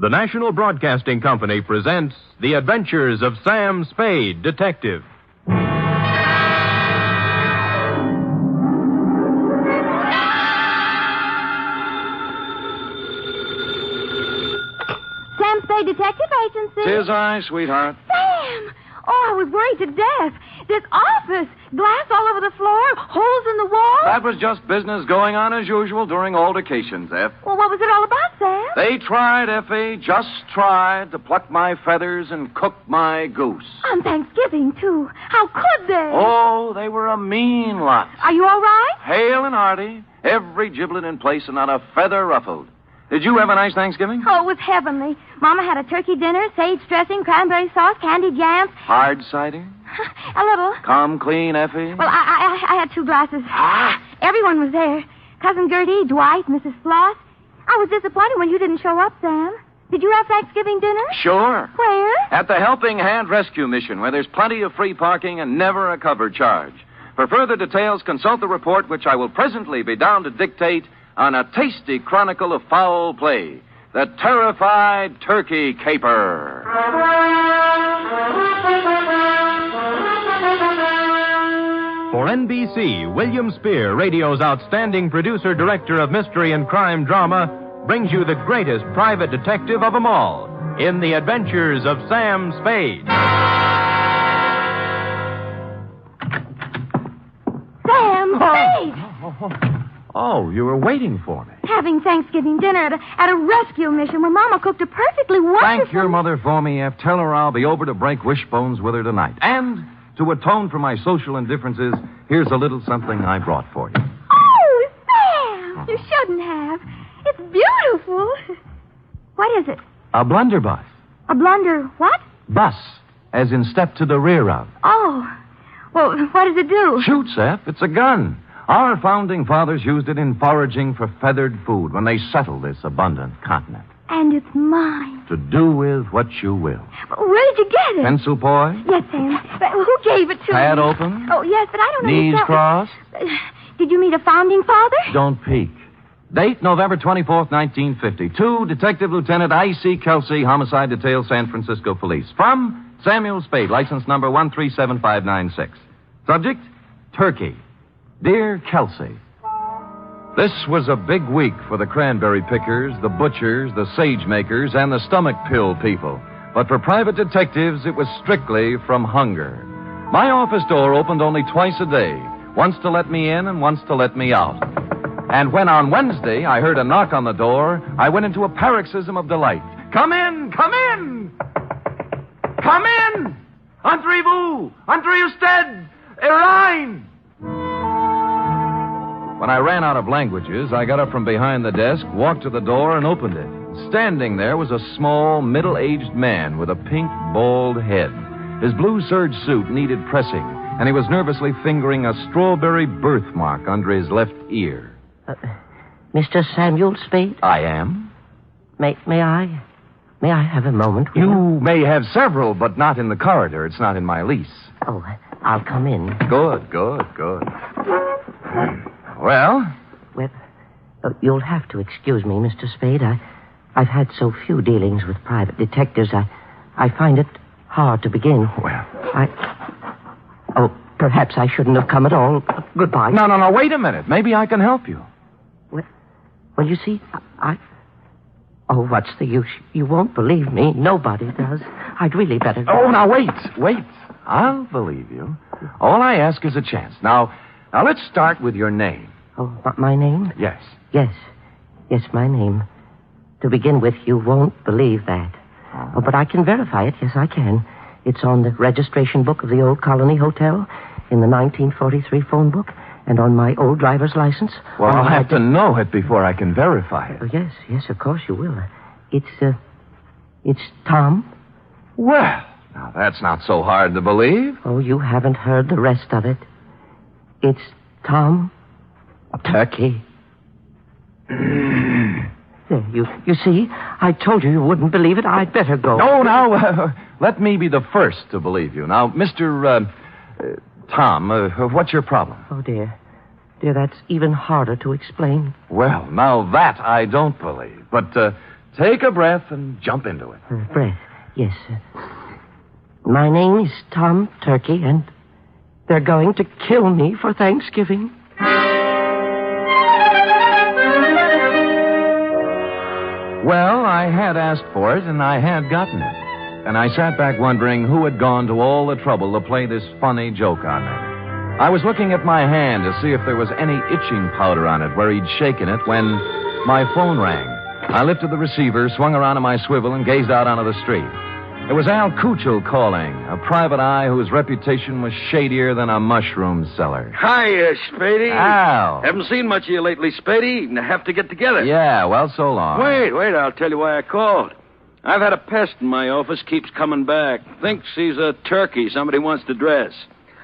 The National Broadcasting Company presents The Adventures of Sam Spade, Detective. Sam Spade Detective Agency. 'Tis I, sweetheart. Sam! Oh, I was worried to death. This office, glass all over the floor, holes in the wall. That was just business going on as usual during altercations, F. Well, what was it all about, Sam? They tried, Effie, just tried to pluck my feathers and cook my goose. On Thanksgiving, too. How could they? Oh, they were a mean lot. Are you all right? Hale and hearty, every giblet in place and not a feather ruffled. Did you have a nice Thanksgiving? Oh, it was heavenly. Mama had a turkey dinner, sage dressing, cranberry sauce, candied yams. Hard cider? A little. Come clean, Effie? Well, I had 2 glasses. Everyone was there. Cousin Gertie, Dwight, Mrs. Floss. I was disappointed when you didn't show up, Sam. Did you have Thanksgiving dinner? Sure. Where? At the Helping Hand Rescue Mission, where there's plenty of free parking and never a cover charge. For further details, consult the report, which I will presently be down to dictate on a tasty chronicle of foul play, The Terrified Turkey Caper. For NBC, William Spear, radio's outstanding producer-director of mystery and crime drama, brings you the greatest private detective of them all in The Adventures of Sam Spade. Sam Spade! Oh, you were waiting for me. Having Thanksgiving dinner at a rescue mission where Mama cooked a perfectly wonderful... Thank your mother for me, F. Tell her I'll be over to break wishbones with her tonight. And to atone for my social indifferences, here's a little something I brought for you. Oh, Sam! You shouldn't have. It's beautiful. What is it? A blunderbuss. A blunder what? Bus, as in step to the rear of. Oh. Well, what does it do? Shoots, F. It's a gun. Our founding fathers used it in foraging for feathered food when they settled this abundant continent. And it's mine. To do with what you will. Where did you get it? Pencil boy? Yes, Sam. But who gave it to Pad me? open? Oh, yes, but I don't know. Knees crossed? Did you meet a founding father? Don't peek. Date, November 24th, 1952. Detective Lieutenant I.C. Kelsey, Homicide Detail, San Francisco Police. From Samuel Spade, license number 137596. Subject, Turkey. Dear Kelsey, this was a big week for the cranberry pickers, the butchers, the sage makers, and the stomach pill people. But for private detectives, it was strictly from hunger. My office door opened only twice a day, once to let me in and once to let me out. And when on Wednesday I heard a knock on the door, I went into a paroxysm of delight. Come in! Come in! Come in! Entrez-vous! Entrez-usted! Erine! When I ran out of languages, I got up from behind the desk, walked to the door, and opened it. Standing there was a small, middle-aged man with a pink, bald head. His blue serge suit needed pressing, and he was nervously fingering a strawberry birthmark under his left ear. Mr. Samuel Spade? I am. May I have a moment? You may have several, but not in the corridor. It's not in my lease. Oh, I'll come in. Good. Well? Well, you'll have to excuse me, Mr. Spade. I've had so few dealings with private detectives, I find it hard to begin. Well. Oh, perhaps I shouldn't have come at all. Goodbye. No, wait a minute. Maybe I can help you. Well, you see, Oh, what's the use? You won't believe me. Nobody does. I'd really better go. Oh, now, wait. I'll believe you. All I ask is a chance. Now, let's start with your name. Oh, my name? Yes. Yes, my name. To begin with, you won't believe that. Oh, but I can verify it. Yes, I can. It's on the registration book of the Old Colony Hotel, in the 1943 phone book, and on my old driver's license. Well, I'll have to know it before I can verify it. Oh, yes, of course you will. It's Tom. Well, now that's not so hard to believe. Oh, you haven't heard the rest of it. It's Tom Turkey. There, you see, I told you wouldn't believe it. I'd better go. No, now, let me be the first to believe you. Now, Mr. Tom, what's your problem? Oh, dear, that's even harder to explain. Well, now that I don't believe. But Take a breath and jump into it. Breath. Yes, sir. My name is Tom Turkey, and they're going to kill me for Thanksgiving. Well, I had asked for it, and I had gotten it. And I sat back wondering who had gone to all the trouble to play this funny joke on me. I was looking at my hand to see if there was any itching powder on it where he'd shaken it when my phone rang. I lifted the receiver, swung around on my swivel, and gazed out onto the street. It was Al Kuchel calling, a private eye whose reputation was shadier than a mushroom cellar. Hiya, Spady. Al. Haven't seen much of you lately, Spady. Have to get together. Yeah, well, so long. Wait, I'll tell you why I called. I've had a pest in my office, keeps coming back. Thinks he's a turkey somebody wants to dress.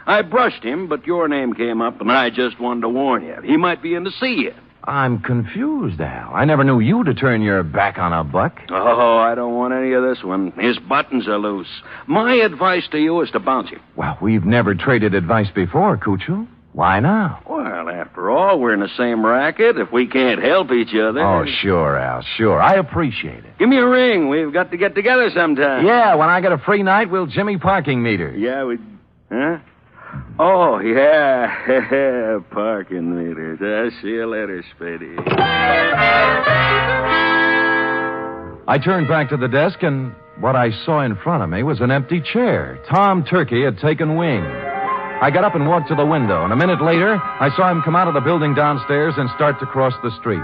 I brushed him, but your name came up, and I just wanted to warn you. He might be in to see you. I'm confused, Al. I never knew you to turn your back on a buck. Oh, I don't want any of this one. His buttons are loose. My advice to you is to bounce him. Well, we've never traded advice before, Kuchel. Why now? Well, after all, we're in the same racket. If we can't help each other... Oh, sure, Al, sure. I appreciate it. Give me a ring. We've got to get together sometime. Yeah, when I get a free night, we'll Jimmy parking meter. Yeah, we... Huh? Oh, yeah. Parking meters. I'll see you later, Spady. I turned back to the desk, and what I saw in front of me was an empty chair. Tom Turkey had taken wing. I got up and walked to the window, and a minute later, I saw him come out of the building downstairs and start to cross the street.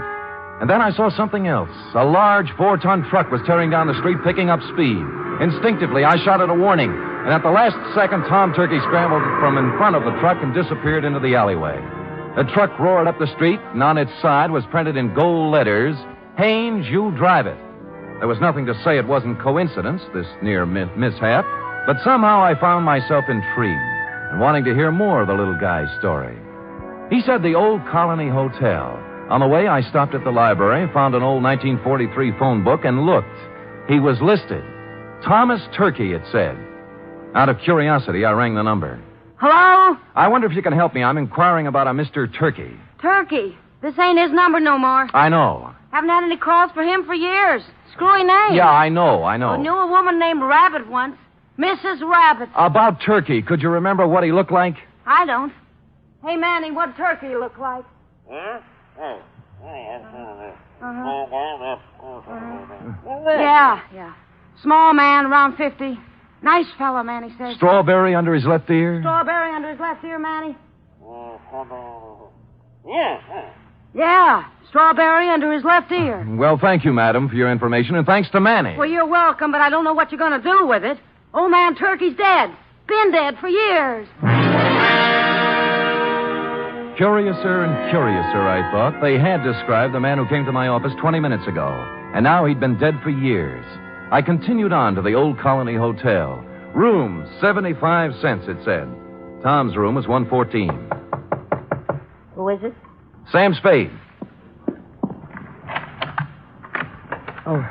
And then I saw something else. A large 4-ton truck was tearing down the street, picking up speed. Instinctively, I shouted a warning, and at the last second, Tom Turkey scrambled from in front of the truck and disappeared into the alleyway. The truck roared up the street, and on its side was printed in gold letters, "Haynes, you drive it." There was nothing to say it wasn't coincidence, this near mishap, but somehow I found myself intrigued and wanting to hear more of the little guy's story. He said the Old Colony Hotel. On the way, I stopped at the library, found an old 1943 phone book, and looked. He was listed. Thomas Turkey, it said. Out of curiosity, I rang the number. Hello? I wonder if you can help me. I'm inquiring about a Mr. Turkey. Turkey. This ain't his number no more. I know. Haven't had any calls for him for years. Screwy name. Yeah, I know. I knew a woman named Rabbit once. Mrs. Rabbit. About Turkey, could you remember what he looked like? I don't. Hey, Manny, what Turkey look like? Yeah. Small man, around 50. Nice fella, Manny says. Strawberry under his left ear? Strawberry under his left ear, Manny? Yeah, strawberry under his left ear. Well, thank you, madam, for your information, and thanks to Manny. Well, you're welcome, but I don't know what you're going to do with it. Old man Turkey's dead. Been dead for years. Curiouser and curiouser, I thought. They had described the man who came to my office 20 minutes ago, and now he'd been dead for years. I continued on to the Old Colony Hotel. Room, 75 cents, it said. Tom's room was 114. Who is it? Sam Spade. Oh,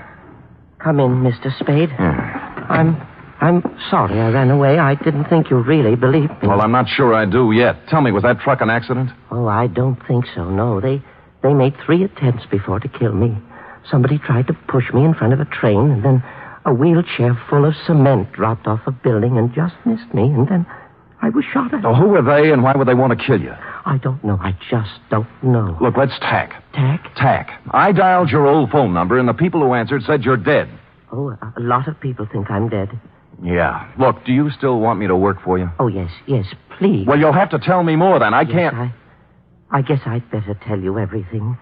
come in, Mr. Spade. I'm sorry I ran away. I didn't think you really believed me. Well, I'm not sure I do yet. Tell me, was that truck an accident? Oh, I don't think so, no. They made 3 attempts before to kill me. Somebody tried to push me in front of a train, and then a wheelchair full of cement dropped off a building and just missed me, and then I was shot at. So who were they, and why would they want to kill you? I don't know. I just don't know. Look, let's tack. Tack? Tack. I dialed your old phone number, and the people who answered said you're dead. Oh, a lot of people think I'm dead. Yeah. Look, do you still want me to work for you? Oh, yes, please. Well, you'll have to tell me more then. I can't... I guess I'd better tell you everything.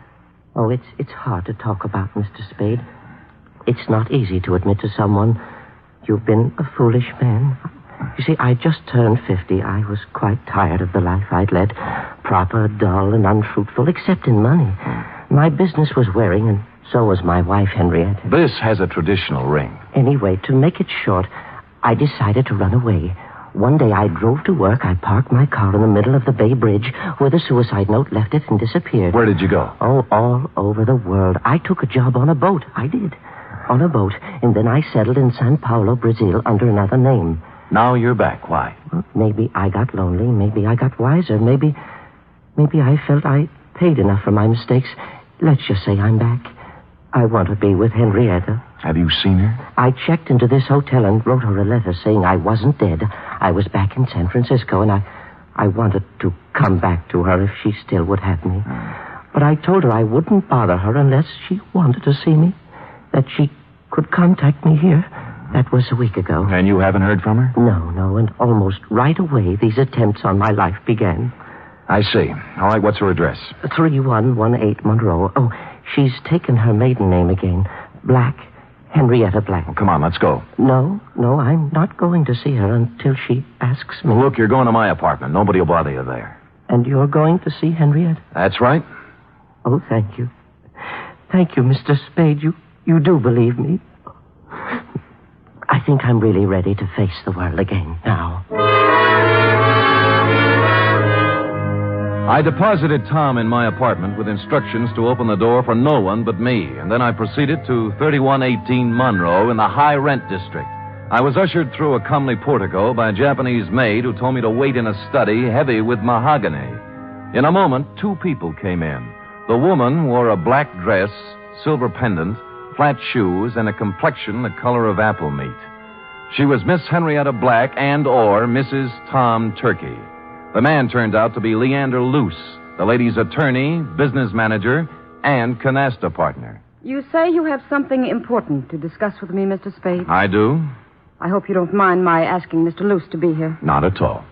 Oh, it's hard to talk about, Mr. Spade. It's not easy to admit to someone you've been a foolish man. You see, I just turned 50. I was quite tired of the life I'd led. Proper, dull, and unfruitful, except in money. My business was wearing, and so was my wife, Henriette. This has a traditional ring. Anyway, to make it short, I decided to run away. One day I drove to work. I parked my car in the middle of the Bay Bridge where the suicide note left it and disappeared. Where did you go? Oh, all over the world. I took a job on a boat. I did. On a boat. And then I settled in Sao Paulo, Brazil, under another name. Now you're back. Why? Well, maybe I got lonely. Maybe I got wiser. Maybe I felt I paid enough for my mistakes. Let's just say I'm back. I want to be with Henrietta. Have you seen her? I checked into this hotel and wrote her a letter saying I wasn't dead. I was back in San Francisco, and I wanted to come back to her if she still would have me. But I told her I wouldn't bother her unless she wanted to see me, that she could contact me here. That was a week ago. And you haven't heard from her? No, and almost right away these attempts on my life began. I see. All right, what's her address? 3118 Monroe. Oh, she's taken her maiden name again. Black. Henrietta Black. Well, come on, let's go. No, I'm not going to see her until she asks me. Well, look, you're going to my apartment. Nobody will bother you there. And you're going to see Henrietta? That's right. Oh, thank you. Thank you, Mr. Spade. You do believe me. I think I'm really ready to face the world again now. I deposited Tom in my apartment with instructions to open the door for no one but me, and then I proceeded to 3118 Monroe in the high rent district. I was ushered through a comely portico by a Japanese maid who told me to wait in a study heavy with mahogany. In a moment, 2 people came in. The woman wore a black dress, silver pendant, flat shoes, and a complexion the color of apple meat. She was Miss Henrietta Black and/or Mrs. Tom Turkey. The man turned out to be Leander Luce, the lady's attorney, business manager, and canasta partner. You say you have something important to discuss with me, Mr. Spade. I do? I hope you don't mind my asking Mr. Luce to be here. Not at all.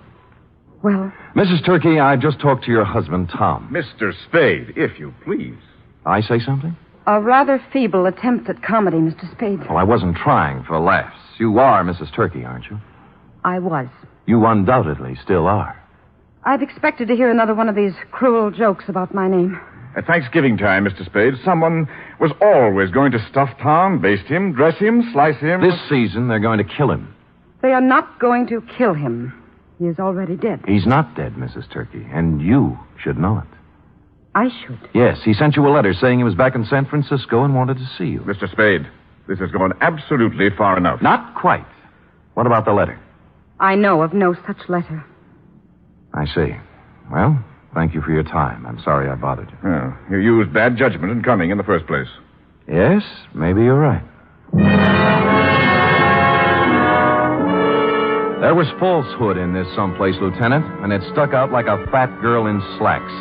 Well? Mrs. Turkey, I just talked to your husband, Tom. Mr. Spade, if you please. I say something? A rather feeble attempt at comedy, Mr. Spade. Well, I wasn't trying for laughs. You are Mrs. Turkey, aren't you? I was. You undoubtedly still are. I've expected to hear another one of these cruel jokes about my name. At Thanksgiving time, Mr. Spade, someone was always going to stuff Tom, baste him, dress him, slice him. This season, they're going to kill him. They are not going to kill him. He is already dead. He's not dead, Mrs. Turkey, and you should know it. I should. Yes, he sent you a letter saying he was back in San Francisco and wanted to see you. Mr. Spade, this has gone absolutely far enough. Not quite. What about the letter? I know of no such letter. I see. Well, thank you for your time. I'm sorry I bothered you. Oh, you used bad judgment in coming in the first place. Yes, maybe you're right. There was falsehood in this someplace, Lieutenant, and it stuck out like a fat girl in slacks.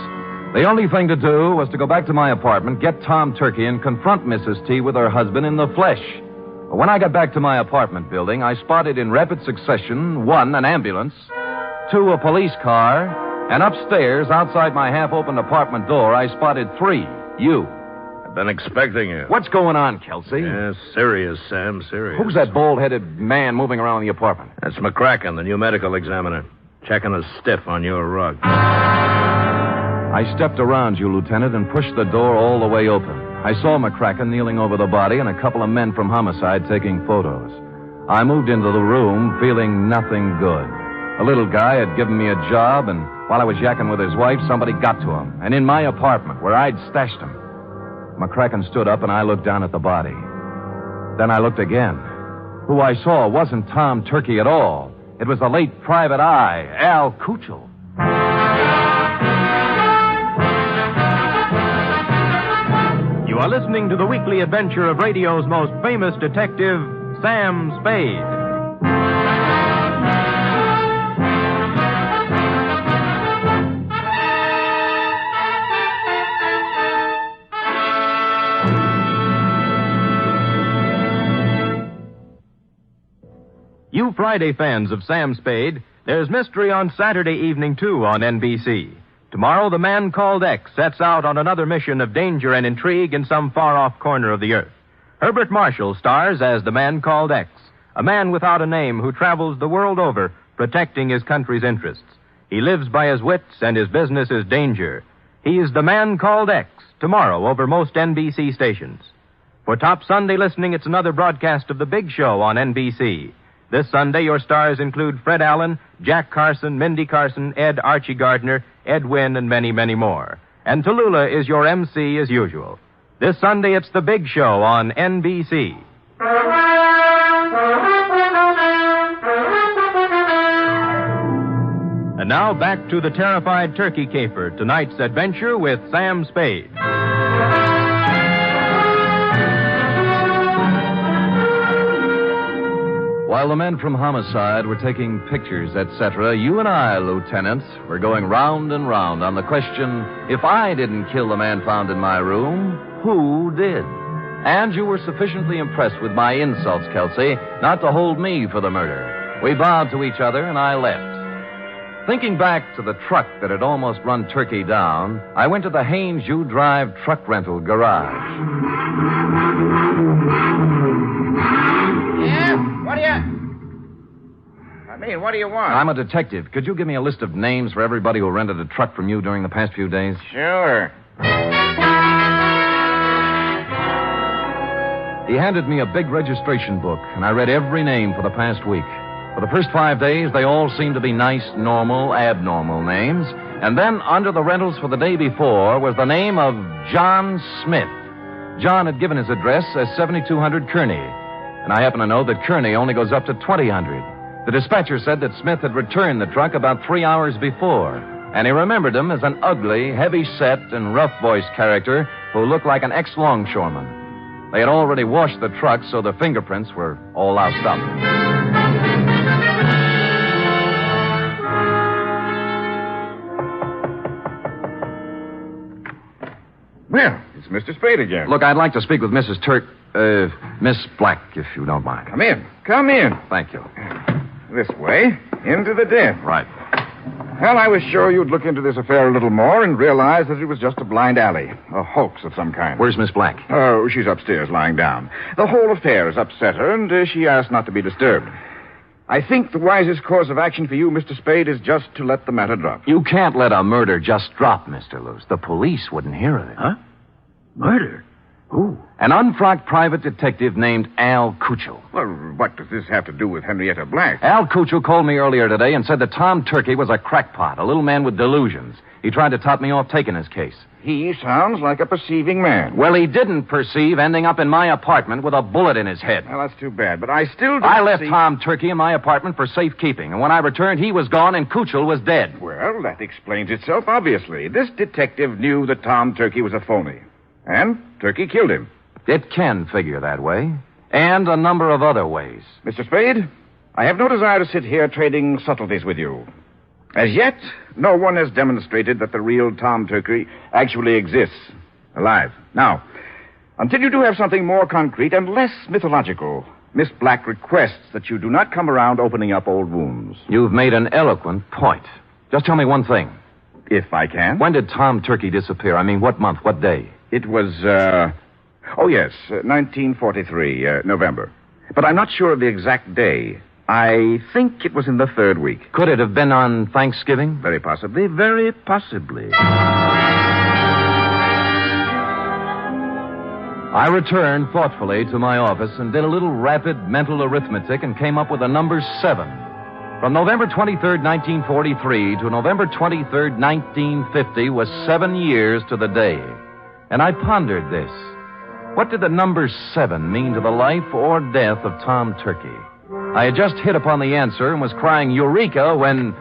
The only thing to do was to go back to my apartment, get Tom Turkey, and confront Mrs. T with her husband in the flesh. But when I got back to my apartment building, I spotted in rapid succession, 1, an ambulance, 2, a police car, and upstairs, outside my half-opened apartment door, I spotted 3, you. I've been expecting you. What's going on, Kelsey? Yeah, serious, Sam, serious. Who's that bald-headed man moving around the apartment? That's McCracken, the new medical examiner. Checking a stiff on your rug. I stepped around you, Lieutenant, and pushed the door all the way open. I saw McCracken kneeling over the body and a couple of men from homicide taking photos. I moved into the room feeling nothing good. A little guy had given me a job, and while I was yakking with his wife, somebody got to him. And in my apartment, where I'd stashed him. McCracken stood up, and I looked down at the body. Then I looked again. Who I saw wasn't Tom Turkey at all. It was the late Private Eye, Al Kuchel. You are listening to the weekly adventure of radio's most famous detective, Sam Spade. You Friday fans of Sam Spade, there's mystery on Saturday evening, too, on NBC. Tomorrow, the man called X sets out on another mission of danger and intrigue in some far-off corner of the earth. Herbert Marshall stars as the man called X, a man without a name who travels the world over protecting his country's interests. He lives by his wits, and his business is danger. He is the man called X, tomorrow over most NBC stations. For top Sunday listening, it's another broadcast of The Big Show on NBC. This Sunday, your stars include Fred Allen, Jack Carson, Mindy Carson, Ed Archie Gardner, Ed Wynn, and many, many more. And Tallulah is your MC as usual. This Sunday, it's The Big Show on NBC. And now back to the terrified turkey caper, tonight's adventure with Sam Spade. While the men from homicide were taking pictures, etc., you and I, Lieutenant, were going round and round on the question, if I didn't kill the man found in my room, who did? And you were sufficiently impressed with my insults, Kelsey, not to hold me for the murder. We bowed to each other, and I left. Thinking back to the truck that had almost run Turkey down, I went to the Haynes U Drive truck rental garage. What do you want? I'm a detective. Could you give me a list of names for everybody who rented a truck from you during the past few days? Sure. He handed me a big registration book, and I read every name for the past week. For the first 5 days, they all seemed to be nice, normal, abnormal names. And then, under the rentals for the day before, was the name of John Smith. John had given his address as 7200 Kearney, and I happen to know that Kearney only goes up to 2000. The dispatcher said that Smith had returned the truck about 3 hours before, and he remembered him as an ugly, heavy-set, and rough-voiced character who looked like an ex-longshoreman. They had already washed the truck, so the fingerprints were all loused up. Well, it's Mr. Spade again. Look, I'd like to speak with Miss Black, if you don't mind. Come in. Come in. Thank you. This way, into the den. Right. Well, I was sure you'd look into this affair a little more and realize that it was just a blind alley, a hoax of some kind. Where's Miss Black? Oh, she's upstairs lying down. The whole affair has upset her, and she asked not to be disturbed. I think the wisest course of action for you, Mr. Spade, is just to let the matter drop. You can't let a murder just drop, Mr. Luce. The police wouldn't hear of it. Huh? Murder? Who? An unfrocked private detective named Al Kuchel. Well, what does this have to do with Henrietta Black? Al Kuchel called me earlier today and said that Tom Turkey was a crackpot, a little man with delusions. He tried to top me off taking his case. He sounds like a perceiving man. Well, he didn't perceive ending up in my apartment with a bullet in his head. Well, that's too bad, but I still don't I left see... Tom Turkey in my apartment for safekeeping, and when I returned, he was gone and Kuchel was dead. Well, that explains itself, obviously. This detective knew that Tom Turkey was a phony, and Turkey killed him. It can figure that way, and a number of other ways. Mr. Spade, I have no desire to sit here trading subtleties with you. As yet, no one has demonstrated that the real Tom Turkey actually exists, alive. Now, until you do have something more concrete and less mythological, Miss Black requests that you do not come around opening up old wounds. You've made an eloquent point. Just tell me one thing. If I can. When did Tom Turkey disappear? I mean, what month, what day? It was, 1943, November. But I'm not sure of the exact day. I think it was in the third week. Could it have been on Thanksgiving? Very possibly, very possibly. I returned thoughtfully to my office and did a little rapid mental arithmetic and came up with the number 7. From November 23rd, 1943 to November 23rd, 1950 was 7 years to the day. And I pondered this. What did the number 7 mean to the life or death of Tom Turkey? I had just hit upon the answer and was crying Eureka when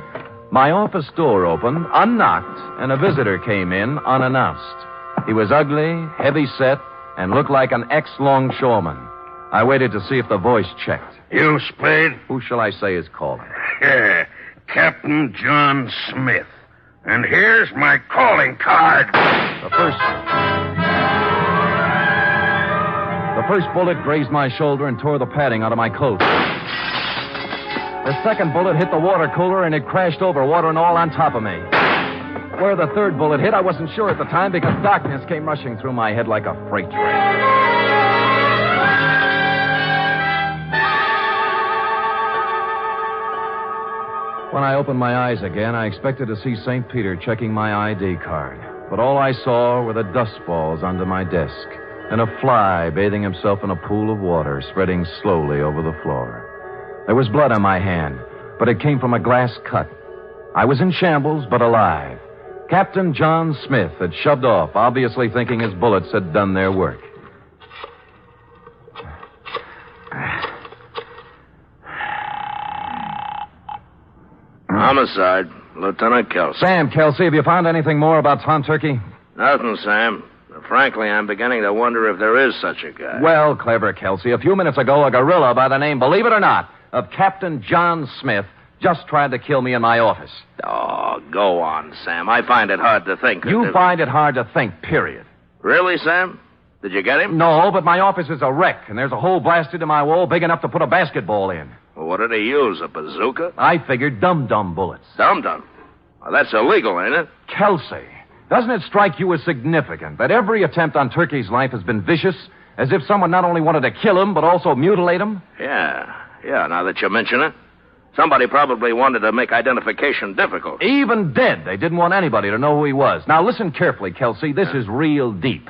my office door opened, unknocked, and a visitor came in unannounced. He was ugly, heavy-set, and looked like an ex-longshoreman. I waited to see if the voice checked. You, Spade? Who shall I say is calling? Yeah, Captain John Smith. And here's my calling card. The first bullet grazed my shoulder and tore the padding out of my coat. The second bullet hit the water cooler and it crashed over, water and all on top of me. Where the third bullet hit, I wasn't sure at the time because darkness came rushing through my head like a freight train. When I opened my eyes again, I expected to see St. Peter checking my ID card. But all I saw were the dust balls under my desk and a fly bathing himself in a pool of water spreading slowly over the floor. There was blood on my hand, but it came from a glass cut. I was in shambles, but alive. Captain John Smith had shoved off, obviously thinking his bullets had done their work. Homicide, Lieutenant Kelsey. Sam, Kelsey, have you found anything more about Tom Turkey? Nothing, Sam. Frankly, I'm beginning to wonder if there is such a guy. Well, clever, Kelsey. A few minutes ago, a gorilla by the name, believe it or not, of Captain John Smith just tried to kill me in my office. Oh, go on, Sam. I find it hard to think. You find it hard to think, period. Really, Sam? Did you get him? No, but my office is a wreck, and there's a hole blasted in my wall big enough to put a basketball in. Well, what did he use, a bazooka? I figured dum-dum bullets. Dum-dum? Well, that's illegal, ain't it? Kelsey, doesn't it strike you as significant that every attempt on Turkey's life has been vicious, as if someone not only wanted to kill him, but also mutilate him? Yeah, now that you mention it. Somebody probably wanted to make identification difficult. Even dead, they didn't want anybody to know who he was. Now, listen carefully, Kelsey. This is real deep.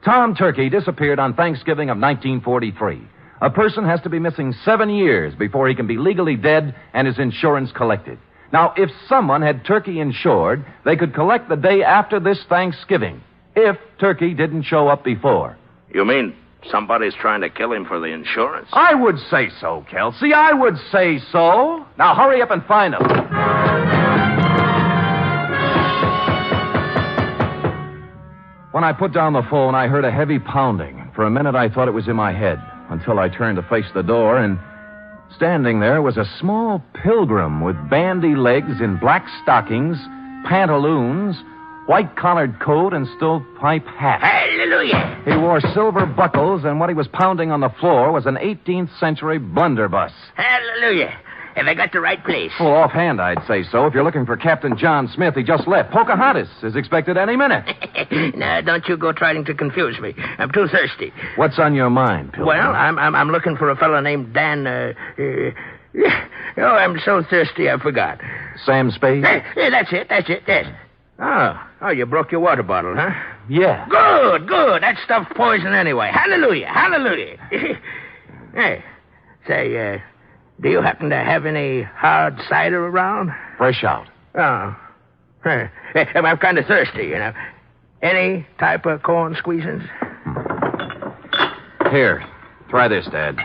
Tom Turkey disappeared on Thanksgiving of 1943. A person has to be missing 7 years before he can be legally dead and his insurance collected. Now, if someone had Turkey insured, they could collect the day after this Thanksgiving, if Turkey didn't show up before. You mean somebody's trying to kill him for the insurance? I would say so, Kelsey. I would say so. Now, hurry up and find him. When I put down the phone, I heard a heavy pounding. For a minute, I thought it was in my head, until I turned to face the door, and standing there was a small pilgrim with bandy legs in black stockings, pantaloons, white-collared coat, and stovepipe hat. Hallelujah! He wore silver buckles, and what he was pounding on the floor was an 18th century blunderbuss. Hallelujah! Have I got the right place? Well, offhand, I'd say so. If you're looking for Captain John Smith, he just left. Pocahontas is expected any minute. Now, don't you go trying to confuse me. I'm too thirsty. What's on your mind, Pilgrim? Well, I'm looking for a fellow named Dan, oh, I'm so thirsty I forgot. Sam Spade? Yeah, that's it, yes. Oh, you broke your water bottle, huh? Yeah. Good. That stuff's poison anyway. Hallelujah. Hey, say, do you happen to have any hard cider around? Fresh out. Oh. Hey, I'm kind of thirsty, you know. Any type of corn squeezins? Here, try this, Dad.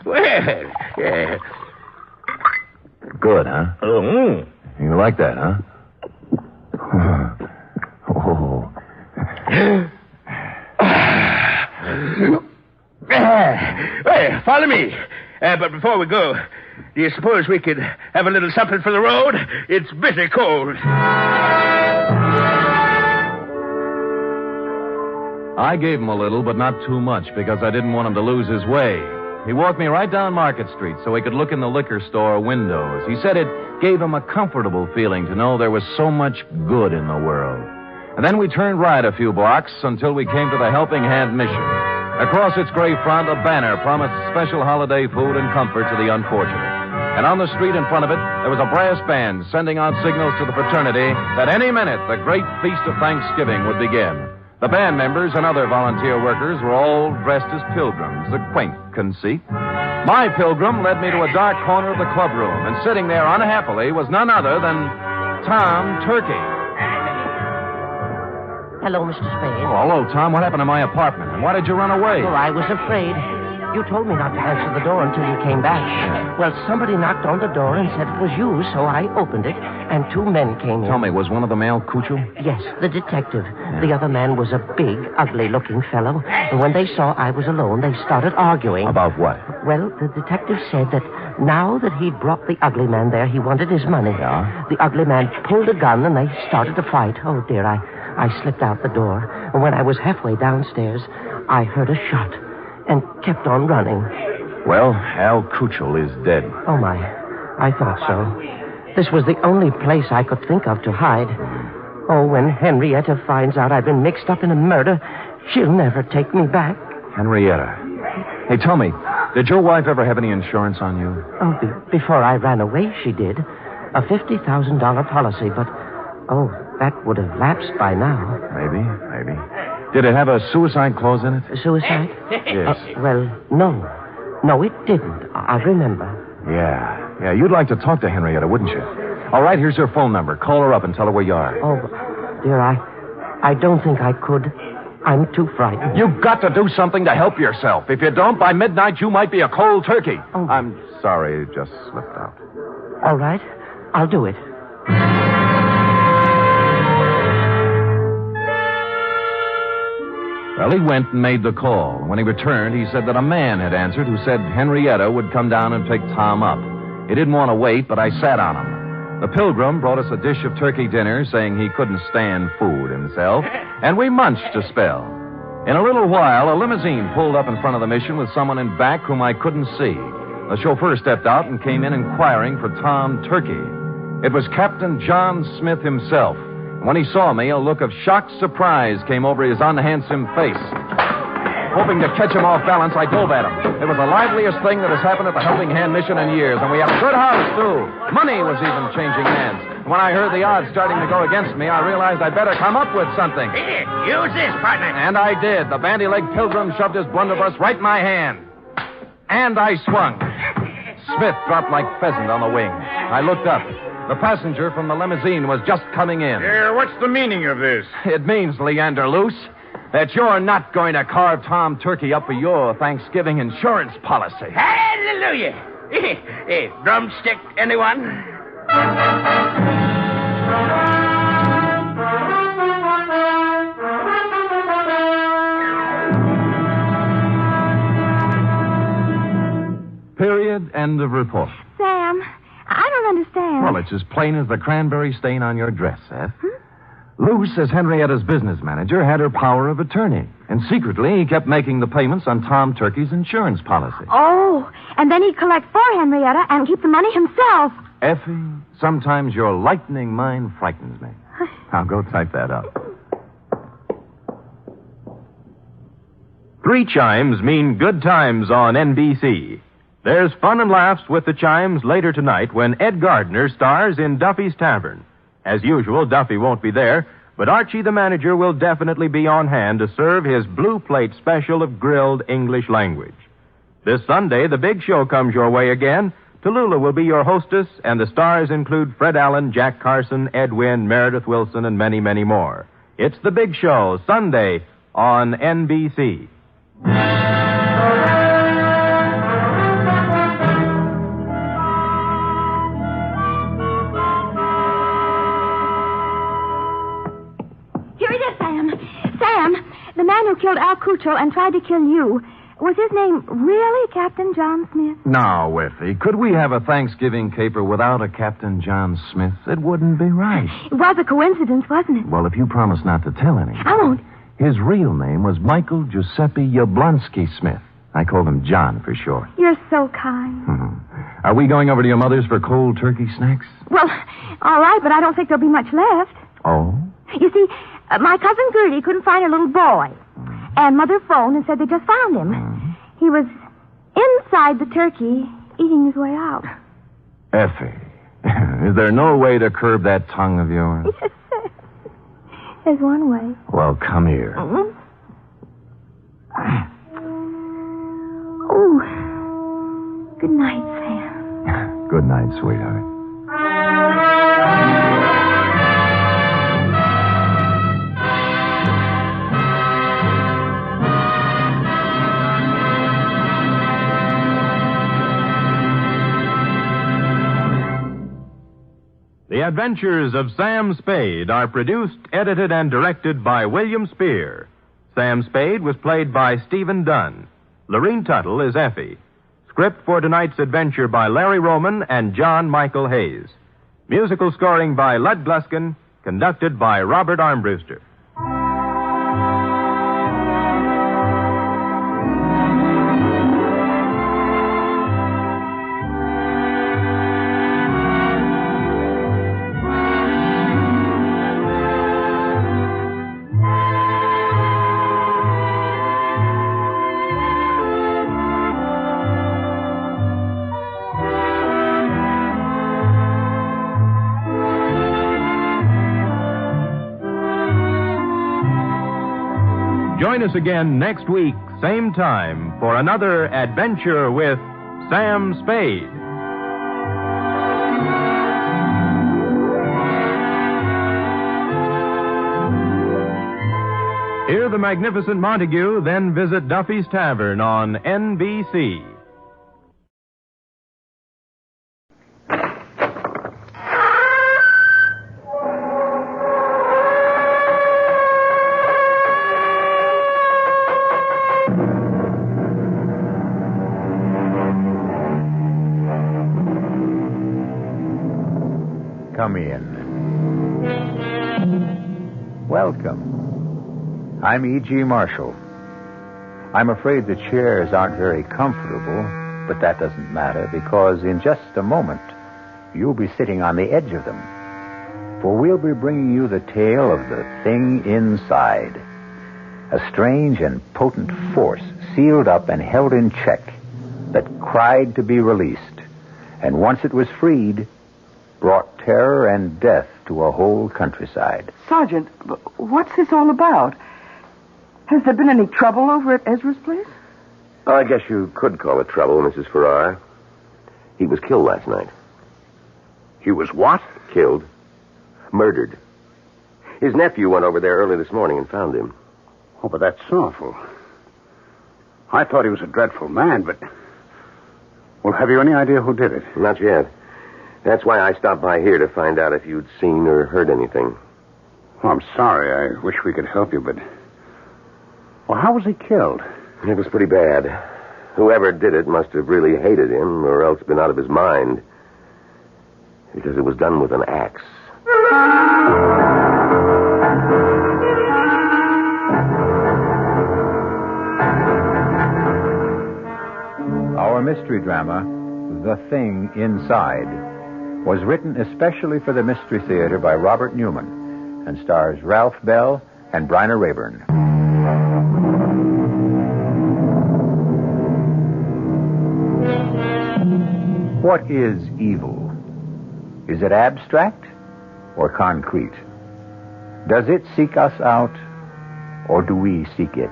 Well, yeah. Good, huh? Oh. You like that, huh? Oh. Well, follow me. But before we go, do you suppose we could have a little something for the road? It's bitter cold. I gave him a little, but not too much, because I didn't want him to lose his way. He walked me right down Market Street so he could look in the liquor store windows. He said it gave him a comfortable feeling to know there was so much good in the world. And then we turned right a few blocks until we came to the Helping Hand Mission. Across its gray front, a banner promised special holiday food and comfort to the unfortunate. And on the street in front of it, there was a brass band sending out signals to the fraternity that any minute the great feast of Thanksgiving would begin. The band members and other volunteer workers were all dressed as pilgrims, a quaint conceit. My pilgrim led me to a dark corner of the clubroom, and sitting there unhappily was none other than Tom Turkey. Hello, Mr. Spade. Oh, hello, Tom. What happened to my apartment? And why did you run away? Oh, I was afraid. You told me not to answer the door until you came back. Well, somebody knocked on the door and said it was you, so I opened it, and 2 men came in. Tell me, was one of them Al Cuccio? Yes, the detective. The other man was a big, ugly-looking fellow, and when they saw I was alone, they started arguing. About what? Well, the detective said that now that he'd brought the ugly man there, he wanted his money. Yeah? The ugly man pulled a gun, and they started to fight. Oh, dear, I slipped out the door, and when I was halfway downstairs, I heard a shot and kept on running. Well, Al Cuccio is dead. Oh, my. I thought so. This was the only place I could think of to hide. Oh, when Henrietta finds out I've been mixed up in a murder, she'll never take me back. Henrietta. Hey, tell me, did your wife ever have any insurance on you? Oh, before I ran away, she did. A $50,000 policy, but, oh, that would have lapsed by now. Maybe. Did it have a suicide clause in it? Suicide? Yes. Well, no. No, it didn't. I remember. Yeah, you'd like to talk to Henrietta, wouldn't you? All right, here's her phone number. Call her up and tell her where you are. Oh, dear, I don't think I could. I'm too frightened. You've got to do something to help yourself. If you don't, by midnight, you might be a cold turkey. Oh. I'm sorry, it just slipped out. All right, I'll do it. Well, he went and made the call. When he returned, he said that a man had answered who said Henrietta would come down and pick Tom up. He didn't want to wait, but I sat on him. The pilgrim brought us a dish of turkey dinner, saying he couldn't stand food himself, and we munched a spell. In a little while, a limousine pulled up in front of the mission with someone in back whom I couldn't see. The chauffeur stepped out and came in inquiring for Tom Turkey. It was Captain John Smith himself. When he saw me, a look of shocked surprise came over his unhandsome face. Hoping to catch him off balance, I dove at him. It was the liveliest thing that has happened at the Helping Hand Mission in years, and we had a good house, too. Money was even changing hands. When I heard the odds starting to go against me, I realized I'd better come up with something. Here, use this, partner. And I did. The bandy-legged pilgrim shoved his blunderbuss right in my hand. And I swung. Smith dropped like pheasant on the wing. I looked up. The passenger from the limousine was just coming in. What's the meaning of this? It means, Leander Luce, that you're not going to carve Tom Turkey up for your Thanksgiving insurance policy. Hallelujah. Drumstick, anyone? Period. End of report. Sam, I don't understand. Well, it's as plain as the cranberry stain on your dress, Seth. Lou says Henrietta's business manager had her power of attorney, and secretly he kept making the payments on Tom Turkey's insurance policy. Oh, and then he'd collect for Henrietta and keep the money himself. Effie, sometimes your lightning mind frightens me. Now go type that up. 3 chimes mean good times on NBC. There's fun and laughs with the chimes later tonight when Ed Gardner stars in Duffy's Tavern. As usual, Duffy won't be there, but Archie the manager will definitely be on hand to serve his blue plate special of grilled English language. This Sunday, the big show comes your way again. Tallulah will be your hostess, and the stars include Fred Allen, Jack Carson, Ed Wynn, Meredith Wilson, and many, many more. It's the big show, Sunday on NBC. The man who killed Al Cucho and tried to kill you, was his name really Captain John Smith? Now, Effie, could we have a Thanksgiving caper without a Captain John Smith? It wouldn't be right. It was a coincidence, wasn't it? Well, if you promise not to tell anyone. I won't. His real name was Michael Giuseppe Yablonsky Smith. I called him John for short. You're so kind. Are we going over to your mother's for cold turkey snacks? Well, all right, but I don't think there'll be much left. Oh? You see, my cousin Gertie couldn't find her little boy. And Mother phoned and said they just found him. He was inside the turkey, eating his way out. Effie, is there no way to curb that tongue of yours? Yes, sir. There's one way. Well, come here. Oh, good night, Sam. Good night, sweetheart. The Adventures of Sam Spade are produced, edited, and directed by William Spear. Sam Spade was played by Stephen Dunn. Lorene Tuttle is Effie. Script for tonight's adventure by Larry Roman and John Michael Hayes. Musical scoring by Lud Gluskin, conducted by Robert Armbruster. Join us again next week, same time, for another adventure with Sam Spade. Hear the magnificent Montague, then visit Duffy's Tavern on NBC. come in. Welcome. I'm E.G. Marshall. I'm afraid the chairs aren't very comfortable, but that doesn't matter because in just a moment, you'll be sitting on the edge of them. For we'll be bringing you the tale of the thing inside. A strange and potent force sealed up and held in check that cried to be released. And once it was freed, brought terror and death to a whole countryside. Sergeant, what's this all about? Has there been any trouble over at Ezra's place? I guess you could call it trouble, Mrs. Farrar. He was killed last night. He was what? Killed. Murdered. His nephew went over there early this morning and found him. Oh, but that's awful. I thought he was a dreadful man, but... Well, have you any idea who did it? Not yet. That's why I stopped by here to find out if you'd seen or heard anything. Oh, I'm sorry. I wish we could help you, but... Well, how was he killed? It was pretty bad. Whoever did it must have really hated him or else been out of his mind. Because it was done with an axe. Our mystery drama, The Thing Inside, was written especially for the Mystery Theater by Robert Newman and stars Ralph Bell and Bryna Rayburn. What is evil? Is it abstract or concrete? Does it seek us out or do we seek it?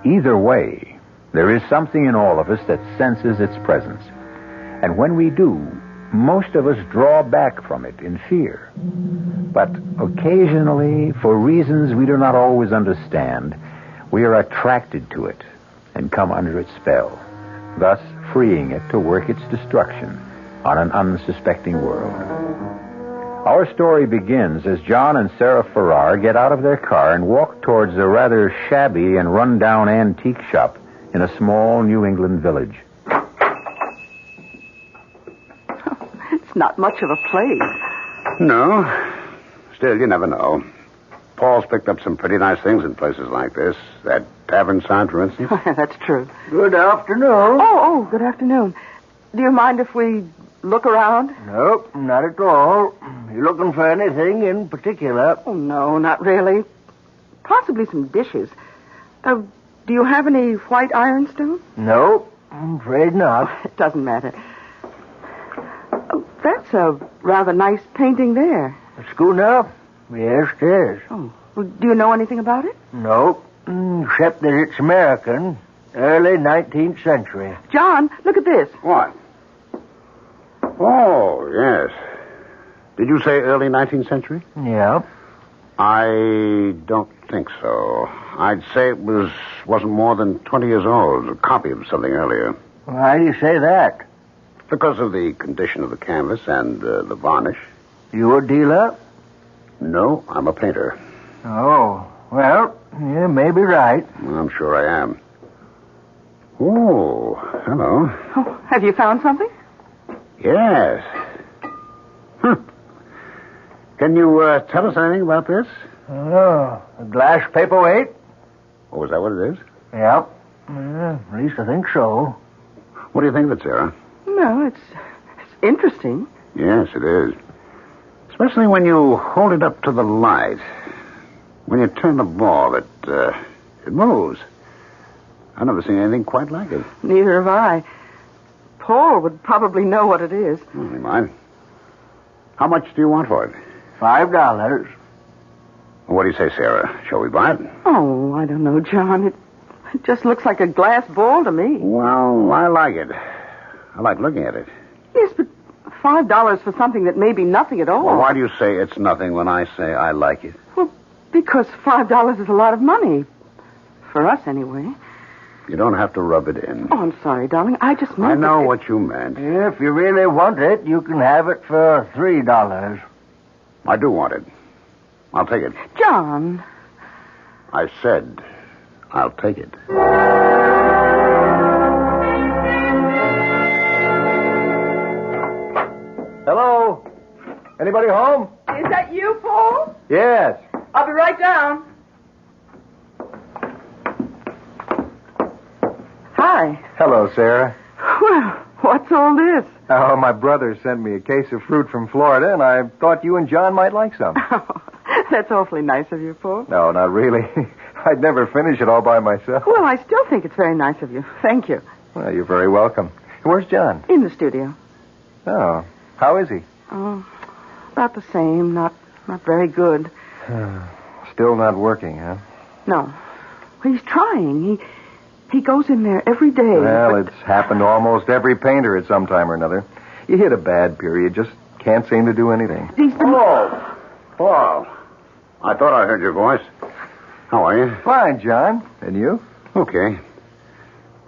Either way, there is something in all of us that senses its presence. And when we do, most of us draw back from it in fear. But occasionally, for reasons we do not always understand, we are attracted to it and come under its spell, thus freeing it to work its destruction on an unsuspecting world. Our story begins as John and Sarah Farrar get out of their car and walk towards a rather shabby and run-down antique shop in a small New England village. It's not much of a place. No. Still, you never know. Paul's picked up some pretty nice things in places like this. That tavern sign, for instance. That's true. Good afternoon. Oh, good afternoon. Do you mind if we look around? Nope, not at all. You looking for anything in particular? Oh, no, not really. Possibly some dishes. Do you have any white ironstone? Nope, I'm afraid not. It doesn't matter. Oh, that's a rather nice painting there. A schooner? Yes, it is. Oh, well, do you know anything about it? Nope, except that it's American. Early 19th century. John, look at this. What? Oh, yes. Did you say early 19th century? Yeah. I don't think so. I'd say it wasn't more than 20 years old. A copy of something earlier. Why do you say that? Because of the condition of the canvas and the varnish. You a dealer? No, I'm a painter. Oh, well, you may be right. I'm sure I am. Oh, hello. Oh, have you found something? Yes. Can you tell us anything about this? Oh, a glass paperweight? Oh, is that what it is? Yep. At least I think so. What do you think of it, Sarah? No, it's interesting. Yes, it is. Especially when you hold it up to the light. When you turn the ball, it moves. I've never seen anything quite like it. Neither have I. Paul would probably know what it is. Never mind. How much do you want for it? $5. What do you say, Sarah? Shall we buy it? Oh, I don't know, John. It just looks like a glass ball to me. Well, I like it. I like looking at it. Yes, but $5 for something that may be nothing at all. Well, why do you say it's nothing when I say I like it? Well, because $5 is a lot of money. For us, anyway. You don't have to rub it in. Oh, I'm sorry, darling. I just meant... I know what you meant. If you really want it, you can have it for $3. I do want it. I'll take it. John. I said I'll take it. Hello? Anybody home? Is that you, Paul? Yes. I'll be right down. Hi. Hello, Sarah. Well, what's all this? Oh, my brother sent me a case of fruit from Florida, and I thought you and John might like some. That's awfully nice of you, Paul. No, not really. I'd never finish it all by myself. Well, I still think it's very nice of you. Thank you. Well, you're very welcome. Where's John? In the studio. Oh, how is he? Oh, about the same. Not very good. Still not working, huh? No. He's trying. He goes in there every day. Well, it's happened to almost every painter at some time or another. You hit a bad period, just can't seem to do anything. Hello. Paul. I thought I heard your voice. How are you? Fine, John. And you? Okay.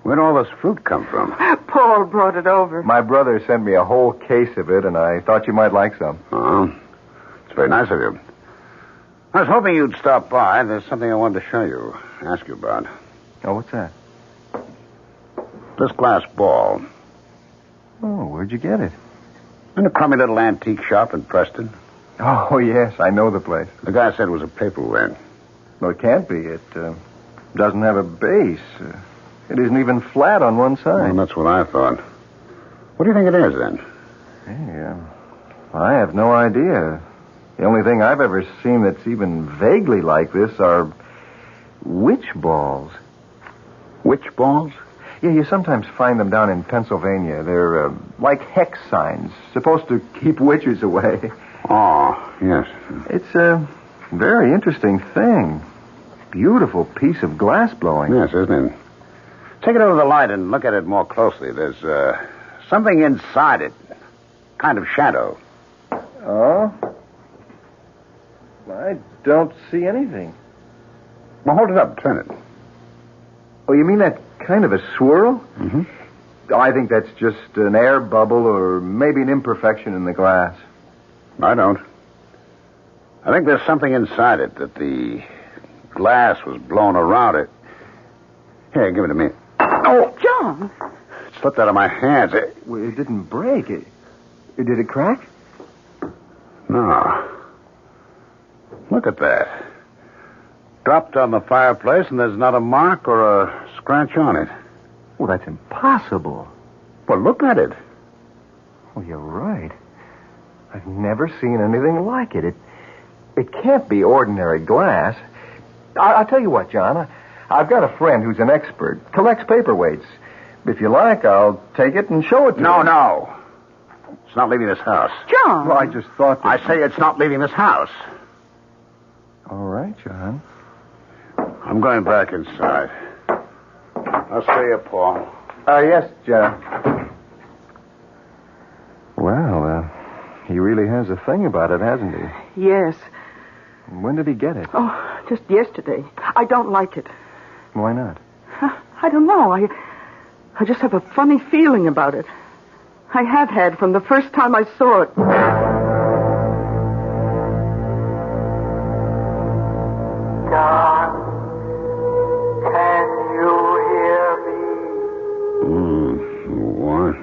Where'd all this fruit come from? Paul brought it over. My brother sent me a whole case of it, and I thought you might like some. Oh, it's very nice of you. I was hoping you'd stop by. There's something I wanted to show you, ask you about. Oh, what's that? This glass ball. Oh, where'd you get it? In a crummy little antique shop in Preston. Oh, yes, I know the place. The guy said it was a paperweight. Well, it can't be. It doesn't have a base. It isn't even flat on one side. Well, that's what I thought. What do you think it is, then? Hey, I have no idea. The only thing I've ever seen that's even vaguely like this are witch balls. Witch balls? Yeah, you sometimes find them down in Pennsylvania. They're like hex signs, supposed to keep witches away. Oh, yes. It's a very interesting thing. Beautiful piece of glass blowing. Yes, isn't it? Take it over the light and look at it more closely. There's something inside it. Kind of shadow. Oh? I don't see anything. Well, hold it up. Turn it. Oh, you mean that kind of a swirl? Mm-hmm. I think that's just an air bubble or maybe an imperfection in the glass. I don't. I think there's something inside it that the glass was blown around it. Here, give it to me. Oh, John! It slipped out of my hands. Well, it didn't break. Did it crack? No. Look at that. Dropped on the fireplace, and there's not a mark or a scratch on it. Well, that's impossible. Well, look at it. Well, you're right. I've never seen anything like it. It can't be ordinary glass. I'll tell you what, John. I've got a friend who's an expert, collects paperweights. If you like, I'll take it and show it to you. No. It's not leaving this house. John! Well, I just thought that... I say it's not leaving this house. All right, John. I'm going back inside. I'll see you, Paul. Yes, John. Well, he really has a thing about it, hasn't he? Yes. When did he get it? Oh, just yesterday. I don't like it. Why not? I don't know. I just have a funny feeling about it. I have had from the first time I saw it. John, can you hear me? What?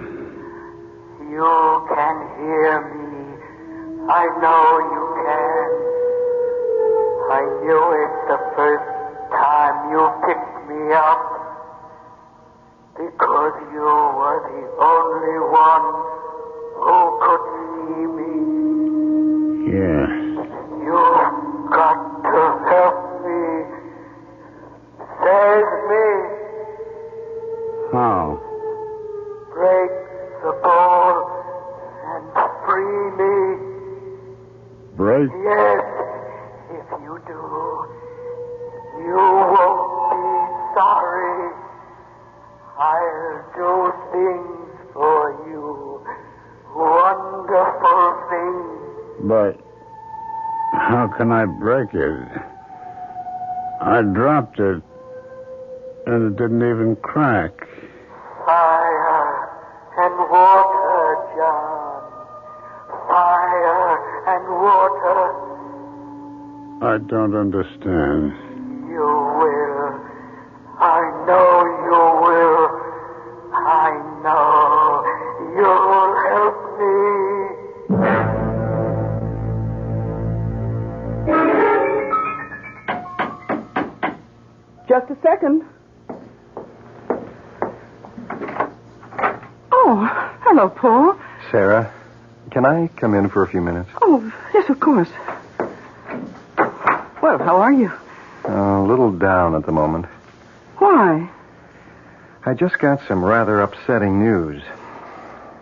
You can hear me. I know you can. I knew it the first time you picked me up. Because you were the only one who could see me. Yes. You've got to help me. Save me. How? Break the ball and free me. Break? Yes, if you do, you won't be sorry. I'll do things for you, wonderful things. But how can I break it? I dropped it, and it didn't even crack. Fire and water, John. Fire and water. I don't understand. You will. I know you will. I know you'll help me. second. Oh, hello, Paul. Sarah, can I come in for a few minutes? Oh, yes, of course. Well, how are you? A little down at the moment. Why? I just got some rather upsetting news.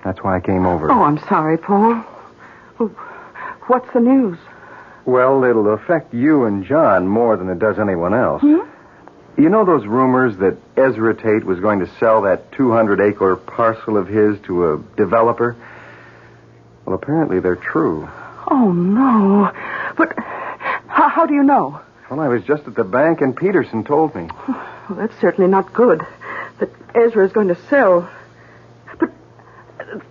That's why I came over. Oh, I'm sorry, Paul. Well, what's the news? Well, it'll affect you and John more than it does anyone else. Hmm? You know those rumors that Ezra Tate was going to sell that 200-acre parcel of his to a developer? Well, apparently they're true. Oh, no. But how do you know? Well, I was just at the bank and Peterson told me. Well, that's certainly not good. That Ezra is going to sell. But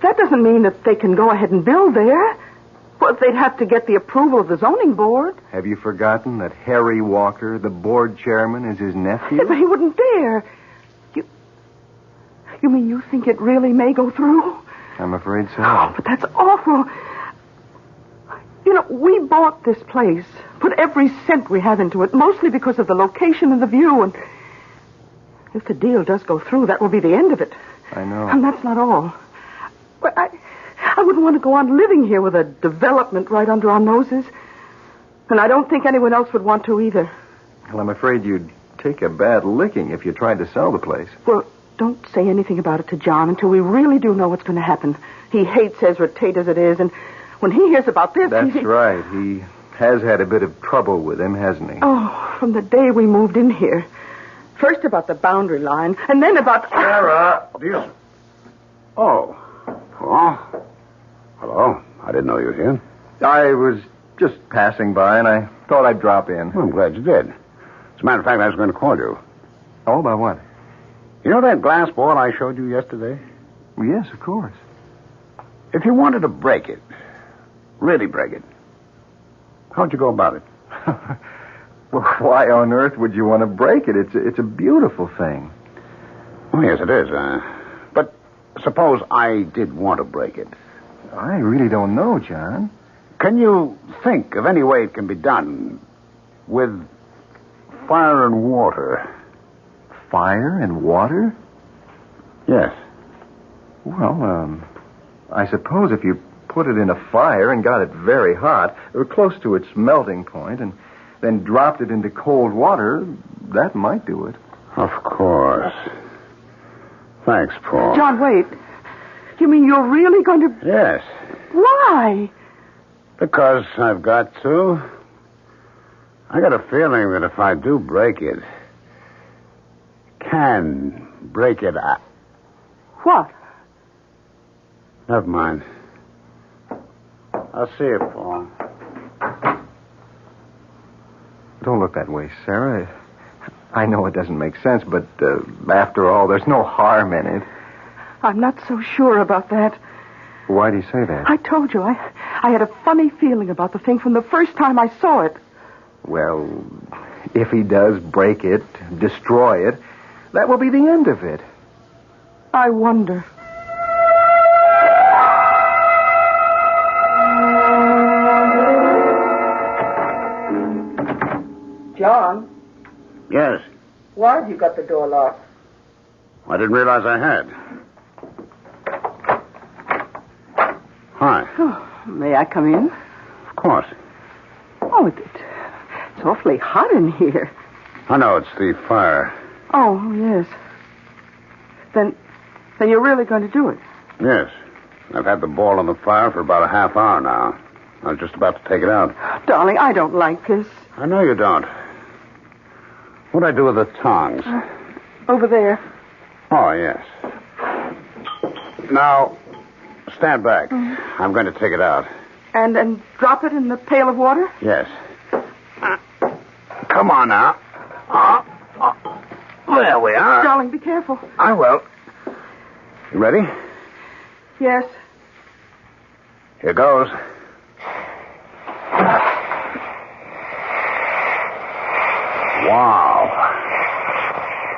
that doesn't mean that they can go ahead and build there. Well, they'd have to get the approval of the zoning board. Have you forgotten that Harry Walker, the board chairman, is his nephew? Yeah, but he wouldn't dare. You mean you think it really may go through? I'm afraid so. Oh, but that's awful. You know, we bought this place, put every cent we have into it, mostly because of the location and the view, and if the deal does go through, that will be the end of it. I know. And that's not all. But I wouldn't want to go on living here with a development right under our noses. And I don't think anyone else would want to either. Well, I'm afraid you'd take a bad licking if you tried to sell the place. Well, don't say anything about it to John until we really do know what's going to happen. He hates Ezra Tate as it is, and when he hears about this... That's right. He has had a bit of trouble with him, hasn't he? Oh, from the day we moved in here. First about the boundary line, and then about... Sarah, Oh. Oh. Hello. I didn't know you were here. I was just passing by, and I thought I'd drop in. Well, I'm glad you did. As a matter of fact, I was going to call you. Oh, about what? You know that glass ball I showed you yesterday? Well, yes, of course. If you wanted to break it, really break it, how'd you go about it? Well, why on earth would you want to break it? It's a beautiful thing. Oh, yes, it is. But suppose I did want to break it. I really don't know, John. Can you think of any way it can be done with fire and water? Fire and water? Yes. Well, I suppose if you put it in a fire and got it very hot, or close to its melting point, and then dropped it into cold water, that might do it. Of course. Thanks, Paul. John, wait. You mean you're really going to... Yes. Why? Because I've got to. I got a feeling that if I do break it, can break it up. What? Never mind. I'll see you, Paul. Don't look that way, Sarah. I know it doesn't make sense, but after all, there's no harm in it. I'm not so sure about that. Why do you say that? I told you, I had a funny feeling about the thing from the first time I saw it. Well, if he does break it, destroy it, that will be the end of it. I wonder. John? Yes. Why have you got the door locked? I didn't realize I had. Hi. Oh, may I come in? Of course. Oh, it's awfully hot in here. I know, it's the fire. Oh, yes. Then you're really going to do it? Yes. I've had the ball on the fire for about a half hour now. I was just about to take it out. Darling, I don't like this. I know you don't. What'd I do with the tongs? Over there. Oh, yes. Now, stand back. Mm-hmm. I'm going to take it out. And drop it in the pail of water? Yes. Come on now. There we are. Darling, be careful. I will. You ready? Yes. Here goes. Wow.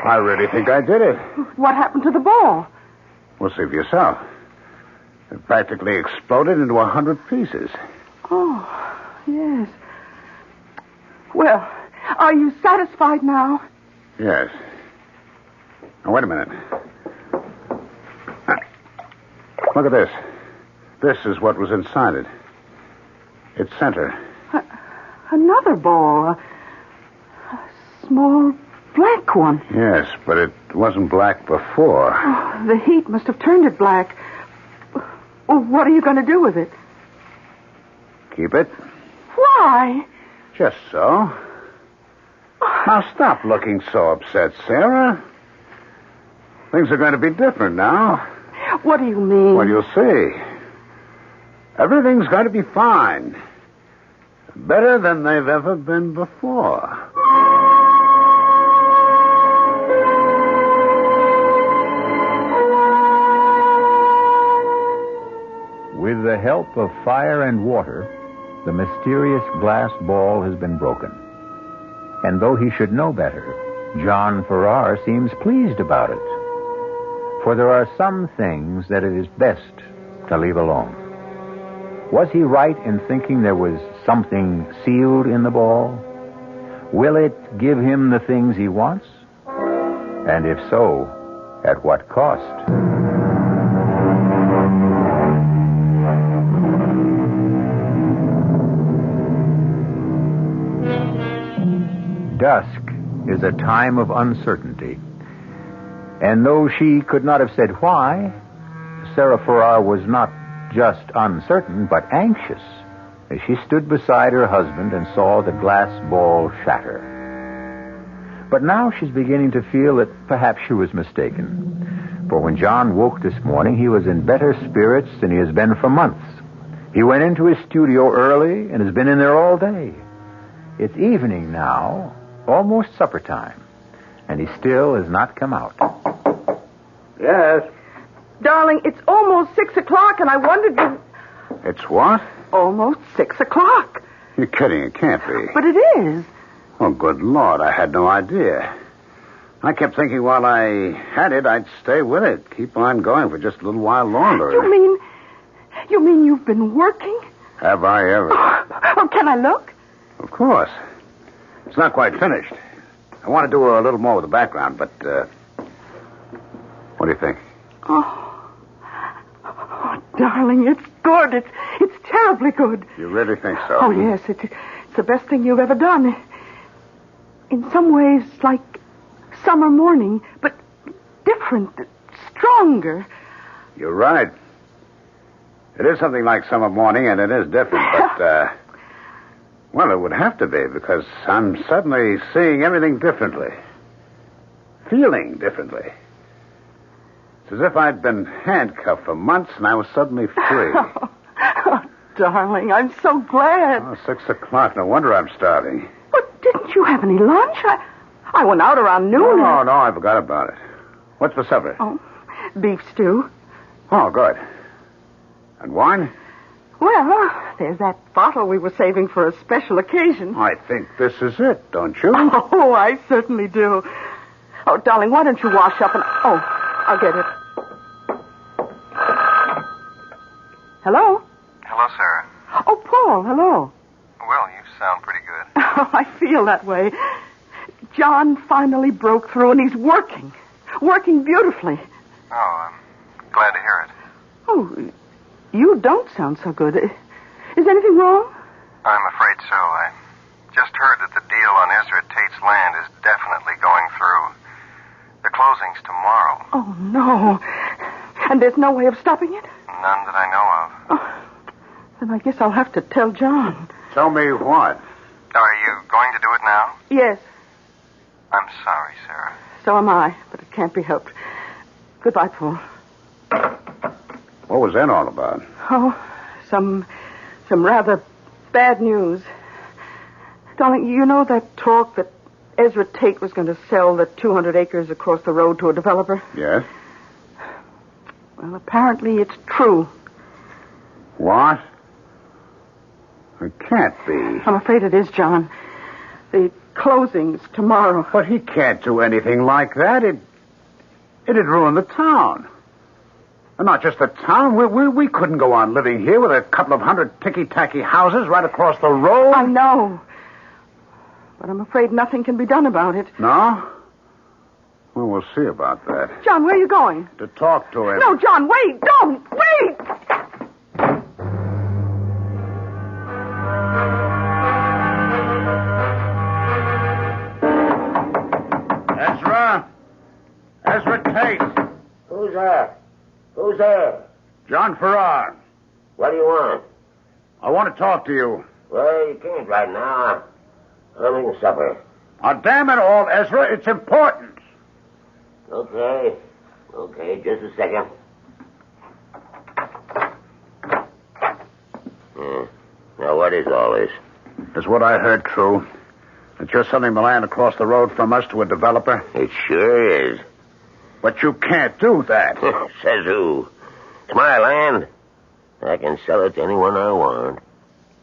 I really think I did it. What happened to the ball? Well, see for yourself. It practically exploded into 100 pieces. Oh, yes. Well, are you satisfied now? Yes. Now, wait a minute. Look at this. This is what was inside it. Its center. Another ball. A small black one. Yes, but it wasn't black before. Oh, the heat must have turned it black. Well, what are you going to do with it? Keep it. Why? Just so. Now, stop looking so upset, Sarah. Things are going to be different now. What do you mean? Well, you'll see. Everything's going to be fine. Better than they've ever been before. With the help of fire and water, the mysterious glass ball has been broken. And though he should know better, John Farrar seems pleased about it. For there are some things that it is best to leave alone. Was he right in thinking there was something sealed in the ball? Will it give him the things he wants? And if so, at what cost? Dusk is a time of uncertainty. And though she could not have said why, Sarah Farrar was not just uncertain, but anxious as she stood beside her husband and saw the glass ball shatter. But now she's beginning to feel that perhaps she was mistaken. For when John woke this morning, he was in better spirits than he has been for months. He went into his studio early and has been in there all day. It's evening now, almost supper time, and he still has not come out. Yes? Darling, it's almost 6 o'clock, and I wondered if... It's what? Almost 6 o'clock. You're kidding. It can't be. But it is. Oh, good Lord. I had no idea. I kept thinking while I had it, I'd stay with it. Keep on going for just a little while longer. You mean you've been working? Have I ever? Oh, can I look? Of course. It's not quite finished. I want to do a little more with the background, but, what do you think? Oh, darling, it's good. It's terribly good. You really think so? Oh, yes. It's the best thing you've ever done. In some ways, like summer morning, but different, stronger. You're right. It is something like summer morning, and it is different, but, well, it would have to be, because I'm suddenly seeing everything differently. Feeling differently. It's as if I'd been handcuffed for months and I was suddenly free. Oh, darling, I'm so glad. Oh, 6 o'clock. No wonder I'm starving. But didn't you have any lunch? I went out around noon. No, I forgot about it. What's for supper? Oh, beef stew. Oh, good. And wine? Well, there's that bottle we were saving for a special occasion. I think this is it, don't you? Oh, I certainly do. Oh, darling, why don't you wash up and... Oh, I'll get it. Hello? Hello, Sarah. Oh, Paul, hello. Well, you sound pretty good. Oh, I feel that way. John finally broke through, and he's working. Working beautifully. Oh, I'm glad to hear it. Oh, you don't sound so good. Is anything wrong? I'm afraid so. I just heard that the deal on Ezra Tate's land is definitely going through. The closing's tomorrow. Oh, no. And there's no way of stopping it? None that I know of. Oh, then I guess I'll have to tell John. Tell me what? Are you going to do it now? Yes. I'm sorry, Sarah. So am I, but it can't be helped. Goodbye, Paul. What was that all about? Oh, some rather bad news. Darling, you know that talk that Ezra Tate was going to sell the 200 acres across the road to a developer? Yes? Well, apparently it's true. What? It can't be. I'm afraid it is, John. The closing's tomorrow. But he can't do anything like that. It'd ruin the town. And not just the town. We couldn't go on living here with a couple of hundred ticky-tacky houses right across the road. I know. But I'm afraid nothing can be done about it. No? Well, we'll see about that. John, where are you going? To talk to him. No, John, wait! Don't! Wait! Ezra Tate. Who's there? Who's there? John Farrar. What do you want? I want to talk to you. Well, you can't right now. I'm eating supper. Oh, damn it all, Ezra. It's important. Okay. Okay, just a second. Now, what is all this? Is what I heard true? That you're selling the land across the road from us to a developer? It sure is. But you can't do that. Says who? It's my land. I can sell it to anyone I want.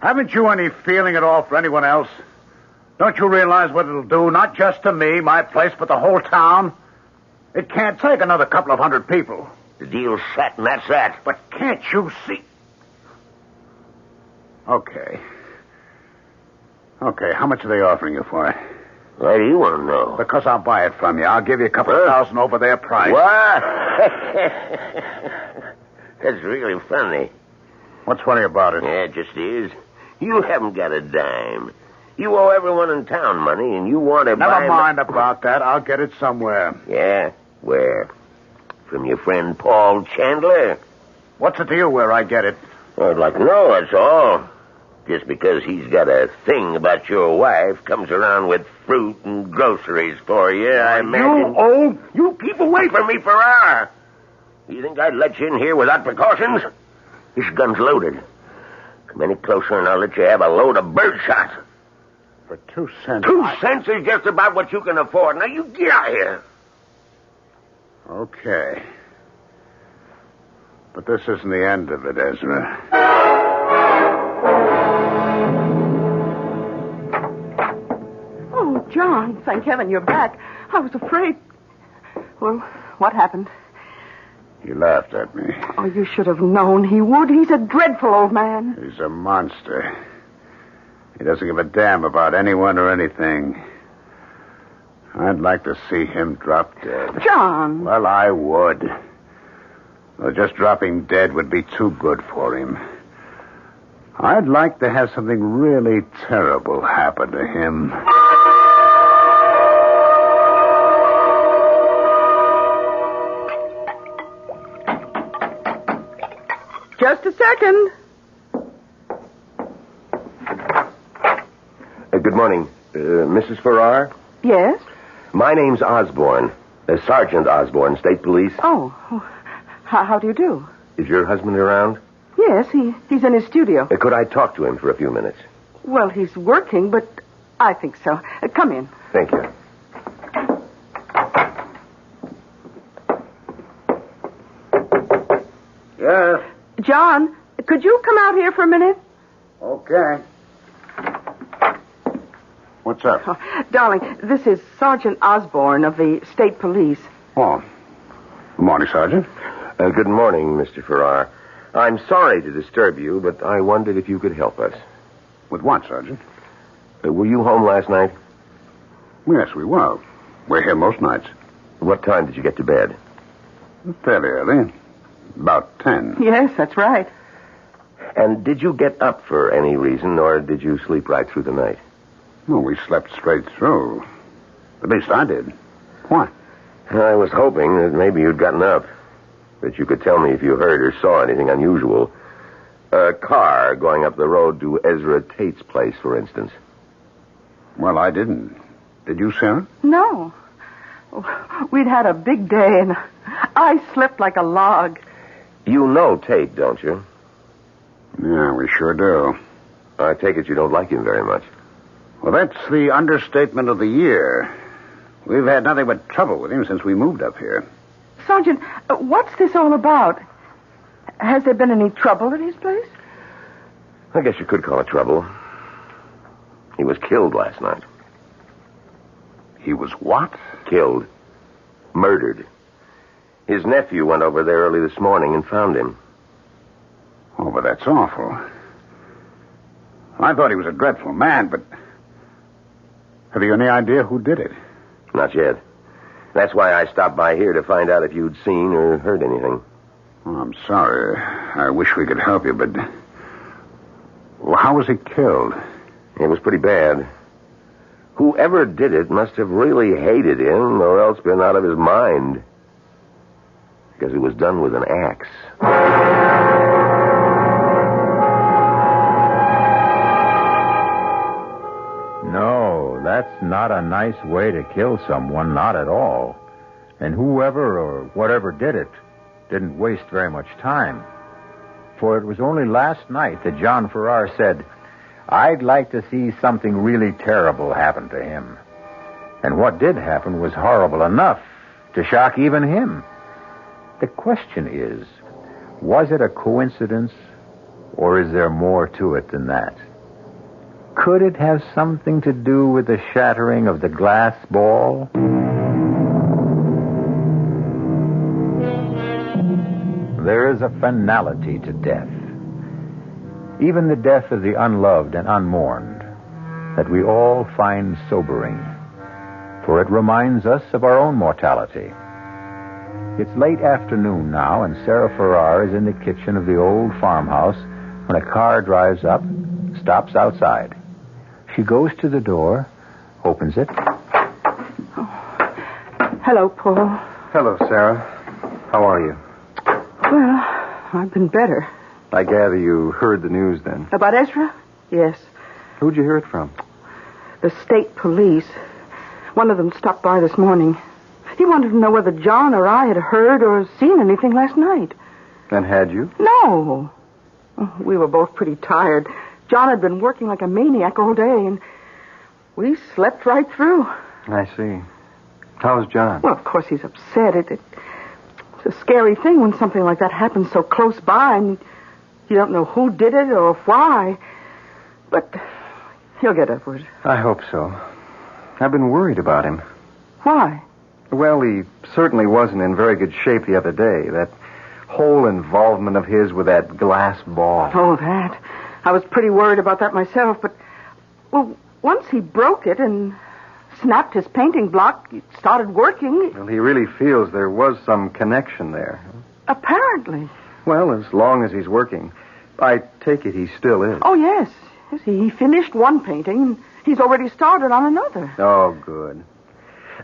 Haven't you any feeling at all for anyone else? Don't you realize what it'll do, not just to me, my place, but the whole town? It can't take another couple of hundred people. The deal's set, and that's that. But can't you see? Okay, how much are they offering you for it? Why do you want to know? Because I'll buy it from you. I'll give you a couple of thousand over their price. What? That's really funny. What's funny about it? Yeah, it just is. You haven't got a dime. You owe everyone in town money, and you want to buy... Never mind about that. I'll get it somewhere. Yeah? Where? From your friend Paul Chandler? What's it to you where I get it? I'd like to know, that's all. Just because he's got a thing about your wife, comes around with fruit and groceries for you, I imagine... You keep away from me, Farrar! You think I'd let you in here without precautions? This gun's loaded. Come any closer and I'll let you have a load of birdshot. For 2 cents... 2 cents is just about what you can afford. Now, you get out of here. Okay. But this isn't the end of it, Ezra. Oh, John, thank heaven you're back. I was afraid. Well, what happened? He laughed at me. Oh, you should have known he would. He's a dreadful old man. He's a monster. He doesn't give a damn about anyone or anything. I'd like to see him drop dead. John! Well, I would. Though just dropping dead would be too good for him. I'd like to have something really terrible happen to him. Just a second. Good morning. Mrs. Farrar? Yes? My name's Osborne. Sergeant Osborne, State Police. Oh, how do you do? Is your husband around? Yes, he's in his studio. Could I talk to him for a few minutes? Well, he's working, but I think so. Come in. Thank you. Yes? John, could you come out here for a minute? Okay. What's up? Oh, darling, this is Sergeant Osborne of the State Police. Oh. Good morning, Sergeant. Good morning, Mr. Farrar. I'm sorry to disturb you, but I wondered if you could help us. With what, Sergeant? Were you home last night? Yes, we were. We're here most nights. What time did you get to bed? Fairly early. About 10. Yes, that's right. And did you get up for any reason, or did you sleep right through the night? No, we slept straight through. At least I did. Why? I was hoping that maybe you'd gotten up. That you could tell me if you heard or saw anything unusual. A car going up the road to Ezra Tate's place, for instance. Well, I didn't. Did you, Sarah? No. We'd had a big day, and I slept like a log. You know Tate, don't you? Yeah, we sure do. I take it you don't like him very much. Well, that's the understatement of the year. We've had nothing but trouble with him since we moved up here. Sergeant, what's this all about? Has there been any trouble at his place? I guess you could call it trouble. He was killed last night. He was what? Killed. Murdered. His nephew went over there early this morning and found him. Oh, but that's awful. I thought he was a dreadful man, but... Have you any idea who did it? Not yet. That's why I stopped by here to find out if you'd seen or heard anything. Oh, I'm sorry. I wish we could help you, but... Well, how was he killed? It was pretty bad. Whoever did it must have really hated him or else been out of his mind. Because it was done with an axe. No, that's not a nice way to kill someone, not at all. And whoever or whatever did it didn't waste very much time. For it was only last night that John Farrar said, "I'd like to see something really terrible happen to him." And what did happen was horrible enough to shock even him. The question is, was it a coincidence, or is there more to it than that? Could it have something to do with the shattering of the glass ball? There is a finality to death. Even the death of the unloved and unmourned, that we all find sobering, for it reminds us of our own mortality. It's late afternoon now, and Sarah Farrar is in the kitchen of the old farmhouse when a car drives up, stops outside. She goes to the door, opens it. Hello, Paul. Hello, Sarah. How are you? Well, I've been better. I gather you heard the news then. About Ezra? Yes. Who'd you hear it from? The state police. One of them stopped by this morning. He wanted to know whether John or I had heard or seen anything last night. And had you? No. We were both pretty tired. John had been working like a maniac all day, and we slept right through. I see. How's John? Well, of course he's upset. It's a scary thing when something like that happens so close by, and you don't know who did it or why. But he'll get over it. I hope so. I've been worried about him. Why? Well, he certainly wasn't in very good shape the other day. That whole involvement of his with that glass ball. Oh, that. I was pretty worried about that myself, but, well, once he broke it and snapped his painting block, it started working. Well, he really feels there was some connection there. Apparently. Well, as long as he's working. I take it he still is. Oh, yes. Yes, he finished one painting. He's already started on another. Oh, good.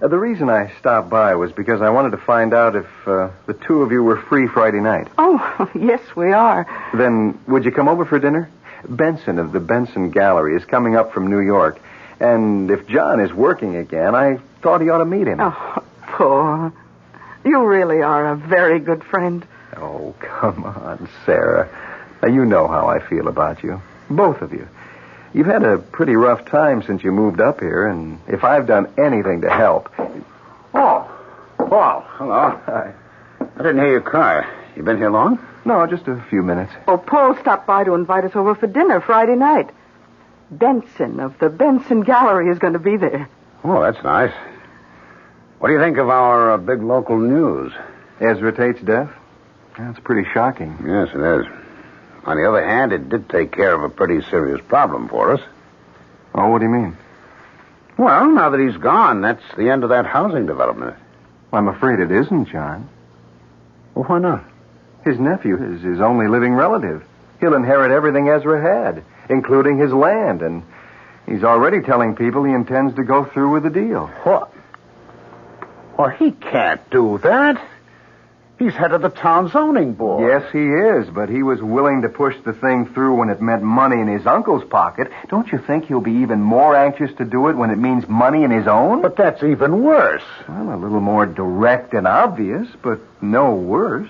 The reason I stopped by was because I wanted to find out if the two of you were free Friday night. Oh, yes, we are. Then would you come over for dinner? Benson of the Benson Gallery is coming up from New York. And if John is working again, I thought he ought to meet him. Oh, poor. You really are a very good friend. Oh, come on, Sarah. Now, you know how I feel about you. Both of you. You've had a pretty rough time since you moved up here, and if I've done anything to help... Oh, Paul, hello. Hi. I didn't hear you cry. You been here long? No, just a few minutes. Oh, Paul stopped by to invite us over for dinner Friday night. Benson of the Benson Gallery is going to be there. Oh, that's nice. What do you think of our big local news? Ezra Tate's death? That's pretty shocking. Yes, it is. On the other hand, it did take care of a pretty serious problem for us. Oh, what do you mean? Well, now that he's gone, that's the end of that housing development. I'm afraid it isn't, John. Well, why not? His nephew is his only living relative. He'll inherit everything Ezra had, including his land, and he's already telling people he intends to go through with the deal. What? Well, he can't do that. He's head of the town zoning board. Yes, he is, but he was willing to push the thing through when it meant money in his uncle's pocket. Don't you think he'll be even more anxious to do it when it means money in his own? But that's even worse. Well, a little more direct and obvious, but no worse.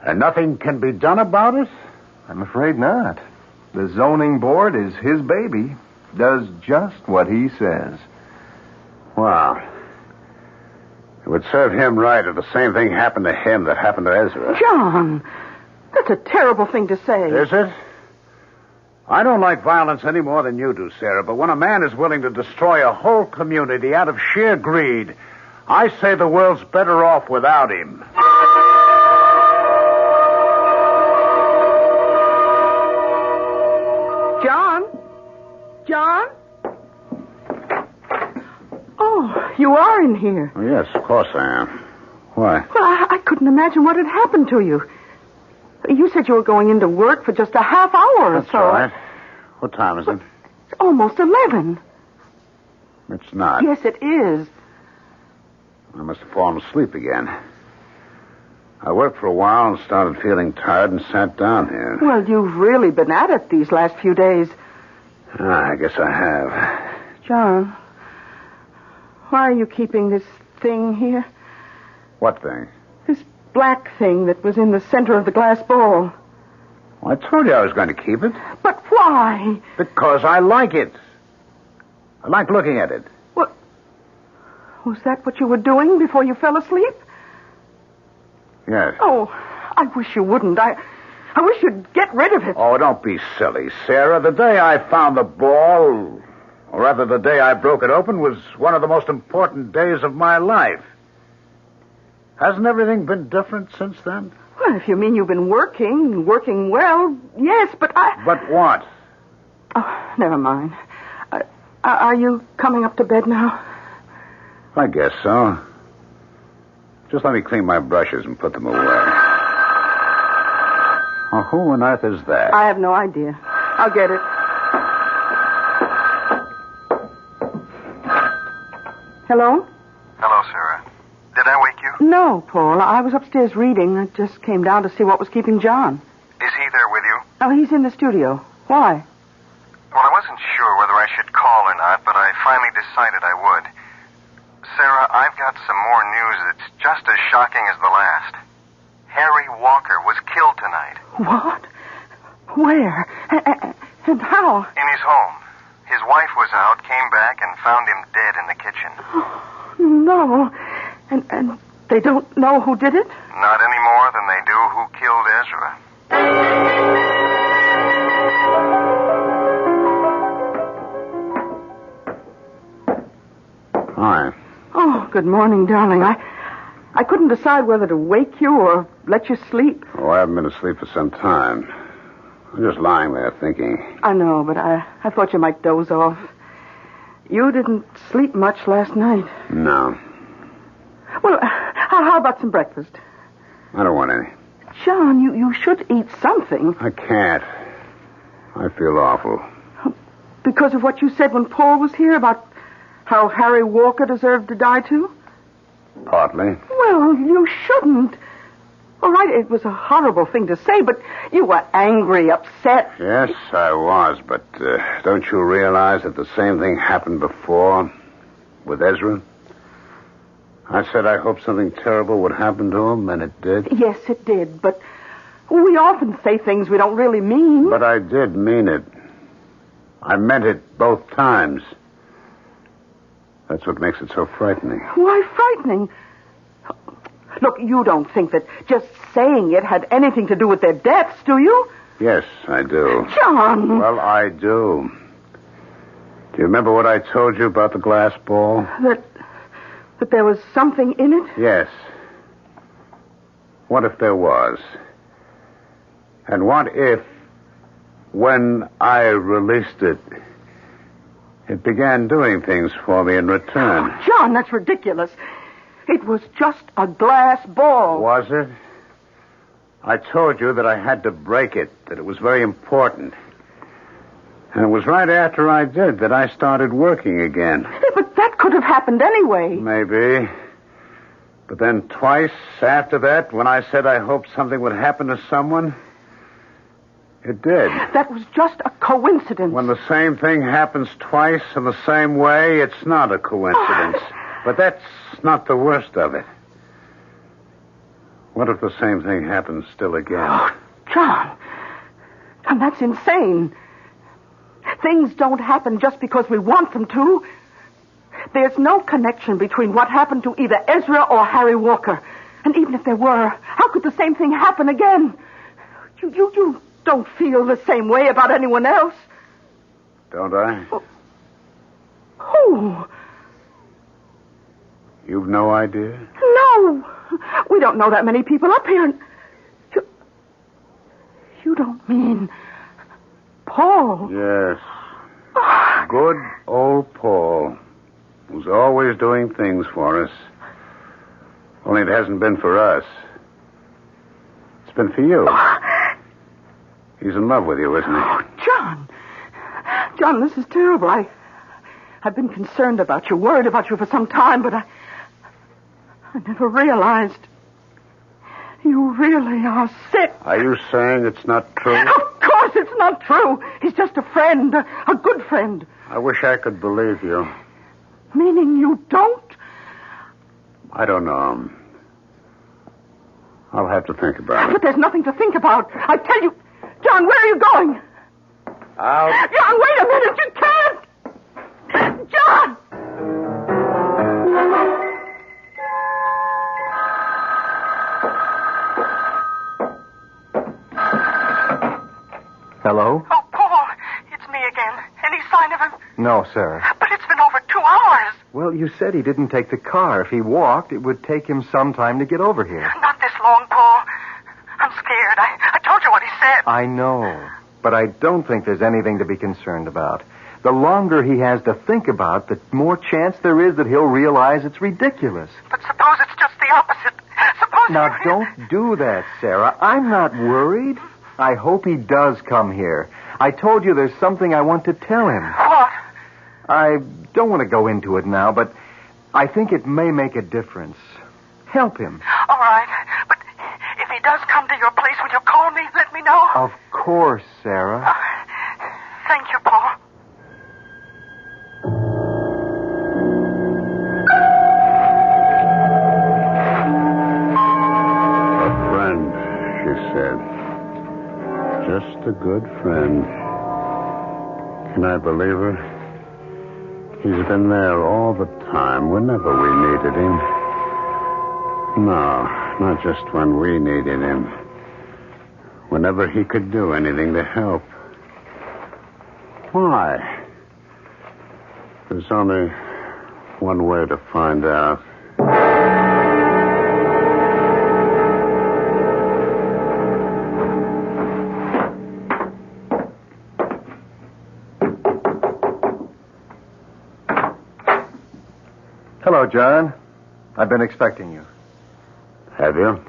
And nothing can be done about it? I'm afraid not. The zoning board is his baby. Does just what he says. Wow. It would serve him right if the same thing happened to him that happened to Ezra. John, that's a terrible thing to say. Is it? I don't like violence any more than you do, Sarah, but when a man is willing to destroy a whole community out of sheer greed, I say the world's better off without him. John? John? Oh, You are in here. Oh, yes, of course I am. Why? Well, I couldn't imagine what had happened to you. You said you were going into work for just a half hour or That's so. right. What time is it? It's almost 11. It's not. Yes, it is. I must have fallen asleep again. I worked for a while and started feeling tired and sat down here. Well, you've really been at it these last few days. I guess I have. John, why are you keeping this thing here? What thing? This black thing that was in the center of the glass bowl. Well, I told you I was going to keep it. But why? Because I like it. I like looking at it. What? Was that what you were doing before you fell asleep? Yes. Oh, I wish you wouldn't. I wish you'd get rid of it. Oh, don't be silly, Sarah. The day I found the ball, or rather the day I broke it open, was one of the most important days of my life. Hasn't everything been different since then? Well, if you mean you've been working well, yes, but I... But what? Oh, never mind. Are you coming up to bed now? I guess so. Just let me clean my brushes and put them away. Oh, who on earth is that? I have no idea. I'll get it. Hello? Hello, Sarah. Did I wake you? No, Paul. I was upstairs reading. I just came down to see what was keeping John. Is he there with you? Oh, he's in the studio. Why? Well, I wasn't sure whether I should call or not, but I finally decided I would. Sarah, I've got some more news that's just as shocking as the last. Harry Walker was killed tonight. What? Where? And how? In his home. His wife was out, came back, and found him dead in the kitchen. Oh, no. And they don't know who did it? Not any more than they do who killed Ezra. Hi. Oh, good morning, darling. I couldn't decide whether to wake you or let you sleep. Oh, I haven't been asleep for some time. I'm just lying there thinking. I know, but I thought you might doze off. You didn't sleep much last night. No. Well, how about some breakfast? I don't want any. John, you should eat something. I can't. I feel awful. Because of what you said when Paul was here about how Harry Walker deserved to die too? Partly. Well, you shouldn't. All right, it was a horrible thing to say, but you were angry, upset. Yes, I was, but don't you realize that the same thing happened before with Ezra? I said I hoped something terrible would happen to him, and it did. Yes, it did, but we often say things we don't really mean. But I did mean it. I meant it both times. That's what makes it so frightening. Why frightening? Look, you don't think that just saying it had anything to do with their deaths, do you? Yes, I do. John! Well, I do. Do you remember what I told you about the glass ball? That there was something in it? Yes. What if there was? And what if, when I released it, it began doing things for me in return? Oh, John, that's ridiculous. It was just a glass ball. Was it? I told you that I had to break it, that it was very important. And it was right after I did that I started working again. Yeah, but that could have happened anyway. Maybe. But then twice after that, when I said I hoped something would happen to someone, it did. That was just a coincidence. When the same thing happens twice in the same way, it's not a coincidence. But that's not the worst of it. What if the same thing happens still again? Oh, John, that's insane. Things don't happen just because we want them to. There's no connection between what happened to either Ezra or Harry Walker. And even if there were, how could the same thing happen again? You don't feel the same way about anyone else. Don't I? Who? You've no idea? No. We don't know that many people up here. And you don't mean Paul? Yes. Good old Paul. who's always doing things for us. Only it hasn't been for us. It's been for you. He's in love with you, isn't he? Oh, John! John, this is terrible. I've been concerned about you, worried about you for some time, but I never realized you really are sick. Are you saying it's not true? Of course it's not true. He's just a friend, a good friend. I wish I could believe you. Meaning you don't? I don't know. I'll have to think about it. But there's nothing to think about. I tell you... John, where are you going? Out. John, wait a minute. You can't. John! Hello? Oh, Paul, it's me again. Any sign of him? No, Sarah. But it's been over 2 hours. Well, you said he didn't take the car. If he walked, it would take him some time to get over here. Not this long, Paul. I'm scared. I told you what he said. I know, but I don't think there's anything to be concerned about. The longer he has to think about, the more chance there is that he'll realize it's ridiculous. But suppose it's just the opposite. Suppose... Now, don't do that, Sarah. I'm not worried. I hope he does come here. I told you there's something I want to tell him. What? I don't want to go into it now, but I think it may make a difference. Help him. All right, but if he does come to your place, will you call me? Let me know. Of course, Sarah. Thank you, Paul. A friend, she said. Just a good friend. Can I believe her? He's been there all the time, whenever we needed him. No, not just when we needed him. Whenever he could do anything to help. Why? There's only one way to find out. Hello, John. I've been expecting you. Have you?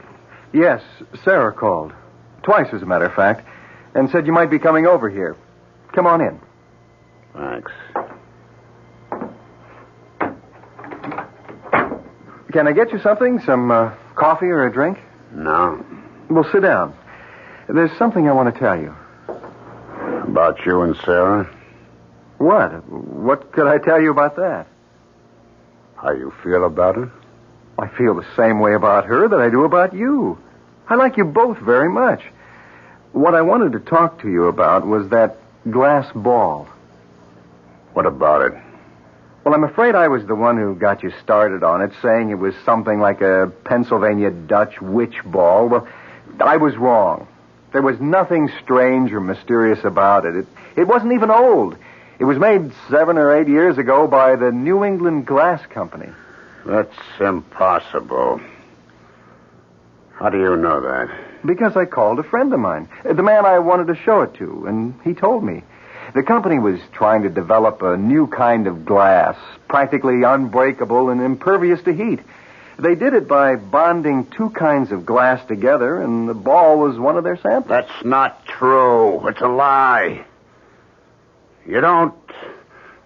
Yes, Sarah called. Twice, as a matter of fact, and said you might be coming over here. Come on in. Thanks. Can I get you something? Some coffee or a drink? No. Well, sit down. There's something I want to tell you. About you and Sarah? What? What could I tell you about that? How you feel about her? I feel the same way about her that I do about you. I like you both very much. What I wanted to talk to you about was that glass ball. What about it? Well, I'm afraid I was the one who got you started on it, saying it was something like a Pennsylvania Dutch witch ball. Well, I was wrong. There was nothing strange or mysterious about it. It wasn't even old. It was made 7 or 8 years ago by the New England Glass Company. That's impossible. How do you know that? Because I called a friend of mine, the man I wanted to show it to, and he told me. The company was trying to develop a new kind of glass, practically unbreakable and impervious to heat. They did it by bonding 2 kinds of glass together, and the ball was one of their samples. That's not true. It's a lie. You don't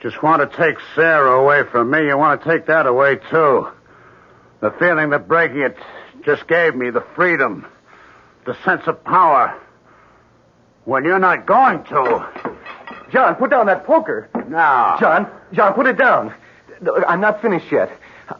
just want to take Sarah away from me. You want to take that away, too. The feeling that breaking it just gave me, the freedom, the sense of power. When you're not going to. John, put down that poker. No. John, put it down. I'm not finished yet.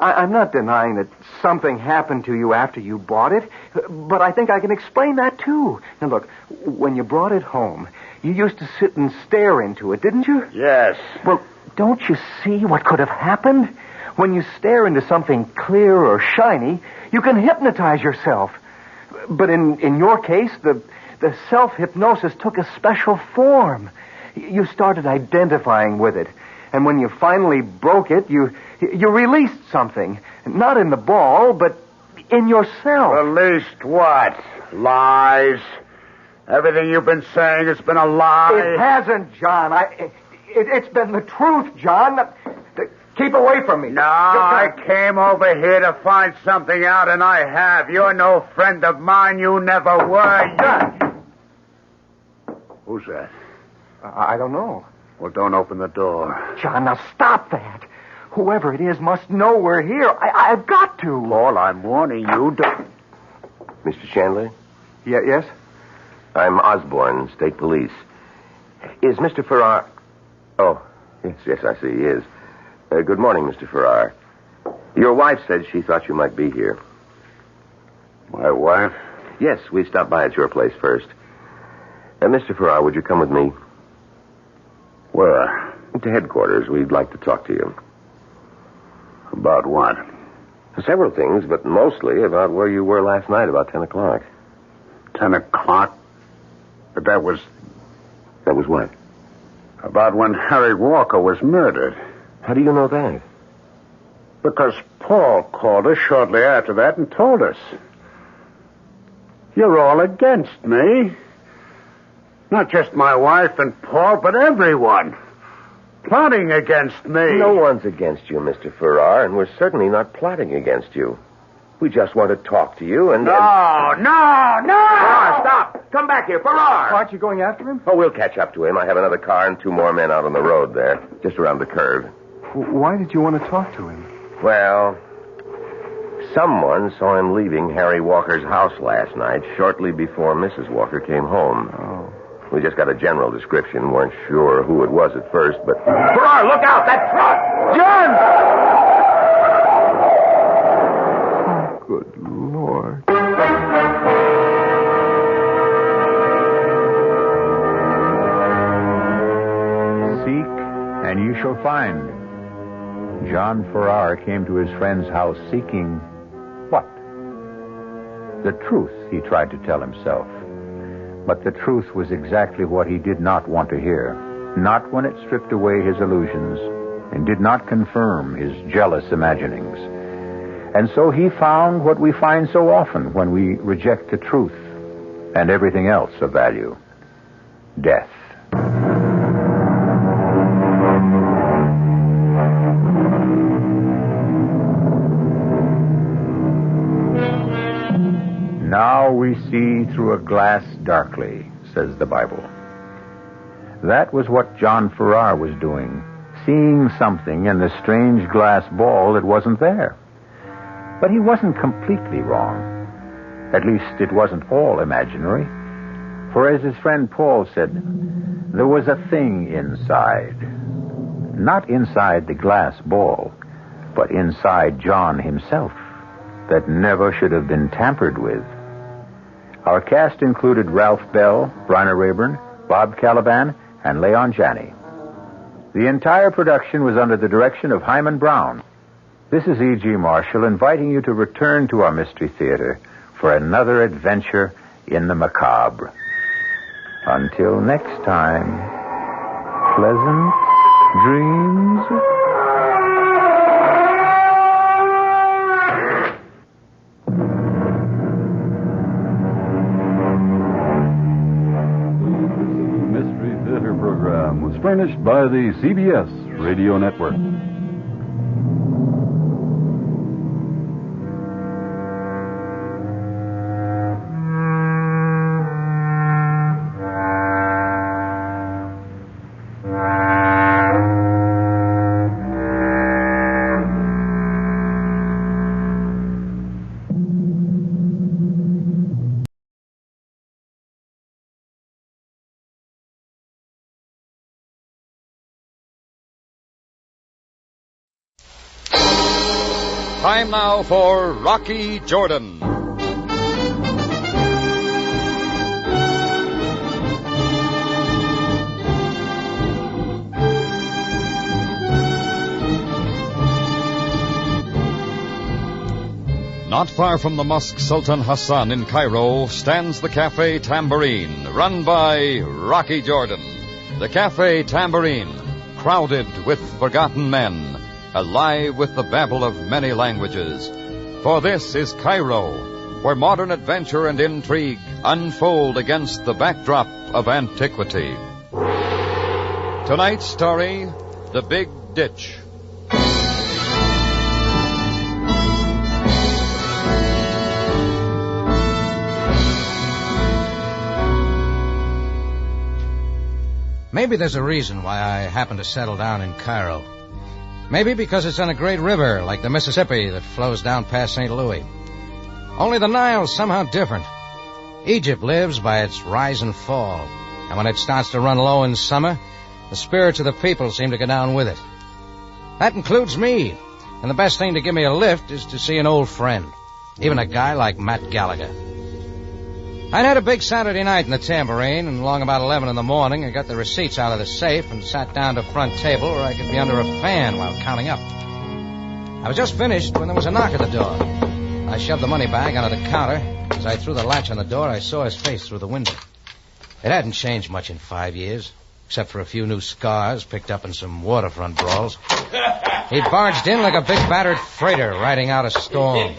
I'm not denying that something happened to you after you bought it, but I think I can explain that, too. Now, look, when you brought it home, you used to sit and stare into it, didn't you? Yes. Well, don't you see what could have happened? When you stare into something clear or shiny, you can hypnotize yourself. But in your case, the self-hypnosis took a special form. You started identifying with it. And when you finally broke it, you released something. Not in the ball, but in yourself. Released what? Lies? Everything you've been saying has been a lie? It hasn't, John. It's been the truth, John. Keep away from me. No, I came over here to find something out, and I have. You're no friend of mine. You never were. Who's that? I don't know. Well, don't open the door. John, now stop that. Whoever it is must know we're here. I've got to. Paul, I'm warning you. Mr. Chandler? Yes? I'm Osborne, State Police. Is Mr. Farrar... Oh, yes, I see he is. Good morning, Mr. Farrar. Your wife said she thought you might be here. My wife? Yes, we stopped by at your place first. Mr. Farrar, would you come with me? Where? To headquarters. We'd like to talk to you. About what? Several things, but mostly about where you were last night about 10 o'clock. 10 o'clock? But that was... That was what? About when Harry Walker was murdered. How do you know that? Because Paul called us shortly after that and told us. You're all against me. Not just my wife and Paul, but everyone. Plotting against me. No one's against you, Mr. Farrar, and we're certainly not plotting against you. We just want to talk to you and... No! Farrar, stop! Come back here, Farrar! Aren't you going after him? Oh, we'll catch up to him. I have another car and 2 more men out on the road there, just around the curve. Why did you want to talk to him? Well, someone saw him leaving Harry Walker's house last night, shortly before Mrs. Walker came home. Oh. We just got a general description. Weren't sure who it was at first, but... Farrar, look out! That truck! John! Oh, good Lord. Seek, and you shall find. John Farrar came to his friend's house seeking what? The truth, he tried to tell himself. But the truth was exactly what he did not want to hear. Not when it stripped away his illusions and did not confirm his jealous imaginings. And so he found what we find so often when we reject the truth and everything else of value. Death. Now we see through a glass darkly, says the Bible. That was what John Farrar was doing, seeing something in the strange glass ball that wasn't there. But he wasn't completely wrong. At least it wasn't all imaginary. For as his friend Paul said, there was a thing inside. Not inside the glass ball, but inside John himself, that never should have been tampered with. Our cast included Ralph Bell, Bryna Rayburn, Bob Caliban, and Leon Janney. The entire production was under the direction of Hyman Brown. This is E.G. Marshall inviting you to return to our Mystery Theater for another adventure in the macabre. Until next time, pleasant dreams. Furnished by the CBS Radio Network. Time now for Rocky Jordan. Not far from the Mosque Sultan Hassan in Cairo stands the Cafe Tambourine, run by Rocky Jordan. The Cafe Tambourine, crowded with forgotten men, alive with the babble of many languages. For this is Cairo, where modern adventure and intrigue unfold against the backdrop of antiquity. Tonight's story, The Big Ditch. Maybe there's a reason why I happened to settle down in Cairo. Maybe because it's on a great river like the Mississippi that flows down past St. Louis. Only the Nile's somehow different. Egypt lives by its rise and fall. And when it starts to run low in summer, the spirits of the people seem to go down with it. That includes me. And the best thing to give me a lift is to see an old friend. Even a guy like Matt Gallagher. I'd had a big Saturday night in the Tambourine, and along about 11 in the morning, I got the receipts out of the safe and sat down to front table where I could be under a fan while counting up. I was just finished when there was a knock at the door. I shoved the money bag onto the counter. As I threw the latch on the door, I saw his face through the window. It hadn't changed much in 5 years, except for a few new scars picked up in some waterfront brawls. He'd barged in like a big battered freighter riding out a storm.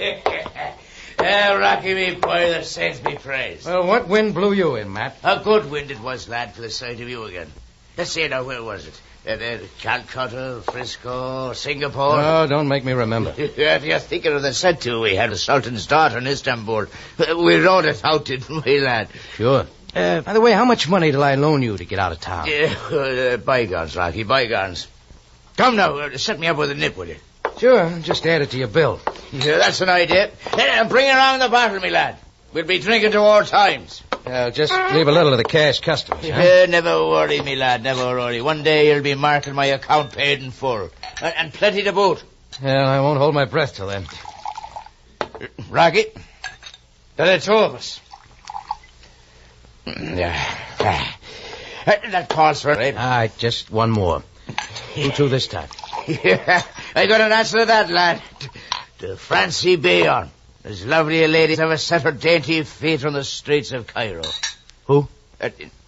Rocky, me boy, the saints be praised. Well, what wind blew you in, Matt? A good wind it was, lad, for the sight of you again. Let's see now, where was it? Calcutta, Frisco, Singapore? Oh, don't make me remember. If you're thinking of the set to we had the Sultan's daughter in Istanbul. We rode it out, didn't we, lad? Sure. By the way, how much money did I loan you to get out of town? Bygones, Rocky, bygones. Come now, set me up with a nip, will you? Sure, just add it to your bill. Yeah, that's an idea. Bring around the bottle, me lad. We'll be drinking to all times. Just leave a little of the cash customers. Never worry, me lad, never worry. One day you'll be marking my account paid in full. And plenty to boot. Well, I won't hold my breath till then. Rocky, there are two of us. That calls for it. All right, just one more. Who to this time? I got an answer to that, lad. To Francie Bayon. As lovely a lady as ever set her dainty feet on the streets of Cairo. Who?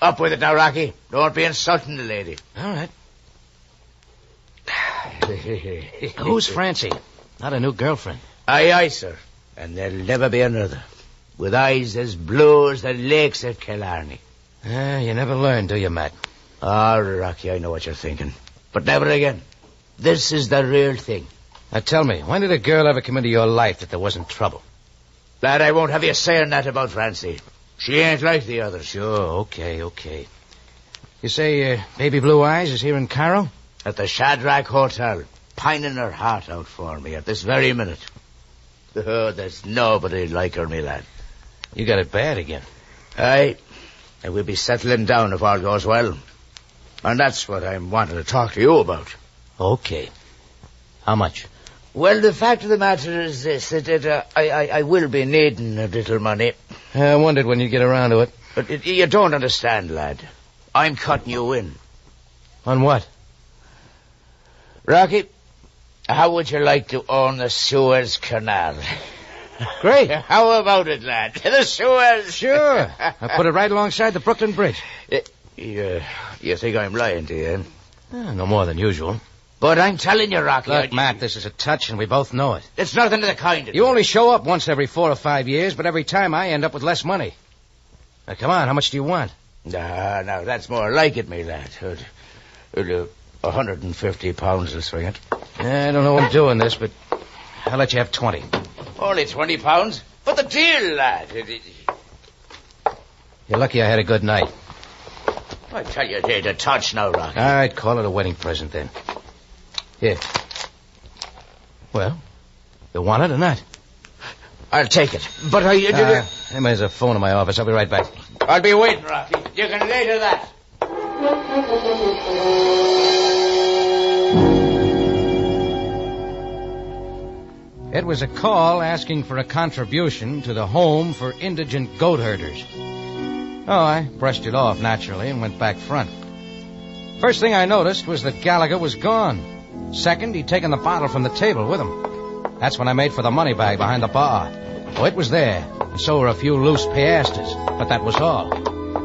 Up with it now, Rocky. Don't be insulting the lady. All right. Who's Francie? Not a new girlfriend. Aye, sir. And there'll never be another. With eyes as blue as the lakes at Killarney. You never learn, do you, Matt? Rocky, I know what you're thinking. But never again. This is the real thing. Now tell me, when did a girl ever come into your life that there wasn't trouble? Lad, I won't have you saying that about Francie. She ain't like the others. Sure, okay. You say Baby Blue Eyes is here in Cairo? At the Shadrach Hotel, pining her heart out for me at this very minute. Oh, there's nobody like her, me lad. You got it bad again. Aye. And we'll be settling down if all goes well. And that's what I'm wanting to talk to you about. Okay. How much? Well, the fact of the matter is this, that I will be needing a little money. I wondered when you'd get around to it. But you don't understand, lad. I'm cutting you in. On what? Rocky, how would you like to own the Suez Canal? Great. How about it, lad? The Suez. Sure. I put it right alongside the Brooklyn Bridge. You think I'm lying to you, eh? No more than usual. But I'm telling you, Rocky... Look, Matt, this is a touch, and we both know it. It's nothing of the kind. You only show up once every 4 or 5 years, but every time I end up with less money. Now, come on, how much do you want? Now, that's more like it, me lad. 150 pounds will swing it. I don't know what I'm doing this, but I'll let you have 20. Only 20 pounds? But the deal, lad. You're lucky I had a good night. I tell you, it ain't a touch now, Rocky. All right, call it a wedding present, then. Here. Well, you want it or not? I'll take it. But there's a phone in my office. I'll be right back. I'll be waiting, Rocky. You can later that. It was a call asking for a contribution to the Home for Indigent Goat Herders. Oh, I brushed it off, naturally, and went back front. First thing I noticed was that Gallagher was gone. Second, he'd taken the bottle from the table with him. That's when I made for the money bag behind the bar. Oh, it was there, and so were a few loose piastres, but that was all.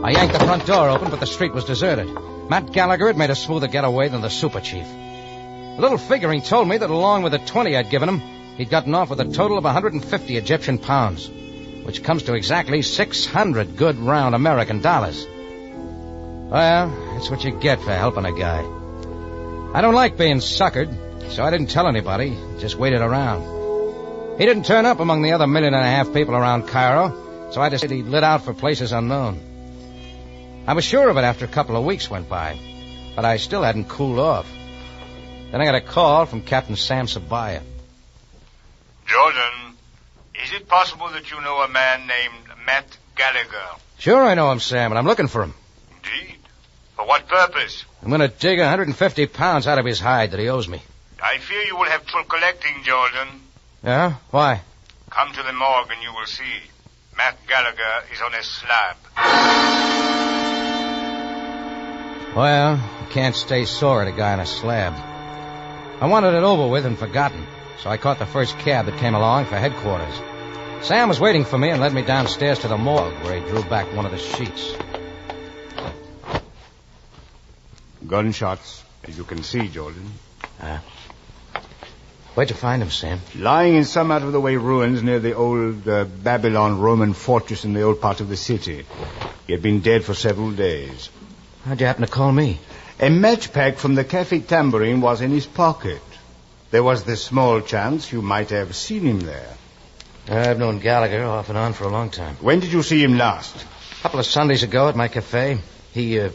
I yanked the front door open, but the street was deserted. Matt Gallagher had made a smoother getaway than the super chief. A little figuring told me that along with the 20 I'd given him, he'd gotten off with a total of 150 Egyptian pounds, which comes to exactly 600 good round American dollars. Well, that's what you get for helping a guy. I don't like being suckered, so I didn't tell anybody, just waited around. He didn't turn up among the other 1.5 million people around Cairo, so I decided he'd lit out for places unknown. I was sure of it after a couple of weeks went by. but I still hadn't cooled off. Then I got a call from Captain Sam Sabaya. Jordan, is it possible that you know a man named Matt Gallagher? Sure I know him, Sam, and I'm looking for him. Indeed. For what purpose? I'm going to dig 150 pounds out of his hide that he owes me. I fear you will have trouble collecting, Jordan. Yeah? Why? Come to the morgue and you will see. Matt Gallagher is on a slab. Well, you can't stay sore at a guy on a slab. I wanted it over with and forgotten, so I caught the first cab that came along for headquarters. Sam was waiting for me and led me downstairs to the morgue, where he drew back one of the sheets. Gunshots, as you can see, Jordan. Where'd you find him, Sam? Lying in some out-of-the-way ruins near the old Babylon Roman fortress in the old part of the city. He had been dead for several days. How'd you happen to call me? A match pack from the Cafe Tambourine was in his pocket. There was the small chance you might have seen him there. I've known Gallagher off and on for a long time. When did you see him last? A couple of Sundays ago at my cafe. He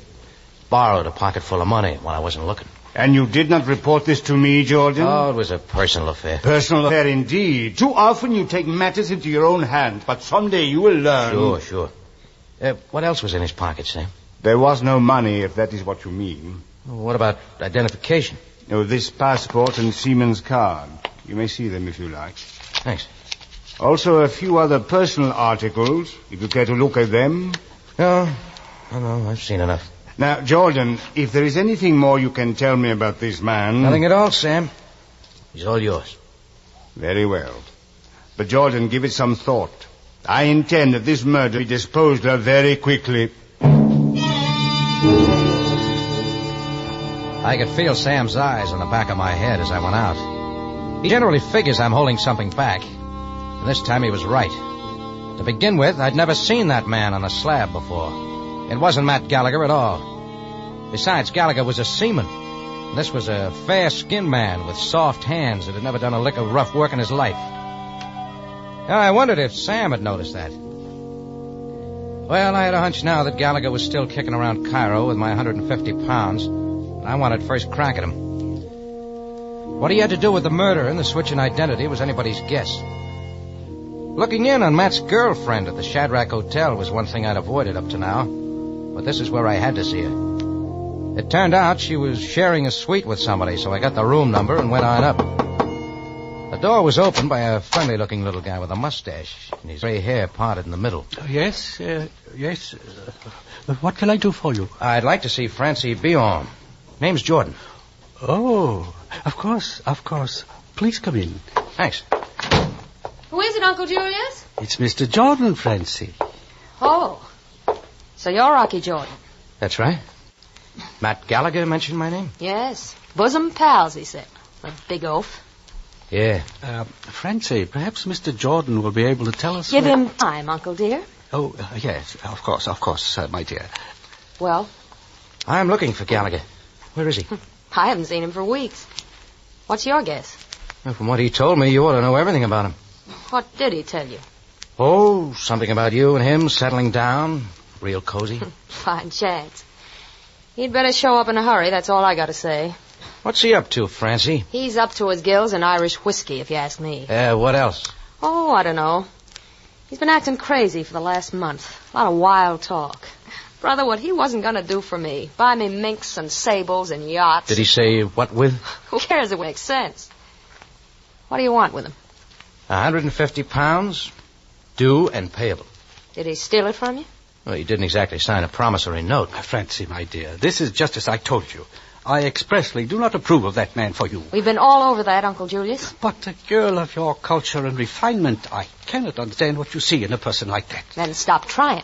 borrowed a pocket full of money while I wasn't looking. And you did not report this to me, Jordan? Oh, it was a personal affair. Personal affair indeed. Too often you take matters into your own hands, but someday you will learn. Sure. What else was in his pocket, Sam? There was no money, if that is what you mean. What about identification? No, this passport and seaman's card. You may see them if you like. Thanks. Also a few other personal articles, if you care to look at them. No, I've seen enough. Now, Jordan, if there is anything more you can tell me about this man... Nothing at all, Sam. He's all yours. Very well. But, Jordan, give it some thought. I intend that this murder be disposed of very quickly. I could feel Sam's eyes on the back of my head as I went out. He generally figures I'm holding something back. And this time he was right. To begin with, I'd never seen that man on a slab before. It wasn't Matt Gallagher at all. Besides, Gallagher was a seaman. And this was a fair-skinned man with soft hands that had never done a lick of rough work in his life. Now, I wondered if Sam had noticed that. Well, I had a hunch now that Gallagher was still kicking around Cairo with my 150 pounds, and I wanted first crack at him. What he had to do with the murder and the switch in identity was anybody's guess. Looking in on Matt's girlfriend at the Shadrach Hotel was one thing I'd avoided up to now, but this is where I had to see her. It turned out she was sharing a suite with somebody, so I got the room number and went on up. The door was opened by a friendly-looking little guy with a mustache and his gray hair parted in the middle. Yes. What can I do for you? I'd like to see Francie Bion. Name's Jordan. Oh, of course. Please come in. Thanks. Who is it, Uncle Julius? It's Mr. Jordan, Francie. Oh. So you're Rocky Jordan. That's right. Matt Gallagher mentioned my name? Yes. Bosom pals, he said. A big oaf. Yeah. Francie, perhaps Mr. Jordan will be able to tell us... Give him time, Uncle dear. Oh, yes, of course, my dear. Well? I'm looking for Gallagher. Where is he? I haven't seen him for weeks. What's your guess? Well, from what he told me, you ought to know everything about him. What did he tell you? Oh, something about you and him settling down. Real cozy. Fine chance. He'd better show up in a hurry, that's all I gotta say. What's he up to, Francie? He's up to his gills in Irish whiskey, if you ask me. What else? Oh, I don't know. He's been acting crazy for the last month. A lot of wild talk. Brother, what he wasn't gonna do for me. Buy me minks and sables and yachts. Did he say what with? Who cares? It makes sense. What do you want with him? 150 pounds, due and payable. Did he steal it from you? Well, he didn't exactly sign a promissory note. Francie, my dear, this is just as I told you. I expressly do not approve of that man for you. We've been all over that, Uncle Julius. But a girl of your culture and refinement, I cannot understand what you see in a person like that. Then stop trying.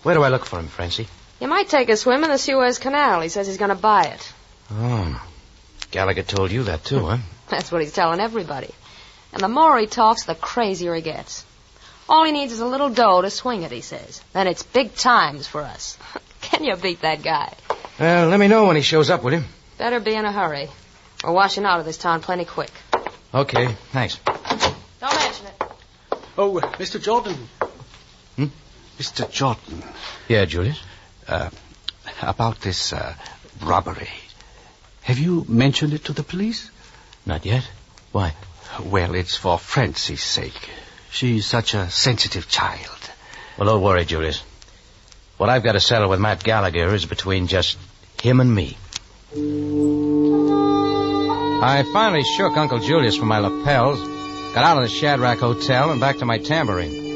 Where do I look for him, Francie? You might take a swim in the Suez Canal. He says he's going to buy it. Oh. Gallagher told you that, too, huh? That's what he's telling everybody. And the more he talks, the crazier he gets. All he needs is a little dough to swing it, he says. Then it's big times for us. Can you beat that guy? Well, let me know when he shows up, will you? Better be in a hurry. We're washing out of this town plenty quick. Okay, thanks. Don't mention it. Oh, Mr. Jordan. Mr. Jordan. Yeah, Julius? About this robbery. Have you mentioned it to the police? Not yet. Why? Well, it's for Francie's sake. She's such a sensitive child. Well, don't worry, Julius. What I've got to settle with Matt Gallagher is between just him and me. I finally shook Uncle Julius from my lapels, got out of the Shadrach Hotel, and back to my tambourine.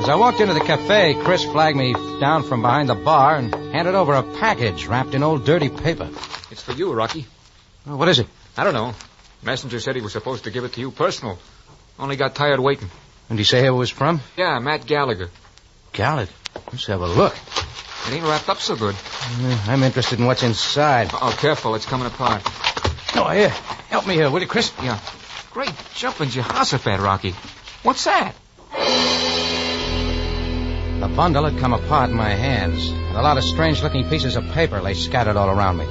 As I walked into the cafe, Chris flagged me down from behind the bar and handed over a package wrapped in old dirty paper. It's for you, Rocky. Oh, what is it? I don't know. Messenger said he was supposed to give it to you personal. Only got tired waiting. And did he say who it was from? Yeah, Matt Gallagher. Gallagher? Let's have a look. It ain't wrapped up so good. I'm interested in what's inside. Oh, careful. It's coming apart. Oh, here. Help me here, will you, Chris? Yeah. Great jumping Jehoshaphat, Rocky. What's that? The bundle had come apart in my hands, and a lot of strange-looking pieces of paper lay scattered all around me.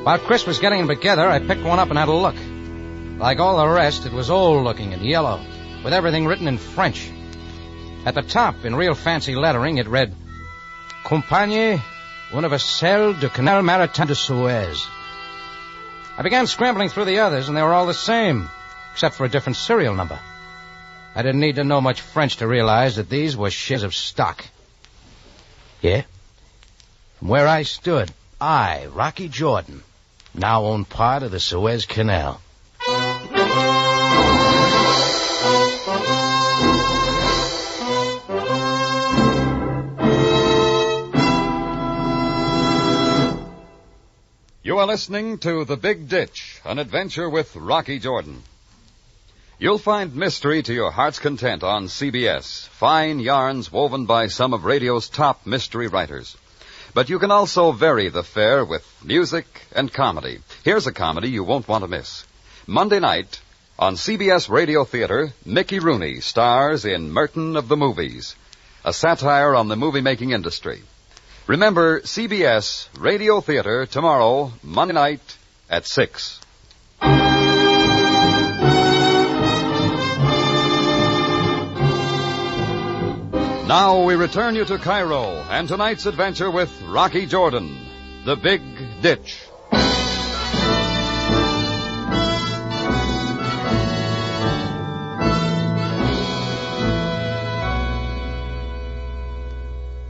While Chris was getting them together, I picked one up and had a look. Like all the rest, it was old-looking and yellow, with everything written in French. At the top, in real fancy lettering, it read, Compagnie Universelle du Canal Maritime de Suez. I began scrambling through the others, and they were all the same, except for a different serial number. I didn't need to know much French to realize that these were shares of stock. Yeah? From where I stood, I, Rocky Jordan, now own part of the Suez Canal. You are listening to The Big Ditch, an adventure with Rocky Jordan. You'll find mystery to your heart's content on CBS, fine yarns woven by some of radio's top mystery writers. But you can also vary the fare with music and comedy. Here's a comedy you won't want to miss. Monday night, on CBS Radio Theater, Mickey Rooney stars in Merton of the Movies, a satire on the movie-making industry. Remember, CBS Radio Theater tomorrow, Monday night at 6. Now we return you to Cairo and tonight's adventure with Rocky Jordan, The Big Ditch.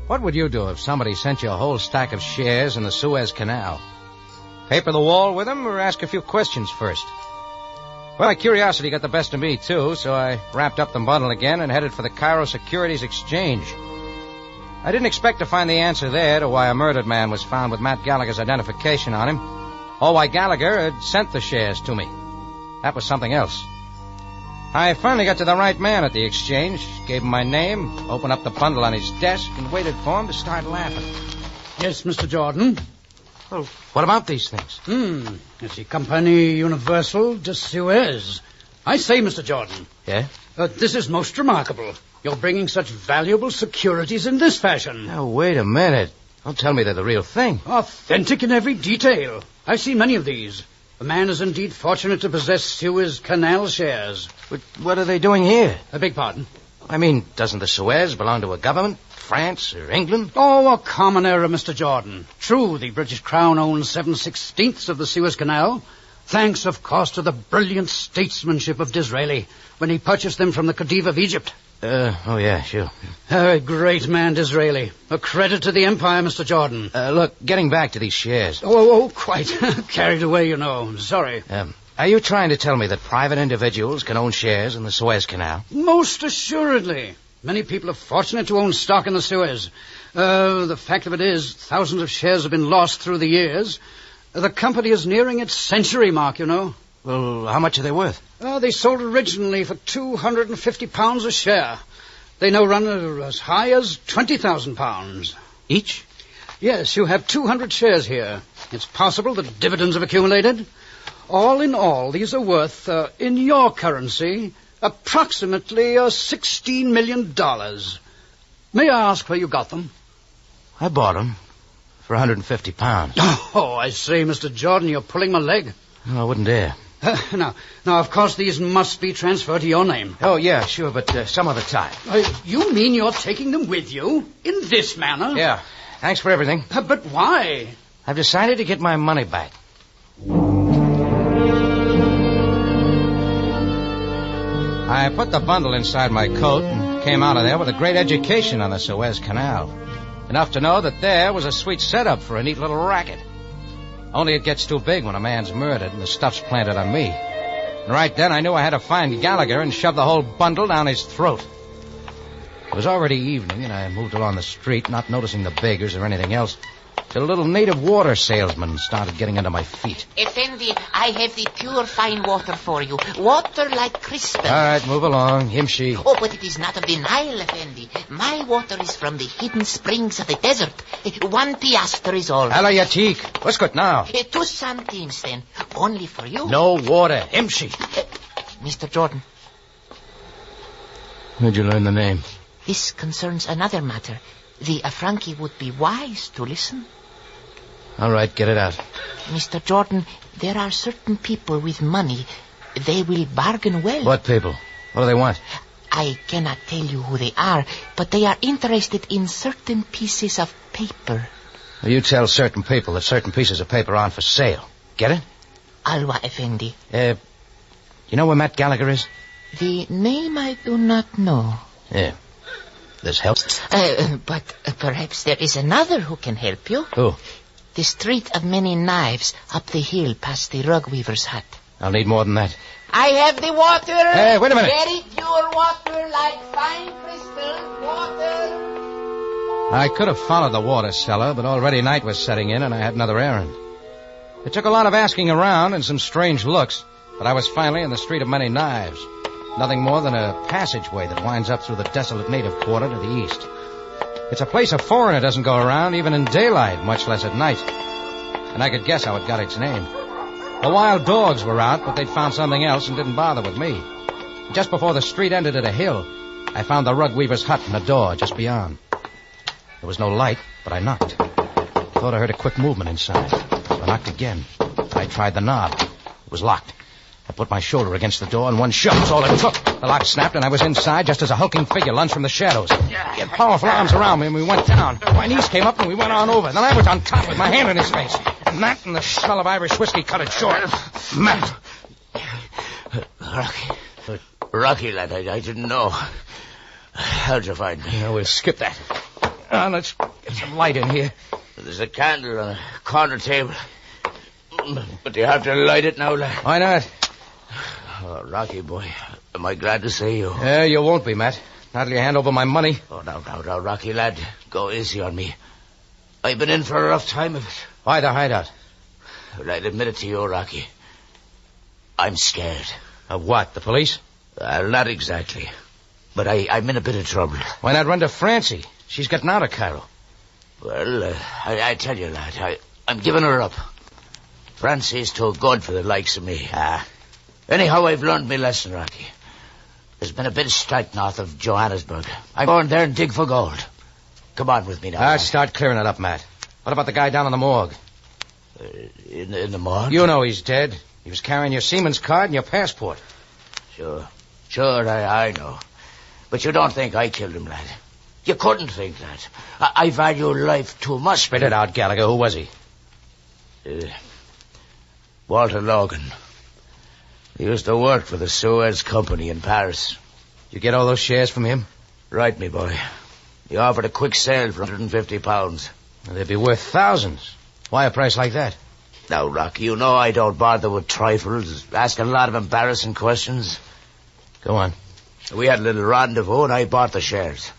What would you do if somebody sent you a whole stack of shares in the Suez Canal? Paper the wall with them or ask a few questions first? Well, my curiosity got the best of me, too, so I wrapped up the bundle again and headed for the Cairo Securities Exchange. I didn't expect to find the answer there to why a murdered man was found with Matt Gallagher's identification on him, or why Gallagher had sent the shares to me. That was something else. I finally got to the right man at the exchange, gave him my name, opened up the bundle on his desk, and waited for him to start laughing. Yes, Mr. Jordan? Well, what about these things? It's the Compagnie Universelle de Suez. I say, Mr. Jordan. Yeah? This is most remarkable. You're bringing such valuable securities in this fashion. Now, wait a minute. Don't tell me they're the real thing. Authentic in every detail. I've seen many of these. The man is indeed fortunate to possess Suez Canal shares. But what are they doing here? I beg pardon? I mean, doesn't the Suez belong to a government? France or England? Oh, a common error, Mr. Jordan. True, the British Crown owns 7/16 of the Suez Canal. Thanks, of course, to the brilliant statesmanship of Disraeli when he purchased them from the Khedive of Egypt. Oh, yeah, sure. A great man, Disraeli. A credit to the empire, Mr. Jordan. Look, getting back to these shares. Oh, quite. Carried away, you know. Sorry. Are you trying to tell me that private individuals can own shares in the Suez Canal? Most assuredly. Many people are fortunate to own stock in the Suez. The fact of it is, thousands of shares have been lost through the years. The company is nearing its century mark, you know. Well, how much are they worth? They sold originally for £250 a share. They now run as high as £20,000. Each? Yes, you have 200 shares here. It's possible that dividends have accumulated. All in all, these are worth, in your currency, approximately $16 million. May I ask where you got them? I bought them for £150. Oh, I say, Mr. Jordan, you're pulling my leg. No, I wouldn't dare. Now, of course, these must be transferred to your name. Oh, yeah, sure, but some other time. You mean you're taking them with you in this manner? Yeah. Thanks for everything. But why? I've decided to get my money back. I put the bundle inside my coat and came out of there with a great education on the Suez Canal. Enough to know that there was a sweet setup for a neat little racket. Only it gets too big when a man's murdered and the stuff's planted on me. And right then I knew I had to find Gallagher and shove the whole bundle down his throat. It was already evening, and I moved along the street, not noticing the beggars or anything else, till a little native water salesman started getting under my feet. Effendi, I have the pure fine water for you. Water like crystal. All right, move along. Himshi. Oh, but it is not of the Nile, Effendi. My water is from the hidden springs of the desert. 1 piastre is all. Alayatik. What's good now? 2 centimes, then. Only for you. No water. Himshi. Mr. Jordan. Where'd you learn the name? This concerns another matter. The Afranki would be wise to listen. All right, get it out. Mr. Jordan, there are certain people with money. They will bargain well. What people? What do they want? I cannot tell you who they are, but they are interested in certain pieces of paper. Well, you tell certain people that certain pieces of paper aren't for sale. Get it? Alwa Effendi. You know where Matt Gallagher is? The name I do not know. Yeah. This helps. But perhaps there is another who can help you. Who? The Street of Many Knives up the hill past the rug weaver's hut. I'll need more than that. I have the water. Hey, wait a minute. Very pure water like fine crystal water. I could have followed the water cellar, but already night was setting in and I had another errand. It took a lot of asking around and some strange looks, but I was finally in the Street of Many Knives. Nothing more than a passageway that winds up through the desolate native quarter to the east. It's a place a foreigner doesn't go around even in daylight, much less at night. And I could guess how it got its name. The wild dogs were out, but they'd found something else and didn't bother with me. Just before the street ended at a hill, I found the rug weaver's hut and a door just beyond. There was no light, but I knocked. Thought I heard a quick movement inside. So I knocked again. I tried the knob. It was locked. I put my shoulder against the door, and one shove was all it took. The lock snapped, and I was inside just as a hulking figure lunged from the shadows. He had powerful arms around me, and we went down. My knees came up, and we went on over. Then I was on top with my hand in his face. And that and the smell of Irish whiskey cut it short. Matt. Rocky, lad, I didn't know. How'd you find me? Yeah, we'll skip that. Let's get some light in here. There's a candle on a corner table. But you have to light it now, lad. Why not? Oh, Rocky, boy, am I glad to see you. Yeah, you won't be, Matt. Not till you hand over my money. Oh, now, Rocky, lad, go easy on me. I've been in for a rough time of it. Why the hideout? Well, I'll admit it to you, Rocky. I'm scared. Of what, the police? Not exactly. But I'm in a bit of trouble. Why not run to Francie? She's getting out of Cairo. Well, I tell you, lad, I'm giving her up. Francie's too good for the likes of me. Anyhow, I've learned my lesson, Rocky. There's been a bit of strike north of Johannesburg. I'm going there and dig for gold. Come on with me now. Start clearing it up, Matt. What about the guy down in the morgue? In the morgue? You know he's dead. He was carrying your seaman's card and your passport. Sure, I know. But you don't think I killed him, lad. You couldn't think that. I value life too much. Spit it out, Gallagher. Who was he? Walter Logan. He used to work for the Suez Company in Paris. You get all those shares from him? Right, me boy. He offered a quick sale for £150. Well, they'd be worth thousands. Why a price like that? Now, Rocky, you know I don't bother with trifles, asking a lot of embarrassing questions. Go on. We had a little rendezvous, and I bought the shares.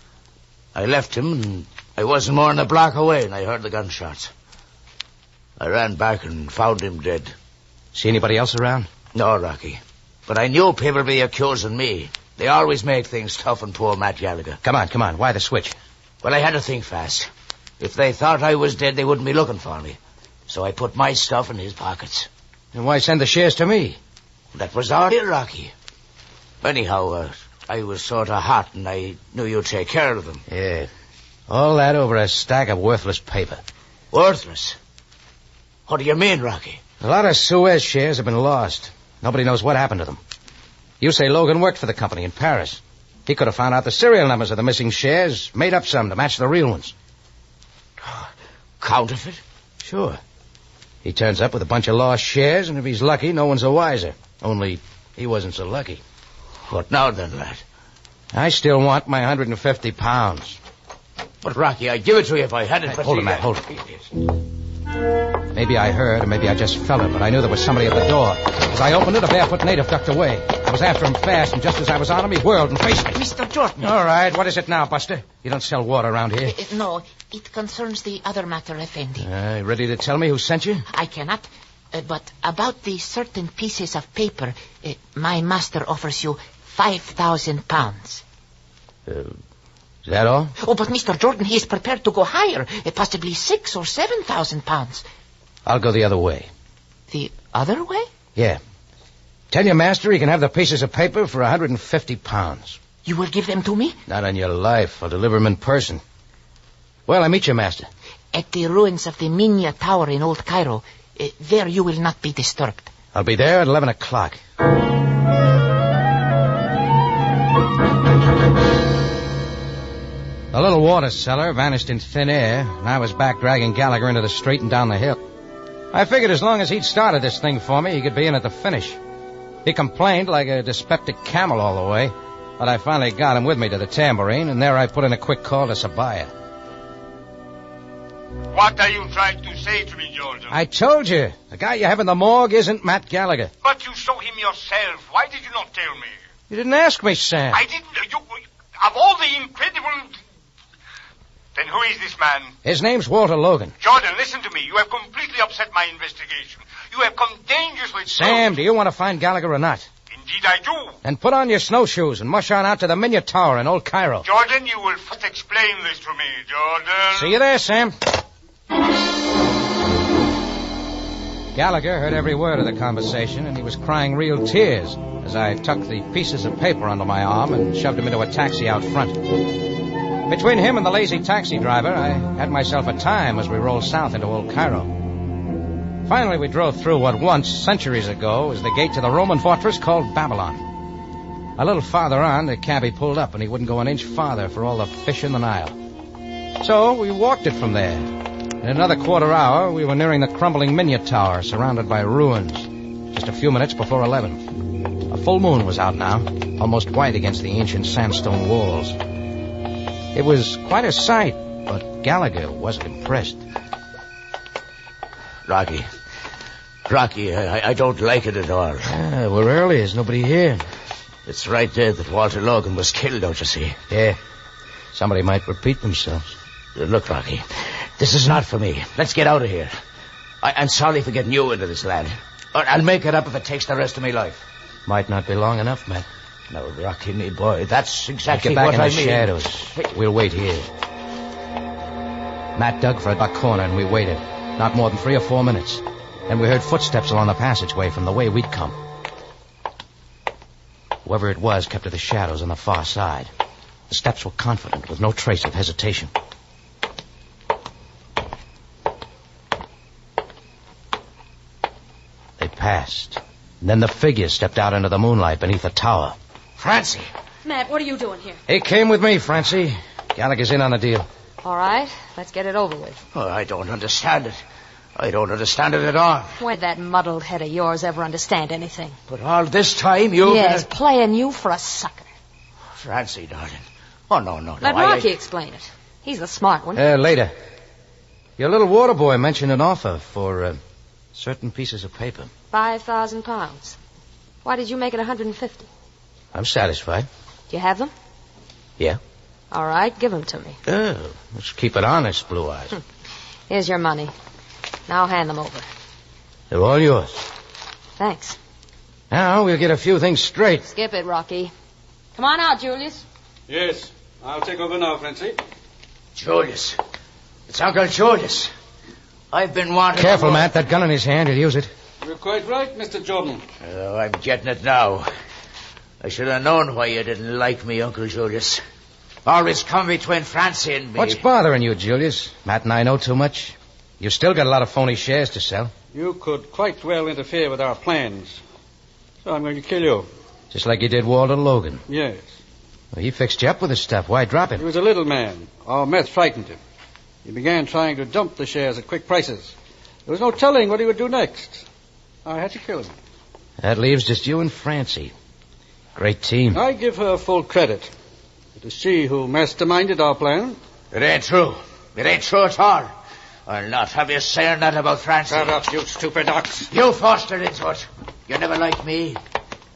I left him, and I wasn't more than a block away, and I heard the gunshots. I ran back and found him dead. See anybody else around? No, Rocky. But I knew people would be accusing me. They always make things tough on poor Matt Gallagher. Come on. Why the switch? Well, I had to think fast. If they thought I was dead, they wouldn't be looking for me. So I put my stuff in his pockets. And why send the shares to me? That was our deal, Rocky. Anyhow, I was sort of hot, and I knew you'd take care of them. Yeah. All that over a stack of worthless paper. Worthless? What do you mean, Rocky? A lot of Suez shares have been lost. Nobody knows what happened to them. You say Logan worked for the company in Paris. He could have found out the serial numbers of the missing shares, made up some to match the real ones. Counterfeit? Sure. He turns up with a bunch of lost shares, and if he's lucky, no one's the wiser. Only he wasn't so lucky. What now then, lad? I still want my 150 pounds. But, Rocky, I'd give it to you if I had it. Hold it, Matt, hold it. Maybe I heard, or maybe I just felt it, but I knew there was somebody at the door. As I opened it, a barefoot native ducked away. I was after him fast, and just as I was on him, he whirled and faced me. Mr. Jordan. All right, what is it now, Buster? You don't sell water around here. No, it concerns the other matter, Effendi. Ready to tell me who sent you? I cannot. But about the certain pieces of paper, my master offers you 5,000 pounds. Is that all? Oh, but Mr. Jordan, he is prepared to go higher, possibly 6,000 or 7,000 pounds. I'll go the other way. The other way? Yeah. Tell your master he can have the pieces of paper for 150 pounds. You will give them to me? Not on your life. I'll deliver them in person. Where'll I meet your master? At the ruins of the Minya Tower in Old Cairo. There you will not be disturbed. I'll be there at 11 o'clock. The little water cellar vanished in thin air, and I was back dragging Gallagher into the street and down the hill. I figured as long as he'd started this thing for me, he could be in at the finish. He complained like a dyspeptic camel all the way, but I finally got him with me to the tambourine, and there I put in a quick call to Sabaya. What are you trying to say to me, Jordan? I told you, the guy you have in the morgue isn't Matt Gallagher. But you saw him yourself. Why did you not tell me? You didn't ask me, Sam. I didn't. Of all the incredible... Then who is this man? His name's Walter Logan. Jordan, listen to me. You have completely upset my investigation. You have come dangerously... Sam, do you want to find Gallagher or not? Indeed I do. Then put on your snowshoes and mush on out to the Minya Tower in Old Cairo. Jordan, you will first explain this to me, Jordan. See you there, Sam. Gallagher heard every word of the conversation, and he was crying real tears as I tucked the pieces of paper under my arm and shoved him into a taxi out front. Between him and the lazy taxi driver, I had myself a time as we rolled south into Old Cairo. Finally, we drove through what once, centuries ago, was the gate to the Roman fortress called Babylon. A little farther on, the cabbie pulled up, and he wouldn't go an inch farther for all the fish in the Nile. So we walked it from there. In another quarter hour, we were nearing the crumbling Minya Tower, surrounded by ruins, just a few minutes before 11. A full moon was out now, almost white against the ancient sandstone walls. It was quite a sight, but Gallagher wasn't impressed. Rocky, I don't like it at all. We're early. There's nobody here. It's right there that Walter Logan was killed, don't you see? Yeah. Somebody might repeat themselves. Look, Rocky, this is not for me. Let's get out of here. I'm sorry for getting you into this, lad. I'll make it up if it takes the rest of my life. Might not be long enough, Matt. No, Rocky, me boy, that's exactly what I mean. Get back in the shadows. We'll wait here. Matt dug for a dark corner, and we waited. Not more than 3 or 4 minutes. Then we heard footsteps along the passageway from the way we'd come. Whoever it was kept to the shadows on the far side. The steps were confident, with no trace of hesitation. They passed. And then the figure stepped out into the moonlight beneath the tower. Francie! Matt, what are you doing here? He came with me, Francie. Gallagher's in on the deal. All right, let's get it over with. Oh, I don't understand it. I don't understand it at all. When did that muddled head of yours ever understand anything? But all this time you... Yes, playing you for a sucker. Francie, darling. Oh, no. Let Rocky explain it. He's the smart one. Later. Your little water boy mentioned an offer for certain pieces of paper. 5,000 pounds. Why did you make it 150? I'm satisfied. Do you have them? Yeah. All right, give them to me. Let's keep it honest, Blue Eyes. Here's your money. Now hand them over. They're all yours. Thanks. Now we'll get a few things straight. Skip it, Rocky. Come on out, Julius. Yes, I'll take over now, Francie. Julius. It's Uncle Julius. I've been wanting... Careful, Matt. That gun in his hand, he'll use it. You're quite right, Mr. Jordan. Oh, I'm getting it now. I should have known why you didn't like me, Uncle Julius. Always come between Francie and me. What's bothering you, Julius? Matt and I know too much. You've still got a lot of phony shares to sell. You could quite well interfere with our plans. So I'm going to kill you. Just like you did Walter Logan. Yes. Well, he fixed you up with his stuff. Why drop him? He was a little man. Our meth frightened him. He began trying to dump the shares at quick prices. There was no telling what he would do next. I had to kill him. That leaves just you and Francie. Great team. I give her full credit. It is she who masterminded our plan. It ain't true. It ain't true at all. I'll not have you saying that about Francie. Shut up, you stupid ox. You forced her into it. You never liked me.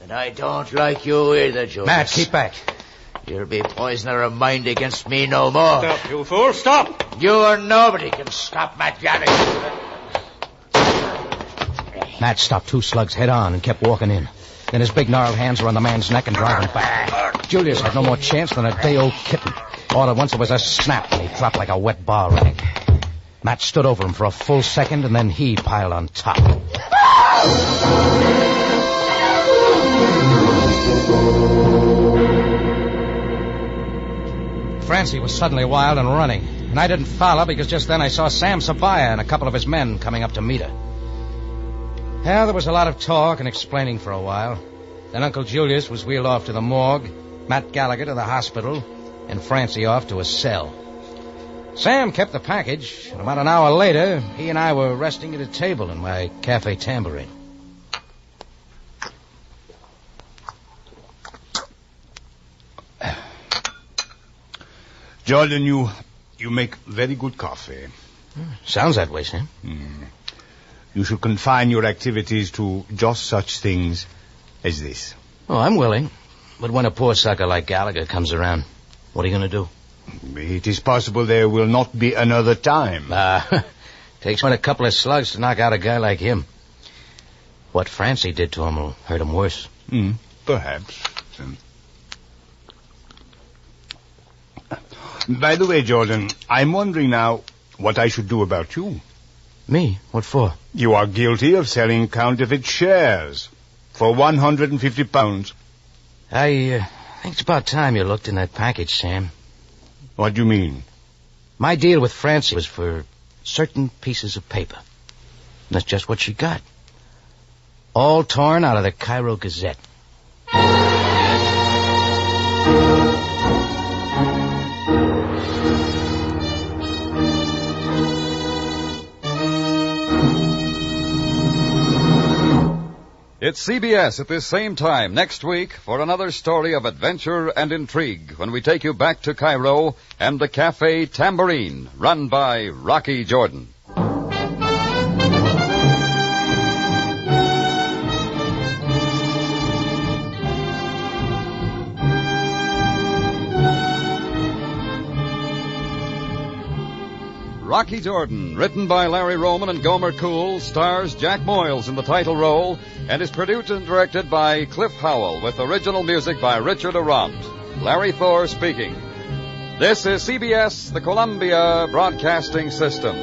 And I don't like you either, Julius. Matt, keep back. You'll be poisoning her mind against me no more. Stop, you fool, stop! You or nobody can stop Matt Gallagher. Matt stopped 2 slugs head on and kept walking in. Then his big gnarled hands were on the man's neck and driving back. Julius had no more chance than a day-old kitten. All at once it was a snap, and he dropped like a wet bar rag. Matt stood over him for a full second, and then he piled on top. Francie was suddenly wild and running, and I didn't follow because just then I saw Sam Sabaya and a couple of his men coming up to meet her. Yeah, there was a lot of talk and explaining for a while. Then Uncle Julius was wheeled off to the morgue, Matt Gallagher to the hospital, and Francie off to a cell. Sam kept the package, and about an hour later, he and I were resting at a table in my Cafe Tambourine. Jordan, you make very good coffee. Sounds that way, Sam. You should confine your activities to just such things as this. Oh, I'm willing. But when a poor sucker like Gallagher comes around, what are you going to do? It is possible there will not be another time. Takes a couple of slugs to knock out a guy like him. What Francie did to him will hurt him worse. Perhaps. By the way, Jordan, I'm wondering now what I should do about you. Me? What for? You are guilty of selling counterfeit shares for £150. I think it's about time you looked in that package, Sam. What do you mean? My deal with Francie was for certain pieces of paper. And that's just what she got. All torn out of the Cairo Gazette. It's CBS at this same time next week for another story of adventure and intrigue when we take you back to Cairo and the Cafe Tambourine, run by Rocky Jordan. Rocky Jordan, written by Larry Roman and Gomer Cool, stars Jack Moyles in the title role and is produced and directed by Cliff Howell with original music by Richard Arant. Larry Thor speaking. This is CBS, the Columbia Broadcasting System.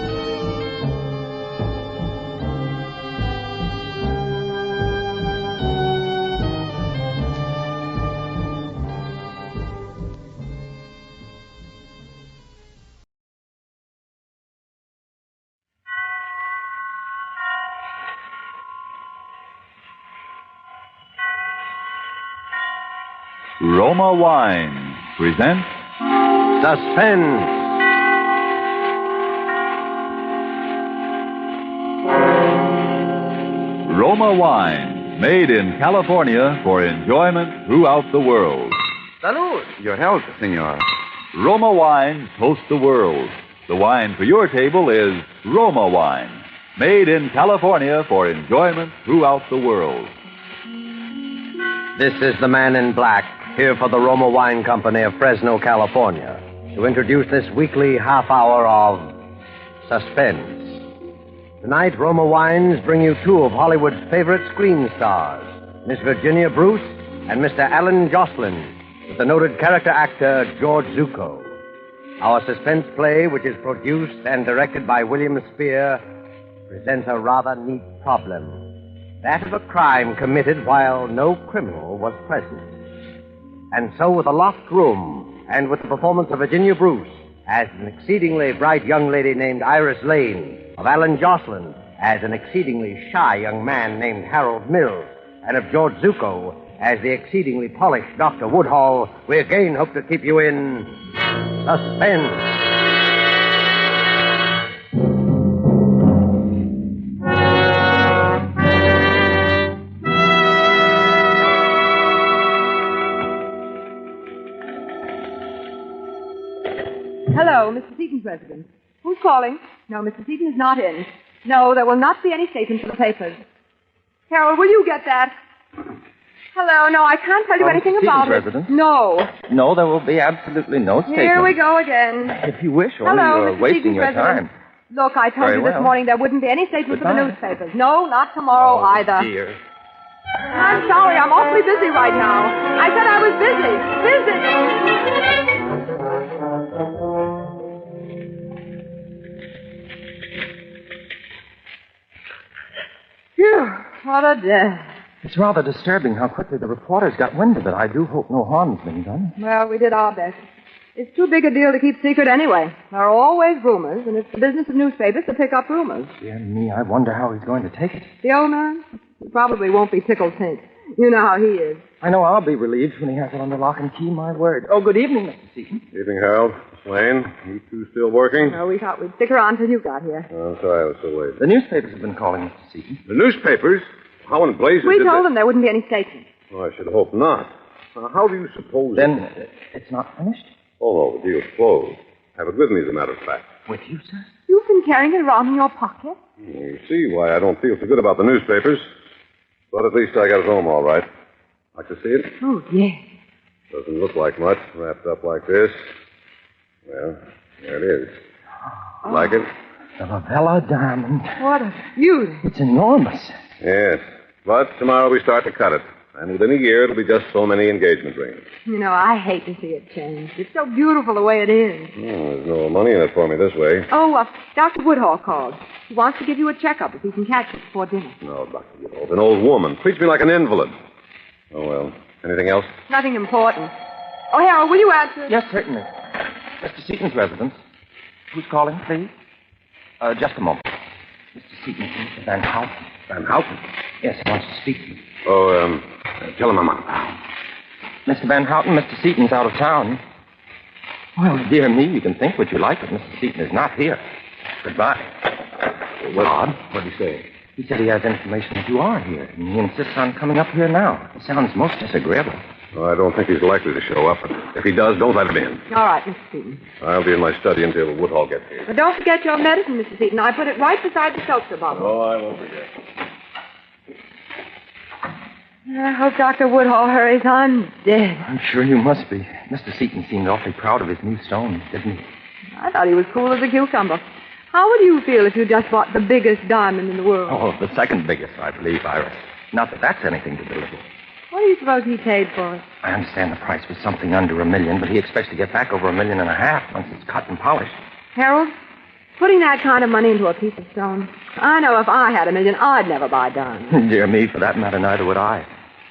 Roma Wine presents Suspense. Roma Wine, made in California for enjoyment throughout the world. Salud. Your health, senor. Roma Wine toast the world. The wine for your table is Roma Wine, made in California for enjoyment throughout the world. This is the man in black, here for the Roma Wine Company of Fresno, California, to introduce this weekly half hour of Suspense. Tonight, Roma Wines bring you two of Hollywood's favorite screen stars, Miss Virginia Bruce and Mr. Alan Jocelyn, with the noted character actor George Zucco. Our suspense play, which is produced and directed by William Spear, presents a rather neat problem. That of a crime committed while no criminal was present. And so, with a locked room, and with the performance of Virginia Bruce as an exceedingly bright young lady named Iris Lane, of Alan Jocelyn as an exceedingly shy young man named Harold Mills, and of George Zucco as the exceedingly polished Dr. Woodhall, we again hope to keep you in suspense. Hello, Mr. Seaton's residence. Who's calling? No, Mr. Seaton is not in. No, there will not be any statement for the papers. Harold, will you get that? Hello, no, I can't tell you anything about it. Residence? No. No, there will be absolutely no statement. Here we go again. If you wish, only Hello, you're Mr. wasting Seaton's your residence. time. Look, I told Very you this well. morning there wouldn't be any statement for the Goodbye. newspapers. No, not tomorrow either. Dear. I'm sorry, I'm awfully busy right now. I said I was busy. Phew, what a day. It's rather disturbing how quickly the reporters got wind of it. I do hope no harm's been done. Well, we did our best. It's too big a deal to keep secret anyway. There are always rumors, and it's the business of newspapers to pick up rumors. Dear me, I wonder how he's going to take it. The old man? He probably won't be tickled pink. You know how he is. I know I'll be relieved when he has it under lock and key, my word. Oh, good evening, Mr. Seaton. Evening, Harold. Wayne, you two still working? No, we thought we'd stick around till you got here. Oh, I'm sorry I was so late. The newspapers have been calling, Mr. Seaton. The newspapers? How in blazes We did told they... them there wouldn't be any statement. Oh, I should hope not. How do you suppose... Then it's not finished? Oh, no, the deal's closed. Have it with me, as a matter of fact. With you, sir? You've been carrying it around in your pocket? You see why I don't feel so good about the newspapers. But at least I got it home all right. Like to see it? Oh, yes. Doesn't look like much, wrapped up like this. Well, there it is. Like it? The Lavella diamond. What a beauty. It's enormous. Yes. But tomorrow we start to cut it. And within a year, it'll be just so many engagement rings. You know, I hate to see it change. It's so beautiful the way it is. Oh, there's no money in it for me this way. Oh, Dr. Woodhall called. He wants to give you a checkup if he can catch it before dinner. No, Dr. Woodhall, an old woman. Treats me like an invalid. Oh, well. Anything else? Nothing important. Oh, Harold, will you answer? Yes, certainly. Mr. Seaton's residence. Who's calling, please? Just a moment. Mr. Seaton, Mr. Van Houten. Van Houten? Yes, he wants to speak to you. Oh, tell him I'm out. Mr. Van Houten, Mr. Seaton's out of town. Well, dear me, you can think what you like, but Mr. Seaton is not here. Goodbye. Well, odd. What'd he say? He said he has information that you are here, and he insists on coming up here now. It sounds most disagreeable. Oh, I don't think he's likely to show up. But if he does, don't let him in. All right, Mr. Seaton. I'll be in my study until Woodhall gets here. But don't forget your medicine, Mr. Seaton. I put it right beside the seltzer bottle. Oh, I won't forget. I hope Dr. Woodhall hurries. I'm dead. I'm sure you must be. Mr. Seaton seemed awfully proud of his new stone, didn't he? I thought he was cool as a cucumber. How would you feel if you just bought the biggest diamond in the world? Oh, the second biggest, I believe, Iris. Not that that's anything to belittle. What do you suppose he paid for it? I understand the price was something under $1 million, but he expects to get back over $1.5 million once it's cut and polished. Harold, putting that kind of money into a piece of stone. I know if I had $1 million, I'd never buy diamonds. Dear me, for that matter, neither would I.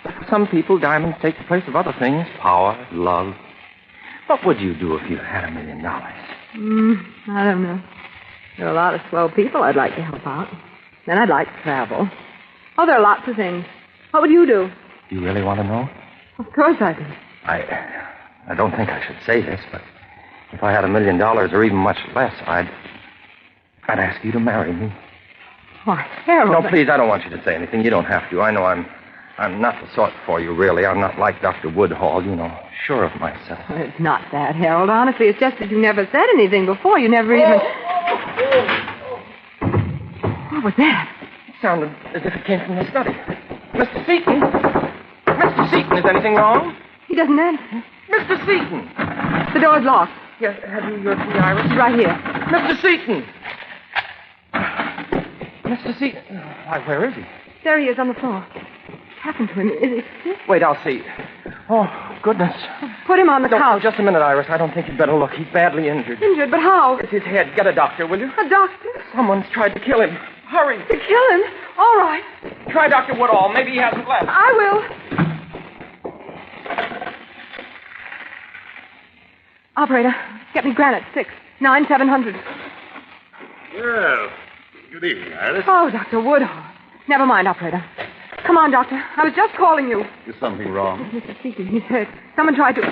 But for some people, diamonds take the place of other things. Power, love. What would you do if you had $1 million? I don't know. There are a lot of swell people I'd like to help out. Then I'd like to travel. Oh, there are lots of things. What would you do? You really want to know? Of course I do. I don't think I should say this, but if I had $1 million or even much less, I'd ask you to marry me. Why, Harold... No, please, I don't want you to say anything. You don't have to. I know I'm not the sort for you, really. I'm not like Dr. Woodhall, you know, sure of myself. It's not that, Harold. Honestly, it's just that you never said anything before. You never even... What was that? It sounded as if it came from the study. Mr. Seaton? Mr. Seaton, is anything wrong? He doesn't answer. Mr. Seaton! The door's locked. Yes, have you your key, Iris? It's right here. Mr. Seaton! Mr. Seaton? Why, where is he? There he is on the floor. What's happened to him? Is he sick? Wait, I'll see. Oh, goodness. Put him on the couch. Just a minute, Iris. I don't think you'd better look. He's badly injured. Injured? But how? It's his head. Get a doctor, will you? A doctor? Someone's tried to kill him. Hurry. To kill him? All right. Try Dr. Woodhall. Maybe he hasn't left. I will. Operator, get me granite, 6-9-700. Well, good evening, Iris. Oh, Dr. Woodhall. Never mind, operator. Come on, doctor. I was just calling you. Is something wrong? Mr. Seaton, he's hurt. Someone tried to...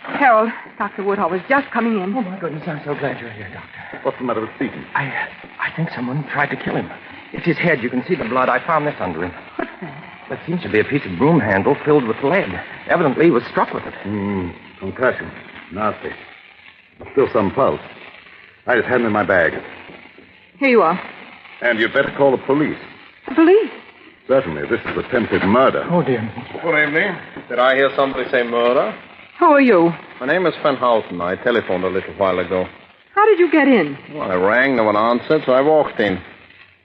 Harold, Dr. Woodhall was just coming in. Oh, my goodness, I'm so glad you're here, Doctor. What's the matter with Seaton? I think someone tried to kill him. It's his head. You can see the blood. I found this under him. What's that? That seems to be a piece of broom handle filled with lead. Evidently, he was struck with it. Concussion. Nasty. Still some pulse. I just had them in my bag. Here you are. And you'd better call the police. The police? Certainly. This is attempted murder. Oh, dear. Good evening. Did I hear somebody say murder? Who are you? My name is Van Houten. I telephoned a little while ago. How did you get in? Well, I rang, no one answered, so I walked in.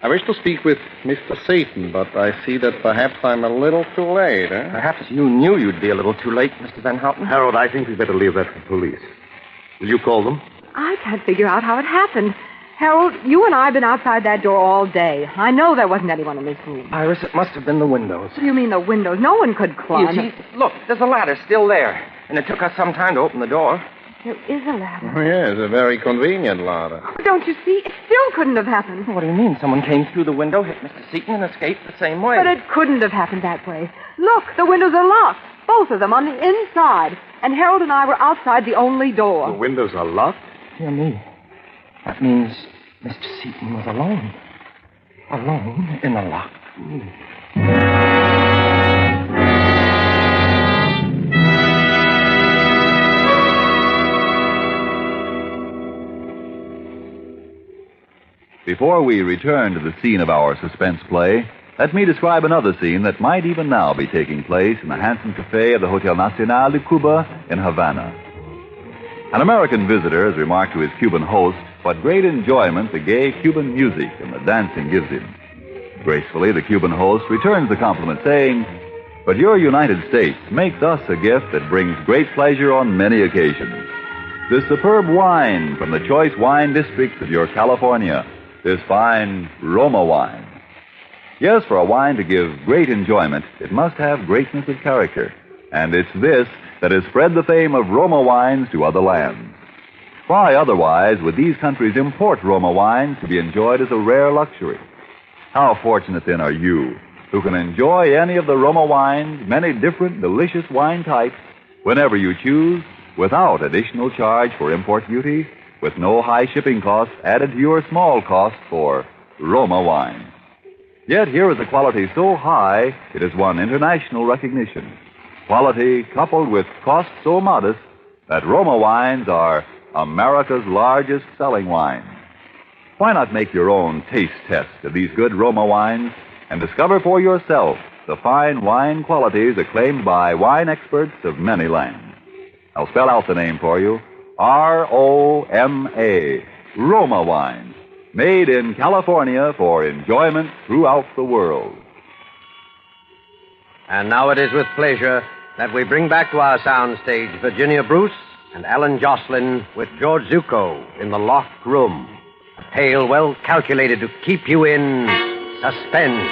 I wish to speak with Mr. Seaton, but I see that perhaps I'm a little too late, eh? Perhaps you knew you'd be a little too late, Mr. Van Houten. Harold, I think we'd better leave that for the police. Will you call them? I can't figure out how it happened. Harold, you and I have been outside that door all day. I know there wasn't anyone in this room. Iris, it must have been the windows. What do you mean the windows? No one could climb. You see, look, there's a ladder still there. And it took us some time to open the door. There is a ladder. Oh, yes, a very convenient ladder. Oh, don't you see? It still couldn't have happened. What do you mean? Someone came through the window, hit Mr. Seaton, and escaped the same way. But it couldn't have happened that way. Look, the windows are locked. Both of them on the inside. And Harold and I were outside the only door. The windows are locked? Dear me. That means Mr. Seaton was alone. Alone in a locked room. Before we return to the scene of our suspense play, let me describe another scene that might even now be taking place in the handsome cafe of the Hotel Nacional de Cuba in Havana. An American visitor has remarked to his Cuban host what great enjoyment the gay Cuban music and the dancing gives him. Gracefully, the Cuban host returns the compliment, saying, "But your United States makes us a gift that brings great pleasure on many occasions. This superb wine from the choice wine districts of your California, this fine Roma wine. Yes, for a wine to give great enjoyment, it must have greatness of character. And it's this that has spread the fame of Roma wines to other lands. Why otherwise would these countries import Roma wines to be enjoyed as a rare luxury? How fortunate then are you, who can enjoy any of the Roma wines, many different delicious wine types, whenever you choose, without additional charge for import duty, with no high shipping costs added to your small cost for Roma wine. Yet here is a quality so high it has won international recognition. Quality coupled with cost so modest that Roma wines are America's largest selling wines. Why not make your own taste test of these good Roma wines and discover for yourself the fine wine qualities acclaimed by wine experts of many lands? I'll spell out the name for you. R-O-M-A, Roma wine, made in California for enjoyment throughout the world. And now it is with pleasure that we bring back to our soundstage Virginia Bruce and Alan Jocelyn with George Zucco in The Locked Room. A tale well calculated to keep you in suspense.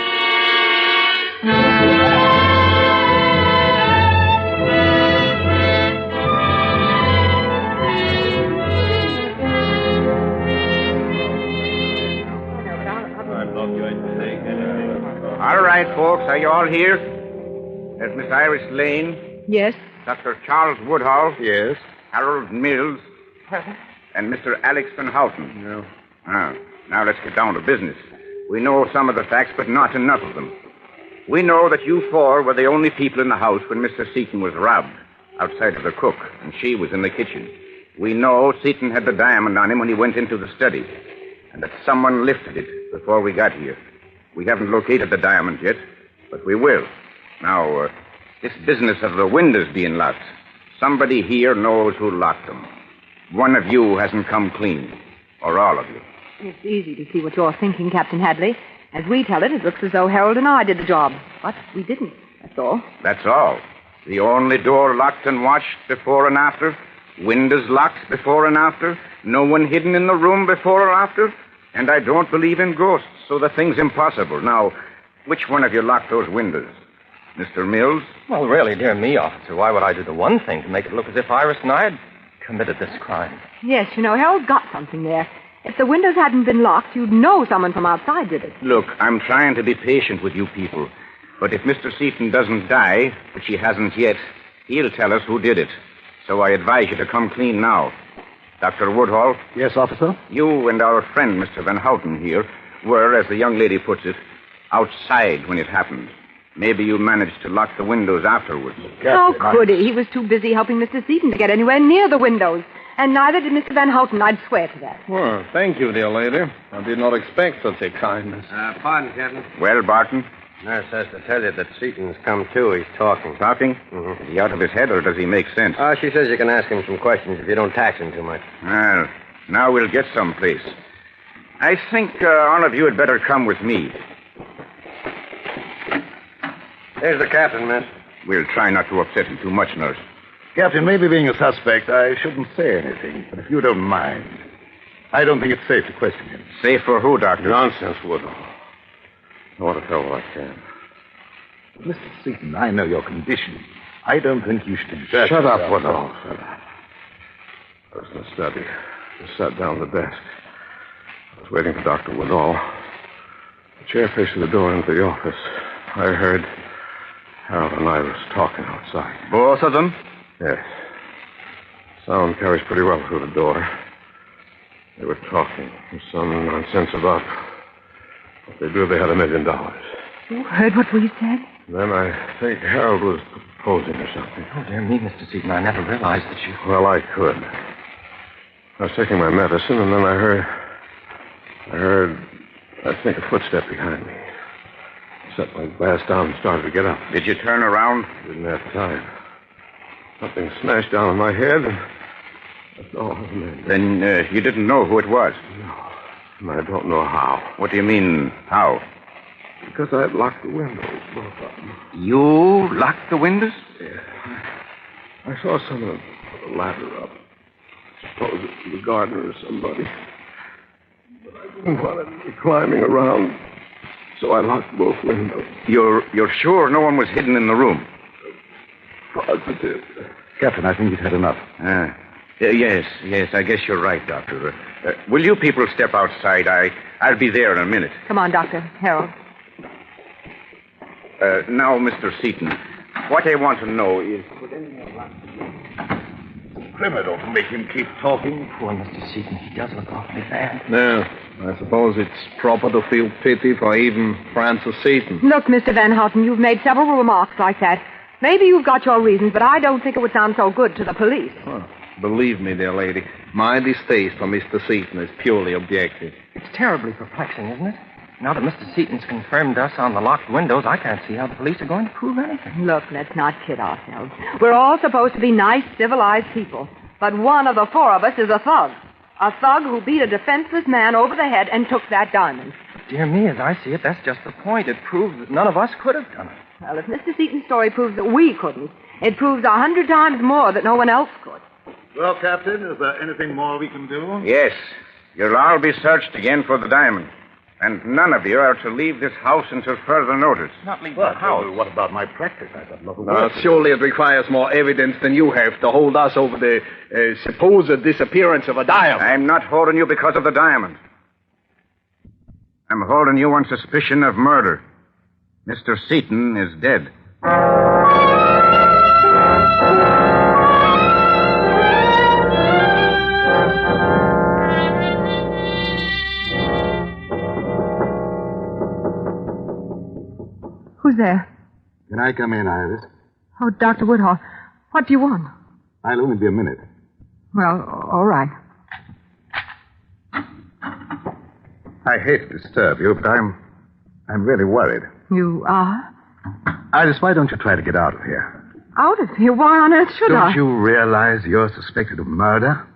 All right, folks, are you all here? There's Miss Iris Lane. Yes? Dr. Charles Woodhull. Yes. Harold Mills. And Mr. Alex Van Houten. No. Now let's get down to business. We know some of the facts, but not enough of them. We know that you four were the only people in the house when Mr. Seaton was robbed, outside of the cook, and she was in the kitchen. We know Seaton had the diamond on him when he went into the study, and that someone lifted it before we got here. We haven't located the diamond yet, but we will. Now, this business of the windows being locked, somebody here knows who locked them. One of you hasn't come clean, or all of you. It's easy to see what you're thinking, Captain Hadley. As we tell it, it looks as though Harold and I did the job. But we didn't, that's all. That's all. The only door locked and watched before and after, windows locked before and after, no one hidden in the room before or after, and I don't believe in ghosts, so the thing's impossible. Now, which one of you locked those windows? Mr. Mills? Well, really, dear me, officer, why would I do the one thing to make it look as if Iris and I had committed this crime? Yes, you know, Harold got something there. If the windows hadn't been locked, you'd know someone from outside did it. Look, I'm trying to be patient with you people. But if Mr. Seaton doesn't die, which he hasn't yet, he'll tell us who did it. So I advise you to come clean now. Dr. Woodhull? Yes, officer? You and our friend, Mr. Van Houten here, were, as the young lady puts it, outside when it happened. Maybe you managed to lock the windows afterwards. How could he? He was too busy helping Mr. Seaton to get anywhere near the windows. And neither did Mr. Van Houten. I'd swear to that. Well, thank you, dear lady. I did not expect such a kindness. Pardon, Captain. Well, Barton? Nurse has to tell you that Seaton's come to. He's talking. Talking? Mm-hmm. Is he out of his head, or does he make sense? She says you can ask him some questions if you don't tax him too much. Well, now we'll get someplace. I think all of you had better come with me. There's the captain, miss. We'll try not to upset him too much, nurse. Captain, maybe being a suspect, I shouldn't say anything. But if you don't mind, I don't think it's safe to question him. Safe for who, Doctor? Nonsense, Woodall. I want to tell what I can. Mr. Seaton, I know your condition. I don't think you should exert Shut up, yourself. Woodall. Shut up. I was in the study. Just sat down at the desk. I was waiting for Dr. Woodall. The chair facing the door into the office. I heard Harold and I was talking outside. Both of them? Yes. Sound carries pretty well through the door. They were talking. Some nonsense about what they do if they had $1 million. You heard what we said? Then I think Harold was proposing or something. Oh, dear me, Mr. Seaton, I never realized that you... Well, I could. I was taking my medicine, and then I heard, I think, a footstep behind me. I set my glass down and started to get up. Did you turn around? Didn't have time. Something smashed down on my head, and that's all. Then you didn't know who it was? No. And I don't know how. What do you mean, how? Because I had locked the windows, both of them. You locked the windows? Yeah. I saw someone put a ladder up. I suppose it was the gardener or somebody. But I didn't want to be climbing around, so I locked both windows. You're sure no one was hidden in the room? Positive. Captain, I think you've had enough. Yes, I guess you're right, Doctor. Will you people step outside? I'll be there in a minute. Come on, Doctor. Harold. Now, Mr. Seaton, what I want to know is... Criminal to make him keep talking. Poor Mr. Seaton, he does look awfully bad. No, I suppose it's proper to feel pity for even Francis Seaton. Look, Mr. Van Houten, you've made several remarks like that. Maybe you've got your reasons, but I don't think it would sound so good to the police. Oh, believe me, dear lady, my distaste for Mr. Seaton is purely objective. It's terribly perplexing, isn't it? Now that Mr. Seaton's confirmed us on the locked windows, I can't see how the police are going to prove anything. Look, let's not kid ourselves. We're all supposed to be nice, civilized people. But one of the four of us is a thug. A thug who beat a defenseless man over the head and took that diamond. Dear me, as I see it, that's just the point. It proves that none of us could have done it. Well, if Mr. Seaton's story proves that we couldn't, it proves 100 times more that no one else could. Well, Captain, is there anything more we can do? Yes. You'll all be searched again for the diamond. And none of you are to leave this house until further notice. Not leave the house. What about my practice? I've got nothing Now, surely it requires more evidence than you have to hold us over the supposed disappearance of a diamond. I'm not holding you because of the diamond. I'm holding you on suspicion of murder. Mr. Seaton is dead. Who's there? Can I come in, Iris? Oh, Dr. Woodhall. What do you want? I'll only be a minute. Well, all right. I hate to disturb you, but I'm really worried. You are? Iris, why don't you try to get out of here? Out of here? Why on earth should I? Don't you realize you're suspected of murder?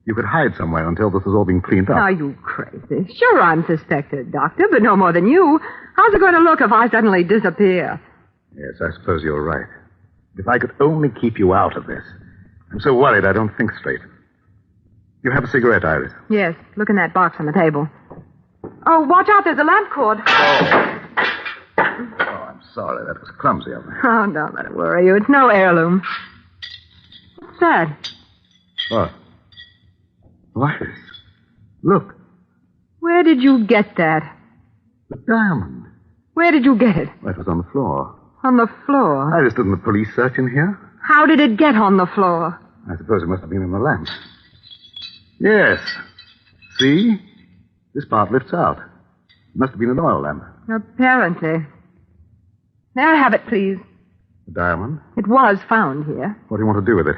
You could hide somewhere until this is all being cleaned up. Are you crazy? Sure, I'm suspected, Doctor, but no more than you. How's it going to look if I suddenly disappear? Yes, I suppose you're right. If I could only keep you out of this. I'm so worried I don't think straight. You have a cigarette, Iris? Yes, look in that box on the table. Oh, watch out, there's a lamp cord. Oh, I'm sorry. That was clumsy of me. Oh, don't let it worry you. It's no heirloom. What's that? What? Iris, look. Where did you get that? The diamond. Where did you get it? Well, it was on the floor. On the floor? Iris, didn't the police search in here? How did it get on the floor? I suppose it must have been in the lamp. Yes. See? This part lifts out. It must have been an oil lamp. Apparently. May I have it, please? The diamond? It was found here. What do you want to do with it?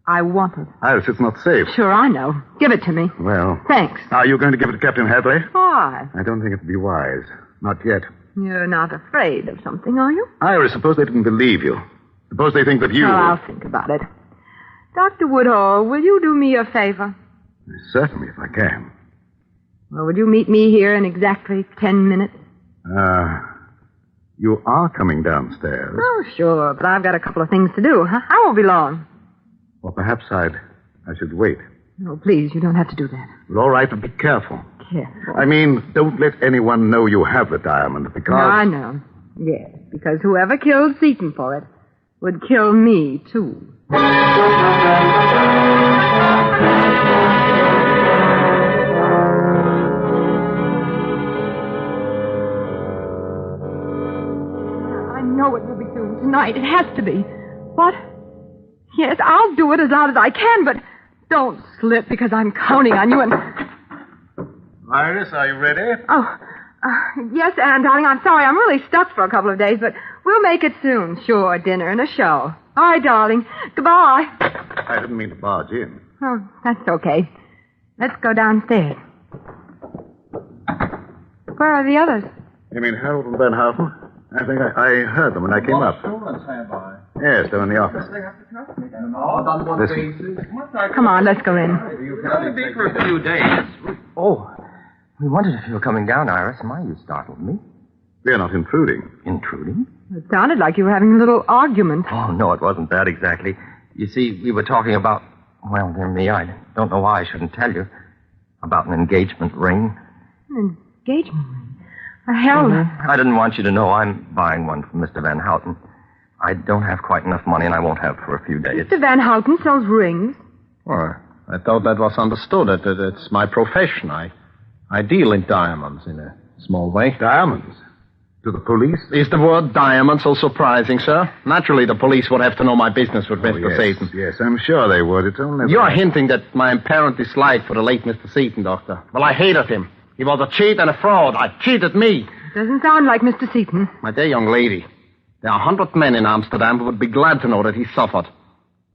I want it. Iris, it's not safe. Sure, I know. Give it to me. Well. Thanks. Are you going to give it to Captain Hadley? Why? I don't think it'd be wise. Not yet. You're not afraid of something, are you? Iris, suppose they didn't believe you. Suppose they think that you... Oh, I'll think about it. Dr. Woodhall, will you do me a favor? Certainly, if I can. Well, would you meet me here in exactly 10 minutes? You are coming downstairs. Oh, sure, but I've got a couple of things to do. I won't be long. Well, perhaps I should wait. No, please, you don't have to do that. Well, all right, but be careful. Careful. I mean, don't let anyone know you have the diamond, because... No, I know. Yes, because whoever killed Seaton for it would kill me, too. I know it will be soon. Tonight. It has to be. What? Yes, I'll do it as loud as I can, but don't slip because I'm counting on you and... Iris, are you ready? Oh, yes, Anne, darling, I'm sorry. I'm really stuck for a couple of days, but we'll make it soon. Sure, dinner and a show. All right, darling. Goodbye. I didn't mean to barge in. Oh, that's okay. Let's go downstairs. Where are the others? You mean Harold and Van Houten? I think I heard them when I came up. Yes, they're in the office. Listen. Come on, let's go in. It'll be for a few days. Oh, we wondered if you were coming down, Iris. My, you startled me. We're not intruding. Intruding? It sounded like you were having a little argument. Oh, no, it wasn't that exactly. You see, we were talking about, well, dear me, I don't know why I shouldn't tell you, about an engagement ring. An engagement ring? Harold. I didn't want you to know I'm buying one from Mr. Van Houten. I don't have quite enough money, and I won't have for a few days. Mr. Van Houten sells rings. Well, I thought that was understood. It's my profession. I deal in diamonds in a small way. Diamonds? To the police? Is the word diamond so surprising, sir? Naturally, the police would have to know my business with Mr. Yes, Seaton. Yes, I'm sure they would. It's only... You're hinting that my apparent dislike for the late Mr. Seaton, Doctor. Well, I hated him. He was a cheat and a fraud. I cheated me. Doesn't sound like Mr. Seaton. My dear young lady, there are 100 men in Amsterdam who would be glad to know that he suffered.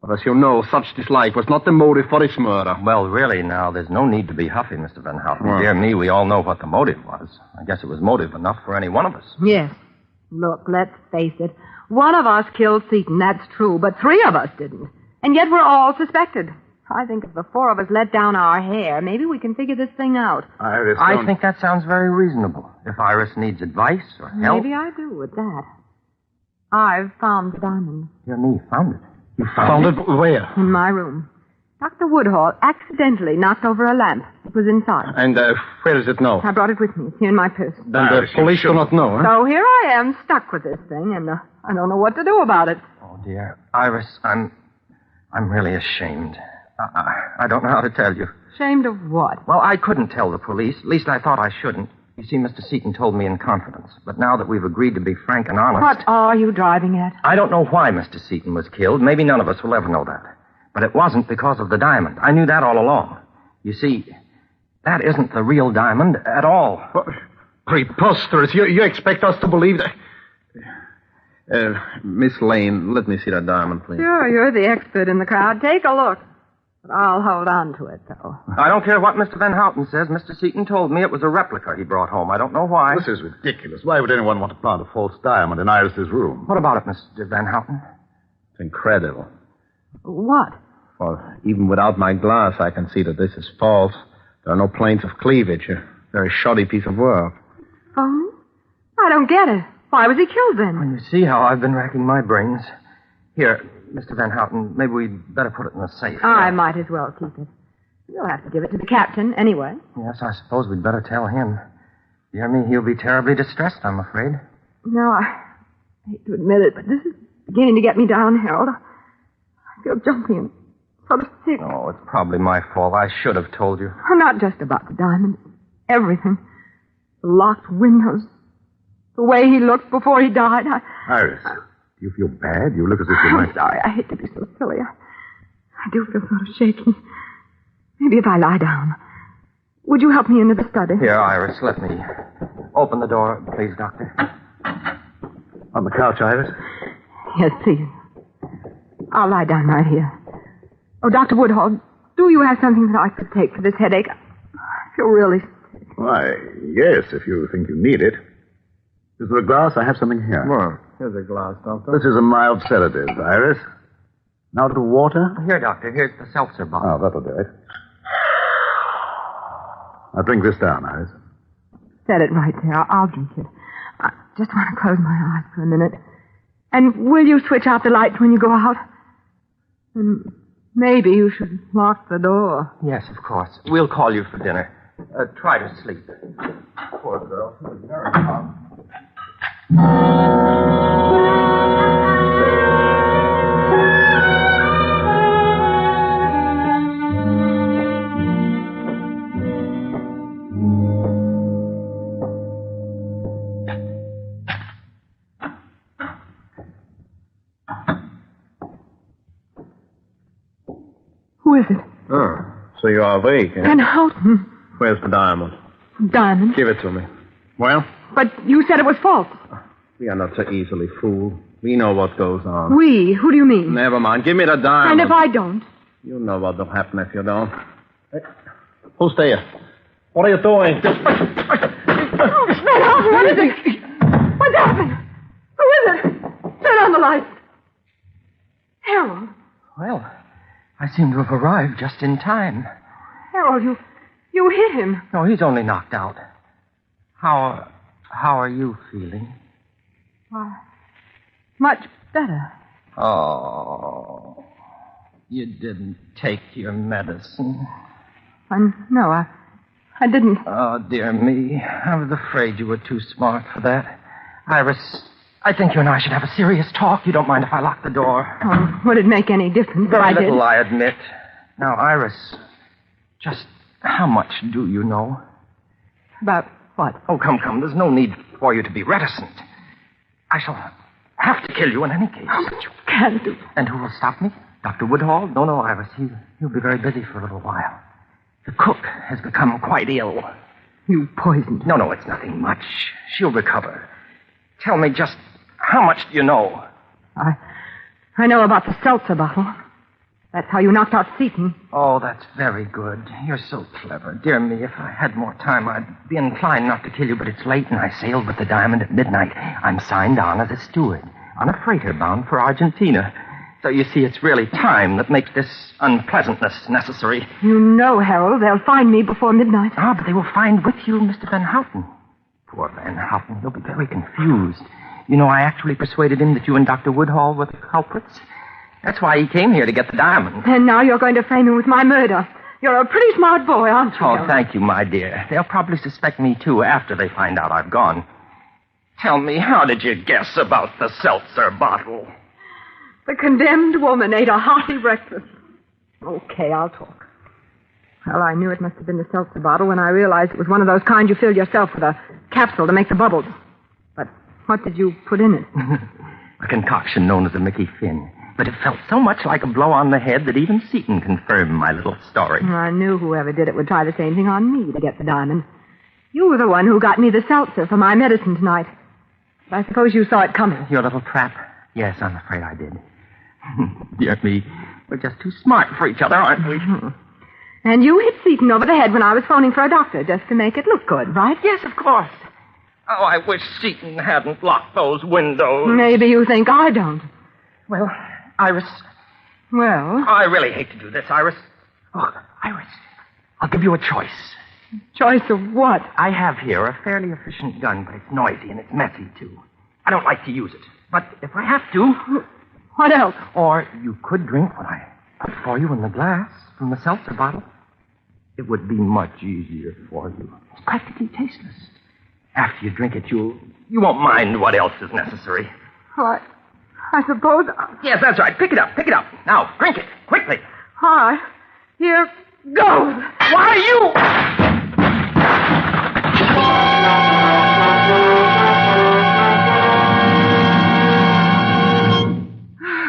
But as you know, such dislike was not the motive for his murder. Well, really, now, there's no need to be huffy, Mr. Van Houten. Dear me, we all know what the motive was. I guess it was motive enough for any one of us. Yes. Look, let's face it. One of us killed Seaton, that's true, but 3 of us didn't. And yet we're all suspected. I think if the 4 of us let down our hair, maybe we can figure this thing out. Iris, I think that sounds very reasonable. If Iris needs advice or help... Maybe I do at that. I've found the diamond. Dear me, found it. You found it? Where? In my room. Dr. Woodhall accidentally knocked over a lamp. It was inside. And where is it now? I brought it with me. It's here in my purse. Then the police do not know, huh? So here I am, stuck with this thing, and I don't know what to do about it. Oh, dear. Iris, I'm really ashamed. I don't know how to tell you. Ashamed of what? Well, I couldn't tell the police. At least I thought I shouldn't. You see, Mr. Seaton told me in confidence. But now that we've agreed to be frank and honest... What are you driving at? I don't know why Mr. Seaton was killed. Maybe none of us will ever know that. But it wasn't because of the diamond. I knew that all along. You see, that isn't the real diamond at all. What? Preposterous. You expect us to believe that... Miss Lane, let me see that diamond, please. Sure, you're the expert in the crowd. Take a look. But I'll hold on to it, though. I don't care what Mr. Van Houten says. Mr. Seaton told me it was a replica he brought home. I don't know why. This is ridiculous. Why would anyone want to plant a false diamond in Iris's room? What about it, Mr. Van Houten? It's incredible. What? Well, even without my glass, I can see that this is false. There are no planes of cleavage. A very shoddy piece of work. Phony? I don't get it. Why was he killed then? Well, you see how I've been racking my brains. Here, Mr. Van Houten, maybe we'd better put it in the safe. I might as well keep it. You'll have to give it to the captain anyway. Yes, I suppose we'd better tell him. Dear me, he'll be terribly distressed, I'm afraid. No, I hate to admit it, but this is beginning to get me down, Harold. I feel jumpy and sort of sick. Oh, it's probably my fault. I should have told you. Not just about the diamond. Everything. The locked windows. The way he looked before he died. Iris, do you feel bad? You look as if you might... I'm sorry. I hate to be so silly. I do feel sort of shaky. Maybe if I lie down. Would you help me into the study? Here, Iris, let me open the door, please, Doctor. On the couch, Iris? Yes, please. I'll lie down right here. Oh, Dr. Woodhall, do you have something that I could take for this headache? I feel really sick. Why, yes, if you think you need it. Is there a glass? I have something here. Well, here's a glass, Doctor. This is a mild sedative, Iris. Now a little water? Here, Doctor. Here's the seltzer bottle. Oh, that'll do it. Now drink this down, Iris. Set it right there. I'll drink it. I just want to close my eyes for a minute. And will you switch out the lights when you go out? And maybe you should lock the door. Yes, of course. We'll call you for dinner. Try to sleep. Poor girl. She was very calm. Who is it? Oh, so you are awake, eh? Van Houten. Where's the diamond? Diamond? Give it to me. Well? But you said it was false. We are not so easily fooled. We know what goes on. We? Who do you mean? Never mind. Give me the diamond. And if I don't? You know what will happen if you don't. Hey, who's there? What are you doing? Van Houten, what is it? What's happened? Who is it? Turn on the lights. Harold. Well, I seem to have arrived just in time. Harold, you hit him. No, he's only knocked out. How are you feeling? Why, much better. Oh, you didn't take your medicine. No, I didn't. Oh, dear me. I was afraid you were too smart for that. Iris, I think you and I should have a serious talk. You don't mind if I lock the door? Oh, would it make any difference if Very I did? little, I admit. Now, Iris, just how much do you know? About what? Oh, come. There's no need for you to be reticent. I shall have to kill you in any case. Oh, but you can't do. And who will stop me? Dr. Woodhall? No, Iris. He'll be very busy for a little while. The cook has become quite ill. You poisoned her. No, it's nothing much. She'll recover. Tell me just how much do you know? I know about the seltzer bottle. That's how you knocked out Seaton. Oh, that's very good. You're so clever. Dear me, if I had more time, I'd be inclined not to kill you, but it's late and I sailed with the Diamond at midnight. I'm signed on as a steward on a freighter bound for Argentina. So you see, it's really time that makes this unpleasantness necessary. You know, Harold, they'll find me before midnight. Ah, but they will find with you Mr. Van Houten. Poor Van Houten. He'll be very confused. You know, I actually persuaded him that you and Dr. Woodhall were the culprits. That's why he came here to get the diamond. And now you're going to frame him with my murder. You're a pretty smart boy, aren't you? Oh, thank you, my dear. They'll probably suspect me, too, after they find out I've gone. Tell me, how did you guess about the seltzer bottle? The condemned woman ate a hearty breakfast. Okay, I'll talk. Well, I knew it must have been the seltzer bottle when I realized it was one of those kind you fill yourself with a capsule to make the bubbles. But what did you put in it? A concoction known as a Mickey Finn. But it felt so much like a blow on the head that even Seaton confirmed my little story. I knew whoever did it would try the same thing on me to get the diamond. You were the one who got me the seltzer for my medicine tonight. But I suppose you saw it coming. Your little trap? Yes, I'm afraid I did. Dear me, we're just too smart for each other, aren't we? Mm-hmm. And you hit Seaton over the head when I was phoning for a doctor just to make it look good, right? Yes, of course. Oh, I wish Seaton hadn't locked those windows. Maybe you think I don't. Well, Iris. Well? I really hate to do this, Iris. Oh, Iris, I'll give you a choice. Choice of what? I have here a fairly efficient gun, but it's noisy and it's messy, too. I don't like to use it. But if I have to... What else? Or you could drink what I put for you in the glass from the seltzer bottle. It would be much easier for you. It's practically tasteless. After you drink it, you won't mind what else is necessary. What? I suppose... Yes, that's right. Pick it up. Now, drink it. Quickly. All right. Here goes. Why, you...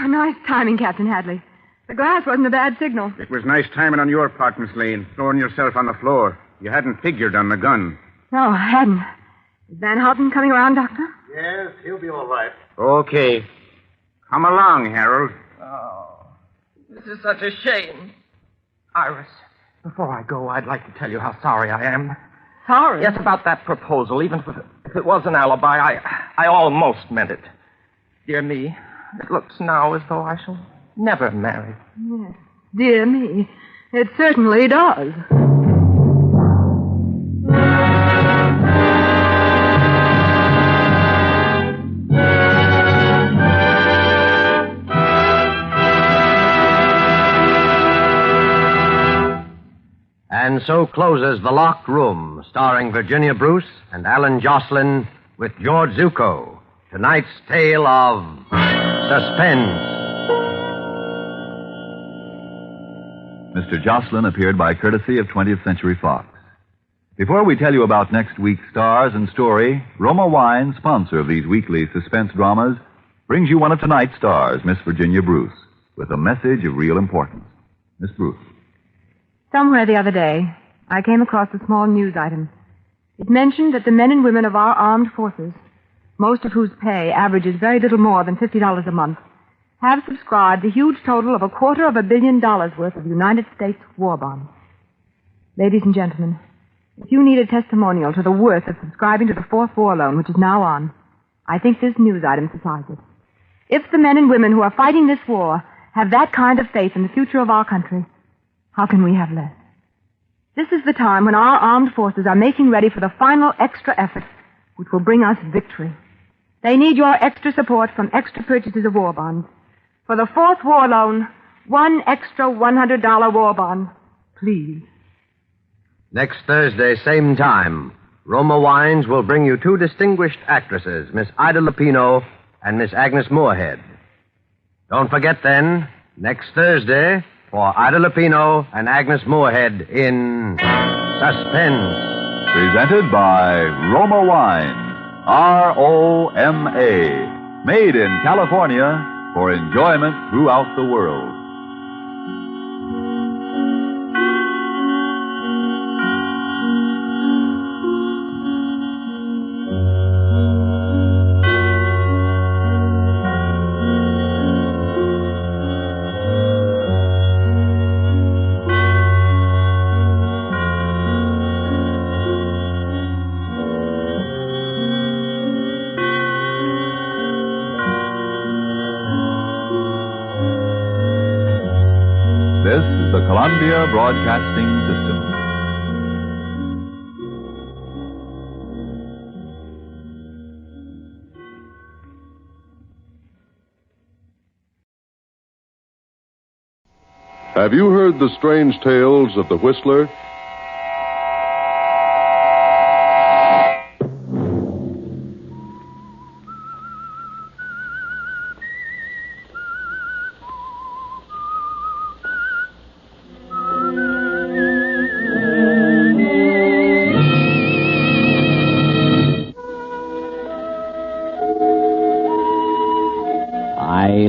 Nice timing, Captain Hadley. The glass wasn't a bad signal. It was nice timing on your part, Miss Lane, throwing yourself on the floor. You hadn't figured on the gun. No, I hadn't. Is Van Houten coming around, Doctor? Yes, he'll be all right. Okay. Come along, Harold. Oh, this This is such a shame. Iris, before I go, I'd like to tell you how sorry I am. Sorry? Yes, about that proposal. Even if it was an alibi, I almost meant it. Dear me, it looks now as though I shall never marry. Yes. Dear me, it certainly does. And so closes The Locked Room, starring Virginia Bruce and Alan Jocelyn with George Zucco. Tonight's tale of Suspense. Mr. Jocelyn appeared by courtesy of 20th Century Fox. Before we tell you about next week's stars and story, Roma Wine, sponsor of these weekly suspense dramas, brings you one of tonight's stars, Miss Virginia Bruce, with a message of real importance. Miss Bruce. Somewhere the other day, I came across a small news item. It mentioned that the men and women of our armed forces, most of whose pay averages very little more than $50 a month, have subscribed a huge total of $250 million worth of United States war bonds. Ladies and gentlemen, if you need a testimonial to the worth of subscribing to the Fourth War Loan, which is now on, I think this news item supplies it. If the men and women who are fighting this war have that kind of faith in the future of our country, how can we have less? This is the time when our armed forces are making ready for the final extra effort, which will bring us victory. They need your extra support from extra purchases of war bonds. For the Fourth War Loan, one extra $100 war bond, please. Next Thursday, same time, Roma Wines will bring you two distinguished actresses, Miss Ida Lupino and Miss Agnes Moorehead. Don't forget then, next Thursday, for Ida Lupino and Agnes Moorehead in Suspense. Presented by Roma Wine, R-O-M-A. Made in California for enjoyment throughout the world. This is the Columbia Broadcasting System. Have you heard the strange tales of the Whistler?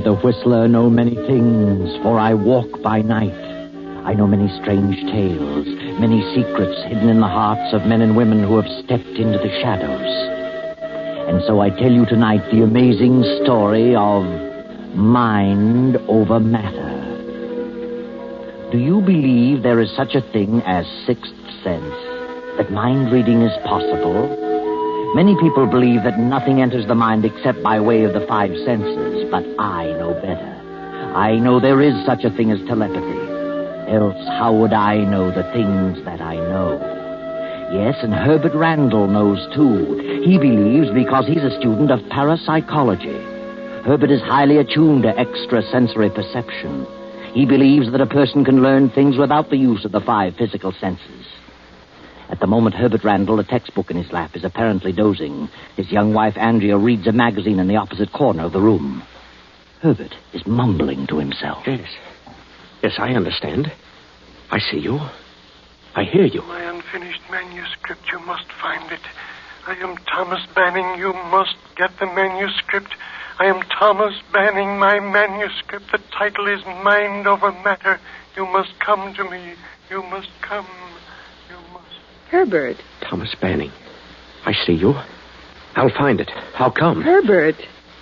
The Whistler know many things, for I walk by night. I know many strange tales, many secrets hidden in the hearts of men and women who have stepped into the shadows. And so I tell you tonight the amazing story of Mind Over Matter. Do you believe there is such a thing as sixth sense, that mind reading is possible? Many people believe that nothing enters the mind except by way of the five senses, but I know better. I know there is such a thing as telepathy. Else how would I know the things that I know? Yes, and Herbert Randall knows too. He believes because he's a student of parapsychology. Herbert is highly attuned to extrasensory perception. He believes that a person can learn things without the use of the five physical senses. At the moment Herbert Randall, a textbook in his lap, is apparently dozing. His young wife, Andrea, reads a magazine in the opposite corner of the room. Herbert is mumbling to himself. Yes. Yes, I understand. I see you. I hear you. My unfinished manuscript, you must find it. I am Thomas Banning. You must get the manuscript. I am Thomas Banning, my manuscript. The title is Mind Over Matter. You must come to me. You must come. Herbert. Thomas Banning. I see you. I'll find it. I'll come. Herbert.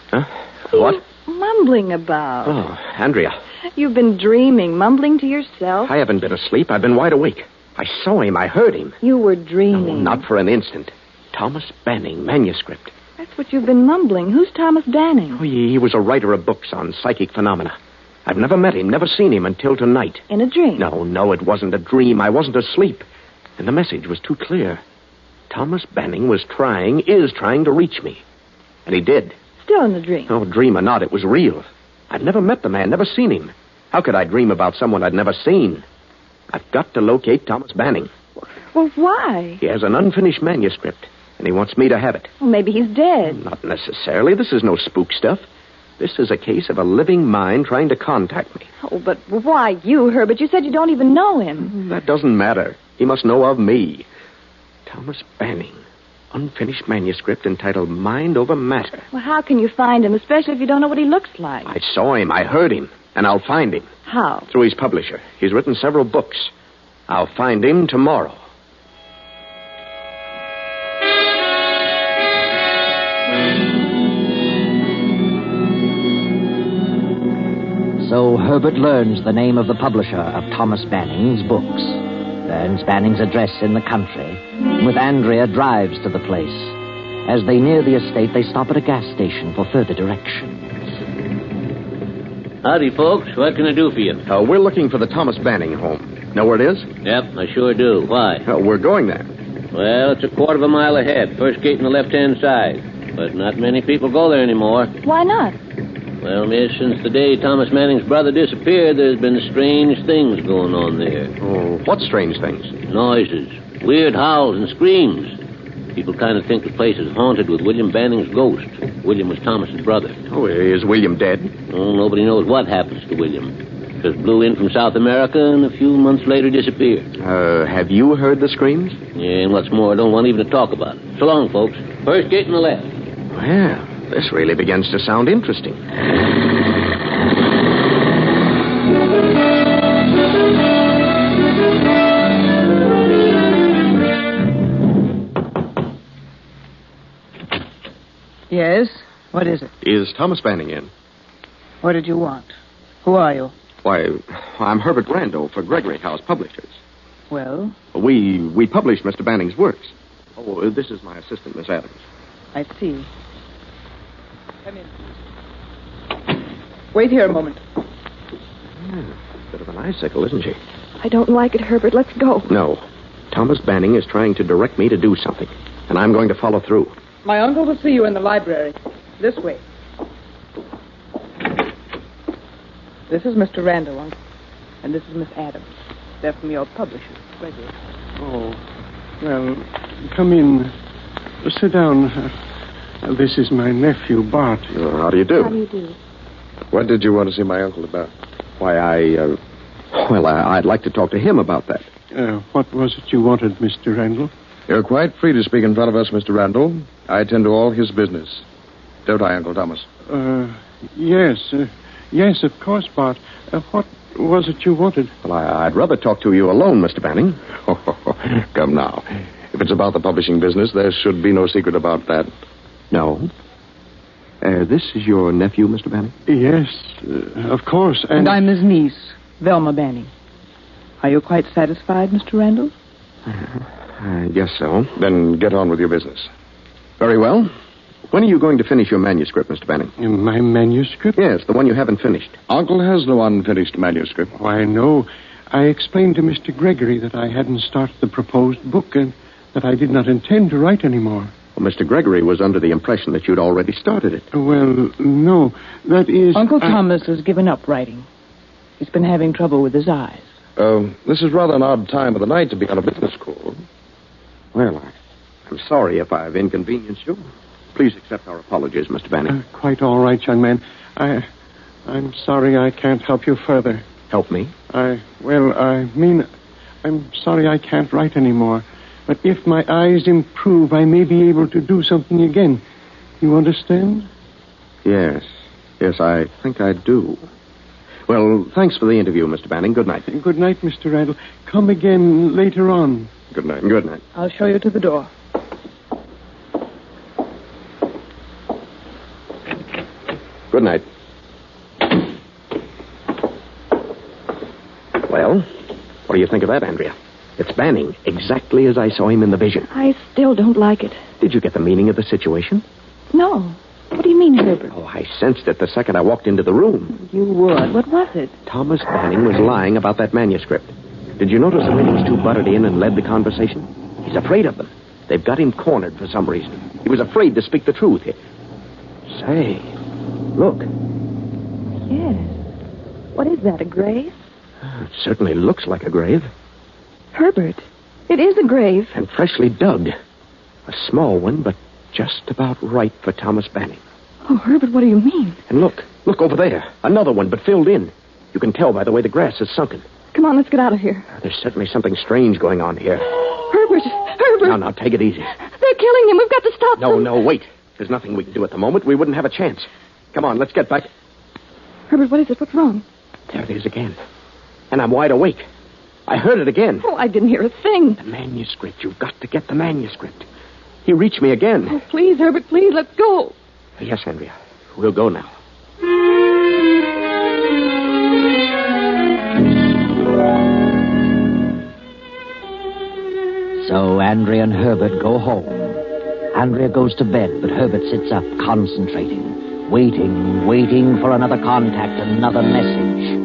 Huh? What? Mumbling about? Oh, Andrea. You've been dreaming, mumbling to yourself. I haven't been asleep. I've been wide awake. I saw him. I heard him. You were dreaming. No, not for an instant. Thomas Banning, manuscript. That's what you've been mumbling. Who's Thomas Banning? Oh, he was a writer of books on psychic phenomena. I've never met him, never seen him until tonight. In a dream? No, it wasn't a dream. I wasn't asleep. And the message was too clear. Thomas Banning is trying to reach me. And he did. Still in the dream? Oh, dream or not, it was real. I'd never met the man, never seen him. How could I dream about someone I'd never seen? I've got to locate Thomas Banning. Well, why? He has an unfinished manuscript, and he wants me to have it. Well, maybe he's dead. Not necessarily. This is no spook stuff. This is a case of a living mind trying to contact me. Oh, but why you, Herbert? You said you don't even know him. That doesn't matter. He must know of me. Thomas Banning. Unfinished manuscript entitled Mind Over Matter. Well, how can you find him, especially if you don't know what he looks like? I saw him. I heard him. And I'll find him. How? Through his publisher. He's written several books. I'll find him tomorrow. So Herbert learns the name of the publisher of Thomas Banning's books, learns Banning's address in the country, and with Andrea drives to the place. As they near the estate, they stop at a gas station for further directions. Howdy, folks. What can I do for you? We're looking for the Thomas Banning home. Know where it is? Yep, I sure do. Why? We're going there. Well, it's a quarter of a mile ahead. First gate on the left-hand side. But not many people go there anymore. Why not? Well, miss, since the day Thomas Manning's brother disappeared, there's been strange things going on there. Oh, what strange things? Noises. Weird howls and screams. People kind of think the place is haunted with William Banning's ghost. William was Thomas's brother. Oh, is William dead? Oh, nobody knows what happens to William. Just blew in from South America and a few months later disappeared. Have you heard the screams? Yeah, and what's more, I don't want even to talk about it. So long, folks. First gate on the left. Well, this really begins to sound interesting. Yes? What is it? Is Thomas Banning in? What did you want? Who are you? Why, I'm Herbert Randall for Gregory House Publishers. Well? We publish Mr. Banning's works. Oh, this is my assistant, Miss Adams. I see. Come in. Wait here a moment. Bit of an icicle, isn't she? I don't like it, Herbert. Let's go. No. Thomas Banning is trying to direct me to do something, and I'm going to follow through. My uncle will see you in the library. This way. This is Mr. Randall, Uncle. And this is Miss Adams. They're from your publisher, Gregory. Oh, well, come in. Sit down. This is my nephew, Bart. How do you do? How do you do? What did you want to see my uncle about? Why, I'd like to talk to him about that. What was it you wanted, Mr. Randall? You're quite free to speak in front of us, Mr. Randall. I attend to all his business. Don't I, Uncle Thomas? Yes. Yes, of course, Bart. What was it you wanted? Well, I'd rather talk to you alone, Mr. Banning. Come now. If it's about the publishing business, there should be no secret about that. No. This is your nephew, Mr. Banning? Yes, of course. And I'm his niece, Velma Banning. Are you quite satisfied, Mr. Randall? I guess so. Then get on with your business. Very well. When are you going to finish your manuscript, Mr. Banning? My manuscript? Yes, the one you haven't finished. Uncle has no unfinished manuscript. Why, no. I explained to Mr. Gregory that I hadn't started the proposed book and that I did not intend to write anymore. Well, Mr. Gregory was under the impression that you'd already started it. Well, no. That is... Uncle Thomas has given up writing. He's been having trouble with his eyes. This is rather an odd time of the night to be on a business call. Well, I'm sorry if I've inconvenienced you. Please accept our apologies, Mr. Banning. Quite all right, young man. I'm sorry I can't help you further. Help me? I'm sorry I can't write anymore. But if my eyes improve, I may be able to do something again. You understand? Yes. Yes, I think I do. Well, thanks for the interview, Mr. Banning. Good night. Good night, Mr. Randall. Come again later on. Good night. Good night. I'll show you to the door. Good night. What do you think of that, Andrea? It's Banning, exactly as I saw him in the vision. I still don't like it. Did you get the meaning of the situation? No. What do you mean, Herbert? Oh, I sensed it the second I walked into the room. You would. What was it? Thomas Banning was lying about that manuscript. Did you notice the way these two butted in and led the conversation? He's afraid of them. They've got him cornered for some reason. He was afraid to speak the truth. Say, look. Yes. What is that, a grave? It certainly looks like a grave. Herbert, it is a grave. And freshly dug. A small one, but just about right for Thomas Banning. Oh, Herbert, what do you mean? And look over there. Another one, but filled in. You can tell by the way the grass is sunken. Come on, let's get out of here. There's certainly something strange going on here. Herbert! Now, take it easy. They're killing him. We've got to stop them. No, wait. There's nothing we can do at the moment. We wouldn't have a chance. Come on, let's get back. Herbert, what is it? What's wrong? There it is again. And I'm wide awake. I heard it again. Oh, I didn't hear a thing. The manuscript. You've got to get the manuscript. He reached me again. Oh, please, Herbert, please, let's go. Yes, Andrea. We'll go now. So Andrea and Herbert go home. Andrea goes to bed, but Herbert sits up, concentrating, waiting for another contact, another message.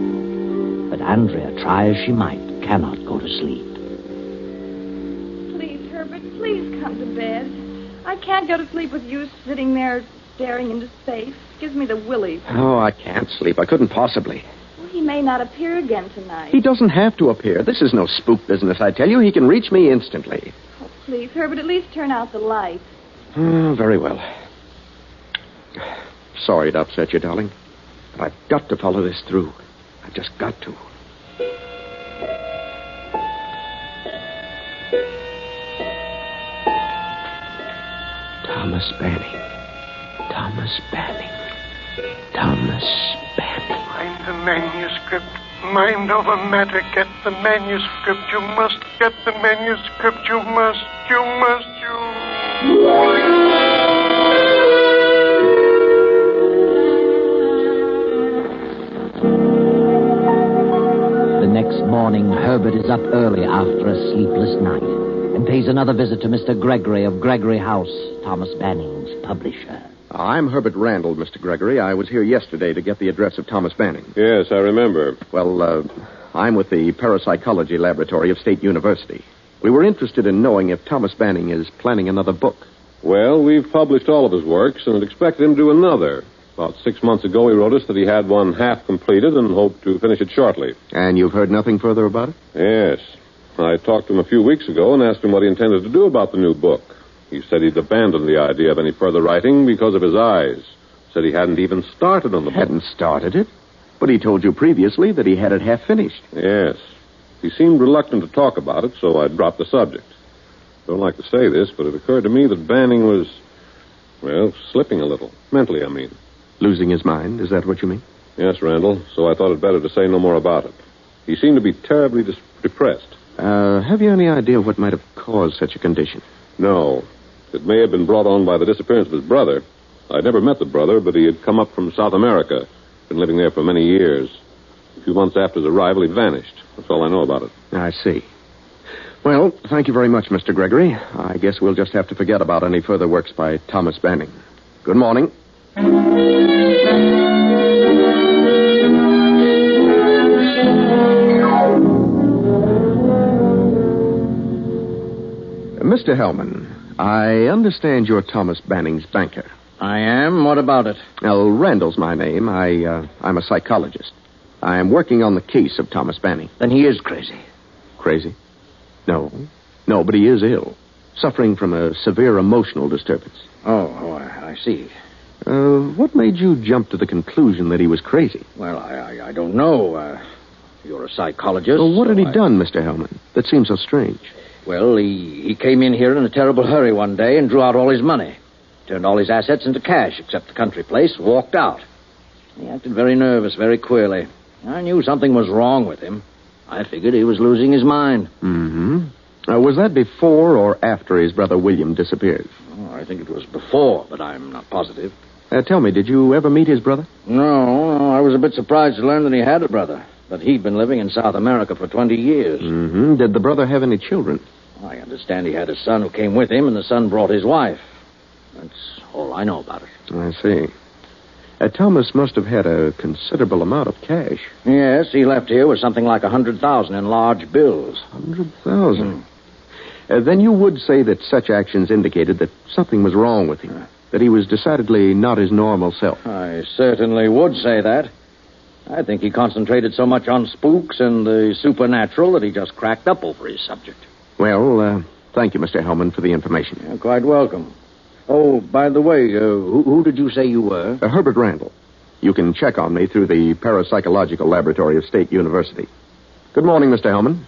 But Andrea, try as she might, cannot go to sleep. Please, Herbert, please come to bed. I can't go to sleep with you sitting there staring into space. It gives me the willies. Oh, I can't sleep. I couldn't possibly. Well, he may not appear again tonight. He doesn't have to appear. This is no spook business, I tell you. He can reach me instantly. Oh, please, Herbert, at least turn out the light. Oh, very well. Sorry to upset you, darling. But I've got to follow this through. I've just got to. Thomas Banning. Thomas Banning. Thomas Banning. Find the manuscript. Mind over matter. Get the manuscript. You must get the manuscript. You must. The next morning, Herbert is up early after a sleepless night and pays another visit to Mr. Gregory of Gregory House, Thomas Banning's publisher. I'm Herbert Randall, Mr. Gregory. I was here yesterday to get the address of Thomas Banning. Yes, I remember. Well, I'm with the Parapsychology Laboratory of State University. We were interested in knowing if Thomas Banning is planning another book. Well, we've published all of his works and expected him to do another. About 6 months ago, he wrote us that he had one half completed and hoped to finish it shortly. And you've heard nothing further about it? Yes. I talked to him a few weeks ago and asked him what he intended to do about the new book. He said he'd abandoned the idea of any further writing because of his eyes. Said he hadn't even started on the book. Hadn't started it? But he told you previously that he had it half finished. Yes. He seemed reluctant to talk about it, so I dropped the subject. Don't like to say this, but it occurred to me that Banning was, well, slipping a little. Mentally, I mean. Losing his mind? Is that what you mean? Yes, Randall. So I thought it better to say no more about it. He seemed to be terribly depressed. Have you any idea what might have caused such a condition? No. It may have been brought on by the disappearance of his brother. I'd never met the brother, but he had come up from South America. Been living there for many years. A few months after his arrival, he vanished. That's all I know about it. I see. Well, thank you very much, Mr. Gregory. I guess we'll just have to forget about any further works by Thomas Banning. Good morning. Mr. Hellman, I understand you're Thomas Banning's banker. I am. What about it? Well, Randall's my name. I'm a psychologist. I am working on the case of Thomas Banning. Then he is crazy. Crazy? No, but he is ill. Suffering from a severe emotional disturbance. I see. What made you jump to the conclusion that he was crazy? Well, I don't know. You're a psychologist. Well, what had he done, Mr. Hellman? That seems so strange. Well, he came in here in a terrible hurry one day and drew out all his money. Turned all his assets into cash, except the country place, walked out. He acted very nervous, very queerly. I knew something was wrong with him. I figured he was losing his mind. Mm-hmm. Was that before or after his brother William disappeared? Oh, I think it was before, but I'm not positive. Tell me, did you ever meet his brother? No, I was a bit surprised to learn that he had a brother. but he'd been living in South America for 20 years. Mm-hmm. Did the brother have any children? I understand he had a son who came with him, and the son brought his wife. That's all I know about it. I see. Thomas must have had a considerable amount of cash. Yes, he left here with something like 100,000 in large bills. 100,000? Then you would say that such actions indicated that something was wrong with him, that he was decidedly not his normal self. I certainly would say that. I think he concentrated so much on spooks and the supernatural that he just cracked up over his subject. Well, thank you, Mr. Hellman, for the information. You're quite welcome. Oh, by the way, who did you say you were? Herbert Randall. You can check on me through the Parapsychological Laboratory of State University. Good morning, Mr. Hellman.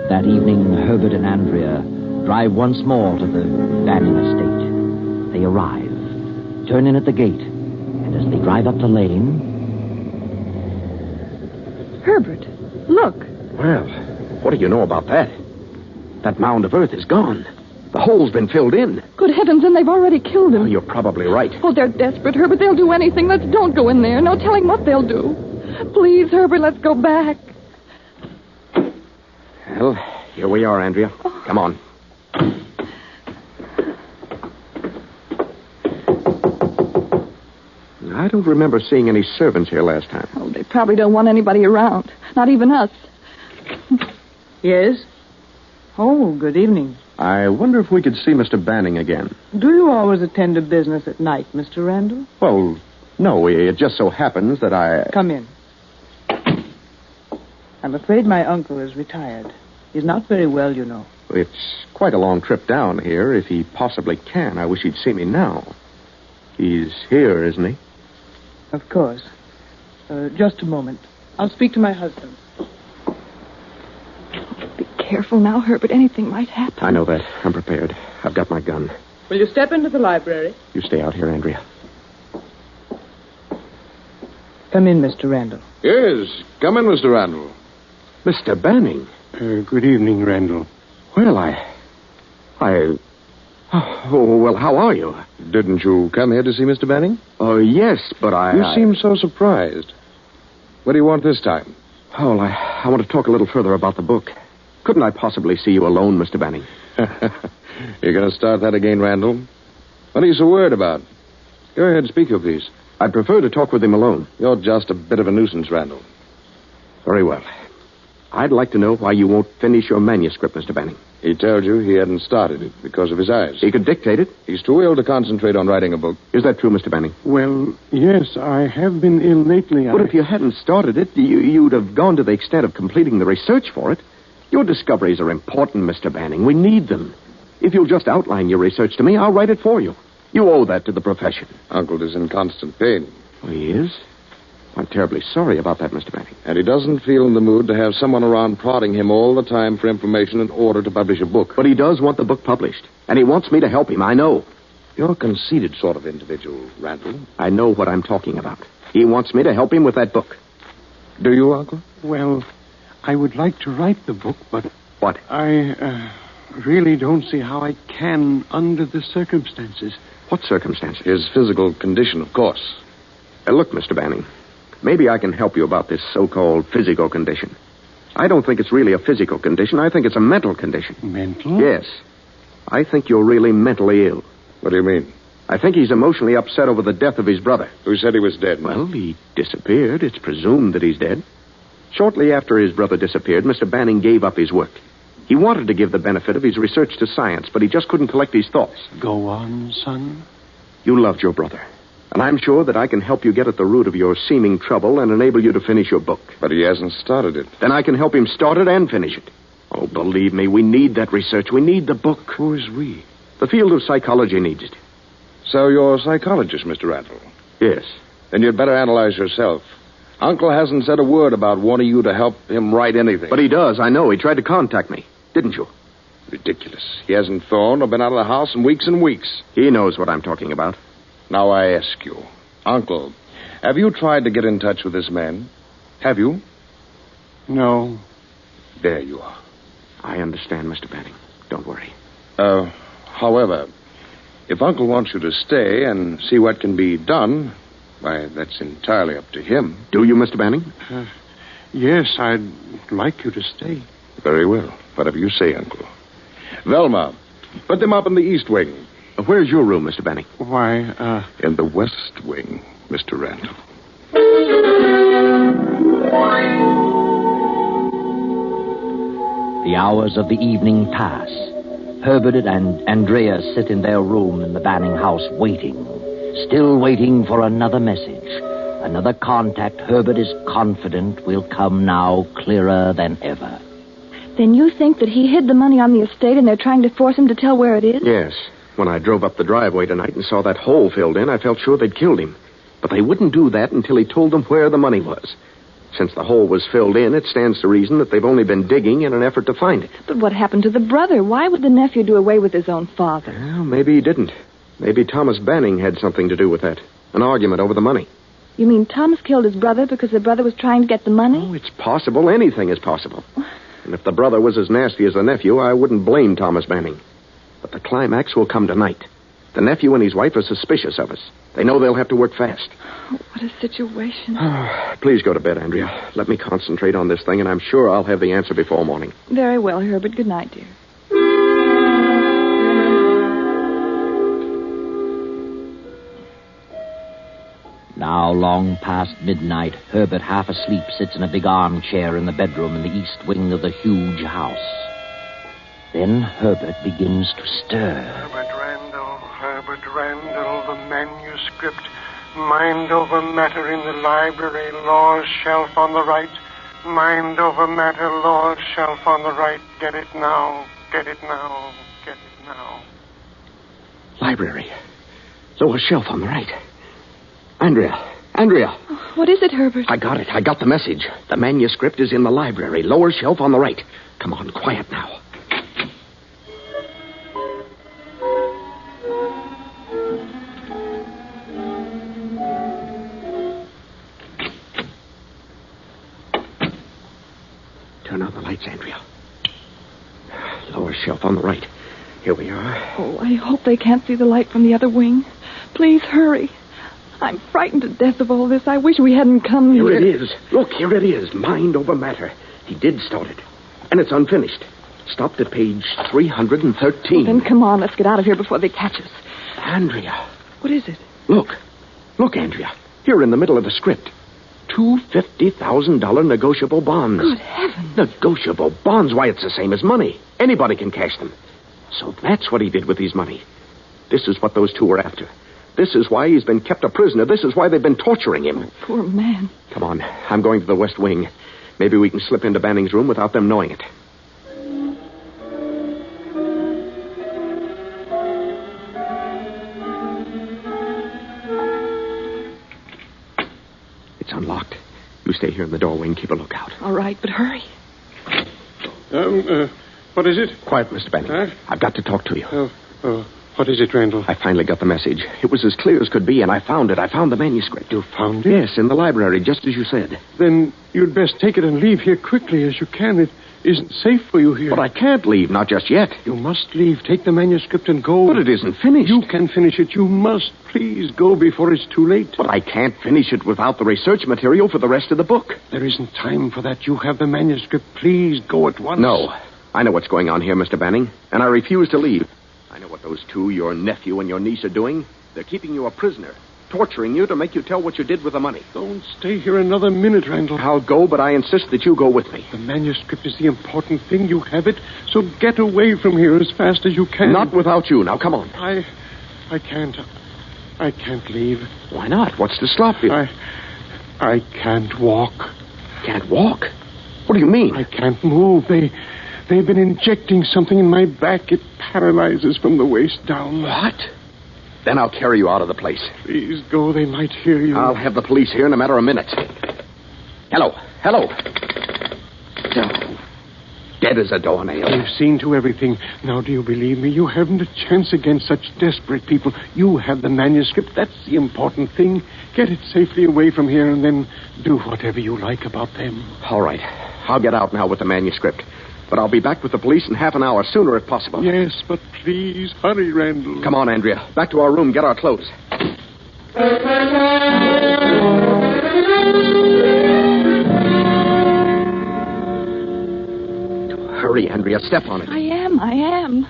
That evening, Herbert and Andrea drive once more to the Banning estate. They arrive, turn in at the gate, and as they drive up the lane... Herbert, look. Well, what do you know about that? That mound of earth is gone. The hole's been filled in. Good heavens, and they've already killed him. Oh, you're probably right. Oh, they're desperate, Herbert. They'll do anything. Let's don't go in there. No telling what they'll do. Please, Herbert, let's go back. Well, here we are, Andrea. Come on. I don't remember seeing any servants here last time. Oh, they probably don't want anybody around. Not even us. Yes? Oh, good evening. I wonder if we could see Mr. Banning again. Do you always attend to business at night, Mr. Randall? Well, no, it just so happens that I... Come in. I'm afraid my uncle is retired. He's not very well, you know. It's quite a long trip down here. If he possibly can, I wish he'd see me now. He's here, isn't he? Of course. Just a moment. I'll speak to my husband. Be careful now, Herbert. Anything might happen. I know that. I'm prepared. I've got my gun. Will you step into the library? You stay out here, Andrea. Come in, Mr. Randall. Yes, come in, Mr. Randall. Mr. Banning. Good evening, Randall. Well, Oh, well, how are you? Didn't you come here to see Mr. Banning? Oh, yes, but You seem so surprised. What do you want this time? Oh, I want to talk a little further about the book. Couldn't I possibly see you alone, Mr. Banning? You're going to start that again, Randall? What are you so worried about? Go ahead, speak your piece. I'd prefer to talk with him alone. You're just a bit of a nuisance, Randall. Very well. I'd like to know why you won't finish your manuscript, Mr. Banning. He told you he hadn't started it because of his eyes. He could dictate it. He's too ill to concentrate on writing a book. Is that true, Mr. Banning? Well, yes, I have been ill lately. But if you hadn't started it, you'd have gone to the extent of completing the research for it. Your discoveries are important, Mr. Banning. We need them. If you'll just outline your research to me, I'll write it for you. You owe that to the profession. Uncle is in constant pain. Oh, he is? I'm terribly sorry about that, Mr. Banning. And he doesn't feel in the mood to have someone around prodding him all the time for information in order to publish a book. But he does want the book published. And he wants me to help him, I know. You're a conceited sort of individual, Randall. I know what I'm talking about. He wants me to help him with that book. Do you, Uncle? Well, I would like to write the book, but... What? I really don't see how I can under the circumstances. What circumstances? His physical condition, of course. Look, Mr. Banning, maybe I can help you about this so-called physical condition. I don't think it's really a physical condition. I think it's a mental condition. Mental? Yes. I think you're really mentally ill. What do you mean? I think he's emotionally upset over the death of his brother. Who said he was dead? Well, he disappeared. It's presumed that he's dead. Shortly after his brother disappeared, Mr. Banning gave up his work. He wanted to give the benefit of his research to science, but he just couldn't collect his thoughts. Go on, son. You loved your brother. And I'm sure that I can help you get at the root of your seeming trouble and enable you to finish your book. But he hasn't started it. Then I can help him start it and finish it. Oh, believe me, we need that research. We need the book. Who is we? The field of psychology needs it. So you're a psychologist, Mr. Randall? Yes. Then you'd better analyze yourself. Uncle hasn't said a word about wanting you to help him write anything. But he does, I know. He tried to contact me. Didn't you? Ridiculous. He hasn't phoned or been out of the house in weeks and weeks. He knows what I'm talking about. Now I ask you, Uncle, have you tried to get in touch with this man? Have you? No. There you are. I understand, Mr. Banning. Don't worry. However, if Uncle wants you to stay and see what can be done, why, that's entirely up to him. Do you, Mr. Banning? Yes, I'd like you to stay. Very well. Whatever you say, Uncle. Velma, put them up in the east wing. Where's your room, Mr. Banning? Why, In the west wing, Mr. Randall. The hours of the evening pass. Herbert and Andrea sit in their room in the Banning house waiting. Still waiting for another message. Another contact Herbert is confident will come now clearer than ever. Then you think that he hid the money on the estate and they're trying to force him to tell where it is? Yes. When I drove up the driveway tonight and saw that hole filled in, I felt sure they'd killed him. But they wouldn't do that until he told them where the money was. Since the hole was filled in, it stands to reason that they've only been digging in an effort to find it. But what happened to the brother? Why would the nephew do away with his own father? Well, maybe he didn't. Maybe Thomas Banning had something to do with that. An argument over the money. You mean Thomas killed his brother because the brother was trying to get the money? Oh, it's possible. Anything is possible. And if the brother was as nasty as the nephew, I wouldn't blame Thomas Banning. But the climax will come tonight. The nephew and his wife are suspicious of us. They know they'll have to work fast. Oh, what a situation. Please go to bed, Andrea. Let me concentrate on this thing, and I'm sure I'll have the answer before morning. Very well, Herbert. Good night, dear. Now, long past midnight, Herbert, half asleep, sits in a big armchair in the bedroom in the east wing of the huge house. Then Herbert begins to stir. Herbert Randall, the manuscript. Mind over matter in the library, law's shelf on the right. Mind over matter, law's shelf on the right. Get it now, get it now, get it now. Library. Lower shelf on the right. Andrea. What is it, Herbert? I got it. I got the message. The manuscript is in the library. Lower shelf on the right. Come on, quiet now. Turn on the lights, Andrea. Lower shelf on the right. Here we are. Oh, I hope they can't see the light from the other wing. Please hurry. I'm frightened to death of all this. I wish we hadn't come here. Here it is. Look, here it is. Mind over matter. He did start it. And it's unfinished. Stopped at page 313. Well, then come on. Let's get out of here before they catch us. Andrea. What is it? Look, Andrea. Here in the middle of the script. 2 $50,000 negotiable bonds. Good heavens. Negotiable bonds? Why, it's the same as money. Anybody can cash them. So that's what he did with his money. This is what those two were after. This is why he's been kept a prisoner. This is why they've been torturing him. Oh, poor man. Come on. I'm going to the West Wing. Maybe we can slip into Banning's room without them knowing it. It's unlocked. You stay here in the doorway and keep a lookout. All right, but hurry. What is it? Quiet, Mr. Banning. I've got to talk to you. What is it, Randall? I finally got the message. It was as clear as could be, and I found it. I found the manuscript. You found it? Yes, in the library, just as you said. Then you'd best take it and leave here quickly as you can. It isn't safe for you here. But I can't leave, not just yet. You must leave. Take the manuscript and go. But it isn't finished. You can finish it. You must. Please go before it's too late. But I can't finish it without the research material for the rest of the book. There isn't time for that. You have the manuscript. Please go at once. No. I know what's going on here, Mr. Banning, and I refuse to leave. I know what those two, your nephew and your niece, are doing. They're keeping you a prisoner, torturing you to make you tell what you did with the money. Don't stay here another minute, Randall. I'll go, but I insist that you go with me. The manuscript is the important thing. You have it, so get away from here as fast as you can. Not without you. Now, come on. I can't. I can't leave. Why not? What's to stop you? I can't walk. Can't walk? What do you mean? I can't move. They've been injecting something in my back. It paralyzes from the waist down. What? Then I'll carry you out of the place. Please go. They might hear you. I'll have the police here in a matter of minutes. Hello. Dead as a doornail. You've seen to everything. Now, do you believe me? You haven't a chance against such desperate people. You have the manuscript. That's the important thing. Get it safely away from here and then do whatever you like about them. All right. I'll get out now with the manuscript. But I'll be back with the police in half an hour, sooner if possible. Yes, but please, hurry, Randall. Come on, Andrea. Back to our room. Get our clothes. Hurry, Andrea. Step on it. I am.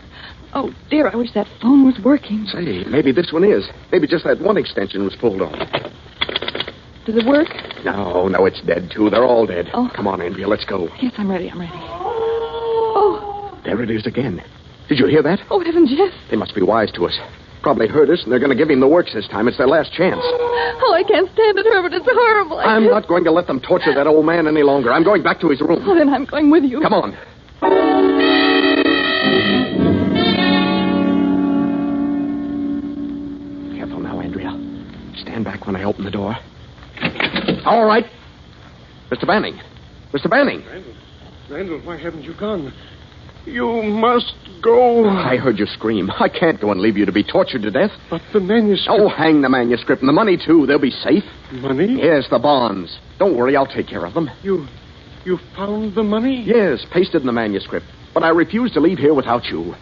Oh, dear, I wish that phone was working. Say, maybe this one is. Maybe just that one extension was pulled off. Does it work? No, it's dead, too. They're all dead. Oh. Come on, Andrea, let's go. Yes, I'm ready. Oh. There it is again. Did you hear that? Oh, heavens, yes. They must be wise to us. Probably heard us, and they're going to give him the works this time. It's their last chance. Oh, I can't stand it, Herbert. It's horrible. I'm not going to let them torture that old man any longer. I'm going back to his room. Oh, then I'm going with you. Come on. Careful now, Andrea. Stand back when I open the door. All right. Mr. Banning. Mr. Banning. Randall, why haven't you gone? You must go. I heard you scream. I can't go and leave you to be tortured to death. But the manuscript... Oh, hang the manuscript and the money, too. They'll be safe. Money? Yes, the bonds. Don't worry, I'll take care of them. You found the money? Yes, pasted in the manuscript. But I refuse to leave here without you.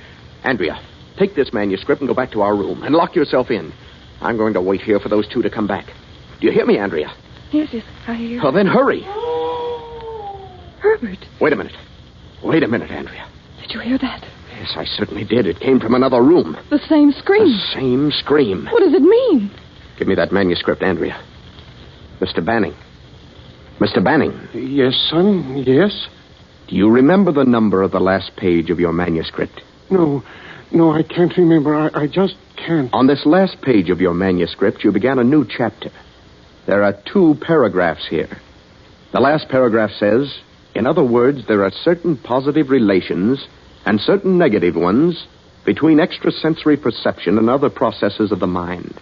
Andrea, take this manuscript and go back to our room and lock yourself in. I'm going to wait here for those two to come back. Do you hear me, Andrea? Yes, I hear you. Well, then hurry. Herbert. Wait a minute, Andrea. Did you hear that? Yes, I certainly did. It came from another room. The same scream. The same scream. What does it mean? Give me that manuscript, Andrea. Mr. Banning. Mr. Banning. Yes, son, yes? Do you remember the number of the last page of your manuscript? No, I can't remember. I just can't. On this last page of your manuscript, you began a new chapter. There are 2 paragraphs here. The last paragraph says, in other words, there are certain positive relations and certain negative ones between extrasensory perception and other processes of the mind.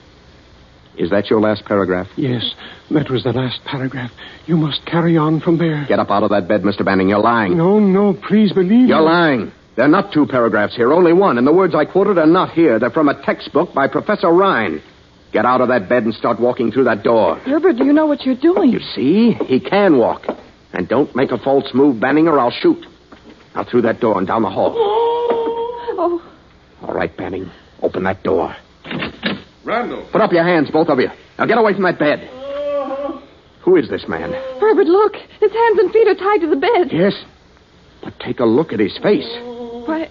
Is that your last paragraph? Yes, that was the last paragraph. You must carry on from there. Get up out of that bed, Mr. Banning. You're lying. No, please believe me. You're lying. There are not 2 paragraphs here, only one. And the words I quoted are not here. They're from a textbook by Professor Rhine. Get out of that bed and start walking through that door. Herbert, do you know what you're doing? You see? He can walk. And don't make a false move, Banning, or I'll shoot. Now through that door and down the hall. Oh. All right, Banning. Open that door. Randall. Put up your hands, both of you. Now get away from that bed. Who is this man? Herbert, look. His hands and feet are tied to the bed. Yes. But take a look at his face. Why,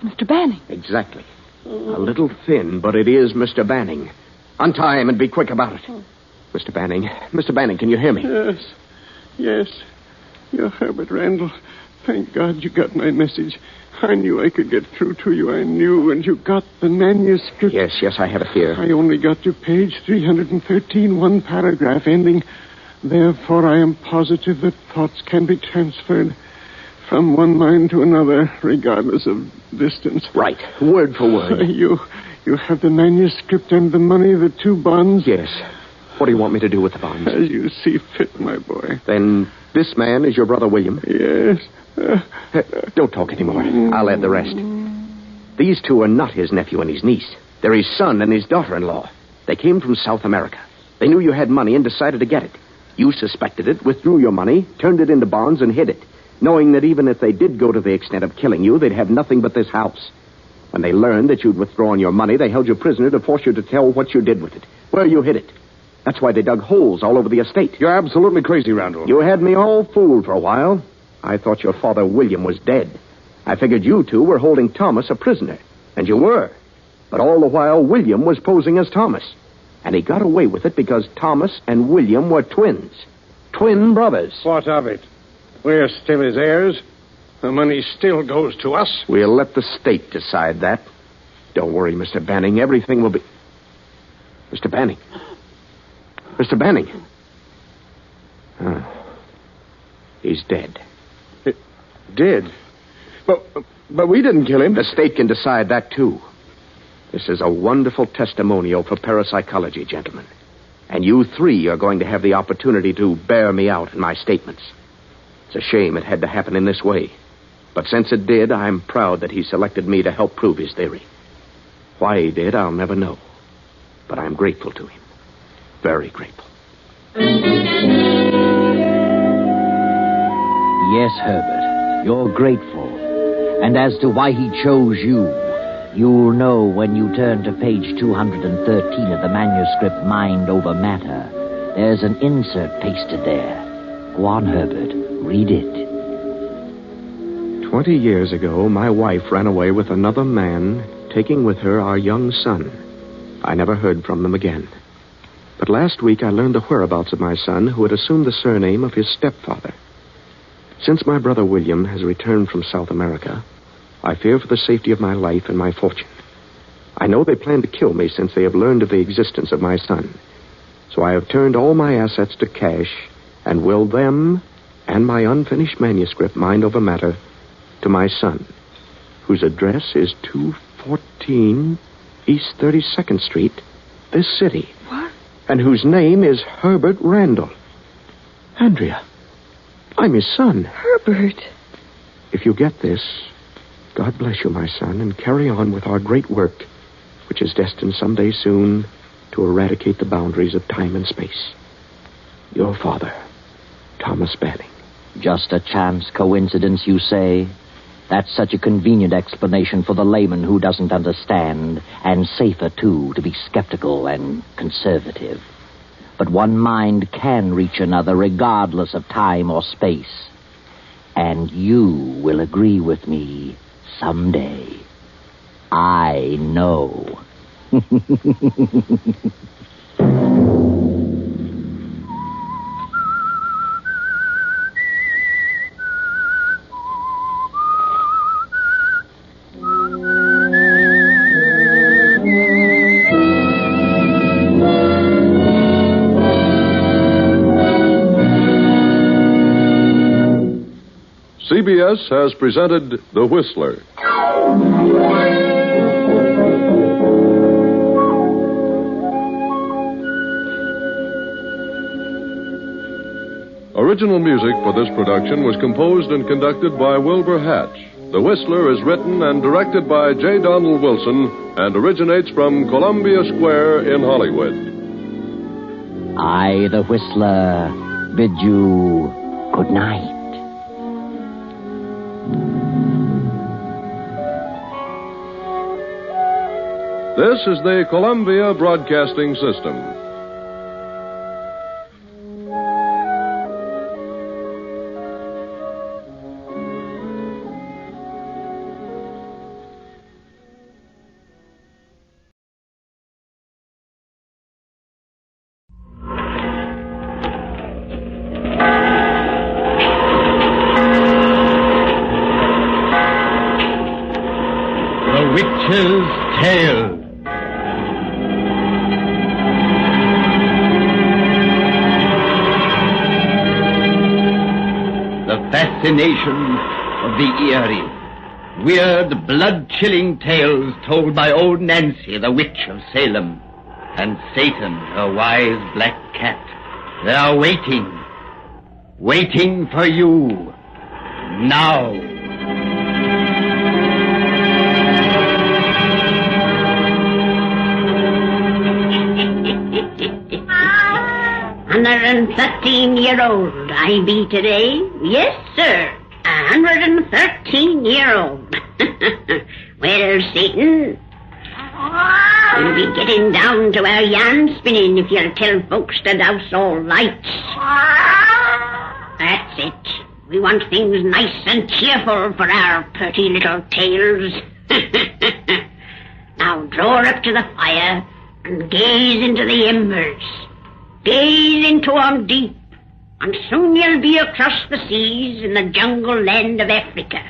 Mr. Banning. Exactly. A little thin, but it is Mr. Banning. Untie him and be quick about it. Mr. Banning, can you hear me? Yes. You're Herbert Randall. Thank God you got my message. I knew I could get through to you. I knew, and you got the manuscript. Yes, I have it here. I only got to page 313, one paragraph ending. Therefore, I am positive that thoughts can be transferred from one mind to another, regardless of distance. Right, word for word. You have the manuscript and the money, the 2 bonds? Yes. What do you want me to do with the bonds? As you see fit, my boy. Then this man is your brother William? Yes. Don't talk anymore. I'll add the rest. These 2 are not his nephew and his niece. They're his son and his daughter-in-law. They came from South America. They knew you had money and decided to get it. You suspected it, withdrew your money, turned it into bonds, and hid it, knowing that even if they did go to the extent of killing you, they'd have nothing but this house. When they learned that you'd withdrawn your money, they held you prisoner to force you to tell what you did with it, where you hid it. That's why they dug holes all over the estate. You're absolutely crazy, Randall. You had me all fooled for a while. I thought your father, William, was dead. I figured you 2 were holding Thomas a prisoner. And you were. But all the while, William was posing as Thomas. And he got away with it because Thomas and William were twins. Twin brothers. What of it? We're still his heirs. The money still goes to us. We'll let the state decide that. Don't worry, Mr. Banning. Everything will be... Mr. Banning. Mr. Banning. He's dead. Dead? But we didn't kill him. The state can decide that, too. This is a wonderful testimonial for parapsychology, gentlemen. And you 3 are going to have the opportunity to bear me out in my statements. It's a shame it had to happen in this way. But since it did, I'm proud that he selected me to help prove his theory. Why he did, I'll never know. But I'm grateful to him. Very grateful. Yes, Herbert. You're grateful. And as to why he chose you, you'll know when you turn to page 213 of the manuscript Mind Over Matter. There's an insert pasted there. Go on, Herbert. Read it. 20 years ago, my wife ran away with another man, taking with her our young son. I never heard from them again. But last week I learned the whereabouts of my son, who had assumed the surname of his stepfather. Since my brother William has returned from South America, I fear for the safety of my life and my fortune. I know they plan to kill me since they have learned of the existence of my son. So I have turned all my assets to cash and willed them and my unfinished manuscript, Mind Over Matter, to my son, whose address is 214 East 32nd Street, this city. What? And whose name is Herbert Randall. Andrea, I'm his son. Herbert. If you get this, God bless you, my son, and carry on with our great work, which is destined someday soon to eradicate the boundaries of time and space. Your father, Thomas Banning. Just a chance coincidence, you say? That's such a convenient explanation for the layman who doesn't understand, and safer, too, to be skeptical and conservative. But one mind can reach another regardless of time or space. And you will agree with me someday. I know. CBS has presented The Whistler. Original music for this production was composed and conducted by Wilbur Hatch. The Whistler is written and directed by J. Donald Wilson and originates from Columbia Square in Hollywood. I, the Whistler, bid you good night. This is the Columbia Broadcasting System. The Witch's Tale. Fascination of the eerie, weird, blood-chilling tales told by old Nancy, the witch of Salem, and Satan, her wise black cat. They are waiting for you, now. 113-year-old I be today. Yes, sir. 113-year-old. Well, Satan, we'll be getting down to our yarn spinning if you'll tell folks to douse all lights. That's it. We want things nice and cheerful for our pretty little tales. Now draw up to the fire and gaze into the embers. Gaze into 'em deep, and soon you'll be across the seas in the jungle land of Africa.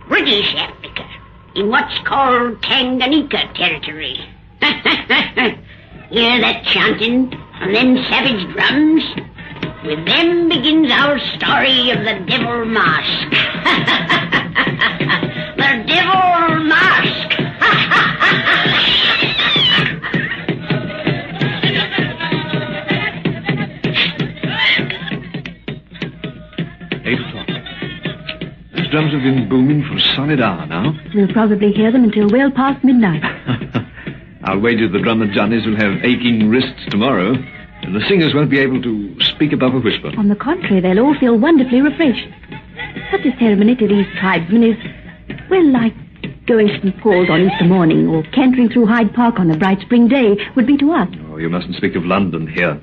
British Africa, in what's called Tanganyika territory. Hear that chanting and them savage drums? With them begins our story of the Devil Mask. The Devil Mask! 8 o'clock. Those drums have been booming for a solid hour now. We'll probably hear them until well past midnight. I'll wager the drummer Johnnies will have aching wrists tomorrow, and the singers won't be able to speak above a whisper. On the contrary, they'll all feel wonderfully refreshed. Such a ceremony to these tribesmen is, well, like going to St. Paul's on Easter morning or cantering through Hyde Park on a bright spring day would be to us. Oh, you mustn't speak of London here.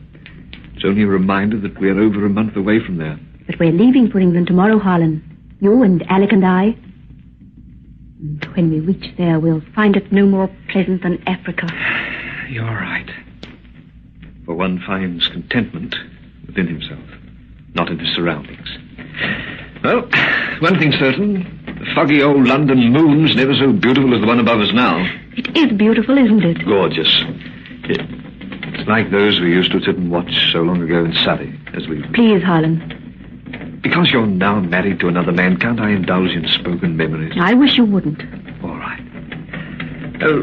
It's only a reminder that we're over a month away from there. But we're leaving for England tomorrow, Harlan. You and Alec and I. And when we reach there, we'll find it no more pleasant than Africa. You're right. For one finds contentment within himself, not in his surroundings. Well, one thing's certain. The foggy old London moon's never so beautiful as the one above us now. It is beautiful, isn't it? Gorgeous. It's like those we used to sit and watch so long ago in Surrey, as we... Please, Harlan. Because you're now married to another man, can't I indulge in spoken memories? I wish you wouldn't. All right.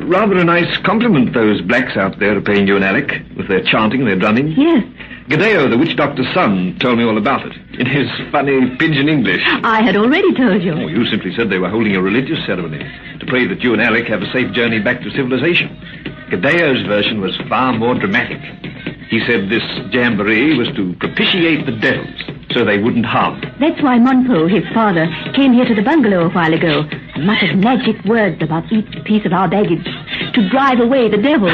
Rather a nice compliment those blacks out there are paying you and Alec, with their chanting and their drumming. Yes. Gadeo, the witch doctor's son, told me all about it, in his funny pidgin English. I had already told you. Oh, you simply said they were holding a religious ceremony to pray that you and Alec have a safe journey back to civilization. Gadeo's version was far more dramatic. He said this jamboree was to propitiate the devils, so they wouldn't harm. That's why Monpo, his father, came here to the bungalow a while ago and muttered magic words about each piece of our baggage to drive away the devil.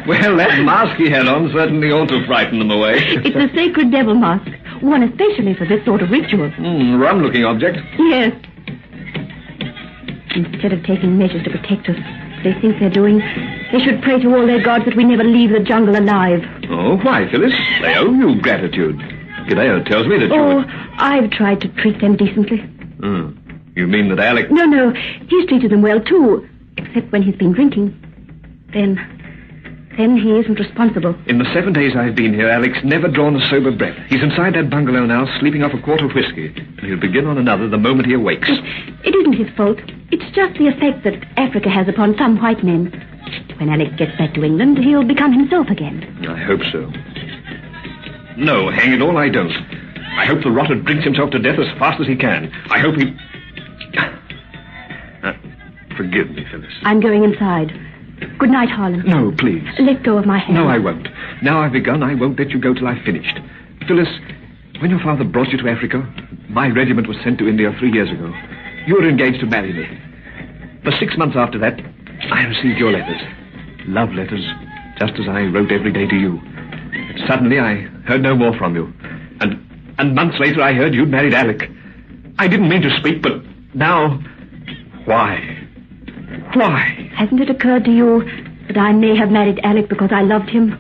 Well, that mask he had on certainly ought to frighten them away. It's a sacred devil mask, worn especially for this sort of ritual. Rum-looking object. Yes. Instead of taking measures to protect us, they think they're doing, they should pray to all their gods that we never leave the jungle alive. Oh, why, Phyllis? They owe you gratitude. Gadeo tells me that you... Oh, I've tried to treat them decently. You mean that Alec... No, he's treated them well, too. Except when he's been drinking. Then he isn't responsible. In the 7 days I've been here, Alec's never drawn a sober breath. He's inside that bungalow now, sleeping off a quart of whiskey. And he'll begin on another the moment he awakes. It isn't his fault. It's just the effect that Africa has upon some white men. When Alec gets back to England, he'll become himself again. I hope so. No, hang it all, I don't. I hope the rotter drinks himself to death as fast as he can. I hope he... forgive me, Phyllis. I'm going inside. Good night, Harlan. No, please. Let go of my hand. No, I won't. Now I've begun, I won't let you go till I've finished. Phyllis, when your father brought you to Africa, my regiment was sent to India 3 years ago. You were engaged to marry me. For 6 months after that, I received your letters. Love letters, just as I wrote every day to you. And suddenly I heard no more from you. And months later I heard you'd married Alec. I didn't mean to speak, but now... Why? Why? Hasn't it occurred to you that I may have married Alec because I loved him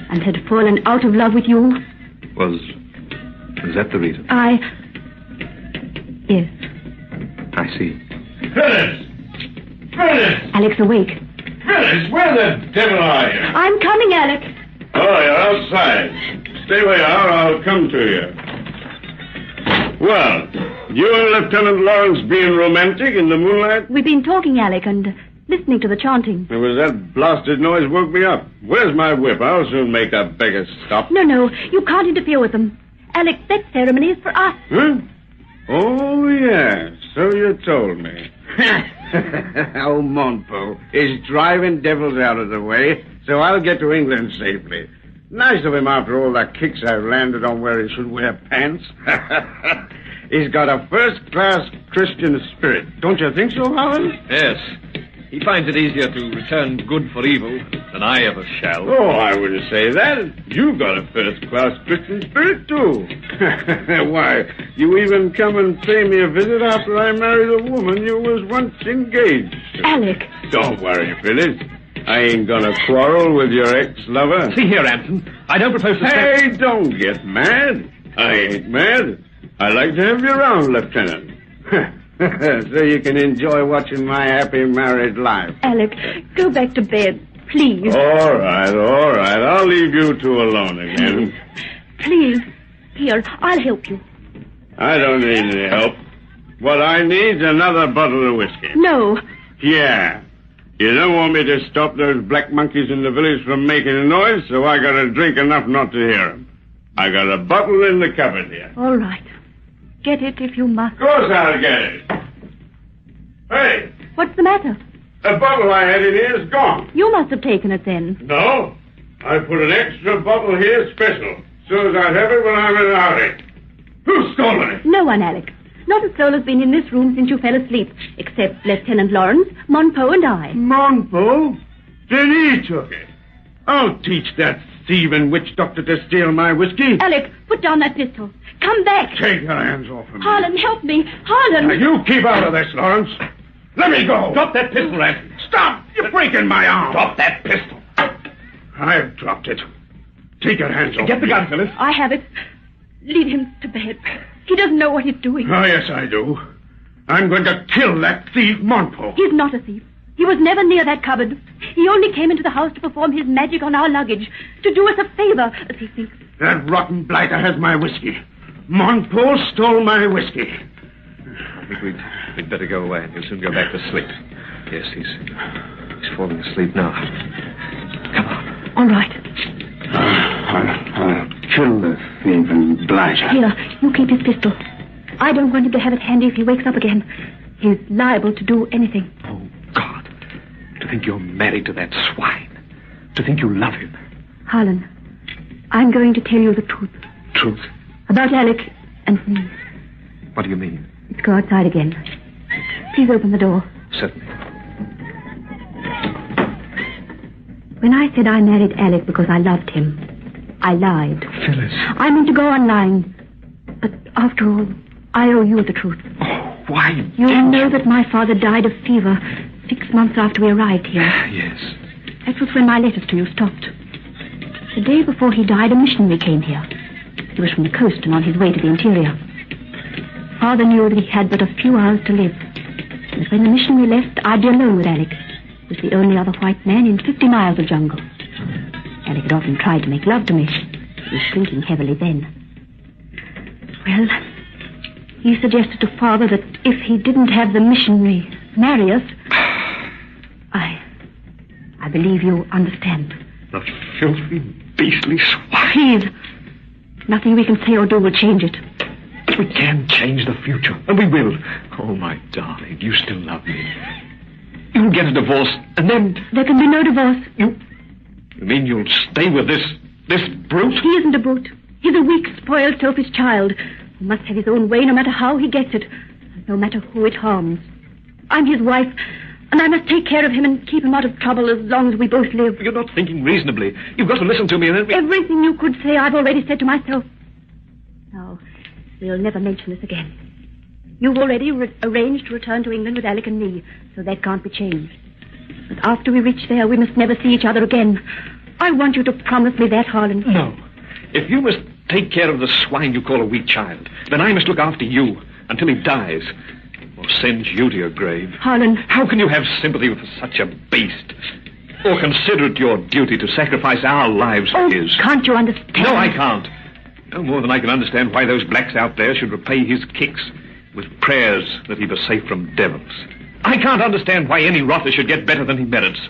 and had fallen out of love with you? Was that the reason? Yes. I see. Phyllis! Alec's awake. Phyllis, where the devil are you? I'm coming, Alec. Oh, you're outside. Stay where you are, I'll come to you. Well, you and Lieutenant Lawrence being romantic in the moonlight? We've been talking, Alec, and listening to the chanting. It was that blasted noise woke me up. Where's my whip? I'll soon make that beggar stop. No, you can't interfere with them. Alec, that ceremony is for us. Huh? Oh, yeah, so you told me. Oh, Monpo is driving devils out of the way, so I'll get to England safely. Nice of him after all the kicks I've landed on where he should wear pants. He's got a first-class Christian spirit. Don't you think so, Holland? Yes. He finds it easier to return good for evil than I ever shall. Oh, I wouldn't say that. You've got a first-class Christian spirit, too. Why, you even come and pay me a visit after I married a woman you was once engaged to. Alec. Don't worry, Phyllis. I ain't gonna quarrel with your ex-lover. See here, Anson. I don't propose to... Hey, don't get mad. I ain't mad. I like to have you around, Lieutenant. So you can enjoy watching my happy married life. Alec, go back to bed, please. All right. I'll leave you two alone again. Please. Here, I'll help you. I don't need any help. What I need's another bottle of whiskey. No. Yeah. You don't want me to stop those black monkeys in the village from making a noise, so I gotta drink enough not to hear them. I got a bottle in the cupboard here. All right. Get it if you must. Of course I'll get it. Hey! What's the matter? The bottle I had in here is gone. You must have taken it then. No. I put an extra bottle here special, so as I'd have it when I'm in a hurry. Who's stolen it? No one, Alec. Not a soul has been in this room since you fell asleep, except Lieutenant Lawrence, Monpo, and I. Monpo? Then he took it. I'll teach that thieving witch doctor to steal my whiskey. Alec, put down that pistol. Come back. Take your hands off of me. Harlan, help me. Harlan. Now, you keep out of this, Lawrence. Let me go. Drop that pistol, Ed. Stop. You're breaking my arm. Drop that pistol. I've dropped it. Take your hands off. Get the gun, Phyllis. I have it. Lead him to bed. He doesn't know what he's doing. Oh, yes, I do. I'm going to kill that thief, Monpo. He's not a thief. He was never near that cupboard. He only came into the house to perform his magic on our luggage, to do us a favor, as he thinks. That rotten blighter has my whiskey. Monpo stole my whiskey. I think we'd better go away, and he'll soon go back to sleep. Yes, he's falling asleep now. Come on. All right. I'll kill the thieving blighter. Here, you keep his pistol. I don't want him to have it handy if he wakes up again. He's liable to do anything. Oh, God. To think you're married to that swine. To think you love him. Harlan, I'm going to tell you the truth. Truth? About Alec and me. What do you mean? Let's go outside again. Please open the door. Certainly. When I said I married Alec because I loved him, I lied. Phyllis. I meant to go on lying. But after all, I owe you the truth. Oh, why? You know that my father died of fever 6 months after we arrived here. Yes. That was when my letters to you stopped. The day before he died, a missionary came here. He was from the coast and on his way to the interior. Father knew that he had but a few hours to live. And when the missionary left, I'd be alone with Alec. He was the only other white man in 50 miles of jungle. Alec had often tried to make love to me. He was drinking heavily then. Well, he suggested to Father that if he didn't have the missionary marry us, I believe you understand. The filthy, beastly swine. Please. Nothing we can say or do will change it. We can change the future, and we will. Oh, my darling, you still love me. You'll get a divorce, and then... There can be no divorce. You mean you'll stay with this brute? He isn't a brute. He's a weak, spoiled, selfish child who must have his own way no matter how he gets it, no matter who it harms. I'm his wife, and I must take care of him and keep him out of trouble as long as we both live. You're not thinking reasonably. You've got to listen to me, and then... Everything you could say I've already said to myself. No, we'll never mention this again. You've already arranged to return to England with Alec and me, so that can't be changed. But after we reach there, we must never see each other again. I want you to promise me that, Harlan. No. If you must take care of the swine you call a weak child, then I must look after you until he dies, or sends you to your grave. Harlan. How can you have sympathy for such a beast? Or consider it your duty to sacrifice our lives for his? Can't you understand? No, I can't. No more than I can understand why those blacks out there should repay his kicks with prayers that he was safe from devils. I can't understand why any rotter should get better than he merits.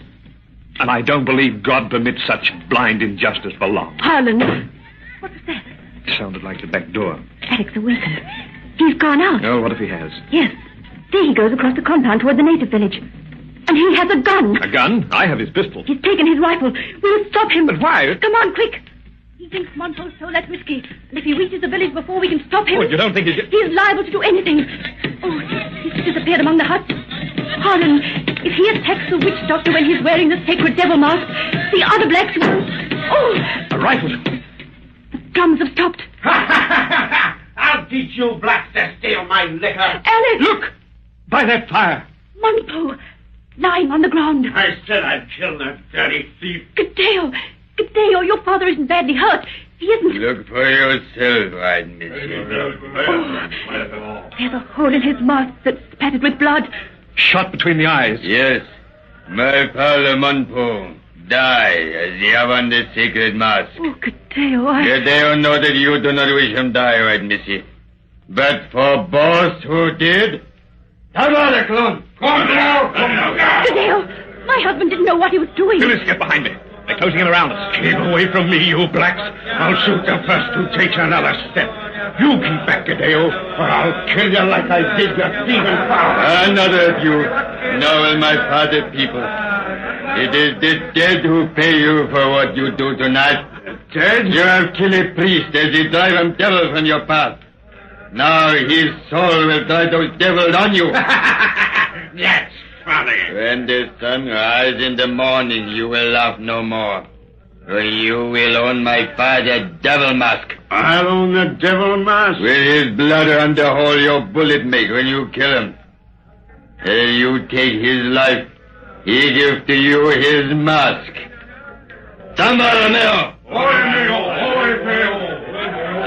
And I don't believe God permits such blind injustice for long. Harlan, what was that? It sounded like the back door. Alec's awakened. He's gone out. Oh, what if he has? Yes. There he goes across the compound toward the native village. And he has a gun. A gun? I have his pistol. He's taken his rifle. We'll stop him. But why? Come on, quick. He thinks Monpo stole that whiskey. And if he reaches the village before we can stop him... Oh, you don't think he's... He's liable to do anything. Oh, he's disappeared among the huts. Harlan, if he attacks the witch doctor when he's wearing the sacred devil mask, the other blacks will... Oh! A rifle. The drums have stopped. I'll teach you blacks to steal my liquor. Alec! Look! By that fire. Monpo, lying on the ground. I said I'd kill that dirty thief. Gadeo, your father isn't badly hurt. He isn't... Look for yourself, I'd miss you. There's a hole in his mask that's spattered with blood. Shot between the eyes. Yes. My father Monpo died as the on the sacred mask. Oh, Gadeo, Gadeo know that you do not wish him die, right, missy. But for boss who did... Tabada, clone! Come now! Gadeo, my husband didn't know what he was doing. Phyllis, get behind me. They're closing in around us. Keep away from me, you blacks. I'll shoot the first who takes another step. You keep back, Gadeo, or I'll kill you like I did your thieving father. Another of you. Now will my father people. It is the dead who pay you for what you do tonight. Dead? You have killed a priest as he drive him devil from your path. Now his soul will try those devils on you. That's funny. When the sun rises in the morning, you will laugh no more. For you will own my father devil mask. I'll own the devil mask? With his blood on the hole your bullet make when you kill him. Till you take his life, he gives to you his mask. Samba Romeo!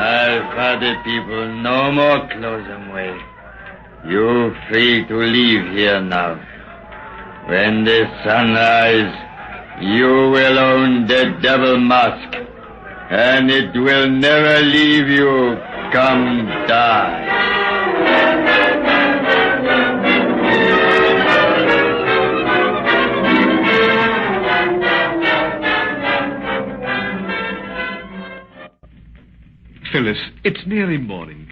I'll father people no more close them way. You free to leave here now. When the sun rises, you will own the devil mask, and it will never leave you, come die. Phyllis, it's nearly morning.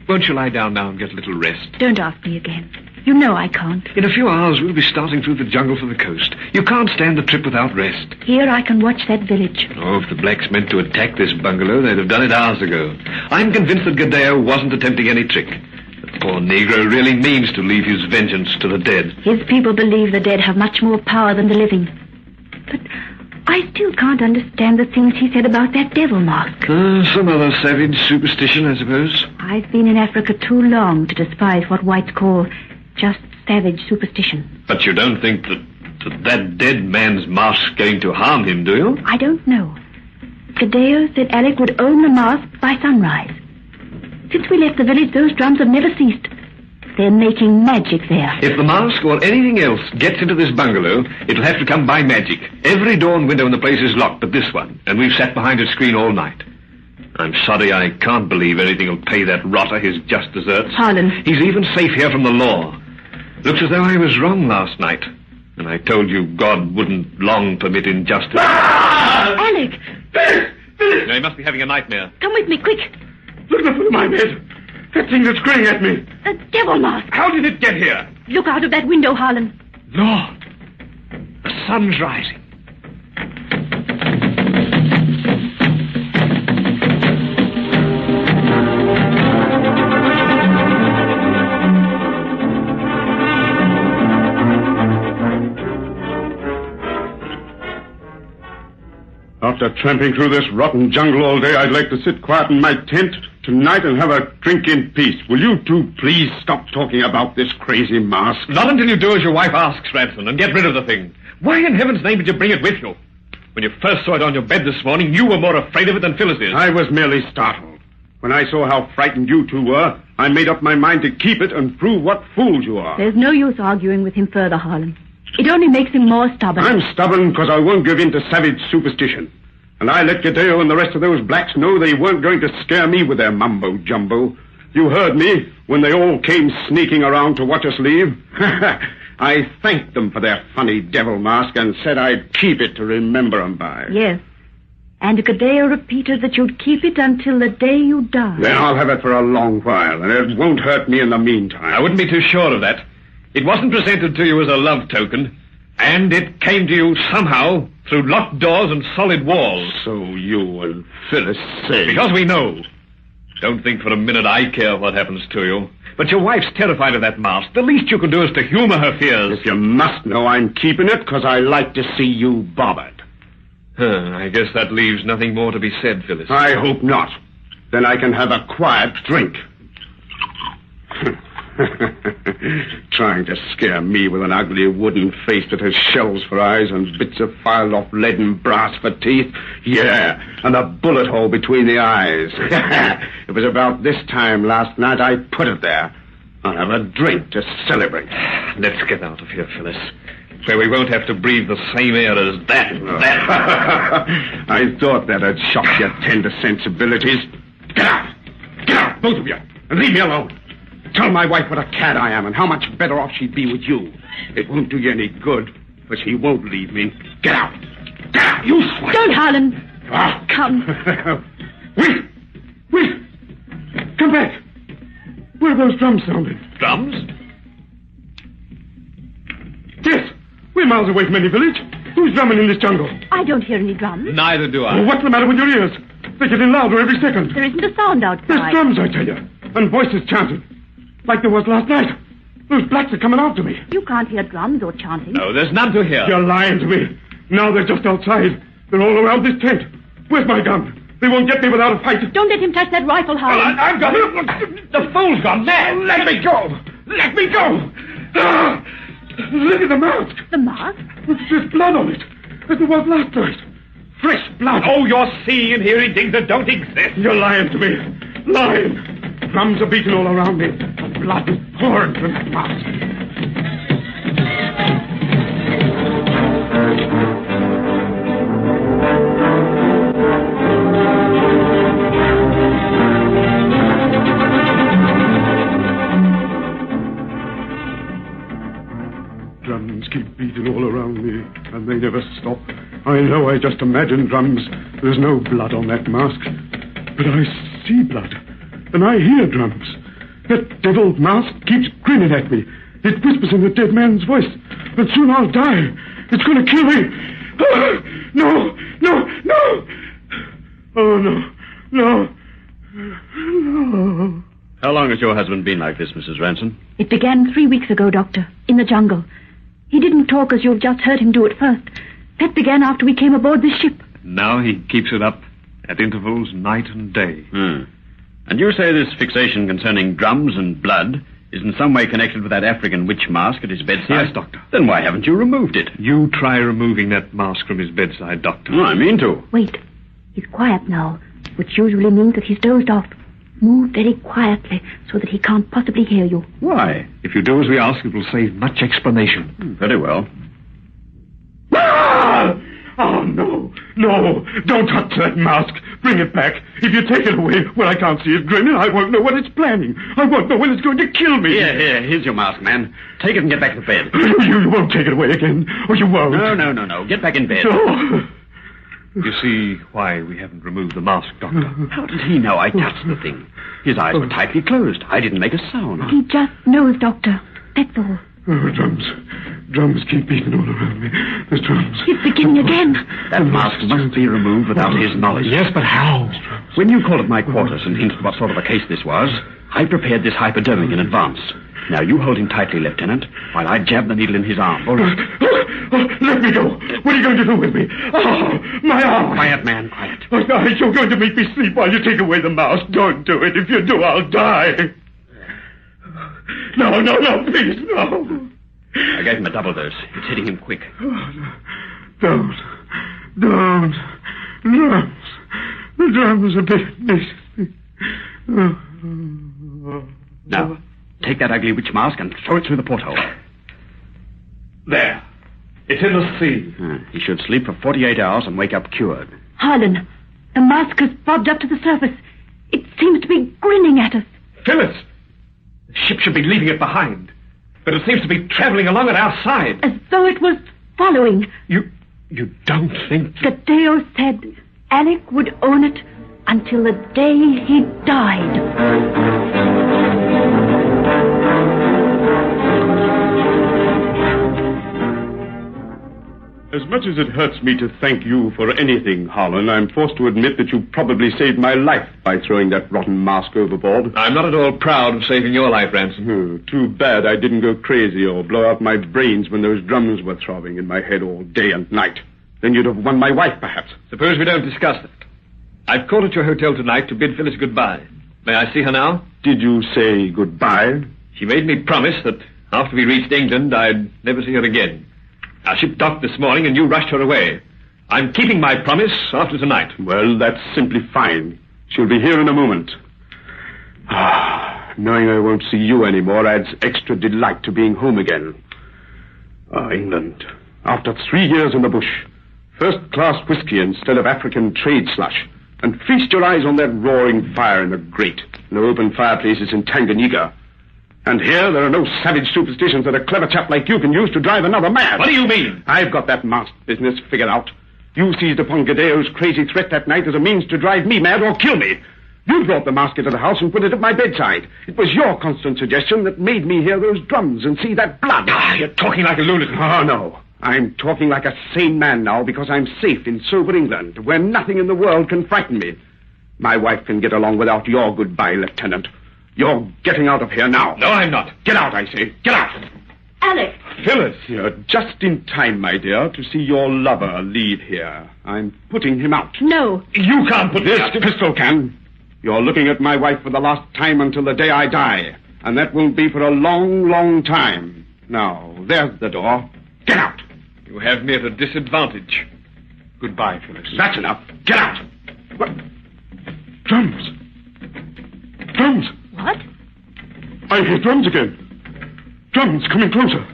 Won't you lie down now and get a little rest? Don't ask me again. You know I can't. In a few hours, we'll be starting through the jungle for the coast. You can't stand the trip without rest. Here I can watch that village. Oh, if the blacks meant to attack this bungalow, they'd have done it hours ago. I'm convinced that Gadeo wasn't attempting any trick. The poor Negro really means to leave his vengeance to the dead. His people believe the dead have much more power than the living. But I still can't understand the things he said about that devil mask. Some other savage superstition, I suppose. I've been in Africa too long to despise what whites call just savage superstition. But you don't think that dead man's mask's going to harm him, do you? I don't know. Gadeo said Alec would own the mask by sunrise. Since we left the village, those drums have never ceased. They're making magic there. If the mask or anything else gets into this bungalow, it'll have to come by magic. Every door and window in the place is locked but this one, and we've sat behind a screen all night. I'm sorry I can't believe anything will pay that rotter his just deserts. Harlan. He's even safe here from the law. Looks as though I was wrong last night. And I told you God wouldn't long permit injustice. Alec! Now, he must be having a nightmare. Come with me, quick. Look at the foot of my bed. That thing that's grinning at me. A devil mask. How did it get here? Look out of that window, Harlan. Lord, the sun's rising. After tramping through this rotten jungle all day, I'd like to sit quiet in my tent tonight and have a drink in peace. Will you two please stop talking about this crazy mask? Not until you do as your wife asks, Ranson, and get rid of the thing. Why in heaven's name did you bring it with you? When you first saw it on your bed this morning, you were more afraid of it than Phyllis is. I was merely startled. When I saw how frightened you two were, I made up my mind to keep it and prove what fools you are. There's no use arguing with him further, Harlan. It only makes him more stubborn. I'm stubborn because I won't give in to savage superstition. And I let Gadeo and the rest of those blacks know they weren't going to scare me with their mumbo-jumbo. You heard me when they all came sneaking around to watch us leave. I thanked them for their funny devil mask and said I'd keep it to remember them by. Yes. And Gadeo repeated that you'd keep it until the day you die. Then I'll have it for a long while, and it won't hurt me in the meantime. I wouldn't be too sure of that. It wasn't presented to you as a love token, and it came to you somehow through locked doors and solid walls. So you and Phyllis say... Because we know. Don't think for a minute I care what happens to you. But your wife's terrified of that mask. The least you can do is to humor her fears. If you must know I'm keeping it because I like to see you bothered. I guess that leaves nothing more to be said, Phyllis. I hope not. Then I can have a quiet drink. Trying to scare me with an ugly wooden face that has shells for eyes and bits of filed off lead and brass for teeth. Yeah, and a bullet hole between the eyes. It was about this time last night I put it there. I'll have a drink to celebrate. Let's get out of here, Phyllis. Where we won't have to breathe the same air as that. I thought that'd shock your tender sensibilities. Get out! Get out, both of you, and leave me alone. Tell my wife what a cad I am and how much better off she'd be with you. It won't do you any good, but she won't leave me. Get out! Get out, you swine! Don't, Harlan! Come. Wait! Come back! Where are those drums sounding? Drums? Yes! We're miles away from any village. Who's drumming in this jungle? I don't hear any drums. Neither do I. Well, what's the matter with your ears? They're getting louder every second. There isn't a sound outside. There's drums, I tell you. and voices chanting. Like there was last night. Those blacks are coming after me. You can't hear drums or chanting. No, there's none to hear. You're lying to me. Now they're just outside. They're all around this tent. Where's my gun? They won't get me without a fight. Don't let him touch that rifle, Howard. I've got it. The fool's gone mad. Let me go. Let me go. Ah, look at the mask. The mask? There's blood on it, as there was last night. Fresh blood. Oh, you're seeing and hearing things that don't exist. You're lying to me. Lying. Drums are beating all around me. Blood is pouring from that mask. Drums keep beating all around me, and they never stop. I know I just imagine drums. There's no blood on that mask. But I see blood, and I hear drums. That devil mask keeps grinning at me. It whispers in the dead man's voice, and soon I'll die. It's going to kill me. Ah, no, no, no. Oh, no, no, no. How long has your husband been like this, Mrs. Ranson? It began 3 weeks ago, Doctor, in the jungle. He didn't talk as you've just heard him do at first. That began after we came aboard this ship. Now he keeps it up at intervals night and day. And you say this fixation concerning drums and blood is in some way connected with that African witch mask at his bedside? Yes, Doctor. Then why haven't you removed it? You try removing that mask from his bedside, Doctor. I mean to. Wait. He's quiet now, which usually means that he's dozed off. Move very quietly so that he can't possibly hear you. Why? If you do as we ask, it will save much explanation. Very well. Ah! Oh, no, no, don't touch that mask. Bring it back. If you take it away, well, I can't see it grinning. I won't know what it's planning. I won't know when it's going to kill me. Here's your mask, man. Take it and get back to bed. You won't take it away again. Oh, you won't. No. Get back in bed. No. You see why we haven't removed the mask, Doctor. How did he know I touched the thing? His eyes were tightly closed. I didn't make a sound. He just knows, Doctor. That's all. Oh, drums. Drums keep beating all around me. There's drums. It's beginning again. That mask must be removed without his knowledge. Yes, but how? When you called at my quarters and hinted what sort of a case this was, I prepared this hypodermic in advance. Now, you hold him tightly, Lieutenant, while I jab the needle in his arm. All right. Let me go. What are you going to do with me? Oh, my arm. Quiet, man, quiet. Oh, you're going to make me sleep while you take away the mask. Don't do it. If you do, I'll die. No, please, no. I gave him a double dose. It's hitting him quick. Don't. Drums. The drums are big. Now, take that ugly witch mask and throw it through the porthole. There. It's in the sea. He should sleep for 48 hours and wake up cured. Harlan, the mask has bobbed up to the surface. It seems to be grinning at us. Phyllis! The ship should be leaving it behind. But it seems to be traveling along at our side. As though it was following. You don't think... Gadeo said Alec would own it until the day he died. As much as it hurts me to thank you for anything, Harlan, I'm forced to admit that you probably saved my life by throwing that rotten mask overboard. I'm not at all proud of saving your life, Ransom. Too bad I didn't go crazy or blow out my brains when those drums were throbbing in my head all day and night. Then you'd have won my wife, perhaps. Suppose we don't discuss that. I've called at your hotel tonight to bid Phyllis goodbye. May I see her now? Did you say goodbye? She made me promise that after we reached England, I'd never see her again. Our ship docked this morning and you rushed her away. I'm keeping my promise after tonight. Well, that's simply fine. She'll be here in a moment. Knowing I won't see you anymore adds extra delight to being home again. England. After 3 years in the bush, first-class whiskey instead of African trade slush, and feast your eyes on that roaring fire in the grate, no open fireplaces in Tanganyika. And here there are no savage superstitions that a clever chap like you can use to drive another mad. What do you mean? I've got that masked business figured out. You seized upon Gadeo's crazy threat that night as a means to drive me mad or kill me. You brought the mask into the house and put it at my bedside. It was your constant suggestion that made me hear those drums and see that blood. You're talking like a lunatic. Oh, no. I'm talking like a sane man now because I'm safe in sober England, where nothing in the world can frighten me. My wife can get along without your goodbye, Lieutenant. You're getting out of here now. No, I'm not. Get out, I say. Get out. Alec. Phyllis, you're just in time, my dear, to see your lover leave here. I'm putting him out. No. You can't put this. Pistol can. You're looking at my wife for the last time until the day I die. And that will be for a long, long time. Now, there's the door. Get out. You have me at a disadvantage. Goodbye, Phyllis. That's enough. Get out. What? Drums. Drums. What? I hear drums again. Drums coming closer.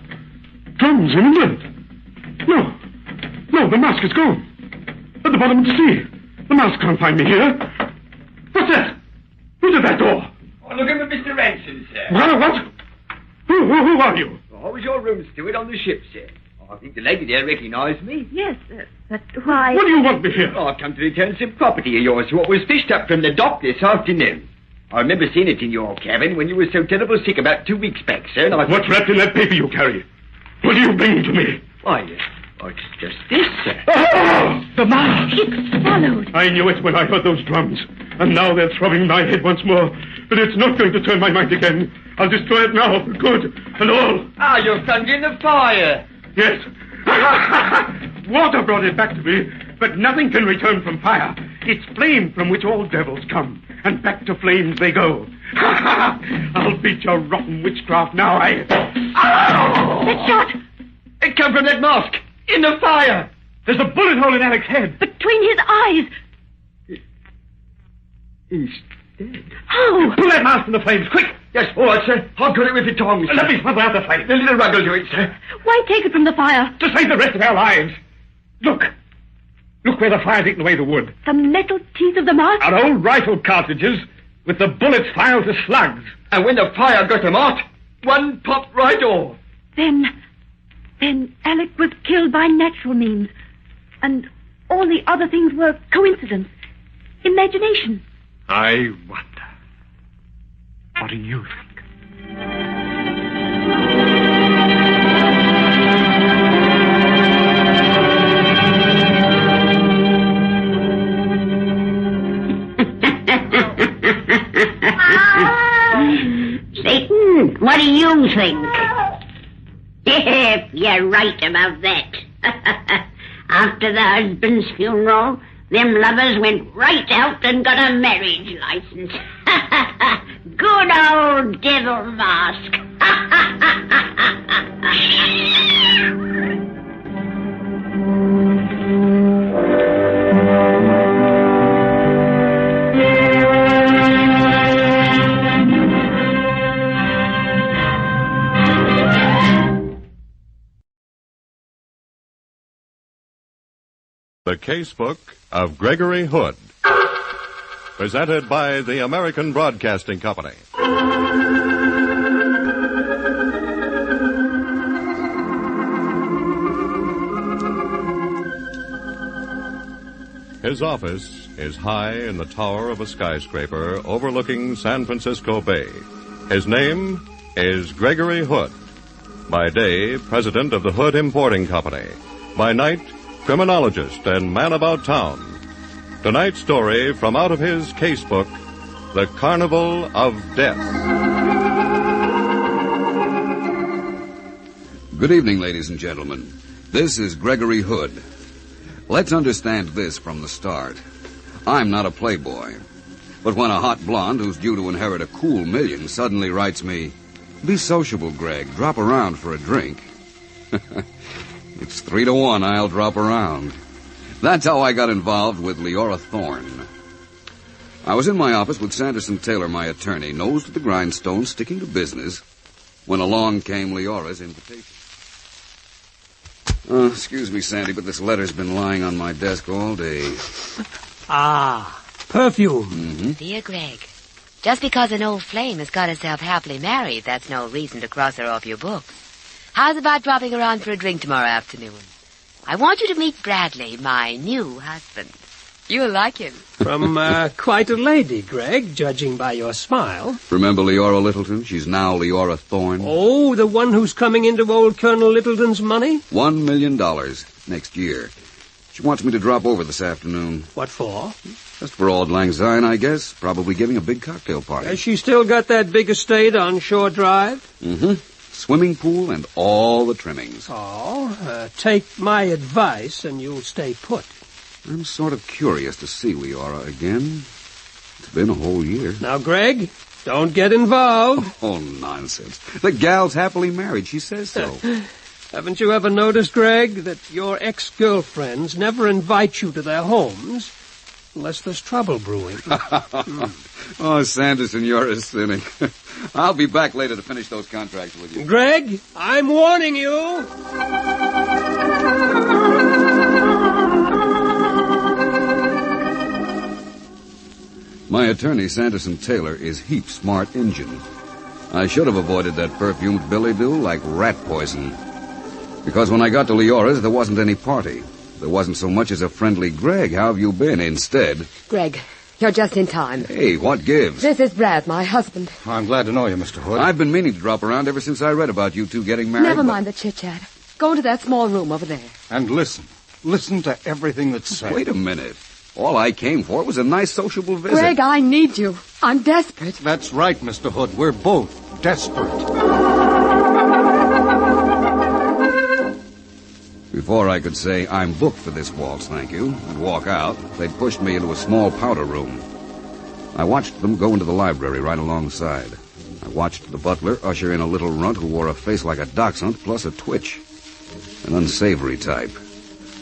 Drums in England. No, the mask is gone. At the bottom of the sea. The mask can't find me here. What's that? Who's at that door? Oh, looking for Mr. Ransom, sir. What? Who are you? Oh, I was your room steward on the ship, sir. Oh, I think the lady there recognised me. Yes, but why... What do you want me here? Oh, I've come to return some property of yours, what was fished up from the dock this afternoon. I remember seeing it in your cabin when you were so terrible sick about 2 weeks back, sir, and I... What's wrapped in that paper you carry? What do you bring to me? Why, it's just this, sir. Oh! The mask! It's swallowed. I knew it when I heard those drums. And now they're throbbing in my head once more. But it's not going to turn my mind again. I'll destroy it now for good and all. Ah, you're thundering the fire. Yes. Water brought it back to me, but nothing can return from fire. It's flame from which all devils come, and back to flames they go. I'll beat your rotten witchcraft now, That shot! It come from that mask, in the fire. There's a bullet hole in Alec's head. Between his eyes. He's dead. How? Pull that mask from the flames, quick! Yes, all right, sir. I'll cut it with the tongs. Let me smother out the flame. The little rug will do it, sir. Why take it from the fire? To save the rest of our lives. Look where the fire's eaten away the wood. The metal teeth of the mask? Our old rifle cartridges with the bullets filed to slugs. And when the fire got them out, one popped right off. Then Alec was killed by natural means. And all the other things were coincidence. Imagination. I wonder. What do you think? Satan, what do you think? You're right about that. After the husband's funeral, them lovers went right out and got a marriage license. Good old devil mask. The Casebook of Gregory Hood. Presented by the American Broadcasting Company. His office is high in the tower of a skyscraper overlooking San Francisco Bay. His name is Gregory Hood. By day, president of the Hood Importing Company. By night, criminologist and man about town. Tonight's story from out of his casebook, The Carnival of Death. Good evening, ladies and gentlemen. This is Gregory Hood. Let's understand this from the start. I'm not a playboy. But when a hot blonde who's due to inherit a cool million suddenly writes me, "Be sociable, Greg. Drop around for a drink." It's 3-1 I'll drop around. That's how I got involved with Leora Thorne. I was in my office with Sanderson Taylor, my attorney, nose to the grindstone, sticking to business, when along came Leora's invitation. Excuse me, Sandy, but this letter's been lying on my desk all day. Ah, perfume. Mm-hmm. Dear Greg, just because an old flame has got herself happily married, that's no reason to cross her off your books. How's about dropping around for a drink tomorrow afternoon? I want you to meet Bradley, my new husband. You'll like him. From quite a lady, Greg, judging by your smile. Remember Leora Littleton? She's now Leora Thorne. Oh, the one who's coming into old Colonel Littleton's money? $1 million next year. She wants me to drop over this afternoon. What for? Just for Auld Lang Syne, I guess. Probably giving a big cocktail party. Has she still got that big estate on Shore Drive? Mm-hmm. Swimming pool and all the trimmings. Oh, take my advice and you'll stay put. I'm sort of curious to see Leora again. It's been a whole year. Now, Greg, don't get involved. Oh, nonsense. The gal's happily married. She says so. Haven't you ever noticed, Greg, that your ex-girlfriends never invite you to their homes unless there's trouble brewing? Oh, Sanderson, you're a cynic. I'll be back later to finish those contracts with you. Greg, I'm warning you. My attorney, Sanderson Taylor, is heap smart Injun. I should have avoided that perfumed billy-do like rat poison. Because when I got to Leora's, there wasn't any party. There wasn't so much as a friendly Greg. How have you been? Instead... Greg, you're just in time. Hey, what gives? This is Brad, my husband. I'm glad to know you, Mr. Hood. I've been meaning to drop around ever since I read about you two getting married. Never mind the chit-chat. Go into that small room over there. And listen. Listen to everything that's said. Wait a minute. All I came for was a nice sociable visit. Greg, I need you. I'm desperate. That's right, Mr. Hood. We're both desperate. Before I could say, I'm booked for this waltz, thank you, and walk out, they'd pushed me into a small powder room. I watched them go into the library right alongside. I watched the butler usher in a little runt who wore a face like a dachshund plus a twitch. An unsavory type.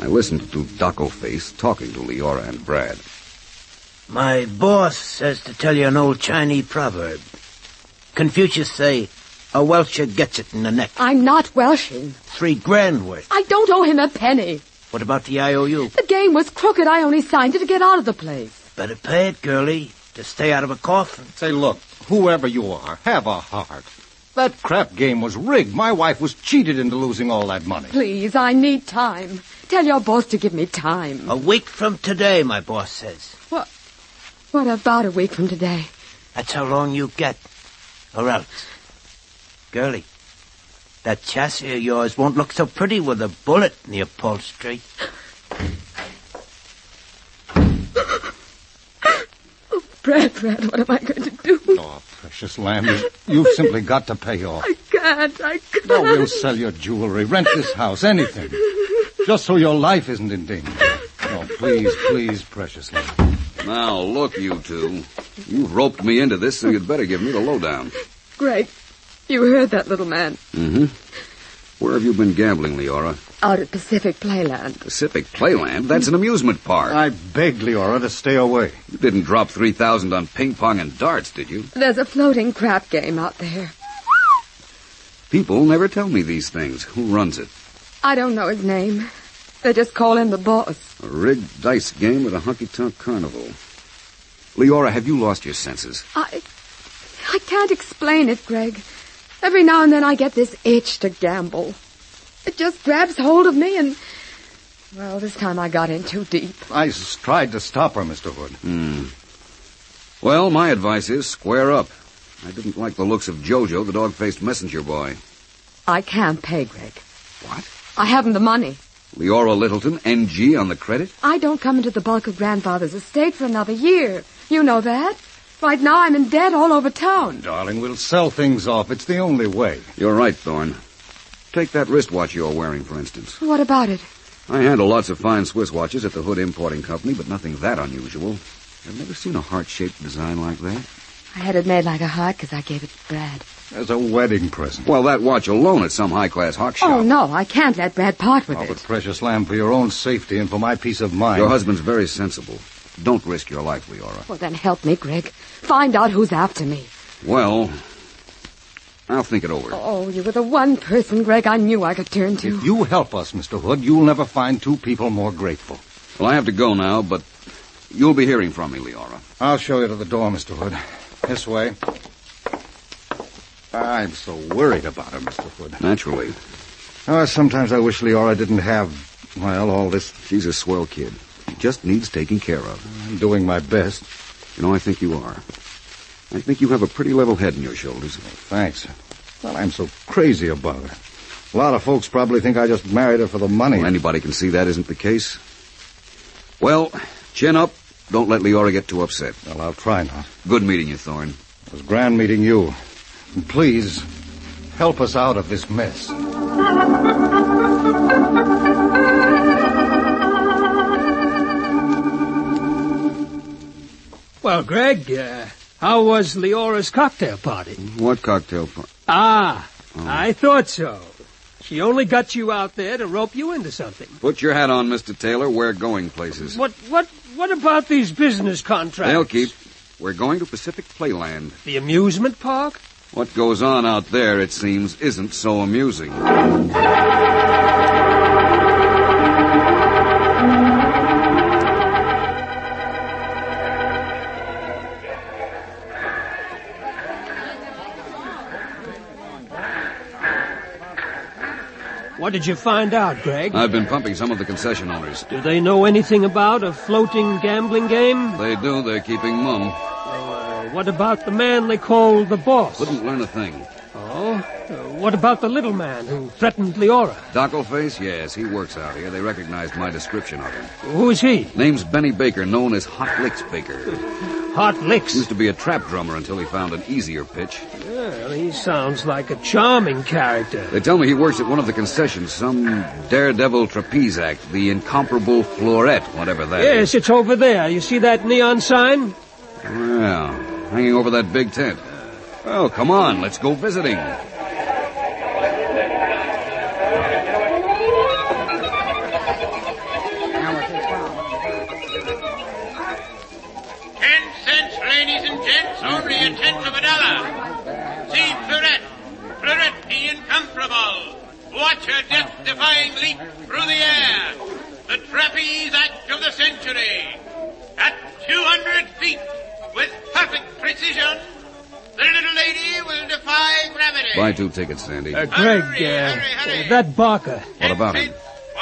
I listened to Daco Face talking to Leora and Brad. My boss says to tell you an old Chinese proverb. Confucius say, a Welsher gets it in the neck. I'm not Welshing. $3,000 worth. I don't owe him a penny. What about the IOU? The game was crooked. I only signed it to get out of the place. Better pay it, girlie, to stay out of a coffin. Say, look, whoever you are, have a heart. That crap game was rigged. My wife was cheated into losing all that money. Please, I need time. Tell your boss to give me time. A week from today, my boss says. What about a week from today? That's how long you get. Or else. Girlie, that chassis of yours won't look so pretty with a bullet in the upholstery. Brad, what am I going to do? Oh, precious lamb, you've simply got to pay off. I can't. No, we'll sell your jewelry, rent this house, anything. Just so your life isn't in danger. Oh, please, precious lamb. Now, look, you two. You've roped me into this, so you'd better give me the lowdown. Greg, you heard that little man. Mm-hmm. Where have you been gambling, Leora? Out at Pacific Playland. Pacific Playland? That's an amusement park. I begged Leora to stay away. You didn't drop $3,000 on ping pong and darts, did you? There's a floating crap game out there. People never tell me these things. Who runs it? I don't know his name. They just call him the boss. A rigged dice game at a honky-tonk carnival. Leora, have you lost your senses? I can't explain it, Greg. Every now and then I get this itch to gamble. It just grabs hold of me and... Well, this time I got in too deep. I tried to stop her, Mr. Hood. Well, my advice is square up. I didn't like the looks of Jojo, the dog-faced messenger boy. I can't pay, Greg. What? I haven't the money. Leora Littleton, NG, on the credit? I don't come into the bulk of Grandfather's estate for another year. You know that. Right now I'm in debt all over town. Darling, we'll sell things off. It's the only way. You're right, Thorne. Take that wristwatch you're wearing, for instance. What about it? I handle lots of fine Swiss watches at the Hood Importing Company, but nothing that unusual. I've never seen a heart-shaped design like that. I had it made like a heart because I gave it to Brad. As a wedding present. Well, that watch alone at some high-class hawk shop. Oh, no, I can't let Brad part with it. But precious lamb, for your own safety and for my peace of mind. Your husband's very sensible. Don't risk your life, Leora. Well, then help me, Greg. Find out who's after me. Well, I'll think it over. Oh, you were the one person, Greg, I knew I could turn to. If you help us, Mr. Hood, you'll never find two people more grateful. Well, I have to go now, but you'll be hearing from me, Leora. I'll show you to the door, Mr. Hood. This way. I'm so worried about her, Mr. Hood. Naturally. Oh, sometimes I wish Leora didn't have, well, all this. She's a swell kid. She just needs taking care of. I'm doing my best. You know, I think you are. I think you have a pretty level head on your shoulders. Thanks. Well, I'm so crazy about her. A lot of folks probably think I just married her for the money. Well, anybody can see that isn't the case. Well, chin up. Don't let Leora get too upset. Well, I'll try not. Good meeting you, Thorne. It was grand meeting you. And please, help us out of this mess. Well, Greg, how was Leora's cocktail party? What cocktail party? I thought so. She only got you out there to rope you into something. Put your hat on, Mr. Taylor. We're going places. What about these business contracts? They'll keep. We're going to Pacific Playland. The amusement park? What goes on out there, it seems, isn't so amusing. What did you find out, Greg? I've been pumping some of the concession owners. Do they know anything about a floating gambling game? They do. They're keeping mum. What about the man they call the boss? Couldn't learn a thing. Oh? What about the little man who threatened Leora? Dockleface? Yes, he works out here. They recognized my description of him. Who is he? Name's Benny Baker, known as Hot Licks Baker. Hot Licks? Used to be a trap drummer until he found an easier pitch. Well, he sounds like a charming character. They tell me he works at one of the concessions, some daredevil trapeze act, the incomparable Florette, whatever that is. Yes, it's over there. You see that neon sign? Well, hanging over that big tent. Well, come on, let's go visiting. 10 cents, ladies and gents, only a tenth of a dollar. See Florette. Florette the incomparable. Watch her death-defying leap through the air. The trapeze act of the century. At 200 feet, with perfect precision, the little lady will defy gravity. Buy 2 tickets, Sandy. Greg, that Barker. What about him?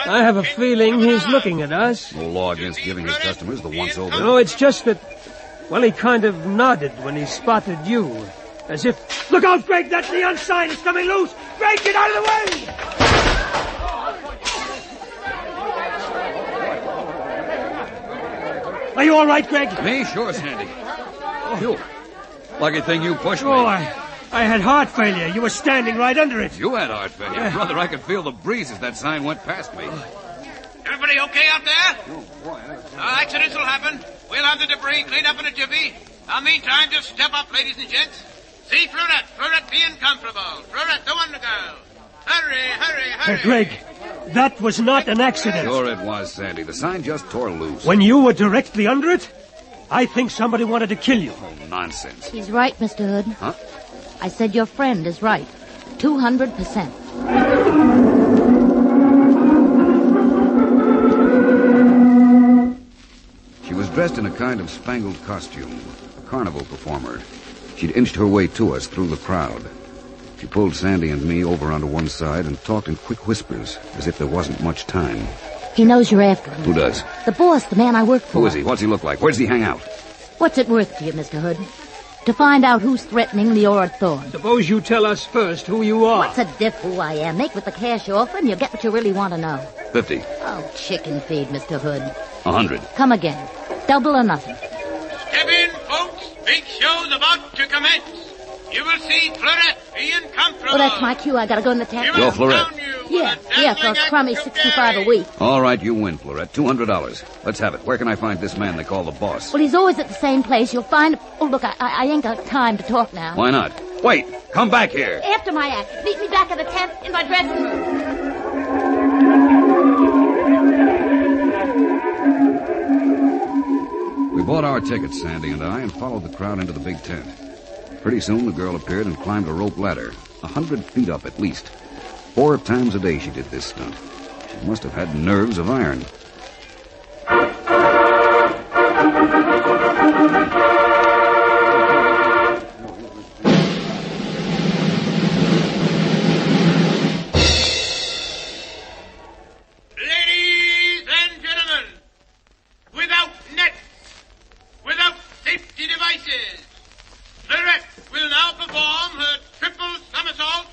I have a feeling he's looking at us. No law against giving his customers the once-over. No, it's just that, well, he kind of nodded when he spotted you. As if... Look out, Greg! That neon sign is coming loose! Greg, get out of the way! Are you all right, Greg? Me? Sure, Sandy. Phew. Lucky thing you pushed me. Oh, I had heart failure. You were standing right under it. You had heart failure. Brother, I could feel the breeze as that sign went past me. Everybody okay out there? Accidents will happen. We'll have the debris cleaned up in a jiffy. Meantime, just step up, ladies and gents. See Florette. Florette the incomparable. Florette the wonder girl. Hurry, hurry, hurry. Greg, that was not an accident. Sure it was, Sandy. The sign just tore loose. When you were directly under it, I think somebody wanted to kill you. Oh, nonsense. He's right, Mr. Hood. Huh? I said your friend is right. 200%. She was dressed in a kind of spangled costume, a carnival performer. She'd inched her way to us through the crowd. She pulled Sandy and me over onto one side and talked in quick whispers, as if there wasn't much time. He knows you're after him. Who does? The boss, the man I work for. Who is he? What's he look like? Where does he hang out? What's it worth to you, Mr. Hood? To find out who's threatening Leora Thorne. Suppose you tell us first who you are. What's a diff who I am? Make with the cash offer and you'll get what you really want to know. 50. Oh, chicken feed, Mr. Hood. 100. Come again. Double or nothing. Step in, folks. Big show's about to commence. You will see Florette the incomparable. Oh, that's my cue. I gotta go in the taxi. Go, Florette. Yeah, for a crummy $65 a week. All right, you win, Florette. $200. Let's have it. Where can I find this man they call the boss? Well, he's always at the same place. You'll find... Oh, look, I ain't got time to talk now. Why not? Wait, come back here. After my act. Meet me back at the tent in my dressing room. We bought our tickets, Sandy and I, and followed the crowd into the big tent. Pretty soon, the girl appeared and climbed a rope ladder, 100 feet up at least. 4 times a day she did this stunt. She must have had nerves of iron. Ladies and gentlemen, without nets, without safety devices, Florette will now perform her triple somersault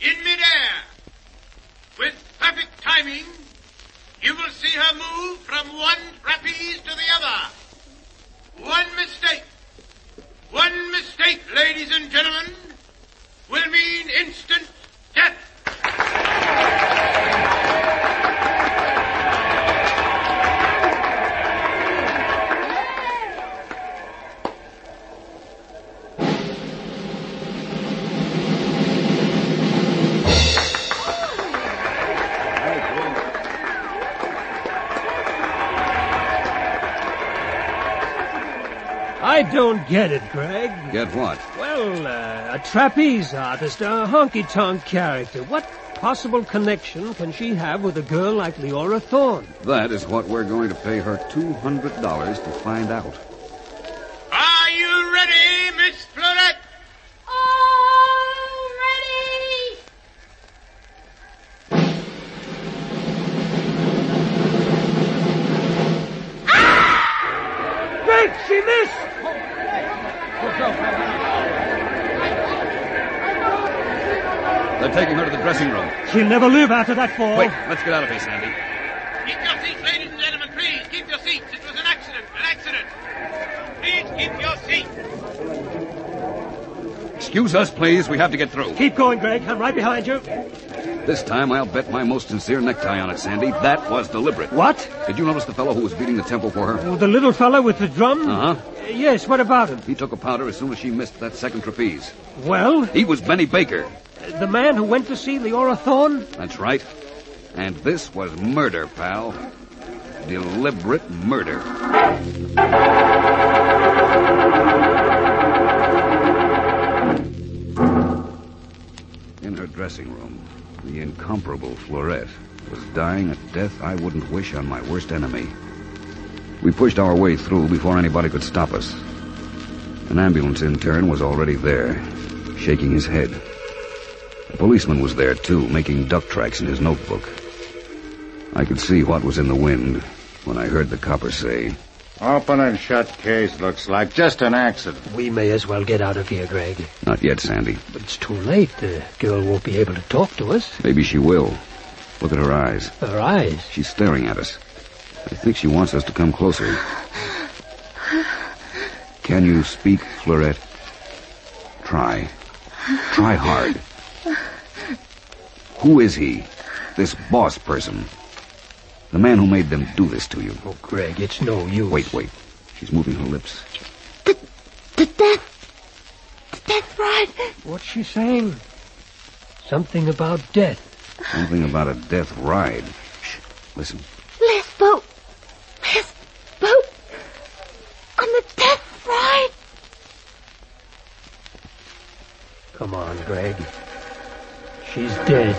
in midair. With perfect timing, you will see her from one trapeze to the other. One mistake, ladies and gentlemen, will mean instant death. I don't get it, Greg. Get what? Well, a trapeze artist, a honky-tonk character. What possible connection can she have with a girl like Leora Thorne? That is what we're going to pay her $200 to find out. Are you ready, Miss Florette? All ready! Greg, she missed! They're taking her to the dressing room. She'll never live after that fall. Wait, let's get out of here, Sandy. Keep your seats, ladies and gentlemen, please. Keep your seats. It was an accident. Please keep your seats. Excuse us, please. We have to get through. Keep going, Greg. I'm right behind you. This time I'll bet my most sincere necktie on it, Sandy. That was deliberate. What? Did you notice the fellow who was beating the tempo for her? Oh, the little fellow with the drum? Uh-huh. Yes, what about him? He took a powder as soon as she missed that second trapeze. Well? He was Benny Baker. The man who went to see Leora Thorne? That's right. And this was murder, pal. Deliberate murder. In her dressing room, the incomparable Florette was dying a death I wouldn't wish on my worst enemy. We pushed our way through before anybody could stop us. An ambulance intern was already there, shaking his head. A policeman was there, too, making duck tracks in his notebook. I could see what was in the wind when I heard the copper say, Open and shut case, looks like. Just an accident. We may as well get out of here, Greg. Not yet, Sandy. But it's too late. The girl won't be able to talk to us. Maybe she will. Look at her eyes. Her eyes? She's staring at us. I think she wants us to come closer. Can you speak, Florette? Try. Try hard. Who is he? This boss person. The man who made them do this to you. Oh, Greg, it's no use. Wait. She's moving her lips. The death ride. What's she saying? Something about death. Something about a death ride. Shh, listen. Last boat. On the death ride. Come on, Greg. She's dead.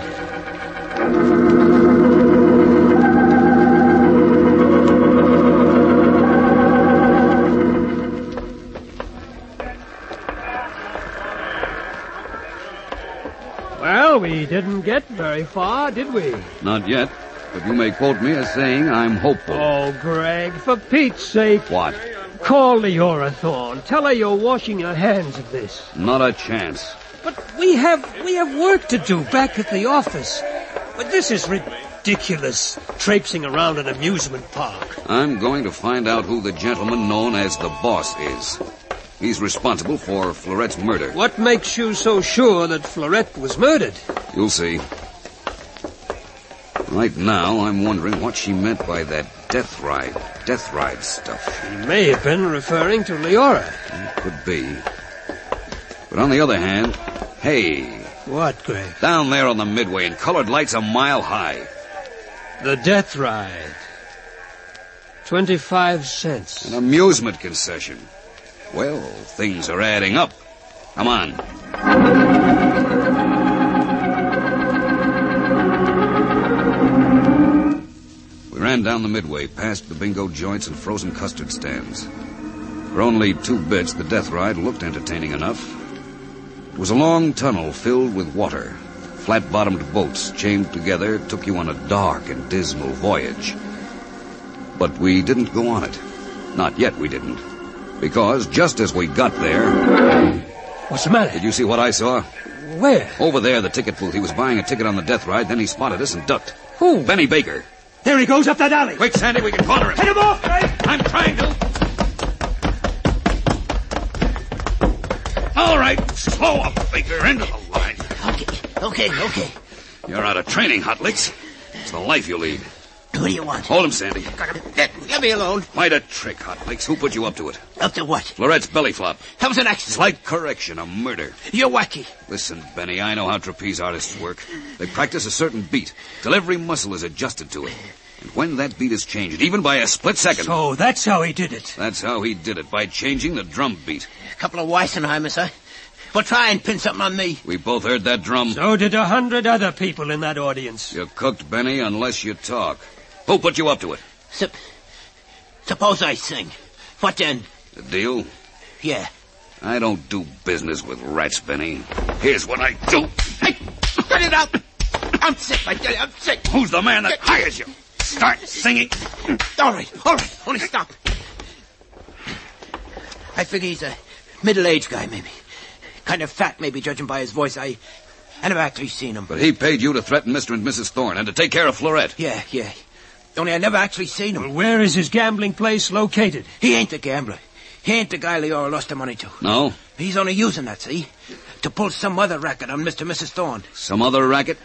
Well, we didn't get very far, did we? Not yet. But you may quote me as saying I'm hopeful. Oh, Greg, for Pete's sake. What? Call Leora Thorne. Tell her you're washing your hands of this. Not a chance. But we have work to do back at the office. But this is ridiculous, traipsing around an amusement park. I'm going to find out who the gentleman known as the boss is. He's responsible for Florette's murder. What makes you so sure that Florette was murdered? You'll see. Right now, I'm wondering what she meant by that death ride stuff. She may have been referring to Leora. It could be. But on the other hand, hey. What, Greg? Down there on the midway in colored lights a mile high. The death ride. 25 cents. An amusement concession. Well, things are adding up. Come on. We ran down the midway, past the bingo joints and frozen custard stands. For only 2 bits, the death ride looked entertaining enough. It was a long tunnel filled with water. Flat-bottomed boats chained together took you on a dark and dismal voyage. But we didn't go on it. Not yet we didn't. Because just as we got there... What's the matter? Did you see what I saw? Where? Over there, the ticket booth. He was buying a ticket on the death ride, then he spotted us and ducked. Who? Benny Baker. There he goes up that alley. Quick, Sandy, we can corner him. Head him off, Greg! I'm trying to. All right, slow up, Baker, into the line. Okay. You're out of training, Hot Licks. It's the life you lead. What do you want? Hold him, Sandy. Let me alone. Quite a trick, Hot Licks. Who put you up to it? Up to what? Florette's belly flop. That was an accident. Slight correction, a murder. You're wacky. Listen, Benny, I know how trapeze artists work. They practice a certain beat till every muscle is adjusted to it. And when that beat is changed, even by a split second... So that's how he did it. That's how he did it, by changing the drum beat. A couple of Weissenheimers, huh? Well, try and pin something on me. We both heard that drum. So did 100 other people in that audience. You're cooked, Benny, unless you talk. Who put you up to it? Suppose I sing. What then? The deal? Yeah. I don't do business with rats, Benny. Here's what I do. Hey, cut it out. I'm sick, I tell you, I'm sick. Who's the man that hires you? Start singing. All right. Only stop. I figure he's a middle-aged guy, maybe. Kind of fat, maybe, judging by his voice. I never actually seen him. But he paid you to threaten Mr. and Mrs. Thorne and to take care of Florette. Yeah. Only I never actually seen him. Well, where is his gambling place located? He ain't the gambler. He ain't the guy Leora lost the money to. No? He's only using that, see? To pull some other racket on Mr. and Mrs. Thorne. Some other racket?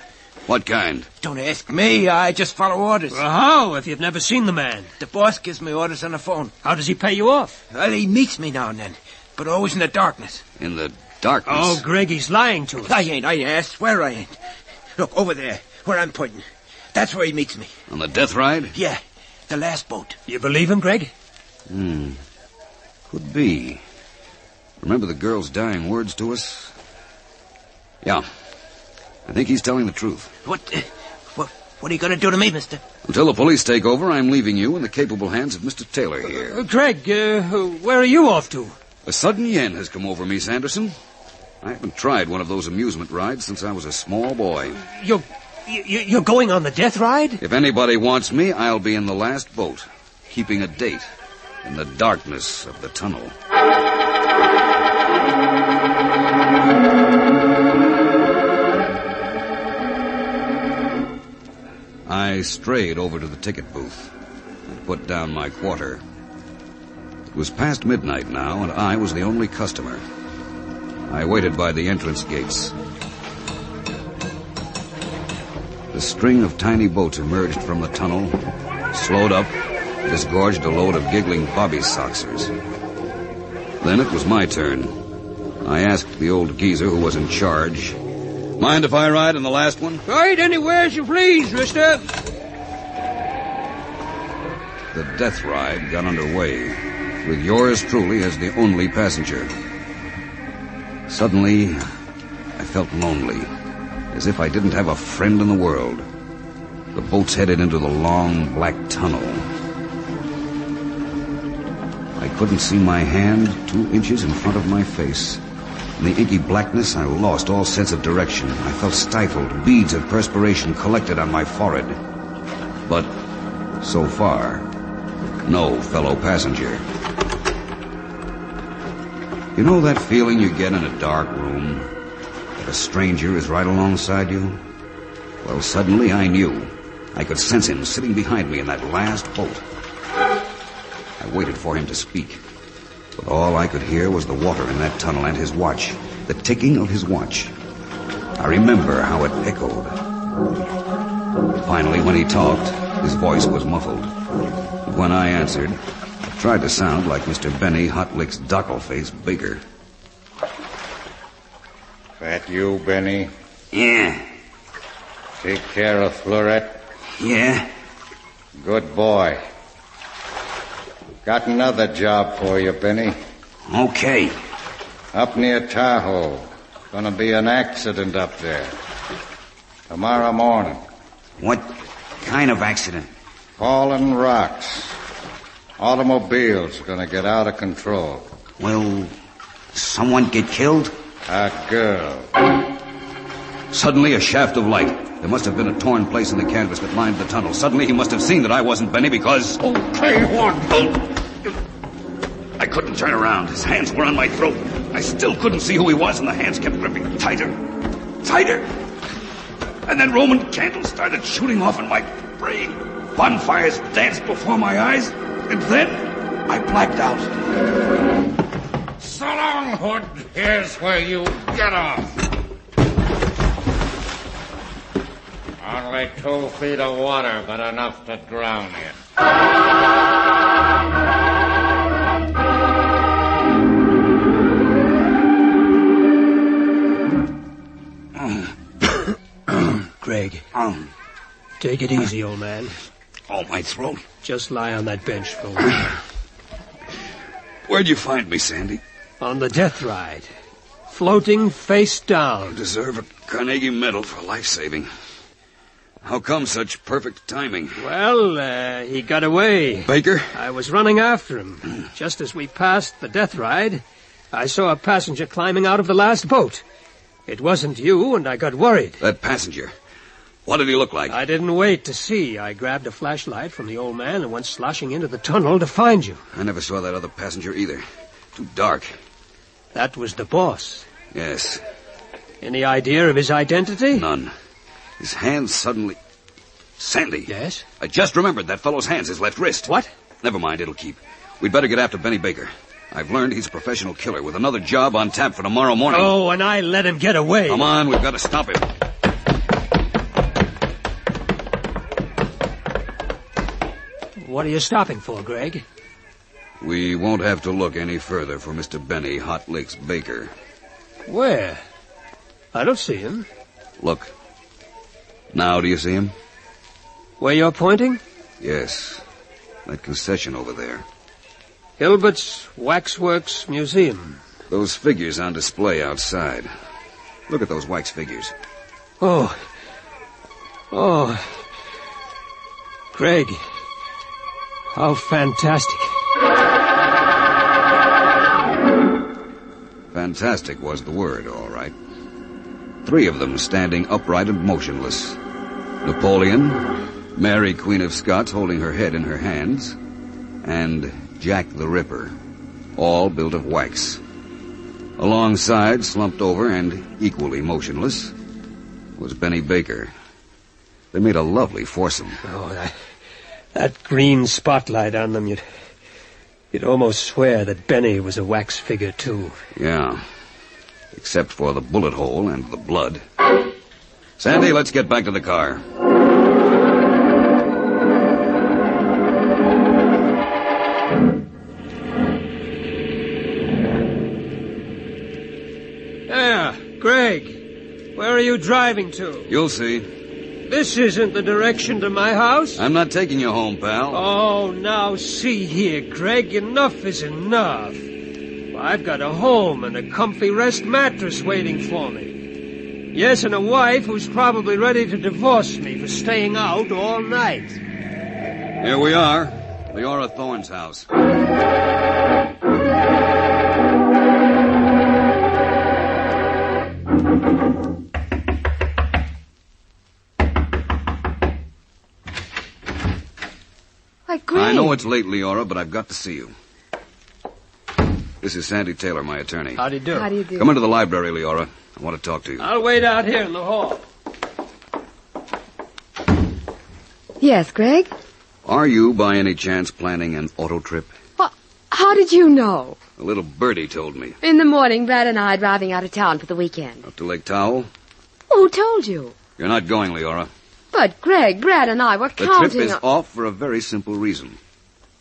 What kind? Don't ask me. I just follow orders. Well, how, if you've never seen the man? The boss gives me orders on the phone. How does he pay you off? Well, he meets me now and then, but always in the darkness. In the darkness? Oh, Greg, he's lying to us. I ain't. I swear I ain't. Look, over there, where I'm pointing. That's where he meets me. On the death ride? Yeah, the last boat. You believe him, Greg? Could be. Remember the girl's dying words to us? Yeah. I think he's telling the truth. What are you going to do to me, mister? Until the police take over, I'm leaving you in the capable hands of Mr. Taylor here. Greg, where are you off to? A sudden yen has come over me, Sanderson. I haven't tried one of those amusement rides since I was a small boy. You're going on the death ride? If anybody wants me, I'll be in the last boat, keeping a date in the darkness of the tunnel. I strayed over to the ticket booth and put down my quarter. It was past midnight now, and I was the only customer. I waited by the entrance gates. The string of tiny boats emerged from the tunnel, slowed up, disgorged a load of giggling bobby-soxers. Then it was my turn. I asked the old geezer who was in charge, "Mind if I ride in the last one?" Ride anywhere as you please, mister. The death ride got underway, with yours truly as the only passenger. Suddenly, I felt lonely, as if I didn't have a friend in the world. The boats headed into the long, black tunnel. I couldn't see my hand 2 inches in front of my face. In the inky blackness, I lost all sense of direction. I felt stifled. Beads of perspiration collected on my forehead. But, so far, no fellow passenger. You know that feeling you get in a dark room? That a stranger is right alongside you? Well, suddenly I knew. I could sense him sitting behind me in that last boat. I waited for him to speak. But all I could hear was the water in that tunnel and his watch, the ticking of his watch. I remember how it echoed. Finally, when he talked, his voice was muffled. When I answered, I tried to sound like Mr. Benny Hotlick's Dockleface Baker. That you, Benny? Yeah. Take care of Florette? Yeah. Good boy. Got another job for you, Benny. Okay. Up near Tahoe. Gonna be an accident up there. Tomorrow morning. What kind of accident? Falling rocks. Automobile's gonna get out of control. Will someone get killed? A girl. Suddenly, a shaft of light. There must have been a torn place in the canvas that lined the tunnel. Suddenly, he must have seen that I wasn't Benny because... Okay, one. I couldn't turn around. His hands were on my throat. I still couldn't see who he was, and the hands kept gripping tighter. Tighter! And then Roman candles started shooting off in my brain. bonfires danced before my eyes, and then I blacked out. So long, Hood. Here's where you get off. Only 2 feet of water, but enough to drown you. Greg. Take it easy, old man. Oh, my throat. Just lie on that bench for a while. Where'd you find me, Sandy? On the death ride. Floating face down. You deserve a Carnegie Medal for life-saving. How come such perfect timing? Well, he got away. Baker? I was running after him. Just as we passed the death ride, I saw a passenger climbing out of the last boat. It wasn't you, and I got worried. That passenger? What did he look like? I didn't wait to see. I grabbed a flashlight from the old man and went sloshing into the tunnel to find you. I never saw that other passenger either. Too dark. That was the boss. Yes. Any idea of his identity? None. His hands suddenly... Sandy. Yes? I just remembered that fellow's hands, his left wrist. What? Never mind, it'll keep. We'd better get after Benny Baker. I've learned he's a professional killer with another job on tap for tomorrow morning. Oh, and I let him get away. Come on, we've got to stop him. What are you stopping for, Greg? We won't have to look any further for Mr. Benny Hot Licks Baker. Where? I don't see him. Look. Now do you see him? Where you're pointing? Yes. That concession over there. Hilbert's Waxworks Museum. Those figures on display outside. Look at those wax figures. Oh. Greg. How fantastic. Fantastic was the word, all right. 3 of them standing upright and motionless. Napoleon, Mary, Queen of Scots, holding her head in her hands, and Jack the Ripper, all built of wax. Alongside, slumped over and equally motionless, was Benny Baker. They made a lovely foursome. Oh, that green spotlight on them, you'd almost swear that Benny was a wax figure, too. Yeah, except for the bullet hole and the blood. Sandy, let's get back to the car. Greg, where are you driving to? You'll see. This isn't the direction to my house. I'm not taking you home, pal. Oh, now see here, Greg, enough is enough. I've got a home and a comfy rest mattress waiting for me. Yes, and a wife who's probably ready to divorce me for staying out all night. Here we are, Leora Thorne's house. I know it's late, Leora, but I've got to see you. This is Sandy Taylor, my attorney. How do you do? How do you do? Come into the library, Leora. I want to talk to you. I'll wait out here in the hall. Yes, Greg? Are you, by any chance, planning an auto trip? Well, how did you know? A little birdie told me. In the morning, Brad and I are driving out of town for the weekend. Up to Lake Towel? Who told you? You're not going, Leora. But, Greg, Brad and I were The counting trip is on... off for a very simple reason.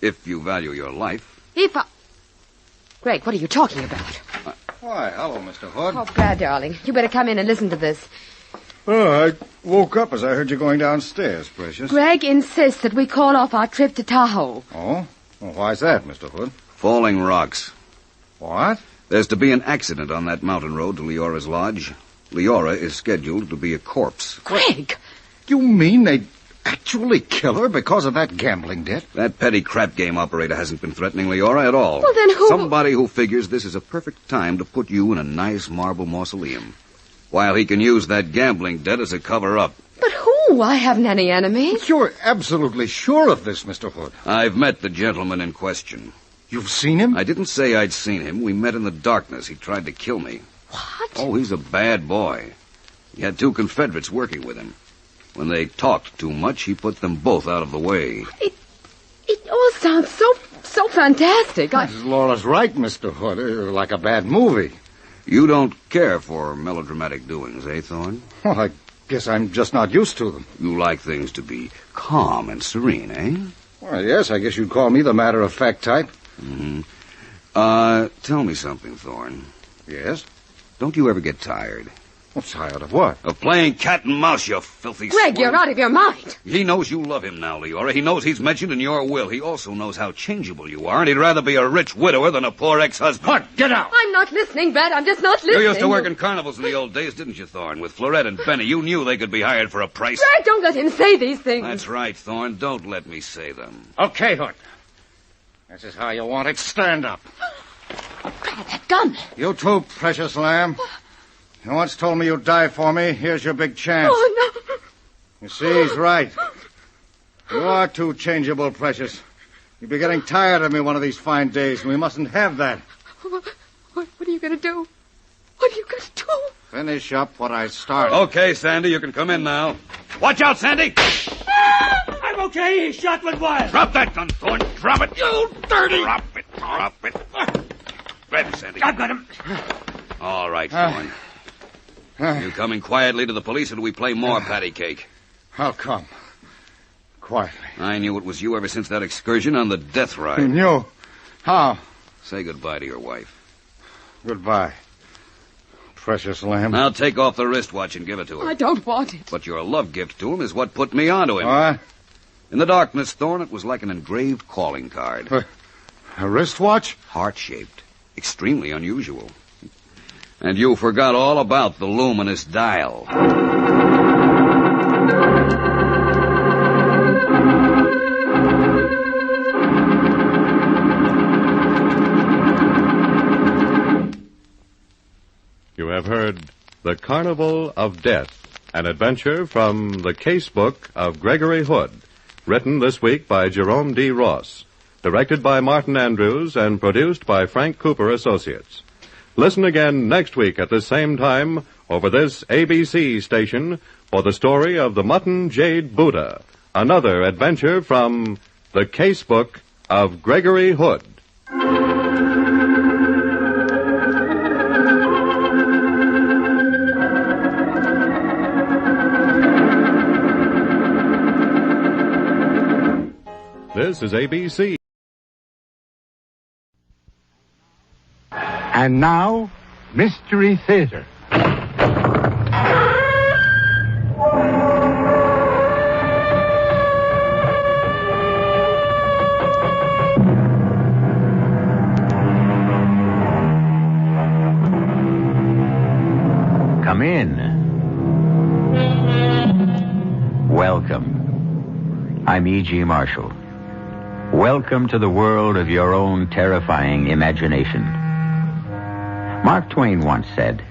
If you value your life. If I... Greg, what are you talking about? Why, hello, Mr. Hood. Oh, Brad, darling, you better come in and listen to this. Oh, I woke up as I heard you going downstairs, Precious. Greg insists that we call off our trip to Tahoe. Oh? Well, why's that, Mr. Hood? Falling rocks. What? There's to be an accident on that mountain road to Leora's lodge. Leora is scheduled to be a corpse. Greg! You mean they'd actually kill her because of that gambling debt? That petty crap game operator hasn't been threatening Leora at all. Well, then who... Somebody who figures this is a perfect time to put you in a nice marble mausoleum, while he can use that gambling debt as a cover-up. But who? I haven't any enemies. You're absolutely sure of this, Mr. Hood. I've met the gentleman in question. You've seen him? I didn't say I'd seen him. We met in the darkness. He tried to kill me. What? Oh, he's a bad boy. He had 2 Confederates working with him. When they talked too much, he put them both out of the way. It all sounds so fantastic. Laura's right, Mr. Hood. Like a bad movie. You don't care for melodramatic doings, eh, Thorne? Well, I guess I'm just not used to them. You like things to be calm and serene, eh? Well, yes, I guess you'd call me the matter-of-fact type. Mm-hmm. Tell me something, Thorne. Yes? Don't you ever get tired? Well, tired of what? Of playing cat and mouse, you filthy Greg, you're out of your mind. He knows you love him now, Leora. He knows he's mentioned in your will. He also knows how changeable you are, and he'd rather be a rich widower than a poor ex-husband. What? Get out! I'm not listening, Brad. I'm just not listening. You used to work in carnivals in the old days, didn't you, Thorne? With Florette and Benny. You knew they could be hired for a price. Greg, don't let him say these things. That's right, Thorne. Don't let me say them. Okay, Hood. This is how you want it. Stand up. Brad, that gun. You too, precious lamb. You once told me you'd die for me. Here's your big chance. Oh, no. You see, he's right. You are too changeable, precious. You'll be getting tired of me one of these fine days, and we mustn't have that. What are you going to do? What are you going to do? Finish up what I started. Okay, Sandy, you can come in now. Watch out, Sandy! I'm okay. He's shot with wire. Drop that gun, Thorne. Drop it. You dirty! Drop it. Grab him, Sandy. I've got him. All right, Thorne. You coming quietly to the police, or do we play more patty cake? I'll come. Quietly. I knew it was you ever since that excursion on the death ride. You knew? How? Say goodbye to your wife. Goodbye, precious lamb. Now take off the wristwatch and give it to her. I don't want it. But your love gift to him is what put me onto him. What? In the darkness, Thorne, it was like an engraved calling card. A wristwatch? Heart-shaped. Extremely unusual. And you forgot all about the luminous dial. You have heard The Carnival of Death, an adventure from the Casebook of Gregory Hood, written this week by Jerome D. Ross, directed by Martin Andrews, and produced by Frank Cooper Associates. Listen again next week at the same time over this ABC station for the story of the Mutton Jade Buddha, another adventure from the Casebook of Gregory Hood. This is ABC. And now, Mystery Theater. Come in. Welcome. I'm E.G. Marshall. Welcome to the world of your own terrifying imagination. Mark Twain once said,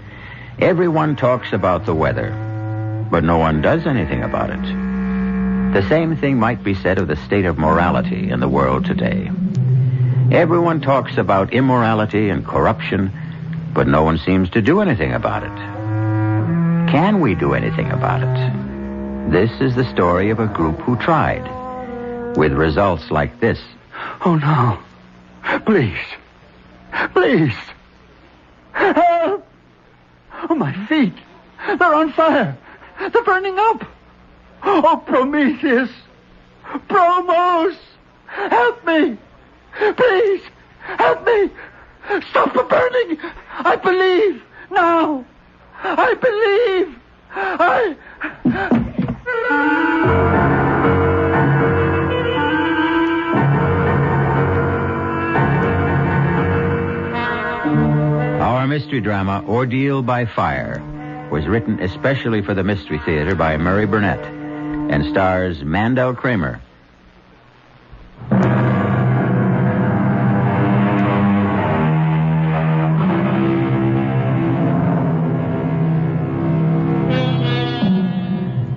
"Everyone talks about the weather, but no one does anything about it." The same thing might be said of the state of morality in the world today. Everyone talks about immorality and corruption, but no one seems to do anything about it. Can we do anything about it? This is the story of a group who tried, with results like this. Oh, no. Please. Please. Help! Oh, my feet. They're on fire. They're burning up. Oh, Prometheus. Promos. Help me. Please. Help me. Stop the burning. I believe. Now. I believe. Our mystery drama, Ordeal by Fire, was written especially for the Mystery Theater by Murray Burnett and stars Mandel Kramer.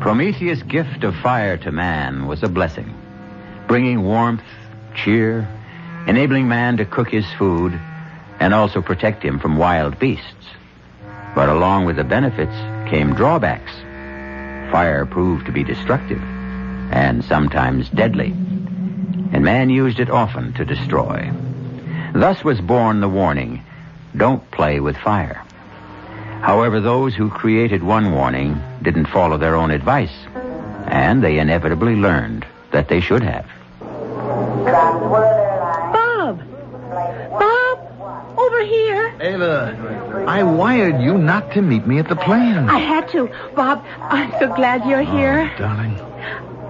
Prometheus' gift of fire to man was a blessing, bringing warmth, cheer, enabling man to cook his food, and also protect him from wild beasts. But along with the benefits came drawbacks. Fire proved to be destructive and sometimes deadly, and man used it often to destroy. Thus was born the warning, don't play with fire. However, those who created one warning didn't follow their own advice, and they inevitably learned that they should have. Bob! Bob! Over here! Ava, I wired you not to meet me at the plane. I had to. Bob, I'm so glad you're here. Darling.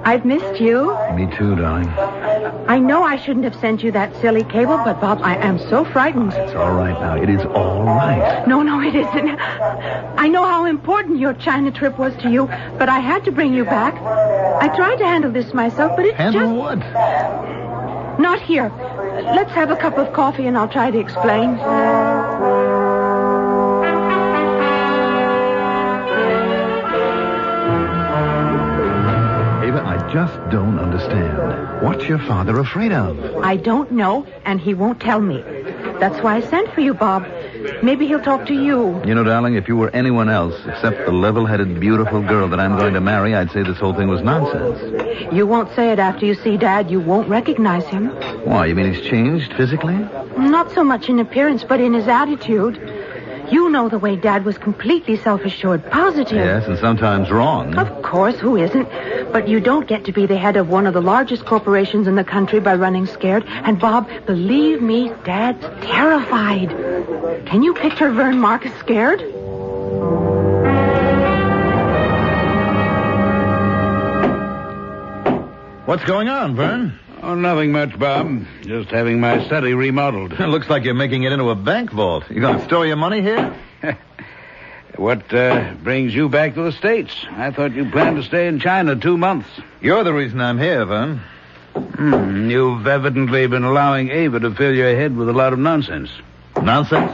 I've missed you. Me too, darling. I know I shouldn't have sent you that silly cable, but Bob, I am so frightened. It's all right now. It is all right. No, it isn't. I know how important your China trip was to you, but I had to bring you back. I tried to handle this myself, but it's Handle what? Not here. Let's have a cup of coffee and I'll try to explain. I just don't understand. What's your father afraid of? I don't know, and he won't tell me. That's why I sent for you, Bob. Maybe he'll talk to you. You know, darling, if you were anyone else except the level-headed, beautiful girl that I'm going to marry, I'd say this whole thing was nonsense. You won't say it after you see Dad. You won't recognize him. Why, you mean he's changed physically? Not so much in appearance, but in his attitude. You know the way Dad was completely self-assured, positive. Yes, and sometimes wrong. Of course, who isn't? But you don't get to be the head of one of the largest corporations in the country by running scared. And, Bob, believe me, Dad's terrified. Can you picture Vern Marcus scared? What's going on, Vern? Oh, nothing much, Bob. Just having my study remodeled. It looks like you're making it into a bank vault. You going to store your money here? What brings you back to the States? I thought you planned to stay in China 2 months. You're the reason I'm here, Vern. You've evidently been allowing Ava to fill your head with a lot of nonsense. Nonsense?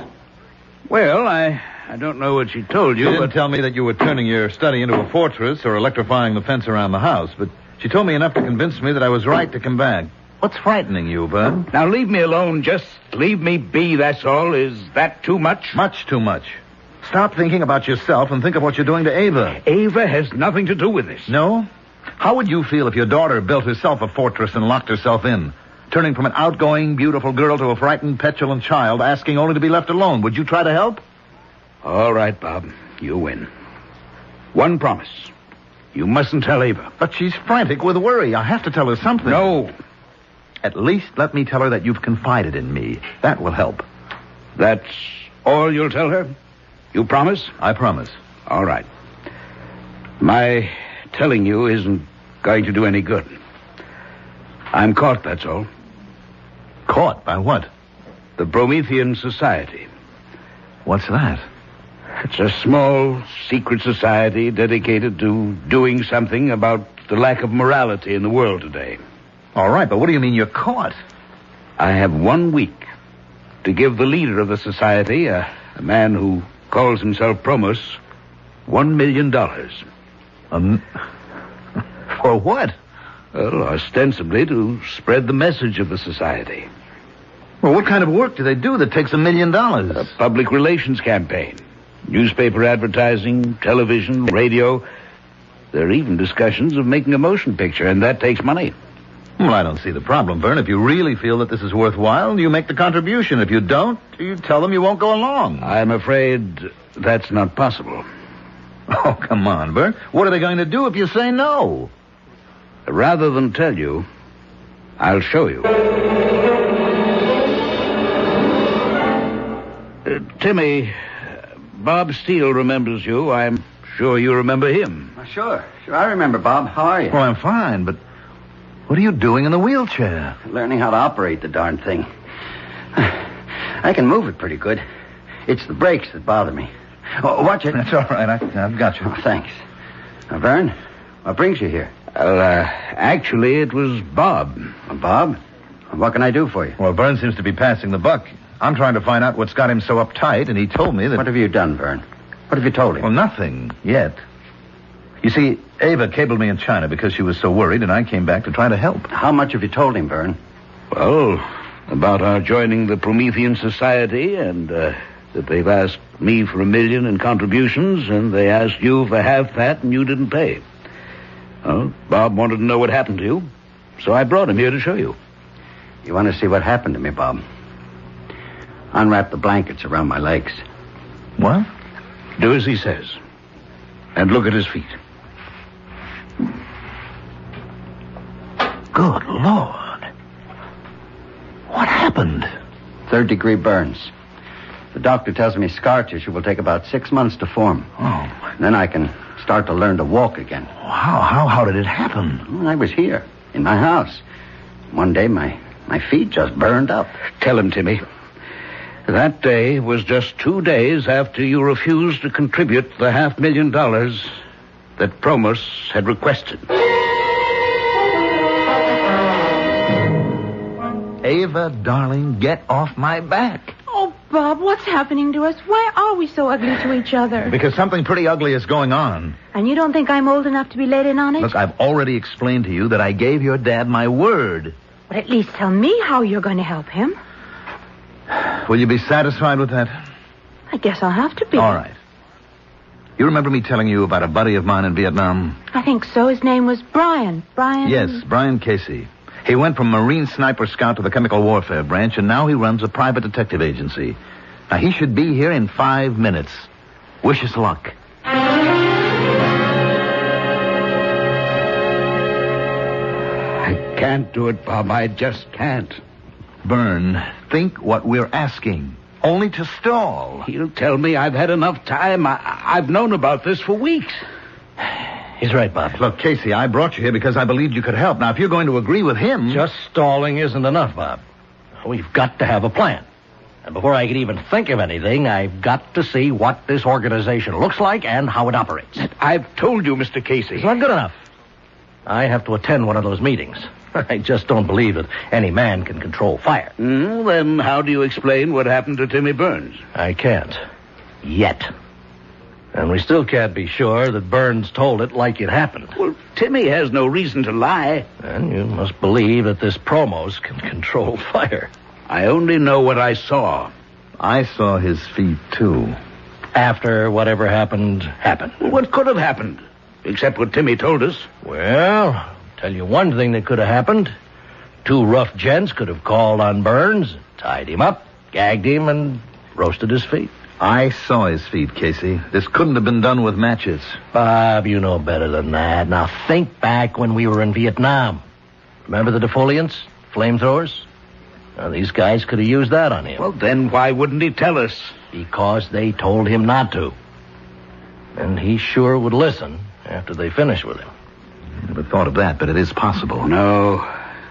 Well, I don't know what she told you, She didn't but... tell me that you were turning your study into a fortress or electrifying the fence around the house, but she told me enough to convince me that I was right to come back. What's frightening you, Vern? Now, leave me alone. Just leave me be, that's all. Is that too much? Much too much. Stop thinking about yourself and think of what you're doing to Ava. Ava has nothing to do with this. No? How would you feel if your daughter built herself a fortress and locked herself in, turning from an outgoing, beautiful girl to a frightened, petulant child, asking only to be left alone? Would you try to help? All right, Bob. You win. One promise. You mustn't tell Ava. But she's frantic with worry. I have to tell her something. No. At least let me tell her that you've confided in me. That will help. That's all you'll tell her? You promise? I promise. All right. My telling you isn't going to do any good. I'm caught, that's all. Caught? By what? The Promethean Society. What's that? It's a small, secret society dedicated to doing something about the lack of morality in the world today. All right, but what do you mean you're caught? I have 1 week to give the leader of the society, a man who calls himself Promos, $1 million. For what? Well, ostensibly to spread the message of the society. Well, what kind of work do they do that takes $1 million? A public relations campaign. Newspaper advertising, television, radio. There are even discussions of making a motion picture, and that takes money. Well, I don't see the problem, Vern. If you really feel that this is worthwhile, you make the contribution. If you don't, you tell them you won't go along. I'm afraid that's not possible. Oh, come on, Vern. What are they going to do if you say no? Rather than tell you, I'll show you. Timmy, Bob Steele remembers you. I'm sure you remember him. Sure. I remember, Bob. How are you? Well, I'm fine, but what are you doing in the wheelchair? Learning how to operate the darn thing. I can move it pretty good. It's the brakes that bother me. Oh, watch it. That's all right. I've got you. Oh, thanks. Now, Vern, what brings you here? Well, actually, it was Bob. Bob? What can I do for you? Well, Vern seems to be passing the buck. I'm trying to find out what's got him so uptight, and he told me that... What have you done, Vern? What have you told him? Well, nothing yet. You see, Ava cabled me in China because she was so worried, and I came back to try to help. How much have you told him, Vern? Well, about our joining the Promethean Society, and that they've asked me for $1 million in contributions, and they asked you for half that, and you didn't pay. Well, Bob wanted to know what happened to you, so I brought him here to show you. You want to see what happened to me, Bob? Unwrap the blankets around my legs. What? Do as he says. And look at his feet. Good Lord. What happened? 3rd-degree burns. The doctor tells me scar tissue will take about 6 months to form. Oh. Then I can start to learn to walk again. How did it happen? Well, I was here, in my house. One day, my feet just burned up. Tell him, Timmy. That day was just 2 days after you refused to contribute the $500,000 that Promos had requested. Ava, darling, get off my back. Oh, Bob, what's happening to us? Why are we so ugly to each other? Because something pretty ugly is going on. And you don't think I'm old enough to be let in on it? Look, I've already explained to you that I gave your dad my word. But at least tell me how you're going to help him. Will you be satisfied with that? I guess I'll have to be. All right. You remember me telling you about a buddy of mine in Vietnam? I think so. His name was Brian. Brian? Yes, Brian Casey. He went from Marine Sniper Scout to the Chemical Warfare Branch, and now he runs a private detective agency. Now, he should be here in 5 minutes. Wish us luck. I can't do it, Bob. I just can't. Vern, think what we're asking. Only to stall. He'll tell me I've had enough time. I've known about this for weeks. He's right, Bob. Look, Casey, I brought you here because I believed you could help. Now, if you're going to agree with him... Just stalling isn't enough, Bob. We've got to have a plan. And before I can even think of anything, I've got to see what this organization looks like and how it operates. I've told you, Mr. Casey. It's not good enough. I have to attend one of those meetings. I just don't believe that any man can control fire. Then how do you explain what happened to Timmy Burns? I can't. Yet. And we still can't be sure that Burns told it like it happened. Well, Timmy has no reason to lie. And you must believe that this Promos can control fire. I only know what I saw. I saw his feet, too. After whatever happened, happened. Well, what could have happened? Except what Timmy told us. Well, tell you one thing that could have happened. 2 rough gents could have called on Burns, tied him up, gagged him, and roasted his feet. I saw his feet, Casey. This couldn't have been done with matches. Bob, you know better than that. Now, think back when we were in Vietnam. Remember the defoliants? Flamethrowers? Now, these guys could have used that on him. Well, then why wouldn't he tell us? Because they told him not to. And he sure would listen after they finished with him. I never thought of that, but it is possible. No,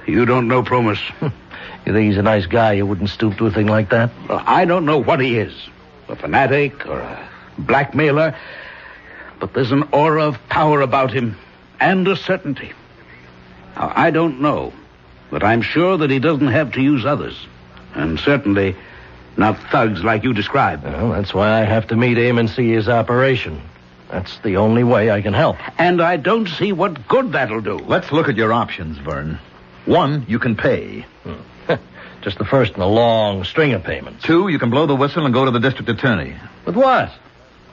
you don't know Promus. You think he's a nice guy? You wouldn't stoop to a thing like that? Well, I don't know what he is. A fanatic or a blackmailer. But there's an aura of power about him and a certainty. Now, I don't know, but I'm sure that he doesn't have to use others. And certainly not thugs like you described. Well, that's why I have to meet him and see his operation. That's the only way I can help. And I don't see what good that'll do. Let's look at your options, Vern. 1, you can pay. Just the first in a long string of payments. 2, you can blow the whistle and go to the district attorney. With what?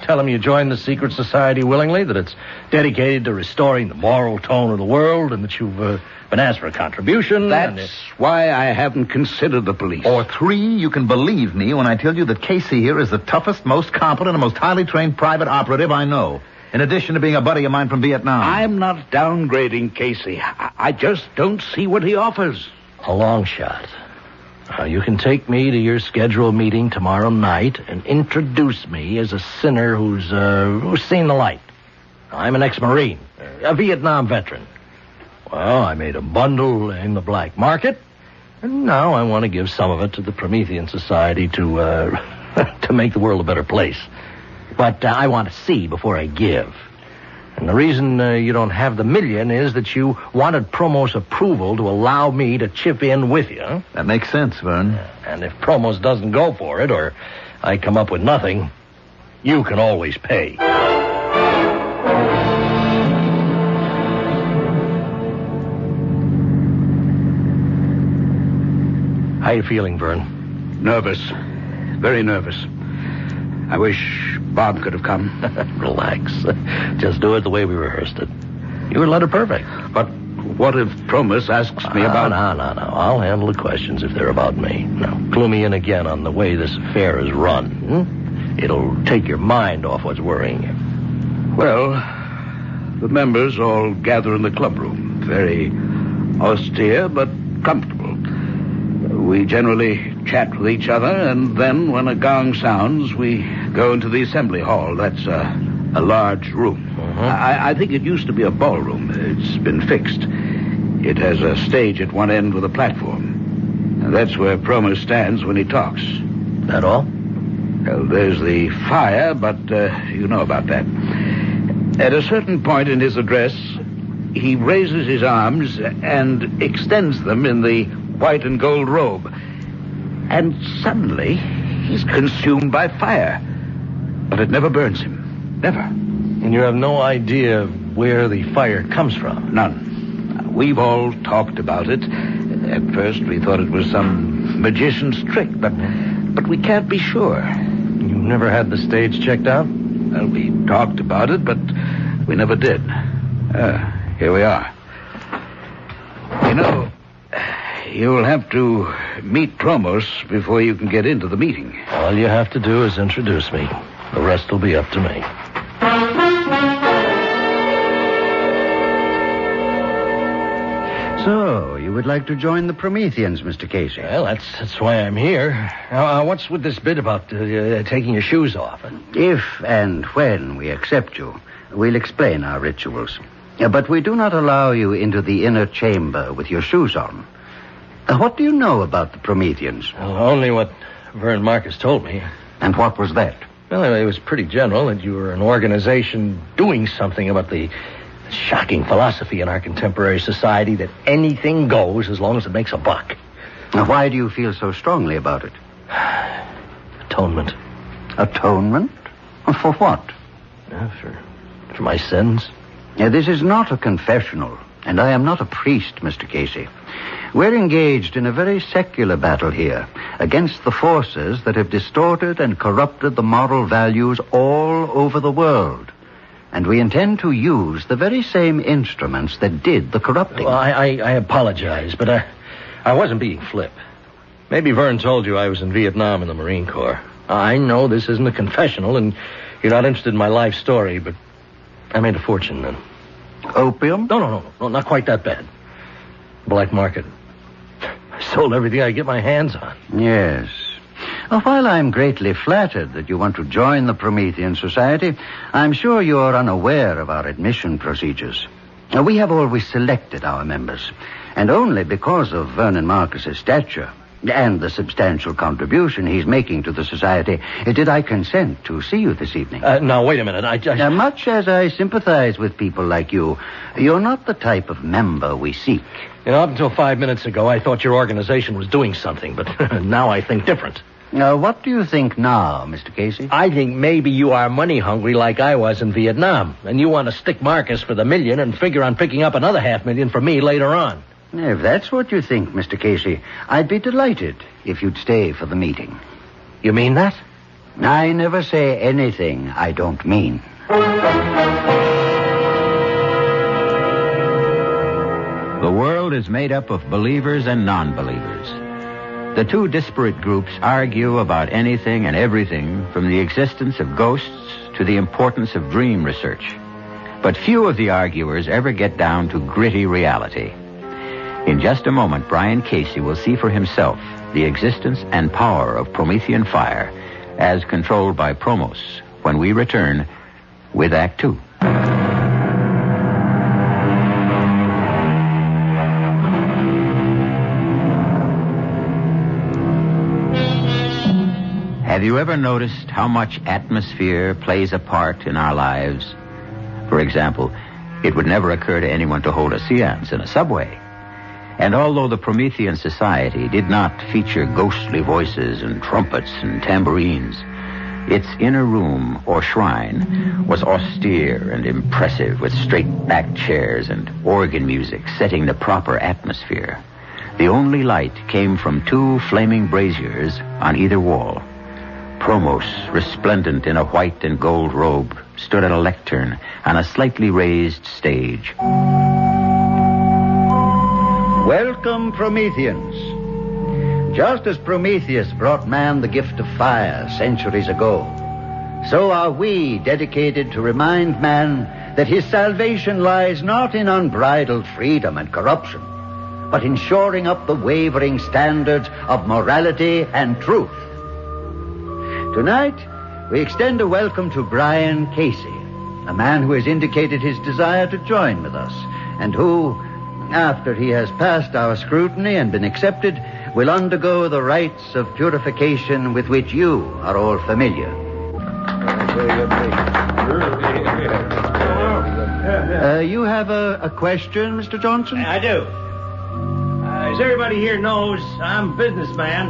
Tell him you joined the secret society willingly, that it's dedicated to restoring the moral tone of the world, and that you've been asked for a contribution. That's why I haven't considered the police. Or 3, you can believe me when I tell you that Casey here is the toughest, most competent, and most highly trained private operative I know. In addition to being a buddy of mine from Vietnam. I'm not downgrading Casey. I just don't see what he offers. A long shot. You can take me to your scheduled meeting tomorrow night and introduce me as a sinner who's seen the light. I'm an ex-Marine, a Vietnam veteran. Well, I made a bundle in the black market, and now I want to give some of it to the Promethean Society to make the world a better place. But I want to see before I give. And the reason you don't have the $1 million is that you wanted Promos' approval to allow me to chip in with you. Huh? That makes sense, Vern. And if Promos doesn't go for it, or I come up with nothing, you can always pay. How you feeling, Vern? Nervous. Very nervous. I wish Bob could have come. Relax. Just do it the way we rehearsed it. You were letter perfect. But what if Promus asks me about... No. I'll handle the questions if they're about me. Now, clue me in again on the way this affair is run. It'll take your mind off what's worrying you. Well, the members all gather in the club room. Very austere, but comfortable. We generally chat with each other, and then when a gong sounds, we go into the assembly hall. That's a large room. I think it used to be a ballroom. It's been fixed. It has a stage at one end with a platform. And that's where Promus stands when he talks. That all? Well, there's the fire, but you know about that. At a certain point in his address, he raises his arms and extends them in the white and gold robe. And suddenly, he's consumed by fire. But it never burns him. Never. And you have no idea where the fire comes from? None. We've all talked about it. At first, we thought it was some magician's trick, but we can't be sure. You've never had the stage checked out? Well, we talked about it, but we never did. Here we are. You know, you'll have to meet Promus before you can get into the meeting. All you have to do is introduce me. The rest will be up to me. So, you would like to join the Prometheans, Mr. Casey? Well, that's why I'm here. Now, what's with this bit about taking your shoes off? If and when we accept you, we'll explain our rituals. But we do not allow you into the inner chamber with your shoes on. What do you know about the Prometheans? Well, only what Vern Marcus told me. And what was that? Well, it was pretty general that you were an organization doing something about the shocking philosophy in our contemporary society that anything goes as long as it makes a buck. Now, why do you feel so strongly about it? Atonement. Atonement? For what? For my sins. This is not a confessional, and I am not a priest, Mr. Casey. We're engaged in a very secular battle here against the forces that have distorted and corrupted the moral values all over the world. And we intend to use the very same instruments that did the corrupting. Well, I apologize, but I wasn't being flip. Maybe Vern told you I was in Vietnam in the Marine Corps. I know this isn't a confessional, and you're not interested in my life story, but I made a fortune then. Opium? No, not quite that bad. Black market. I sold everything I could get my hands on. Yes. Well, while I'm greatly flattered that you want to join the Promethean Society, I'm sure you're unaware of our admission procedures. We have always selected our members, and only because of Vernon Marcus's stature and the substantial contribution he's making to the society did I consent to see you this evening. Now, wait a minute. Now, much as I sympathize with people like you, you're not the type of member we seek. You know, up until 5 minutes ago, I thought your organization was doing something, but now I think different. Now, what do you think now, Mr. Casey? I think maybe you are money hungry like I was in Vietnam, and you want to stick Marcus for the $1 million and figure on picking up another $500,000 for me later on. If that's what you think, Mr. Casey, I'd be delighted if you'd stay for the meeting. You mean that? I never say anything I don't mean. The world is made up of believers and non-believers. The two disparate groups argue about anything and everything, from the existence of ghosts to the importance of dream research. But few of the arguers ever get down to gritty reality. In just a moment, Brian Casey will see for himself the existence and power of Promethean fire as controlled by Promos when we return with Act 2. Have you ever noticed how much atmosphere plays a part in our lives? For example, it would never occur to anyone to hold a seance in a subway. And although the Promethean Society did not feature ghostly voices and trumpets and tambourines, its inner room or shrine was austere and impressive, with straight-backed chairs and organ music setting the proper atmosphere. The only light came from 2 flaming braziers on either wall. Promos, resplendent in a white and gold robe, stood at a lectern on a slightly raised stage. Welcome, Prometheans. Just as Prometheus brought man the gift of fire centuries ago, so are we dedicated to remind man that his salvation lies not in unbridled freedom and corruption, but in shoring up the wavering standards of morality and truth. Tonight, we extend a welcome to Brian Casey, a man who has indicated his desire to join with us, and who, after he has passed our scrutiny and been accepted, will undergo the rites of purification with which you are all familiar. You have a question, Mr. Johnson? I do. As everybody here knows, I'm a businessman,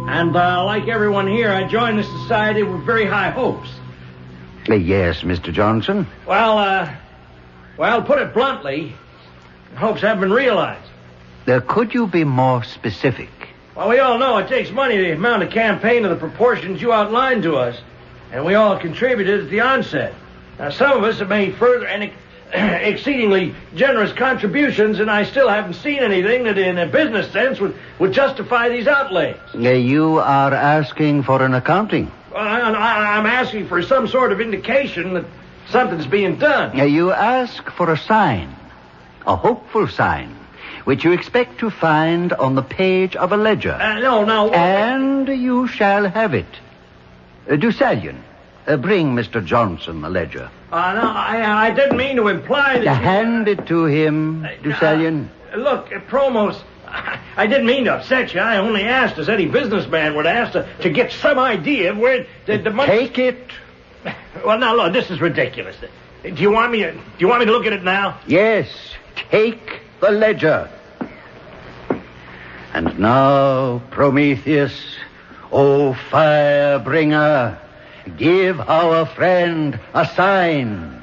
and like everyone here, I joined the society with very high hopes. Yes, Mr. Johnson. Well, put it bluntly, hopes haven't been realized. Could you be more specific? Well, we all know it takes money to mount a campaign of the proportions you outlined to us, and we all contributed at the onset. Now, some of us have made further and exceedingly generous contributions, and I still haven't seen anything that in a business sense would justify these outlays. You are asking for an accounting? Well, I'm asking for some sort of indication that something's being done. You ask for a sign, a hopeful sign, which you expect to find on the page of a ledger. No. And you shall have it. Deucalion, bring Mr. Johnson the ledger. No, I didn't mean to imply that... Hand it to him, Deucalion. Look, Promos, I didn't mean to upset you. I only asked, as any businessman would ask, to get some idea of where the money... Take it. Well, now, look, this is ridiculous. Do you want me to look at it now? Yes, take the ledger. And now, Prometheus, O fire bringer, give our friend a sign.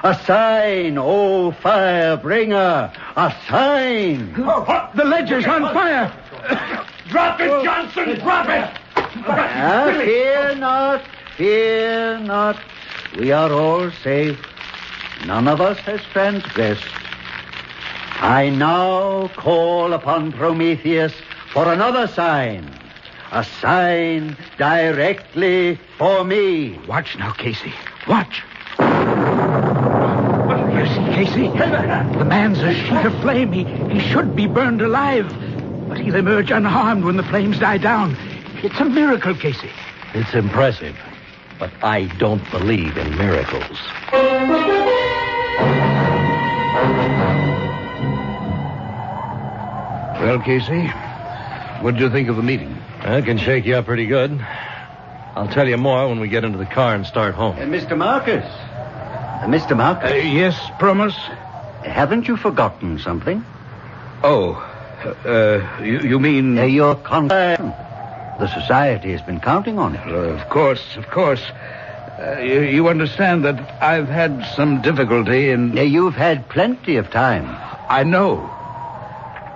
A sign, O fire bringer, a sign. The ledger's on fire. Drop it, Johnson, drop it. Fear not. We are all safe. None of us has transgressed. I now call upon Prometheus for another sign. A sign directly for me. Watch now, Casey. Watch. You see, Casey? The man's a sheet of flame. He should be burned alive. But he'll emerge unharmed when the flames die down. It's a miracle, Casey. It's impressive. But I don't believe in miracles. Well, Casey, what did you think of the meeting? I can shake you up pretty good. I'll tell you more when we get into the car and start home. Mr. Marcus. Mr. Marcus. Yes, Promos? Haven't you forgotten something? Oh, you mean... Your confidence. The society has been counting on it. Of course. You understand that I've had some difficulty in... You've had plenty of time. I know.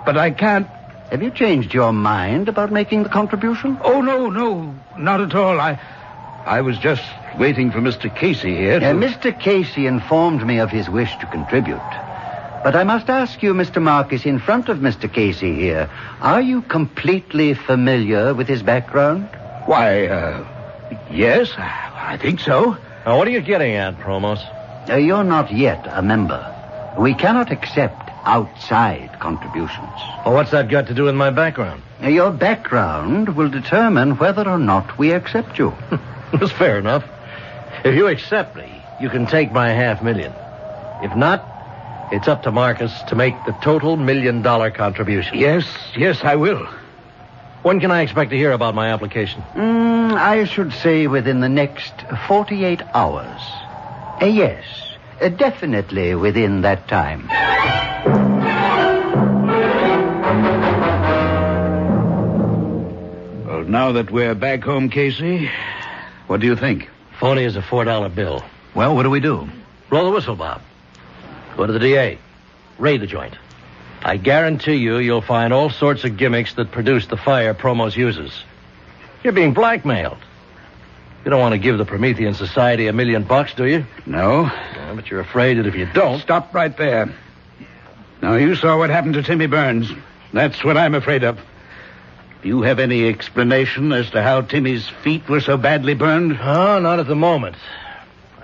But I can't... Have you changed your mind about making the contribution? Oh, no, not at all. I was just waiting for Mr. Casey here to... Mr. Casey informed me of his wish to contribute. But I must ask you, Mr. Marcus, in front of Mr. Casey here, are you completely familiar with his background? Why, yes, I think so. Now, what are you getting at, Promos? You're not yet a member. We cannot accept outside contributions. Well, what's that got to do with my background? Your background will determine whether or not we accept you. That's fair enough. If you accept me, you can take my $500,000. If not, it's up to Marcus to make the total $1 million contribution. Yes, I will. When can I expect to hear about my application? I should say within the next 48 hours. Yes, definitely within that time. Well, now that we're back home, Casey, what do you think? Phony is a $4 bill. Well, what do we do? Blow the whistle, Bob. Go to the DA. Raid the joint. I guarantee you'll find all sorts of gimmicks that produce the fire Promos uses. You're being blackmailed. You don't want to give the Promethean Society $1 million, do you? No. Yeah, but you're afraid that if you don't... Stop right there. Now, you saw what happened to Timmy Burns. That's what I'm afraid of. Do you have any explanation as to how Timmy's feet were so badly burned? Oh, not at the moment.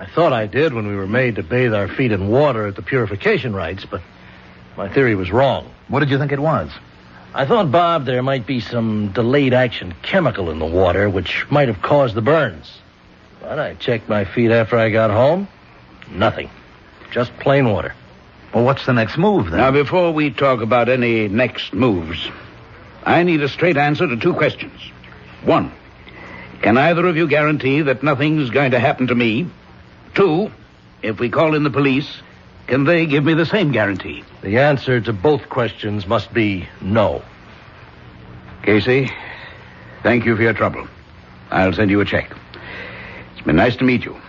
I thought I did when we were made to bathe our feet in water at the purification rites, but my theory was wrong. What did you think it was? I thought, Bob, there might be some delayed action chemical in the water which might have caused the burns. But I checked my feet after I got home. Nothing. Just plain water. Well, what's the next move, then? Now, before we talk about any next moves, I need a straight answer to 2 questions. 1, can either of you guarantee that nothing's going to happen to me? 2, if we call in the police, can they give me the same guarantee? The answer to both questions must be no. Casey, thank you for your trouble. I'll send you a check. It's been nice to meet you.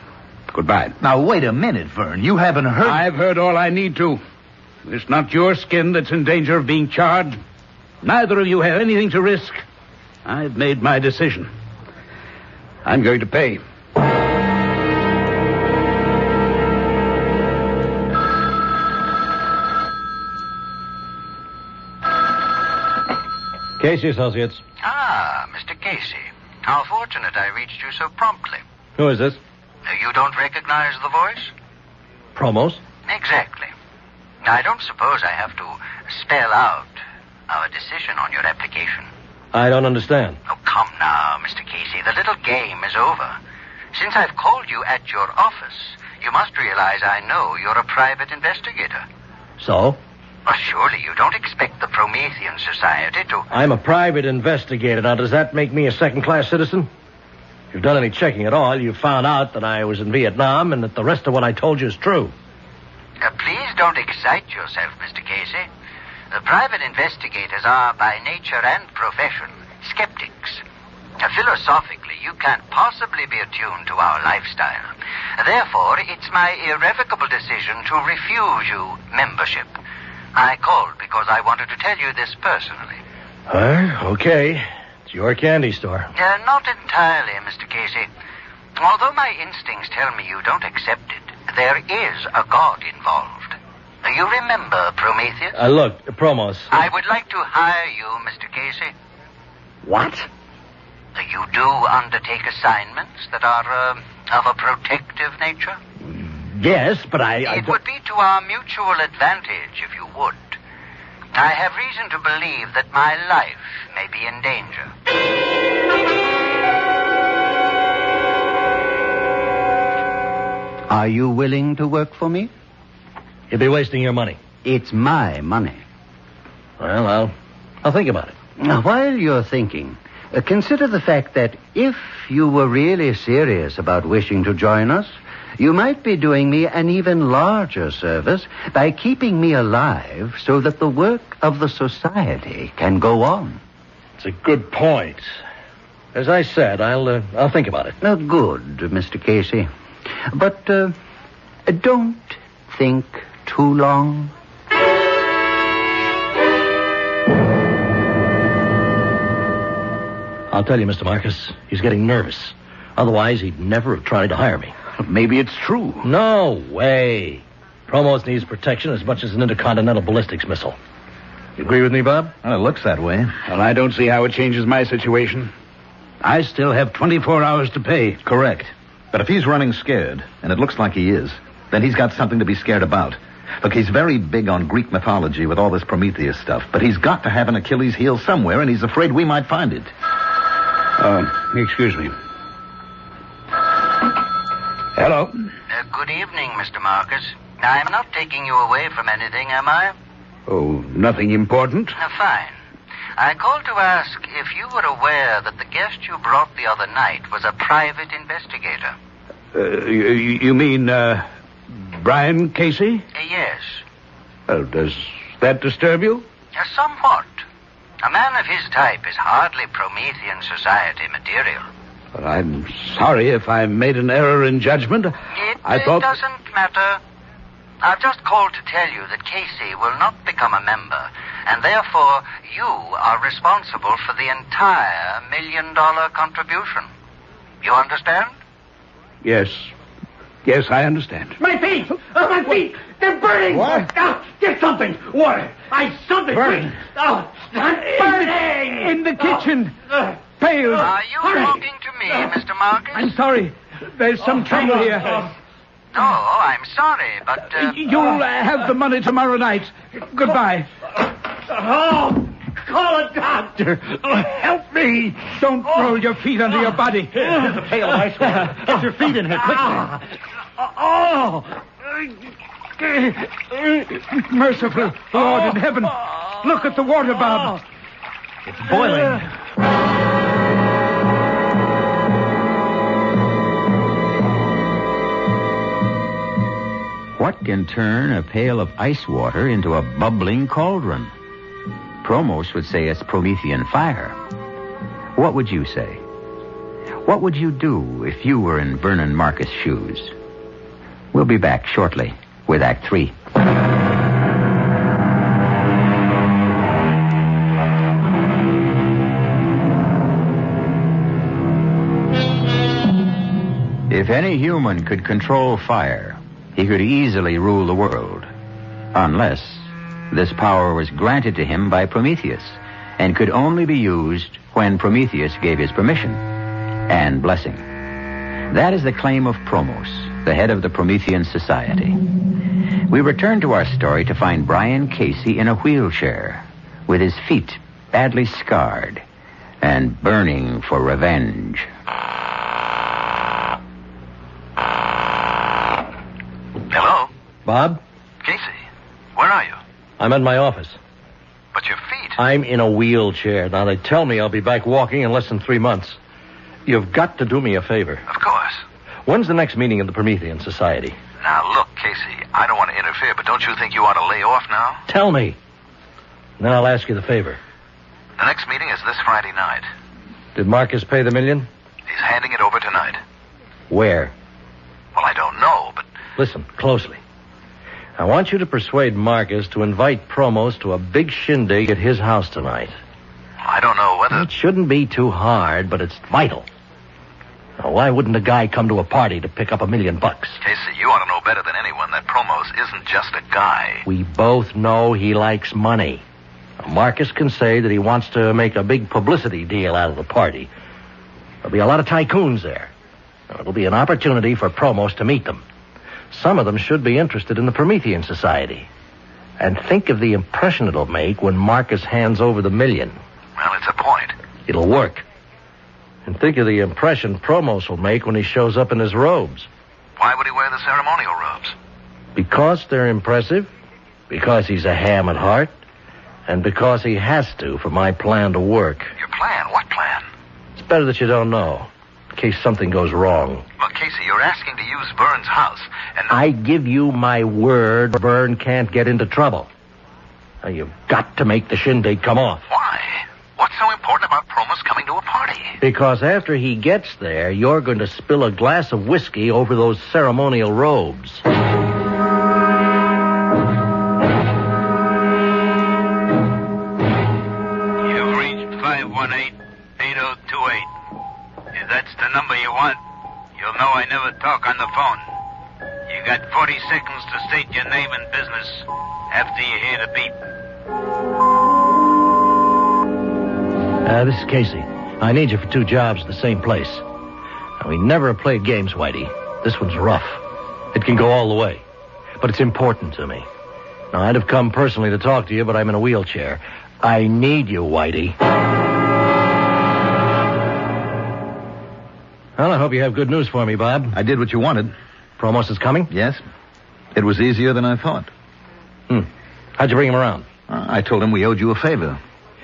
Goodbye. Now, wait a minute, Vern. You haven't heard... I've heard all I need to. It's not your skin that's in danger of being charred. Neither of you have anything to risk. I've made my decision. I'm going to pay. Casey Associates. Ah, Mr. Casey. How fortunate I reached you so promptly. Who is this? You don't recognize the voice? Promos? Exactly. I don't suppose I have to spell out our decision on your application. I don't understand. Oh, come now, Mr. Casey. The little game is over. Since I've called you at your office, you must realize I know you're a private investigator. So? Well, surely you don't expect the Promethean Society to... I'm a private investigator. Now, does that make me a second-class citizen? If you've done any checking at all, you've found out that I was in Vietnam and that the rest of what I told you is true. Please don't excite yourself, Mr. Casey. The private investigators are, by nature and profession, skeptics. Philosophically, you can't possibly be attuned to our lifestyle. Therefore, it's my irrevocable decision to refuse you membership. I called because I wanted to tell you this personally. Okay. It's your candy store. Not entirely, Mr. Casey. Although my instincts tell me you don't accept it, there is a god involved. You remember Prometheus? Look, Promos. I would like to hire you, Mr. Casey. What? You do undertake assignments that are of a protective nature? Yes, but It would be to our mutual advantage if you would. I have reason to believe that my life may be in danger. Are you willing to work for me? You'll be wasting your money. It's my money. Well, I'll think about it. Now, while you're thinking, consider the fact that if you were really serious about wishing to join us, you might be doing me an even larger service by keeping me alive so that the work of the society can go on. It's a good point. As I said, I'll think about it. Good, Mr. Casey. But don't think too long. I'll tell you, Mr. Marcus, he's getting nervous. Otherwise, he'd never have tried to hire me. Maybe it's true. No way. Promos needs protection as much as an intercontinental ballistics missile. You agree with me, Bob? Well, it looks that way. Well, I don't see how it changes my situation. I still have 24 hours to pay. Correct. But if he's running scared, and it looks like he is, then he's got something to be scared about. Look, he's very big on Greek mythology with all this Prometheus stuff, but he's got to have an Achilles heel somewhere, and he's afraid we might find it. Excuse me. Hello. Good evening, Mr. Marcus. I'm not taking you away from anything, am I? Oh, nothing important? Fine. I called to ask if you were aware that the guest you brought the other night was a private investigator. You mean, Brian Casey? Yes. Does that disturb you? Somewhat. A man of his type is hardly Promethean Society material. Well, I'm sorry if I made an error in judgment. It doesn't matter. I've just called to tell you that Casey will not become a member, and therefore you are responsible for the entire $1 million contribution. You understand? Yes. Yes, I understand. My feet! Oh, my feet! They're burning! What? Get something! Water! Something! Burning? I'm burning! In the kitchen! Pails! Are you talking to me, Mr. Marcus? I'm sorry. There's some trouble here. No, I'm sorry, but... You'll have the money tomorrow night. Goodbye. Oh, call a doctor. Help me. Don't roll your feet under your body. Here's a pail of ice water. Get your feet in here, quickly. Merciful Lord in heaven. Look at the water, Bob. It's boiling. What can turn a pail of ice water into a bubbling cauldron? Promos would say it's Promethean fire. What would you say? What would you do if you were in Vernon Marcus' shoes? We'll be back shortly with Act 3. If any human could control fire, he could easily rule the world, unless this power was granted to him by Prometheus and could only be used when Prometheus gave his permission and blessing. That is the claim of Promos, the head of the Promethean Society. We return to our story to find Brian Casey in a wheelchair, with his feet badly scarred and burning for revenge. Hello? Bob? Casey, where are you? I'm at my office. But your feet... I'm in a wheelchair. Now, they tell me I'll be back walking in less than 3 months. You've got to do me a favor. Of course. When's the next meeting of the Promethean Society? Now, look, Casey, I don't want to interfere, but don't you think you ought to lay off now? Tell me. Then I'll ask you the favor. The next meeting is this Friday night. Did Marcus pay the $1 million? He's handing it over tonight. Where? Well, I don't know, but... Listen, closely. I want you to persuade Marcus to invite Promos to a big shindig at his house tonight. I don't know whether... It shouldn't be too hard, but it's vital. Now, why wouldn't a guy come to a party to pick up $1 million? Casey, you ought to know better than anyone that Promos isn't just a guy. We both know he likes money. Now, Marcus can say that he wants to make a big publicity deal out of the party. There'll be a lot of tycoons there. Now, it'll be an opportunity for Promos to meet them. Some of them should be interested in the Promethean Society. And think of the impression it'll make when Marcus hands over the $1 million. Well, it's a point. It'll work. And think of the impression Promos will make when he shows up in his robes. Why would he wear the ceremonial robes? Because they're impressive, because he's a ham at heart, and because he has to for my plan to work. Your plan? What plan? It's better that you don't know, in case something goes wrong. Look, Casey, you're asking to use Vern's house, and... I give you my word Vern can't get into trouble. Now, you've got to make the shindig come off. Why? What's so important about Promos coming to a party? Because after he gets there, you're going to spill a glass of whiskey over those ceremonial robes. You've reached 518-8028. If that's the number you want, you'll know I never talk on the phone. You got 40 seconds to state your name and business after you hear the beep. This is Casey. I need you for 2 jobs at the same place. Now, we never have played games, Whitey. This one's rough. It can go all the way. But it's important to me. Now, I'd have come personally to talk to you, but I'm in a wheelchair. I need you, Whitey. Well, I hope you have good news for me, Bob. I did what you wanted. Promos is coming? Yes. It was easier than I thought. How'd you bring him around? I told him we owed you a favor.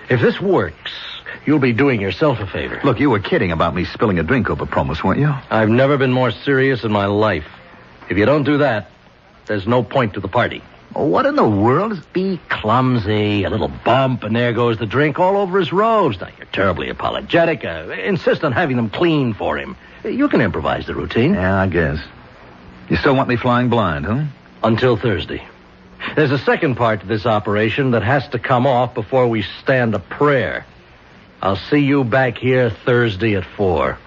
If this works, you'll be doing yourself a favor. Look, you were kidding about me spilling a drink over Promos, weren't you? I've never been more serious in my life. If you don't do that, there's no point to the party. Oh, what in the world? Be clumsy, a little bump, and there goes the drink all over his robes. Now, you're terribly apologetic. Insist on having them clean for him. You can improvise the routine. Yeah, I guess. You still want me flying blind, huh? Until Thursday. There's a second part to this operation that has to come off before we stand a prayer. I'll see you back here Thursday at 4.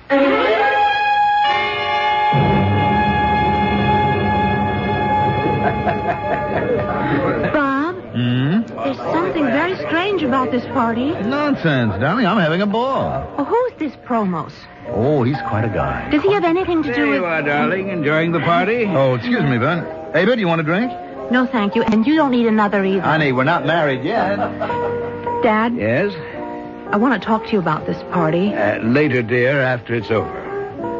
this party? Nonsense, darling. I'm having a ball. Oh, who's this Promos? Oh, he's quite a guy. Does he have anything to do There with... you are, darling, enjoying the party? Oh, excuse me, Vern. Ava, do you want a drink? No, thank you. And you don't need another either. Honey, we're not married yet. Dad? Yes? I want to talk to you about this party. Later, dear, after it's over.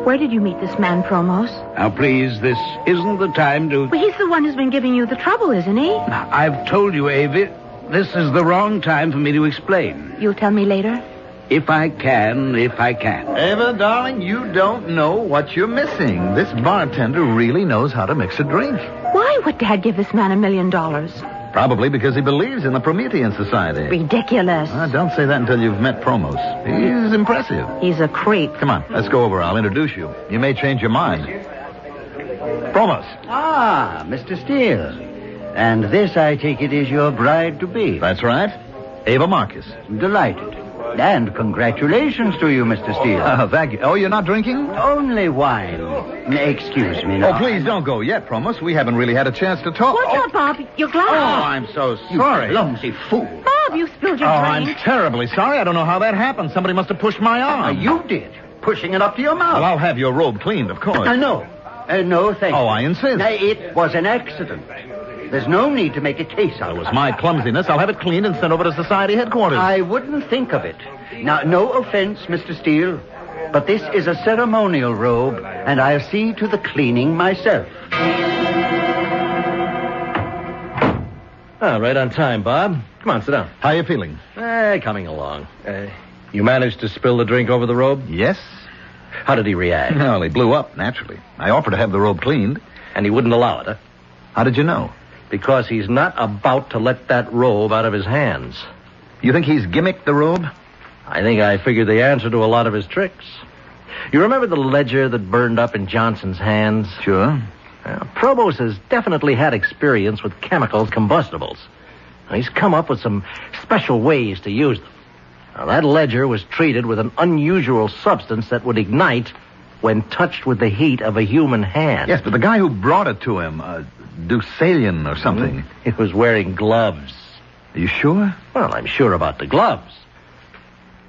Where did you meet this man, Promos? Now, please, this isn't the time to... Well, he's the one who's been giving you the trouble, isn't he? Now, I've told you, Avi, this is the wrong time for me to explain. You'll tell me later? If I can. Ava, darling, you don't know what you're missing. This bartender really knows how to mix a drink. Why would Dad give this man $1 million? Probably because he believes in the Promethean Society. Ridiculous. Don't say that until you've met Promos. He's impressive. He's a creep. Come on, let's go over. I'll introduce you. You may change your mind. Promos. Ah, Mr. Steele. And this, I take it, is your bride-to-be. That's right. Ava Marcus. Delighted. And congratulations to you, Mr. Steele. Thank you. Oh, you're not drinking? Only wine. Excuse me now. Oh, please don't go yet, Promos. We haven't really had a chance to talk. What's up, Bob? Your glass. Oh, I'm so sorry. You clumsy fool. Bob, you spilled your I'm drink. terribly sorry. I don't know how that happened. Somebody must have pushed my arm. You did. Pushing it up to your mouth. Well, I'll have your robe cleaned, of course. No. No, thank you. Oh, I insist. It was an accident. There's no need to make a case out of it. It was my clumsiness. I'll have it cleaned and sent over to Society headquarters. I wouldn't think of it. Now, no offense, Mr. Steele, but this is a ceremonial robe, and I'll see to the cleaning myself. Right on time, Bob. Come on, sit down. How are you feeling? Coming along. You managed to spill the drink over the robe? Yes. How did he react? Well, he blew up, naturally. I offered to have the robe cleaned. And he wouldn't allow it, huh? How did you know? Because he's not about to let that robe out of his hands. You think he's gimmicked the robe? I think I figured the answer to a lot of his tricks. You remember the ledger that burned up in Johnson's hands? Sure. Probos has definitely had experience with chemicals combustibles. He's come up with some special ways to use them. Now, that ledger was treated with an unusual substance that would ignite when touched with the heat of a human hand. Yes, but the guy who brought it to him, Deucalion or something. He was wearing gloves. Are you sure? Well, I'm sure about the gloves.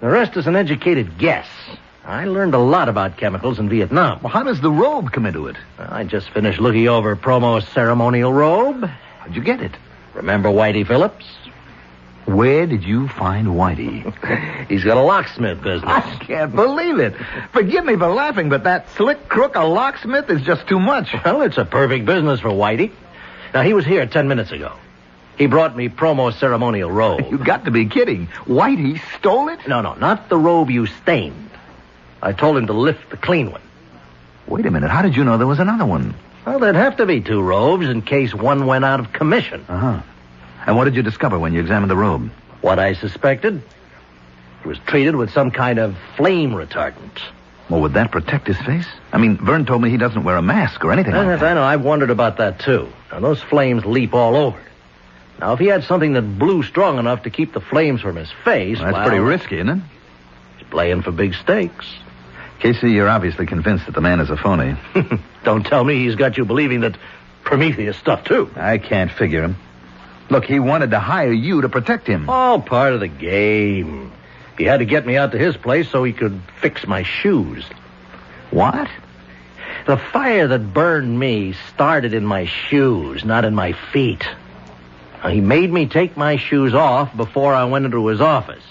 The rest is an educated guess. I learned a lot about chemicals in Vietnam. Well, how does the robe come into it? I just finished looking over Promo's ceremonial robe. How'd you get it? Remember Whitey Phillips? Where did you find Whitey? He's got a locksmith business. I can't believe it. Forgive me for laughing, but that slick crook, a locksmith, is just too much. Well, it's a perfect business for Whitey. Now, he was here 10 minutes ago. He brought me Promo's ceremonial robe. You got to be kidding. Whitey stole it? No, not the robe you stained. I told him to lift the clean one. Wait a minute. How did you know there was another one? Well, there'd have to be two robes in case one went out of commission. Uh-huh. And what did you discover when you examined the robe? What I suspected. It was treated with some kind of flame retardant. Well, would that protect his face? I mean, Vern told me he doesn't wear a mask or anything like that. I know. I've wondered about that, too. Now, those flames leap all over. Now, if he had something that blew strong enough to keep the flames from his face... Well, that's pretty risky, isn't it? He's playing for big stakes. Casey, you're obviously convinced that the man is a phony. Don't tell me he's got you believing that Prometheus stuff, too. I can't figure him. Look, he wanted to hire you to protect him. All part of the game. He had to get me out to his place so he could fix my shoes. What? The fire that burned me started in my shoes, not in my feet. Now, he made me take my shoes off before I went into his office.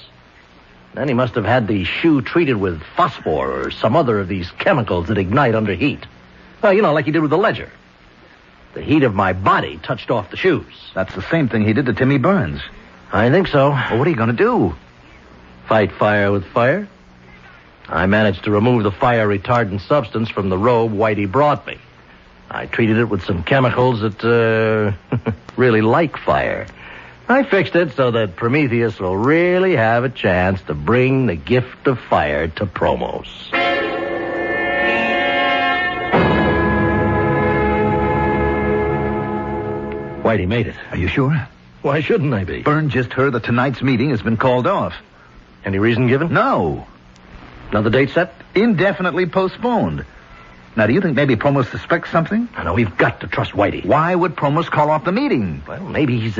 Then he must have had the shoe treated with phosphor or some other of these chemicals that ignite under heat. Well, you know, like he did with the ledger. The heat of my body touched off the shoes. That's the same thing he did to Timmy Burns. I think so. Well, what are you going to do? Fight fire with fire. I managed to remove the fire retardant substance from the robe Whitey brought me. I treated it with some chemicals that really like fire. I fixed it so that Prometheus will really have a chance to bring the gift of fire to Promos. Whitey made it. Are you sure? Why shouldn't I be? Byrne just heard that tonight's meeting has been called off. Any reason given? No. Another date set? Indefinitely postponed. Now, do you think maybe Promos suspects something? I know, we've got to trust Whitey. Why would Promos call off the meeting? Well, maybe he's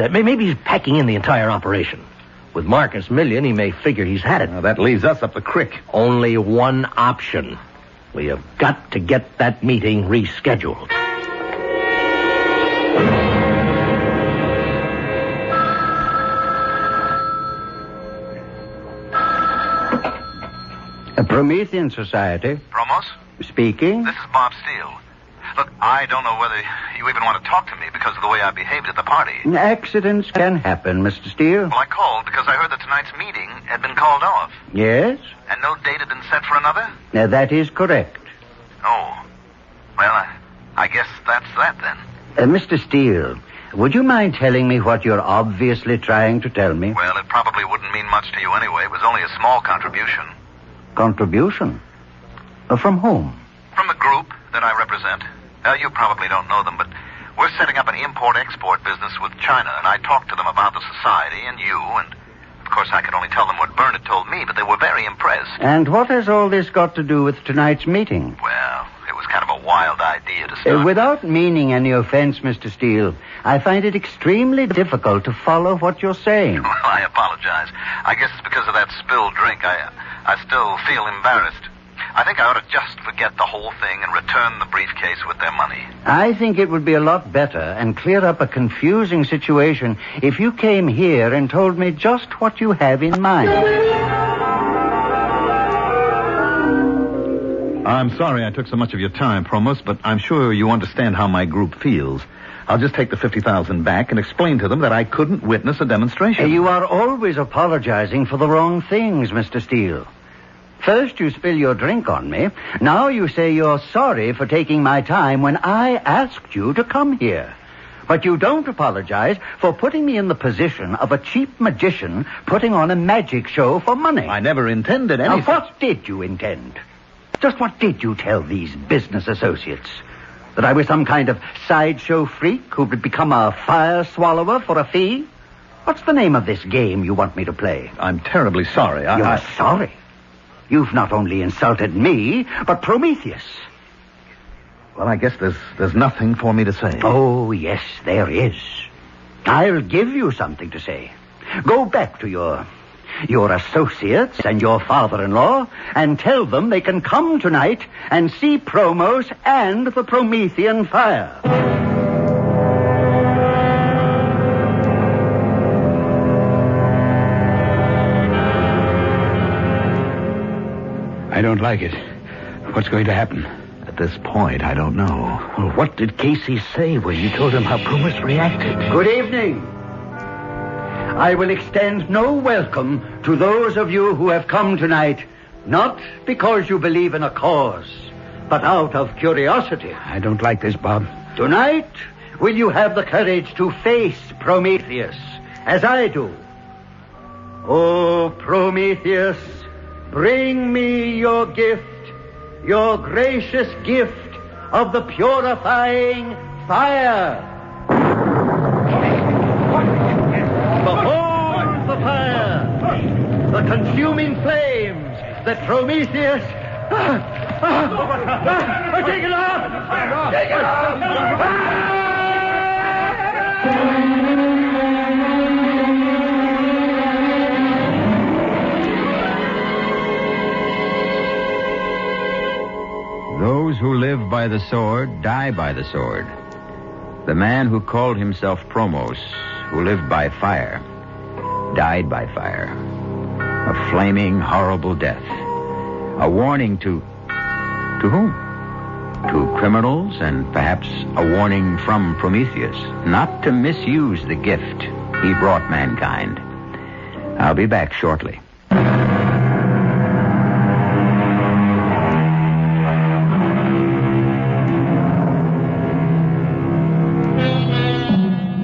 packing in the entire operation. With Marcus Million, he may figure he's had it. Now, that leaves us up the creek. Only one option. We have got to get that meeting rescheduled. A Promethean Society. Promos? Speaking. This is Bob Steele. Look, I don't know whether you even want to talk to me because of the way I behaved at the party. Accidents can happen, Mr. Steele. Well, I called because I heard that tonight's meeting had been called off. Yes? And no date had been set for another? Now, that is correct. Oh. Well, I guess that's that then. Mr. Steele, would you mind telling me what you're obviously trying to tell me? Well, it probably wouldn't mean much to you anyway. It was only a small contribution. Contribution? From whom? From the group that I represent. You probably don't know them, but we're setting up an import-export business with China, and I talked to them about the society and you, and of course I could only tell them what Byrne had told me, but they were very impressed. And what has all this got to do with tonight's meeting? Well, it was kind of a wild idea to start. Without meaning any offense, Mr. Steele, I find it extremely difficult to follow what you're saying. Well, I apologize. I guess it's because of that spilled drink. I still feel embarrassed. I think I ought to just forget the whole thing and return the briefcase with their money. I think it would be a lot better and clear up a confusing situation if you came here and told me just what you have in mind. I'm sorry I took so much of your time, Promos, but I'm sure you understand how my group feels. I'll just take the $50,000 back and explain to them that I couldn't witness a demonstration. You are always apologizing for the wrong things, Mr. Steele. First you spill your drink on me. Now you say you're sorry for taking my time when I asked you to come here. But you don't apologize for putting me in the position of a cheap magician putting on a magic show for money. I never intended anything. Now, what did you intend? Just what did you tell these business associates? That I was some kind of sideshow freak who would become a fire swallower for a fee? What's the name of this game you want me to play? I'm terribly sorry. You're sorry? You've not only insulted me, but Prometheus. Well, I guess there's nothing for me to say. Oh, yes, there is. I'll give you something to say. Go back to your associates and your father-in-law and tell them they can come tonight and see Promos and the Promethean fire. I don't like it. What's going to happen? At this point, I don't know. Well, what did Casey say when you told him how Promos reacted? Good evening. I will extend no welcome to those of you who have come tonight, not because you believe in a cause, but out of curiosity. I don't like this, Bob. Tonight, will you have the courage to face Prometheus, as I do? Oh, Prometheus, bring me your gift, your gracious gift of the purifying fire. Behold the fire, the consuming flames that Prometheus... Take it off! Take it off! Those who live by the sword die by the sword. The man who called himself Promos, who lived by fire, died by fire. A flaming, horrible death. A warning to whom? To criminals, and perhaps a warning from Prometheus not to misuse the gift he brought mankind. I'll be back shortly.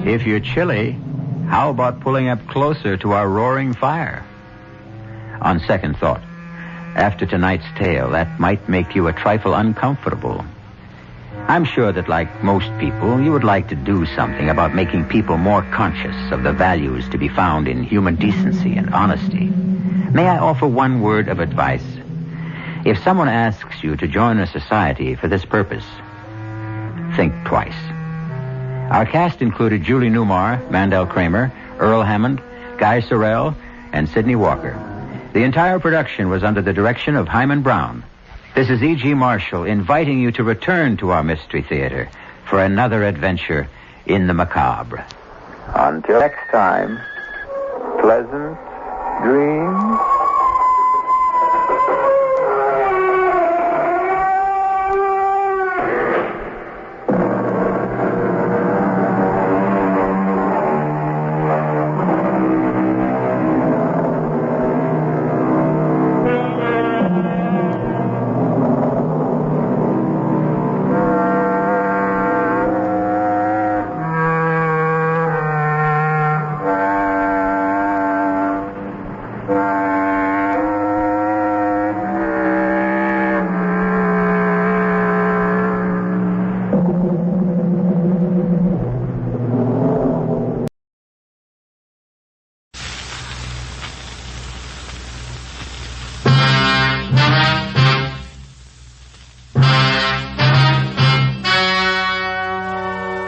If you're chilly, how about pulling up closer to our roaring fire? On second thought, after tonight's tale, that might make you a trifle uncomfortable. I'm sure that, like most people, you would like to do something about making people more conscious of the values to be found in human decency and honesty. May I offer one word of advice? If someone asks you to join a society for this purpose, think twice. Our cast included Julie Newmar, Mandel Kramer, Earl Hammond, Guy Sorrell, and Sidney Walker. The entire production was under the direction of Hyman Brown. This is E.G. Marshall inviting you to return to our Mystery Theater for another adventure in the macabre. Until next time, pleasant dreams.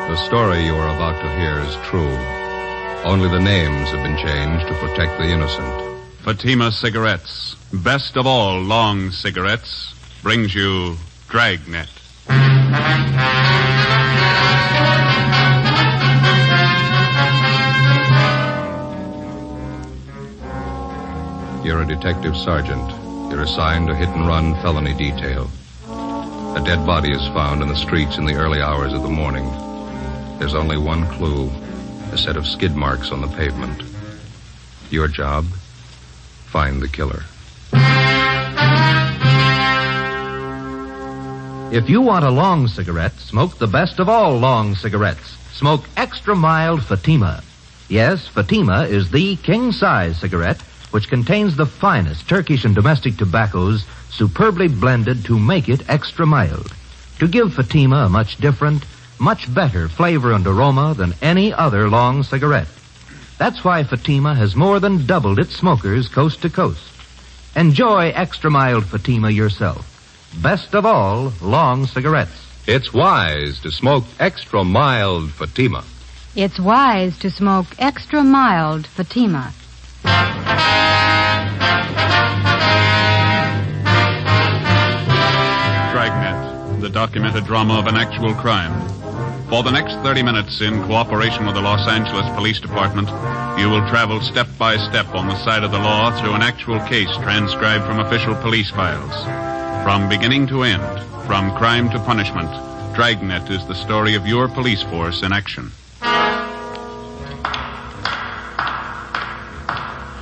The story you are about to hear is true. Only the names have been changed to protect the innocent. Fatima Cigarettes, best of all long cigarettes, brings you Dragnet. You're a detective sergeant. You're assigned to hit-and-run felony detail. A dead body is found in the streets in the early hours of the morning. There's only one clue, a set of skid marks on the pavement. Your job, find the killer. If you want a long cigarette, smoke the best of all long cigarettes. Smoke extra mild Fatima. Yes, Fatima is the king-size cigarette which contains the finest Turkish and domestic tobaccos superbly blended to make it extra mild. To give Fatima a much different, much better flavor and aroma than any other long cigarette. That's why Fatima has more than doubled its smokers coast to coast. Enjoy extra mild Fatima yourself. Best of all, long cigarettes. It's wise to smoke extra mild Fatima. It's wise to smoke extra mild Fatima. Dragnet, the documented drama of an actual crime. For the next 30 minutes, in cooperation with the Los Angeles Police Department, you will travel step by step on the side of the law through an actual case transcribed from official police files. From beginning to end, from crime to punishment, Dragnet is the story of your police force in action.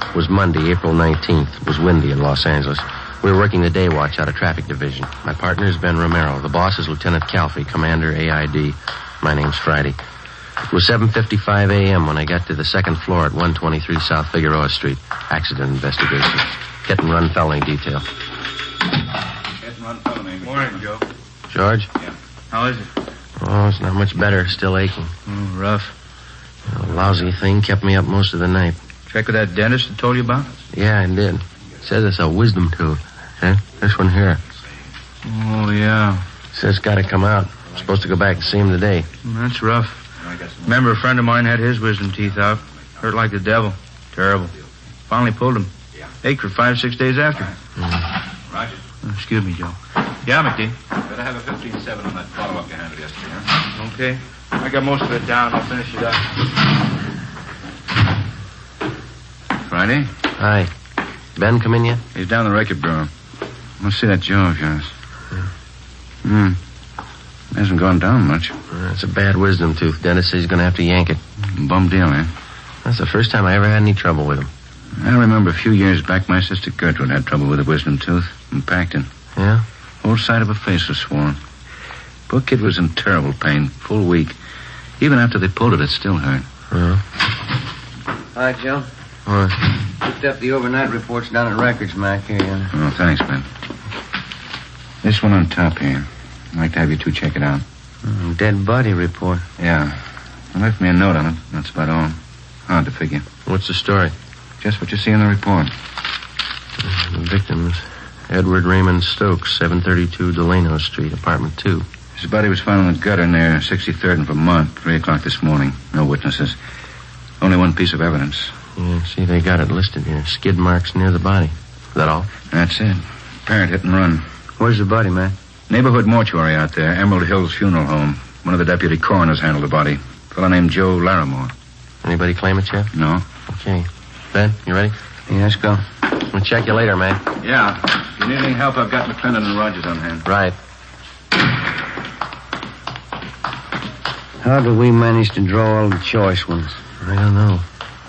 It was Monday, April 19th. It was windy in Los Angeles. We were working the day watch out of traffic division. My partner is Ben Romero. The boss is Lieutenant Calfee, Commander AID. My name's Friday. It was 7:55 a.m. when I got to the second floor at 123 South Figueroa Street. Accident investigation. Hit and run felony detail. Hit and run felony. Morning, Joe. George? Yeah. How is it? Oh, it's not much better. Still aching. Oh, rough. A lousy thing kept me up most of the night. Check with that dentist I told you about? Yeah, I did. It says it's a wisdom tooth. Eh? This one here. Oh, yeah. Says it's got to come out. I'm supposed to go back and see him today. That's rough. Remember, a friend of mine had his wisdom teeth out. Hurt like the devil. Terrible. Finally pulled him. Ached for 5-6 days after. Roger. Excuse me, Joe. Yeah, McD. Better have a 15-7 on that follow-up you handled yesterday, huh? Okay. I got most of it down. I'll finish it up. Friday? Hi. Ben come in yet? He's down the record bureau. Let's see that jaw of yours. Hasn't gone down much. It's a bad wisdom tooth. Dentist says he's going to have to yank it. Bum deal, eh? That's the first time I ever had any trouble with him. I remember a few years back, my sister Gertrude had trouble with a wisdom tooth in Pacton. Yeah? Whole side of her face was swollen. Poor kid was in terrible pain, full week. Even after they pulled it, it still hurt. Hi, Joe. Picked up the overnight reports down at Records, Mac. Here, yeah. Oh, thanks, Ben. This one on top here. I'd like to have you two check it out. Dead body report. Yeah. They left me a note on it. That's about all. Hard to figure. What's the story? Just what you see in the report. The victim is Edward Raymond Stokes, 732 Delano Street, apartment 2. His body was found in the gutter near 63rd and Vermont, 3 o'clock this morning. No witnesses. Only one piece of evidence. Yeah, see, they got it listed here. Skid marks near the body. Is that all? That's it. Apparent hit and run. Where's the body, man? Neighborhood mortuary out there. Emerald Hills Funeral Home. One of the deputy coroners handled the body. A fellow named Joe Larimore. Anybody claim it yet? No. Okay. Ben, you ready? Yeah, let's go. We'll check you later, man. Yeah. If you need any help, I've got McClendon and Rogers on hand. Right. How do we manage to draw all the choice ones? I don't know.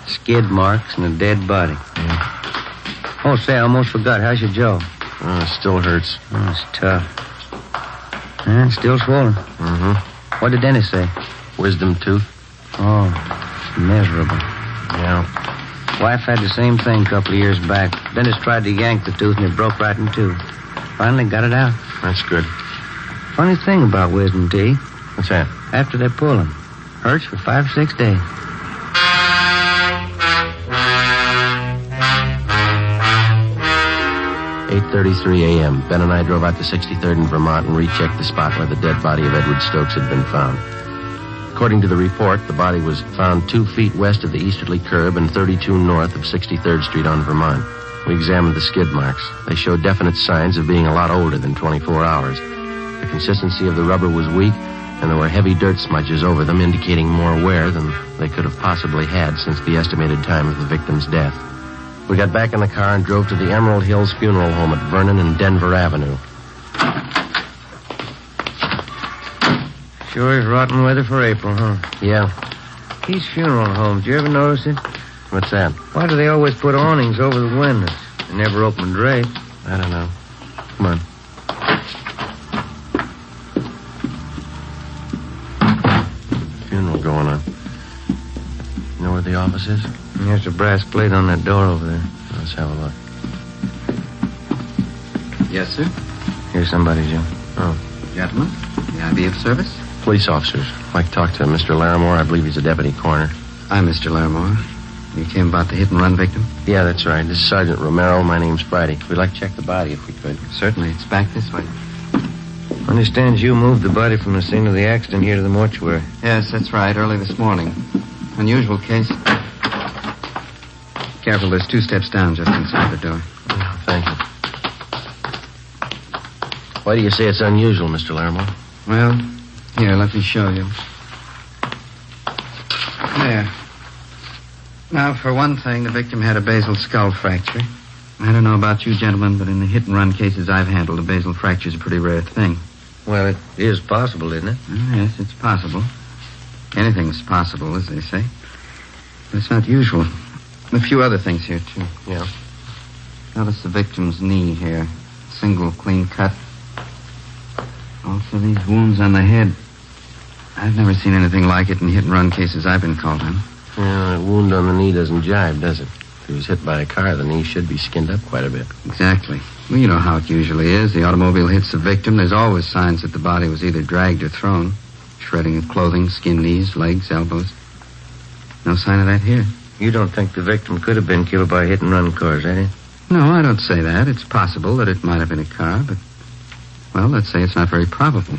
Skid marks and a dead body. Yeah. Oh, say, I almost forgot. How's your jaw? Oh, it still hurts. Oh, it's tough. Yeah, it's still swollen. Mm-hmm. What did Dennis say? Wisdom tooth. Oh, it's miserable. Yeah. Wife had the same thing a couple of years back. Dennis tried to yank the tooth and it broke right in two. Finally got it out. That's good. Funny thing about wisdom teeth. What's that? After they pull them, hurts for 5 or 6 days. .33 a.m. Ben and I drove out to 63rd in Vermont and rechecked the spot where the dead body of Edward Stokes had been found. According to the report, the body was found 2 feet west of the easterly curb and 32 north of 63rd Street on Vermont. We examined the skid marks. They showed definite signs of being a lot older than 24 hours. The consistency of the rubber was weak, and there were heavy dirt smudges over them, indicating more wear than they could have possibly had since the estimated time of the victim's death. We got back in the car and drove to the Emerald Hills Funeral Home at Vernon and Denver Avenue. Sure is rotten weather for April, huh? Yeah. These funeral homes, you ever notice it? What's that? Why do they always put awnings over the windows? They never open drapes. I don't know. Come on. Funeral going on. You know where the office is? There's a brass plate on that door over there. Let's have a look. Yes, sir. Here's somebody, Jim. Oh. Gentlemen, may I be of service? Police officers. I'd like to talk to Mr. Larimore. I believe he's a deputy coroner. I'm Mr. Larimore. You came about the hit-and-run victim? Yeah, that's right. This is Sergeant Romero. My name's Friday. We'd like to check the body if we could. Certainly. It's back this way. Understand you moved the body from the scene of the accident here to the mortuary. Yes, that's right. Early this morning. Unusual case. Careful, there's 2 steps down just inside the door. Oh, thank you. Why do you say it's unusual, Mr. Larimore? Well, here, let me show you. There. Now, for one thing, the victim had a basal skull fracture. I don't know about you gentlemen, but in the hit-and-run cases I've handled, a basal fracture's a pretty rare thing. Well, it is possible, isn't it? Yes, it's possible. Anything's possible, as they say. But it's not usual. A few other things here, too. Yeah? Notice the victim's knee here. Single clean cut. Also these wounds on the head. I've never seen anything like it in hit-and-run cases I've been called on. Yeah, that wound on the knee doesn't jibe, does it? If he was hit by a car, the knee should be skinned up quite a bit. Exactly. Well, you know how it usually is. The automobile hits the victim. There's always signs that the body was either dragged or thrown. Shredding of clothing, skinned knees, legs, elbows. No sign of that here. You don't think the victim could have been killed by hit-and-run cars, eh? No, I don't say that. It's possible that it might have been a car, but... Well, let's say it's not very probable.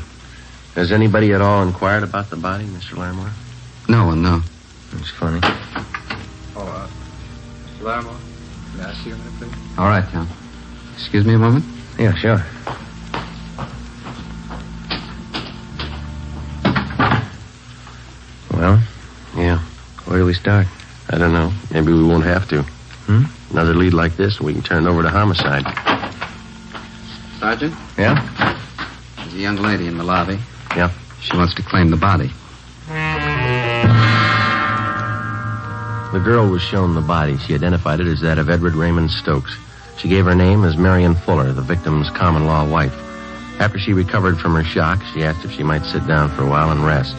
Has anybody at all inquired about the body, Mr. Larimore? No one, no. That's funny. Oh, Mr. Larimore, may I see you a minute, please? All right, Tom. Excuse me a moment? Yeah, sure. Well? Yeah. Where do we start? I don't know. Maybe we won't have to. Another lead like this, and we can turn it over to homicide. Sergeant? Yeah? There's a young lady in the lobby. Yeah? She wants to claim the body. The girl was shown the body. She identified it as that of Edward Raymond Stokes. She gave her name as Marion Fuller, the victim's common-law wife. After she recovered from her shock, she asked if she might sit down for a while and rest.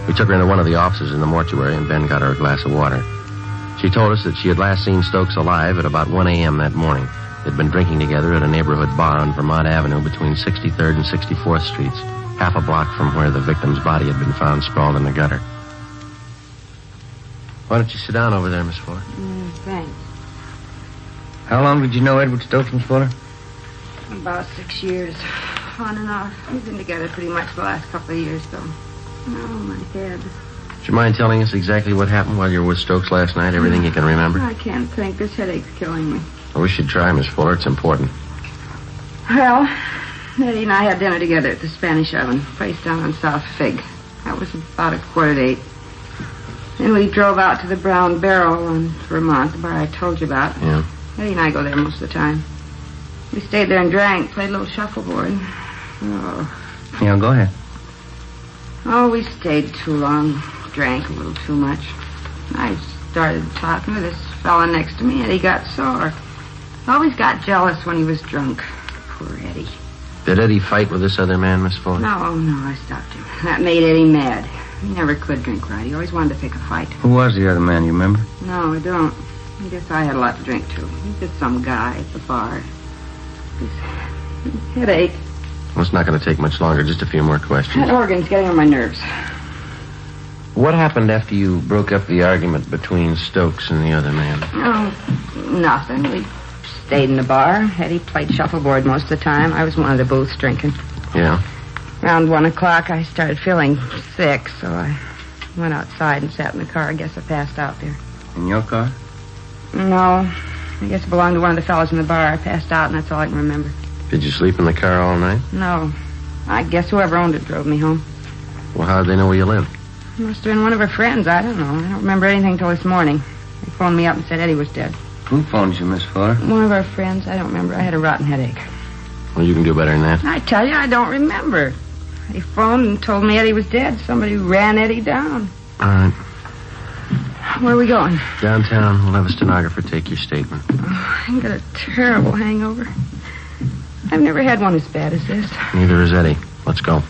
We took her into one of the offices in the mortuary, and Ben got her a glass of water. She told us that she had last seen Stokes alive at about 1 a.m. that morning. They'd been drinking together at a neighborhood bar on Vermont Avenue between 63rd and 64th Streets, half a block from where the victim's body had been found sprawled in the gutter. Why don't you sit down over there, Miss Fuller? Thanks. How long did you know Edward Stokes, Miss Fuller? About 6 years. On and off. We've been together pretty much the last couple of years, though. Oh, my head. Would you mind telling us exactly what happened while you were with Stokes last night? Everything you can remember? I can't think. This headache's killing me. I wish you'd try, Miss Fuller. It's important. Well, Eddie and I had dinner together at the Spanish Oven, place down on South Fig. That was about 7:45. Then we drove out to the Brown Barrel on Vermont, the bar I told you about. Yeah. Eddie and I go there most of the time. We stayed there and drank, played a little shuffleboard. Oh. Yeah, go ahead. Oh, we stayed too long. Drank a little too much. I started talking to this fella next to me, and he got sore. Always got jealous when he was drunk. Poor Eddie. Did Eddie fight with this other man, Miss Fuller? No, I stopped him. That made Eddie mad. He never could drink right. He always wanted to pick a fight. Who was the other man, you remember? No, I don't. I guess I had a lot to drink, too. He's just some guy at the bar. His headache. Well, it's not going to take much longer. Just a few more questions. That organ's getting on my nerves. What happened after you broke up the argument between Stokes and the other man? Oh, nothing. We stayed in the bar. Eddie played shuffleboard most of the time. I was in one of the booths drinking. Yeah. Around 1 o'clock, I started feeling sick, so I went outside and sat in the car. I guess I passed out there. In your car? No. I guess it belonged to one of the fellows in the bar. I passed out, and that's all I can remember. Did you sleep in the car all night? No. I guess whoever owned it drove me home. Well, how did they know where you lived? Must have been one of her friends. I don't know. I don't remember anything till this morning. They phoned me up and said Eddie was dead. Who phoned you, Miss Fuller? One of our friends. I don't remember. I had a rotten headache. Well, you can do better than that. I tell you, I don't remember. They phoned and told me Eddie was dead. Somebody ran Eddie down. All right. Where are we going? Downtown. We'll have a stenographer take your statement. Oh, I got a terrible hangover. I've never had one as bad as this. Neither has Eddie. Let's go.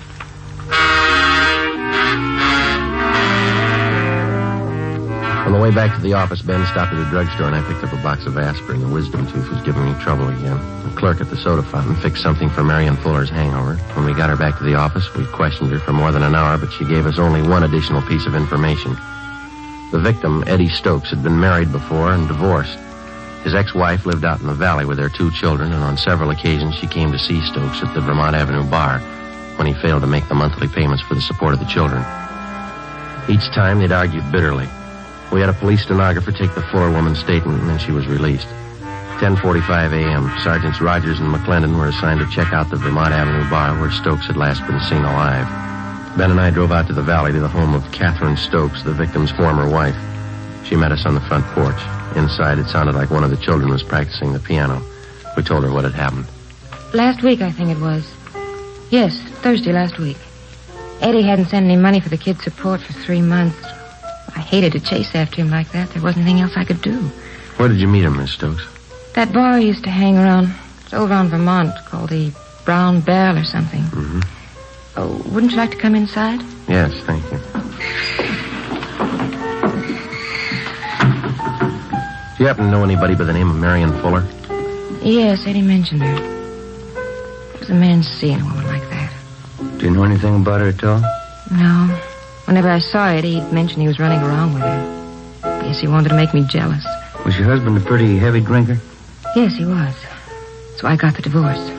On the way back to the office, Ben stopped at a drugstore and I picked up a box of aspirin. The wisdom tooth was giving me trouble again. The clerk at the soda fountain fixed something for Marion Fuller's hangover. When we got her back to the office, we questioned her for more than an hour, but she gave us only one additional piece of information. The victim, Eddie Stokes, had been married before and divorced. His ex-wife lived out in the valley with their 2 children, and on several occasions she came to see Stokes at the Vermont Avenue bar when he failed to make the monthly payments for the support of the children. Each time they'd argued bitterly. We had a police stenographer take the Fuller woman's statement, and then she was released. 10:45 a.m., Sergeants Rogers and McClendon were assigned to check out the Vermont Avenue bar where Stokes had last been seen alive. Ben and I drove out to the valley to the home of Catherine Stokes, the victim's former wife. She met us on the front porch. Inside, it sounded like one of the children was practicing the piano. We told her what had happened. Last week, I think it was. Yes, Thursday last week. Eddie hadn't sent any money for the kids' support for 3 months. I hated to chase after him like that. There wasn't anything else I could do. Where did you meet him, Miss Stokes? That bar he used to hang around. It's over on Vermont, called the Brown Barrel or something. Mm-hmm. Oh, wouldn't you like to come inside? Yes, thank you. Do you happen to know anybody by the name of Marion Fuller? Yes, Eddie mentioned her. It was a man seeing a woman like that. Do you know anything about her at all? No. Whenever I saw Eddie, he'd mention he was running around with her. Guess he wanted to make me jealous. Was your husband a pretty heavy drinker? Yes, he was. So I got the divorce.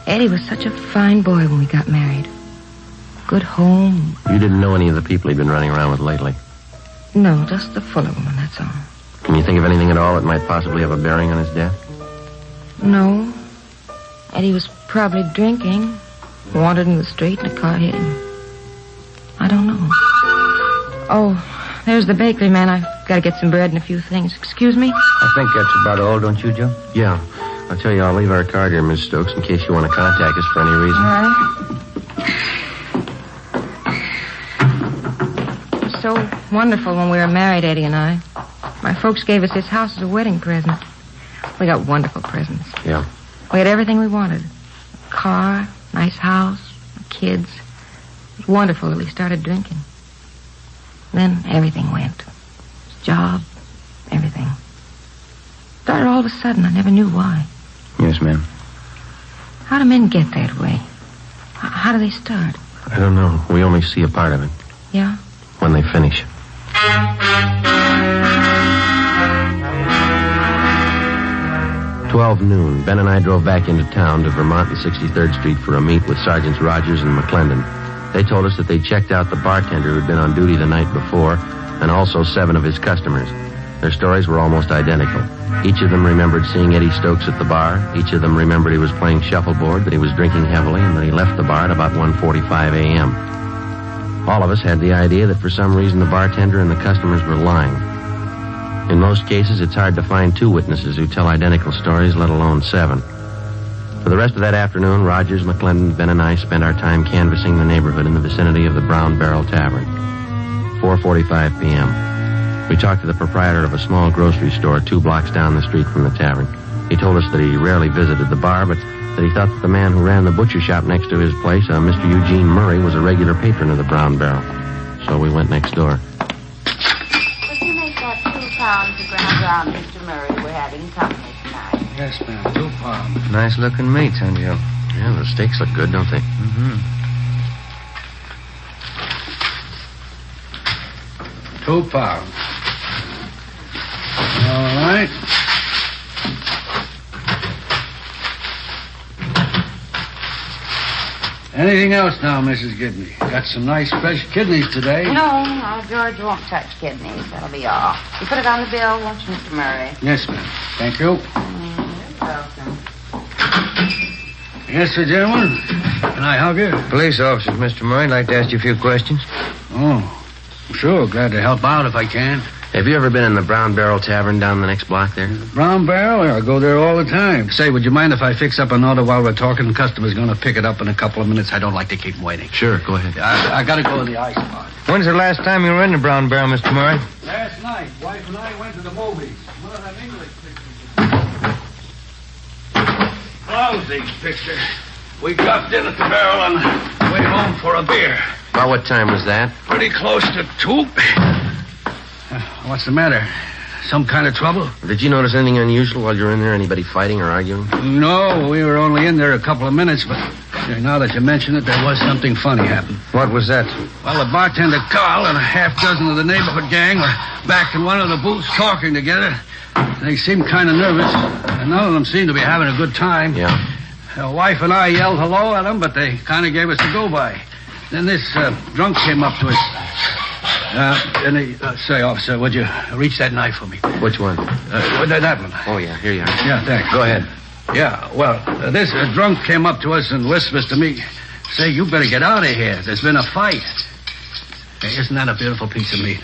Eddie was such a fine boy when we got married. Good home. You didn't know any of the people he'd been running around with lately? No, just the Fuller woman, that's all. Can you think of anything at all that might possibly have a bearing on his death? No. Eddie was probably drinking. Wandered in the street and a car hit him. I don't know. Oh, there's the bakery man. I've got to get some bread and a few things. Excuse me? I think that's about all, don't you, Joe? Yeah. I'll tell you, I'll leave our card here, Miss Stokes, in case you want to contact us for any reason. All right. It was so wonderful when we were married, Eddie and I. My folks gave us this house as a wedding present. We got wonderful presents. Yeah. We had everything we wanted. A car, nice house, kids. It was wonderful till he started drinking. Then everything went. His job, everything. Started all of a sudden. I never knew why. Yes, ma'am. How do men get that way? How do they start? I don't know. We only see a part of it. Yeah? When they finish. 12 noon. Ben and I drove back into town to Vermont and 63rd Street for a meet with Sergeants Rogers and McClendon. They told us that they'd checked out the bartender who'd been on duty the night before, and also 7 of his customers. Their stories were almost identical. Each of them remembered seeing Eddie Stokes at the bar. Each of them remembered he was playing shuffleboard, that he was drinking heavily, and that he left the bar at about 1:45 a.m. All of us had the idea that for some reason the bartender and the customers were lying. In most cases, it's hard to find 2 witnesses who tell identical stories, let alone 7. For the rest of that afternoon, Rogers, McClendon, Ben, and I spent our time canvassing the neighborhood in the vicinity of the Brown Barrel Tavern. 4:45 p.m. We talked to the proprietor of a small grocery store 2 blocks down the street from the tavern. He told us that he rarely visited the bar, but that he thought that the man who ran the butcher shop next to his place, Mr. Eugene Murray, was a regular patron of the Brown Barrel. So we went next door. Would you make that 2 pounds of ground round, Mr. Murray? We're having company tonight. Yes, ma'am. 2 pounds. Nice-looking meats, huh, Joe? Yeah, the steaks look good, don't they? Mm-hmm. 2 pounds. All right. Anything else now, Mrs. Gibney? Got some nice fresh kidneys today. No, George won't touch kidneys. That'll be all. You put it on the bill, won't you, Mr. Murray? Yes, ma'am. Thank you. You're welcome. Yes, sir, gentlemen. Can I help you? Police officers, Mr. Murray. I'd like to ask you a few questions. Oh, sure. Glad to help out if I can. Have you ever been in the Brown Barrel Tavern down the next block there? Brown Barrel? I go there all the time. Say, would you mind if I fix up an order while we're talking? The customer's going to pick it up in a couple of minutes. I don't like to keep him waiting. Sure, go ahead. I got to go to the ice spot. When's the last time you were in the Brown Barrel, Mr. Murray? Last night. Wife and I went to the movies. One of them English pictures. Lousy picture. We dropped in at the barrel on the way home for a beer. About what time was that? Pretty close to 2. What's the matter? Some kind of trouble? Did you notice anything unusual while you were in there? Anybody fighting or arguing? No, we were only in there a couple of minutes, but now that you mention it, there was something funny happen. What was that? Well, the bartender, Carl, and a half dozen of the neighborhood gang were back in one of the booths talking together. They seemed kind of nervous, and none of them seemed to be having a good time. Yeah. The wife and I yelled hello at them, but they kind of gave us a go-by. Then this drunk came up to us. And he, say, officer, would you reach that knife for me? Which one? That one. Oh, yeah, here you are. Yeah, thanks. Go ahead. Yeah, well, this drunk came up to us and whispers to me, say, you better get out of here. There's been a fight. Hey, isn't that a beautiful piece of meat?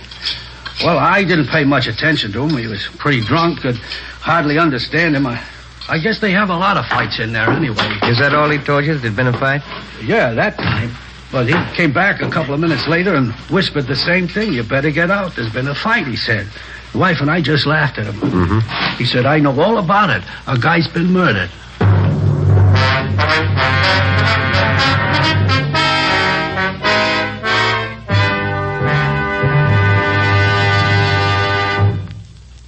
Well, I didn't pay much attention to him. He was pretty drunk, could hardly understand him. I guess they have a lot of fights in there anyway. Is that all he told you, that there'd been a fight? Yeah, that time. But he came back a couple of minutes later and whispered the same thing. You better get out. There's been a fight, he said. The wife and I just laughed at him. Mm-hmm. He said, I know all about it. A guy's been murdered.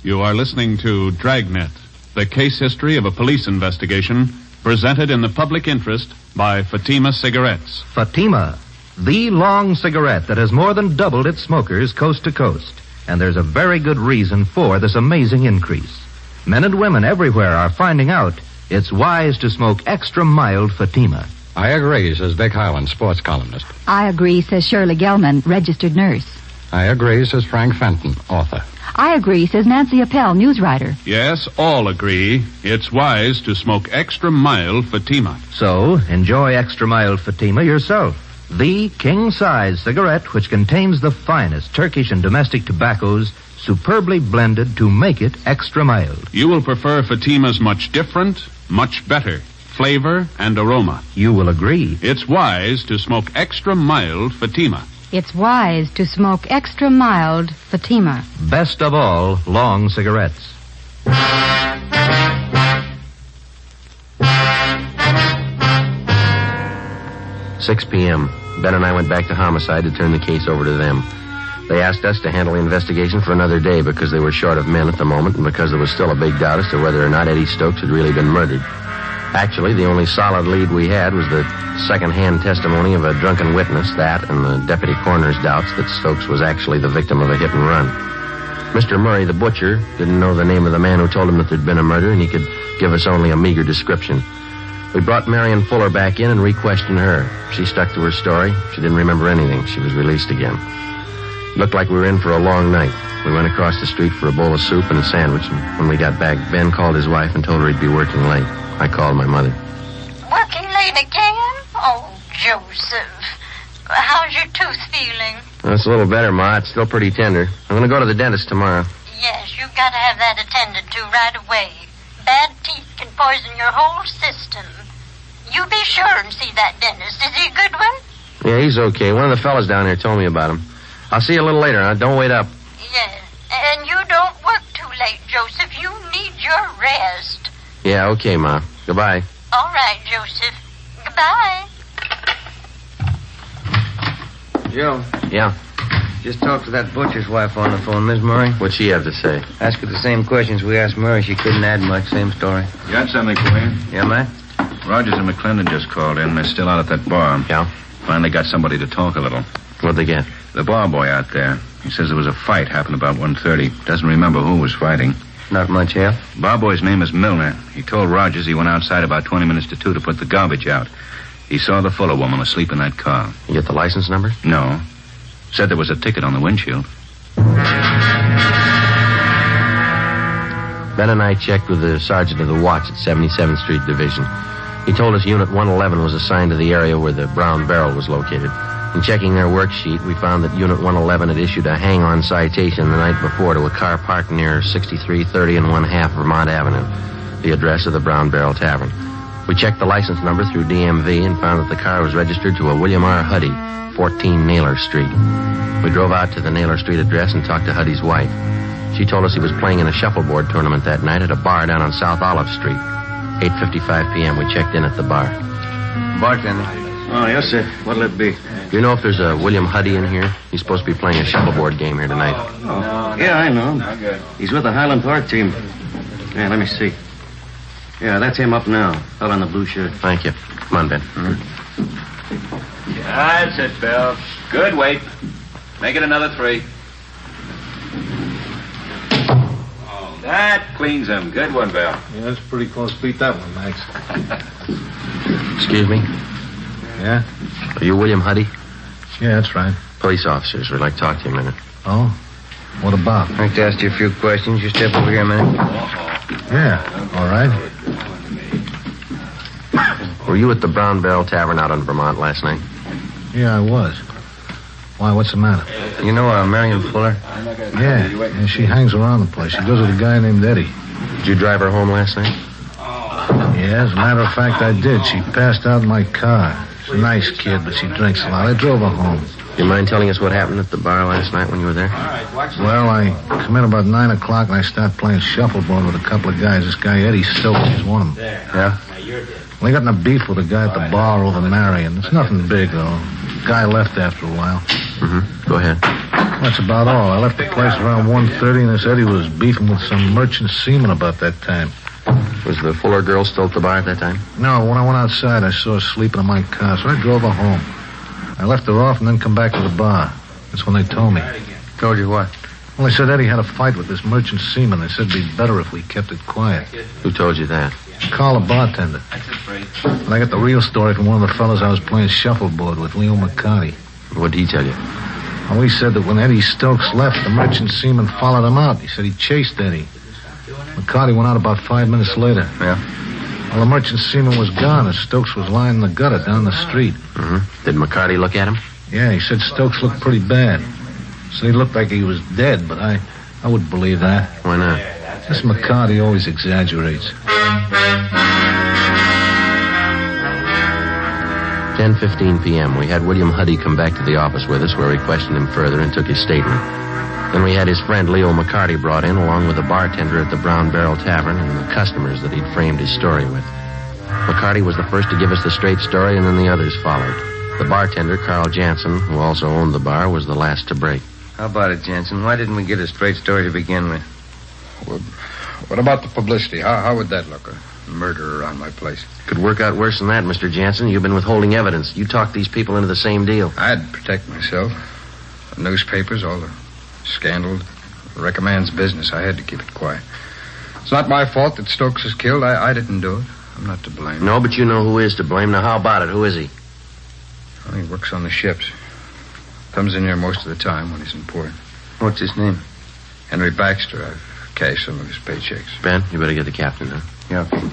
You are listening to Dragnet, the case history of a police investigation presented in the public interest by Fatima Cigarettes. Fatima, the long cigarette that has more than doubled its smokers coast to coast. And there's a very good reason for this amazing increase. Men and women everywhere are finding out it's wise to smoke extra mild Fatima. I agree, says Vic Hyland, sports columnist. I agree, says Shirley Gelman, registered nurse. I agree, says Frank Fenton, author. I agree, says Nancy Appel, news writer. Yes, all agree. It's wise to smoke extra mild Fatima. So, enjoy extra mild Fatima yourself. The king-size cigarette which contains the finest Turkish and domestic tobaccos superbly blended to make it extra mild. You will prefer Fatima's much different, much better flavor and aroma. You will agree. It's wise to smoke extra mild Fatima. It's wise to smoke extra mild Fatima. Best of all, long cigarettes. 6 p.m. Ben and I went back to homicide to turn the case over to them. They asked us to handle the investigation for another day because they were short of men at the moment and because there was still a big doubt as to whether or not Eddie Stokes had really been murdered. Actually, the only solid lead we had was the second-hand testimony of a drunken witness, that and the deputy coroner's doubts that Stokes was actually the victim of a hit and run. Mr. Murray, the butcher, didn't know the name of the man who told him that there'd been a murder, and he could give us only a meager description. We brought Marion Fuller back in and re-questioned her. She stuck to her story. She didn't remember anything. She was released again. It looked like we were in for a long night. We went across the street for a bowl of soup and a sandwich, and when we got back, Ben called his wife and told her he'd be working late. I called my mother. Working late again? Oh, Joseph. How's your tooth feeling? Well, it's a little better, Ma. It's still pretty tender. I'm going to go to the dentist tomorrow. Yes, you've got to have that attended to right away. Bad teeth can poison your whole system. You be sure and see that dentist. Is he a good one? Yeah, he's okay. One of the fellas down here told me about him. I'll see you a little later, huh? Don't wait up. Yes. And you don't work too late, Joseph. You need your rest. Yeah, okay, Ma. Goodbye. All right, Joseph. Goodbye. Joe. Yeah? Just talked to that butcher's wife on the phone, Miss Murray. What'd she have to say? Ask her the same questions we asked Murray. She couldn't add much. Same story. Got something for you? Yeah, man? Rogers and McClendon just called in. They're still out at that bar. Yeah? Finally got somebody to talk a little. What'd they get? The bar boy out there. He says there was a fight happened about 1:30. Doesn't remember who was fighting. Not much help? Bar boy's name is Milner. He told Rogers he went outside about 20 minutes to 2 to put the garbage out. He saw the Fuller woman asleep in that car. You get the license number? No. Said there was a ticket on the windshield. Ben and I checked with the sergeant of the watch at 77th Street Division. He told us Unit 111 was assigned to the area where the brown barrel was located. In checking their worksheet, we found that Unit 111 had issued a hang-on citation the night before to a car parked near 6330 and 1/2 Vermont Avenue, the address of the Brown Barrel Tavern. We checked the license number through DMV and found that the car was registered to a William R. Huddy, 14 Naylor Street. We drove out to the Naylor Street address and talked to Huddy's wife. She told us he was playing in a shuffleboard tournament that night at a bar down on South Olive Street. 8:55 p.m. We checked in at the bar. Bartender. Oh, yes, sir. What'll it be? Do you know if there's a William Huddy in here? He's supposed to be playing a shuffleboard game here tonight. Oh, yeah, I know him. He's with the Highland Park team. Yeah, let me see. Yeah, that's him up now. Fella in the blue shirt. Thank you. Come on, Ben. That's it, Bill. Good weight. Make it another 3. Oh, that cleans him. Good one, Bill. Yeah, that's pretty close. Beat that one, Max. Excuse me? Yeah? Are you William Huddy? Yeah, that's right. Police officers. We'd like to talk to you a minute. Oh? What about? I'd like to ask you a few questions. You step over here a minute. Yeah, all right. Were you at the Brown Barrel Tavern out on Vermont last night? Yeah, I was. Why, what's the matter? You know Marion Fuller? Yeah, she hangs around the place. She goes with a guy named Eddie. Did you drive her home last night? Yeah, as a matter of fact, I did. She passed out in my car. She's a nice kid, but she drinks a lot. I drove her home. Do you mind telling us what happened at the bar last night when you were there? Well, I come in about 9 o'clock and I start playing shuffleboard with a couple of guys. This guy, Eddie Stokes, is one of them. Yeah? We got in a beef with a guy at the bar over Marion. It's nothing big, though. Guy left after a while. Mm-hmm. Go ahead. That's about all. I left the place around 1:30, and this Eddie was beefing with some merchant seaman about that time. Was the Fuller girl still at the bar at that time? No, when I went outside, I saw her sleeping in my car, so I drove her home. I left her off and then come back to the bar. That's when they told me. Told you what? Well, they said Eddie had a fight with this merchant seaman. They said it'd be better if we kept it quiet. Who told you that? Call the bartender. And I got the real story from one of the fellas I was playing shuffleboard with, Leo McCarty. What did he tell you? Well, he said that when Eddie Stokes left, the merchant seaman followed him out. He said he chased Eddie. McCarty went out about 5 minutes later. Yeah? Well, the merchant seaman was gone and Stokes was lying in the gutter down the street. Mm-hmm. Did McCarty look at him? Yeah, he said Stokes looked pretty bad. So he looked like he was dead, but I wouldn't believe that. Why not? This McCarty always exaggerates. 10:15 p.m. We had William Huddy come back to the office with us where we questioned him further and took his statement. Then we had his friend Leo McCarty brought in along with the bartender at the Brown Barrel Tavern and the customers that he'd framed his story with. McCarty was the first to give us the straight story and then the others followed. The bartender, Carl Jansen, who also owned the bar, was the last to break. How about it, Jansen? Why didn't we get a straight story to begin with? Well, what about the publicity? How would that look? A murder around my place. Could work out worse than that, Mr. Jansen. You've been withholding evidence. You talked these people into the same deal. I'd protect myself. The newspapers, all the scandal, wreck a man's business. I had to keep it quiet. It's not my fault that Stokes was killed. I didn't do it. I'm not to blame. No, but you know who is to blame. Now, how about it? Who is he? Well, he works on the ships. Comes in here most of the time when he's in port. What's his name? Henry Baxter. I've cashed some of his paychecks. Ben, you better get the captain, huh? Yeah, okay.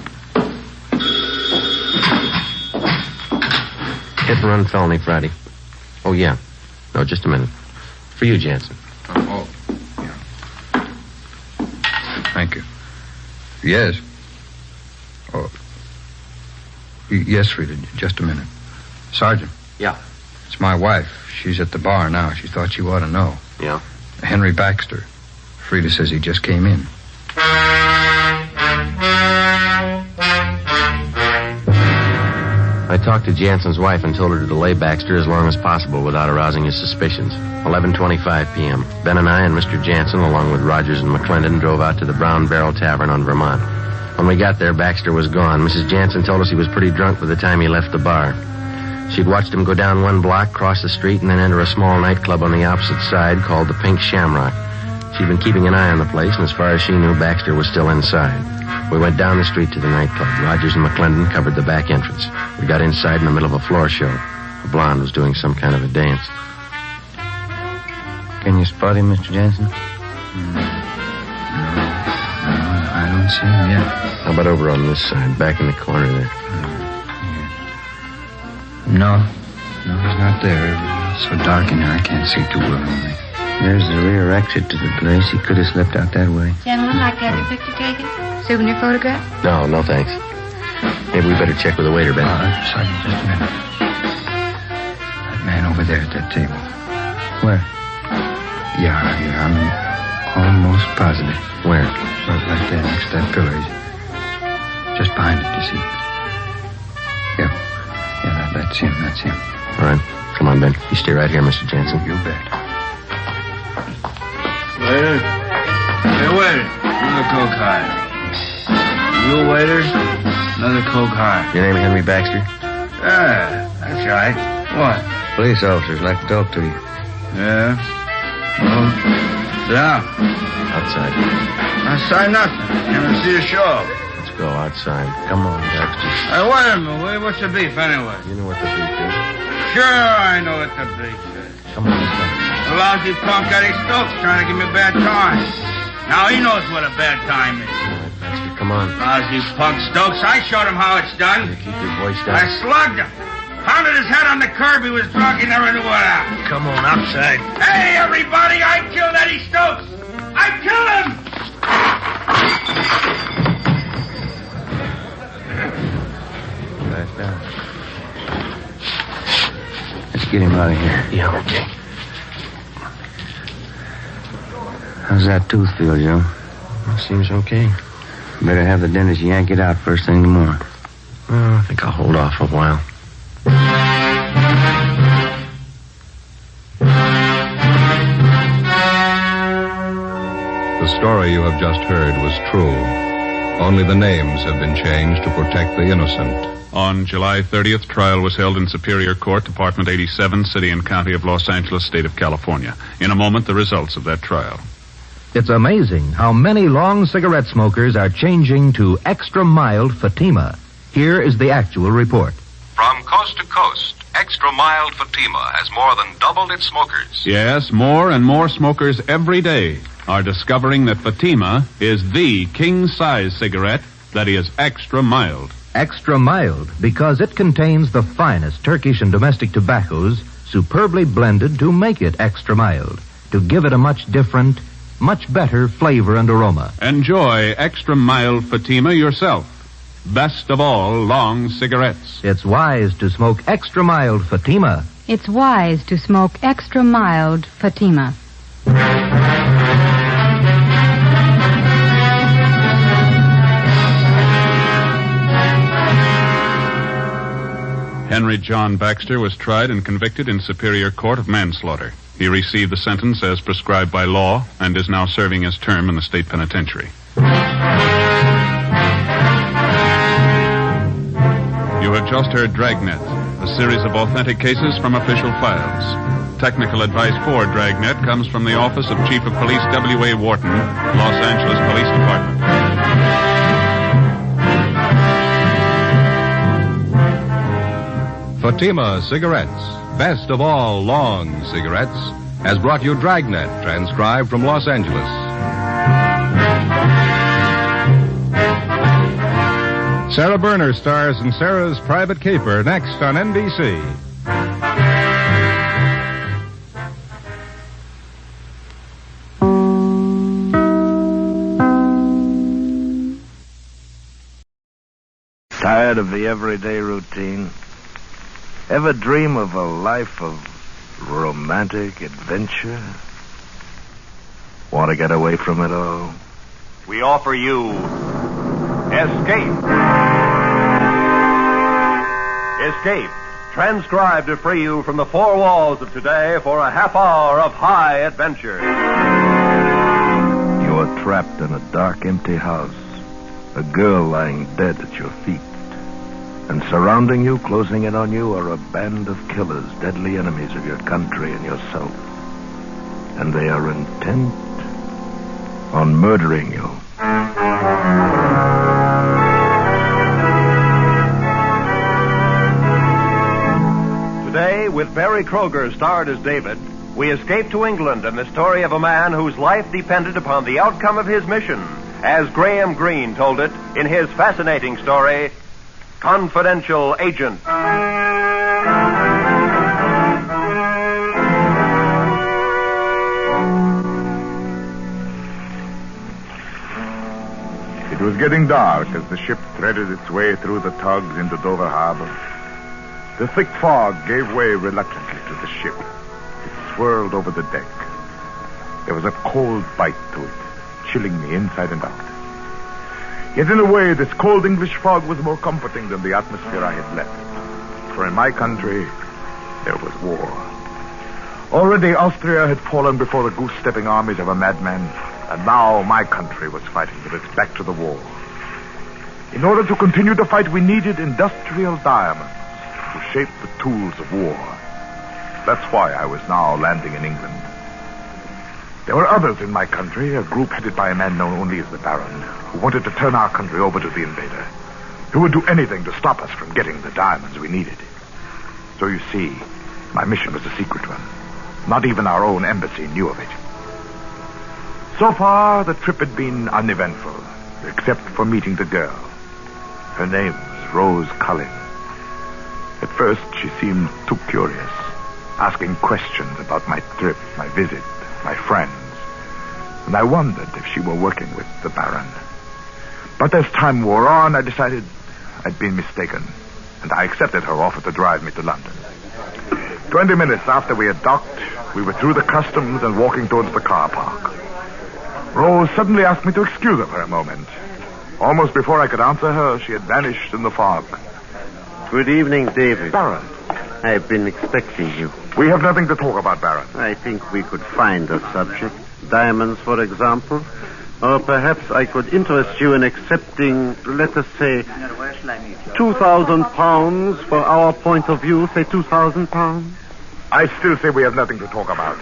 Hit and run felony Friday. Oh, yeah. No, just a minute. For you, Jansen. Oh, yeah. Thank you. Yes. Oh. Yes, Rita, just a minute. Sergeant. Yeah. It's my wife. She's at the bar now. She thought you ought to know. Yeah? Henry Baxter. Frida says he just came in. I talked to Jansen's wife and told her to delay Baxter as long as possible without arousing his suspicions. 11:25 p.m. Ben and I and Mr. Jansen, along with Rogers and McClendon, drove out to the Brown Barrel Tavern on Vermont. When we got there, Baxter was gone. Mrs. Jansen told us he was pretty drunk by the time he left the bar. She'd watched him go down one block, cross the street, and then enter a small nightclub on the opposite side called the Pink Shamrock. She'd been keeping an eye on the place, and as far as she knew, Baxter was still inside. We went down the street to the nightclub. Rogers and McClendon covered the back entrance. We got inside in the middle of a floor show. A blonde was doing some kind of a dance. Can you spot him, Mr. Jansen? No, I don't see him yet. How about over on this side, back in the corner there? No, he's not there. It's so dark in here, I can't see too well. There's the rear exit to the place. He could have slipped out that way. Gentlemen, like to have your picture taken? Souvenir photograph? No, thanks. Maybe we better check with the waiter, Ben. Sergeant, just a minute. That man over there at that table. Where? Yeah, I'm almost positive. Where? Right there, next to that pillar. Just behind it, you see. Yeah, that's him. All right. Come on, Ben. You stay right here, Mr. Jansen. You bet. Waiter. Hey, waiter. Another Coke high. You waiter. Another Coke high. Your name Henry Baxter? Yeah, that's right. What? Police officers like to talk to you. Yeah. Well, sit down. Outside. Outside nothing. Can't even see a show. Let's go outside. Come on, Baxter. Hey, wait a minute. What's the beef anyway? You know what the beef is. Sure, I know what the beef is. Come on, let's go. The lousy punk Eddie Stokes trying to give me a bad time. Now he knows what a bad time is. All right, Baxter, come on. Lousy punk Stokes. I showed him how it's done. You keep your voice down. I slugged him. Pounded his head on the curb. He was drunk. He never knew what happened. Come on, outside. Hey, everybody, I killed Eddie Stokes. I killed him. Back down. Let's get him out of here. Yeah, okay. How's that tooth feel, Joe? Seems okay. Better have the dentist yank it out first thing tomorrow. Well, I think I'll hold off a while. The story you have just heard was true. Only the names have been changed to protect the innocent. On July 30th, trial was held in Superior Court, Department 87, City and County of Los Angeles, State of California. In a moment, the results of that trial. It's amazing how many long cigarette smokers are changing to extra mild Fatima. Here is the actual report. From coast to coast, extra mild Fatima has more than doubled its smokers. Yes, more and more smokers every day are discovering that Fatima is the king-size cigarette that is extra mild. Extra mild because it contains the finest Turkish and domestic tobaccos superbly blended to make it extra mild, to give it a much different, much better flavor and aroma. Enjoy extra mild Fatima yourself. Best of all long cigarettes. It's wise to smoke extra mild Fatima. It's wise to smoke extra mild Fatima. Henry John Baxter was tried and convicted in Superior Court of manslaughter. He received the sentence as prescribed by law and is now serving his term in the state penitentiary. You have just heard Dragnet, a series of authentic cases from official files. Technical advice for Dragnet comes from the Office of Chief of Police W.A. Wharton, Los Angeles Police Department. Fatima Cigarettes, best of all long cigarettes, has brought you Dragnet, transcribed from Los Angeles. Sarah Berner stars in Sarah's Private Caper next on NBC. Tired of the everyday routine? Ever dream of a life of romantic adventure? Want to get away from it all? We offer you Escape. Escape, transcribed to free you from the four walls of today for a half hour of high adventure. You're trapped in a dark, empty house. A girl lying dead at your feet. And surrounding you, closing in on you, are a band of killers, deadly enemies of your country and yourself. And they are intent on murdering you. Today, with Barry Kroger starred as David, we escape to England and the story of a man whose life depended upon the outcome of his mission, as Graham Greene told it in his fascinating story, Confidential Agent. It was getting dark as the ship threaded its way through the tugs into Dover Harbor. The thick fog gave way reluctantly to the ship. It swirled over the deck. There was a cold bite to it, chilling me inside and out. Yet in a way, this cold English fog was more comforting than the atmosphere I had left. For in my country, there was war. Already Austria had fallen before the goose-stepping armies of a madman, and now my country was fighting with its back to the wall. In order to continue the fight, we needed industrial diamonds to shape the tools of war. That's why I was now landing in England. There were others in my country, a group headed by a man known only as the Baron, who wanted to turn our country over to the invader, who would do anything to stop us from getting the diamonds we needed. So you see, my mission was a secret one. Not even our own embassy knew of it. So far, the trip had been uneventful, except for meeting the girl. Her name was Rose Cullen. At first, she seemed too curious, asking questions about my trip, my visit, my friends, and I wondered if she were working with the Baron. But as time wore on, I decided I'd been mistaken, and I accepted her offer to drive me to London. 20 minutes after we had docked, we were through the customs and walking towards the car park. Rose suddenly asked me to excuse her for a moment. Almost before I could answer her, she had vanished in the fog. Good evening, David. Baron. I've been expecting you. We have nothing to talk about, Baron. I think we could find a subject. Diamonds, for example. Or perhaps I could interest you in accepting, let us say, 2,000 pounds for our point of view. Say 2,000 pounds. I still say we have nothing to talk about.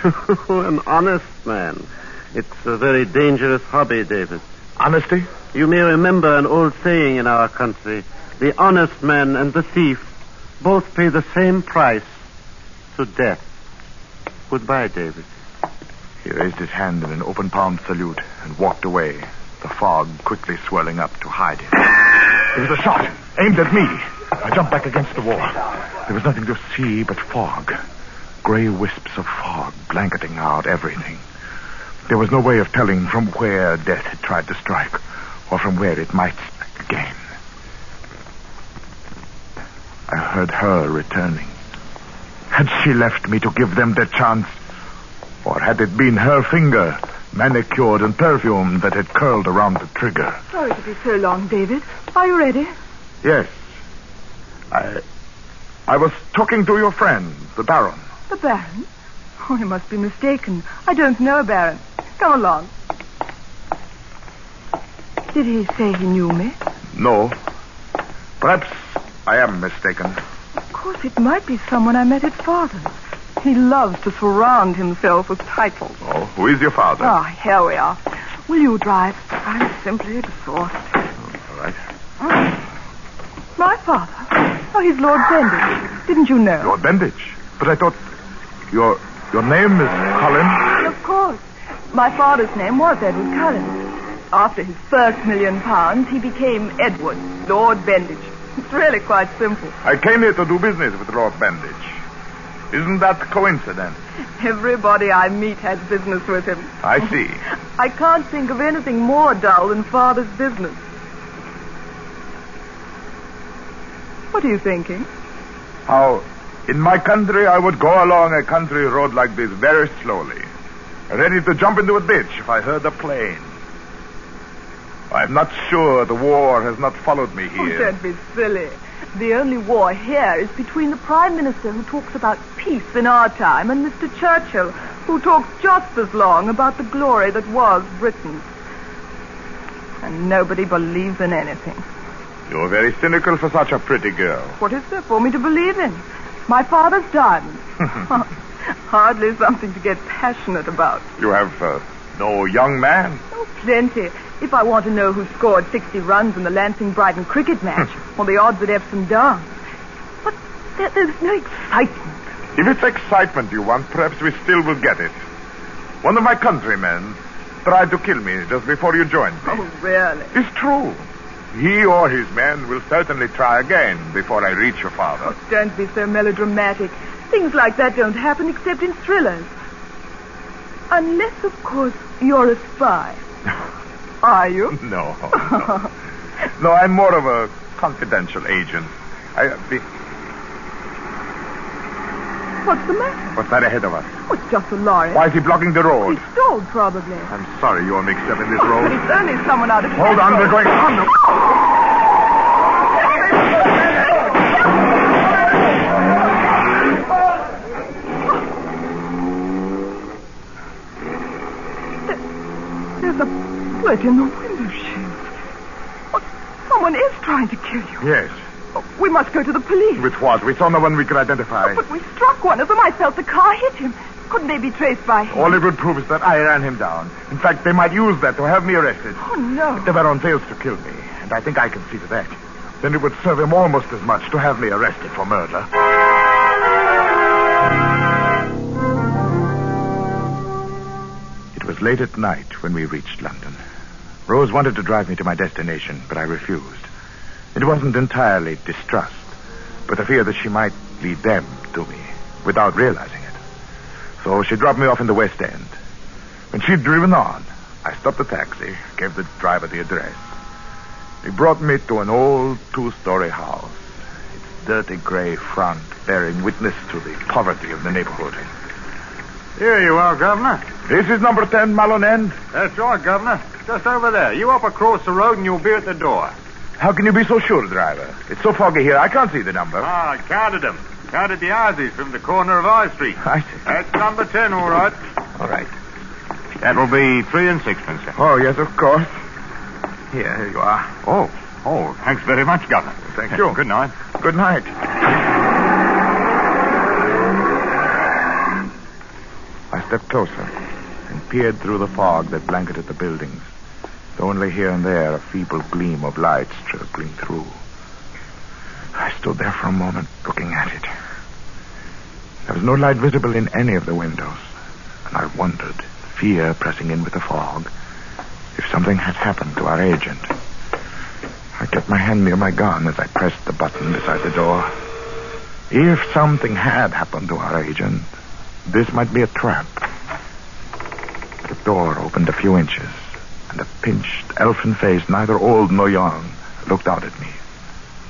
An honest man. It's a very dangerous hobby, David. Honesty? You may remember an old saying in our country. The honest man and the thief both pay the same price, to death. Goodbye, David. He raised his hand in an open-palmed salute and walked away, the fog quickly swirling up to hide him. There was a shot, aimed at me. I jumped back against the wall. There was nothing to see but fog. Gray wisps of fog blanketing out everything. There was no way of telling from where death had tried to strike, or from where it might strike again. I heard her returning. Had she left me to give them their chance? Or had it been her finger, manicured and perfumed, that had curled around the trigger? Sorry to be so long, David. Are you ready? Yes. I was talking to your friend, the Baron. The Baron? Oh, you must be mistaken. I don't know a Baron. Come along. Did he say he knew me? No. Perhaps I am mistaken. Of course, it might be someone I met at father's. He loves to surround himself with titles. Oh, who is your father? Ah, here we are. Will you drive? I'm simply exhausted. All right. My father? Oh, he's Lord Bending. Didn't you know? Lord Benditch. But I thought your name is Cullen. Of course. My father's name was Edward Cullen. After his first £1 million, he became Edward, Lord Benditch. It's really quite simple. I came here to do business with Lord Benditch. Isn't that coincidence? Everybody I meet has business with him. I see. I can't think of anything more dull than father's business. What are you thinking? How, in my country, I would go along a country road like this very slowly, ready to jump into a ditch if I heard a plane. I'm not sure the war has not followed me here. Oh, don't be silly. The only war here is between the Prime Minister who talks about peace in our time and Mr. Churchill, who talks just as long about the glory that was Britain. And nobody believes in anything. You're very cynical for such a pretty girl. What is there for me to believe in? My father's diamonds. Hardly something to get passionate about. You have no young man? Oh, plenty. If I want to know who scored 60 runs in the Lancing-Brighton cricket match, well, the odds at Epsom Downs. But there's no excitement. If it's excitement you want, perhaps we still will get it. One of my countrymen tried to kill me just before you joined me. Oh, really? It's true. He or his men will certainly try again before I reach your father. Oh, don't be so melodramatic. Things like that don't happen except in thrillers. Unless, of course, you're a spy. Are you? No. No, I'm more of a confidential agent. What's the matter? What's that ahead of us? Oh, it's just a lorry. Why is he blocking the road? He stalled, probably. I'm sorry you're mixed up in this road. It's only someone out of Hold on, we're going on. There's a bullet in the window shield. Oh, someone is trying to kill you. Yes. Oh, we must go to the police. With what? We saw no one we could identify. Oh, but we struck one of them. I felt the car hit him. Couldn't they be traced by him? All it would prove is that I ran him down. In fact, they might use that to have me arrested. Oh, no. If Deveron fails to kill me, and I think I can see to that, then it would serve him almost as much to have me arrested for murder. It was late at night when we reached London. Rose wanted to drive me to my destination, but I refused. It wasn't entirely distrust, but the fear that she might lead them to me without realizing it. So she dropped me off in the West End. When she'd driven on, I stopped the taxi, gave the driver the address. He brought me to an old 2-story house, its dirty gray front bearing witness to the poverty of the neighborhood. Here you are, Governor. This is number 10, Malone End? That's right, Governor. Just over there. You up across the road and you'll be at the door. How can you be so sure, driver? It's so foggy here, I can't see the number. I counted them. Counted the houses from the corner of High Street. I see. That's number 10, all right. All right. That will be 3 and 6pence, sir. Oh, yes, of course. Here you are. Oh, thanks very much, Governor. Thank you. Good night. Good night. I stepped closer and peered through the fog that blanketed the buildings, though only here and there a feeble gleam of light trickling through. I stood there for a moment looking at it. There was no light visible in any of the windows, and I wondered, fear pressing in with the fog, if something had happened to our agent. I kept my hand near my gun as I pressed the button beside the door. If something had happened to our agent, this might be a trap. The door opened a few inches, and a pinched, elfin face, neither old nor young, looked out at me.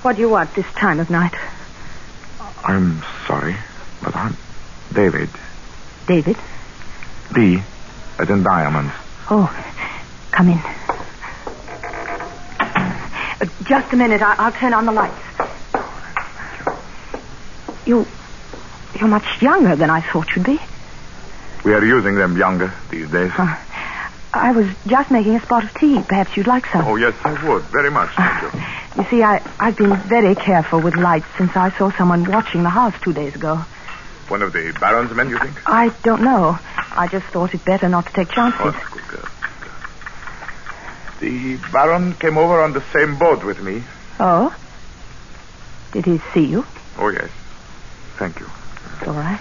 What do you want this time of night? I'm sorry, but I'm David. David? D, as in diamonds. Oh, come in. Just a minute. I'll turn on the lights. You're much younger than I thought you'd be. We are using them younger these days. I was just making a spot of tea. Perhaps you'd like some. Oh, yes, I would. Very much, thank you. You see, I've been very careful with lights since I saw someone watching the house 2 days ago. One of the Baron's men, you think? I don't know. I just thought it better not to take chances. Oh, that's good girl. The Baron came over on the same boat with me. Oh? Did he see you? Oh, yes. Thank you. It's all right.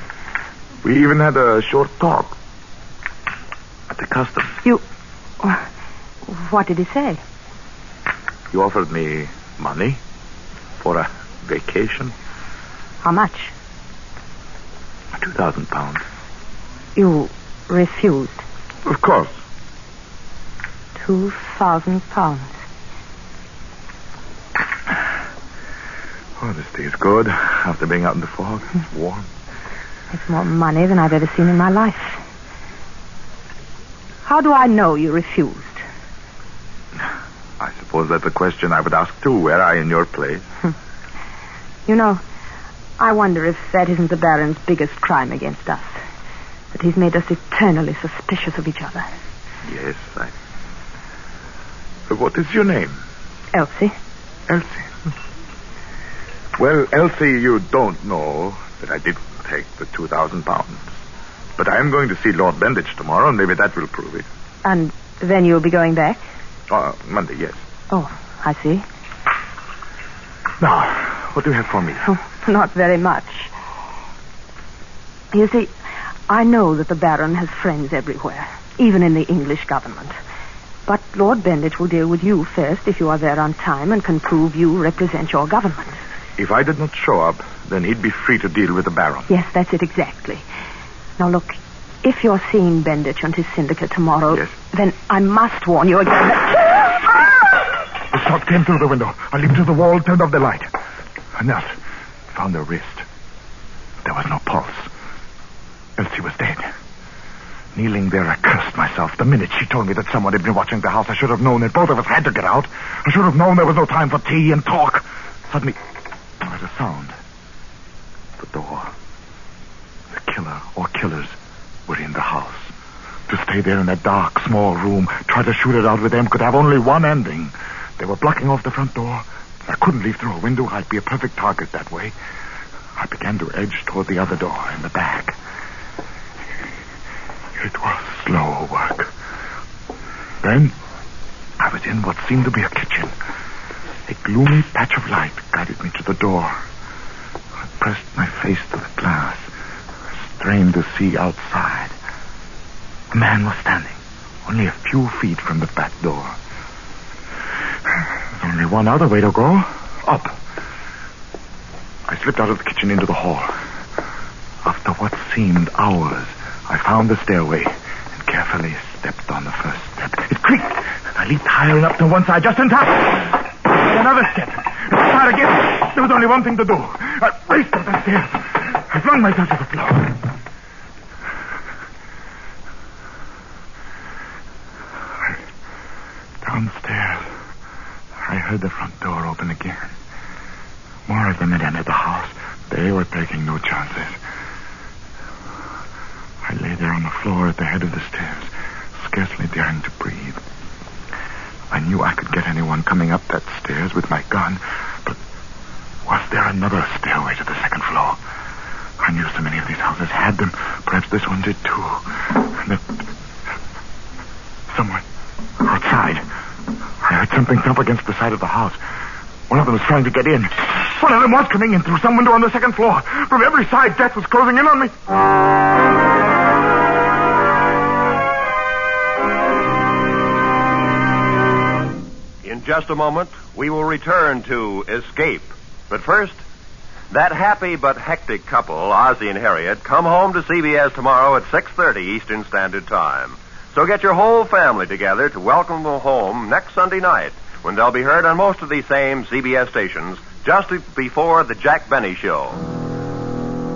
We even had a short talk at the customs. What did he say? You offered me money for a vacation. How much? 2,000 pounds. You refused. Of course. 2,000 pounds. Oh, this tea is good. After being out in the fog, it's warm. It's more money than I've ever seen in my life. How do I know you refused? I suppose that's a question I would ask too, were I in your place. You know, I wonder if that isn't the Baron's biggest crime against us. That he's made us eternally suspicious of each other. Yes, What is your name? Elsie. Elsie. Well, Elsie, you don't know that I did take the 2,000 pounds. But I am going to see Lord Benditch tomorrow, and maybe that will prove it. And then you'll be going back? Monday, yes. Oh, I see. Now, what do you have for me? Oh, not very much. You see, I know that the Baron has friends everywhere, even in the English government. But Lord Benditch will deal with you first if you are there on time and can prove you represent your government. If I did not show up, then he'd be free to deal with the Baron. Yes, that's it exactly. Now, look, if you're seeing Benditch and his syndicate tomorrow, yes, then I must warn you again that... The shot came through the window. I leaped to the wall, turned off the light. I knelt, found her wrist. There was no pulse. Elsie was dead. Kneeling there, I cursed myself. The minute she told me that someone had been watching the house, I should have known that both of us had to get out. I should have known there was no time for tea and talk. Suddenly, I heard a sound. The door. The killer or killers were in the house. To stay there in that dark, small room, try to shoot it out with them, could have only one ending. They were blocking off the front door. I couldn't leave through a window. I'd be a perfect target that way. I began to edge toward the other door in the back. It was slow work. Then, I was in what seemed to be a kitchen. A gloomy patch of light guided me to the door. I pressed my face to the glass, strained to see outside. A man was standing, only a few feet from the back door. There's only one other way to go. Up. I slipped out of the kitchen into the hall. After what seemed hours, I found the stairway and carefully stepped on the first step. It creaked. I leaped higher and up to one side just in time. Another step. Start again. There was only one thing to do. I raced up the stairs. I flung myself to the floor. Downstairs, I heard the front door open again. More of them had entered the house. They were taking no chances. I lay there on the floor at the head of the stairs, scarcely daring to breathe. I knew I could get anyone coming up that stairs with my gun, but was there another stairway to the second floor? I knew so many of these houses had them. Perhaps this one did too. And that someone outside. I heard something thump against the side of the house. One of them was trying to get in. One of them was coming in through some window on the second floor. From every side, death was closing in on me. In just a moment, we will return to Escape. But first, that happy but hectic couple, Ozzie and Harriet, come home to CBS tomorrow at 6:30 Eastern Standard Time. So get your whole family together to welcome them home next Sunday night, when they'll be heard on most of these same CBS stations just before the Jack Benny Show.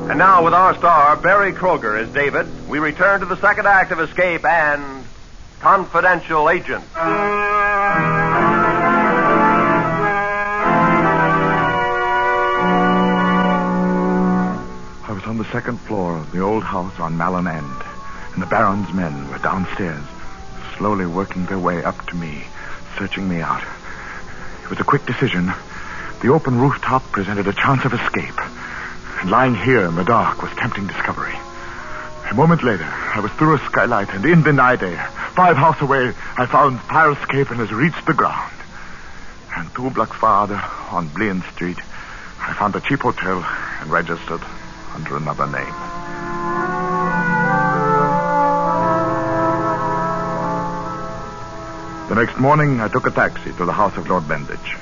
And now, with our star, Barry Kroger as David, we return to the second act of Escape and Confidential Agent. I was on the second floor of the old house on Malin End, and the Baron's men were downstairs, slowly working their way up to me, searching me out. It was a quick decision. The open rooftop presented a chance of escape, and lying here in the dark was tempting discovery. A moment later, I was through a skylight and in the night air. 5 houses away, I found fire escape and has reached the ground. And 2 blocks farther, on Blean Street, I found a cheap hotel and registered under another name. The next morning, I took a taxi to the house of Lord Benditch.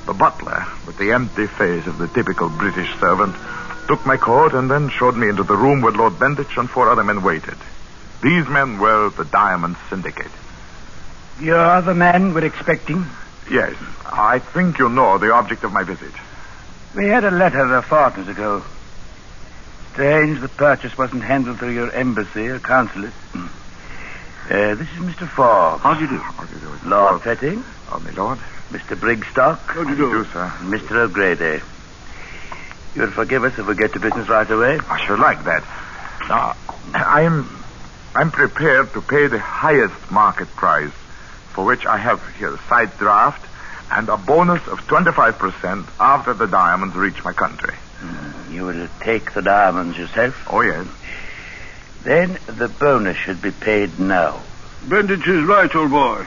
The butler, with the empty face of the typical British servant, took my coat and then showed me into the room where Lord Benditch and 4 other men waited. These men were the Diamond Syndicate. You're the man we're expecting? Yes. I think you know the object of my visit. We had a letter a fortnight ago. Strange the purchase wasn't handled through your embassy or consulate. This is Mr. Forbes. How do you do? How do you do? Lord Fetting. Oh, my lord. Mr. Brigstock. How do you do, sir? Mr. O'Grady. You'll forgive us if we get to business right away? I should like that. Now, I'm prepared to pay the highest market price, for which I have here a side draft and a bonus of 25% after the diamonds reach my country. You will take the diamonds yourself? Oh, yes. Then the bonus should be paid now. Benditch is right, old boy.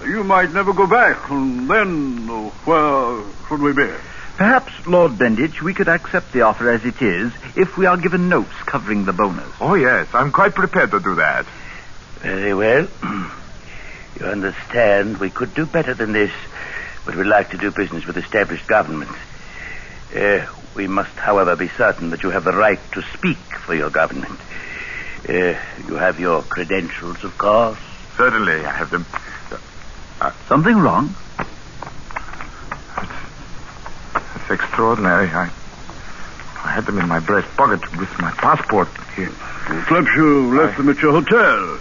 You might never go back, and then where should we be? Perhaps, Lord Benditch, we could accept the offer as it is if we are given notes covering the bonus. Oh, yes. I'm quite prepared to do that. Very well. You understand, we could do better than this, but we'd like to do business with established governments. We must, however, be certain that you have the right to speak for your government. You have your credentials, of course. Certainly, I have them. Something wrong? It's extraordinary. I had them in my breast pocket with my passport here. Perhaps you left them at your hotel.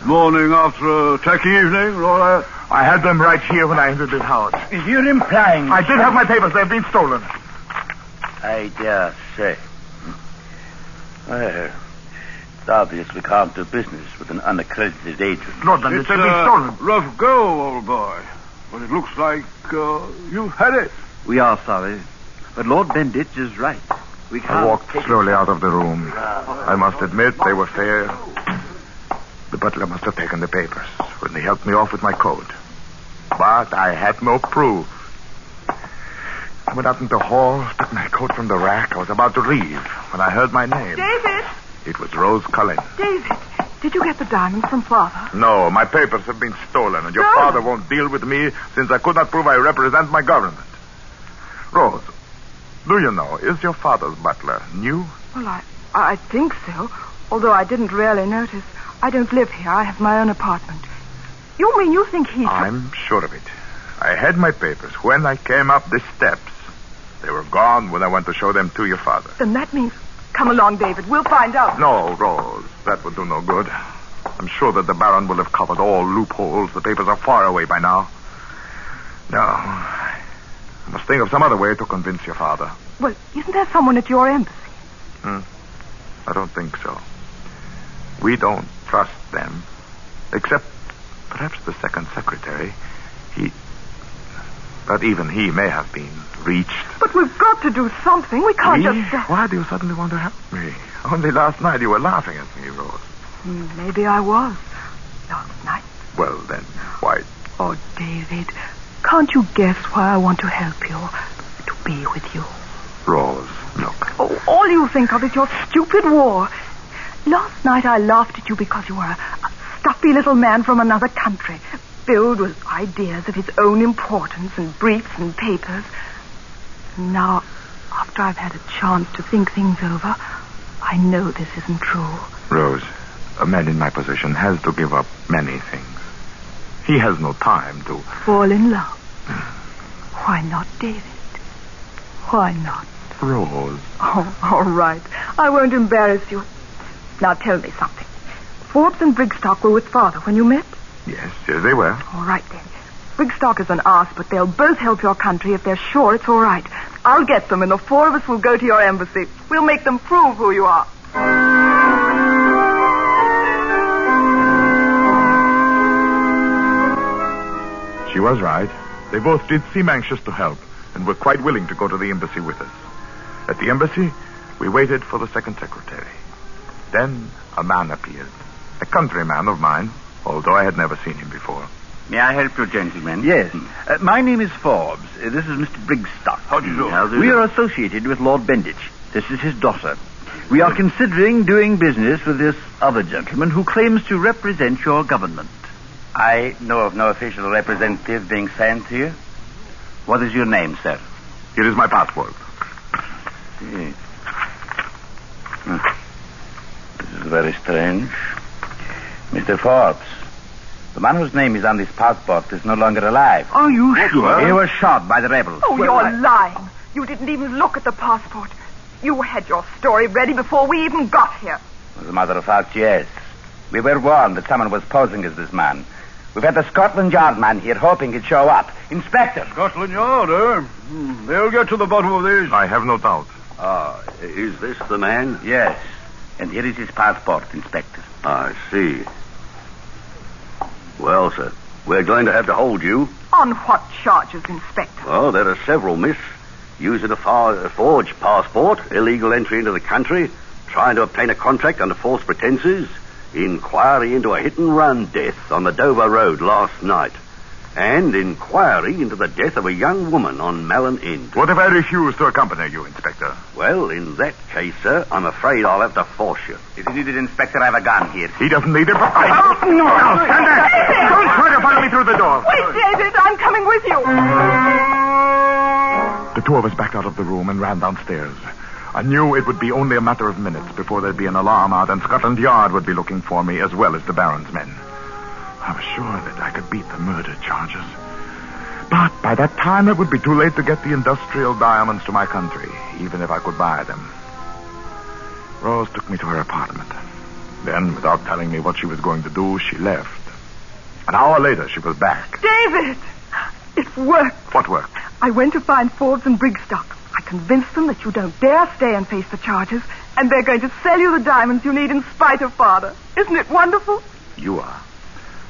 Morning after a tacky evening, or I had them right here when I entered this house. If you're implying... I did have my papers. They've been stolen. I dare say. Well, it's obvious we can't do business with an unaccredited agent. Lord Benditch, they've been stolen. Rough go, old boy. But it looks like you had it. We are sorry, but Lord Benditch is right. We can't... I walked slowly out of the room. I must admit they were fair. The butler must have taken the papers when he helped me off with my coat. But I had no proof. I went out into the hall, took my coat from the rack. I was about to leave when I heard my name. David! It was Rose Cullen. David, did you get the diamonds from Father? No, my papers have been stolen, and your father won't deal with me since I could not prove I represent my government. Rose, do you know, is your father's butler new? Well, I think so, although I didn't really notice. I don't live here. I have my own apartment. You mean you think he's... I'm sure of it. I had my papers when I came up the steps. They were gone when I went to show them to your father. Then that means... Come along, David. We'll find out. No, Rose. That would do no good. I'm sure that the Baron will have covered all loopholes. The papers are far away by now. No. I must think of some other way to convince your father. Well, isn't there someone at your embassy? I don't think so. We don't trust them. Except perhaps the second secretary. But even he may have been reached. But we've got to do something. We can't just... Why do you suddenly want to help me? Only last night you were laughing at me, Rose. Maybe I was. Last night. Well, then, why... Oh, David, can't you guess why I want to help you? To be with you. Rose, look. Oh, all you think of is your stupid war. Last night I laughed at you because you were a stuffy little man from another country, filled with ideas of his own importance and briefs and papers. And now, after I've had a chance to think things over, I know this isn't true. Rose, a man in my position has to give up many things. He has no time to... Fall in love. Why not, David? Why not? Rose. Oh, all right. I won't embarrass you. Now tell me something. Forbes and Brigstock were with Father when you met? Yes, they were. All right, then. Brigstock is an arse, but they'll both help your country if they're sure it's all right. I'll get them, and the 4 of us will go to your embassy. We'll make them prove who you are. She was right. They both did seem anxious to help, and were quite willing to go to the embassy with us. At the embassy, we waited for the second secretary. Then a man appeared. A countryman of mine, although I had never seen him before. May I help you, gentlemen? Yes. My name is Forbes. This is Mr. Brigstock. How do you do? We are associated with Lord Benditch. This is his daughter. We are considering doing business with this other gentleman who claims to represent your government. I know of no official representative being sent to you. What is your name, sir? Here is my passport. Yes. This is very strange. Mr. Forbes, the man whose name is on this passport is no longer alive. Are you sure? He was shot by the rebels. Oh, you're lying. You didn't even look at the passport. You had your story ready before we even got here. As a matter of fact, yes. We were warned that someone was posing as this man. We've had the Scotland Yard man here hoping he'd show up. Inspector. Scotland Yard, eh? They'll get to the bottom of this. I have no doubt. Is this the man? Yes. And here is his passport, Inspector. I see. Well, sir, we're going to have to hold you. On what charges, Inspector? Well, there are several, miss. Using a forged passport, illegal entry into the country, trying to obtain a contract under false pretenses, inquiry into a hit-and-run death on the Dover Road last night, and inquiry into the death of a young woman on Malin End. What if I refuse to accompany you, Inspector? Well, in that case, sir, I'm afraid I'll have to force you. If you need it, Inspector, I have a gun here. He doesn't need it, but I... Oh, no! Now, stand there! David! Don't try to follow me through the door! Wait, David, I'm coming with you. The two of us backed out of the room and ran downstairs. I knew it would be only a matter of minutes before there'd be an alarm out and Scotland Yard would be looking for me as well as the Baron's men. I was sure that I could beat the murder charges. But by that time it would be too late to get the industrial diamonds to my country, even if I could buy them. Rose took me to her apartment. Then, without telling me what she was going to do, she left. An hour later, she was back. David! It worked. What worked? I went to find Forbes and Brigstock. I convinced them that you don't dare stay and face the charges, and they're going to sell you the diamonds you need in spite of Father. Isn't it wonderful? You are.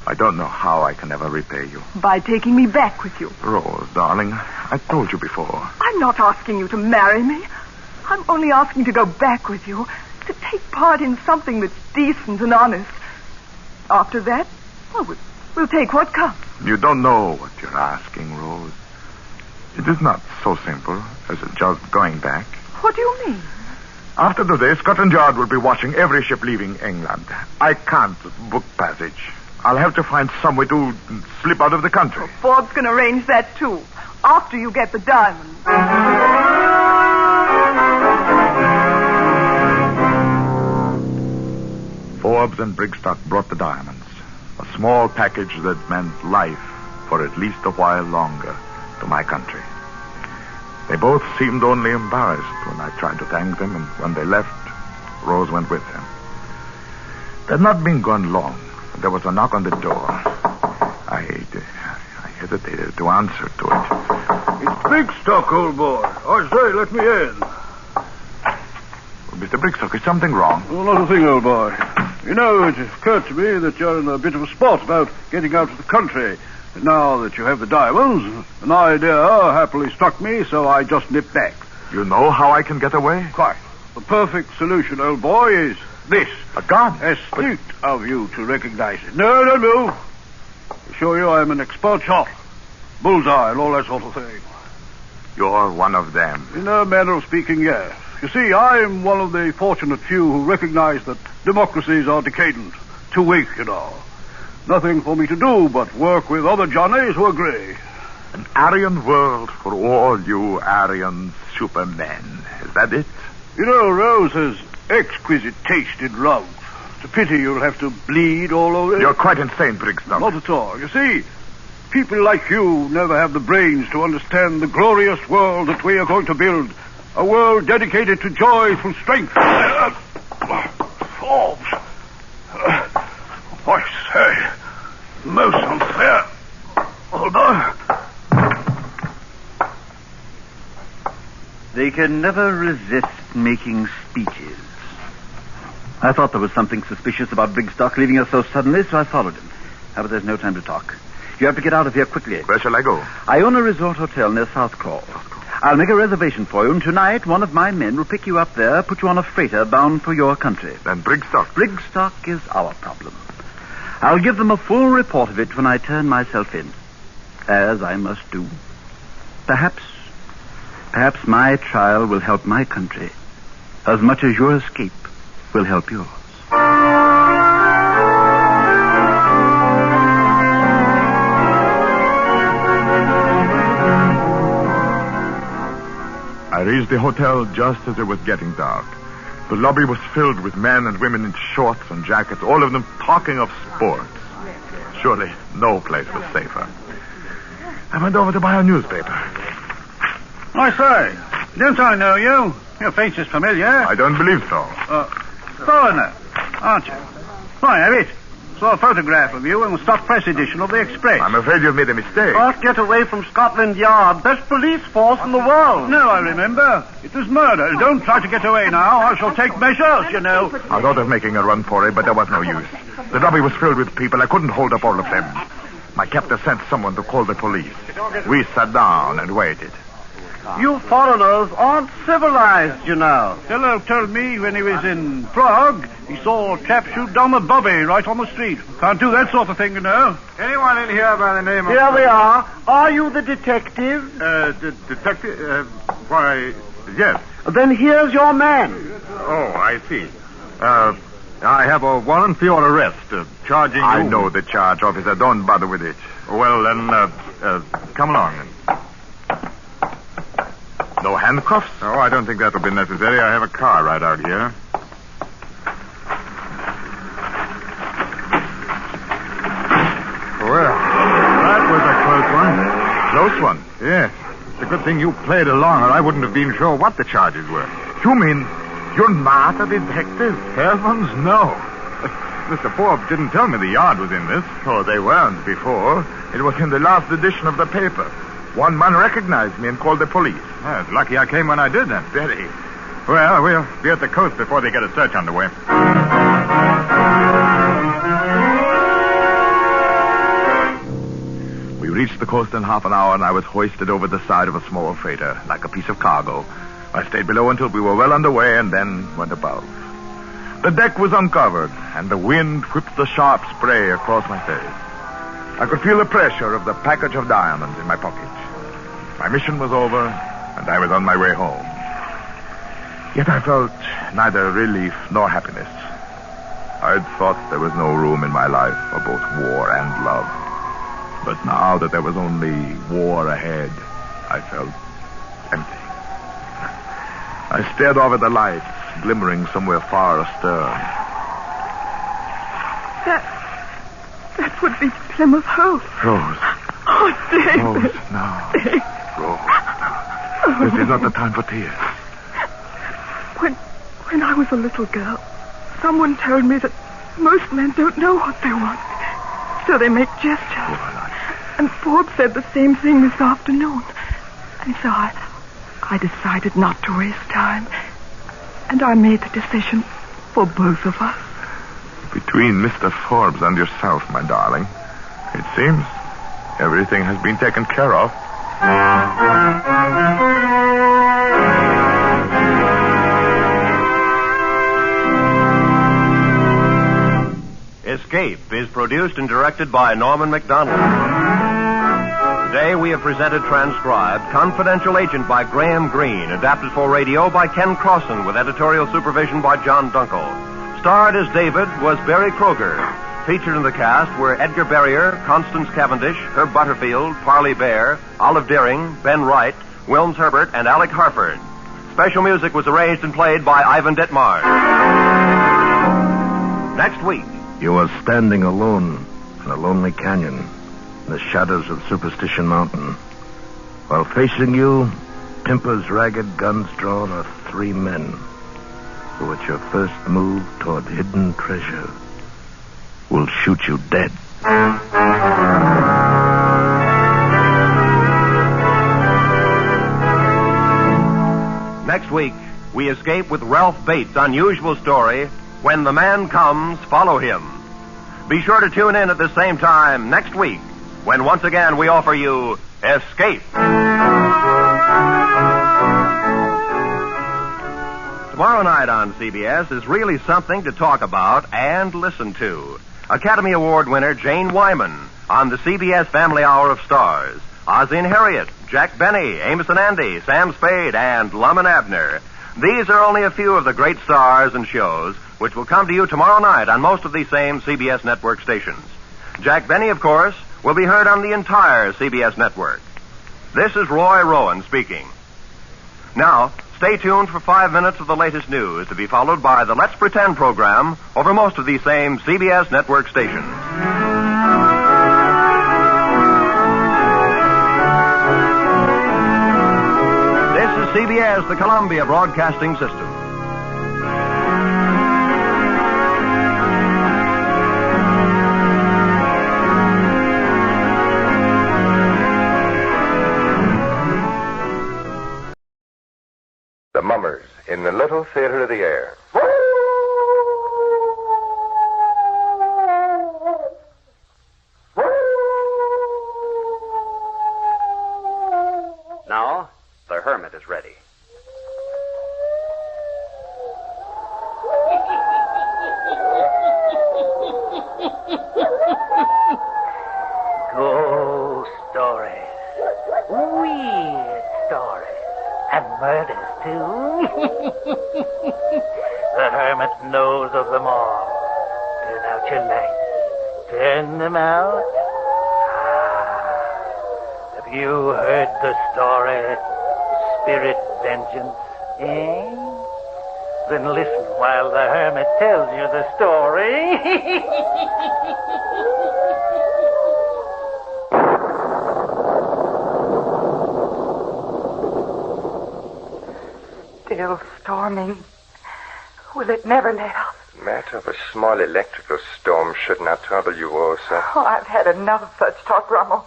I don't know how I can ever repay you. By taking me back with you. Rose, darling, I told you before. I'm not asking you to marry me. I'm only asking to go back with you, to take part in something that's decent and honest. After that, well, we'll take what comes. You don't know what you're asking, Rose. It is not so simple as just going back. What do you mean? After today, Scotland Yard will be watching every ship leaving England. I can't book passage. I'll have to find some way to slip out of the country. Well, Forbes can arrange that, too, after you get the diamonds. Forbes and Brigstock brought the diamonds. A small package that meant life for at least a while longer to my country. They both seemed only embarrassed when I tried to thank them, and when they left, Rose went with them. They'd not been gone long. There was a knock on the door. I hesitated to answer to it. It's Brigstock, old boy. I say, let me in. Well, Mr. Brigstock, is something wrong? Oh, not a thing, old boy. You know, it occurred to me that you're in a bit of a spot about getting out of the country. And now that you have the diamonds, an idea happily struck me, so I just nipped back. You know how I can get away? Quite. The perfect solution, old boy, is this. A gun? Astute of you to recognize it. No, don't move. I assure you I'm an expert shot. Bullseye and all that sort of thing. You're one of them. In a manner of speaking, yes. You see, I'm one of the fortunate few who recognize that democracies are decadent. Too weak, you know. Nothing for me to do but work with other Johnnies who agree. An Aryan world for all you Aryan supermen. Is that it? You know, Rose has exquisite taste in rugs. It's a pity you'll have to bleed all over. You're quite insane, Brigstock. Not at all. You see, people like you never have the brains to understand the glorious world that we are going to build. A world dedicated to joyful strength. Forbes. I say, most unfair. Hold on. They can never resist making speeches. I thought there was something suspicious about Brigstock leaving us so suddenly, so I followed him. But there's no time to talk. You have to get out of here quickly. Where shall I go? I own a resort hotel near South Crawl. I'll make a reservation for you, and tonight one of my men will pick you up there, put you on a freighter bound for your country. Then Brigstock? Brigstock is our problem. I'll give them a full report of it when I turn myself in, as I must do. Perhaps my trial will help my country as much as your escape will help yours. I reached the hotel just as it was getting dark. The lobby was filled with men and women in shorts and jackets, all of them talking of sports. Surely no place was safer. I went over to buy a newspaper. I say, don't I know you? Your face is familiar. I don't believe so. Foreigner, aren't you? Why, have it? Saw a photograph of you in the stock press edition of the Express. I'm afraid you've made a mistake. Can't get away from Scotland Yard. Best police force in the world. No, I remember. It was murder. Don't try to get away now. I shall take measures, you know. I thought of making a run for it, but there was no use. The lobby was filled with people. I couldn't hold up all of them. My captor sent someone to call the police. We sat down and waited. You foreigners aren't civilized, you know. Fellow told me when he was in Prague, he saw a chap shoot down a bobby right on the street. Can't do that sort of thing, you know. Anyone in here by the name of... Here we are. Are you the detective? Detective? Why, yes. Then here's your man. Oh, I see. I have a warrant for your arrest, charging you... I know the charge, officer. Don't bother with it. Well, then, come along. No handcuffs? Oh, I don't think that will be necessary. I have a car right out here. Well, that was a close one. Close one? Yes. It's a good thing you played along, or I wouldn't have been sure what the charges were. You mean you're not a detective? Heavens, no. Mr. Forbes didn't tell me the yard was in this. Oh, they weren't before. It was in the last edition of the paper. One man recognized me and called the police. Oh, it's lucky I came when I did then. Very. Well, we'll be at the coast before they get a search underway. We reached the coast in half an hour, and I was hoisted over the side of a small freighter, like a piece of cargo. I stayed below until we were well underway and then went above. The deck was uncovered, and the wind whipped the sharp spray across my face. I could feel the pressure of the package of diamonds in my pocket. My mission was over, and I was on my way home. Yet I felt neither relief nor happiness. I'd thought there was no room in my life for both war and love. But now that there was only war ahead, I felt empty. I stared off at the lights, glimmering somewhere far astern. That would be Plymouth Hope. Rose. Oh, David. Rose, no. Rose, no. This is not the time for tears. When I was a little girl, someone told me that most men don't know what they want, so they make gestures. And Forbes said the same thing this afternoon. And so I decided not to waste time. And I made the decision for both of us. Between Mr. Forbes and yourself, my darling, it seems everything has been taken care of. Escape is produced and directed by Norman MacDonald. Today we have presented transcribed Confidential Agent by Graham Greene, adapted for radio by Ken Crossan with editorial supervision by John Dunkel. Starred as David was Barry Kroger. Featured in the cast were Edgar Barrier, Constance Cavendish, Herb Butterfield, Parley Bear, Olive Deering, Ben Wright, Wilms Herbert, and Alec Harford. Special music was arranged and played by Ivan Ditmars. Next week. You are standing alone in a lonely canyon in the shadows of Superstition Mountain. While facing you, tempers ragged, guns drawn, are 3 men who, at your first move toward hidden treasure, will shoot you dead. Next week, we escape with Ralph Bates' unusual story, When the Man Comes, Follow Him. Be sure to tune in at the same time next week, when once again we offer you Escape. Tomorrow night on CBS is really something to talk about and listen to. Academy Award winner Jane Wyman on the CBS Family Hour of Stars. Ozzie and Harriet, Jack Benny, Amos and Andy, Sam Spade, and Lum and Abner. These are only a few of the great stars and shows which will come to you tomorrow night on most of these same CBS network stations. Jack Benny, of course, will be heard on the entire CBS network. This is Roy Rowan speaking. Now, stay tuned for 5 minutes of the latest news to be followed by the Let's Pretend program over most of these same CBS network stations. This is CBS, the Columbia Broadcasting System. The Mummers in the Little Theater of the Air. Now, the Hermit is ready. Ghost stories. Weird stories. And murders, too. The Hermit knows of them all. Turn out your lights. Turn them out. Have you heard the story, Spirit Vengeance? Then listen while the Hermit tells you the story. Still storming. Will it never let up? Matter of a small electrical storm should not trouble you, Rosa. Oh, I've had enough of such talk, Rummel.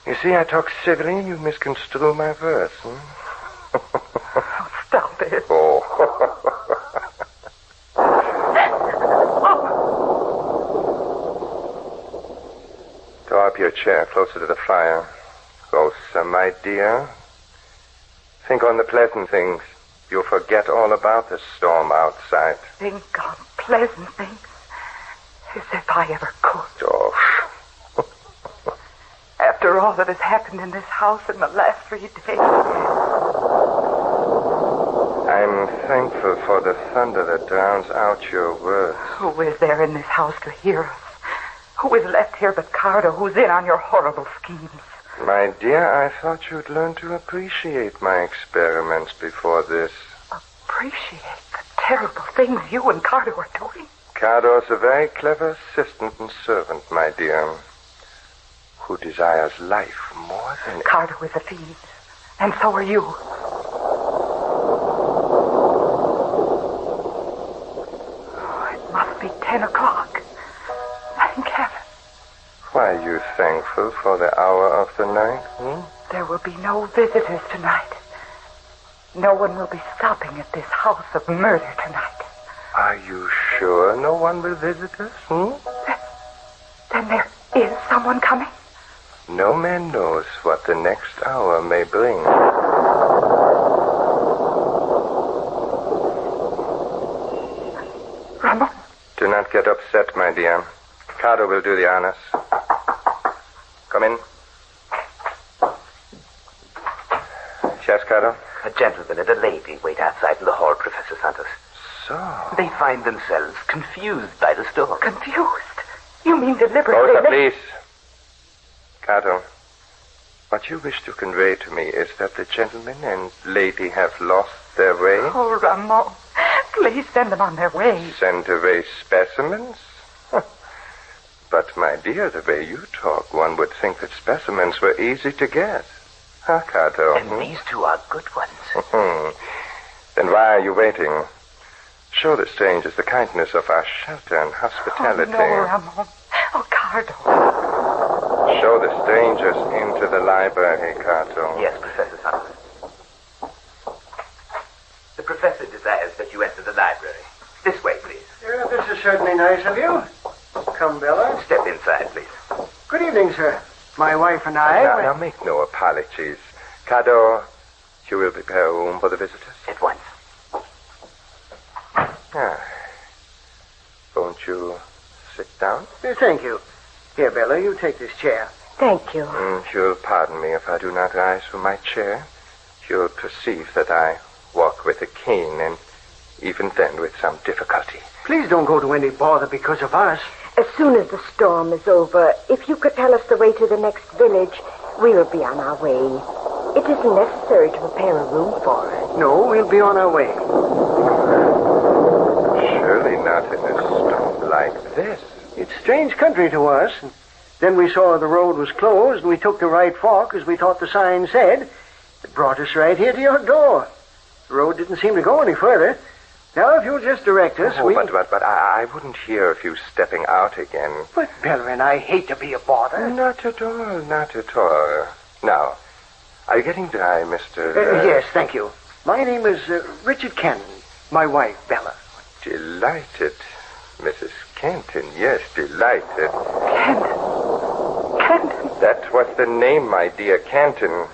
You see, I talk civilly and you misconstrue my words. Stop it. Oh. Draw up your chair closer to the fire. Rosa, my dear. Think on the pleasant things. You'll forget all about the storm outside. Think on pleasant things. As if I ever could. Oh. After all that has happened in this house in the last 3 days. I'm thankful for the thunder that drowns out your words. Who is there in this house to hear us? Who is left here but Carter, who's in on your horrible schemes? My dear, I thought you'd learn to appreciate my experiments before this. Appreciate the terrible things you and Carter were doing? Carter's a very clever assistant and servant, my dear, who desires life more than... Carter was a fiend, and so are you. Oh, it must be 10 o'clock. Thank heaven. Why are you thankful for the hour of the night? There will be no visitors tonight. No one will be stopping at this house of murder tonight. Are you sure no one will visit us? Then there is someone coming? No man knows what the next hour may bring. Ramon? Do not get upset, my dear. Carter will do the honors. Come in. Yes, Carter? A gentleman and a lady wait outside in the hall, Professor Santos. So? They find themselves confused by the storm. Confused? You mean deliberately? Rosa, please. Carter, what you wish to convey to me is that the gentleman and lady have lost their way? Oh, Ramon, please send them on their way. Send away specimens? But, my dear, the way you talk, one would think that specimens were easy to get. Huh, Carter? And these two are good ones. Then why are you waiting? Show the strangers the kindness of our shelter and hospitality. Oh, no, Ramon. Oh, Carter. Show the strangers into the library, Carter. Yes, Professor Santos. The professor desires that you enter the library. This way, please. This is certainly nice of you. Come, Bella. Step inside, please. Good evening, sir. My wife and I... Now make no apologies. Carter, you will prepare a room for the visitors? At once. Won't you sit down? Thank you. Here, Bella, you take this chair. Thank you. You'll pardon me if I do not rise from my chair. You'll perceive that I walk walk with a cane, and even then with some difficulty. Please don't go to any bother because of us. As soon as the storm is over, if you could tell us the way to the next village, we will be on our way. It isn't necessary to prepare a room for us. No, we'll be on our way. Surely not in a storm like this. It's strange country to us. And then we saw the road was closed, and we took the right fork, as we thought the sign said. It brought us right here to your door. The road didn't seem to go any further. Now, if you'll just direct us, But I wouldn't hear of you stepping out again. But, Bellerin, I hate to be a bother. Not at all, not at all. Now, are you getting dry, Mr. Yes, thank you. My name is Richard Kenton. My wife, Bella. Delighted. Mrs. Kenton, yes, delighted. Kenton. That was the name, my dear Kenton.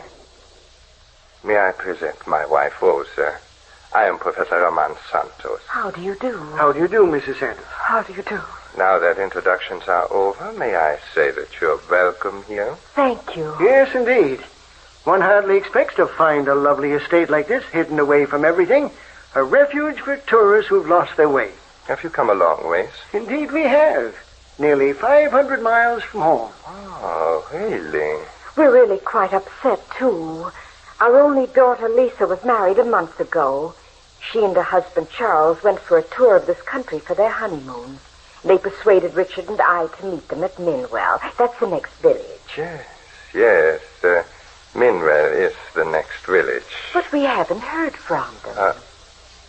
May I present my wife, Rosa? I am Professor Roman Santos. How do you do? How do you do, Mrs. Santos? How do you do? Now that introductions are over, may I say that you're welcome here? Thank you. Yes, indeed. One hardly expects to find a lovely estate like this, hidden away from everything. A refuge for tourists who've lost their way. Have you come a long ways? Indeed we have. Nearly 500 miles from home. Oh, really? We're really quite upset, too. Our only daughter, Lisa, was married a month ago. She and her husband, Charles, went for a tour of this country for their honeymoon. They persuaded Richard and I to meet them at Minwell. That's the next village. Yes. Minwell is the next village. But we haven't heard from them.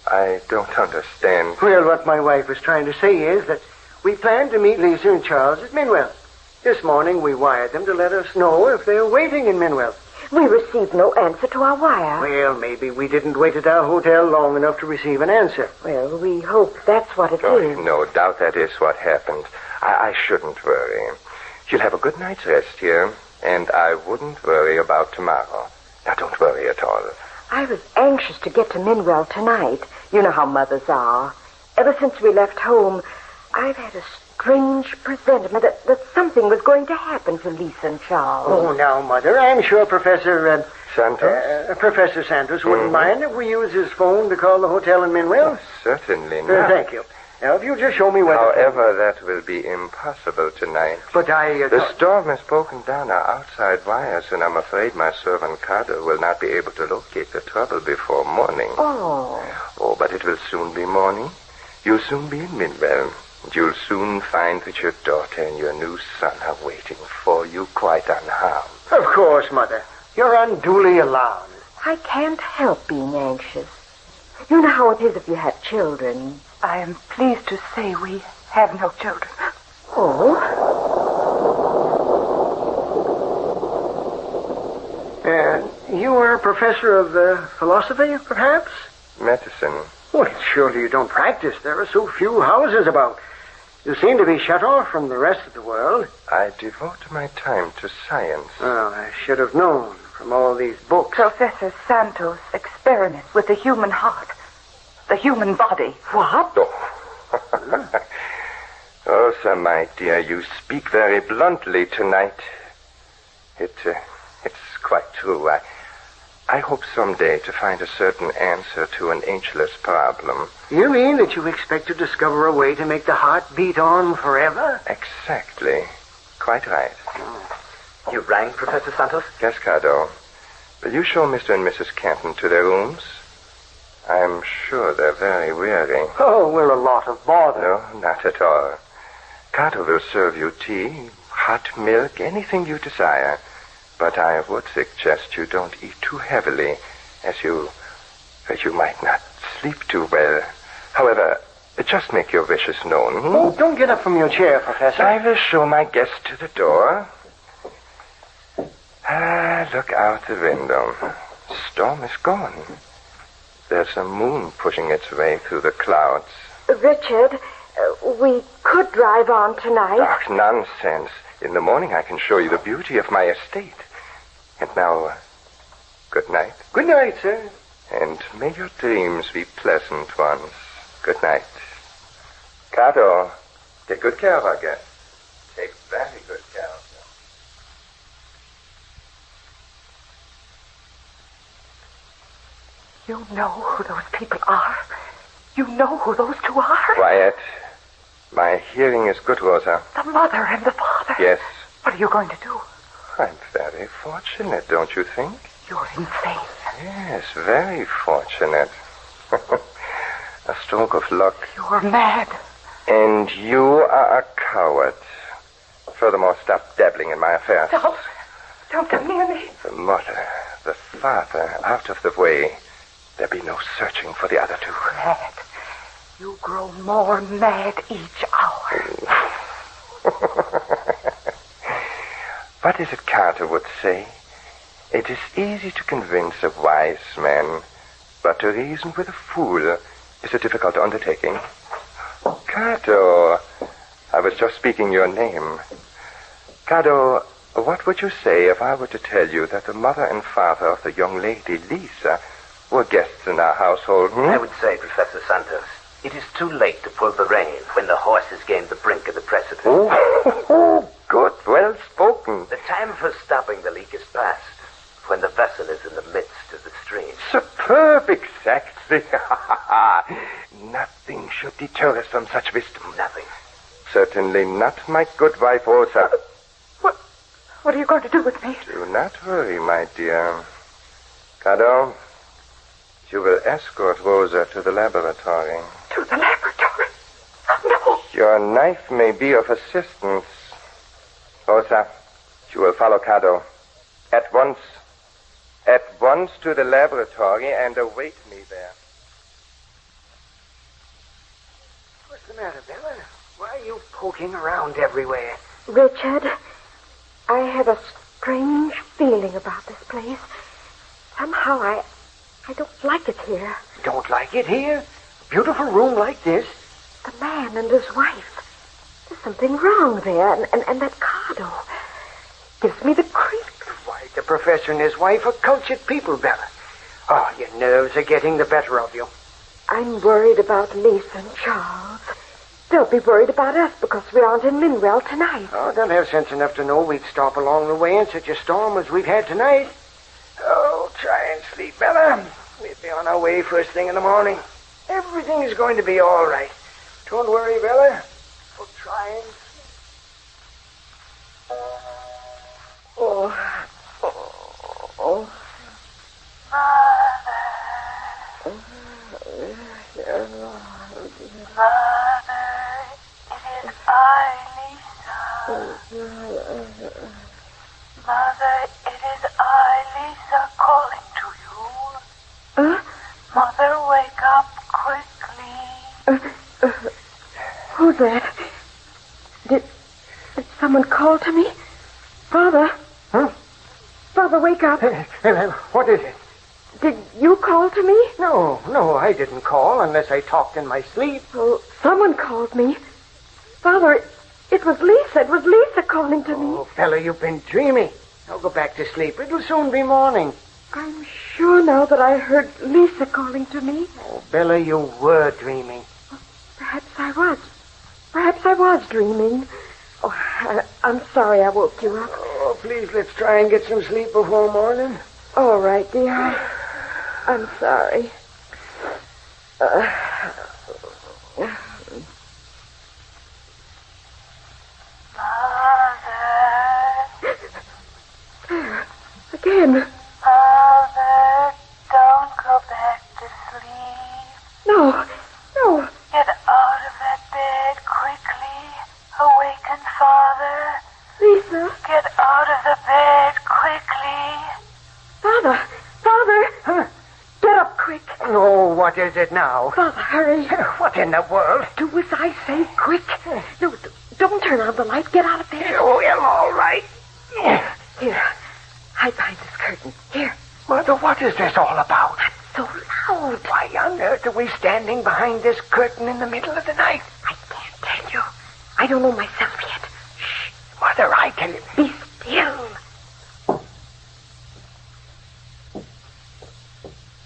I don't understand. Well, what my wife was trying to say is that we planned to meet Lisa and Charles at Minwell. This morning we wired them to let us know if they're waiting in Minwell. We received no answer to our wire. Well, maybe we didn't wait at our hotel long enough to receive an answer. Well, we hope that's what it is. No doubt that is what happened. I shouldn't worry. You'll have a good night's rest here, and I wouldn't worry about tomorrow. Now, don't worry at all. I was anxious to get to Minwell tonight. You know how mothers are. Ever since we left home, I've had a strange presentiment that something was going to happen to Lisa and Charles. Oh, now, Mother, I'm sure Professor Santos? Professor Santos wouldn't mind if we use his phone to call the hotel in Minwell. Certainly not. Thank you. Now, if you just show me where... However, that will be impossible tonight. But The storm has broken down our outside wires, and I'm afraid my servant Carter will not be able to locate the trouble before morning. Oh, but it will soon be morning. You'll soon be in Minwell. And you'll soon find that your daughter and your new son are waiting for you quite unharmed. Of course, Mother. You're unduly alarmed. I can't help being anxious. You know how it is if you have children. I am pleased to say we have no children. Oh? You are a professor of philosophy, perhaps? Medicine. Well, surely you don't practice. There are so few houses about. You seem to be shut off from the rest of the world. I devote my time to science. Well, I should have known from all these books. Professor Santos experiments with the human heart, the human body. What? Oh, sir, my dear, you speak very bluntly tonight. It's quite true. I hope someday to find a certain answer to an ageless problem. You mean that you expect to discover a way to make the heart beat on forever? Exactly. Quite right. You rang, Professor Santos? Yes, Cardo. Will you show Mr. and Mrs. Kenton to their rooms? I'm sure they're very weary. Oh, we're a lot of bother. No, not at all. Cardo will serve you tea, hot milk, anything you desire. But I would suggest you don't eat too heavily, as you might not sleep too well. However, just make your wishes known. Oh, don't get up from your chair, Professor. I will show my guest to the door. Look out the window. Storm is gone. There's a moon pushing its way through the clouds. Richard, we could drive on tonight. Ach, nonsense. In the morning I can show you the beauty of my estate. And now, good night. Good night, sir. And may your dreams be pleasant ones. Good night. Cato, take good care of our guest. Take very good care of them. You know who those people are. You know who those two are. Quiet. My hearing is good, Rosa. The mother and the father. Yes. What are you going to do? I'm very fortunate, don't you think? You're insane. Yes, very fortunate. A stroke of luck. You're mad. And you are a coward. Furthermore, stop dabbling in my affairs. Don't come near me. The mother, the father, out of the way. There be no searching for the other two. Mad. You grow more mad each hour. What is it Carter would say? It is easy to convince a wise man, but to reason with a fool is a difficult undertaking. Cato, I was just speaking your name. Cato, what would you say if I were to tell you that the mother and father of the young lady, Lisa, were guests in our household? I would say, Professor Santos, it is too late to pull the rein when the horse has gained the brink of the precipice. Oh, good, well spoken. The time for stopping the leak is past, when the vessel is in the midst of the stream. Superb, exactly. Nothing should deter us from such wisdom. Nothing. Certainly not, my good wife, Rosa. What are you going to do with me? Do not worry, my dear. Cato, you will escort Rosa to the laboratory. To the laboratory? No. Your knife may be of assistance. Rosa, you will follow Cato. At once to the laboratory and await me there. What's the matter, Bella? Why are you poking around everywhere? Richard, I have a strange feeling about this place. Somehow I don't like it here. Don't like it here? A beautiful room like this? The man and his wife. There's something wrong there. And that Cardo gives me the creeps. Why, the professor and his wife are cultured people, Bella. Oh, your nerves are getting the better of you. I'm worried about Lisa and Charles. They'll be worried about us because we aren't in Minwell tonight. Oh, they'll have sense enough to know we'd stop along the way in such a storm as we've had tonight. Oh, try and sleep, Bella. We'll be on our way first thing in the morning. Everything is going to be all right. Don't worry, Bella. We'll try and sleep. Mother, it is I, Lisa, calling to you. Mother, wake up quickly. Who's that? Did someone call to me? Father? Huh? Father, wake up. What is it? Did you call to me? No, I didn't call unless I talked in my sleep. Oh, someone called me. Father, it was Lisa. It was Lisa calling to me. Oh, fella, you've been dreaming. Now go back to sleep. It'll soon be morning. I'm sure now that I heard Lisa calling to me. Oh, Bella, you were dreaming. Perhaps I was. Perhaps I was dreaming. Oh, I'm sorry I woke you up. Oh, please, let's try and get some sleep before morning. All right, dear. I'm sorry. Again. Mother, don't go back to sleep. No. Get out of that bed quickly. Awaken Father. Lisa. Get out of the bed quickly. Father. Huh? Get up quick. Oh, what is it now? Father, hurry. What in the world? Do as I say, quick. No, don't turn on the light. Get out of bed. Oh, well, all right. Here, hide behind this curtain. Here. Mother, what is this all about? So loud. Why on earth are we standing behind this curtain in the middle of the night? I can't tell you. I don't know myself yet. Shh. Mother, I can... Be still.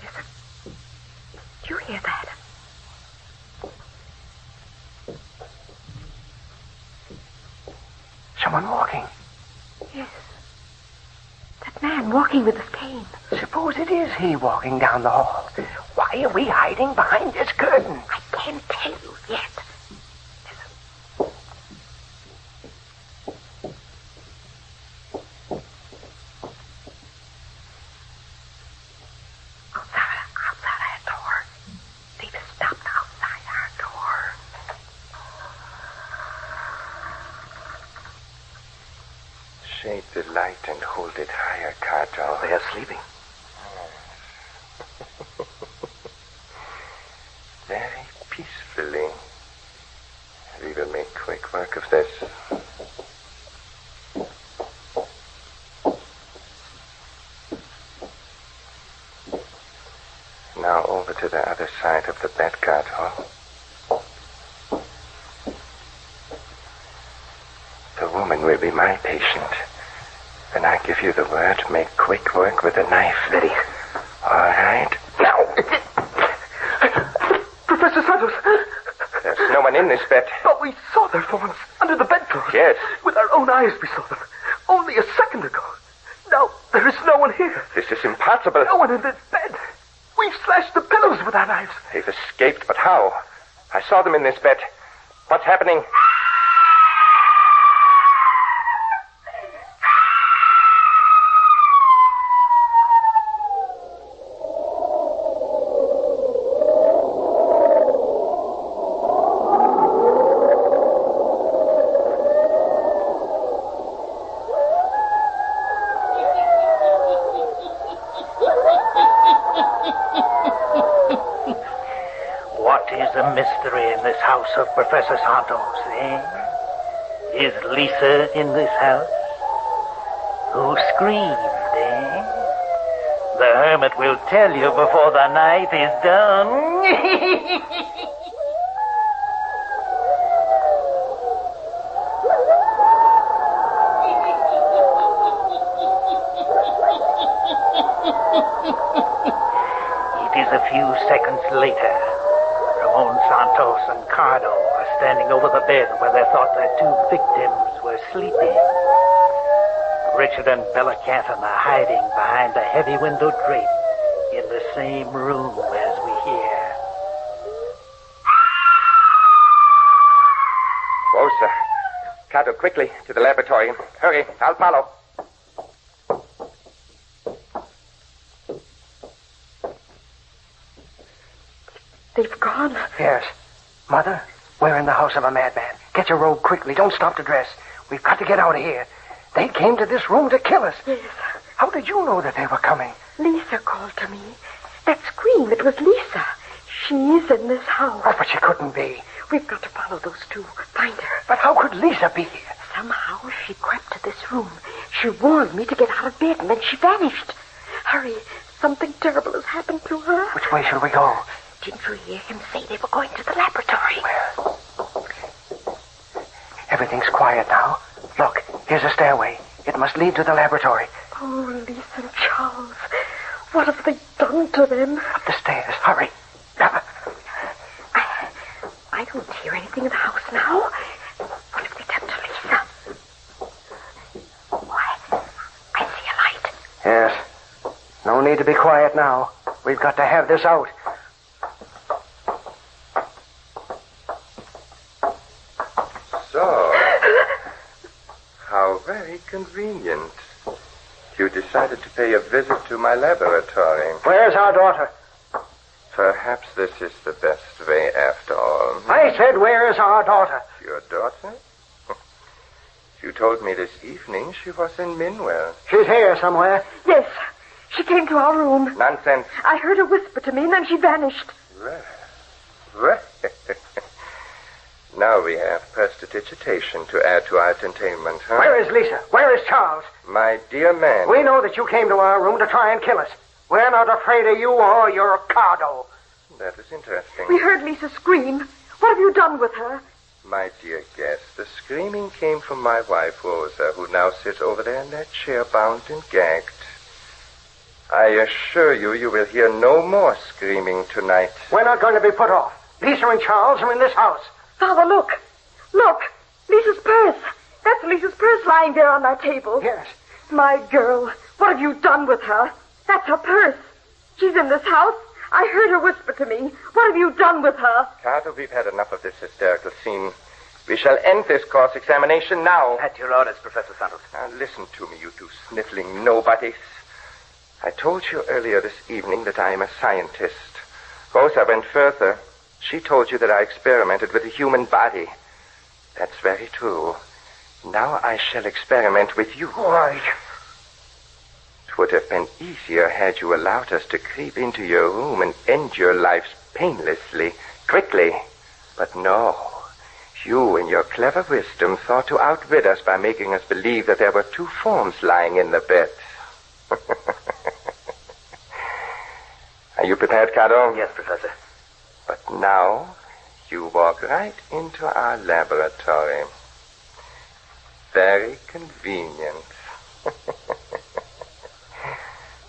Listen. Do you hear that? Someone walking. Yes. That man walking with his cane. Suppose it is he walking down the hall. Why are we hiding behind this curtain? I can't tell you yet. Outside our door. They've stopped outside our door. Shade the light and hold it higher, Cato. They are sleeping. Very peacefully. We will make quick work of this. Now over to the other side of the bed, Cato. The woman will be my patient. When I give you the word, make quick work with a knife. Ready. All right. Now. Professor Santos. There's no one in this bed. But we saw their forms under the bedclothes. Yes. With our own eyes we saw them. Only a second ago. Now, there is no one here. This is impossible. No one in this bed. We've slashed the pillows with our knives. They've escaped, but how? I saw them in this bed. What's happening? Mystery in this house of Professor Santos, eh? Is Lisa in this house? Who screamed, eh? The hermit will tell you before the night is done. It is a few seconds later. Ramon Santos and Cardo are standing over the bed where they thought their two victims were sleeping. Richard and Bella Catherine are hiding behind a heavy window drape in the same room as we hear. Closer. Cardo, quickly to the laboratory. Hurry, I'll follow. They've gone. Yes. Mother, we're in the house of a madman. Get your robe quickly. Don't stop to dress. We've got to get out of here. They came to this room to kill us. Yes. How did you know that they were coming? Lisa called to me. That scream, it was Lisa. She's in this house. Oh, but she couldn't be. We've got to follow those two. Find her. But how could Lisa be here? Somehow she crept to this room. She warned me to get out of bed, and then she vanished. Hurry. Something terrible has happened to her. Which way shall we go? Didn't you hear him say they were going to the laboratory? Well, everything's quiet now. Look, here's a stairway. It must lead to the laboratory. Oh, Lisa and Charles. What have they done to them? Up the stairs. Hurry. I don't hear anything in the house now. What have they done to Lisa? Why, I see a light. Yes. No need to be quiet now. We've got to have this out. How very convenient. You decided to pay a visit to my laboratory. Where's our daughter? Perhaps this is the best way after all. I said, where's our daughter? Your daughter? You told me this evening she was in Minwell. She's here somewhere. Yes. She came to our room. Nonsense. I heard her whisper to me, and then she vanished. Right. Now we have prestidigitation to add to our entertainment, huh? Where is Lisa? Where is Charles? My dear man. We know that you came to our room to try and kill us. We're not afraid of you or your Cardo. That is interesting. We heard Lisa scream. What have you done with her? My dear guest, the screaming came from my wife, Rosa, who now sits over there in that chair, bound and gagged. I assure you, you will hear no more screaming tonight. We're not going to be put off. Lisa and Charles are in this house. Father, look. Look. Lisa's purse. That's Lisa's purse lying there on that table. Yes. My girl, what have you done with her? That's her purse. She's in this house. I heard her whisper to me. What have you done with her? Carter, we've had enough of this hysterical scene. We shall end this cross-examination now. At your orders, Professor Santos. Now, listen to me, you two sniffling nobodies. I told you earlier this evening that I am a scientist. Rosa went further. She told you that I experimented with the human body. That's very true. Now I shall experiment with you. Why? It would have been easier had you allowed us to creep into your room and end your lives painlessly, quickly. But no. You, in your clever wisdom, thought to outwit us by making us believe that there were two forms lying in the bed. Are you prepared, Cardo? Yes, Professor. But now, you walk right into our laboratory. Very convenient.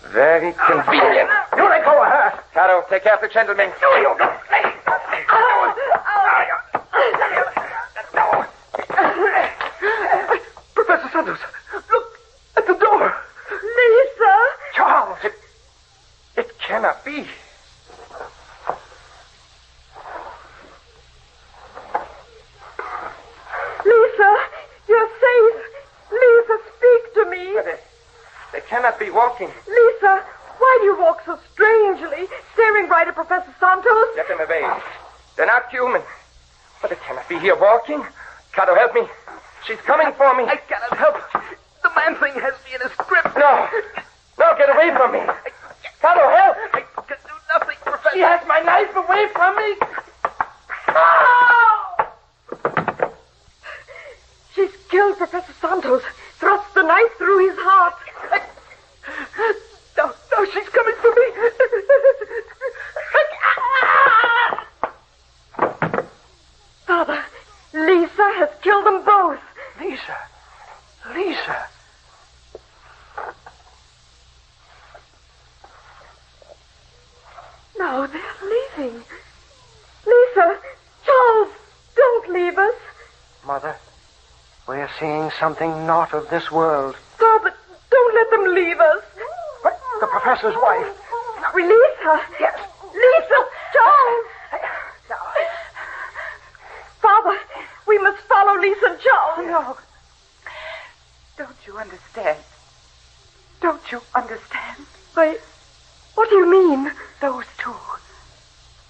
Very convenient. You let go of her. Cardo, take care of the gentleman. You go. Professor Santos, look at the door. Lisa! Charles, it cannot be. Lisa, you're safe. Lisa, speak to me. But they cannot be walking. Lisa, why do you walk so strangely, staring right at Professor Santos? Get them away. They're not human. But they cannot be here walking. Cardo, help me. She's coming for me. I cannot help. The man-thing has me in his grip. No. No, get away from me. Cardo, help. I can do nothing, Professor. She has my knife away from me. Oh! She's killed Professor Santos. Thrust the knife through his heart. No, she's coming for me. Father, Lisa has killed them both. Lisa. No, they're leaving. Lisa, Charles, don't leave us. Mother, we're seeing something not of this world. Father, don't let them leave us. What? The professor's wife. Release her. Yes. Lisa, Charles. No. Father, we must follow Lisa and Charles. No. Don't you understand? Don't you understand? Wait, what do you mean? Those two,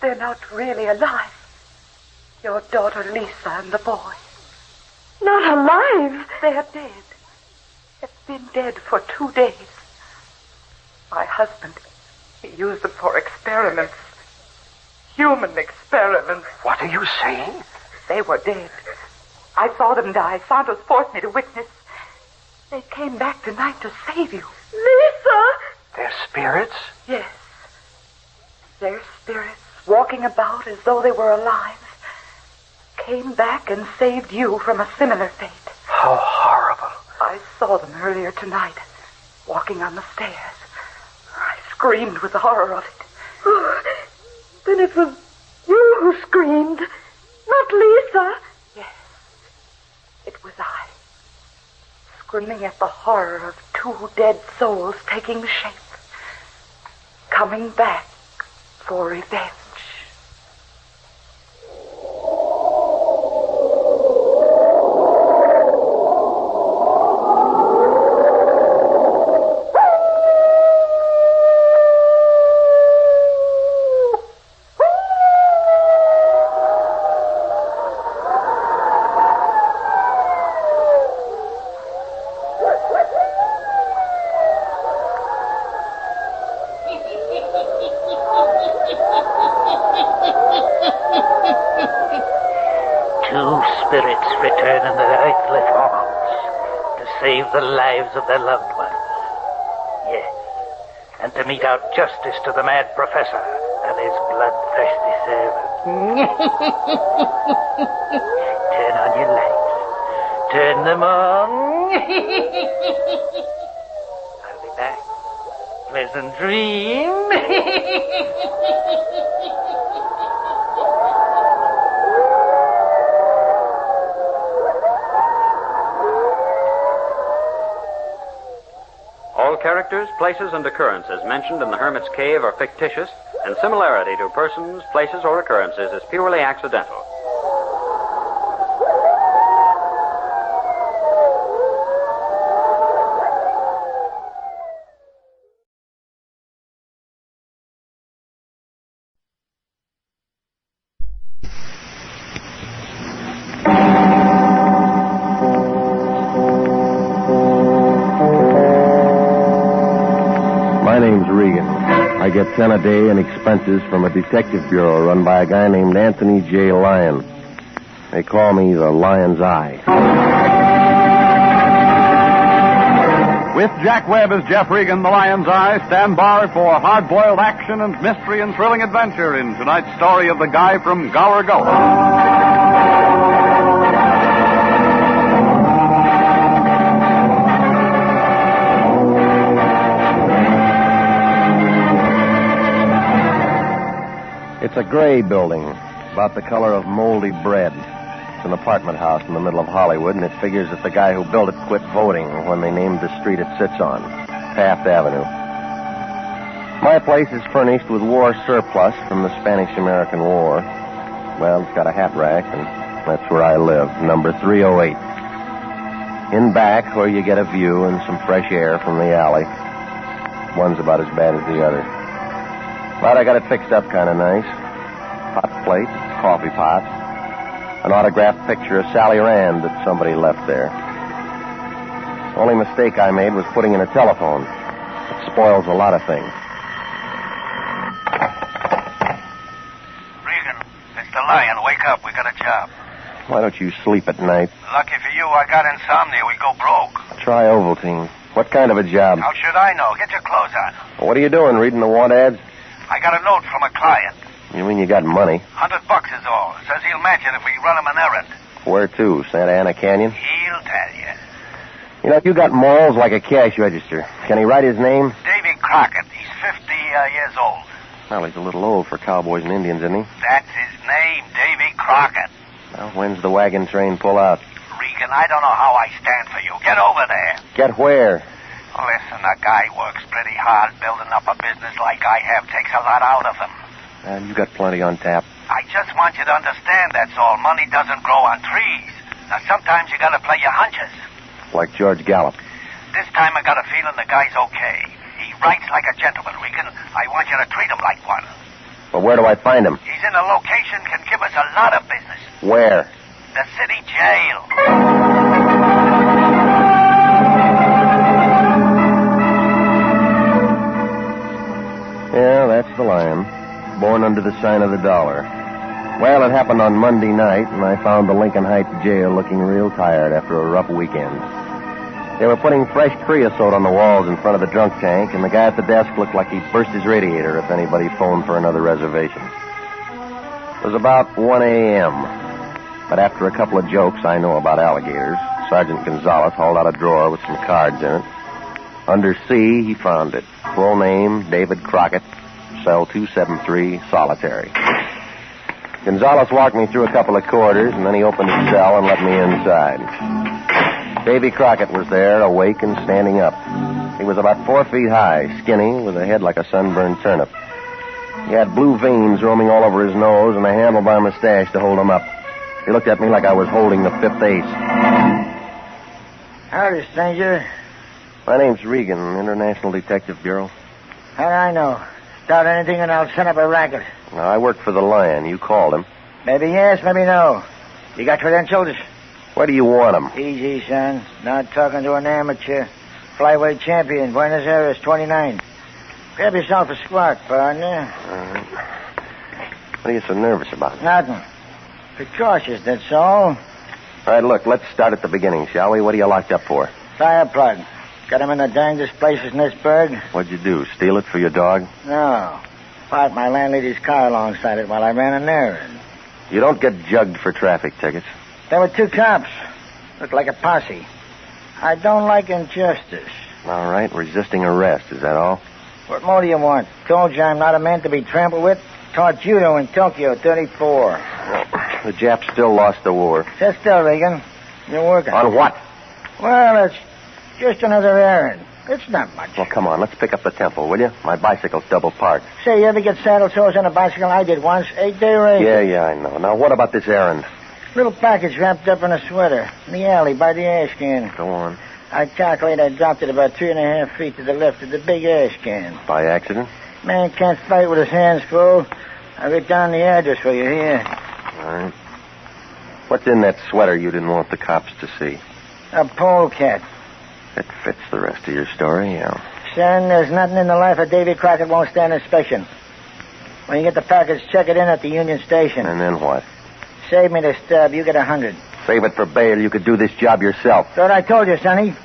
they're not really alive. Your daughter Lisa and the boy. Not alive? They're dead. They've been dead for 2 days. My husband, he used them for experiments. Human experiments. What are you saying? They were dead. I saw them die. Santos forced me to witness. They came back tonight to save you. Lisa! Their spirits? Yes. Their spirits, walking about as though they were alive, came back and saved you from a similar fate. How horrible. I saw them earlier tonight, walking on the stairs. I screamed with the horror of it. Oh, then it was you who screamed, not Lisa. Yes, it was I. Screaming at the horror of 2 dead souls taking shape. Coming back for revenge. The lives of their loved ones. Yes. And to mete out justice to the mad professor and his bloodthirsty servant. Turn on your lights. Turn them on. I'll be back. Pleasant dream. All characters, places, and occurrences mentioned in the Hermit's Cave are fictitious and similarity to persons, places, or occurrences is purely accidental. My name's Regan. I get 10 a day in expenses from a detective bureau run by a guy named Anthony J. Lyon. They call me the Lion's Eye. With Jack Webb as Jeff Regan, the Lion's Eye, stand by for hard-boiled action and mystery and thrilling adventure in tonight's story of the guy from Gower. It's a gray building, about the color of moldy bread. It's an apartment house in the middle of Hollywood, and it figures that the guy who built it quit voting when they named the street it sits on, Taft Avenue. My place is furnished with war surplus from the Spanish-American War. Well, it's got a hat rack, and that's where I live, number 308. In back, where you get a view and some fresh air from the alley. One's about as bad as the other. But I got it fixed up kind of nice. Hot plate, coffee pot, an autographed picture of Sally Rand that somebody left there. The only mistake I made was putting in a telephone. It spoils a lot of things. Regan, it's the Lion. Wake up. We got a job. Why don't you sleep at night? Lucky for you, I got insomnia. We go broke. Try Ovaltine. What kind of a job? How should I know? Get your clothes on. What are you doing, reading the want ads? I got a note from a client. You mean you got money? $100 is all. Says he'll match it if we run him an errand. Where to? Santa Ana Canyon? He'll tell you. You know, you got morals like a cash register. Can he write his name? Davy Crockett. He's 50 years old. Well, he's a little old for cowboys and Indians, isn't he? That's his name, Davy Crockett. Well, when's the wagon train pull out? Regan, I don't know how I stand for you. Get over there. Get where? Listen, a guy works pretty hard. Building up a business like I have takes a lot out of him. And you got plenty on tap. I just want you to understand, that's all. Money doesn't grow on trees. Now, sometimes you gotta play your hunches. Like George Gallup. This time I got a feeling the guy's okay. He writes like a gentleman, Regan. I want you to treat him like one. Well, where do I find him? He's in a location can give us a lot of business. Where? The city jail. Yeah, that's the Lion. Born under the sign of the dollar. Well, it happened on Monday night, and I found the Lincoln Heights jail looking real tired after a rough weekend. They were putting fresh creosote on the walls in front of the drunk tank, and the guy at the desk looked like he'd burst his radiator if anybody phoned for another reservation. It was about 1 a.m., but after a couple of jokes I know about alligators, Sergeant Gonzalez hauled out a drawer with some cards in it. Under C, he found it. Full name, David Crockett, cell 273, solitary. Gonzalez walked me through a couple of corridors, and then he opened his cell and let me inside. Davy Crockett was there, awake and standing up. He was about 4 feet high, skinny, with a head like a sunburned turnip. He had blue veins roaming all over his nose and a handlebar mustache to hold him up. He looked at me like I was holding the fifth ace. Howdy, stranger. My name's Regan, International Detective Bureau. How do I know? Start anything and I'll set up a racket. Now, I work for the Lion. You called him. Maybe yes, maybe no. You got credentials? Where do you want him? Easy, son. Not talking to an amateur. Flyweight champion, Buenos Aires, 29. Grab yourself a squat, partner. All right. What are you so nervous about? Nothing. Precautious, that's all. All right, look, let's start at the beginning, shall we? What are you locked up for? Fire plug. Got him in the dangest places in this burg. What'd you do, steal it for your dog? No. Parked my landlady's car alongside it while I ran an errand. You don't get jugged for traffic tickets. There were 2 cops. Looked like a posse. I don't like injustice. All right, resisting arrest, is that all? What more do you want? Told you I'm not a man to be trampled with. Taught judo in Tokyo, 34. The Japs still lost the war. Sit still, Regan. You're working. On what? Well, it's just another errand. It's not much. Well, come on, let's pick up the tempo, will you? My bicycle's double parked. Say, you ever get saddle sores on a bicycle? I did once. 8-day race. Yeah, I know. Now, what about this errand? Little package wrapped up in a sweater. In the alley by the ash can. Go on. I calculate I dropped it about 3.5 feet to the left of the big ash can. By accident? Man can't fight with his hands full. I'll get down the address for you here. All right. What's in that sweater you didn't want the cops to see? A polecat. That fits the rest of your story, yeah. Son, there's nothing in the life of Davy Crockett won't stand inspection. When you get the package, check it in at the Union Station. And then what? Save me the stub. You get 100. Save it for bail. You could do this job yourself. Thought I told you, Sonny.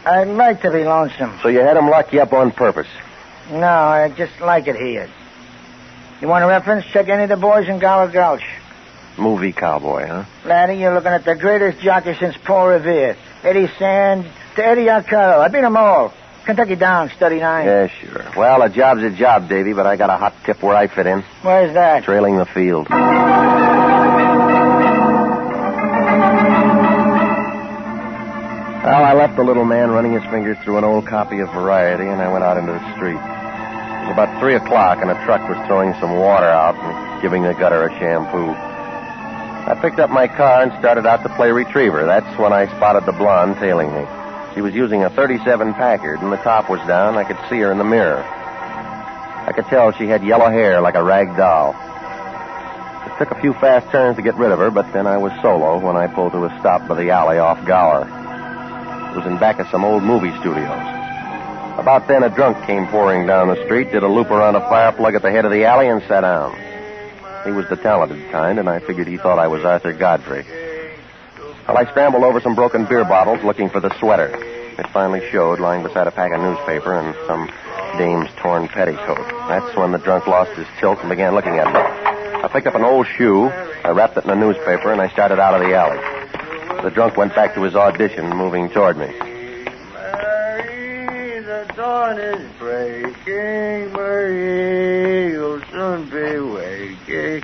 I'd like to be lonesome. So you had him lock you up on purpose? No, I just like it here. You want a reference? Check any of the boys in Gower Gulch. Movie cowboy, huh? Laddie, you're looking at the greatest jockey since Paul Revere. Eddie Sand to Eddie Arcaro. I beat them all. Kentucky Downs, 39. Yeah, sure. Well, a job's a job, Davy, but I got a hot tip where I fit in. Where's that? Trailing the field. Well, I left the little man running his fingers through an old copy of Variety, and I went out into the street. It was about 3 o'clock, and a truck was throwing some water out and giving the gutter a shampoo. I picked up my car and started out to play retriever. That's when I spotted the blonde tailing me. She was using a 37 Packard, and the top was down. I could see her in the mirror. I could tell she had yellow hair like a rag doll. It took a few fast turns to get rid of her, but then I was solo when I pulled to a stop by the alley off Gower. It was in back of some old movie studios. About then, a drunk came pouring down the street, did a loop around a fire plug at the head of the alley, and sat down. He was the talented kind, and I figured he thought I was Arthur Godfrey. Well, I scrambled over some broken beer bottles looking for the sweater. It finally showed lying beside a pack of newspaper and some dame's torn petticoat. That's when the drunk lost his tilt and began looking at me. I picked up an old shoe, I wrapped it in a newspaper, and I started out of the alley. The drunk went back to his audition, moving toward me. Mary, the dawn is breaking. Marie, you'll soon be waking.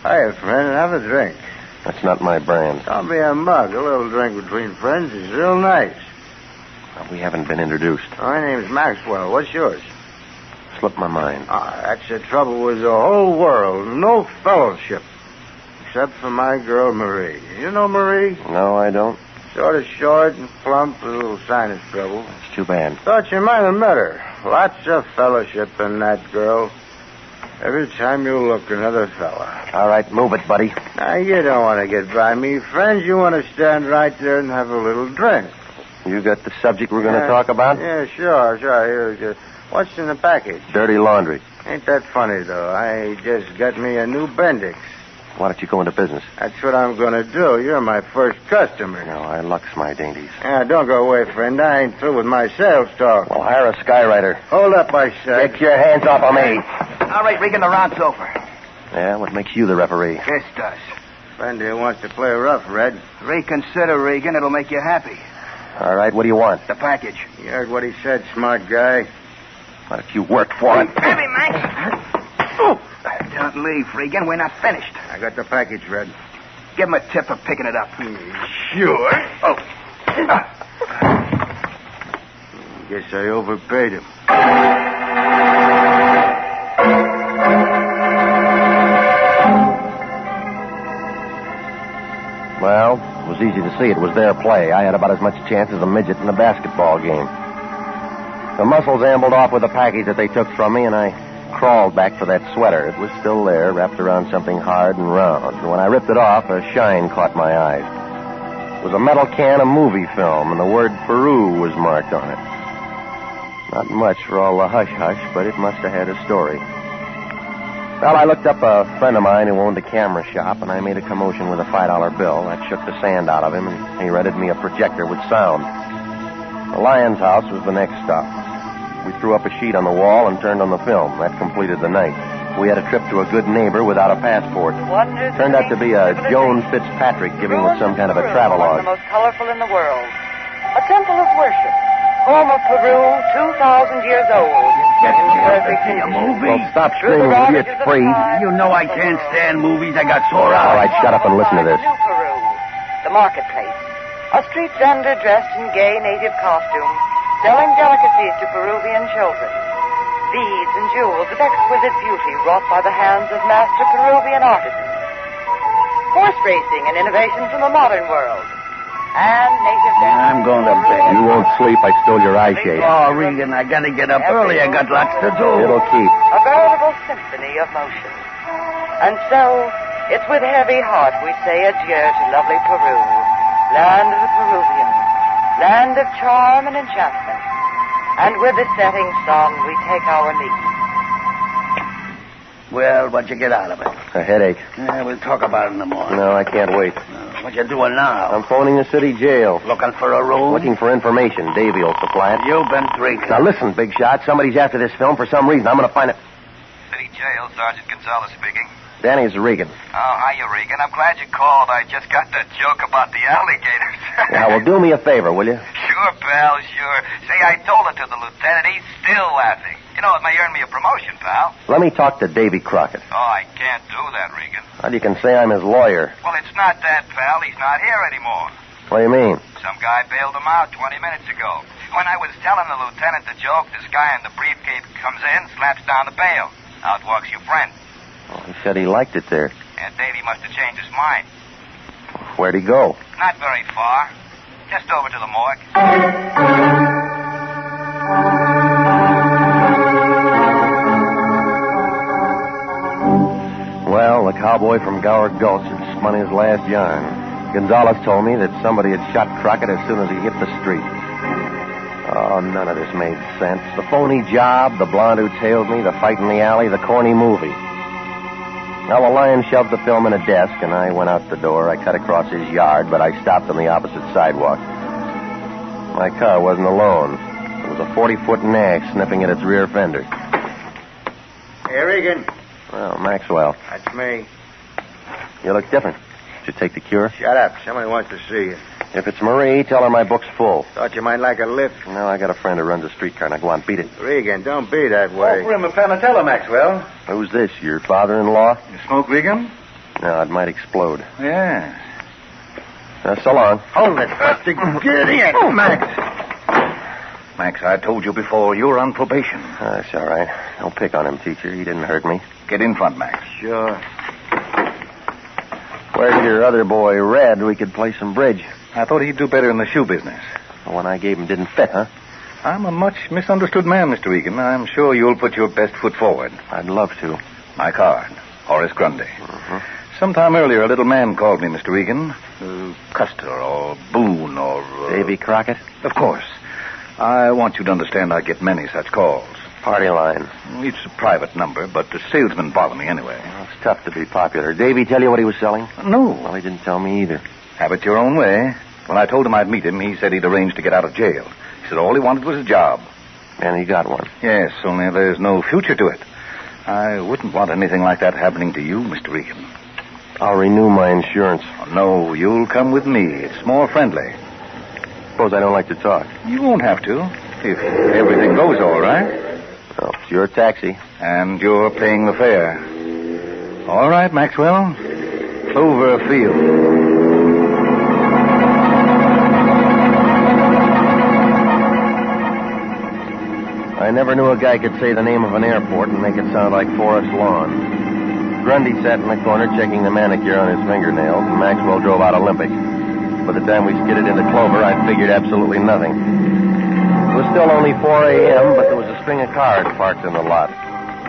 Hiya, friend. Have a drink. That's not my brand. Don't be a mug. A little drink between friends is real nice. We haven't been introduced. My name's Maxwell. What's yours? Slipped my mind. That's the trouble with the whole world. No fellowship. Except for my girl, Marie. You know Marie? No, I don't. Sort of short and plump with a little sinus trouble. It's too bad. Thought you might have met her. Lots of fellowship in that girl. Every time you look, another fella. All right, move it, buddy. Now, you don't want to get by me, friends. You want to stand right there and have a little drink. You got the subject we're going to talk about? Yeah, sure. Here, what's in the package? Dirty laundry. Ain't that funny, though? I just got me a new Bendix. Why don't you go into business? That's what I'm going to do. You're my first customer. No, I lux my dainties. Yeah, don't go away, friend. I ain't through with my sales talk. Well, hire a skywriter. Hold up, I said. Get your hands off of me. All right, Regan, the round's over. Yeah, what makes you the referee? This does. Friend here wants to play rough, Red. Reconsider, Regan. It'll make you happy. All right, what do you want? The package. You heard what he said, smart guy. What if you worked for it? Heavy, Max. Don't leave, Regan. We're not finished. I got the package, Red. Give him a tip for picking it up. Sure. Oh. Guess I overpaid him. Well, it was easy to see. It was their play. I had about as much chance as a midget in a basketball game. The muscles ambled off with the package that they took from me, and I crawled back for that sweater. It was still there, wrapped around something hard and round. And when I ripped it off, a shine caught my eye. It was a metal can of movie film, and the word Peru was marked on it. Not much for all the hush-hush, but it must have had a story. Well, I looked up a friend of mine who owned a camera shop, and I made a commotion with a $5 bill. That shook the sand out of him, and he rented me a projector with sound. The Lyons house was the next stop. We threw up a sheet on the wall and turned on the film. That completed the night. We had a trip to a good neighbor without a passport. Turned out to be a Joan Fitzpatrick giving us some kind of a travelogue. One of the most colorful in the world. A temple of worship. Home of Peru, 2,000 years old. Well, stop screaming, will you? It's free. You know I can't stand movies. I got sore eyes. All right, shut up and listen to this. New Peru, the marketplace. A street vendor dressed in gay native costume. selling delicacies to Peruvian children. Beads and jewels of exquisite beauty wrought by the hands of master Peruvian artisans. Horse racing and innovation from the modern world. And native dance. I'm going to bed. You won't sleep. I stole your eye shade. Oh, Regan, I gotta get up early. I got lots to do. It'll keep. A veritable symphony of motion. And so, it's with heavy heart we say adieu to lovely Peru, land of the Peruvians, land of charm and enchantment. And with the setting sun, we take our leave. Well, what'd you get out of it? A headache. Yeah, we'll talk about it in the morning. No, I can't wait. What you doing now? I'm phoning the city jail. Looking for a room? Looking for information. Davey will supply it. You've been drinking. Now listen, big shot. Somebody's after this film for some reason. I'm going to find it. City Jail, Sergeant Gonzalez speaking. Danny's Regan. Oh, hiya, Regan. I'm glad you called. I just got that joke about the alligators. Now, well, do me a favor, will you? Sure, pal, sure. Say, I told it to the lieutenant. He's still laughing. You know, it may earn me a promotion, pal. Let me talk to Davy Crockett. Oh, I can't do that, Regan. Well, you can say I'm his lawyer. Well, it's not that, pal. He's not here anymore. What do you mean? Some guy bailed him out 20 minutes ago. When I was telling the lieutenant the joke, this guy in the briefcase comes in, slaps down the bail. Out walks your friend. Well, he said he liked it there. And Davey must have changed his mind. Where'd he go? Not very far. Just over to the morgue. Well, the cowboy from Gower Gulch had spun his last yarn. Gonzalez told me that somebody had shot Crockett as soon as he hit the street. Oh, none of this made sense. The phony job, the blonde who tailed me, the fight in the alley, the corny movie. Now, the lion shoved the film in a desk, and I went out the door. I cut across his yard, but I stopped on the opposite sidewalk. My car wasn't alone. There was a 40-foot nag sniffing at its rear fender. Hey, Regan. Well, Maxwell. That's me. You look different. Did you take the cure? Shut up. Somebody wants to see you. If it's Marie, tell her my book's full. Thought you might like a lift. No, I got a friend who runs a streetcar. Now, go on, beat it. Regan, don't be that way. Offer him a panatella, Maxwell. Who's this, your father-in-law? You smoke, Regan? No, it might explode. Yes. So long. Hold it, Buster. Get in. Oh, Max. Max, I told you before, you're on probation. That's all right. Don't pick on him, teacher. He didn't hurt me. Get in front, Max. Sure. Where's your other boy, Red? We could play some bridge. I thought he'd do better in the shoe business. The one I gave him didn't fit, huh? I'm a much misunderstood man, Mr. Regan. I'm sure you'll put your best foot forward. I'd love to. My card, Horace Grundy. Mm-hmm. Sometime earlier, a little man called me, Mr. Regan. Custer or Boone or... Davy Crockett? Of course. I want you to understand I get many such calls. Party line. It's a private number, but the salesmen bother me anyway. Well, it's tough to be popular. Davy tell you what he was selling? No. Well, he didn't tell me either. Have it your own way. When I told him I'd meet him, he said he'd arranged to get out of jail. He said all he wanted was a job. And he got one. Yes, only there's no future to it. I wouldn't want anything like that happening to you, Mr. Regan. I'll renew my insurance. Oh, no, you'll come with me. It's more friendly. Suppose I don't like to talk. You won't have to, if everything goes all right. Well, it's your taxi. And you're paying the fare. All right, Maxwell. Cloverfield. I never knew a guy could say the name of an airport and make it sound like Forest Lawn. Grundy sat in the corner checking the manicure on his fingernails, and Maxwell drove out Olympic. By the time we skidded into Clover, I'd figured absolutely nothing. It was still only 4 a.m., but there was a string of cars parked in the lot.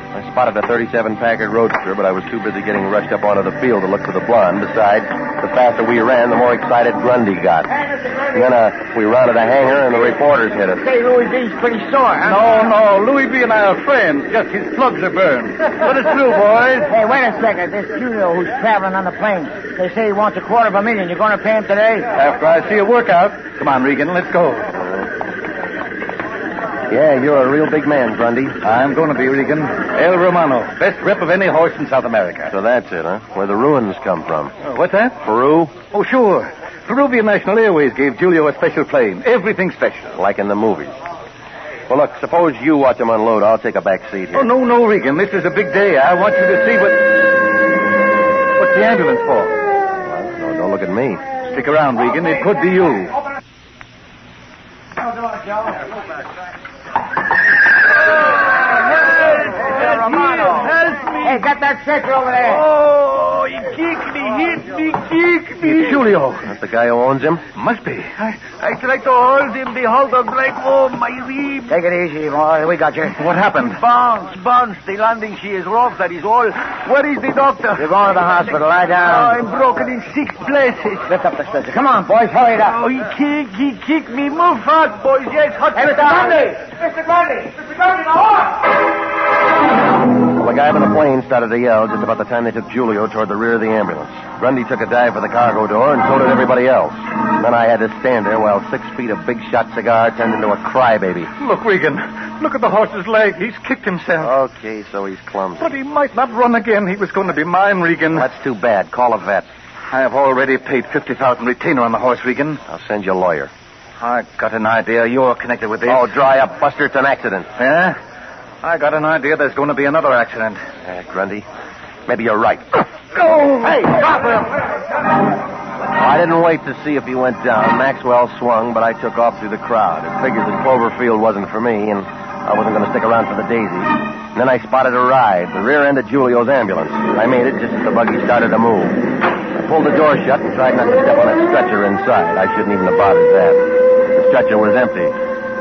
I spotted a 37 Packard Roadster, but I was too busy getting rushed up onto the field to look for the blonde. Besides, the faster we ran, the more excited Grundy got. And then we rounded a hangar, and the reporters hit us. Say, Louis B's pretty sore, huh? No. Louis B and I are friends. Just his plugs are burned. Let us through, boys. Hey, wait a second. This Julio who's traveling on the plane. They say he wants $250,000. You going to pay him today? After I see a workout. Come on, Regan, let's go. Yeah, you're a real big man, Grundy. I'm going to be, Regan. El Romano, best rep of any horse in South America. So that's it, huh? Where the ruins come from. What's that? Peru? Oh, sure. Peruvian National Airways gave Julio a special plane. Everything special. Like in the movies. Well, look, suppose you watch him unload. I'll take a back seat here. Oh, no, Regan. This is a big day. I want you to see what's the ambulance for? Well, no, don't look at me. Stick around, Regan. It could be you. Help me! Hey, get that stretcher over there. Oh, he kicked me, hit me, kicked me. It's Julio. That's the guy who owns him? Must be. I tried to hold him. The hold on like, oh, my rib. Take it easy, boy. We got you. What happened? Bounce. The landing she is rough, that is all. Where is the doctor? You're going to the hospital. Lie down. Oh, I'm broken in 6 places. Lift up the stretcher. Come on, boys. Hurry it up. Oh, he kicked me. Move fast, boys. Yes, hot. Hey, Mr. Grundy! Mr. Grundy, the horse! Well, the guy on the plane started to yell just about the time they took Julio toward the rear of the ambulance. Grundy took a dive for the cargo door, and so did everybody else. Then I had to stand there while 6 feet of Big Shot cigar turned into a crybaby. Look, Regan. Look at the horse's leg. He's kicked himself. Okay, so he's clumsy. But he might not run again. He was going to be mine, Regan. That's too bad. Call a vet. I have already paid $50,000 retainer on the horse, Regan. I'll send you a lawyer. I got an idea you're connected with this. Oh, dry up, Buster. It's an accident. Yeah? I got an idea there's going to be another accident. Grundy, maybe you're right. Go! Hey, stop him! I didn't wait to see if he went down. Maxwell swung, but I took off through the crowd. It figured that Cloverfield wasn't for me, and I wasn't going to stick around for the daisy. And then I spotted a ride, the rear end of Julio's ambulance. I made it just as the buggy started to move. I pulled the door shut and tried not to step on that stretcher inside. I shouldn't even have bothered that. The stretcher was empty.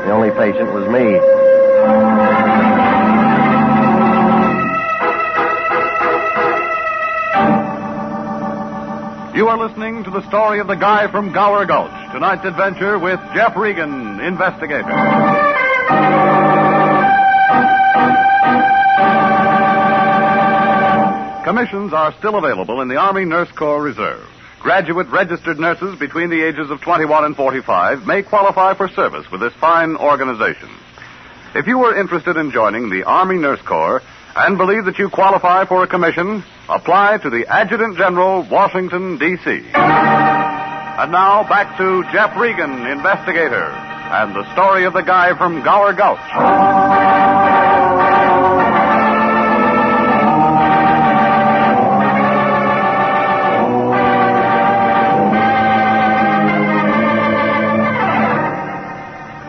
The only patient was me. You are listening to the story of the guy from Gower Gulch. Tonight's adventure with Jeff Regan, investigator. Commissions are still available in the Army Nurse Corps Reserve. Graduate registered nurses between the ages of 21 and 45 may qualify for service with this fine organization. If you are interested in joining the Army Nurse Corps and believe that you qualify for a commission, apply to the Adjutant General, Washington, D.C. And now, back to Jeff Regan, investigator, and the story of the guy from Gower Gulch.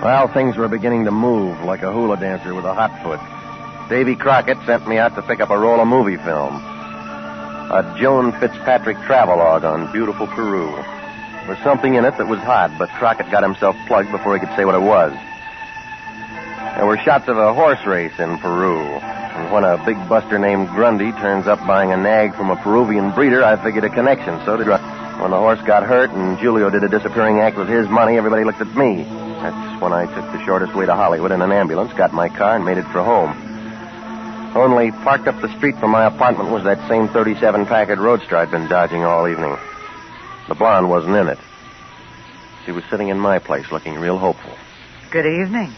Well, things were beginning to move like a hula dancer with a hot foot. Davy Crockett sent me out to pick up a roll of movie film. A Joan Fitzpatrick travelogue on beautiful Peru. There was something in it that was hot, but Crockett got himself plugged before he could say what it was. There were shots of a horse race in Peru. And when a big buster named Grundy turns up buying a nag from a Peruvian breeder, I figured a connection. So did when the horse got hurt and Julio did a disappearing act with his money, everybody looked at me. That's when I took the shortest way to Hollywood in an ambulance, got my car, and made it for home. Only parked up the street from my apartment was that same 37 Packard Roadster I'd been dodging all evening. The blonde wasn't in it. She was sitting in my place looking real hopeful. Good evening.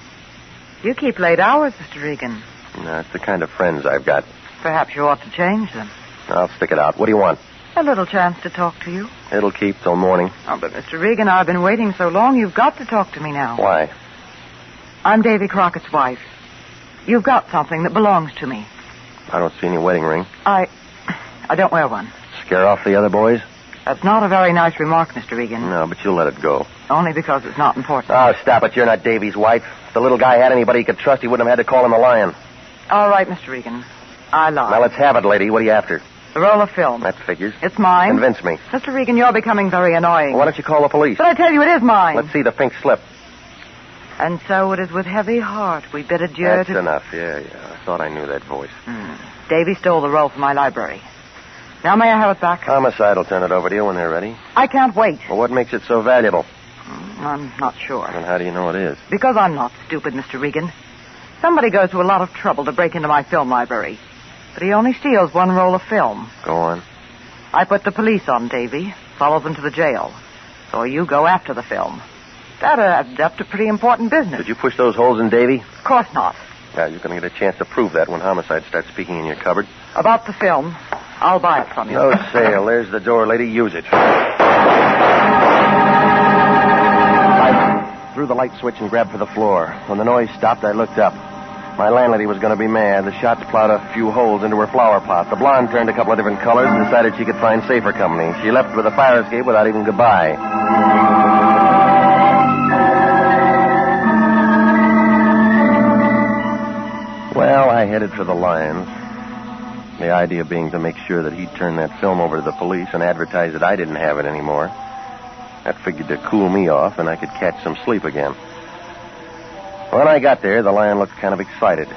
You keep late hours, Mr. Regan. No, it's the kind of friends I've got. Perhaps you ought to change them. I'll stick it out. What do you want? A little chance to talk to you. It'll keep till morning. Oh, but Mr. Regan, I've been waiting so long, you've got to talk to me now. Why? I'm Davy Crockett's wife. You've got something that belongs to me. I don't see any wedding ring. I don't wear one. Scare off the other boys? That's not a very nice remark, Mr. Regan. No, but you'll let it go. Only because it's not important. Oh, stop it. You're not Davy's wife. If the little guy had anybody he could trust, he wouldn't have had to call him a lion. All right, Mr. Regan. I lied. Now, let's have it, lady. What are you after? The roll of film. That figures. It's mine. Convince me. Mr. Regan, you're becoming very annoying. Well, why don't you call the police? But I tell you, it is mine. Let's see the pink slip. And so it is with heavy heart we bid adieu That's to... enough. Yeah. I thought I knew that voice. Davy stole the roll from my library. Now may I have it back? Homicide will turn it over to you when they're ready. I can't wait. Well, what makes it so valuable? I'm not sure. Then how do you know it is? Because I'm not stupid, Mr. Regan. Somebody goes to a lot of trouble to break into my film library. But he only steals one roll of film. Go on. I put the police on Davy, follow them to the jail. So you go after the film. That adds up to pretty important business. Did you push those holes in Davy? Of course not. Yeah, you're going to get a chance to prove that when Homicide starts speaking in your cupboard. About the film, I'll buy it from you. No sale. There's the door, lady. Use it. I threw the light switch and grabbed for the floor. When the noise stopped, I looked up. My landlady was going to be mad. The shots plowed a few holes into her flower pot. The blonde turned a couple of different colors and decided she could find safer company. She left with a fire escape without even goodbye. I headed for the Lions. The idea being to make sure that he'd turn that film over to the police and advertise that I didn't have it anymore. That figured to cool me off, and I could catch some sleep again. When I got there, the Lion looked kind of excited.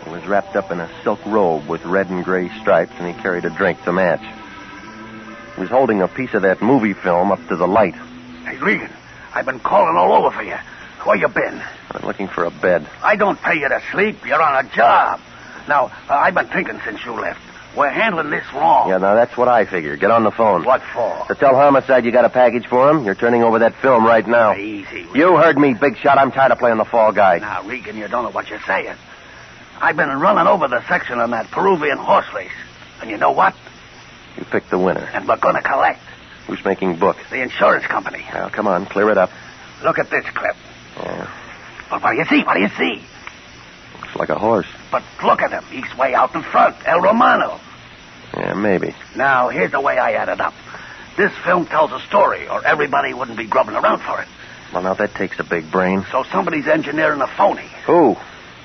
He was wrapped up in a silk robe with red and gray stripes, and he carried a drink to match. He was holding a piece of that movie film up to the light. Hey, Regan, I've been calling all over for you. Where you been? I'm looking for a bed. I don't pay you to sleep. You're on a job. Now, I've been thinking since you left. We're handling this wrong. Yeah, now that's what I figure. Get on the phone. What for? To tell Homicide you got a package for him. You're turning over that film right now. Easy. You heard me, Big Shot. I'm tired of playing the fall guy. Now, Regan, you don't know what you're saying. I've been running over the section on that Peruvian horse race. And you know what? You picked the winner. And we're going to collect. Who's making book? The insurance company. Now, come on, clear it up. Look at this clip. Yeah. Well, what do you see? What do you see? Looks like a horse. But look at him. He's way out in front. El Romano. Yeah, maybe. Now, here's the way I add it up. This film tells a story, or everybody wouldn't be grubbing around for it. Well, now, that takes a big brain. So somebody's engineering a phony. Who?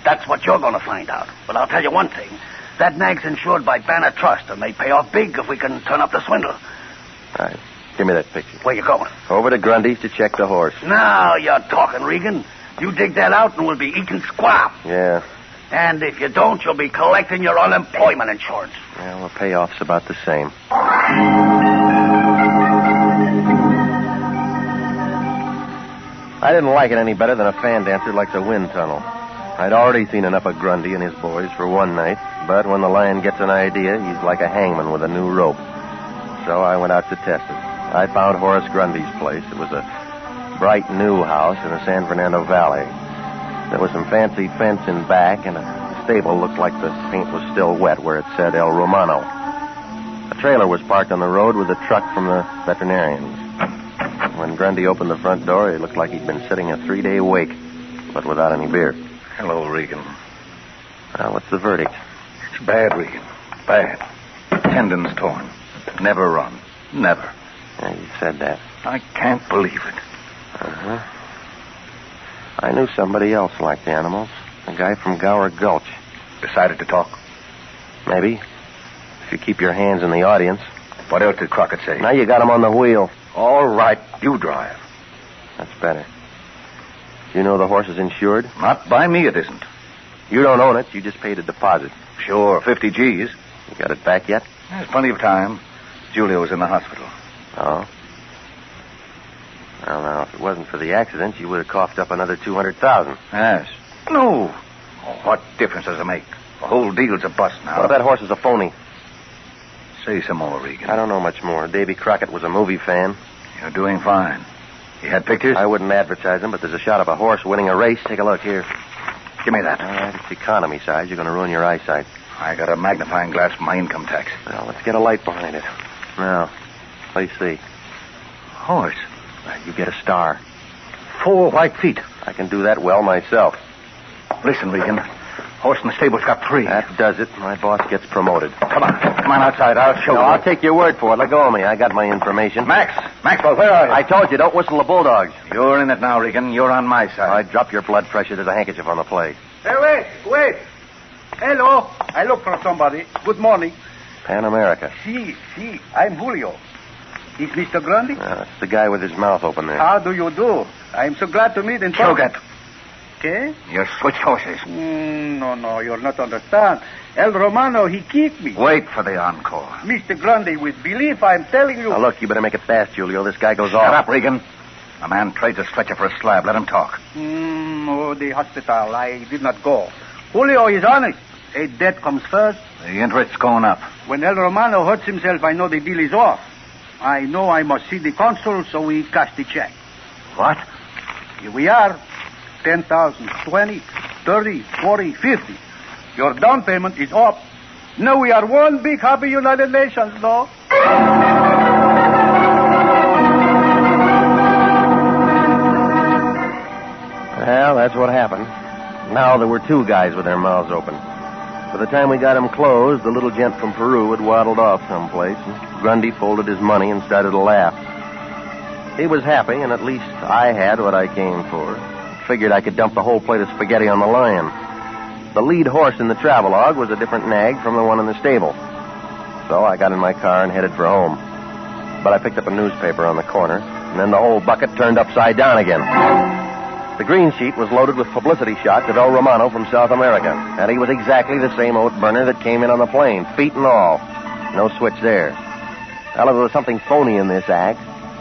That's what you're going to find out. But I'll tell you one thing. That nag's insured by Banner Trust, and they pay off big if we can turn up the swindle. All right. Give me that picture. Where you going? Over to Grundy's to check the horse. Now you're talking, Regan. You dig that out and we'll be eating squab. Yeah. And if you don't, you'll be collecting your unemployment insurance. Well, the payoff's about the same. I didn't like it any better than a fan dancer likes a wind tunnel. I'd already seen enough of Grundy and his boys for one night, but when the Lion gets an idea, he's like a hangman with a new rope. So I went out to test it. I found Horace Grundy's place. It was a bright new house in the San Fernando Valley. There was some fancy fence in back, and a stable looked like the paint was still wet where it said El Romano. A trailer was parked on the road with a truck from the veterinarians. When Grundy opened the front door, it looked like he'd been sitting a 3-day wake, but without any beer. Hello, Regan. What's the verdict? It's bad, Regan. Bad. Tendons torn. Never run. Never. Yeah, you said that. I can't believe it. Uh-huh. I knew somebody else liked animals. A guy from Gower Gulch. Decided to talk? Maybe. If you keep your hands in the audience. What else did Crockett say? Now you got him on the wheel. All right, you drive. That's better. You know the horse is insured? Not by me, it isn't. You don't own it. You just paid a deposit. Sure, 50 G's. You got it back yet? There's plenty of time. Julio's in the hospital. Oh? Well, now, if it wasn't for the accident, you would have coughed up another $200,000. Yes. No. Oh, what difference does it make? The whole deal's a bust now. What if that horse is a phony? Say some more, Regan. I don't know much more. Davy Crockett was a movie fan. You're doing fine. You had pictures? I wouldn't advertise them, but there's a shot of a horse winning a race. Take a look here. Give me that. All right, it's economy size. You're going to ruin your eyesight. I got a magnifying glass for my income tax. Well, let's get a light behind it. Now, what do you see? Horse. You get a star. 4 white feet. I can do that well myself. Listen, Regan. Horse in the stable's got 3. That does it. My boss gets promoted. Come on outside. I'll show you. I'll take your word for it. Let go of me. I got my information. Maxwell, where are you? I told you, don't whistle the bulldogs. You're in it now, Regan. You're on my side. I drop your blood pressure. There's a handkerchief on the plate. Hey, wait. Hello. I look for somebody. Good morning. Pan America. Si, I'm Julio. Is Mr. Grundy? That's the guy with his mouth open there. How do you do? I'm so glad to meet in Chogat. Okay? You switched horses. No, you'll not understand. El Romano, he kicked me. Wait for the encore. Mr. Grundy, with belief, I'm telling you. Now, look, you better make it fast, Julio. This guy goes Shut off. up, Regan. A man trades a stretcher for a slab. Let him talk. The hospital. I did not go. Julio is honest. A death comes first. The interest's going up. When El Romano hurts himself, I know the deal is off. I know I must see the consul, so we cash the check. What? Here we are. 10,000, 20, 30, 40, 50. Your down payment is up. Now we are one big happy United Nations, no? Well, that's what happened. Now there were 2 guys with their mouths open. By the time we got them closed, the little gent from Peru had waddled off someplace, and Grundy folded his money and started to laugh. He was happy, and at least I had what I came for. Figured I could dump the whole plate of spaghetti on the Lion. The lead horse in the travelogue was a different nag from the one in the stable. So I got in my car and headed for home. But I picked up a newspaper on the corner, and then the whole bucket turned upside down again. The green sheet was loaded with publicity shots of El Romano from South America, and he was exactly the same oat burner that came in on the plane, feet and all. No switch there. Well, there was something phony in this act.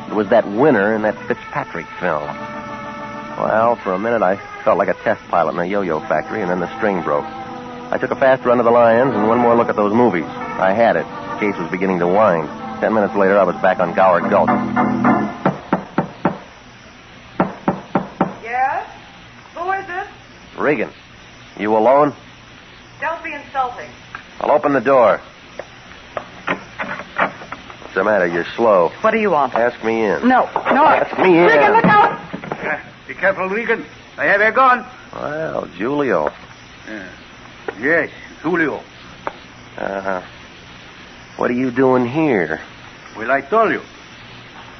It was that winner in that Fitzpatrick film. Well, for a minute I felt like a test pilot in a yo-yo factory, and then the string broke. I took a fast run to the Lions and one more look at those movies. I had it. The case was beginning to wind. 10 minutes later, I was back on GOWER Gulch. Yes? Who is it? Regan, you alone? Don't be insulting. I'll open the door. What's the matter? You're slow. What do you want? Ask me in. No. Ask me in. Regan, look out! Be careful, Regan. I have a gun. Well, Julio. Yes, Julio. What are you doing here? Well, I told you.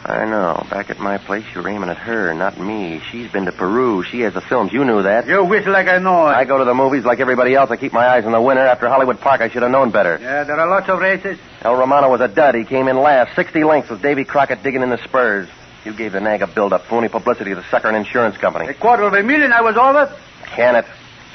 I know. Back at my place, you're aiming at her, not me. She's been to Peru. She has the films. You knew that. You whistle like I know it. I go to the movies like everybody else. I keep my eyes on the winner. After Hollywood Park, I should have known better. Yeah, there are lots of races. El Romano was a dud. He came in last. 60 lengths with Davy Crockett digging in the spurs. You gave the nag a build-up. Phony publicity to sucker an insurance company. $250,000 I was over. Can it?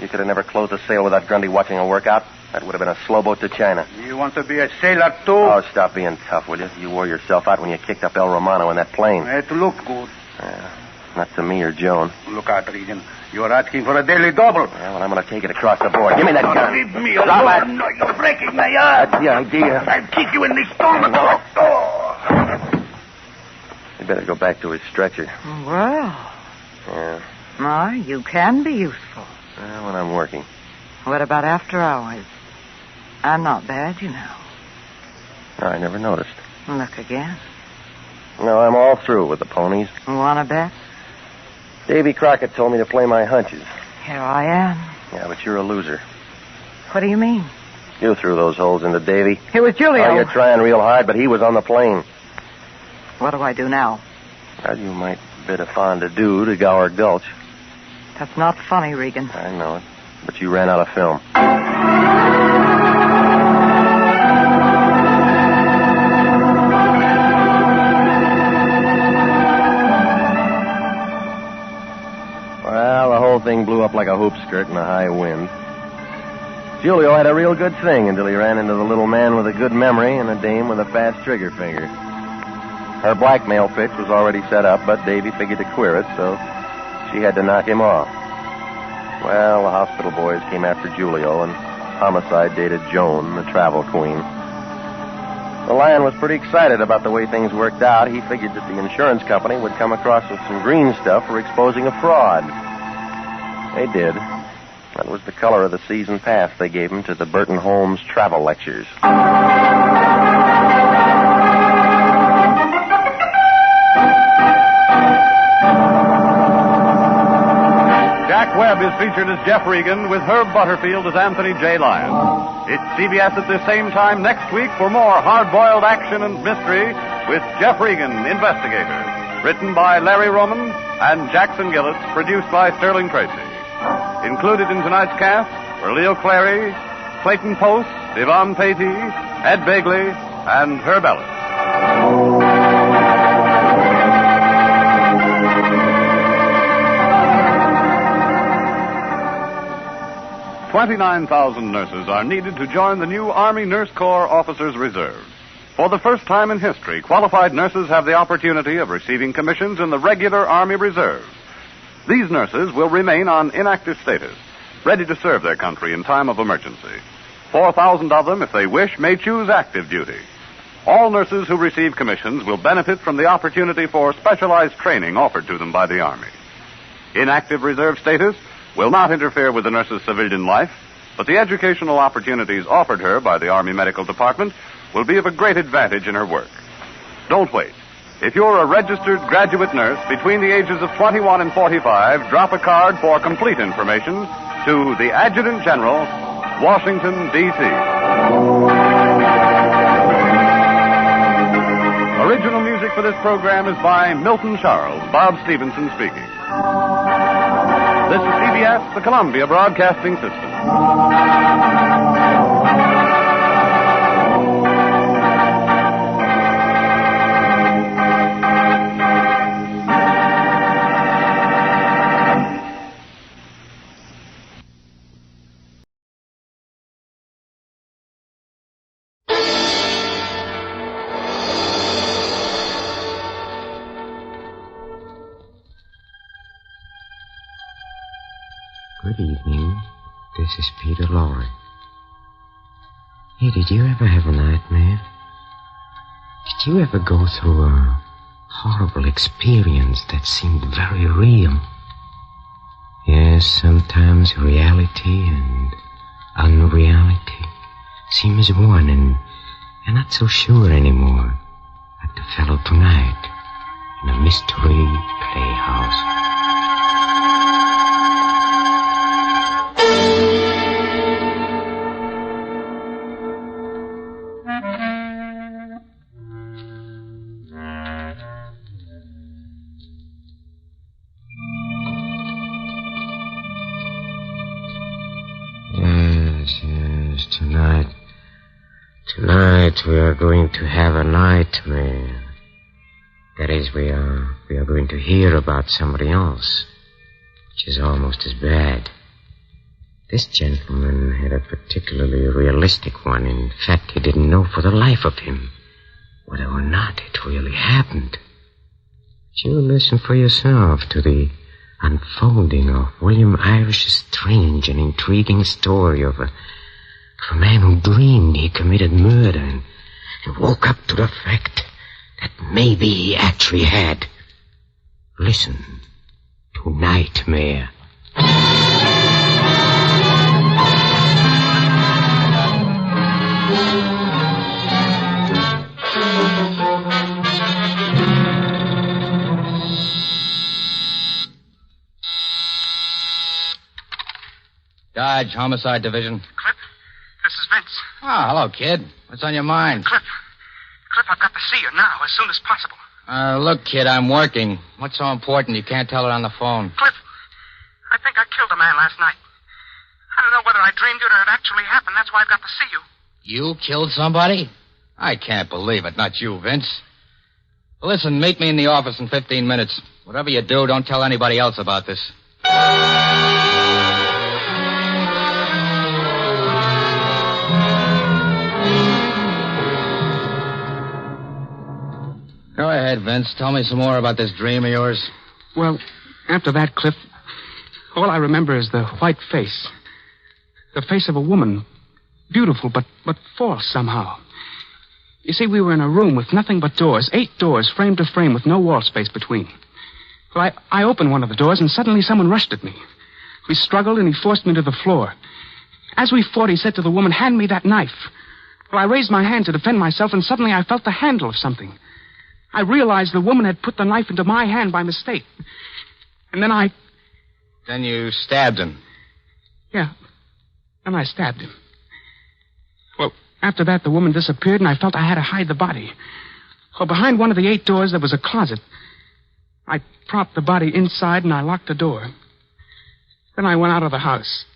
You could have never closed a sale without Grundy watching a workout. That would have been a slow boat to China. You want to be a sailor, too? Oh, stop being tough, will you? You wore yourself out when you kicked up El Romano in that plane. It looked good. Not to me or Joan. Look out, Regan. You're asking for a daily double. Well, I'm going to take it across the board. Give me that gun. Leave me Drop alone. it. No, you're breaking my arm. That's the idea. I'll kick you in the stomach. You better go back to his stretcher. Well. Yeah. Ma, you can be useful. Well, when I'm working. What about after hours? I'm not bad, you know. No, I never noticed. Look again. No, I'm all through with the ponies. Want to bet? Davy Crockett told me to play my hunches. Here I am. Yeah, but you're a loser. What do you mean? You threw those holes into Davy. It was Julio. Oh, you're trying real hard, but he was on the plane. What do I do now? Well, you might bid a fondue to GOWER Gulch. That's not funny, Regan. I know it, but you ran out of film. Well, the whole thing blew up like a hoop skirt in a high wind. Julio had a real good thing until he ran into the little man with a good memory and a dame with a fast trigger finger. Her blackmail pitch was already set up, but Davy figured to queer it, so she had to knock him off. Well, the hospital boys came after Julio, and homicide dated Joan, the travel queen. The Lion was pretty excited about the way things worked out. He figured that the insurance company would come across with some green stuff for exposing a fraud. They did. That was the color of the season pass they gave him to the Burton Holmes travel lectures. Jack Webb is featured as Jeff Regan with Herb Butterfield as Anthony J. Lyon. It's CBS at the same time next week for more hard-boiled action and mystery with Jeff Regan, Investigator. Written by Larry Roman and Jackson Gillett, produced by Sterling Tracy. Included in tonight's cast were Leo Clary, Clayton Post, Yvonne Patey, Ed Begley, and Herb Ellis. 29,000 nurses are needed to join the new Army Nurse Corps Officers Reserve. For the first time in history, qualified nurses have the opportunity of receiving commissions in the regular Army Reserve. These nurses will remain on inactive status, ready to serve their country in time of emergency. 4,000 of them, if they wish, may choose active duty. All nurses who receive commissions will benefit from the opportunity for specialized training offered to them by the Army. Inactive reserve status will not interfere with the nurse's civilian life, but the educational opportunities offered her by the Army Medical Department will be of a great advantage in her work. Don't wait. If you're a registered graduate nurse between the ages of 21 and 45, drop a card for complete information to the Adjutant General, Washington, D.C. Original music for this program is by Milton Charles. Bob Stevenson speaking. This is CBS, the Columbia Broadcasting System. Good evening. This is Peter Lorre. Hey, did you ever have a nightmare? Did you ever go through a horrible experience that seemed very real? Yes, sometimes reality and unreality seem as one, and you're not so sure anymore. Like the fellow tonight in a mystery playhouse. Yes, tonight we are going to have a nightmare. That is, we are going to hear about somebody else, which is almost as bad. This gentleman had a particularly realistic one. In fact, he didn't know for the life of him whether or not it really happened. But you listen for yourself to the unfolding of William Irish's strange and intriguing story of a man who dreamed he committed murder and woke up to the fact that maybe he actually had. Listen to Nightmare. Dodge, Homicide Division. Clip, this is Vince. Oh, hello, kid. What's on your mind? Clip, I've got to see you now, as soon as possible. Look, kid, I'm working. What's so important you can't tell her on the phone? Clip, I think I killed a man last night. I don't know whether I dreamed it or it actually happened. That's why I've got to see you. You killed somebody? I can't believe it. Not you, Vince. Listen, meet me in the office in 15 minutes. Whatever you do, don't tell anybody else about this. Go ahead, Vince. Tell me some more about this dream of yours. Well, after that, Cliff, all I remember is the white face. The face of a woman. Beautiful, but false somehow. You see, we were in a room with nothing but doors. 8 doors, frame to frame, with no wall space between. Well, I opened one of the doors, and suddenly someone rushed at me. We struggled, and he forced me to the floor. As we fought, he said to the woman, "Hand me that knife." Well, I raised my hand to defend myself, and suddenly I felt the handle of something. I realized the woman had put the knife into my hand by mistake. And then Then you stabbed him. Yeah. Then I stabbed him. Well, after that, the woman disappeared, and I felt I had to hide the body. Well, behind one of the 8 doors, there was a closet. I propped the body inside, and I locked the door. Then I went out of the house.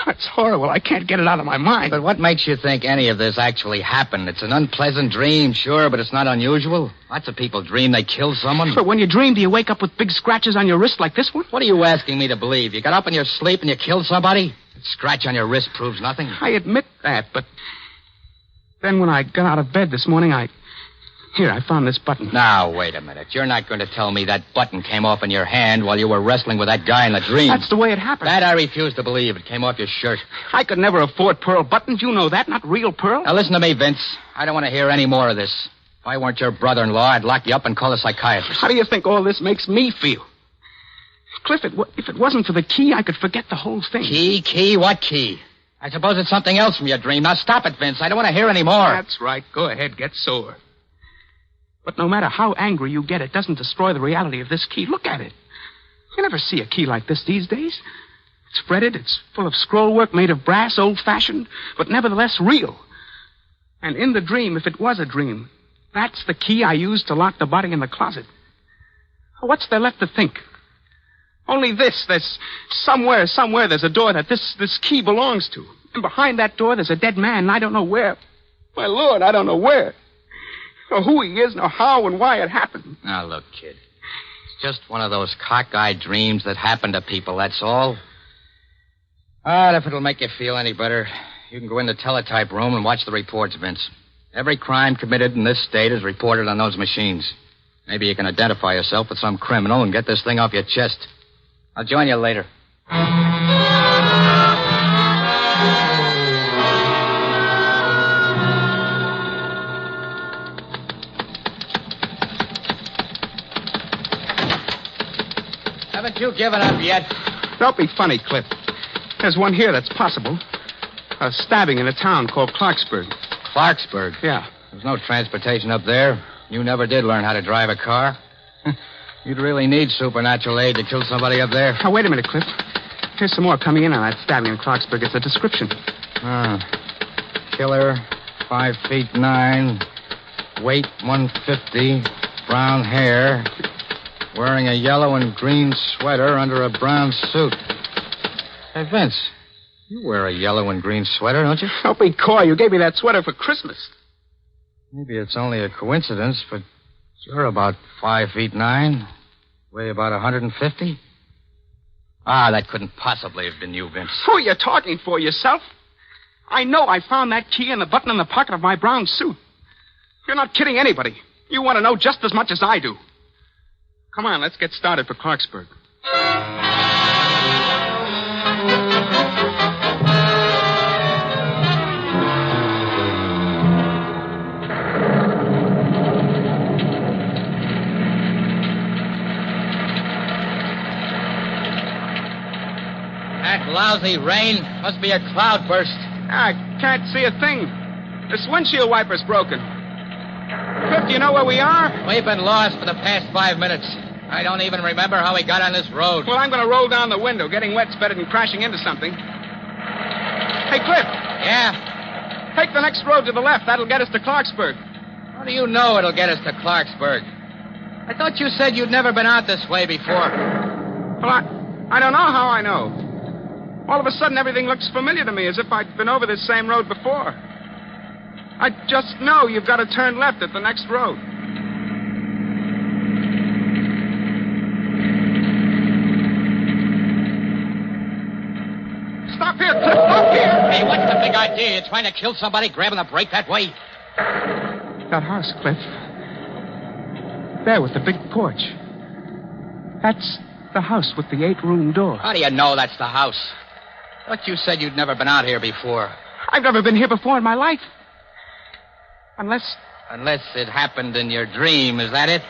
It's horrible. I can't get it out of my mind. But what makes you think any of this actually happened? It's an unpleasant dream, sure, but it's not unusual. Lots of people dream they killed someone. But when you dream, do you wake up with big scratches on your wrist like this one? What are you asking me to believe? You got up in your sleep and you killed somebody? A scratch on your wrist proves nothing. I admit that, but then when I got out of bed this morning, Here, I found this button. Now, wait a minute. You're not going to tell me that button came off in your hand while you were wrestling with that guy in the dream. That's the way it happened. That I refuse to believe. It came off your shirt. I could never afford pearl buttons. You know that. Not real pearl. Now, listen to me, Vince. I don't want to hear any more of this. If I weren't your brother-in-law, I'd lock you up and call a psychiatrist. How do you think all this makes me feel? Cliff, if it wasn't for the key, I could forget the whole thing. Key? What key? I suppose it's something else from your dream. Now, stop it, Vince. I don't want to hear any more. That's right. Go ahead. Get sore. But no matter how angry you get, it doesn't destroy the reality of this key. Look at it. You never see a key like this these days. It's fretted. It's full of scrollwork made of brass, old-fashioned, but nevertheless real. And in the dream, if it was a dream, that's the key I used to lock the body in the closet. What's there left to think? Only this. There's somewhere there's a door that this key belongs to. And behind that door there's a dead man, and I don't know where. My Lord, I don't know where. Or who he is, nor how and why it happened. Now, look, kid. It's just one of those cockeyed dreams that happen to people, that's all. But if it'll make you feel any better, you can go in the teletype room and watch the reports, Vince. Every crime committed in this state is reported on those machines. Maybe you can identify yourself with some criminal and get this thing off your chest. I'll join you later. Haven't you given up yet? Don't be funny, Cliff. There's one here that's possible. A stabbing in a town called Clarksburg. Clarksburg? Yeah. There's no transportation up there. You never did learn how to drive a car. You'd really need supernatural aid to kill somebody up there. Oh, wait a minute, Cliff. Here's some more coming in on that stabbing in Clarksburg. It's a description. Killer, 5'9", weight 150, brown hair, wearing a yellow and green sweater under a brown suit. Hey, Vince, you wear a yellow and green sweater, don't you? Don't be coy. You gave me that sweater for Christmas. Maybe it's only a coincidence, but you're about 5'9", weigh about 150. That couldn't possibly have been you, Vince. Who are you talking for, yourself? I know I found that key in the button in the pocket of my brown suit. You're not kidding anybody. You want to know just as much as I do. Come on, let's get started for Clarksburg. That lousy rain must be a cloudburst. I can't see a thing. This windshield wiper's broken. Cliff, do you know where we are? We've been lost for the past 5 minutes. I don't even remember how we got on this road. Well, I'm going to roll down the window. Getting wet's better than crashing into something. Hey, Cliff. Yeah? Take the next road to the left. That'll get us to Clarksburg. How do you know it'll get us to Clarksburg? I thought you said you'd never been out this way before. Well, I don't know how I know. All of a sudden, everything looks familiar to me, as if I'd been over this same road before. I just know you've got to turn left at the next road. Stop here, Cliff. Stop here. Hey, what's the big idea? You're trying to kill somebody grabbing a brake that way? That house, Cliff. There with the big porch. That's the house with the 8-room door. How do you know that's the house? Thought you said you'd never been out here before. I've never been here before in my life. Unless it happened in your dream, is that it?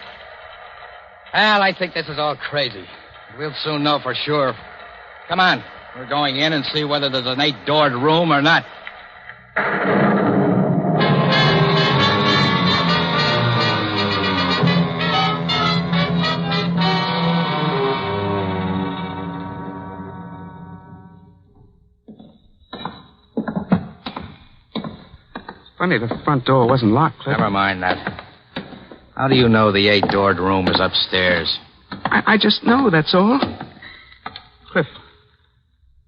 Well, I think this is all crazy. We'll soon know for sure. Come on. We're going in and see whether there's an 8-doored room or not. Funny, the front door wasn't locked, Cliff. Never mind that. How do you know the 8-doored room is upstairs? I just know, that's all. Cliff,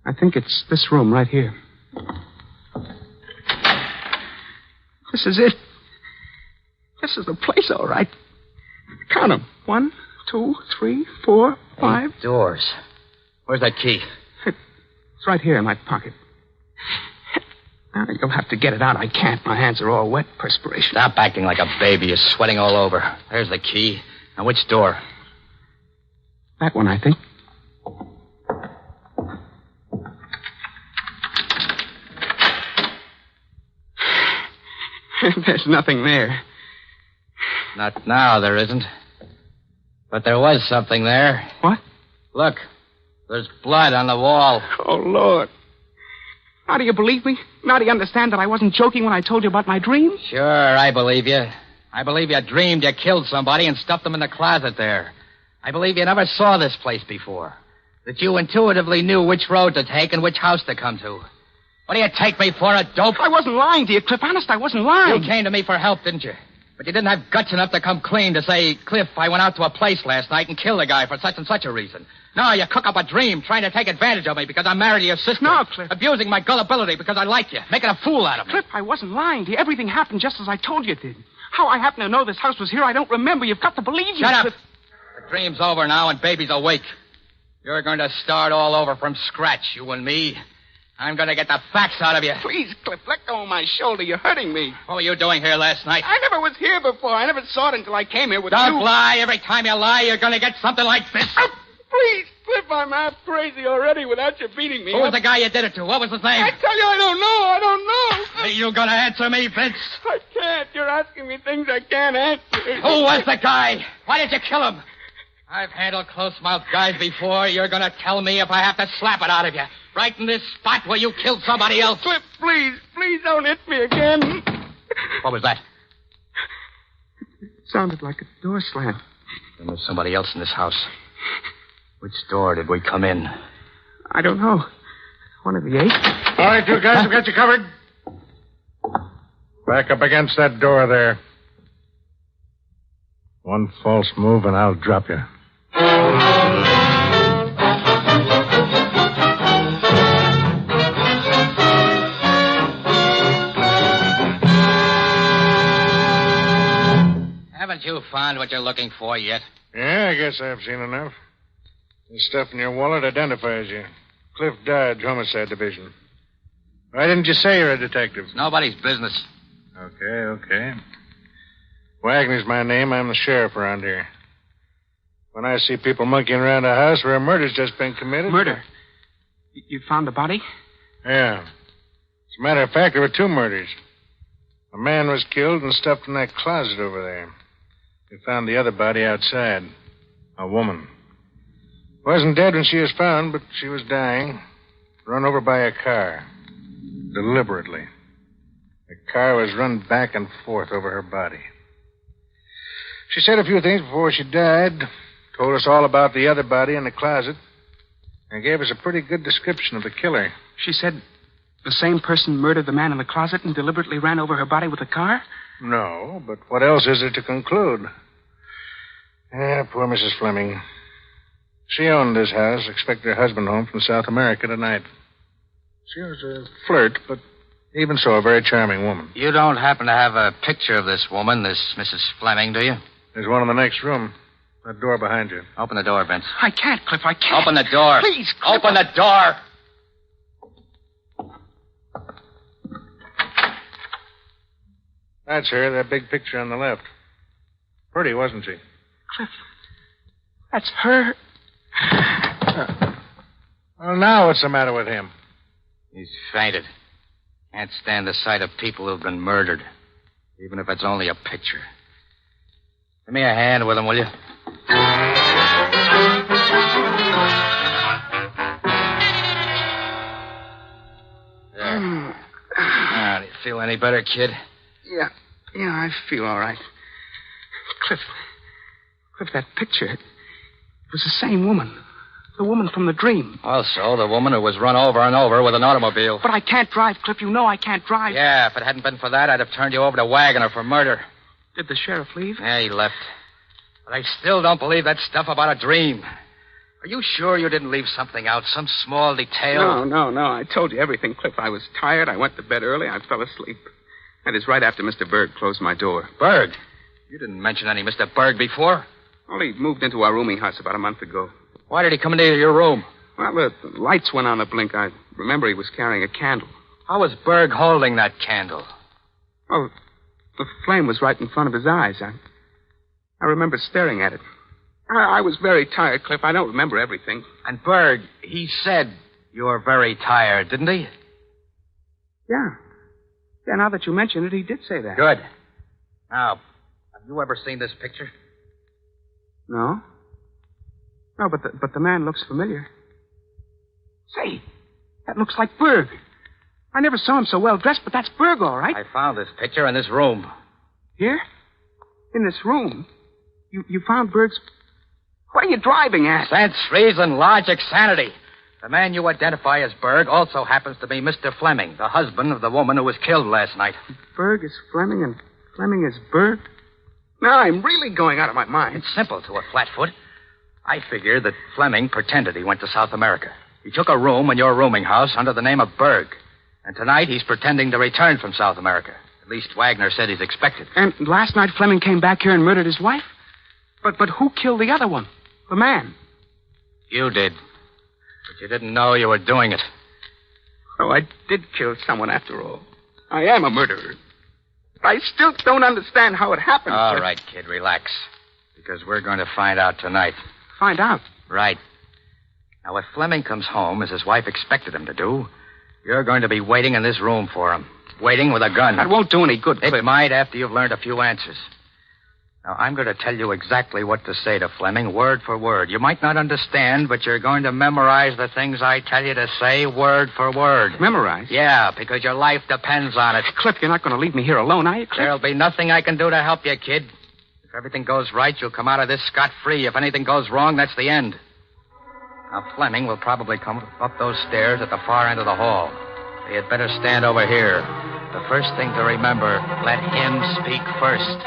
I think it's this room right here. This is it. This is the place, all right. Count them. 1, 2, 3, 4, 5. 8 doors. Where's that key? It's right here in my pocket. Now, you'll have to get it out. I can't. My hands are all wet, perspiration. Stop acting like a baby. You're sweating all over. There's the key. Now, which door? That one, I think. There's nothing there. Not now, there isn't. But there was something there. What? Look. There's blood on the wall. Oh, Lord. Now do you believe me? Now do you understand that I wasn't joking when I told you about my dream? Sure, I believe you. I believe you dreamed you killed somebody and stuffed them in the closet there. I believe you never saw this place before. That you intuitively knew which road to take and which house to come to. What do you take me for, a dope? I wasn't lying to you, Cliff. Honest, I wasn't lying. You came to me for help, didn't you? But you didn't have guts enough to come clean to say, Cliff, I went out to a place last night and killed a guy for such and such a reason. No, you cook up a dream trying to take advantage of me because I'm married to your sister. No, Cliff. Abusing my gullibility because I like you. Making a fool out of me. Cliff, I wasn't lying to you. Everything happened just as I told you it did. How I happen to know this house was here, I don't remember. You've got to believe me. Shut up. Cliff. The dream's over now and baby's awake. You're going to start all over from scratch, you and me. I'm going to get the facts out of you. Please, Cliff, let go of my shoulder. You're hurting me. What were you doing here last night? I never was here before. I never saw it until I came here with you. Don't lie. Every time you lie, you're going to get something like this. Please, Cliff, I'm half crazy already without you beating me. Who was the guy you did it to? What was his name? I tell you, I don't know. Are you going to answer me, Vince? I can't. You're asking me things I can't answer. Who was the guy? Why did you kill him? I've handled close-mouthed guys before. You're going to tell me if I have to slap it out of you. Right in this spot where you killed somebody else. Cliff, please don't hit me again. What was that? It sounded like a door slam. There was somebody else in this house. Which door did we come in? I don't know. One of the 8. All right, you guys, I've got you covered. Back up against that door there. One false move and I'll drop you. Haven't you found what you're looking for yet? Yeah, I guess I've seen enough. The stuff in your wallet identifies you. Cliff Dodge, Homicide Division. Why didn't you say you're a detective? It's nobody's business. Okay. Wagner's my name. I'm the sheriff around here. When I see people monkeying around a house where a murder's just been committed... Murder? You found the body? Yeah. As a matter of fact, there were 2 murders. A man was killed and stuffed in that closet over there. We found the other body outside. A woman. Wasn't dead when she was found, but she was dying. Run over by a car. Deliberately. The car was run back and forth over her body. She said a few things before she died. Told us all about the other body in the closet. And gave us a pretty good description of the killer. She said the same person murdered the man in the closet and deliberately ran over her body with a car? No, but what else is there to conclude? Yeah, poor Mrs. Fleming. She owned this house, expected her husband home from South America tonight. She was a flirt, but even so, a very charming woman. You don't happen to have a picture of this woman, this Mrs. Fleming, do you? There's one in the next room. That door behind you. Open the door, Vince. I can't, Cliff, I can't. Open the door. Please, Cliff. Open the door. That's her, that big picture on the left. Pretty, wasn't she? Cliff, that's her. Well, now what's the matter with him? He's fainted. Can't stand the sight of people who've been murdered, even if it's only a picture. Give me a hand with him, will you? There. Now, do you feel any better, kid? Yeah, I feel all right. Cliff, that picture, it was the same woman. The woman from the dream. Also, the woman who was run over and over with an automobile. But I can't drive, Cliff. You know I can't drive. Yeah, if it hadn't been for that, I'd have turned you over to Wagner for murder. Did the sheriff leave? Yeah, he left. But I still don't believe that stuff about a dream. Are you sure you didn't leave something out, some small detail? No. I told you everything, Cliff. I was tired. I went to bed early. I fell asleep. That is right after Mr. Berg closed my door. Berg? You didn't mention any Mr. Berg before. Well, he moved into our rooming house about a month ago. Why did he come into your room? Well, the lights went on a blink. I remember he was carrying a candle. How was Berg holding that candle? Oh, the flame was right in front of his eyes. I remember staring at it. I was very tired, Cliff. I don't remember everything. And Berg, he said you're very tired, didn't he? Yeah. Yeah, now that you mention it, he did say that. Good. Now, have you ever seen this picture? No. No, but the man looks familiar. Say, that looks like Berg. I never saw him so well dressed, but that's Berg, all right. I found this picture in this room. Here? In this room? You found Berg's... What are you driving at? Sense, reason, logic, sanity. The man you identify as Berg also happens to be Mr. Fleming, the husband of the woman who was killed last night. Berg is Fleming and Fleming is Berg? Now I'm really going out of my mind. It's simple to a flatfoot. I figure that Fleming pretended he went to South America. He took a room in your rooming house under the name of Berg. And tonight he's pretending to return from South America. At least Wagner said he's expected. And last night Fleming came back here and murdered his wife? But who killed the other one? The man? You did. But you didn't know you were doing it. Oh, I did kill someone after all. I am a murderer. I still don't understand how it happened. All right, kid, relax. Because we're going to find out tonight. Find out? Right. Now, if Fleming comes home, as his wife expected him to do, you're going to be waiting in this room for him. Waiting with a gun. That won't do any good. It might after you've learned a few answers. Now, I'm going to tell you exactly what to say to Fleming, word for word. You might not understand, but you're going to memorize the things I tell you to say word for word. Memorize? Yeah, because your life depends on it. Cliff, you're not going to leave me here alone, are you, Cliff? There'll be nothing I can do to help you, kid. If everything goes right, you'll come out of this scot-free. If anything goes wrong, that's the end. Now, Fleming will probably come up those stairs at the far end of the hall. So you'd better stand over here. The first thing to remember, let him speak first.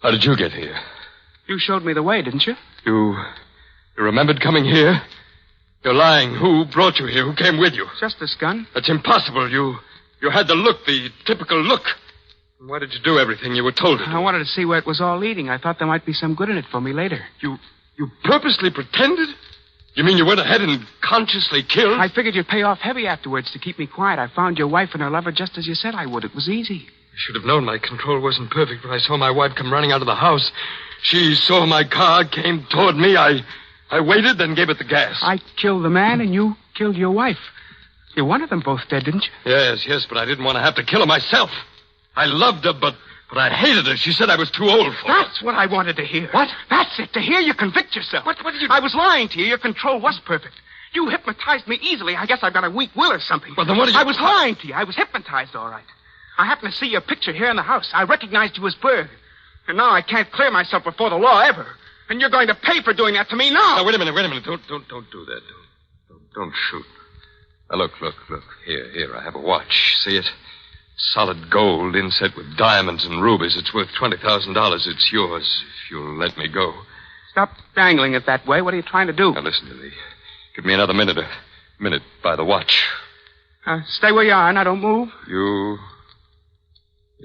How did you get here? You showed me the way, didn't you? You remembered coming here? You're lying. Who brought you here? Who came with you? Just this gun. That's impossible. You had the look, the typical look. Why did you do everything you were told to do? I wanted to see where it was all leading. I thought there might be some good in it for me later. You purposely pretended? You mean you went ahead and consciously killed? I figured you'd pay off heavy afterwards to keep me quiet. I found your wife and her lover just as you said I would. It was easy. I should have known my control wasn't perfect when I saw my wife come running out of the house. She saw my car, came toward me. I waited, then gave it the gas. I killed the man and you killed your wife. You wanted them both dead, didn't you? Yes, but I didn't want to have to kill her myself. I loved her, but I hated her. She said I was too old for her. That's what I wanted to hear. What? That's it, to hear you convict yourself. What did you... I was lying to you. Your control was perfect. You hypnotized me easily. I guess I've got a weak will or something. Well, then what are you... I was lying to you. I was hypnotized, all right. I happened to see your picture here in the house. I recognized you as Berg. And now I can't clear myself before the law ever. And you're going to pay for doing that to me now. Now, wait a minute. Don't do that. Don't shoot. Now, look. Here, I have a watch. See it? Solid gold inset with diamonds and rubies. It's worth $20,000. It's yours if you'll let me go. Stop dangling it that way. What are you trying to do? Now, listen to me. Give me another minute. A minute by the watch. Stay where you are. Now, don't move. You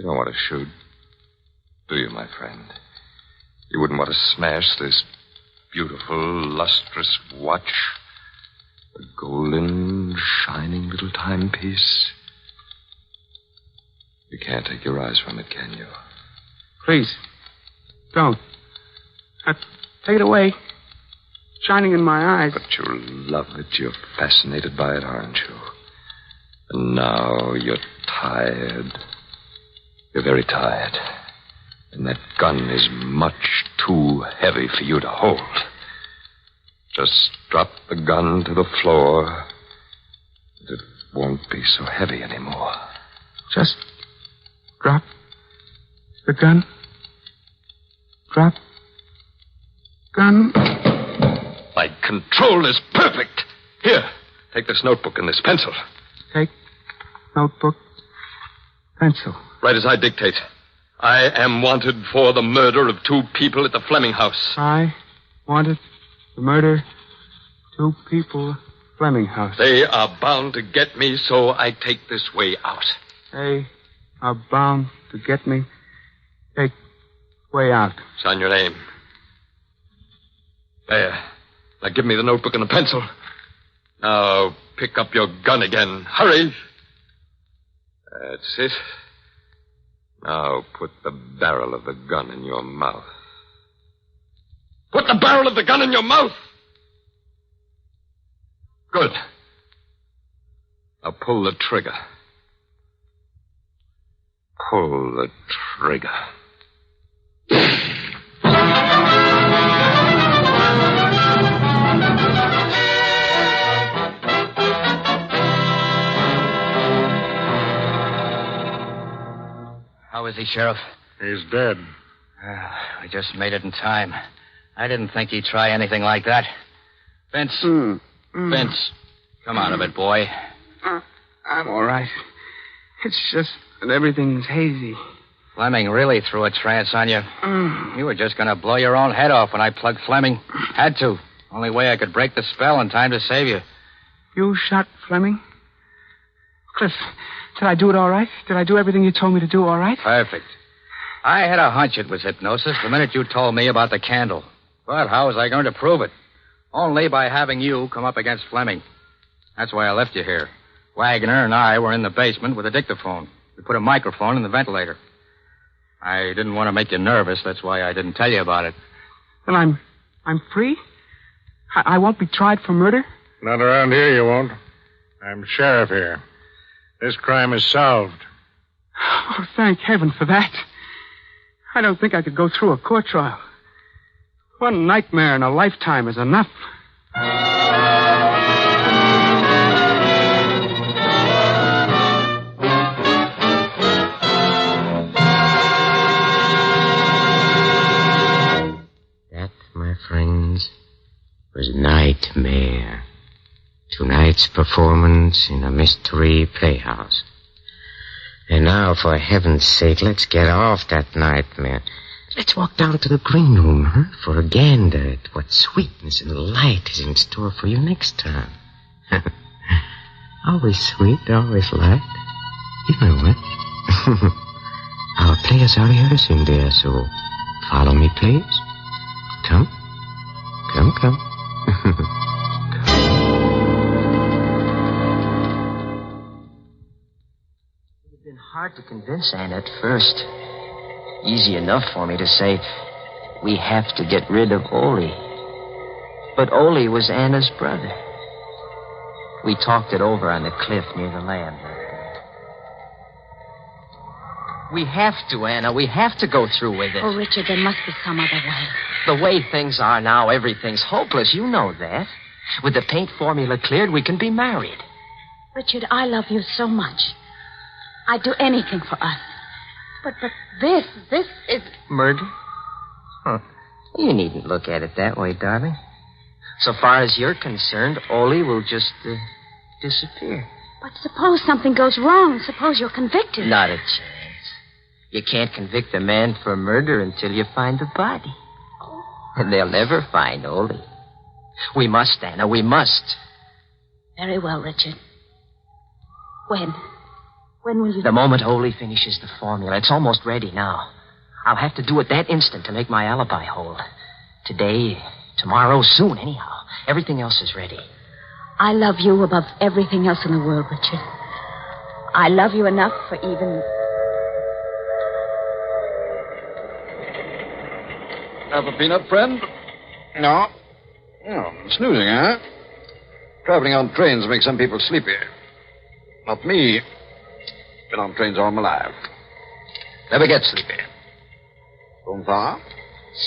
don't want to shoot, do you, my friend? You wouldn't want to smash this beautiful, lustrous watch? A golden, shining little timepiece? You can't take your eyes from it, can you? Please, don't. Take it away. Shining in my eyes. But you love it. You're fascinated by it, aren't you? And now you're tired. You're very tired. And that gun is much too heavy for you to hold. Just drop the gun to the floor. It won't be so heavy anymore. Just drop the gun. Drop gun. My control is perfect. Here, take this notebook and this pencil. Take notebook, pencil. Right as I dictate. I am wanted for the murder of 2 people at the Fleming house. I wanted to murder 2 people, Fleming house. They are bound to get me, so I take this way out. They are bound to get me. Take way out. Sign your name. There. Now give me the notebook and the pencil. Now pick up your gun again. Hurry. That's it. Now put the barrel of the gun in your mouth. Put the barrel of the gun in your mouth! Good. Now pull the trigger. Pull the trigger. How is he, Sheriff? He's dead. We just made it in time. I didn't think he'd try anything like that. Vince. Vince. Come out of it, boy. I'm all right. It's just that everything's hazy. Fleming really threw a trance on you. You were just going to blow your own head off when I plugged Fleming. Had to. Only way I could break the spell in time to save you. You shot Fleming? Cliff, did I do it all right? Did I do everything you told me to do all right? Perfect. I had a hunch it was hypnosis the minute you told me about the candle. But how was I going to prove it? Only by having you come up against Fleming. That's why I left you here. Wagner and I were in the basement with a dictaphone. We put a microphone in the ventilator. I didn't want to make you nervous. That's why I didn't tell you about it. Then I'm free? I won't be tried for murder? Not around here, you won't. I'm sheriff here. This crime is solved. Oh, thank heaven for that. I don't think I could go through a court trial. One nightmare in a lifetime is enough. That, my friends, was Nightmare. Tonight's performance in a mystery playhouse. And now, for heaven's sake, let's get off that nightmare. Let's walk down to the green room, huh? For a gander at what sweetness and light is in store for you next time. Always sweet, always light. You know it. Our players are rehearsing there, so follow me, please. Come. Come. It's been hard to convince Anne at first. Easy enough for me to say, we have to get rid of Ole. But Ole was Anna's brother. We talked it over on the cliff near the land. We have to, Anna. We have to go through with it. Oh, Richard, there must be some other way. The way things are now, everything's hopeless. You know that. With the paint formula cleared, we can be married. Richard, I love you so much. I'd do anything for us. But this is... Murder? Huh. You needn't look at it that way, darling. So far as you're concerned, Ole will just disappear. But suppose something goes wrong. Suppose you're convicted. Not a chance. You can't convict a man for murder until you find the body. And they'll never find Ole. We must, Anna, we must. Very well, Richard. When? When will you... The moment Ole finishes the formula. It's almost ready now. I'll have to do it that instant to make my alibi hold. Today, tomorrow, soon, anyhow. Everything else is ready. I love you above everything else in the world, Richard. I love you enough for even... Have a peanut, friend? No. Oh, snoozing, huh? Traveling on trains makes some people sleepy. Not me. Been on trains all my life. Never get sleepy. Going far?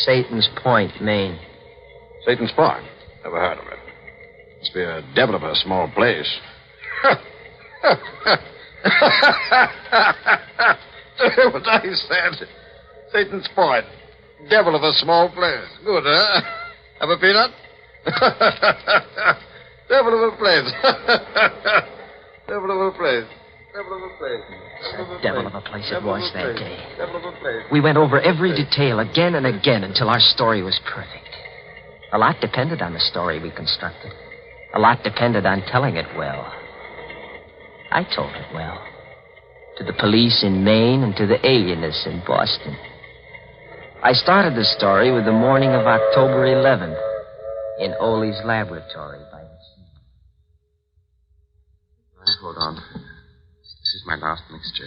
Satan's Point, Maine. Satan's Point? Never heard of it. Must be a devil of a small place. What I said. Satan's Point. Devil of a small place. Good, huh? Have a peanut? Devil of a place. Devil of a place. Devil of a place. Devil of a place it was that day. We went over every detail again and again until our story was perfect. A lot depended on the story we constructed. A lot depended on telling it well. I told it well. To the police in Maine and to the alienists in Boston. I started the story with the morning of October 11th in Ole's laboratory by the sea. Hold on. This is my last mixture.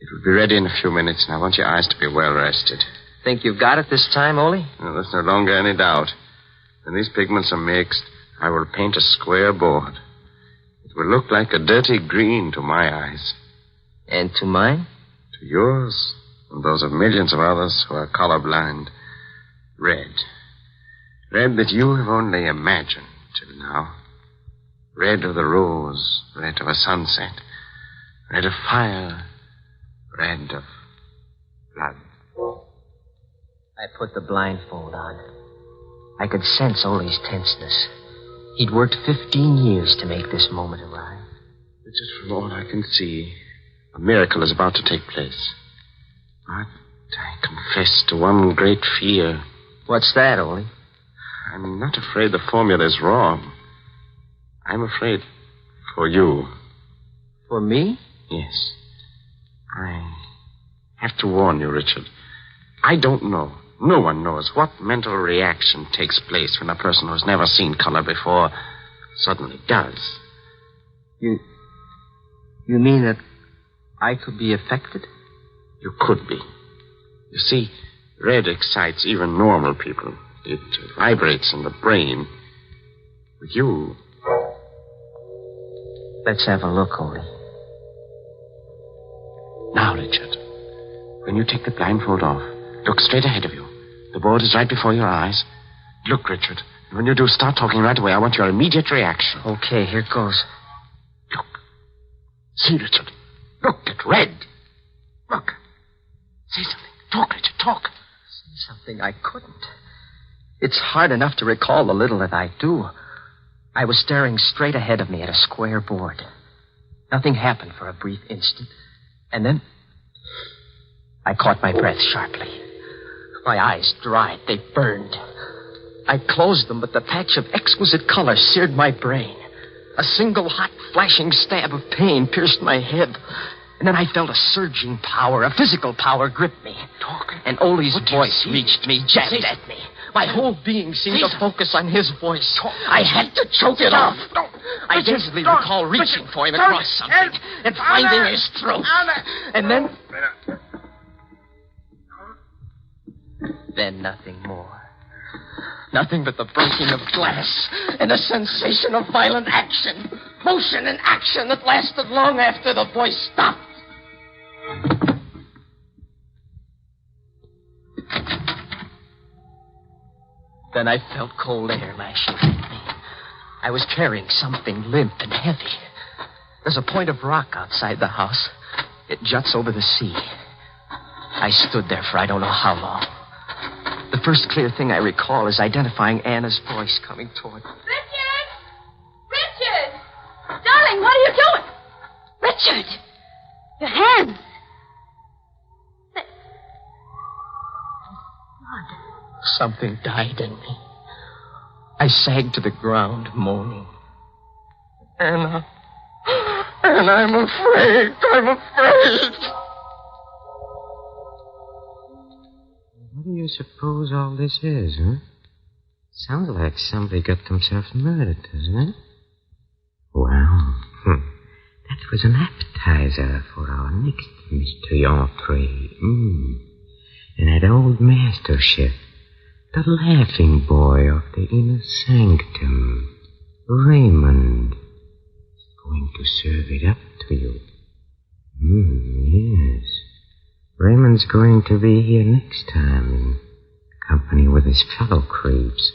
It will be ready in a few minutes, and I want your eyes to be well rested. Think you've got it this time, Ole? No, there's no longer any doubt. When these pigments are mixed, I will paint a square board. It will look like a dirty green to my eyes. And to mine? To yours. And those of millions of others who are colorblind. Red. Red that you have only imagined till now. Red of the rose. Red of a sunset. Red of fire. Red of Blood. I put the blindfold on. I could sense Ole's tenseness. He'd worked 15 years to make this moment arrive. Just from all I can see, a miracle is about to take place. But I confess to one great fear. What's that, Ole? I'm not afraid the formula is wrong. I'm afraid for you. For me? Yes. I have to warn you, Richard. I don't know. No one knows what mental reaction takes place when a person who's never seen color before suddenly does. You mean that I could be affected? You could be. You see, red excites even normal people. It vibrates in the brain. With you... Let's have a look, Ole. Now, Richard, when you take the blindfold off, look straight ahead of you. The board is right before your eyes. Look, Richard. When you do, start talking right away. I want your immediate reaction. Okay, here goes. Look. See, Richard. Look, get red. Look. Say something. Talk, Richard, talk. Say something I couldn't. It's hard enough to recall the little that I do. I was staring straight ahead of me at a square board. Nothing happened for a brief instant. And then I caught my breath sharply. My eyes dried. They burned. I closed them, but the patch of exquisite color seared my brain. A single hot, flashing stab of pain pierced my head. And then I felt a surging power, a physical power grip me. Talk. And Ole's voice reached me, jabbed at me. My whole being seemed to focus on his voice. I had to choke it off. I instantly recall reaching for him across something and finding his throat. And then nothing more. Nothing but the breaking of glass and a sensation of violent action. Motion and action that lasted long after the voice stopped. Then I felt cold air lashing at me. I was carrying something limp and heavy. There's a point of rock outside the house. It juts over the sea. I stood there for I don't know how long. The first clear thing I recall is identifying Anna's voice coming toward me. Richard! Richard! Darling, what are you doing? Richard! Your hands. Blood. Something died in me. I sagged to the ground, moaning. Anna, I'm afraid. I'm afraid. What do you suppose all this is, huh? Sounds like somebody got themselves murdered, doesn't it? Well, that was an appetizer for our next mystery entree. And that old master chef, the laughing boy of the inner sanctum, Raymond, is going to serve it up to you. Yes. Raymond's going to be here next time in company with his fellow creeps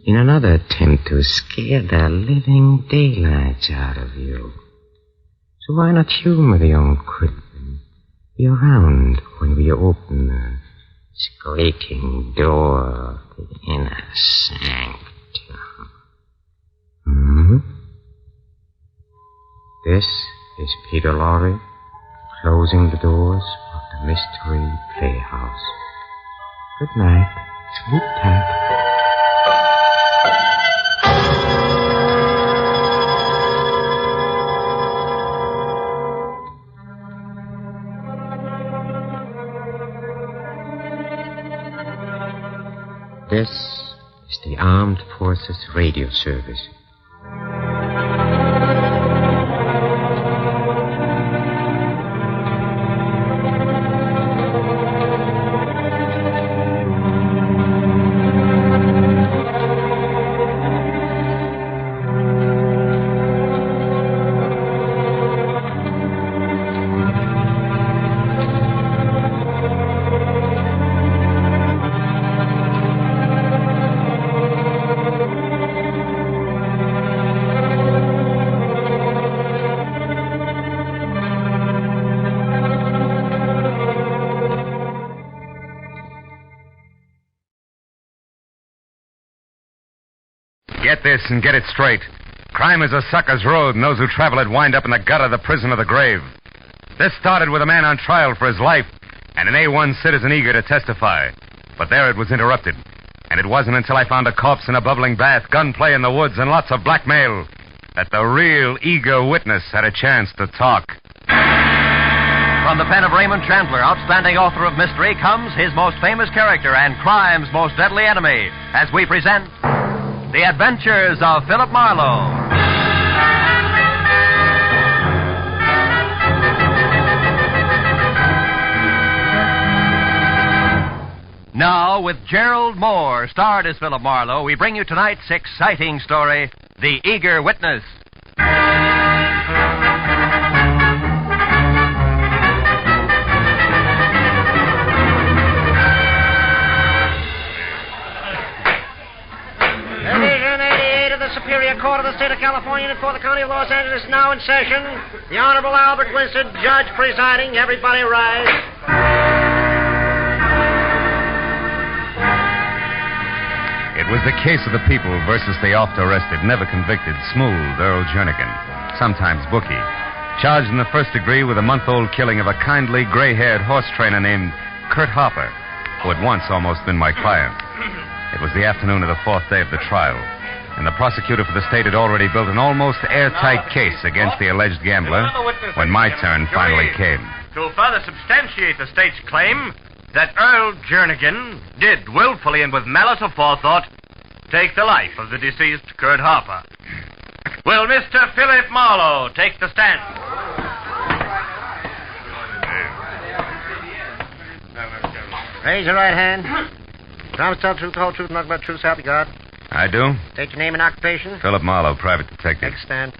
in another attempt to scare the living daylights out of you. So why not humor the old creep and be around when we open the grating door of the inner sanctum? This is Peter Lorre closing the doors of the Mystery Playhouse. Good night. Sleep tight. This is the Armed Forces Radio Service. Get this and get it straight. Crime is a sucker's road, and those who travel it wind up in the gutter, the prison, or the grave. This started with a man on trial for his life and an A1 citizen eager to testify. But there it was interrupted. And it wasn't until I found a corpse in a bubbling bath, gunplay in the woods, and lots of blackmail that the real eager witness had a chance to talk. From the pen of Raymond Chandler, outstanding author of mystery, comes his most famous character and crime's most deadly enemy, as we present The Adventures of Philip Marlowe. Now, with Gerald Moore, starred as Philip Marlowe, we bring you tonight's exciting story, The Eager Witness. Division 88 of the Superior Court of the State of California and for the County of Los Angeles now in session. The Honorable Albert Winston, Judge presiding. Everybody rise. It was the case of the people versus the oft-arrested, never-convicted, smooth Earl Jernigan, sometimes bookie, charged in the first degree with a month-old killing of a kindly, gray-haired horse trainer named Kurt Harper, who had once almost been my client. It was the afternoon of the fourth day of the trial, and the prosecutor for the state had already built an almost airtight case against the alleged gambler when my turn finally came. To further substantiate the state's claim that Earl Jernigan did willfully and with malice aforethought take the life of the deceased Kurt Harper. Will Mr. Philip Marlowe take the stand? Raise your right hand. Promise to tell the truth, the whole truth, and nothing but the truth, so help you God. I do. State your name and occupation. Philip Marlowe, private detective. Take a stand.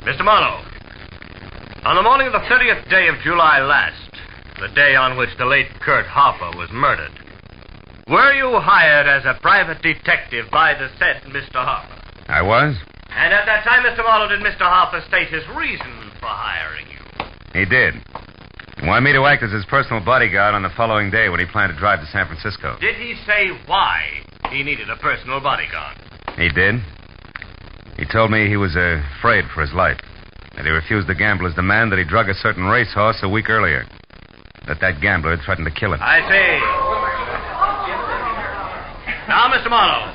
Mr. Marlowe, on the morning of the 30th day of July last, the day on which the late Kurt Harper was murdered, were you hired as a private detective by the said Mr. Harper? I was. And at that time, Mr. Marlowe, did Mr. Harper state his reason for hiring you? He did. He wanted me to act as his personal bodyguard on the following day when he planned to drive to San Francisco. Did he say why he needed a personal bodyguard? He did. He told me he was afraid for his life, that he refused the gambler's demand that he drug a certain racehorse a week earlier, that gambler had threatened to kill him. I see. Now, Mr. Marlowe,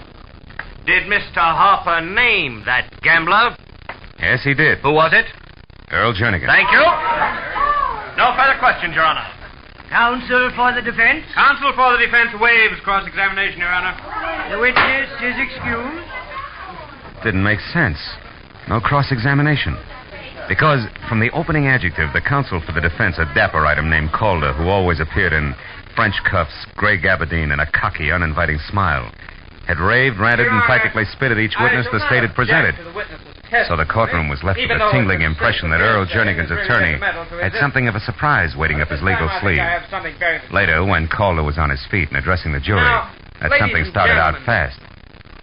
did Mr. Harper name that gambler? Yes, he did. Who was it? Earl Jernigan. Thank you. No further questions, Your Honor. Counsel for the defense. Counsel for the defense waives cross-examination, Your Honor. The witness is excused. Didn't make sense. No cross-examination. Because from the opening adjective, the counsel for the defense, a dapper item named Calder, who always appeared in French cuffs, gray gabardine, and a cocky, uninviting smile, had raved, ranted, and practically spit at each witness the state had presented. So the courtroom was left with a tingling impression that Earl Jernigan's attorney had something of a surprise waiting up his legal sleeve. Later, when Calder was on his feet and addressing the jury, that something started out fast.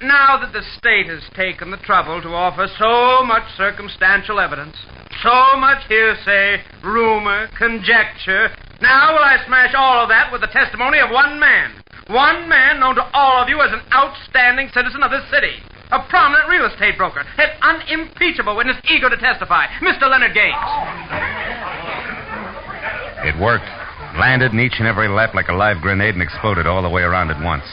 Now that the state has taken the trouble to offer so much circumstantial evidence, so much hearsay, rumor, conjecture, now will I smash all of that with the testimony of one man. One man known to all of you as an outstanding citizen of this city. A prominent real estate broker. An unimpeachable witness eager to testify. Mr. Leonard Gaines. It worked. Landed in each and every lap like a live grenade and exploded all the way around at once.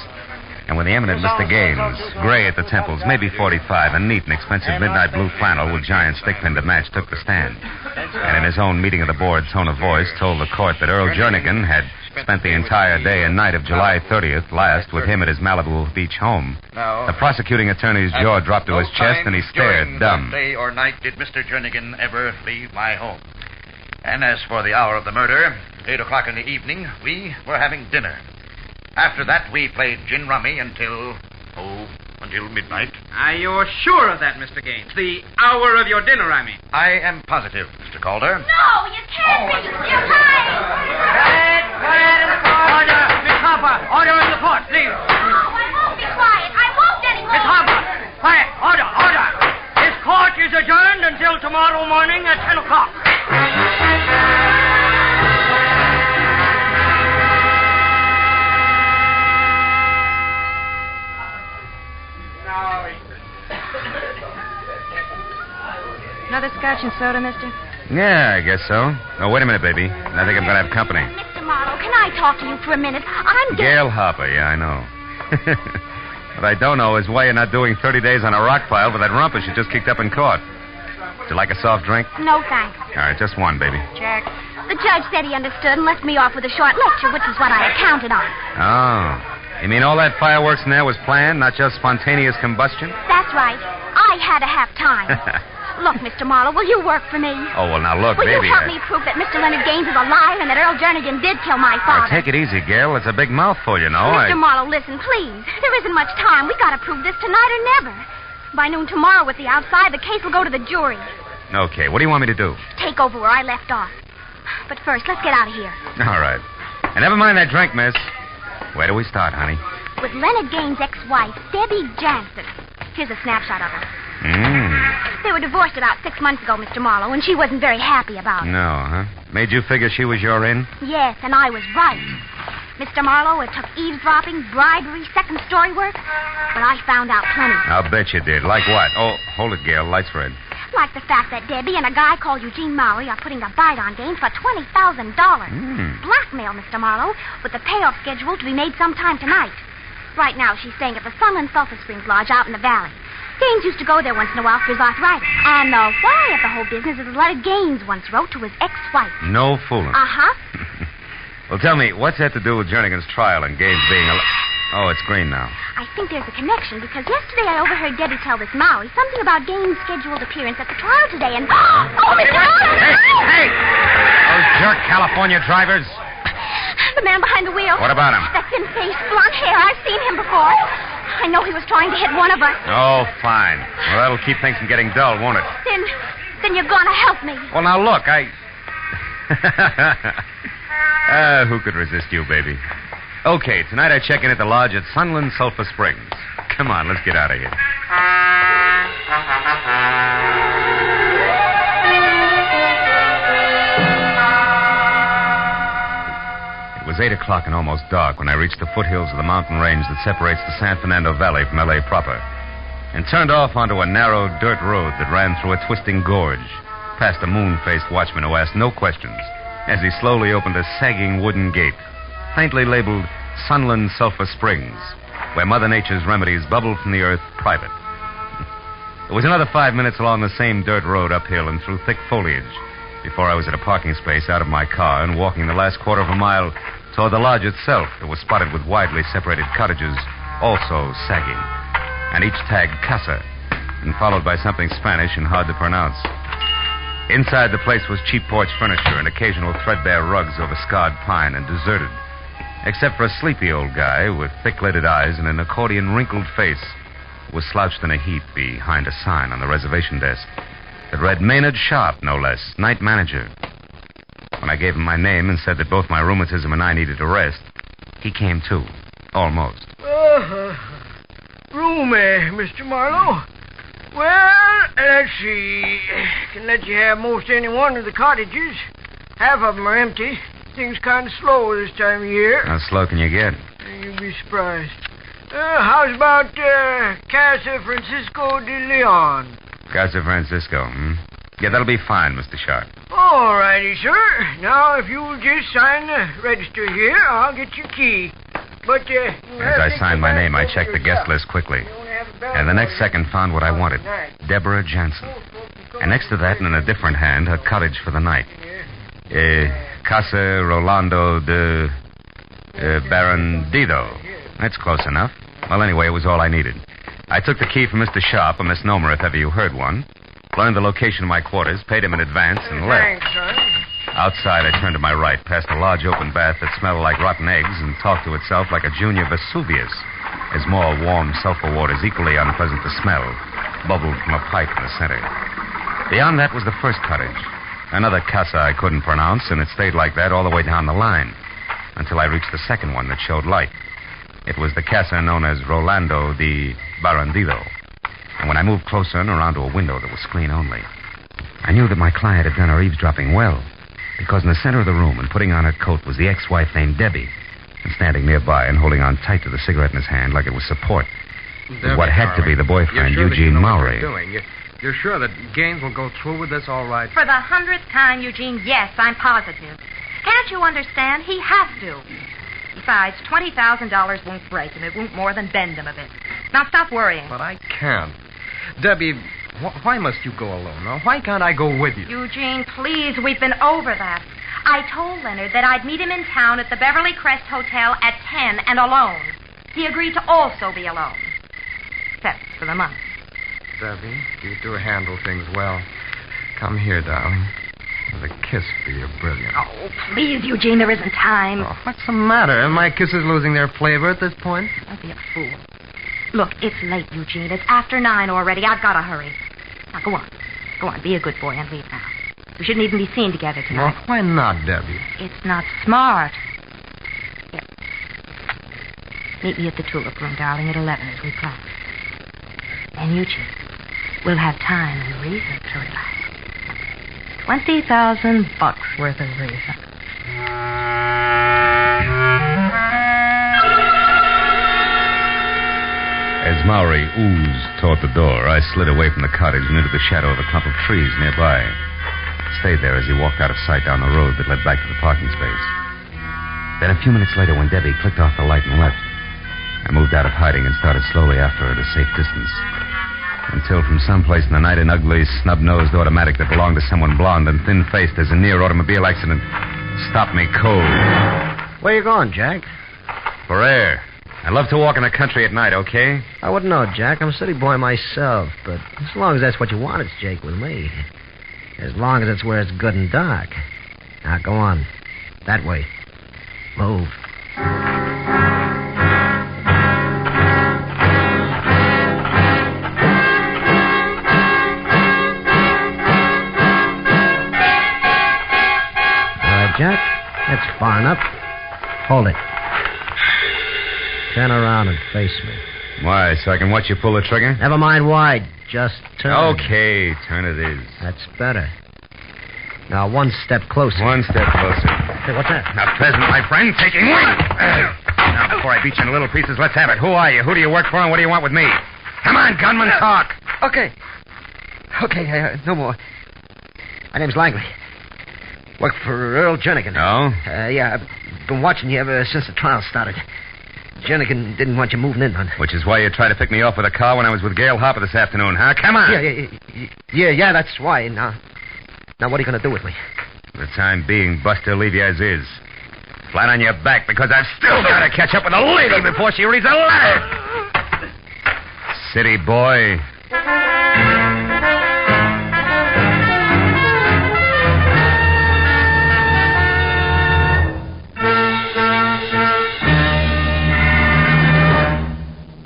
And when the eminent Mr. Gaines, gray at the temples, maybe 45, a neat and expensive midnight blue flannel with giant stick-pin to match, took the stand. And in his own meeting of the board tone of voice, told the court that Earl Jernigan had spent the entire day and night of July 30th last with him at his Malibu Beach home. The prosecuting attorney's jaw dropped to his chest and he stared dumb. Day or night did Mr. Jernigan ever leave my home. And as for the hour of the murder, 8 o'clock in the evening, we were having dinner. After that, we played gin rummy until midnight. Are you sure of that, Mr. Gaines? The hour of your dinner, I mean. I am positive, Mr. Calder. No, you can't be. You're lying. Quiet in the court. Order. Miss Harper, order in the court, please. No, I won't be quiet. I won't anymore. Miss Harper, quiet. Order, order. This court is adjourned until tomorrow morning at 10 o'clock. scotch and soda, mister? Yeah, I guess so. Oh, wait a minute, baby. I think I'm going to have company. Mr. Marlowe, can I talk to you for a minute? Gail Harper, yeah, I know. What I don't know is why you're not doing 30 days on a rock pile with that rumpus you just kicked up in court. Would you like a soft drink? No, thanks. All right, just one, baby. Jack. The judge said he understood and let me off with a short lecture, which is what I had counted on. Oh. You mean all that fireworks in there was planned, not just spontaneous combustion? That's right. I had to have time. Look, Mr. Marlowe, will you work for me? Oh, well, now look, will baby. Will you help me prove that Mr. Leonard Gaines is a liar and that Earl Jernigan did kill my father? Now, take it easy, Gail. It's a big mouthful, you know. Mr. Marlowe, listen, please. There isn't much time. We got to prove this tonight or never. By noon tomorrow with the outside, the case will go to the jury. Okay, what do you want me to do? Take over where I left off. But first, let's get out of here. All right. And never mind that drink, miss. Where do we start, honey? With Leonard Gaines' ex-wife, Debbie Jansen. Here's a snapshot of her. They were divorced about 6 months ago, Mr. Marlowe, and she wasn't very happy about it. No, huh? Made you figure she was your in? Yes, and I was right. Mr. Marlowe, it took eavesdropping, bribery, second-story work, but I found out plenty. I'll bet you did. Like what? Oh, hold it, Gail. Light's red. Like the fact that Debbie and a guy called Eugene Mowry are putting a bite on Gaines for $20,000. Blackmail, Mr. Marlowe, with the payoff schedule to be made sometime tonight. Right now, she's staying at the Sunland Sulphur Springs Lodge out in the valley. Gaines used to go there once in a while for his arthritis. And the why of the whole business is a letter Gaines once wrote to his ex-wife. No fooling. Uh-huh. Well, tell me, what's that to do with Jernigan's trial and Gaines being a... Oh, it's green now. I think there's a connection because yesterday I overheard Debbie tell this Mowry something about Gaines' scheduled appearance at the trial today and... Oh, Mr. Marlowe! Hey! Those jerk California drivers. The man behind the wheel. What about him? That thin-faced, blonde hair. I've seen him before. I know he was trying to hit one of us. Oh, fine. Well, that'll keep things from getting dull, won't it? Then you're gonna help me. Well, now, look, who could resist you, baby? Okay, tonight I check in at the lodge at Sunland Sulphur Springs. Come on, let's get out of here. It was 8 o'clock and almost dark when I reached the foothills of the mountain range that separates the San Fernando Valley from L.A. proper, and turned off onto a narrow dirt road that ran through a twisting gorge, past a moon-faced watchman who asked no questions as he slowly opened a sagging wooden gate, faintly labeled Sunland Sulphur Springs, where Mother Nature's remedies bubbled from the earth private. It was another 5 minutes along the same dirt road uphill and through thick foliage before I was at a parking space out of my car and walking the last quarter of a mile toward the lodge itself that was spotted with widely separated cottages, also sagging, and each tagged Casa, and followed by something Spanish and hard to pronounce. Inside the place was cheap porch furniture and occasional threadbare rugs over scarred pine and deserted, except for a sleepy old guy with thick-lidded eyes and an accordion-wrinkled face who was slouched in a heap behind a sign on the reservation desk that read Maynard Sharp, no less, night manager. When I gave him my name and said that both my rheumatism and I needed a rest, he came too. Almost. Room, Mr. Marlowe. Well, let's see. Can let you have most any one of the cottages. Half of them are empty. Things kind of slow this time of year. How slow can you get? You'd be surprised. How's about Casa Francisco de Leon? Casa Francisco, Yeah, that'll be fine, Mr. Sharp. All righty, sir. Now, if you'll just sign the register here, I'll get your key. But, as I signed my name, I checked the guest list quickly. And the next second found what I wanted. Deborah Jansen. And next to that, and in a different hand, her cottage for the night. Casa Rolando de Barandido. That's close enough. Well, anyway, it was all I needed. I took the key from Mr. Sharp, a misnomer if ever you heard one, learned the location of my quarters, paid him in advance, and left. Thanks, son. Outside, I turned to my right, past a large open bath that smelled like rotten eggs and talked to itself like a junior Vesuvius, as more warm sulfur waters, equally unpleasant to smell, bubbled from a pipe in the center. Beyond that was the first cottage, another casa I couldn't pronounce, and it stayed like that all the way down the line, until I reached the second one that showed light. It was the casa known as Rolando de Barandido, and when I moved closer and around to a window that was screen only, I knew that my client had done her eavesdropping well, because in the center of the room and putting on her coat was the ex-wife named Debbie, and standing nearby and holding on tight to the cigarette in his hand like it was support was what had to be the boyfriend, Eugene Mowry. You're sure that Gaines will go through with this all right? For the 100th time, Eugene, yes, I'm positive. Can't you understand? He has to. Besides, $20,000 won't break him. It won't more than bend him a bit. Now stop worrying. But I can't. Debbie, why must you go alone? Now, why can't I go with you? Eugene, please, we've been over that. I told Leonard that I'd meet him in town at the Beverly Crest Hotel at 10 and alone. He agreed to also be alone. Except for the month. Debbie, you do handle things well. Come here, darling. The kiss for you, brilliant. Oh, please, Eugene, there isn't time. Oh, what's the matter? Are my kisses losing their flavor at this point? Don't be a fool. Look, it's late, Eugene. It's after 9 already. I've got to hurry. Now, go on. Go on, be a good boy and leave now. We shouldn't even be seen together tonight. Well, why not, Debbie? It's not smart. Here. Meet me at the Tulip Room, darling, at 11 as we promised. And you two, we'll have time and reason to relax. $20,000 worth of reason. As Maury oozed toward the door, I slid away from the cottage and into the shadow of a clump of trees nearby. Stayed there as he walked out of sight down the road that led back to the parking space. Then a few minutes later, when Debbie clicked off the light and left, I moved out of hiding and started slowly after her at a safe distance. Until from someplace in the night, an ugly, snub-nosed automatic that belonged to someone blonde and thin-faced as a near automobile accident stopped me cold. Where you going, Jack? For air. I love to walk in the country at night, okay? I wouldn't know, Jack. I'm a city boy myself, but as long as that's what you want, it's Jake with me. As long as it's where it's good and dark. Now, go on. That way. Move. Jack, that's far enough. Hold it. Turn around and face me. Why, so I can watch you pull the trigger? Never mind why. Just turn. Okay, turn it is. That's better. Now, one step closer. One step closer. Hey, what's that? Now, Pheasant, my friend, taking wing. Now, before I beat you into little pieces, let's have it. Who are you? Who do you work for, and what do you want with me? Come on, gunman, talk. Okay, no more. My name's Langley. Work for Earl Jernigan. Oh? Yeah, I've been watching you ever since the trial started. Jernigan didn't want you moving in, hon. Which is why you tried to pick me off with a car when I was with Gail Harper this afternoon, huh? Come on! Yeah, that's why. Now, what are you going to do with me? For the time being, Buster, leave you as is. Flat on your back, because I've still got to catch up with a lady before she reads a letter! City boy.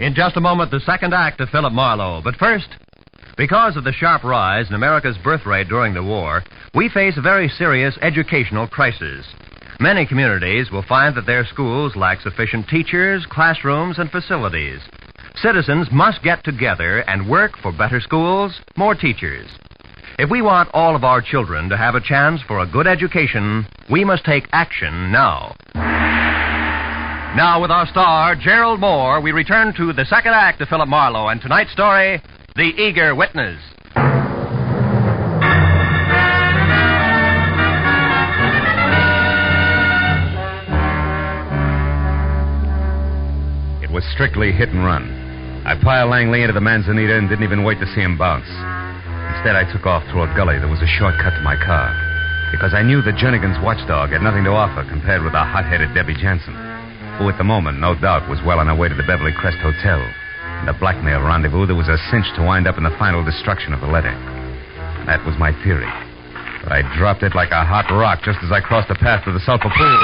In just a moment, the second act of Philip Marlowe. But first, because of the sharp rise in America's birth rate during the war, we face a very serious educational crisis. Many communities will find that their schools lack sufficient teachers, classrooms, and facilities. Citizens must get together and work for better schools, more teachers. If we want all of our children to have a chance for a good education, we must take action now. Now, with our star, Gerald Moore, we return to the second act of Philip Marlowe and tonight's story, The Eager Witness. It was strictly hit and run. I piled Langley into the Manzanita and didn't even wait to see him bounce. Instead, I took off through a gully that was a shortcut to my car, because I knew that Jernigan's watchdog had nothing to offer compared with the hot-headed Debbie Jansen, who at the moment, no doubt, was well on her way to the Beverly Crest Hotel, and a blackmail rendezvous that was a cinch to wind up in the final destruction of the letter. That was my theory. But I dropped it like a hot rock just as I crossed the path to the sulfur pool.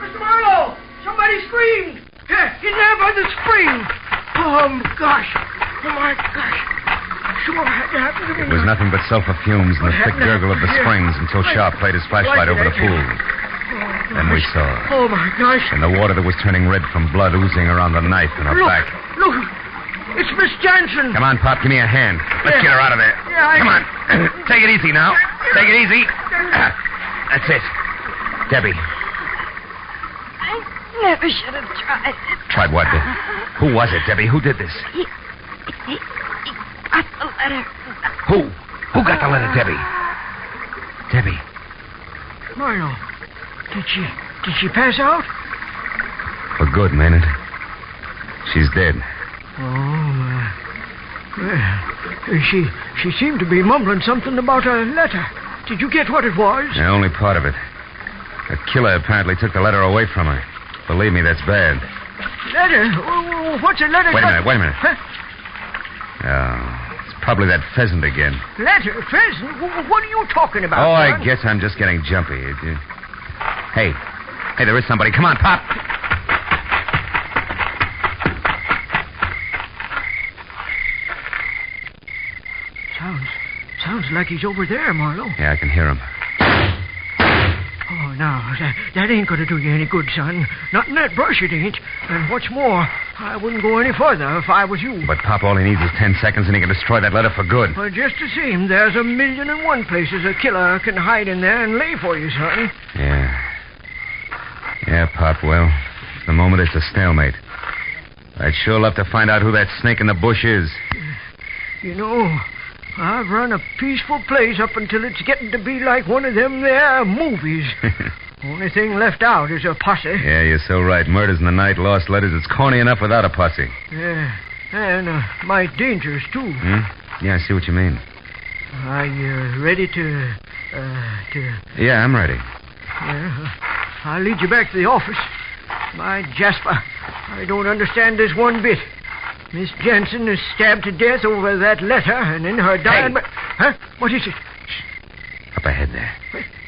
Mr. Marlowe! Somebody screamed! He's there by the spring! Oh, gosh! Oh, my gosh! Sure, had to happen to me. It was nothing but sulfur fumes and the thick gurgle of the springs until Sharp played his flashlight over the pool. Then we saw her. Oh, my gosh. In the water that was turning red from blood oozing around the knife in her back. Look! It's Miss Jansen. Come on, Pop, give me a hand. Let's get her out of there. Yeah, Come on. Take it easy now. Take it easy. That's it. Debbie. never should have tried it. Tried what? Who was it, Debbie? Who did this? He got the letter. Who? Who got the letter, Debbie? Debbie. Marlowe, did she pass out? For good, Maynard. She's dead. Oh, well, she seemed to be mumbling something about a letter. Did you get what it was? Yeah, only part of it. The killer apparently took the letter away from her. Believe me, that's bad. Letter? What's a letter? Wait a minute. Huh? Oh, it's probably that pheasant again. Letter? Pheasant? What are you talking about? Oh, son? I guess I'm just getting jumpy. Hey, there is somebody. Come on, Pop. Sounds like he's over there, Marlowe. Yeah, I can hear him. Oh, no, that ain't going to do you any good, son. Not in that brush, it ain't. And what's more, I wouldn't go any further if I was you. But Pop, all he needs is 10 seconds and he can destroy that letter for good. Well, just the same, there's 1,000,001 places a killer can hide in there and lay for you, son. Yeah, Pop, well, at the moment it's a stalemate. I'd sure love to find out who that snake in the bush is. You know, I've run a peaceful place up until it's getting to be like one of them there movies. Only thing left out is a posse. Yeah, you're so right. Murders in the night, lost letters. It's corny enough without a posse. Yeah, and might dangerous, too. Yeah, I see what you mean. Are you ready to... Yeah, I'm ready. Yeah, I'll lead you back to the office. My Jasper, I don't understand this one bit. Miss Jensen is stabbed to death over that letter, and in her dying... Hey. Huh? What is it? Up ahead there.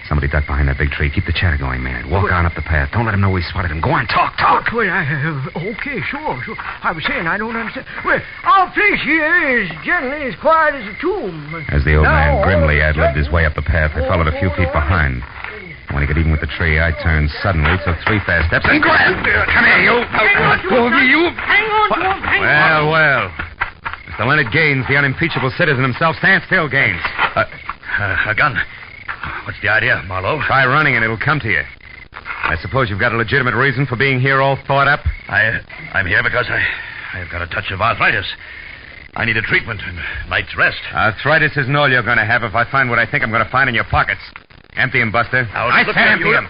Somebody ducked behind that big tree. Keep the chatter going, man. Walk on up the path. Don't let him know we spotted him. Go on, talk. Well, okay, sure. I was saying I don't understand. Well, our place here is generally as quiet as a tomb. As the old man grimly ad-libbed his way up the path, I followed a few feet behind. When he got even with the tree, I turned suddenly, took 3 fast steps, and grabbed. Come here, you. Hang on to him. Well. Mr. Leonard Gaines, the unimpeachable citizen himself. Stand still, Gaines. A gun. What's the idea, Marlowe? Try running and it'll come to you. I suppose you've got a legitimate reason for being here all thought up? I'm here because I've got a touch of arthritis. I need a treatment and night's rest. Arthritis isn't all you're going to have if I find what I think I'm going to find in your pockets. Empty them, Buster. I said empty them.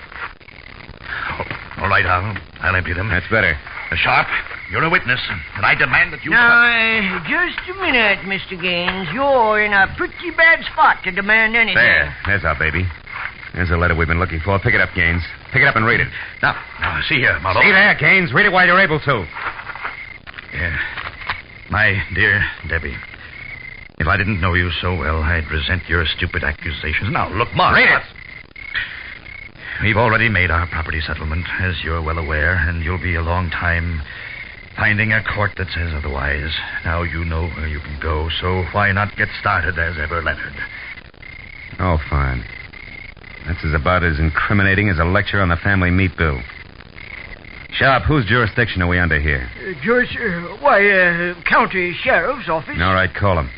All right, I'll empty them. That's better. Sharp, you're a witness, and I demand that you... Now, just a minute, Mr. Gaines. You're in a pretty bad spot to demand anything. There's our baby. There's a letter we've been looking for. Pick it up, Gaines. Pick it up and read it. Now, see here, Marlowe. See there, Gaines. Read it while you're able to. Yeah. My dear Debbie, if I didn't know you so well, I'd resent your stupid accusations. Now, look, Mark. Read it. We've already made our property settlement, as you're well aware, and you'll be a long time finding a court that says otherwise. Now you know where you can go, so why not get started as ever, Leonard? Oh, fine. That's about as incriminating as a lecture on the family meat bill. Sharp, whose jurisdiction are we under here? County Sheriff's Office. All right, call him.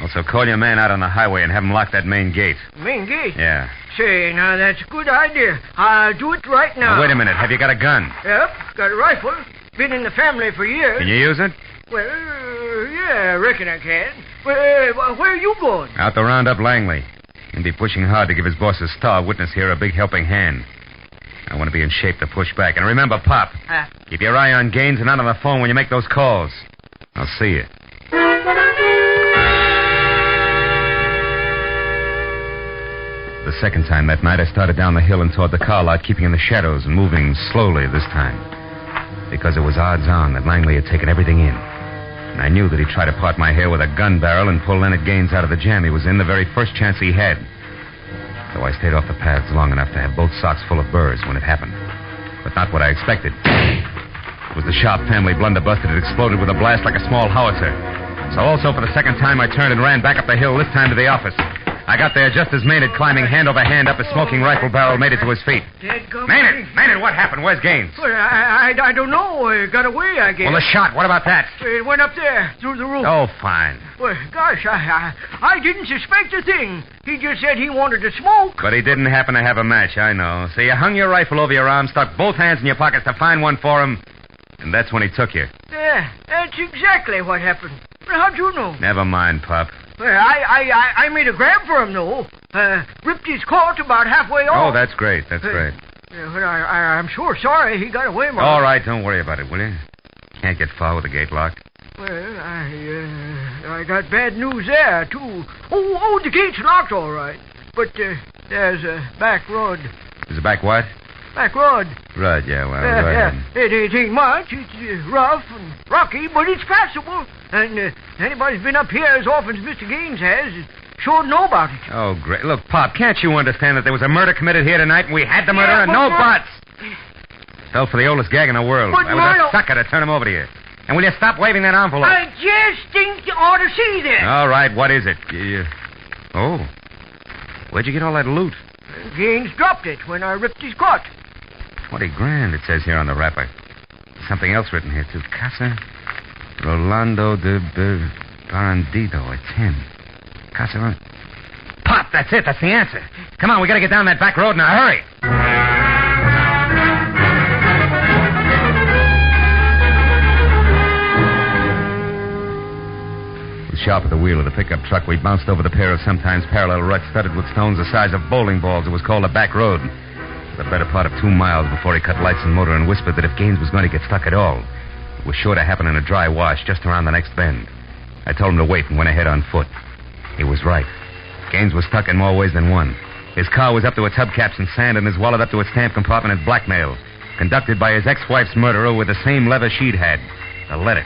Also, call your man out on the highway and have him lock that main gate. Main gate? Yeah. Say, now, that's a good idea. I'll do it right now. Now, wait a minute. Have you got a gun? Yep, got a rifle. Been in the family for years. Can you use it? Well, yeah, I reckon I can. Where are you going? Out to round up Langley. He'll be pushing hard to give his boss a star witness here a big helping hand. I want to be in shape to push back. And remember, Pop, keep your eye on Gaines and not on the phone when you make those calls. I'll see you. The second time that night, I started down the hill and toward the car lot, keeping in the shadows and moving slowly this time. Because it was odds on that Langley had taken everything in. And I knew that he'd try to part my hair with a gun barrel and pull Leonard Gaines out of the jam he was in the very first chance he had. So I stayed off the paths long enough to have both socks full of burrs when it happened. But not what I expected. It was the Sharp family blunderbuss that had exploded with a blast like a small howitzer. So also for the second time, I turned and ran back up the hill, this time to the office. I got there just as Maynard, climbing hand over hand up a smoking rifle barrel, made it to his feet. Maynard, what happened? Where's Gaines? Well, I don't know. It got away, I guess. Well, the shot, what about that? It went up there, through the roof. Oh, fine. Well, gosh, I didn't suspect a thing. He just said he wanted to smoke. But he didn't happen to have a match, I know. So you hung your rifle over your arm, stuck both hands in your pockets to find one for him, and that's when he took you. Yeah, that's exactly what happened. But how'd you know? Never mind, Pop. Well, I made a grab for him, though. Ripped his coat about halfway off. Oh, that's great. That's great. But I'm sure sorry he got away, Mark. All right, don't worry about it, will you? Can't get far with the gate locked. Well, I got bad news there, too. Oh, the gate's locked, all right. But there's a back road. There's a back what? Back road. Right, yeah, well, It ain't much. It's rough and rocky, but it's passable. And anybody's been up here as often as Mr. Gaines has sure know about it. Oh, great. Look, Pop, can't you understand that there was a murder committed here tonight and we had the murderer? Yeah, No buts. Fell for the oldest gag in the world. But I was a sucker to turn him over to you. And will you stop waving that envelope? I just think you ought to see this. All right, what is it? Oh. Where'd you get all that loot? Gaines dropped it when I ripped his coat. $20,000, it says here on the wrapper. Something else written here, too. Casa Rolando de Barandito. It's him. Casa... Pop, that's it. That's the answer. Come on, we gotta get down that back road now. Hurry. Sharp at the wheel of the pickup truck, we bounced over the pair of sometimes parallel ruts studded with stones the size of bowling balls. It was called a back road. The better part of 2 miles before he cut lights and motor and whispered that if Gaines was going to get stuck at all, it was sure to happen in a dry wash just around the next bend. I told him to wait and went ahead on foot. He was right. Gaines was stuck in more ways than one. His car was up to its hubcaps in sand and his wallet up to its stamp compartment in blackmail, conducted by his ex-wife's murderer with the same lever she'd had, the letter.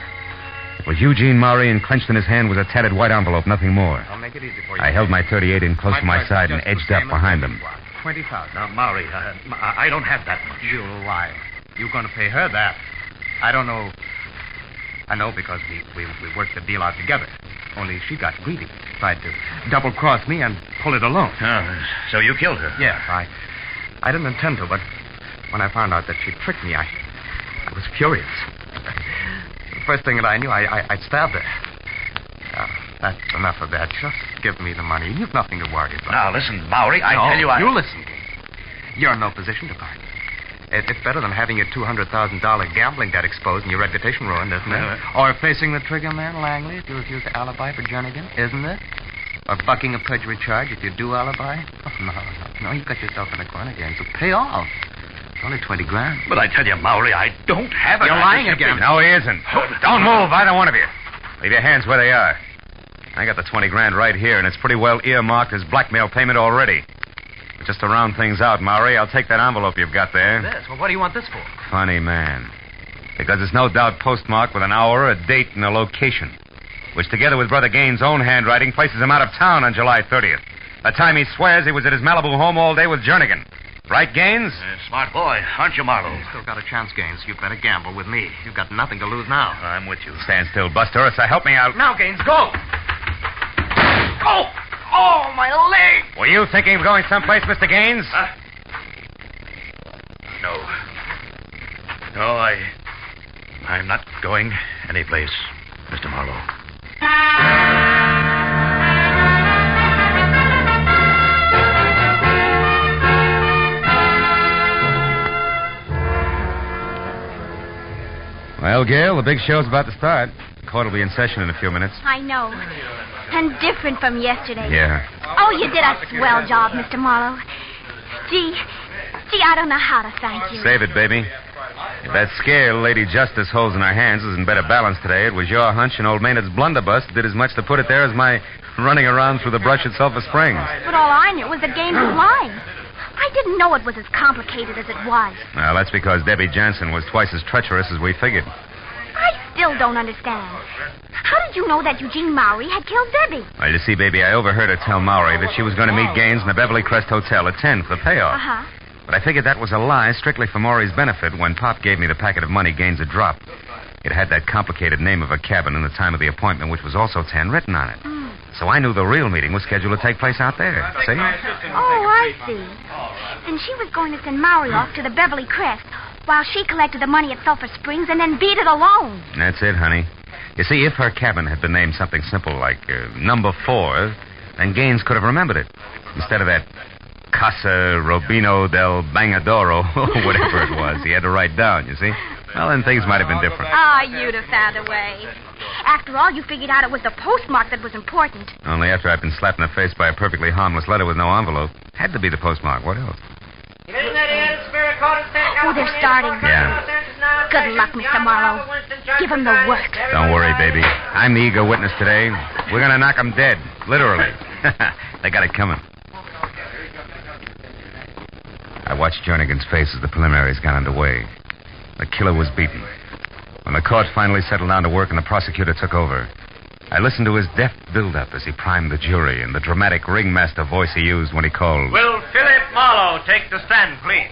It was Eugene Maury, and clenched in his hand was a tattered white envelope, nothing more. I'll make it easy for you. I held my .38 in close to my side and edged up behind him. 20,000. Now, Maury, I don't have that much. You lie. You're going to pay her that. I don't know. I know because we worked the deal out together. Only she got greedy. Tried to double-cross me and pull it alone. Oh, so you killed her? Yes, I didn't intend to, but when I found out that she tricked me, I was furious. The first thing that I knew, I stabbed her. That's enough of that. Just give me the money. You've nothing to worry about. Now, listen, Maury, I tell you, You listen, Gaines. You're in no position to fight. It's better than having your $200,000 gambling debt exposed and your reputation ruined, isn't it? Or facing the trigger man, Langley, if you refuse to alibi for Jernigan, isn't it? Or bucking a perjury charge if you do alibi? Oh, no, you got yourself in a corner again, so pay off. It's only $20,000. But I tell you, Maury, I don't have it. You're lying again. No, he isn't. Don't move, either one of you. Leave your hands where they are. I got the $20,000 right here, and it's pretty well earmarked as blackmail payment already. But just to round things out, Maury, I'll take that envelope you've got there. This? Well, what do you want this for? Funny man. Because it's no doubt postmarked with an hour, a date, and a location, which together with Brother Gaines' own handwriting places him out of town on July 30th. The time he swears he was at his Malibu home all day with Jernigan. Right, Gaines? Smart boy, aren't you, Marlowe? You still got a chance, Gaines. You better gamble with me. You've got nothing to lose now. I'm with you. Stand still, Buster, or help me out. Now, Gaines, go! Oh, my leg! Were you thinking of going someplace, Mr. Gaines? No, I'm not going anyplace, Mr. Marlowe. Well, Gail, the big show's about to start. The court will be in session in a few minutes. I know. And different from yesterday. Yeah. Oh, you did a swell job, Mr. Marlowe. Gee, I don't know how to thank you. Save it, baby. If that scale Lady Justice holds in her hands is in better balance today, it was your hunch and old Maynard's blunderbuss did as much to put it there as my running around through the brush at Sulphur Springs. But all I knew was that Gaines was lying. I didn't know it was as complicated as it was. Well, that's because Debbie Jansen was twice as treacherous as we figured. I still don't understand. How did you know that Eugene Maury had killed Debbie? Well, you see, baby, I overheard her tell Maury that she was going to meet Gaines in the Beverly Crest Hotel at 10 for the payoff. Uh-huh. But I figured that was a lie strictly for Maury's benefit when Pop gave me the packet of money Gaines had dropped. It had that complicated name of a cabin and the time of the appointment, which was also 10, written on it. So I knew the real meeting was scheduled to take place out there. See? Oh, I see. And she was going to send Maury off to the Beverly Crest while she collected the money at Sulphur Springs and then beat it alone. That's it, honey. You see, if her cabin had been named something simple like number 4, then Gaines could have remembered it. Instead of that Casa Robino del Bangadoro, or whatever it was, he had to write down, you see? Well, then things might have been different. Ah, you'd have found a way. After all, you figured out it was the postmark that was important. Only after I'd been slapped in the face by a perfectly harmless letter with no envelope. Had to be the postmark. What else? Oh, they're starting. Yeah. Good luck, Mr. Marlowe. Give him the work. Don't worry, baby. I'm the eager witness today. We're going to knock them dead. Literally. They got it coming. I watched Jernigan's face as the preliminaries got underway. The killer was beaten. When the court finally settled down to work and the prosecutor took over, I listened to his deft build-up as he primed the jury and the dramatic ringmaster voice he used when he called. Will Philip Marlowe take the stand, please?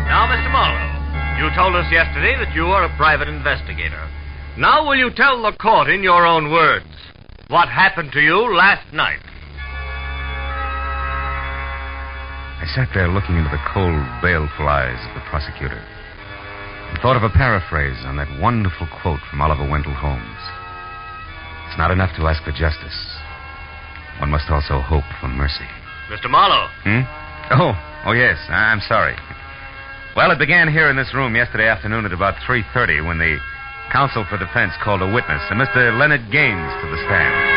Now, Mr. Marlowe, you told us yesterday that you are a private investigator. Now will you tell the court in your own words what happened to you last night? I sat there looking into the cold, baleful eyes of the prosecutor and thought of a paraphrase on that wonderful quote from Oliver Wendell Holmes. It's not enough to ask for justice. One must also hope for mercy. Mr. Marlowe. Oh, yes. I'm sorry. Well, it began here in this room yesterday afternoon at about 3:30 when the counsel for defense called a witness, and Mr. Leonard Gaines to the stand.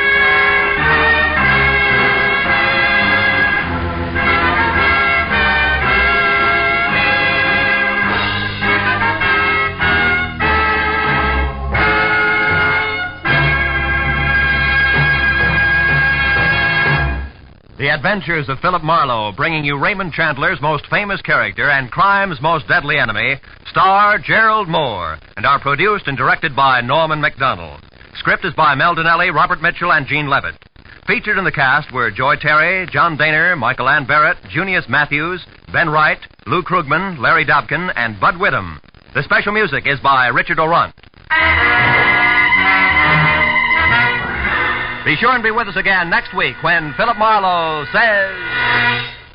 The Adventures of Philip Marlowe, bringing you Raymond Chandler's most famous character and crime's most deadly enemy, star Gerald Moore, and are produced and directed by Norman MacDonald. Script is by Mel Donnelly, Robert Mitchell, and Gene Levitt. Featured in the cast were Joy Terry, John Daner, Michael Ann Barrett, Junius Matthews, Ben Wright, Lou Krugman, Larry Dobkin, and Bud Whittam. The special music is by Richard O'Runt. Be sure and be with us again next week when Philip Marlowe says...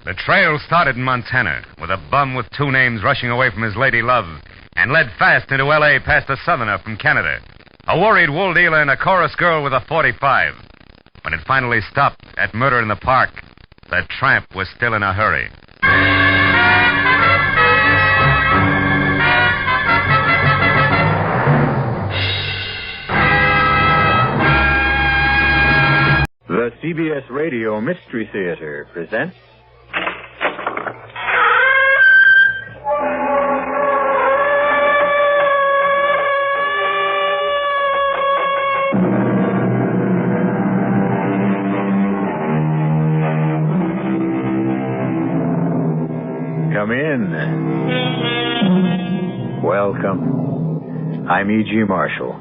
The trail started in Montana with a bum with 2 names rushing away from his lady love and led fast into L.A. past a southerner from Canada, a worried wool dealer and a chorus girl with a .45. When it finally stopped at Murder in the Park, the tramp was still in a hurry. The CBS Radio Mystery Theater presents... Come in. Welcome. I'm E.G. Marshall.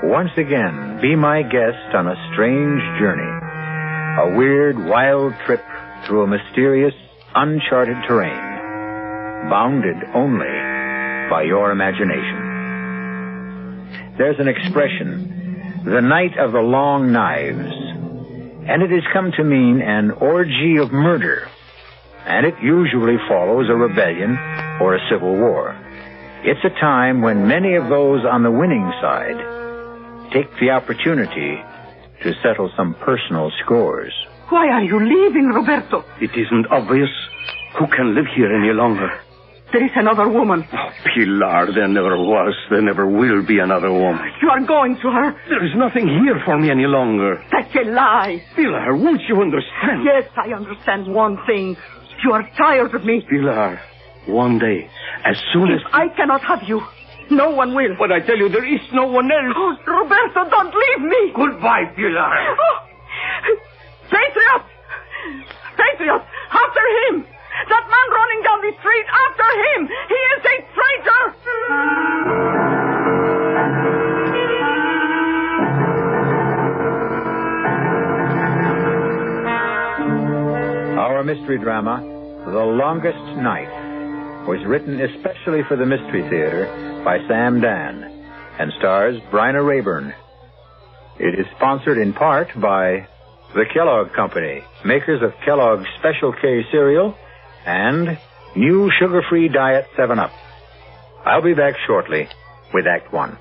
Once again, be my guest on a strange journey. A weird, wild trip through a mysterious, uncharted terrain, bounded only by your imagination. There's an expression, the night of the long knives, and it has come to mean an orgy of murder, and it usually follows a rebellion or a civil war. It's a time when many of those on the winning side take the opportunity to settle some personal scores. Why are you leaving, Roberto? It isn't obvious. Who can live here any longer? There is another woman. Oh, Pilar, there never was. There never will be another woman. You are going to her. There is nothing here for me any longer. That's a lie. Pilar, won't you understand? Yes, I understand one thing. You are tired of me. Pilar, one day, as soon as... If I cannot have you, no one will. But I tell you, there is no one else. Oh, Roberto, don't leave me. Goodbye, Pilar. Oh. Patriot! Patriot! After him! That man running down the street, after him! He is a traitor! Our mystery drama, The Longest Night, was written especially for the Mystery Theater by Sam Dan and stars Bryna Rayburn. It is sponsored in part by the Kellogg Company, makers of Kellogg's Special K cereal and new sugar-free Diet 7-Up. I'll be back shortly with Act One.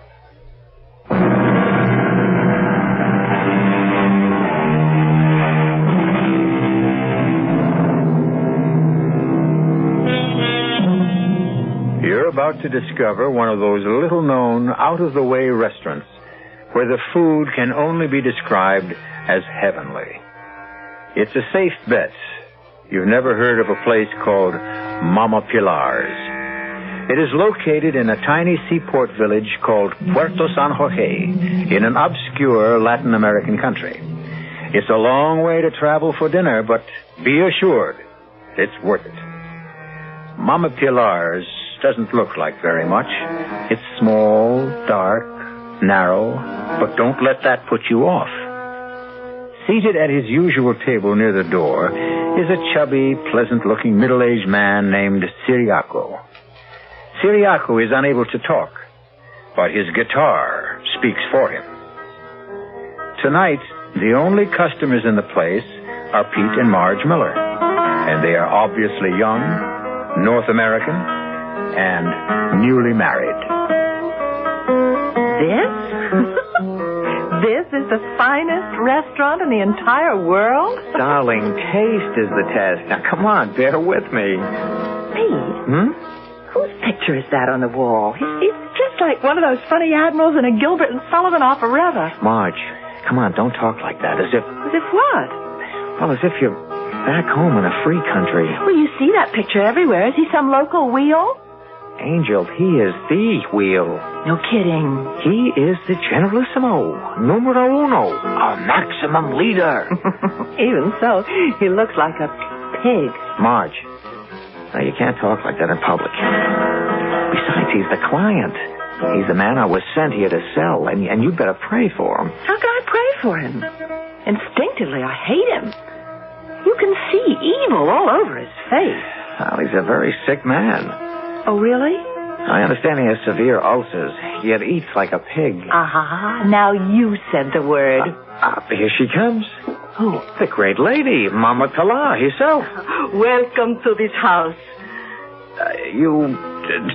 You're about to discover one of those little-known, out-of-the-way restaurants where the food can only be described as heavenly. It's a safe bet you've never heard of a place called Mama Pilar's. It is located in a tiny seaport village called Puerto San Jorge in an obscure Latin American country. It's a long way to travel for dinner, but be assured it's worth it. Mama Pilar's doesn't look like very much. It's small, dark, narrow, but don't let that put you off. Seated at his usual table near the door is a chubby, pleasant-looking middle-aged man named Ciriaco. Ciriaco is unable to talk, but his guitar speaks for him. Tonight, the only customers in the place are Pete and Marge Miller, and they are obviously young, North American, and newly married. This is the finest restaurant in the entire world? Darling, taste is the test. Now, come on, bear with me. Pete? Whose picture is that on the wall? He's just like one of those funny admirals in a Gilbert and Sullivan operetta. Marge, come on, don't talk like that. As if what? Well, as if you're back home in a free country. Well, you see that picture everywhere. Is he some local wheel? Angel, he is the wheel. No kidding. He is the generalissimo, numero uno, our maximum leader. Even so, he looks like a pig. Marge, now you can't talk like that in public. Besides, he's the client. He's the man I was sent here to sell, and you'd better pray for him. How can I pray for him? Instinctively, I hate him. You can see evil all over his face. Well, he's a very sick man. Oh, really? I understand he has severe ulcers, yet eats like a pig. Aha, now you said the word. Here she comes. Who? The great lady, Mama Pilar herself. Welcome to this house. You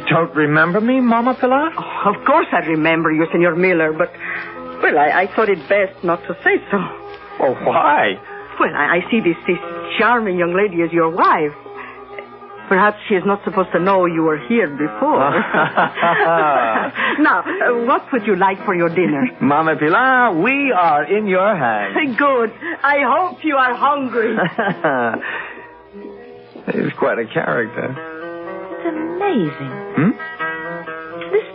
don't remember me, Mama Pilar? Oh, of course I remember you, Senor Miller, but, well, I thought it best not to say so. Oh, why? Well, I see this charming young lady as your wife. Perhaps she is not supposed to know you were here before. Now, what would you like for your dinner? Mama Pilar, we are in your hands. Good. I hope you are hungry. He's quite a character. It's amazing. This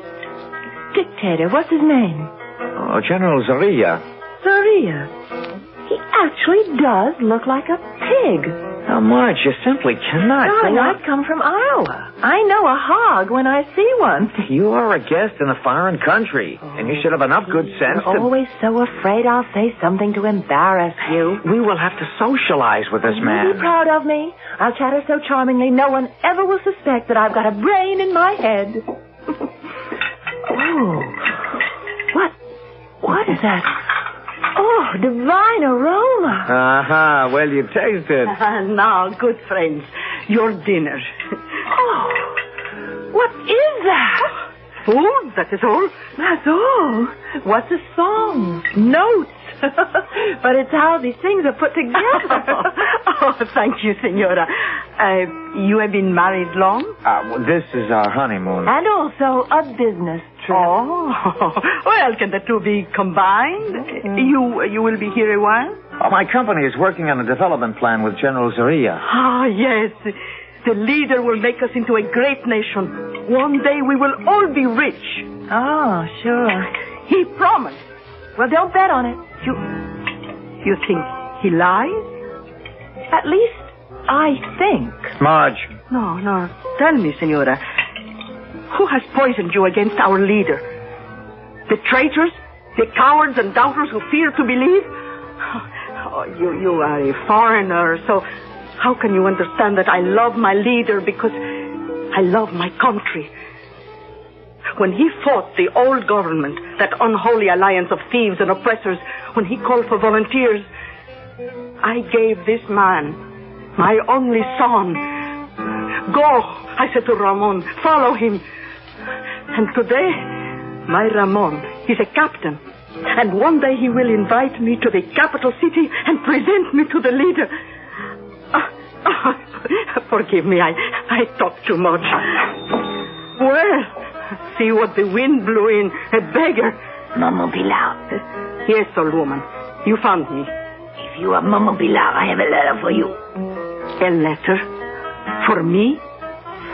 dictator, what's his name? Oh, General Zorilla. Zorilla. He actually does look like a pig. Now, Marge, you simply cannot. Darling, I come from Iowa. I know a hog when I see one. You are a guest in a foreign country, and you should have enough good sense You're always so afraid I'll say something to embarrass you. We will have to socialize with this man. You'll be proud of me. I'll chatter so charmingly no one ever will suspect that I've got a brain in my head. Oh. What is that? Oh, divine aroma. Uh-huh. Well, you tasted. Now, good friends, your dinner. Oh, what is that? Food, that is all. That's all. What's a song? Notes. But it's how these things are put together. Oh, thank you, Senora. You have been married long? Well, this is our honeymoon. And also a business trip. Oh, well, can the two be combined? You will be here a while? Oh, my company is working on a development plan with General Zorilla. Ah, yes. The leader will make us into a great nation. One day we will all be rich. Oh, sure. He promised. Well, don't bet on it. You think he lies? At least, I think. Marge. No. Tell me, Senora. Who has poisoned you against our leader? The traitors? The cowards and doubters who fear to believe? Oh, you are a foreigner, so how can you understand that I love my leader because I love my country? when he fought the old government, that unholy alliance of thieves and oppressors, when he called for volunteers, I gave this man, my only son. Go, I said to Ramon, follow him. And today, my Ramon, he's a captain. And one day he will invite me to the capital city and present me to the leader. Forgive me, I talk too much. Well, see what the wind blew in, a beggar. Momo Pilar. Yes, old woman, you found me. If you are Momo Pilar, I have a letter for you. A letter? For me?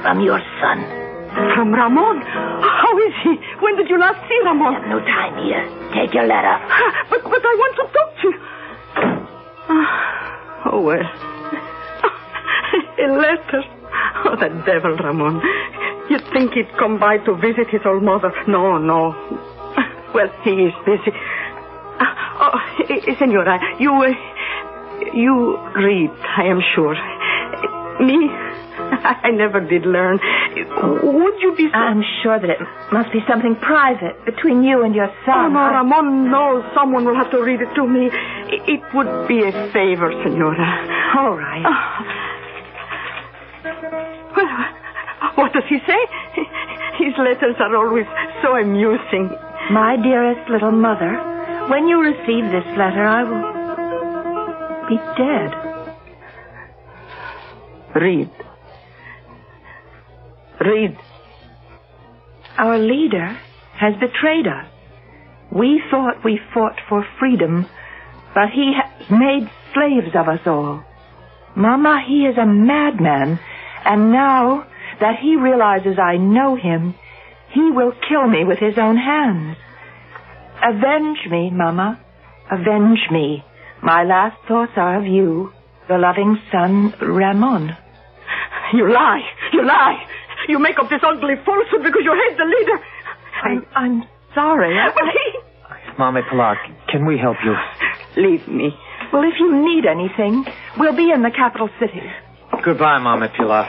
From your son. From Ramon? How is he? When did you last see Ramon? I have no time here. Take your letter. But I want to talk to you. Oh, well. A letter. Oh, the devil, Ramon. You'd think he'd come by to visit his old mother. No. Well, he is busy. Senora, you read, I am sure. Me, I never did learn. Would you be so... I'm sure that it must be something private between you and your son. Oh, no, Ramon knows someone will have to read it to me. It would be a favor, Senora. All right. Well, what does he say? His letters are always so amusing. My dearest little mother, when you receive this letter, I will be dead. Read. Our leader has betrayed us. We thought we fought for freedom, but he has made slaves of us all. Mama, he is a madman, and now that he realizes I know him, he will kill me with his own hands. Avenge me, Mama. Avenge me. My last thoughts are of you, the loving son, Ramon. You lie. You make up this ugly falsehood because you hate the leader. I'm sorry. But he... Mommy Pilar, can we help you? Leave me. Well, if you need anything, we'll be in the capital city. Goodbye, Mommy Pilar.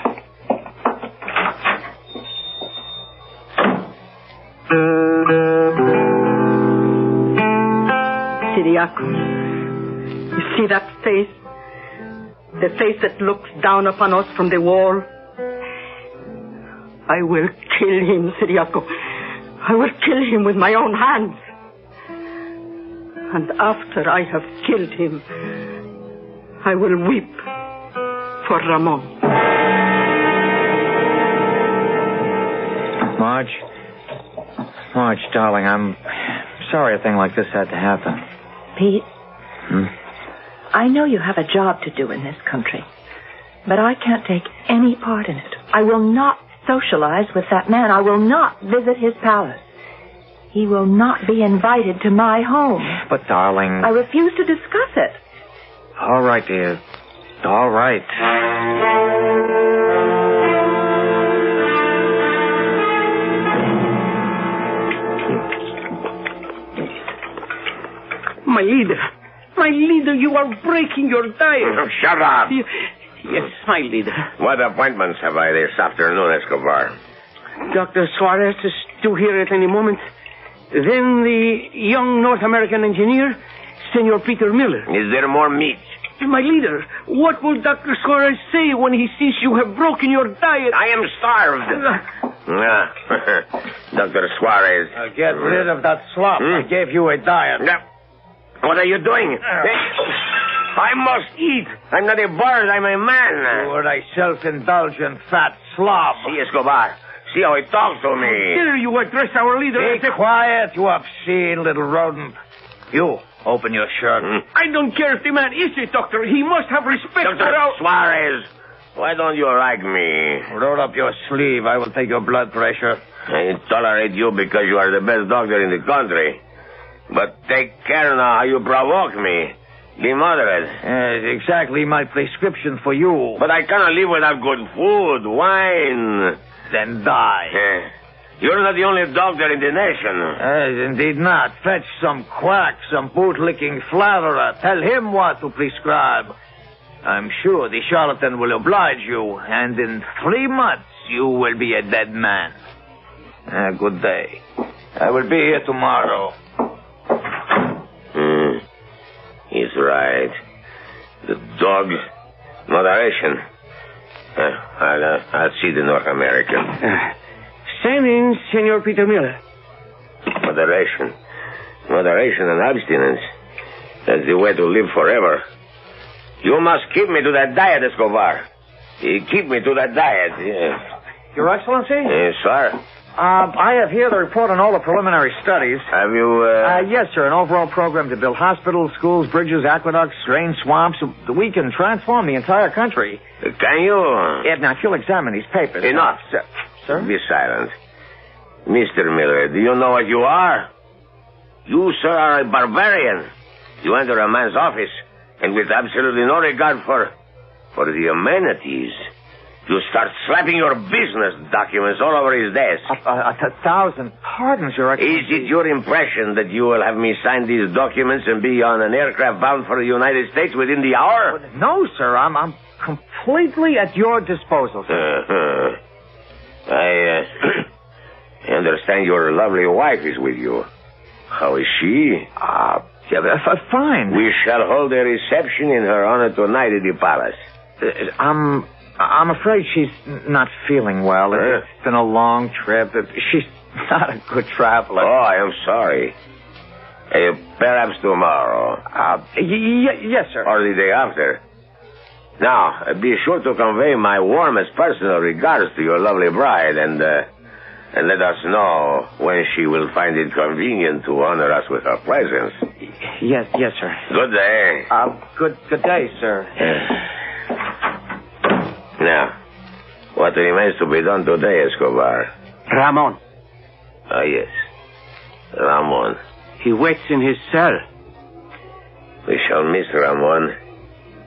Siriaco, you see that face? The face that looks down upon us from the wall? I will kill him, Siriaco. I will kill him with my own hands. And after I have killed him, I will weep for Ramon. Marge, darling, I'm sorry a thing like this had to happen. Pete, I know you have a job to do in this country, but I can't take any part in it. I will not socialize with that man. I will not visit his palace. He will not be invited to my home. But, darling... I refuse to discuss it. All right, dear. All right. My leader, you are breaking your diet. Shut up. Yes, my leader. What appointments have I this afternoon, Escobar? Dr. Suarez is due here at any moment. Then the young North American engineer, Senor Peter Miller. Is there more meat? My leader, what will Dr. Suarez say when he sees you have broken your diet? I am starved. Dr. Suarez. Get rid of that slop. I gave you a diet. What are you doing? I must eat. I'm not a bird. I'm a man. You are a self-indulgent fat slob. See, Escobar. See how he talks to me. How dare you address our leader? Be quiet, you obscene little rodent. You, open your shirt. I don't care if the man is a doctor. He must have respect Dr. for our... Suarez, why don't you like me? Roll up your sleeve. I will take your blood pressure. I tolerate you because you are the best doctor in the country. But take care now how you provoke me. Be moderate. It's exactly my prescription for you. But I cannot live without good food, wine. Then die. You're not the only doctor in the nation. Indeed not. Fetch some quack, some boot-licking flatterer. Tell him what to prescribe. I'm sure the charlatan will oblige you, and in 3 months you will be a dead man. Good day. I will be here tomorrow. He's right. The dog, moderation. I'll see the North American. Stand in, Senor Peter Miller. Moderation. Moderation and abstinence. That's the way to live forever. You must keep me to that diet, Escobar. Keep me to that diet, yes. Your Excellency? Yes, sir. I have here the report on all the preliminary studies. Have you, Yes, sir. An overall program to build hospitals, schools, bridges, aqueducts, drain swamps. We can transform the entire country. Can you? Now, if you'll examine these papers. Enough. Sir? Be silent. Mr. Miller, do you know what you are? You, sir, are a barbarian. You enter a man's office, and with absolutely no regard for the amenities, you start slapping your business documents all over his desk. 1,000 pardons, Your Excellency. Is it your impression that you will have me sign these documents and be on an aircraft bound for the United States within the hour? No, sir. I'm completely at your disposal, sir. I understand your lovely wife is with you. How is she? Fine. We shall hold a reception in her honor tonight at the palace. I'm afraid she's not feeling well. It's been a long trip. She's not a good traveler. Oh, I am sorry. Perhaps tomorrow. Yes, sir. Or the day after. Now, be sure to convey my warmest personal regards to your lovely bride and let us know when she will find it convenient to honor us with her presence. Yes, sir. Good day. Good day, sir. Now, what remains to be done today, Escobar? Ramon. Ah, yes. Ramon. He waits in his cell. We shall miss Ramon.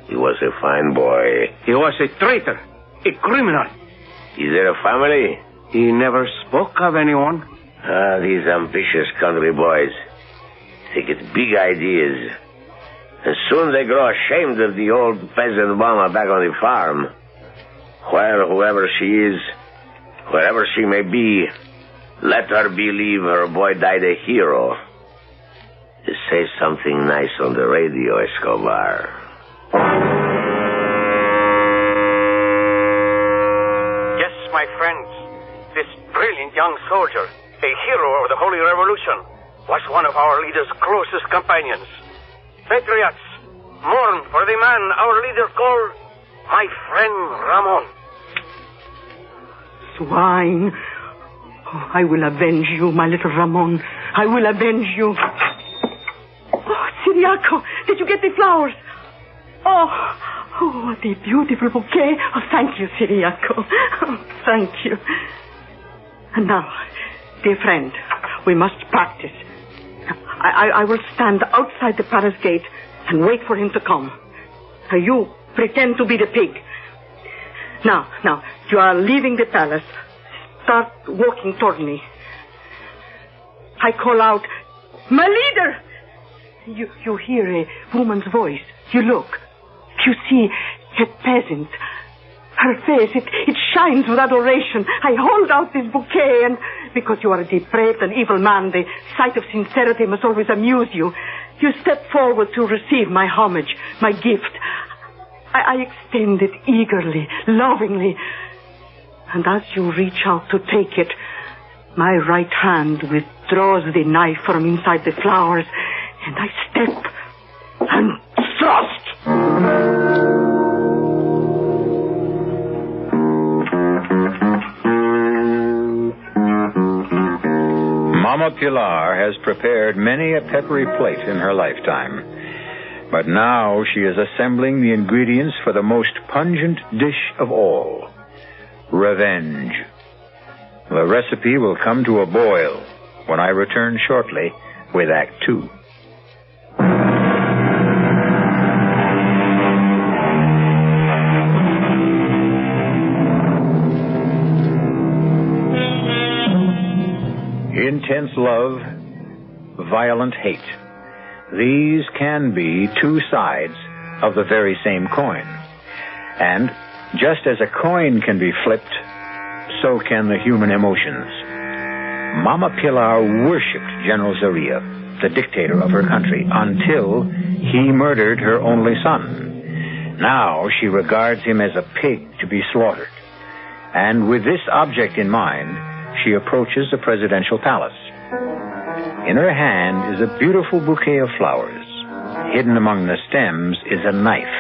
He was a fine boy. He was a traitor, a criminal. Is there a family? He never spoke of anyone. These ambitious country boys. They get big ideas. And soon they grow ashamed of the old peasant mama back on the farm. Well, whoever she is, wherever she may be, let her believe her boy died a hero. Say something nice on the radio, Escobar. Yes, my friends. This brilliant young soldier, a hero of the Holy Revolution, was one of our leader's closest companions. Patriots, mourn for the man our leader called my friend Ramon. Swine. Oh, I will avenge you, my little Ramon. I will avenge you. Oh, Siriaco, did you get the flowers? Oh, what a beautiful bouquet. Oh, thank you, Siriaco. Oh, thank you. And now, dear friend, we must practice. I will stand outside the palace gate and wait for him to come. You pretend to be the pig. Now, you are leaving the palace. Start walking toward me. I call out, my leader! You hear a woman's voice. You look. You see a peasant. Her face, it shines with adoration. I hold out this bouquet, and because you are a depraved and evil man, the sight of sincerity must always amuse you. You step forward to receive my homage, my gift. I extend it eagerly, lovingly. And as you reach out to take it, my right hand withdraws the knife from inside the flowers, and I step and thrust. Mama Pilar has prepared many a peppery plate in her lifetime. But now she is assembling the ingredients for the most pungent dish of all, revenge. The recipe will come to a boil when I return shortly with Act 2. Intense love, violent hate. These can be two sides of the very same coin. And just as a coin can be flipped, so can the human emotions. Mama Pilar worshipped General Zaria, the dictator of her country, until he murdered her only son. Now she regards him as a pig to be slaughtered. And with this object in mind, she approaches the presidential palace. In her hand is a beautiful bouquet of flowers. Hidden among the stems is a knife.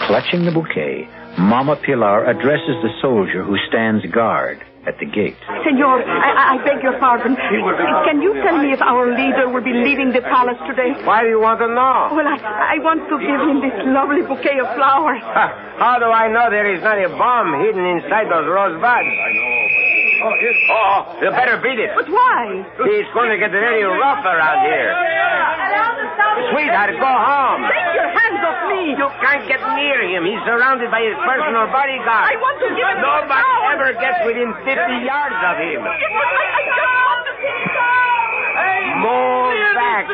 Clutching the bouquet, Mama Pilar addresses the soldier who stands guard at the gate. Senor, I beg your pardon. Can you tell me if our leader will be leaving the palace today? Why do you want to know? Well, I want to give him this lovely bouquet of flowers. How do I know there is not a bomb hidden inside those rosebuds? I know. Oh, you better beat it. But why? He's going to get very rough around here. Sweetheart, go home. Take your hands off me. You can't get near him. He's surrounded by his personal bodyguard. I want to give him Nobody ever gets within 50 yards of him. I just want to see him. Move back.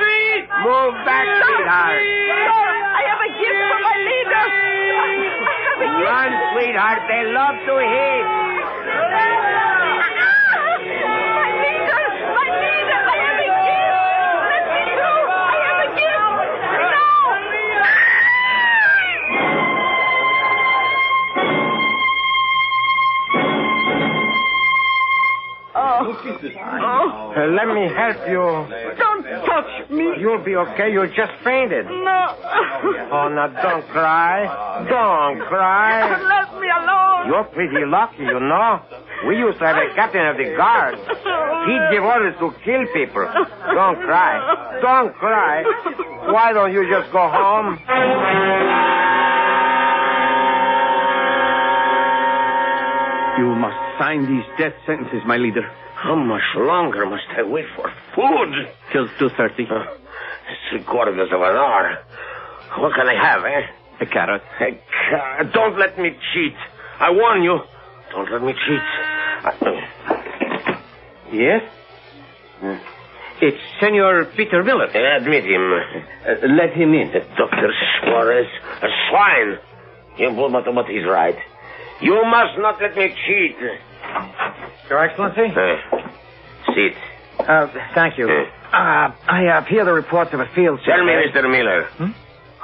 Move back, sweetheart. Sir, I have a gift for my leader. Run, sweetheart. They love to hit. Let me help you. Don't touch me. You'll be okay. You just fainted. No. Oh, now don't cry. Don't cry. Let me alone. You're pretty lucky, you know. We used to have a captain of the guard. He'd give orders to kill people. Don't cry. Don't cry. Why don't you just go home? You must sign these death sentences, my leader. How much longer must I wait for food? Till 2:30. It's 3/4 of an hour. What can I have, eh? A carrot. A carrot. Don't let me cheat. I warn you. Don't let me cheat. Yes? It's Senor Peter Miller. Admit him. Let him in. Dr. Suarez, a swine. But he's right. You must not let me cheat. Your Excellency? Sit. Thank you. I hear the reports of a field survey. Tell me, Mr. Miller,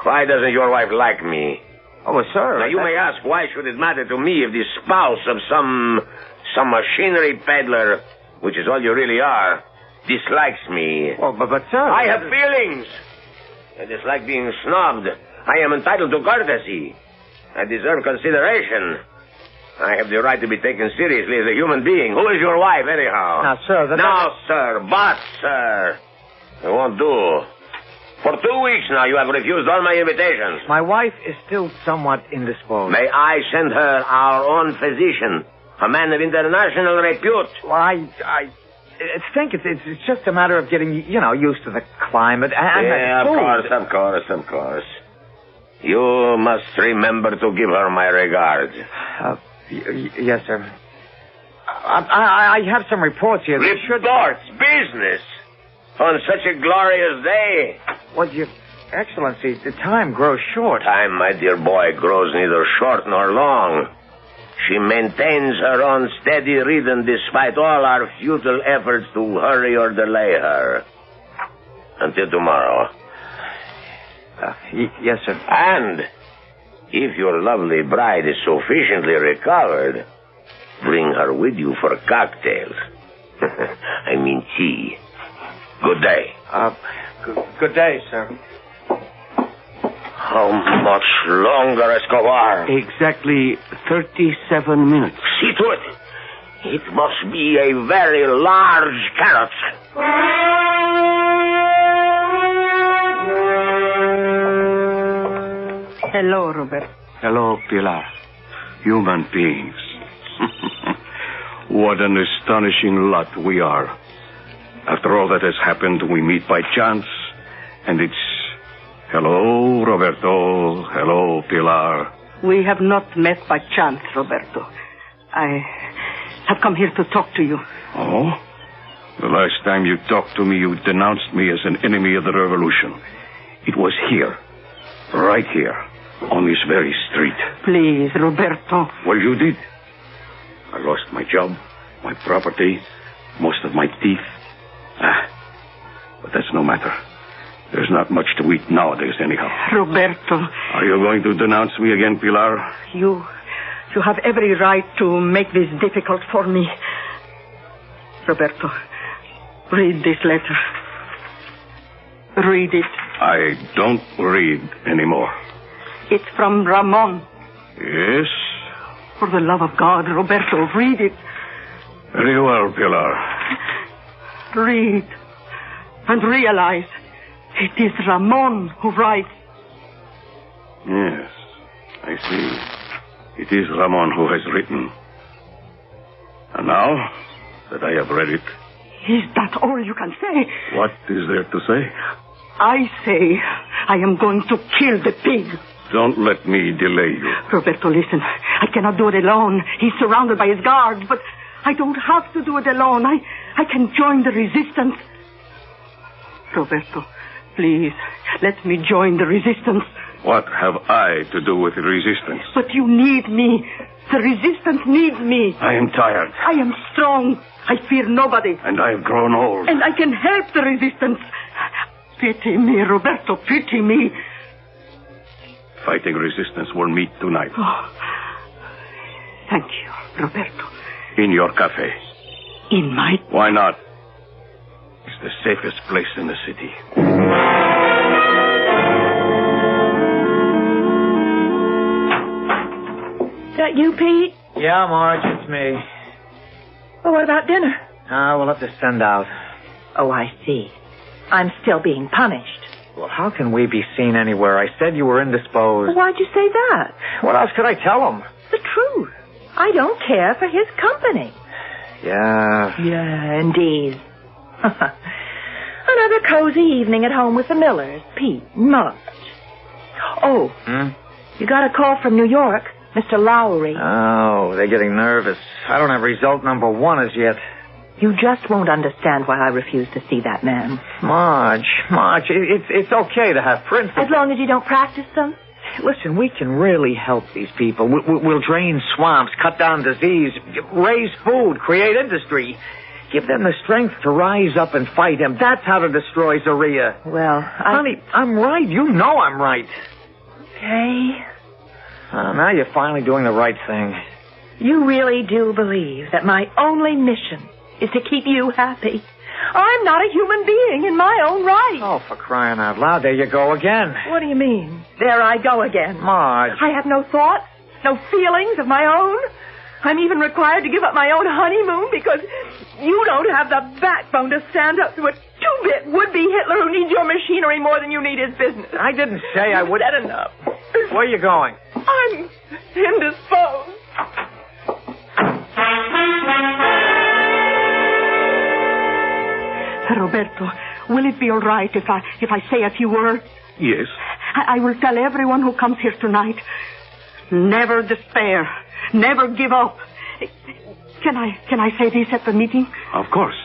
why doesn't your wife like me? Oh, sir. Now, you may ask, why should it matter to me if the spouse of some machinery peddler, which is all you really are, dislikes me? Oh, but sir... I have feelings. I dislike being snubbed. I am entitled to courtesy. I deserve consideration. I have the right to be taken seriously as a human being. Who is your wife, anyhow? Now, sir, sir. It won't do. For 2 weeks now, you have refused all my invitations. My wife is still somewhat indisposed. May I send her our own physician, a man of international repute? Well, I think it's just a matter of getting, used to the climate and yeah, the food. Of course. You must remember to give her my regards. Yes, sir. I have some reports here. Reports? Business? On such a glorious day? Well, Your Excellency, the time grows short. Time, my dear boy, grows neither short nor long. She maintains her own steady rhythm despite all our futile efforts to hurry or delay her. Until tomorrow. Yes, sir. And if your lovely bride is sufficiently recovered, bring her with you for cocktails. I mean tea. Good day. Good day, sir. How much longer, Escobar? Exactly 37 minutes. See to it. It must be a very large carrot. Hello, Robert. Hello, Pilar. Human beings. What an astonishing lot we are. After all that has happened, we meet by chance, and it's... Hello, Roberto. Hello, Pilar. We have not met by chance, Roberto. I have come here to talk to you. Oh? The last time you talked to me, you denounced me as an enemy of the revolution. It was here. Right here. On this very street. Please, Roberto. Well, you did. I lost my job, my property, most of my teeth. But that's no matter. There's not much to eat nowadays, anyhow. Roberto. Are you going to denounce me again, Pilar? You have every right to make this difficult for me. Roberto, read this letter. Read it. I don't read anymore. It's from Ramon. Yes? For the love of God, Roberto, read it. Very well, Pilar. Read and realize it is Ramon who writes. Yes, I see. It is Ramon who has written. And now that I have read it... Is that all you can say? What is there to say? I say I am going to kill the pig. Don't let me delay you. Roberto, listen. I cannot do it alone. He's surrounded by his guards, but I don't have to do it alone. I can join the resistance. Roberto, please, let me join the resistance. What have I to do with the resistance? But you need me. The resistance needs me. I am tired. I am strong. I fear nobody. And I have grown old. And I can help the resistance. Pity me, Roberto, pity me. Fighting resistance will meet tonight. Oh, thank you, Roberto. In your cafe. In my... Why not? It's the safest place in the city. Is that you, Pete? Yeah, Marge, it's me. Well, what about dinner? We'll have to send out. Oh, I see. I'm still being punished. Well, how can we be seen anywhere? I said you were indisposed. Well, why'd you say that? What else could I tell him? The truth. I don't care for his company. Yeah. Yeah, indeed. Another cozy evening at home with the Millers, Pete, Marge. Oh, you got a call from New York, Mr. Lowry. Oh, they're getting nervous. I don't have result number 1 as yet. You just won't understand why I refuse to see that man. Marge, it's okay to have principles. As long as you don't practice them. Listen, we can really help these people. We'll drain swamps, cut down disease, raise food, create industry. Give them the strength to rise up and fight him. That's how to destroy Zaria. Well, Honey, I'm right. You know I'm right. Okay. Now you're finally doing the right thing. You really do believe that my only mission is to keep you happy. I'm not a human being in my own right. Oh, for crying out loud, there you go again. What do you mean? There I go again. Marge. I have no thoughts, no feelings of my own. I'm even required to give up my own honeymoon because you don't have the backbone to stand up to a two-bit would-be Hitler who needs your machinery more than you need his business. I didn't say I would. Said enough. Where are you going? I'm indisposed. Roberto, will it be all right if I say a few words? Yes. I will tell everyone who comes here tonight. Never despair. Never give up. Can I say this at the meeting? Of course.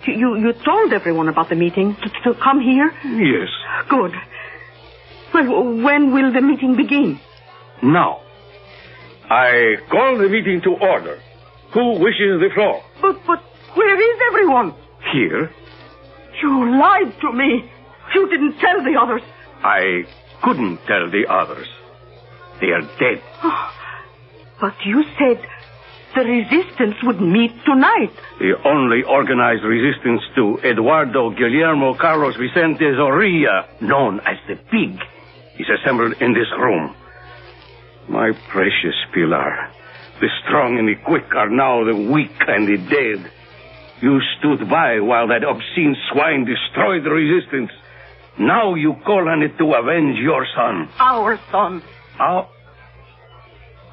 You told everyone about the meeting to come here? Yes. Good. Well, when will the meeting begin? Now. I call the meeting to order. Who wishes the floor? But where is everyone? Here. You lied to me. You didn't tell the others. I couldn't tell the others. They are dead. But you said the resistance would meet tonight. The only organized resistance to Eduardo Guillermo Carlos Vicente Zorrilla, known as the Pig, is assembled in this room. My precious Pilar, the strong and the quick are now the weak and the dead. You stood by while that obscene swine destroyed the resistance. Now you call on it to avenge your son. Our son.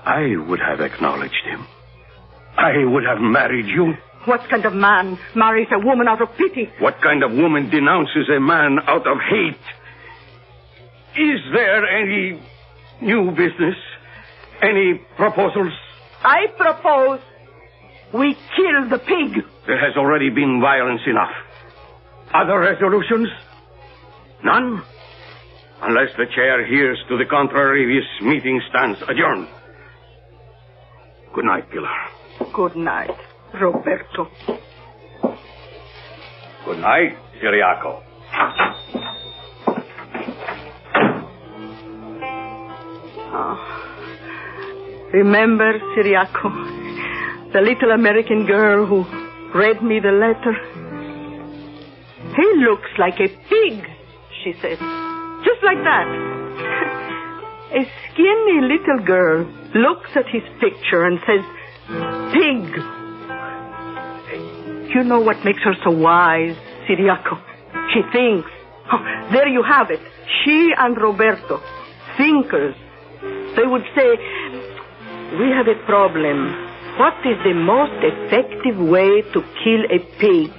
I would have acknowledged him. I would have married you. What kind of man marries a woman out of pity? What kind of woman denounces a man out of hate? Is there any new business? Any proposals? I propose we kill the pig. There has already been violence enough. Other resolutions? None? Unless the chair hears to the contrary, this meeting stands adjourned. Good night, Pilar. Good night, Roberto. Good night, Siriaco. Remember, Siriaco, the little American girl who read me the letter? He looks like a pig, she said. Just like that. A skinny little girl looks at his picture and says, pig. You know what makes her so wise, Siriaco? She thinks. Oh, there you have it. She and Roberto, thinkers. They would say, we have a problem. What is the most effective way to kill a pig?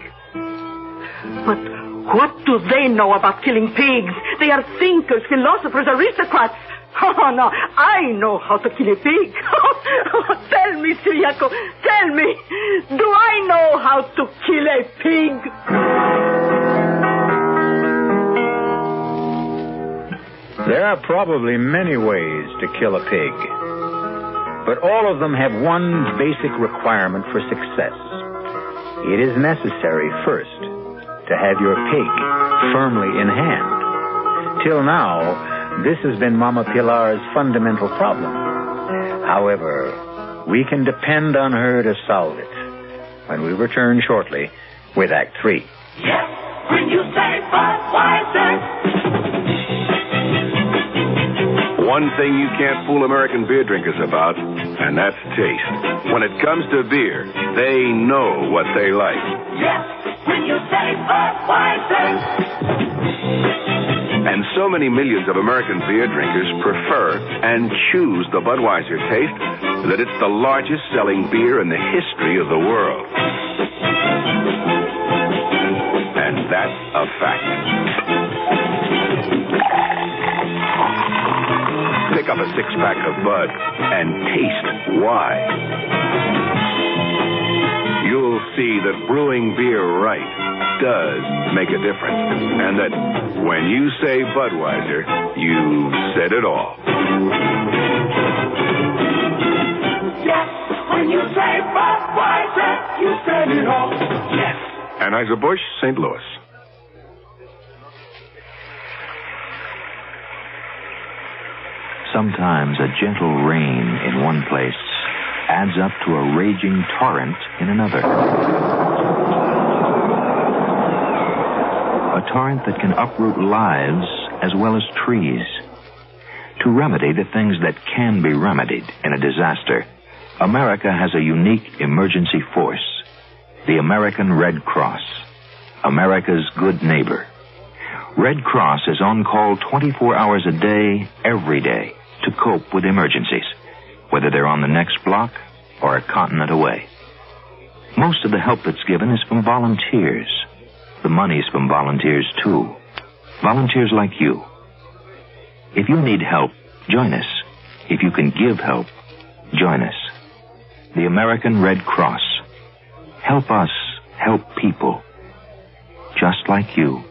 But what do they know about killing pigs? They are thinkers, philosophers, aristocrats. Oh, no, I know how to kill a pig. Tell me, Siriaco, tell me, do I know how to kill a pig? There are probably many ways to kill a pig, but all of them have one basic requirement for success. It is necessary first to have your pig firmly in hand. Till now, this has been Mama Pilar's fundamental problem. However, we can depend on her to solve it when we return shortly with Act 3. Yes, when you say Budweiser. One thing you can't fool American beer drinkers about, and that's taste. When it comes to beer, they know what they like. Yes, when you say Budweiser. And so many millions of American beer drinkers prefer and choose the Budweiser taste that it's the largest selling beer in the history of the world. And that's a fact. Pick up a six-pack of Bud and taste why. You'll see that brewing beer right does make a difference. And that when you say Budweiser, you've said it all. Yes, when you say Budweiser, you said it all. Yes. Anheuser-Busch, St. Louis. Sometimes a gentle rain in one place adds up to a raging torrent in another. A torrent that can uproot lives as well as trees. To remedy the things that can be remedied in a disaster, America has a unique emergency force. The American Red Cross. America's good neighbor. Red Cross is on call 24 hours a day, every day, to cope with emergencies, whether they're on the next block or a continent away. Most of the help that's given is from volunteers. The money's from volunteers, too. Volunteers like you. If you need help, join us. If you can give help, join us. The American Red Cross. Help us help people just like you.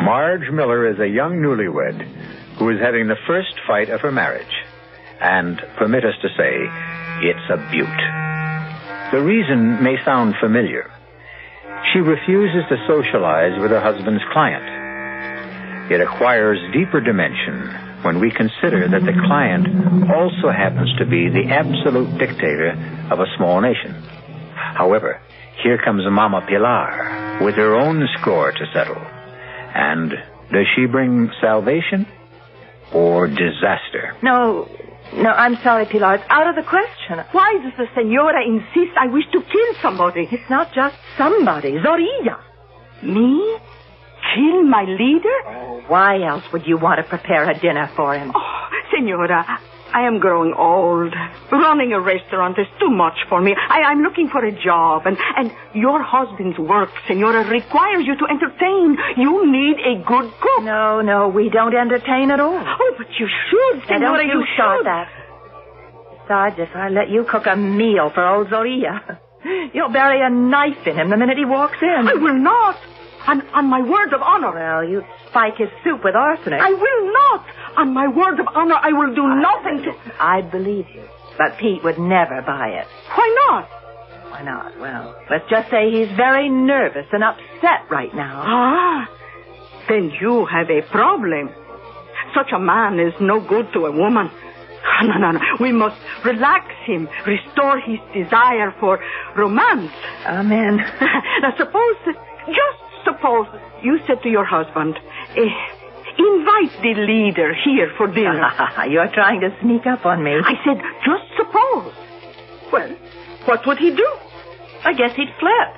Marge Miller is a young newlywed who is having the first fight of her marriage. And permit us to say, it's a beaut. The reason may sound familiar. She refuses to socialize with her husband's client. It acquires deeper dimension when we consider that the client also happens to be the absolute dictator of a small nation. However, here comes Mama Pilar with her own score to settle. And does she bring salvation or disaster? No, I'm sorry, Pilar. It's out of the question. Why does the senora insist I wish to kill somebody? It's not just somebody. Zorilla. Me? Kill my leader? Oh, why else would you want to prepare a dinner for him? Oh, senora, I am growing old. Running a restaurant is too much for me. I'm looking for a job, and your husband's work, senora, requires you to entertain. You need a good cook. No, we don't entertain at all. Oh, but you should, senora, you start should. that. Besides, if I let you cook a meal for old Zorilla, you'll bury a knife in him the minute he walks in. I will not. On my word of honor. Well, you spike his soup with arsenic. I will not. On my word of honor, I will do nothing to... I believe you. But Pete would never buy it. Why not? Why not? Well, let's just say he's very nervous and upset right now. Ah, then you have a problem. Such a man is no good to a woman. No. We must relax him, restore his desire for romance. Amen. Now, just suppose you said to your husband, invite the leader here for dinner. You're trying to sneak up on me. I said, just suppose. Well, what would he do? I guess he'd flip.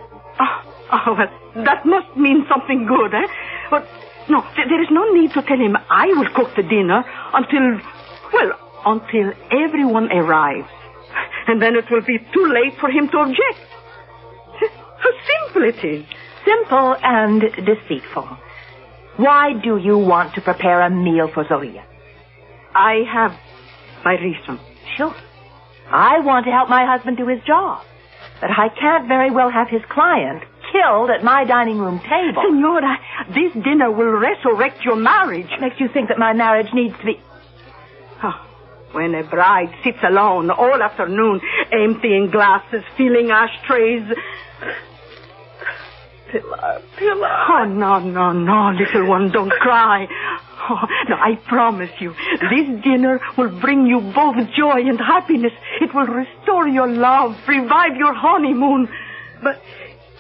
Well, that must mean something good, eh? But, no, there is no need to tell him I will cook the dinner until everyone arrives. And then it will be too late for him to object. How simple it is. Simple and deceitful. Why do you want to prepare a meal for Zoria? I have my reason. Sure. I want to help my husband do his job. But I can't very well have his client killed at my dining room table. Senora, this dinner will resurrect your marriage. What makes you think that my marriage needs to be... When a bride sits alone all afternoon, emptying glasses, filling ashtrays... Pilar. Oh, no, little one, don't cry. No, I promise you, this dinner will bring you both joy and happiness. It will restore your love, revive your honeymoon. But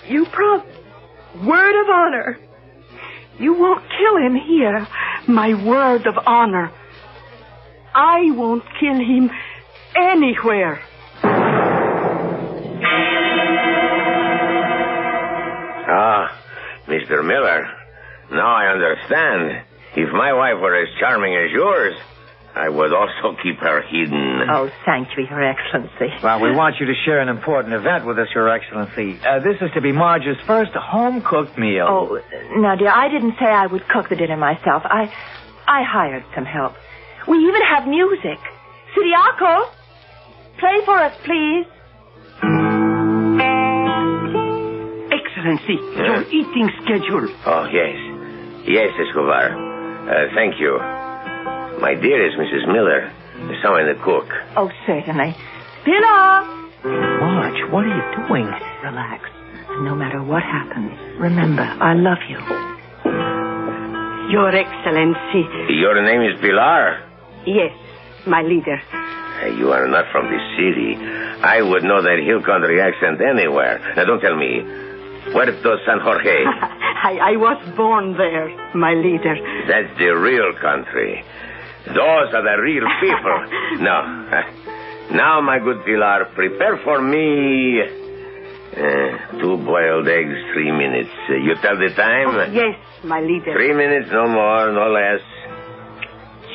you promise, word of honor, you won't kill him here. My word of honor. I won't kill him anywhere. Mr. Miller, now I understand. If my wife were as charming as yours, I would also keep her hidden. Oh, thank you, Your Excellency. Well, we want you to share an important event with us, Your Excellency. This is to be Marge's first home-cooked meal. Oh, now, dear, I didn't say I would cook the dinner myself. I hired some help. We even have music. Siriaco, play for us, please. Excellency, your eating schedule. Oh, yes. Yes, Escobar. Thank you. My dearest Mrs. Miller, someone to cook. Oh, certainly. Pilar! Marge, what are you doing? Relax. No matter what happens, remember, I love you. Your Excellency. Your name is Pilar? Yes, my leader. You are not from the city. I would know that hill country accent anywhere. Now, don't tell me. Puerto San Jorge. I was born there, my leader. That's the real country. Those are the real people. Now, my good Pilar, prepare for me 2 boiled eggs, 3 minutes. You tell the time? Oh, yes, my leader. 3 minutes, no more, no less.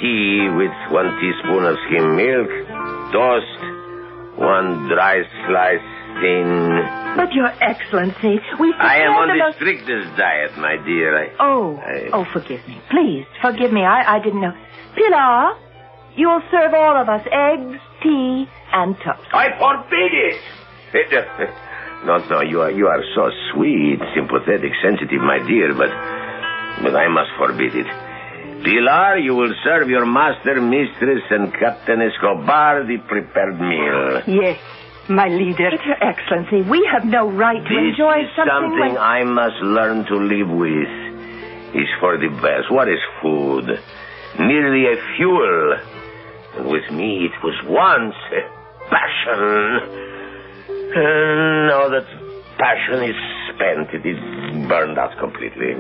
Tea with 1 teaspoon of skim milk. Toast. 1 dry slice thin. But, Your Excellency, I am on the strictest diet, my dear. Oh, forgive me. Please, forgive me. I didn't know. Pilar, you'll serve all of us eggs, tea, and toast. I forbid it! No, you are so sweet, sympathetic, sensitive, my dear, but I must forbid it. Pilar, you will serve your master, mistress, and Captain Escobar the prepared meal. Yes, my leader. But, Your Excellency, we have no right to enjoy something I must learn to live with. It's for the best. What is food? Merely a fuel. And with me, it was once a passion. And now that passion is spent, it is burned out completely.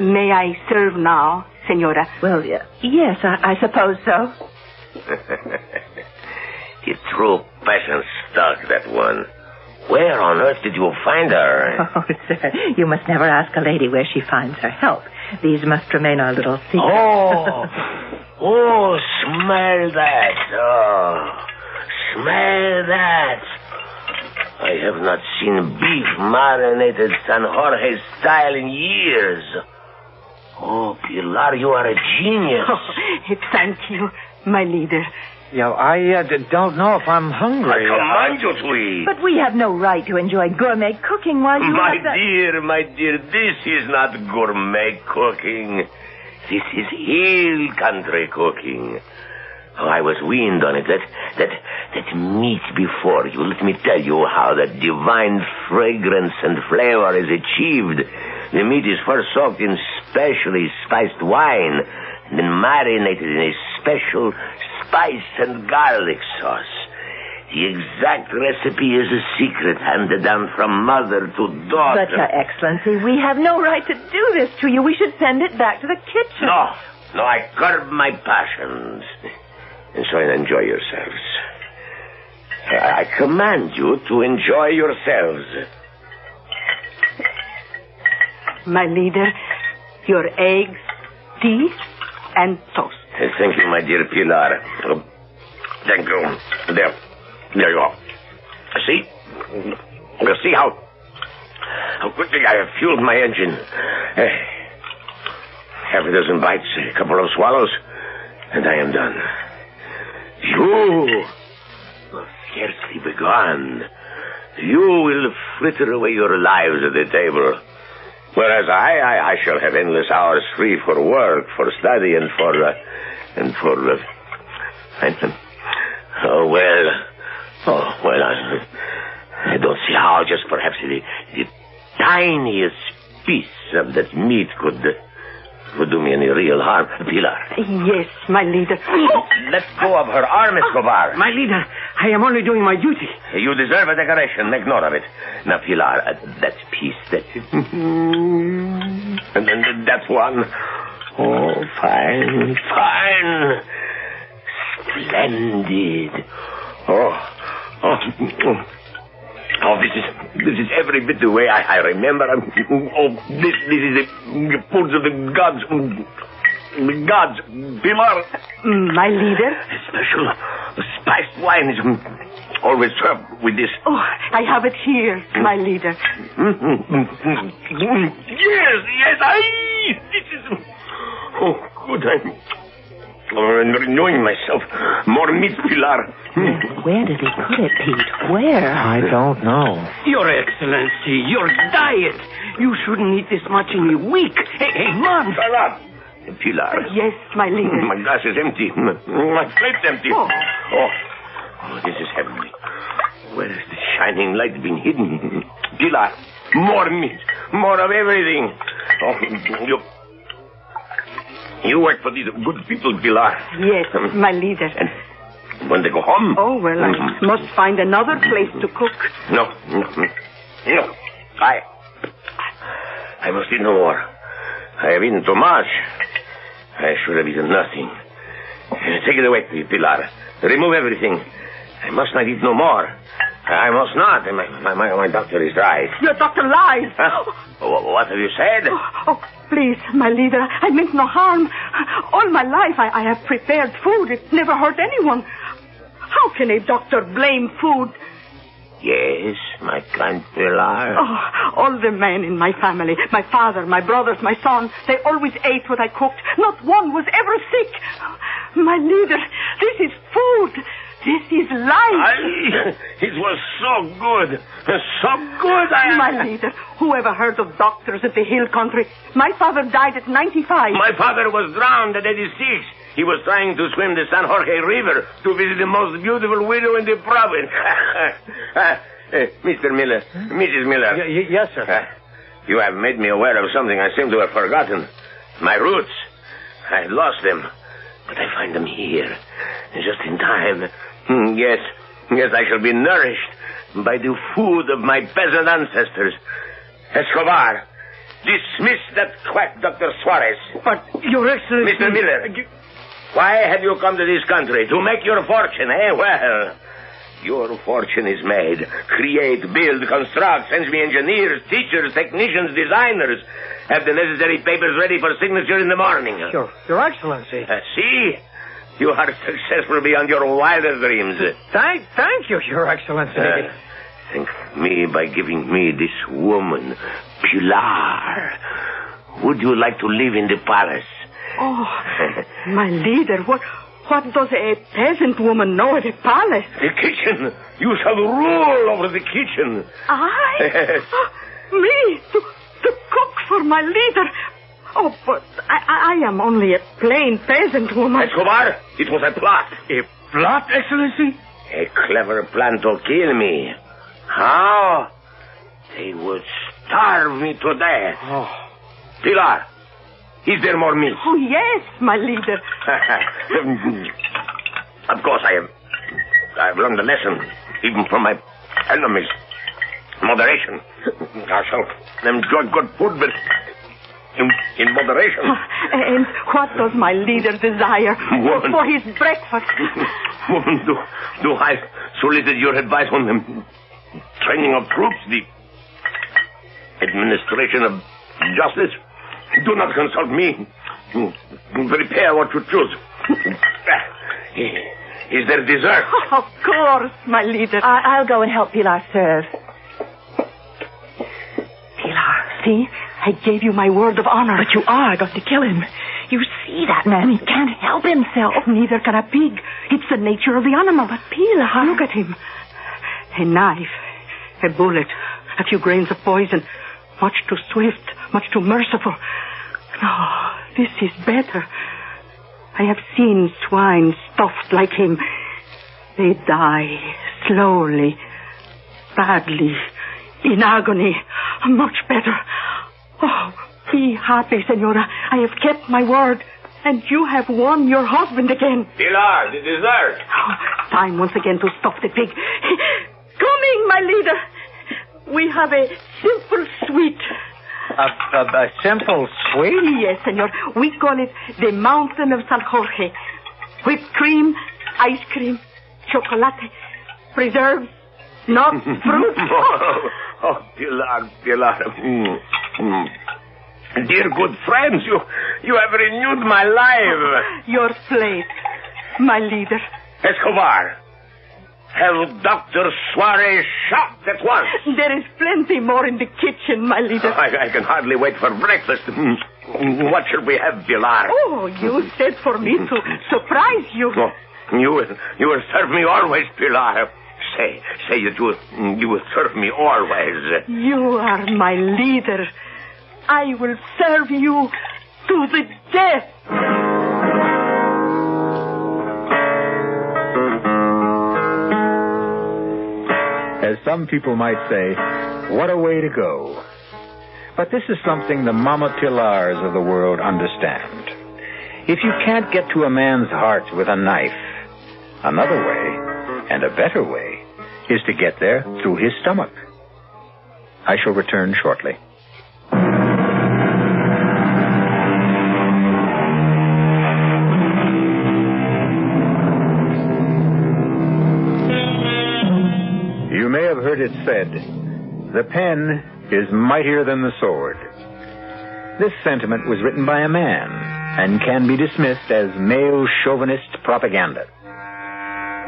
May I serve now, Senora? Well, yes, I suppose so. The true passion stuck, that one. Where on earth did you find her? Oh, sir, you must never ask a lady where she finds her help. These must remain our little secret. Oh, smell that. Oh, smell that. I have not seen beef marinated San Jorge style in years. Oh, Pilar, you are a genius. Oh, thank you, my leader. Yeah, I don't know if I'm hungry. I command you to eat. But we have no right to enjoy gourmet cooking while you My have the... dear, this is not gourmet cooking. This is hill country cooking. Oh, I was weaned on it. That meat before you. Let me tell you how that divine fragrance and flavor is achieved. The meat is first soaked in specially spiced wine, and then marinated in a special spice and garlic sauce. The exact recipe is a secret handed down from mother to daughter. But, Your Excellency, we have no right to do this to you. We should send it back to the kitchen. No, I curb my passions. And so enjoy yourselves. I command you to enjoy yourselves. My leader, your eggs, tea, and toast. Thank you, my dear Pilar. Thank you. There you go. See? You see how quickly I have fueled my engine. Half a dozen bites, a couple of swallows, and I am done. You will scarcely begun. You will fritter away your lives at the table. Whereas I shall have endless hours free for work, for study, and for I don't see how just perhaps the tiniest piece of that meat could do me any real harm. Pilar. Yes, my leader. Let go of her arm, Escobar. My leader, I am only doing my duty. You deserve a decoration. Make note of it. Now, Pilar, that piece, and then that one. Oh, fine. Splendid. Oh, this is every bit the way I remember. This is the foods of the gods. The gods, Pilar. My leader? A special spiced wine is always served with this. Oh, I have it here, my leader. Yes, this is... Oh, good, I'm renewing myself. More meat, Pilar. Where did he put it, Pete? Where? I don't know. Your Excellency, your diet. You shouldn't eat this much in a week. A month. Shut up. Pilar. Yes, my leader. My glass is empty. My plate's empty. Oh, this is heavenly. Where has the shining light been hidden? Pilar, more meat. More of everything. Oh, you work for these good people, Pilar. Yes, my leader. And when they go home... Oh, well, I must find another place to cook. No. I must eat no more. I have eaten too much. I should have eaten nothing. Take it away, Pilar. Remove everything. I must not eat no more. I must not. My doctor is right. Your doctor lies. Huh? What have you said? Oh, please, my leader. I meant no harm. All my life I have prepared food. It never hurt anyone. How can a doctor blame food? Yes, my kind Pilar. Oh, all the men in my family, my father, my brothers, my son, they always ate what I cooked. Not one was ever sick. My leader, this is food. This is life. It was so good. So good. My leader, whoever heard of doctors at the hill country? My father died at 95. My father was drowned at 86. He was trying to swim the San Jorge River to visit the most beautiful widow in the province. Mr. Miller, Mrs. Miller. Yes, sir. You have made me aware of something I seem to have forgotten. My roots. I lost them, but I find them here, just in time. Yes, I shall be nourished by the food of my peasant ancestors. Escobar, dismiss that quack Dr. Suarez. But, Your Excellency... Mr. Miller, why have you come to this country? To make your fortune, eh? Well, your fortune is made. Create, build, construct, send me engineers, teachers, technicians, designers. Have the necessary papers ready for signature in the morning. Your Excellency. See? You are successful beyond your wildest dreams. Thank you, Your Excellency. Thank me by giving me this woman, Pilar. Would you like to live in the palace? Oh, my leader, what What does a peasant woman know of a palace? The kitchen. You shall rule over the kitchen. I? Yes. Me? To cook for my leader? Oh, but I am only a plain peasant woman. Escobar, it was a plot. A plot, Excellency? A clever plan to kill me. How? They would starve me to death. Oh. Pilar, is there more meat? Oh, yes, my leader. Of course, I've learned a lesson, even from my enemies. Moderation. I shall enjoy good food, but in moderation. And what does my leader desire for his breakfast? Woman, do I solicit your advice on the training of troops, the administration of justice? Do not consult me. Prepare what you choose. Is there dessert? Of course, my leader. I'll go and help Pilar serve. Pilar, see? I gave you my word of honor. But you are going to kill him. You see that man. He can't help himself. Neither can a pig. It's the nature of the animal. But Pilar, look at him. A knife, a bullet, a few grains of poison. Much too swift, much too merciful. No, this is better. I have seen swine stuffed like him. They die slowly, badly, in agony. Much better. Oh, be happy, Senora. I have kept my word, and you have won your husband again. Pilar, the dessert. Oh, time once again to stuff the pig. Coming, my leader. We have a simple sweet. A simple sweet? Yes, senor. We call it the Mountain of San Jorge. Whipped cream, ice cream, chocolate, preserves, nuts, fruit. Oh, Pilar. Dear good friends, you have renewed my life. Your plate, my leader. Escobar, have Dr. Suarez shot at once. There is plenty more in the kitchen, my leader. I can hardly wait for breakfast. What shall we have, Pilar? Oh, you said for me to surprise you. Oh, you will serve me always, Pilar. Say that you will serve me always. You are my leader. I will serve you to the death. As some people might say, what a way to go. But this is something the Mama Pilars of the world understand. If you can't get to a man's heart with a knife, another way, and a better way, is to get there through his stomach. I shall return shortly. You may have heard it said, the pen is mightier than the sword. This sentiment was written by a man and can be dismissed as male chauvinist propaganda.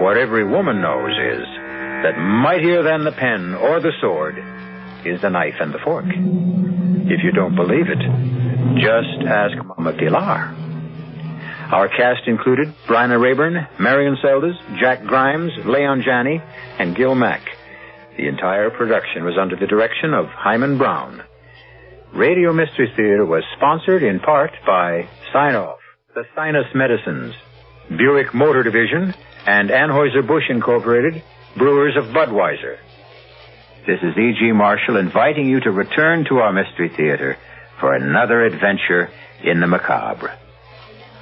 What every woman knows is that mightier than the pen or the sword is the knife and the fork. If you don't believe it, just ask Mama Pilar. Our cast included Bryna Rayburn, Marion Seldes, Jack Grimes, Leon Janney, and Gil Mack. The entire production was under the direction of Hyman Brown. Radio Mystery Theater was sponsored in part by Sign-Off, the Sinus Medicines, Buick Motor Division, and Anheuser-Busch Incorporated, Brewers of Budweiser. This is E.G. Marshall inviting you to return to our Mystery Theater for another adventure in the macabre.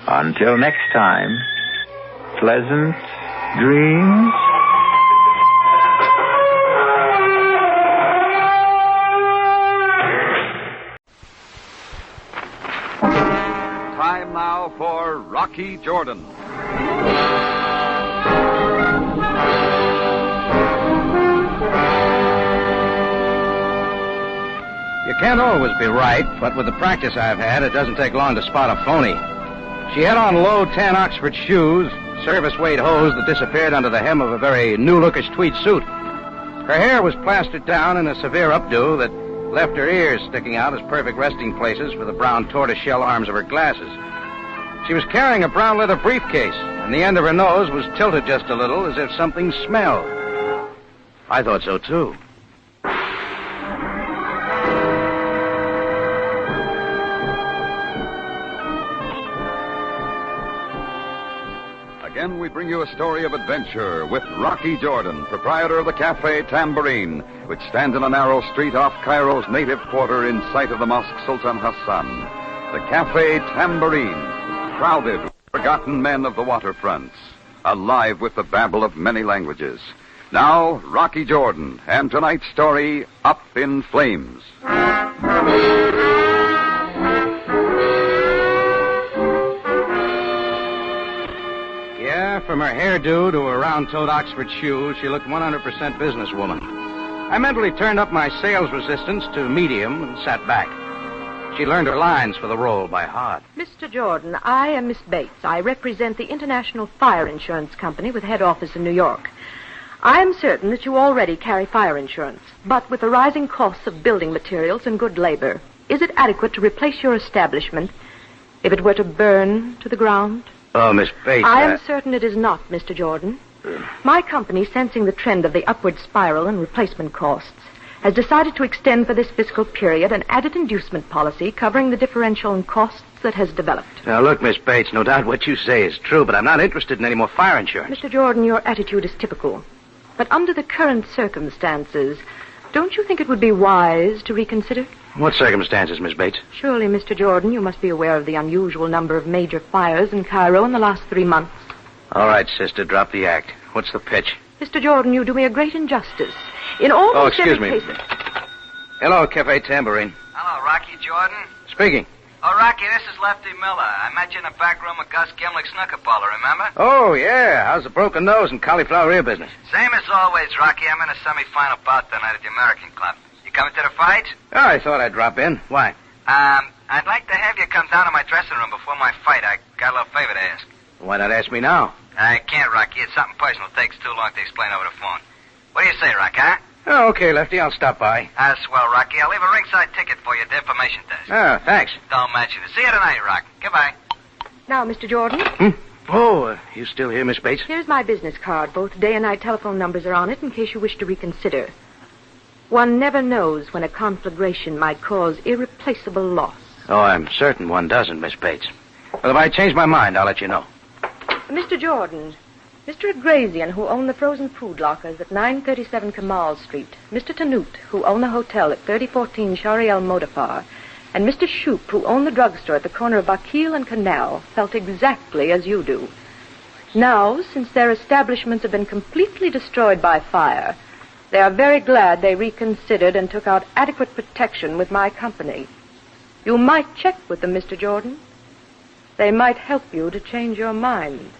Until next time, pleasant dreams. Time now for Rocky Jordan. You can't always be right, but with the practice I've had, it doesn't take long to spot a phony. She had on low tan Oxford shoes, service-weight hose that disappeared under the hem of a very new-lookish tweed suit. Her hair was plastered down in a severe updo that left her ears sticking out as perfect resting places for the brown tortoiseshell arms of her glasses. She was carrying a brown leather briefcase, and the end of her nose was tilted just a little as if something smelled. I thought so, too. Again, we bring you a story of adventure with Rocky Jordan, proprietor of the Cafe Tambourine, which stands in a narrow street off Cairo's native quarter in sight of the Mosque Sultan Hassan. The Cafe Tambourine, crowded with forgotten men of the waterfronts, alive with the babble of many languages. Now, Rocky Jordan, and tonight's story, Up in Flames. Yeah, from her hairdo to her round-toed Oxford shoes, she looked 100% businesswoman. I mentally turned up my sales resistance to medium and sat back. She learned her lines for the role by heart. Mr. Jordan, I am Miss Bates. I represent the International Fire Insurance Company with head office in New York. I am certain that you already carry fire insurance, but with the rising costs of building materials and good labor, is it adequate to replace your establishment if it were to burn to the ground? Oh, Miss Bates. I am certain it is not, Mr. Jordan. My company, sensing the trend of the upward spiral in replacement costs, has decided to extend for this fiscal period an added inducement policy covering the differential in costs that has developed. Now, look, Miss Bates, no doubt what you say is true, but I'm not interested in any more fire insurance. Mr. Jordan, your attitude is typical. But under the current circumstances, don't you think it would be wise to reconsider? What circumstances, Miss Bates? Surely, Mr. Jordan, you must be aware of the unusual number of major fires in Cairo in the last 3 months. All right, sister, drop the act. What's the pitch? Mr. Jordan, you do me a great injustice. In almost excuse every me. case... Hello, Cafe Tambourine. Hello, Rocky Jordan. Speaking. Oh, Rocky, this is Lefty Miller. I met you in the back room of Gus Gimlick's snooker parlor, remember? Oh, yeah. How's the broken nose and cauliflower ear business? Same as always, Rocky. I'm in a semi-final bout tonight at the American Club. You coming to the fight? Oh, I thought I'd drop in. Why? I'd like to have you come down to my dressing room before my fight. I got a little favor to ask. Why not ask me now? I can't, Rocky. It's something personal. It takes too long to explain over the phone. What do you say, Rocky, huh? Oh, okay, Lefty. I'll stop by. Swell, Rocky. I'll leave a ringside ticket for you at the information desk. Oh, thanks. Don't mention it. See you tonight, Rock. Goodbye. Now, Mr. Jordan. Oh, you still here, Miss Bates? Here's my business card. Both day and night telephone numbers are on it in case you wish to reconsider. One never knows when a conflagration might cause irreplaceable loss. Oh, I'm certain one doesn't, Miss Bates. Well, if I change my mind, I'll let you know. Mr. Jordan, Mr. Agrazian, who owned the frozen food lockers at 937 Kamal Street, Mr. Tanut, who owned the hotel at 3014 Shariel Modafar, and Mr. Shoup, who owned the drugstore at the corner of Bakil and Canal, felt exactly as you do. Now, since their establishments have been completely destroyed by fire, they are very glad they reconsidered and took out adequate protection with my company. You might check with them, Mr. Jordan. They might help you to change your mind.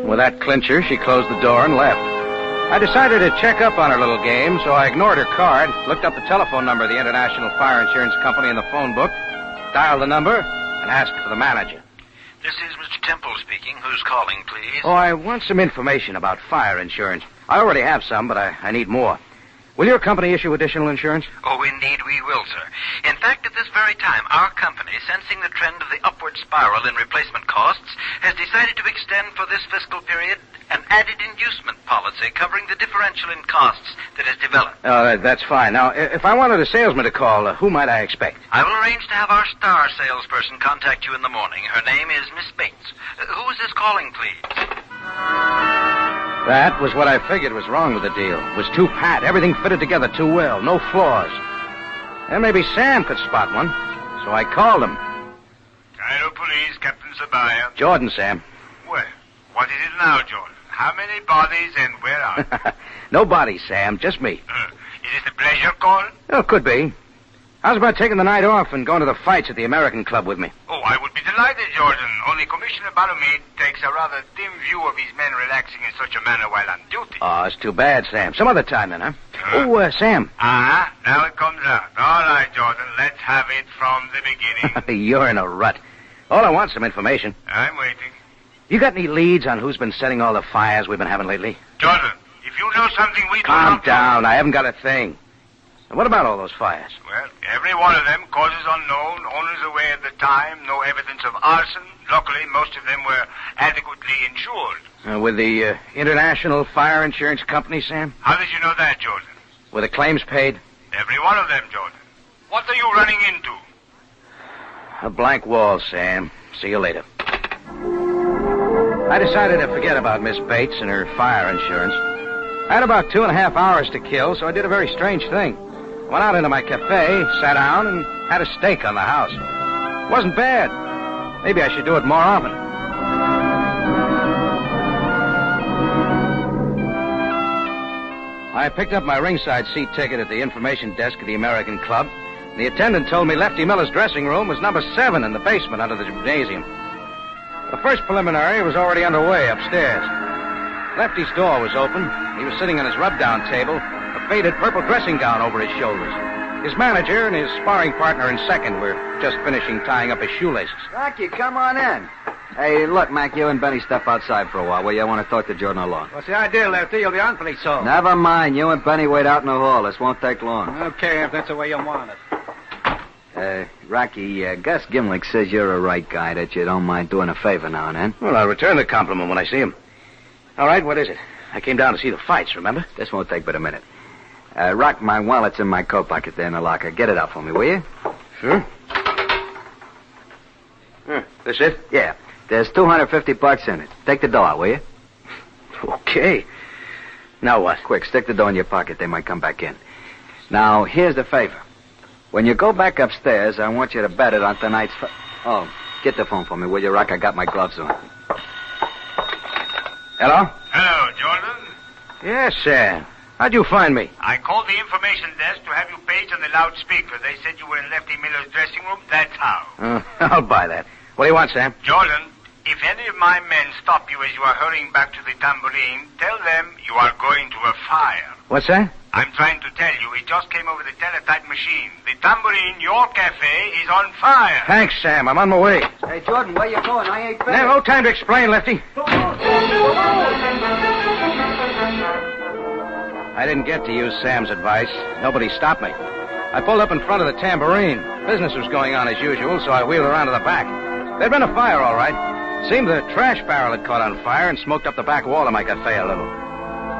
With that clincher, she closed the door and left. I decided to check up on her little game, so I ignored her card, looked up the telephone number of the International Fire Insurance Company in the phone book, dialed the number, and asked for the manager. This is Mr. Temple speaking. Who's calling, please? Oh, I want some information about fire insurance. I already have some, but I need more. Will your company issue additional insurance? Oh, indeed we will, sir. In fact, at this very time, our company, sensing the trend of the upward spiral in replacement costs, has decided to extend for this fiscal period an added inducement policy covering the differential in costs that has developed. Oh, that's fine. Now, if I wanted a salesman to call, who might I expect? I will arrange to have our star salesperson contact you in the morning. Her name is Miss Bates. Who is this calling, please? That was what I figured was wrong with the deal. It was too pat. Everything fitted together too well. No flaws. And maybe Sam could spot one. So I called him. Cairo Police, Captain Sabaya. Jordan, Sam. Well, what is it now, Jordan? How many bodies and where are they? No bodies, Sam. Just me. Is this a pleasure call? Oh, could be. How's about taking the night off and going to the fights at the American Club with me? Oh, I would be delighted, Jordan. Only Commissioner Baromir takes a rather dim view of his men relaxing in such a manner while on duty. Oh, it's too bad, Sam. Some other time then, huh? Sam. Now it comes out. All right, Jordan, let's have it from the beginning. You're in a rut. All I want's some information. I'm waiting. You got any leads on who's been setting all the fires we've been having lately? Jordan, if you know something we don't Calm down. I haven't got a thing. And what about all those fires? Well, every one of them, causes unknown, owners away at the time, no evidence of arson. Luckily, most of them were adequately insured. With the International Fire Insurance Company, Sam? How did you know that, Jordan? Were the claims paid? Every one of them, Jordan. What are you running into? A blank wall, Sam. See you later. I decided to forget about Miss Bates and her fire insurance. I had about 2.5 hours to kill, so I did a very strange thing. Went out into my cafe, sat down, and had a steak on the house. It wasn't bad. Maybe I should do it more often. I picked up my ringside seat ticket at the information desk of the American Club. The attendant told me Lefty Miller's dressing room was number 7 in the basement under the gymnasium. The first preliminary was already underway upstairs. Lefty's door was open. He was sitting on his rub-down table, a faded purple dressing gown over his shoulders. His manager and his sparring partner in second were just finishing tying up his shoelaces. Rocky, come on in. Hey, look, Mac, you and Benny step outside for a while, will you? I want to talk to Jordan alone. What's the idea, Lefty? You'll be on pretty soon. Never mind. You and Benny wait out in the hall. This won't take long. Okay, if that's the way you want it. Rocky, Gus Gimlick says you're a right guy, that you don't mind doing a favor now and then. Well, I'll return the compliment when I see him. All right, what is it? I came down to see the fights, remember? This won't take but a minute. Rock, my wallet's in my coat pocket there in the locker. Get it out for me, will you? Sure. This it? Yeah. There's $250 in it. Take the dough out, will you? Okay. Now what? Quick, stick the dough in your pocket. They might come back in. Now, here's the favor. When you go back upstairs, I want you to bet it on tonight's... Oh, get the phone for me, will you, Rock? I got my gloves on. Hello? Hello, Jordan. Yes, sir. How'd you find me? I called the information desk to have you paged on the loudspeaker. They said you were in Lefty Miller's dressing room. That's how. I'll buy that. What do you want, Sam? Jordan, if any of my men stop you as you are hurrying back to the tambourine, tell them you are going to a fire. What's that? I'm trying to tell you, it just came over the teletype machine. The tambourine, your cafe, is on fire. Thanks, Sam. I'm on my way. Hey, Jordan, where you going? I ain't finished. No time to explain, Lefty. I didn't get to use Sam's advice. Nobody stopped me. I pulled up in front of the tambourine. Business was going on as usual, so I wheeled around to the back. There'd been a fire, all right. Seemed the trash barrel had caught on fire and smoked up the back wall of my cafe a little.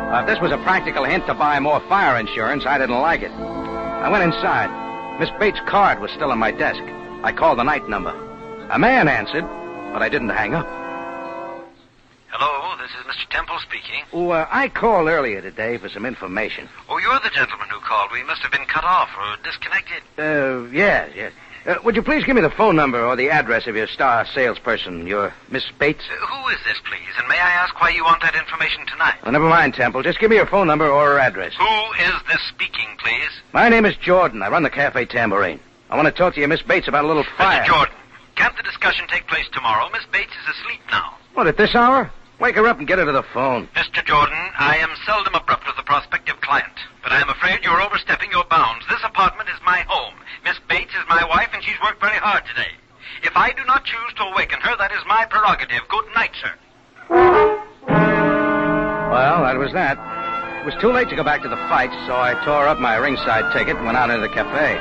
If this was a practical hint to buy more fire insurance, I didn't like it. I went inside. Miss Bates' card was still on my desk. I called the night number. A man answered, but I didn't hang up. Hello, this is Mr. Temple speaking. Oh, I called earlier today for some information. Oh, you're the gentleman who called. We must have been cut off or disconnected. Yes. Would you please give me the phone number or the address of your star salesperson, your Miss Bates? Who is this, please? And may I ask why you want that information tonight? Well, never mind, Temple. Just give me your phone number or her address. Who is this speaking, please? My name is Jordan. I run the Cafe Tambourine. I want to talk to you, Miss Bates, about a little fire. Mr. Jordan, can't the discussion take place tomorrow? Miss Bates is asleep now. What, at this hour? Wake her up and get her to the phone. Mr. Jordan, I am seldom abrupt with a prospective client, but I am afraid you're overstepping your bounds. This apartment is my home. Miss Bates is my wife, and she's worked very hard today. If I do not choose to awaken her, that is my prerogative. Good night, sir. Well, that was that. It was too late to go back to the fight, so I tore up my ringside ticket and went out into the cafe.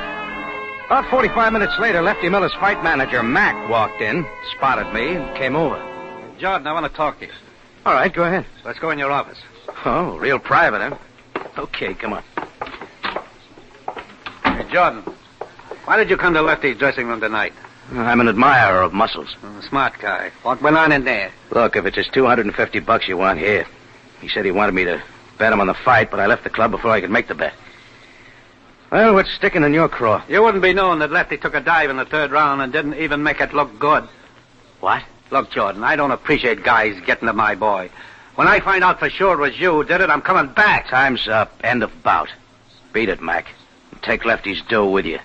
About 45 minutes later, Lefty Miller's fight manager, Mac, walked in, spotted me, and came over. Jordan, I want to talk to you. All right, go ahead. Let's go in your office. Oh, real private, huh? Okay, come on. Hey, Jordan, why did you come to Lefty's dressing room tonight? I'm an admirer of muscles. Smart guy. What went on in there? Look, if it's just $250 you want, here. He said he wanted me to bet him on the fight, but I left the club before I could make the bet. Well, what's sticking in your craw? You wouldn't be knowing that Lefty took a dive in the third round and didn't even make it look good. What? Look, Jordan, I don't appreciate guys getting to my boy. When I find out for sure it was you who did it, I'm coming back. Time's up. End of bout. Beat it, Mac. Take Lefty's dough with you.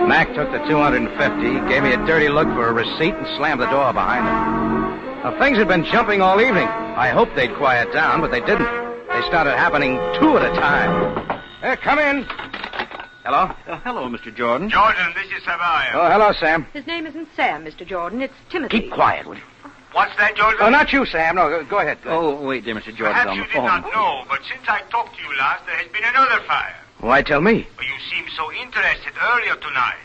Mac took the $250, gave me a dirty look for a receipt, and slammed the door behind him. Now, things had been jumping all evening. I hoped they'd quiet down, but they didn't. They started happening 2 at a time. Come in. Hello? Hello, Mr. Jordan. Jordan, this is Savaya. Oh, hello, Sam. His name isn't Sam, Mr. Jordan. It's Timothy. Keep quiet, will you? What's that, Jordan? Oh, not you, Sam. No, go ahead. Oh, wait, dear Mr. Jordan's Perhaps on the you did phone. not know, but since I talked to you last, there has been another fire. Why tell me? Well, you seemed so interested earlier tonight.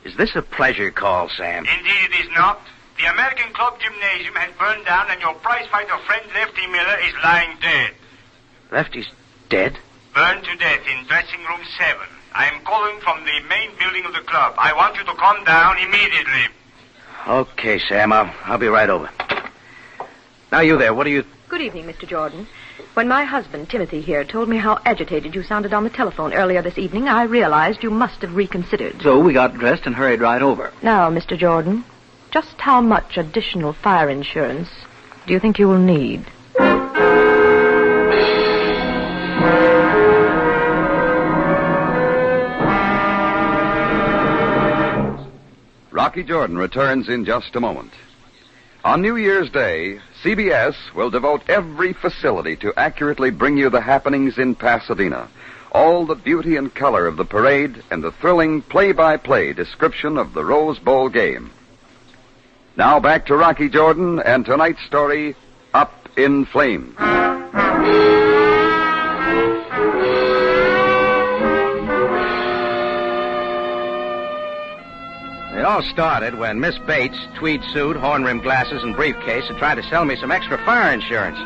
Is this a pleasure call, Sam? Indeed it is not. The American Club Gymnasium has burned down and your prizefighter friend Lefty Miller is lying dead. Lefty's dead? Burned to death in dressing room 7. I am calling from the main building of the club. I want you to come down immediately. Okay, Sam. I'll be right over. Now, you there. What are you... Good evening, Mr. Jordan. When my husband, Timothy, here, told me how agitated you sounded on the telephone earlier this evening, I realized you must have reconsidered. So we got dressed and hurried right over. Now, Mr. Jordan, just how much additional fire insurance do you think you will need? Rocky Jordan returns in just a moment. On New Year's Day, CBS will devote every facility to accurately bring you the happenings in Pasadena, all the beauty and color of the parade, and the thrilling play-by-play description of the Rose Bowl game. Now back to Rocky Jordan and tonight's story, Up in Flames. It all started when Miss Bates, tweed suit, horn-rimmed glasses, and briefcase had tried to sell me some extra fire insurance.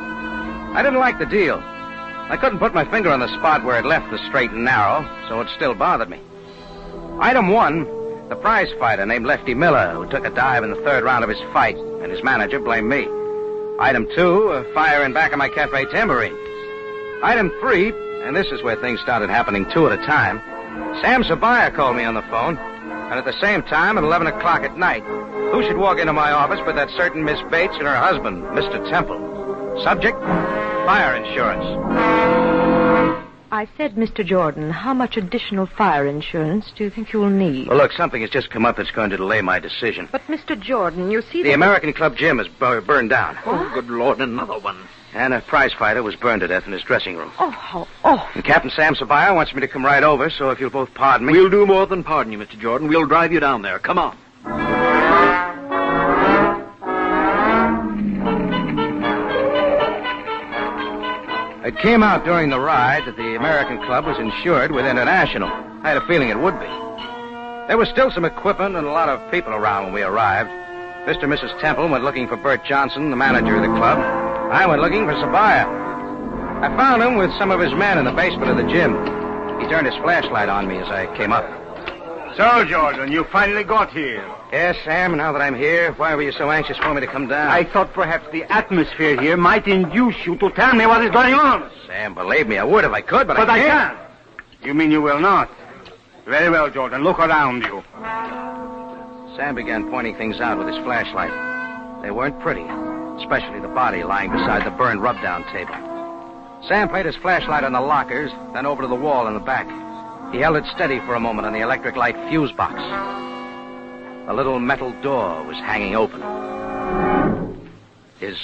I didn't like the deal. I couldn't put my finger on the spot where it left the straight and narrow, so it still bothered me. Item 1, the prize fighter named Lefty Miller, who took a dive in the 3rd round of his fight, and his manager blamed me. Item 2, a fire in back of my cafe tambourine. Item 3, and this is where things started happening 2 at a time, Sam Sabaya called me on the phone. And at the same time, at 11 o'clock at night, who should walk into my office but that certain Miss Bates and her husband, Mr. Temple. Subject, fire insurance. I said, Mr. Jordan, how much additional fire insurance do you think you will need? Well, look, something has just come up that's going to delay my decision. But, Mr. Jordan, you see... The American Club gym is burned down. Oh, good Lord, another one. And a prize fighter was burned to death in his dressing room. Oh. And Captain Sam Sabaya wants me to come right over, so if you'll both pardon me... We'll do more than pardon you, Mr. Jordan. We'll drive you down there. Come on. It came out during the ride that the American Club was insured with International. I had a feeling it would be. There was still some equipment and a lot of people around when we arrived. Mr. and Mrs. Temple went looking for Bert Johnson, the manager of the club. I went looking for Sabaya. I found him with some of his men in the basement of the gym. He turned his flashlight on me as I came up. So, Jordan, you finally got here. Yes, Sam, now that I'm here, why were you so anxious for me to come down? I thought perhaps the atmosphere here might induce you to tell me what is going on. Sam, believe me, I would if I could, but I can't. You mean you will not? Very well, Jordan. Look around you. Sam began pointing things out with his flashlight. They weren't pretty, especially the body lying beside the burned rub-down table. Sam played his flashlight on the lockers, then over to the wall in the back. He held it steady for a moment on the electric light fuse box. A little metal door was hanging open. Is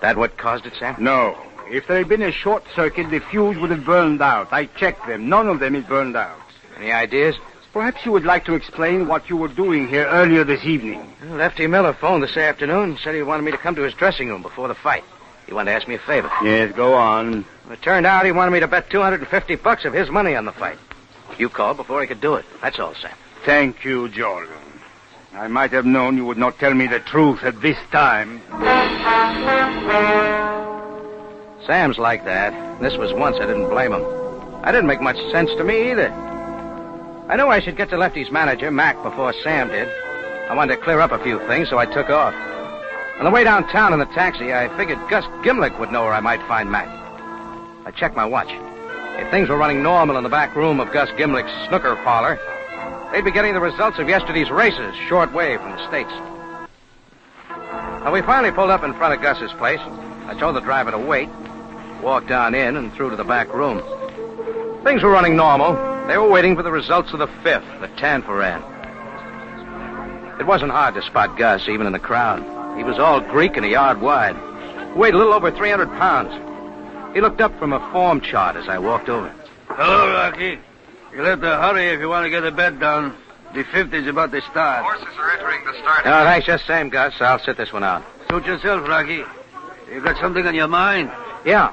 that what caused it, Sam? No. If there had been a short circuit, the fuse would have burned out. I checked them. None of them is burned out. Any ideas? Perhaps you would like to explain what you were doing here earlier this evening. Lefty Miller phoned this afternoon, said he wanted me to come to his dressing room before the fight. He wanted to ask me a favor. Yes, go on. It turned out he wanted me to bet $250 of his money on the fight. You called before he could do it. That's all, Sam. Thank you, Jordan. I might have known you would not tell me the truth at this time. Sam's like that. This was once I didn't blame him. That didn't make much sense to me either. I knew I should get to Lefty's manager, Mac, before Sam did. I wanted to clear up a few things, so I took off. On the way downtown in the taxi, I figured Gus Gimlick would know where I might find Mac. I checked my watch. If things were running normal in the back room of Gus Gimlick's snooker parlor, they'd be getting the results of yesterday's races short way from the States. Now, we finally pulled up in front of Gus's place. I told the driver to wait, walked on in and through to the back room. Things were running normal. They were waiting for the results of the fifth, the Tanforan. It wasn't hard to spot Gus, even in the crowd. He was all Greek and a yard wide. He weighed a little over 300 pounds. He looked up from a form chart as I walked over. Hello, Rocky. You'll have to hurry if you want to get the bet done. The fifth is about to start. Horses are entering the start. No, thanks, just same, Gus. I'll sit this one out. Suit yourself, Rocky. You got something on your mind? Yeah.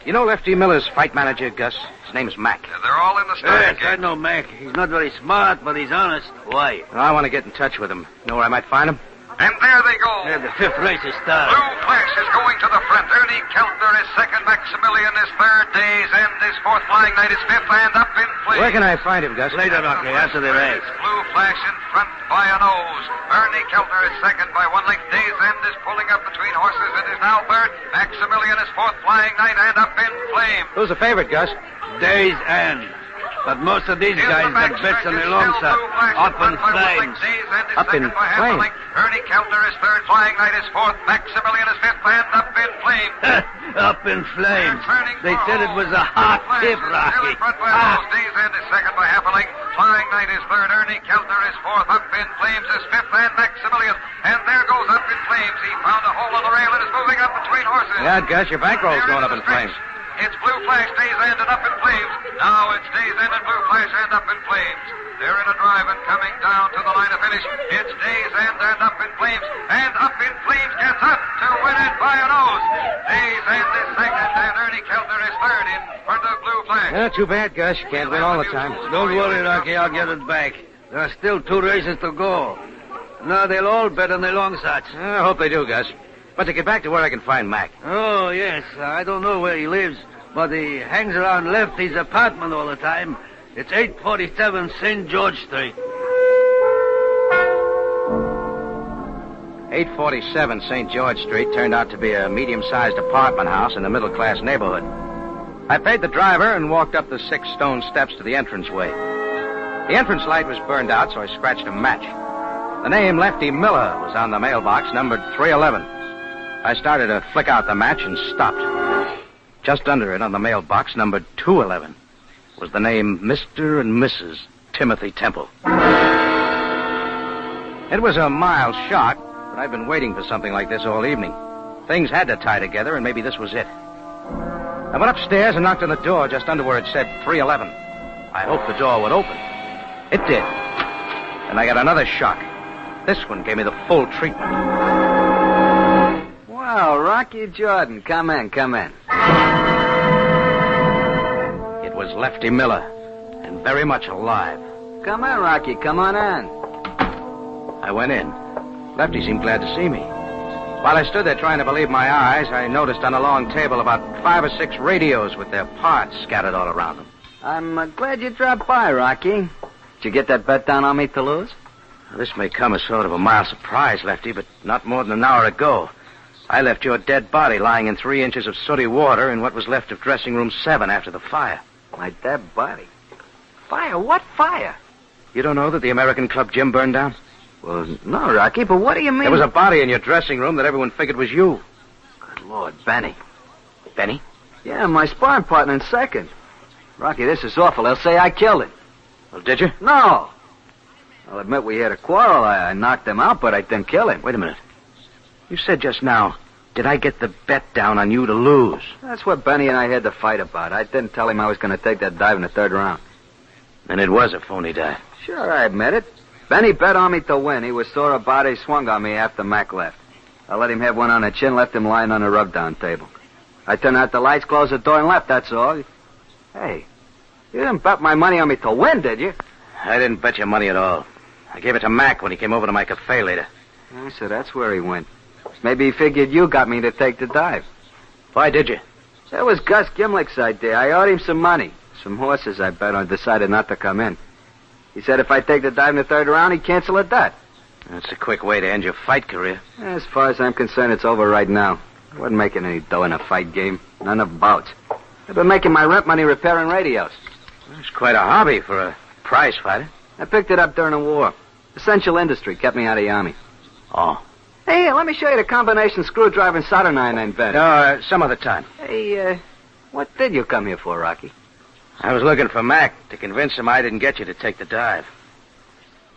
You know Lefty Miller's fight manager, Gus? His name's Mac. They're all in the stand. Yes, I know Mac. He's not very smart, but he's honest. Why? Well, I want to get in touch with him. You know where I might find him? And there they go. Yeah, the fifth race is started. Blue Flash is going to the front. Ernie Keltner is second. Maximilian is third. Days End is fourth. Flying Knight is fifth. And up in flames. Where can I find him, Gus? Later, Rocky, after the race. Blue Flash in front by a nose. Ernie Keltner is second by 1 length. Days End is pulling up between horses and is now third. Maximilian is fourth. Flying Knight and up in flames. Who's the favorite, Gus? Days End. But most of these guys got bets on the long shot. Up in flames. Up in flames. Ernie Keltner is third. Flying Knight is fourth. Maximilian is fifth. And up in flames. Up in flames. They said it was a hot tip, Rocky. Days End is second by half a length. Flying Knight is third. Ernie Keltner is fourth. Up in flames is fifth. And Maximilian. And there goes Up in Flames. He found a hole in the rail and is moving up between horses. Yeah, Gus, your bankroll's going up in flames. It's Blue Flash, Days End, and Up in Flames. Now it's Days End and Blue Flash and Up in Flames. They're in a drive and coming down to the line of finish. It's Days End and Up in Flames. And Up in Flames gets up to win it by a nose. Days End is second and Ernie Keltner is third in front of Blue Flash. Yeah, too bad, Gus. You can't win all the time. Don't worry, Rocky. I'll get it back. There are still 2 races to go. Now they'll all bet on the long shots. I hope they do, Gus. But to get back to where I can find Mac. Oh, yes. I don't know where he lives, but he hangs around Lefty's apartment all the time. It's 847 St. George Street. 847 St. George Street turned out to be a medium-sized apartment house in a middle-class neighborhood. I paid the driver and walked up the 6 stone steps to the entranceway. The entrance light was burned out, so I scratched a match. The name Lefty Miller was on the mailbox numbered 311. I started to flick out the match and stopped. Just under it on the mailbox numbered 211 was the name Mr. and Mrs. Timothy Temple. It was a mild shock, but I'd been waiting for something like this all evening. Things had to tie together, and maybe this was it. I went upstairs and knocked on the door just under where it said 311. I hoped the door would open. It did. And I got another shock. This one gave me the full treatment. Well, Rocky Jordan, come in. It was Lefty Miller, and very much alive. Come in, Rocky, come on in. I went in. Lefty seemed glad to see me. While I stood there trying to believe my eyes, I noticed on a long table about 5 or 6 radios with their parts scattered all around them. I'm glad you dropped by, Rocky. Did you get that bet down on me to lose? This may come as sort of a mild surprise, Lefty, but not more than an hour ago. I left your dead body lying in 3 inches of sooty water in what was left of dressing room 7 after the fire. My dead body? Fire? What fire? You don't know that the American Club gym burned down? Well, no, Rocky, but what do you mean? There was a body in your dressing room that everyone figured was you. Good Lord, Benny. Benny? Yeah, my sparring partner in second. Rocky, this is awful. They'll say I killed him. Well, did you? No. I'll admit we had a quarrel. I knocked him out, but I didn't kill him. Wait a minute. You said just now, did I get the bet down on you to lose? That's what Benny and I had to fight about. I didn't tell him I was going to take that dive in the 3rd round. And it was a phony dive. Sure, I admit it. Benny bet on me to win. He was sore about it. He swung on me after Mac left. I let him have one on the chin, left him lying on the rub-down table. I turned out the lights, closed the door, and left, that's all. Hey, you didn't bet my money on me to win, did you? I didn't bet your money at all. I gave it to Mac when he came over to my cafe later. So that's where he went. Maybe he figured you got me to take the dive. Why did you? That was Gus Gimlick's idea. I owed him some money. Some horses I bet on decided not to come in. He said if I take the dive in the 3rd round, he'd cancel a bet. That's a quick way to end your fight career. As far as I'm concerned, it's over right now. I wasn't making any dough in a fight game. None of bouts. I've been making my rent money repairing radios. It's quite a hobby for a prize fighter. I picked it up during the war. Essential industry kept me out of the Army. Oh. Hey, let me show you the combination screwdriver and solder iron I invented. No, some other time. Hey, what did you come here for, Rocky? I was looking for Mac to convince him I didn't get you to take the dive.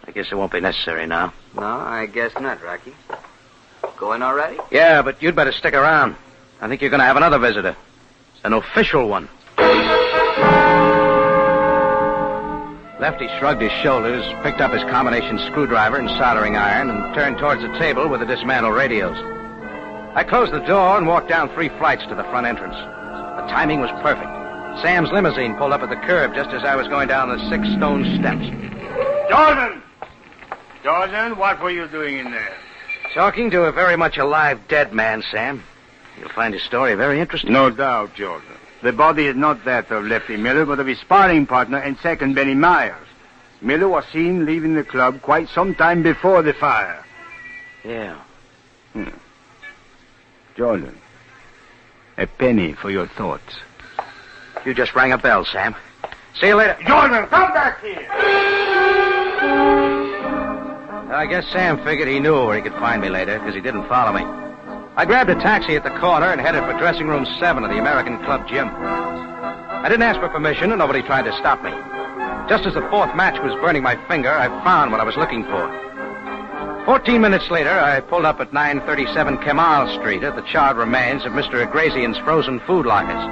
I guess it won't be necessary now. No, I guess not, Rocky. Going already? Yeah, but you'd better stick around. I think you're going to have another visitor. An official one. Lefty shrugged his shoulders, picked up his combination screwdriver and soldering iron, and turned towards the table with the dismantled radios. I closed the door and walked down 3 flights to the front entrance. The timing was perfect. Sam's limousine pulled up at the curb just as I was going down the 6 stone steps. Jordan! Jordan, what were you doing in there? Talking to a very much alive dead man, Sam. You'll find his story very interesting. No doubt, Jordan. The body is not that of Lefty Miller, but of his sparring partner and second, Benny Myers. Miller was seen leaving the club quite some time before the fire. Yeah. Jordan, a penny for your thoughts. You just rang a bell, Sam. See you later. Jordan, come back here! I guess Sam figured he knew where he could find me later, because he didn't follow me. I grabbed a taxi at the corner and headed for dressing room 7 of the American Club gym. I didn't ask for permission, and nobody tried to stop me. Just as the 4th match was burning my finger, I found what I was looking for. 14 minutes later, I pulled up at 937 Kemal Street at the charred remains of Mr. Agrazian's frozen food lockers.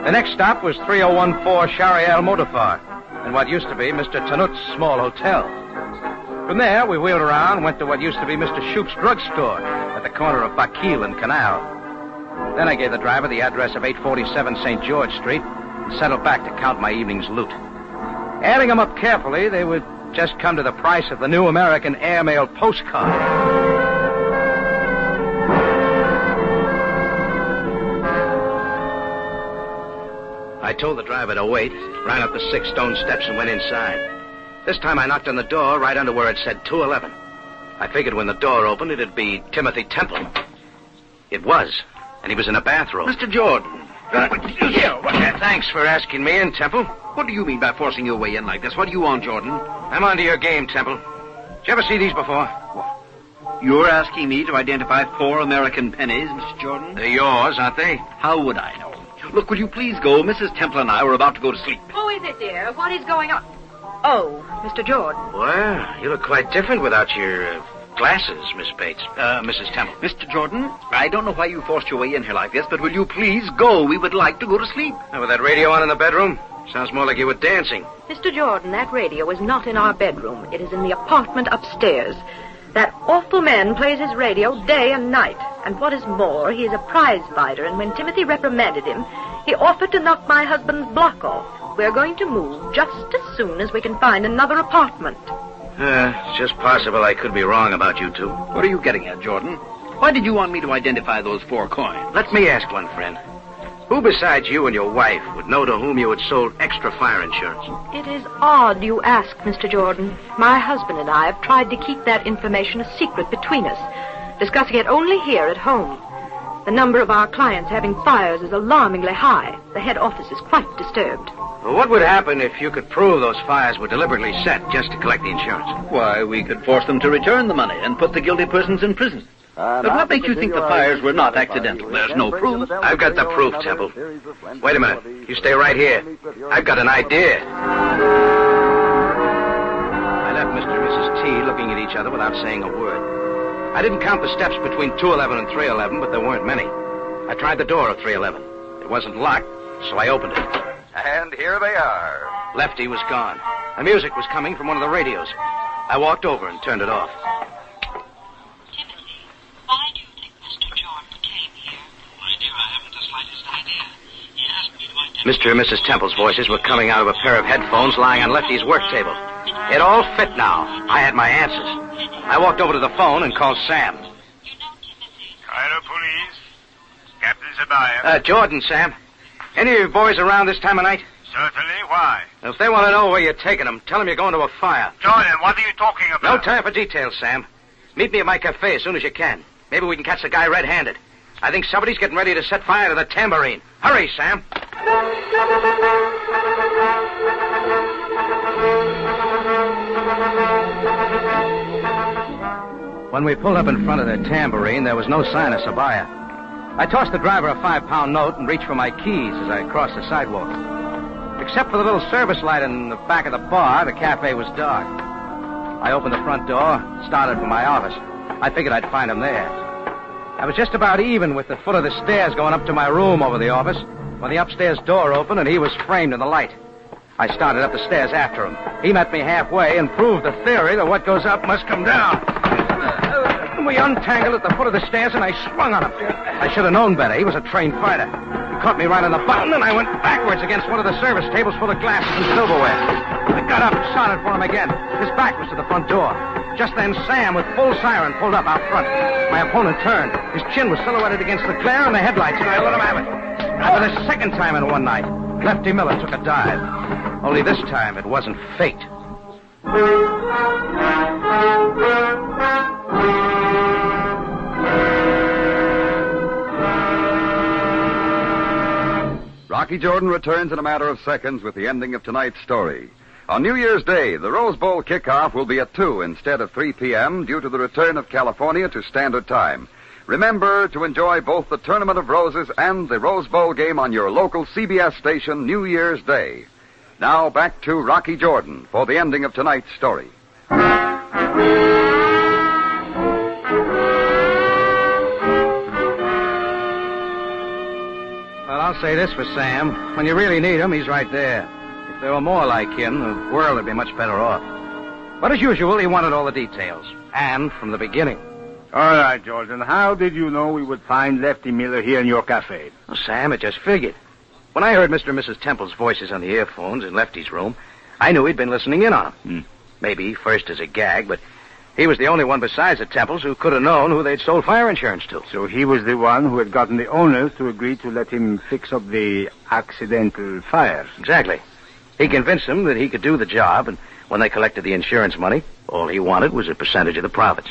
The next stop was 3014 Shariel Motorfar, and what used to be Mr. Tanut's small hotel. From there, we wheeled around and went to what used to be Mr. Shoup's drugstore at the corner of Bakil and Canal. Then I gave the driver the address of 847 St. George Street and settled back to count my evening's loot. Adding them up carefully, they would just come to the price of the new American airmail postcard. I told the driver to wait, ran up the 6 stone steps and went inside. This time I knocked on the door right under where it said 211. I figured when the door opened, it'd be Timothy Temple. It was, and he was in a bathrobe. Mr. Jordan. Thanks for asking me in, Temple. What do you mean by forcing your way in like this? What do you want, Jordan? I'm onto your game, Temple. Did you ever see these before? You're asking me to identify 4 American pennies, Mr. Jordan? They're yours, aren't they? How would I know? Look, will you please go? Mrs. Temple and I were about to go to sleep. Who is it, dear? What is going on? Oh, Mr. Jordan. Well, you look quite different without your glasses, Miss Bates. Mrs. Temple. Mr. Jordan, I don't know why you forced your way in here like this, but will you please go? We would like to go to sleep. With that radio on in the bedroom? Sounds more like you were dancing. Mr. Jordan, that radio is not in our bedroom. It is in the apartment upstairs. That awful man plays his radio day and night. And what is more, he is a prize fighter, and when Timothy reprimanded him, he offered to knock my husband's block off. We're going to move just as soon as we can find another apartment. It's just possible I could be wrong about you two. What are you getting at, Jordan? Why did you want me to identify those 4 coins? Let me ask one, friend. Who besides you and your wife would know to whom you had sold extra fire insurance? It is odd you ask, Mr. Jordan. My husband and I have tried to keep that information a secret between us, discussing it only here at home. The number of our clients having fires is alarmingly high. The head office is quite disturbed. Well, what would happen if you could prove those fires were deliberately set just to collect the insurance? Why, we could force them to return the money and put the guilty persons in prison. But what makes you think the fires were not accidental? There's no proof. I've got the proof, Temple. Wait a minute. You stay right here. I've got an idea. I left Mr. and Mrs. T looking at each other without saying a word. I didn't count the steps between 211 and 311, but there weren't many. I tried the door of 311. It wasn't locked, so I opened it. And here they are. Lefty was gone. The music was coming from one of the radios. I walked over and turned it off. Timothy, why do you think Mr. Jordan came here? My dear, I haven't the slightest idea. He asked me to identify... Mr. and Mrs. Temple's voices were coming out of a pair of headphones lying on Lefty's work table. It all fit now. I had my answers. I walked over to the phone and called Sam. Cairo Police. Captain Zabaya. Jordan, Sam. Any of your boys around this time of night? Certainly. Why? If they want to know where you're taking them, tell them you're going to a fire. Jordan, what are you talking about? No time for details, Sam. Meet me at my cafe as soon as you can. Maybe we can catch the guy red-handed. I think somebody's getting ready to set fire to the tambourine. Hurry, Sam. When we pulled up in front of the tambourine, there was no sign of Sabaya. I tossed the driver a 5-pound note and reached for my keys as I crossed the sidewalk. Except for the little service light in the back of the bar, the cafe was dark. I opened the front door, started for my office. I figured I'd find him there. I was just about even with the foot of the stairs going up to my room over the office when the upstairs door opened and he was framed in the light. I started up the stairs after him. He met me halfway and proved the theory that what goes up must come down. We untangled at the foot of the stairs, and I swung on him. I should have known better. He was a trained fighter. He caught me right on the button, and I went backwards against one of the service tables full of glasses and silverware. I got up and shouted for him again. His back was to the front door. Just then, Sam, with full siren, pulled up out front. My opponent turned. His chin was silhouetted against the glare on the headlights, and I let him have it. For the second time in one night, Lefty Miller took a dive. Only this time, it wasn't fate. Rocky Jordan returns in a matter of seconds with the ending of tonight's story. On New Year's Day, the Rose Bowl kickoff will be at 2 instead of 3 p.m. due to the return of California to Standard Time. Remember to enjoy both the Tournament of Roses and the Rose Bowl game on your local CBS station New Year's Day. Now back to Rocky Jordan for the ending of tonight's story. Well, I'll say this for Sam. When you really need him, he's right there. If there were more like him, the world would be much better off. But as usual, he wanted all the details. And from the beginning. All right, Jordan. How did you know we would find Lefty Miller here in your cafe? Well, Sam, it just figured. When I heard Mr. and Mrs. Temple's voices on the earphones in Lefty's room, I knew he'd been listening in on him. Maybe first as a gag, but he was the only one besides the Temples who could have known who they'd sold fire insurance to. So he was the one who had gotten the owners to agree to let him fix up the accidental fires. Exactly. He convinced them that he could do the job, and when they collected the insurance money, all he wanted was a percentage of the profits.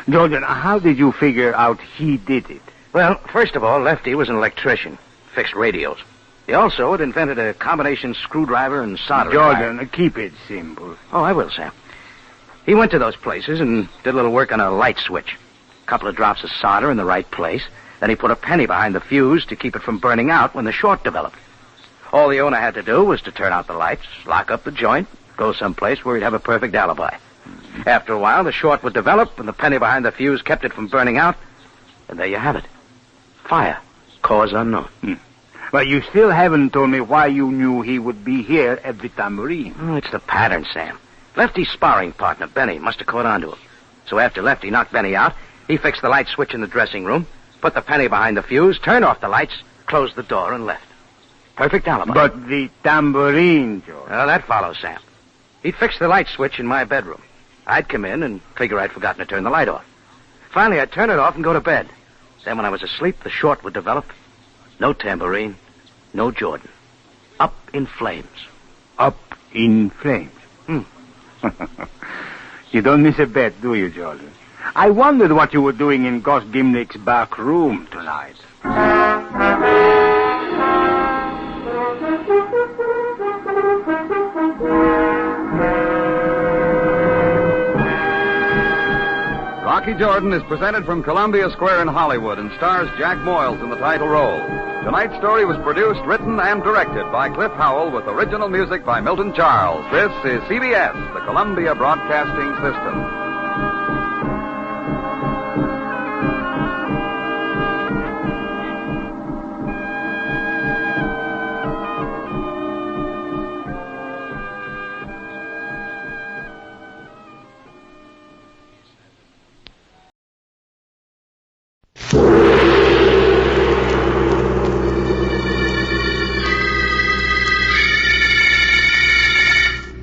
Jordan, how did you figure out he did it? Well, first of all, Lefty was an electrician, fixed radios. He also had invented a combination screwdriver and soldering Jordan, iron. keep it simple. Oh, I will, Sam. He went to those places and did a little work on a light switch. A couple of drops of solder in the right place. Then he put a penny behind the fuse to keep it from burning out when the short developed. All the owner had to do was to turn out the lights, lock up the joint, go someplace where he'd have a perfect alibi. After a while, the short would develop, and the penny behind the fuse kept it from burning out. And there you have it. Fire. Cause unknown. But you still haven't told me why you knew he would be here at the Tambourine. Oh, it's the pattern, Sam. Lefty's sparring partner, Benny, must have caught on to him. So after Lefty knocked Benny out, he fixed the light switch in the dressing room, put the penny behind the fuse, turned off the lights, closed the door, and left. Perfect alibi. But the Tambourine, George. Well, that follows, Sam. He'd fixed the light switch in my bedroom. I'd come in and figure I'd forgotten to turn the light off. Finally, I'd turn it off and go to bed. Then when I was asleep, the short would develop. No Tambourine, no Jordan. Up in flames. Up in flames? You don't miss a bet, do you, Jordan? I wondered what you were doing in Gus Gimlick's back room tonight. Rocky Jordan is presented from Columbia Square in Hollywood and stars Jack Moyles in the title role. Tonight's story was produced, written, and directed by Cliff Howell with original music by Milton Charles. This is CBS, the Columbia Broadcasting System.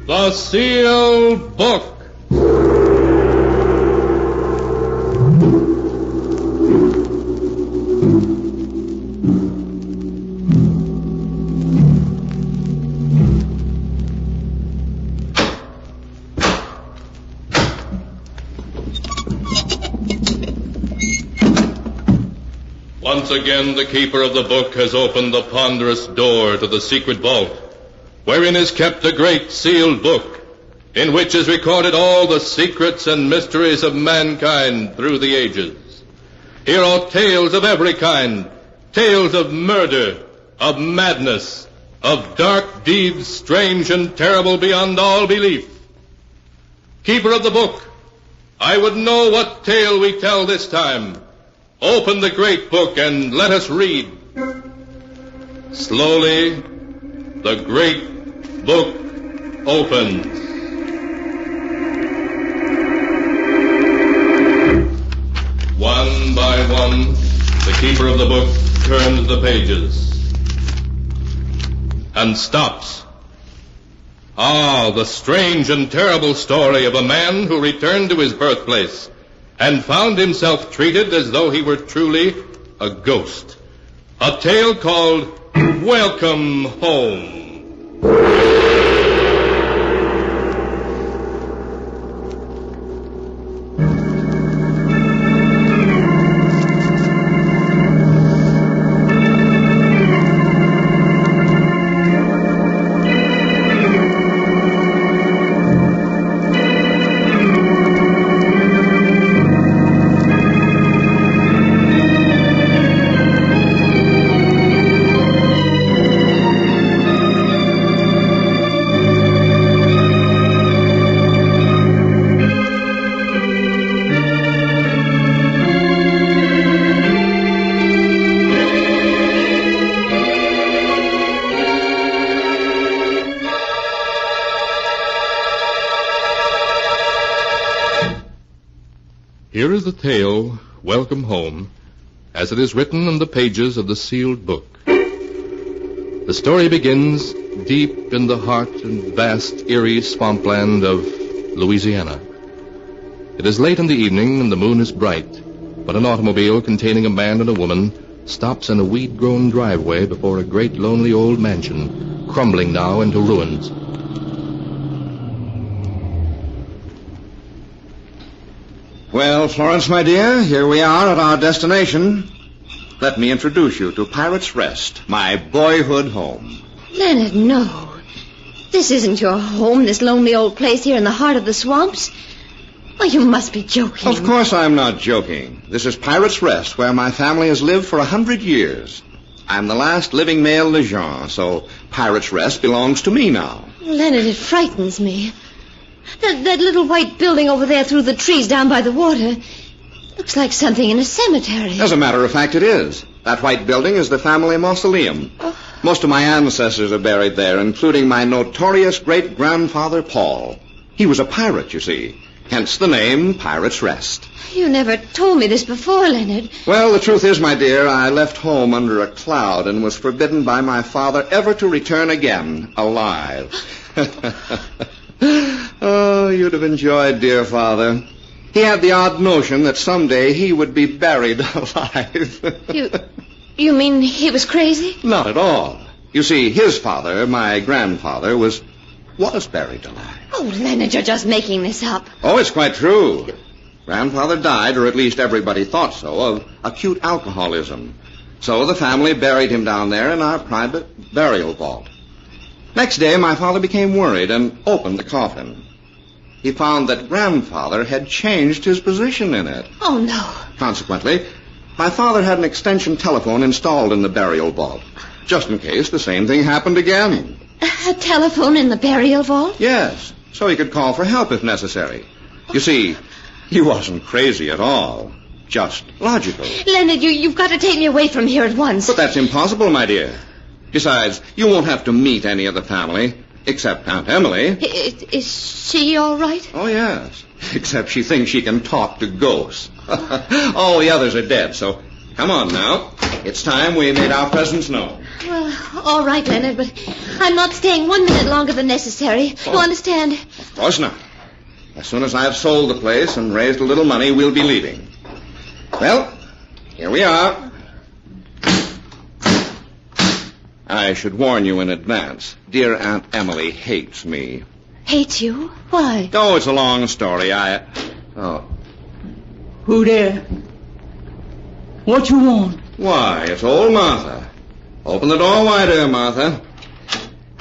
The Sealed Book. Once again, the keeper of the book has opened the ponderous door to the secret vault, wherein is kept a great sealed book, in which is recorded all the secrets and mysteries of mankind through the ages. Here are tales of every kind, tales of murder, of madness, of dark deeds strange and terrible beyond all belief. Keeper of the book, I would know what tale we tell this time. Open the great book and let us read. Slowly, the great book opens. One by one, the keeper of the book turns the pages and stops. Ah, the strange and terrible story of a man who returned to his birthplace and found himself treated as though he were truly a ghost. A tale called Welcome Home. Here is the tale, Welcome Home, as it is written on the pages of the sealed book. The story begins deep in the heart and vast, eerie swampland of Louisiana. It is late in the evening and the moon is bright, when an automobile containing a man and a woman stops in a weed-grown driveway before a great lonely old mansion, crumbling now into ruins. Well, Florence, my dear, here we are at our destination. Let me introduce you to Pirate's Rest, my boyhood home. Leonard, no. This isn't your home, this lonely old place here in the heart of the swamps. Oh, you must be joking. Of course I'm not joking. This is Pirate's Rest, where my family has lived for 100 years. I'm the last living male Lejean, so Pirate's Rest belongs to me now. Leonard, it frightens me. That little white building over there through the trees down by the water looks like something in a cemetery. As a matter of fact, it is. That white building is the family mausoleum. Oh. Most of my ancestors are buried there, including my notorious great-grandfather, Paul. He was a pirate, you see. Hence the name Pirate's Rest. You never told me this before, Leonard. Well, the truth is, my dear, I left home under a cloud and was forbidden by my father ever to return again alive. Oh, you'd have enjoyed dear father. He had the odd notion that someday he would be buried alive. You mean he was crazy? Not at all. You see, his father, my grandfather, was buried alive. Oh, Leonard, you're just making this up. Oh, it's quite true. Grandfather died, or at least everybody thought so, of acute alcoholism. So the family buried him down there in our private burial vault. Next day, my father became worried and opened the coffin. He found that Grandfather had changed his position in it. Oh, no. Consequently, my father had an extension telephone installed in the burial vault, just in case the same thing happened again. A telephone in the burial vault? Yes, so he could call for help if necessary. You see, he wasn't crazy at all, just logical. Leonard, you've got to take me away from here at once. But that's impossible, my dear. Besides, you won't have to meet any of the family, except Aunt Emily. Is she all right? Oh, yes. Except she thinks she can talk to ghosts. All the others are dead, so come on now. It's time we made our presence known. Well, all right, Leonard, but I'm not staying 1 minute longer than necessary. You understand? Of course not. As soon as I've sold the place and raised a little money, we'll be leaving. Well, here we are. I should warn you in advance. Dear Aunt Emily hates me. Hates you? Why? Oh, it's a long story. Who there? What you want? Why, it's old Martha. Open the door wider, Martha.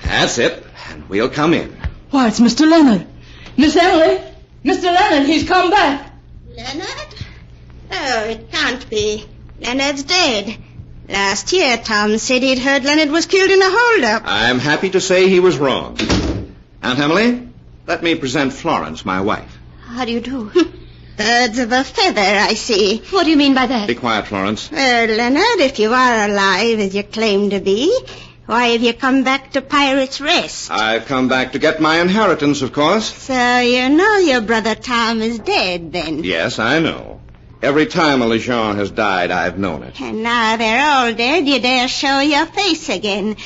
That's it, and we'll come in. Why, it's Mr. Leonard. Miss Emily? Mr. Leonard, he's come back. Leonard? Oh, it can't be. Leonard's dead. Last year, Tom said he'd heard Leonard was killed in a holdup. I'm happy to say he was wrong. Aunt Emily, let me present Florence, my wife. How do you do? Birds of a feather, I see. What do you mean by that? Be quiet, Florence. Leonard, if you are alive as you claim to be, why have you come back to Pirate's Rest? I've come back to get my inheritance, of course. So you know your brother Tom is dead, then? Yes, I know. Every time a Lejean has died, I've known it. And now they're all dead, you dare show your face again.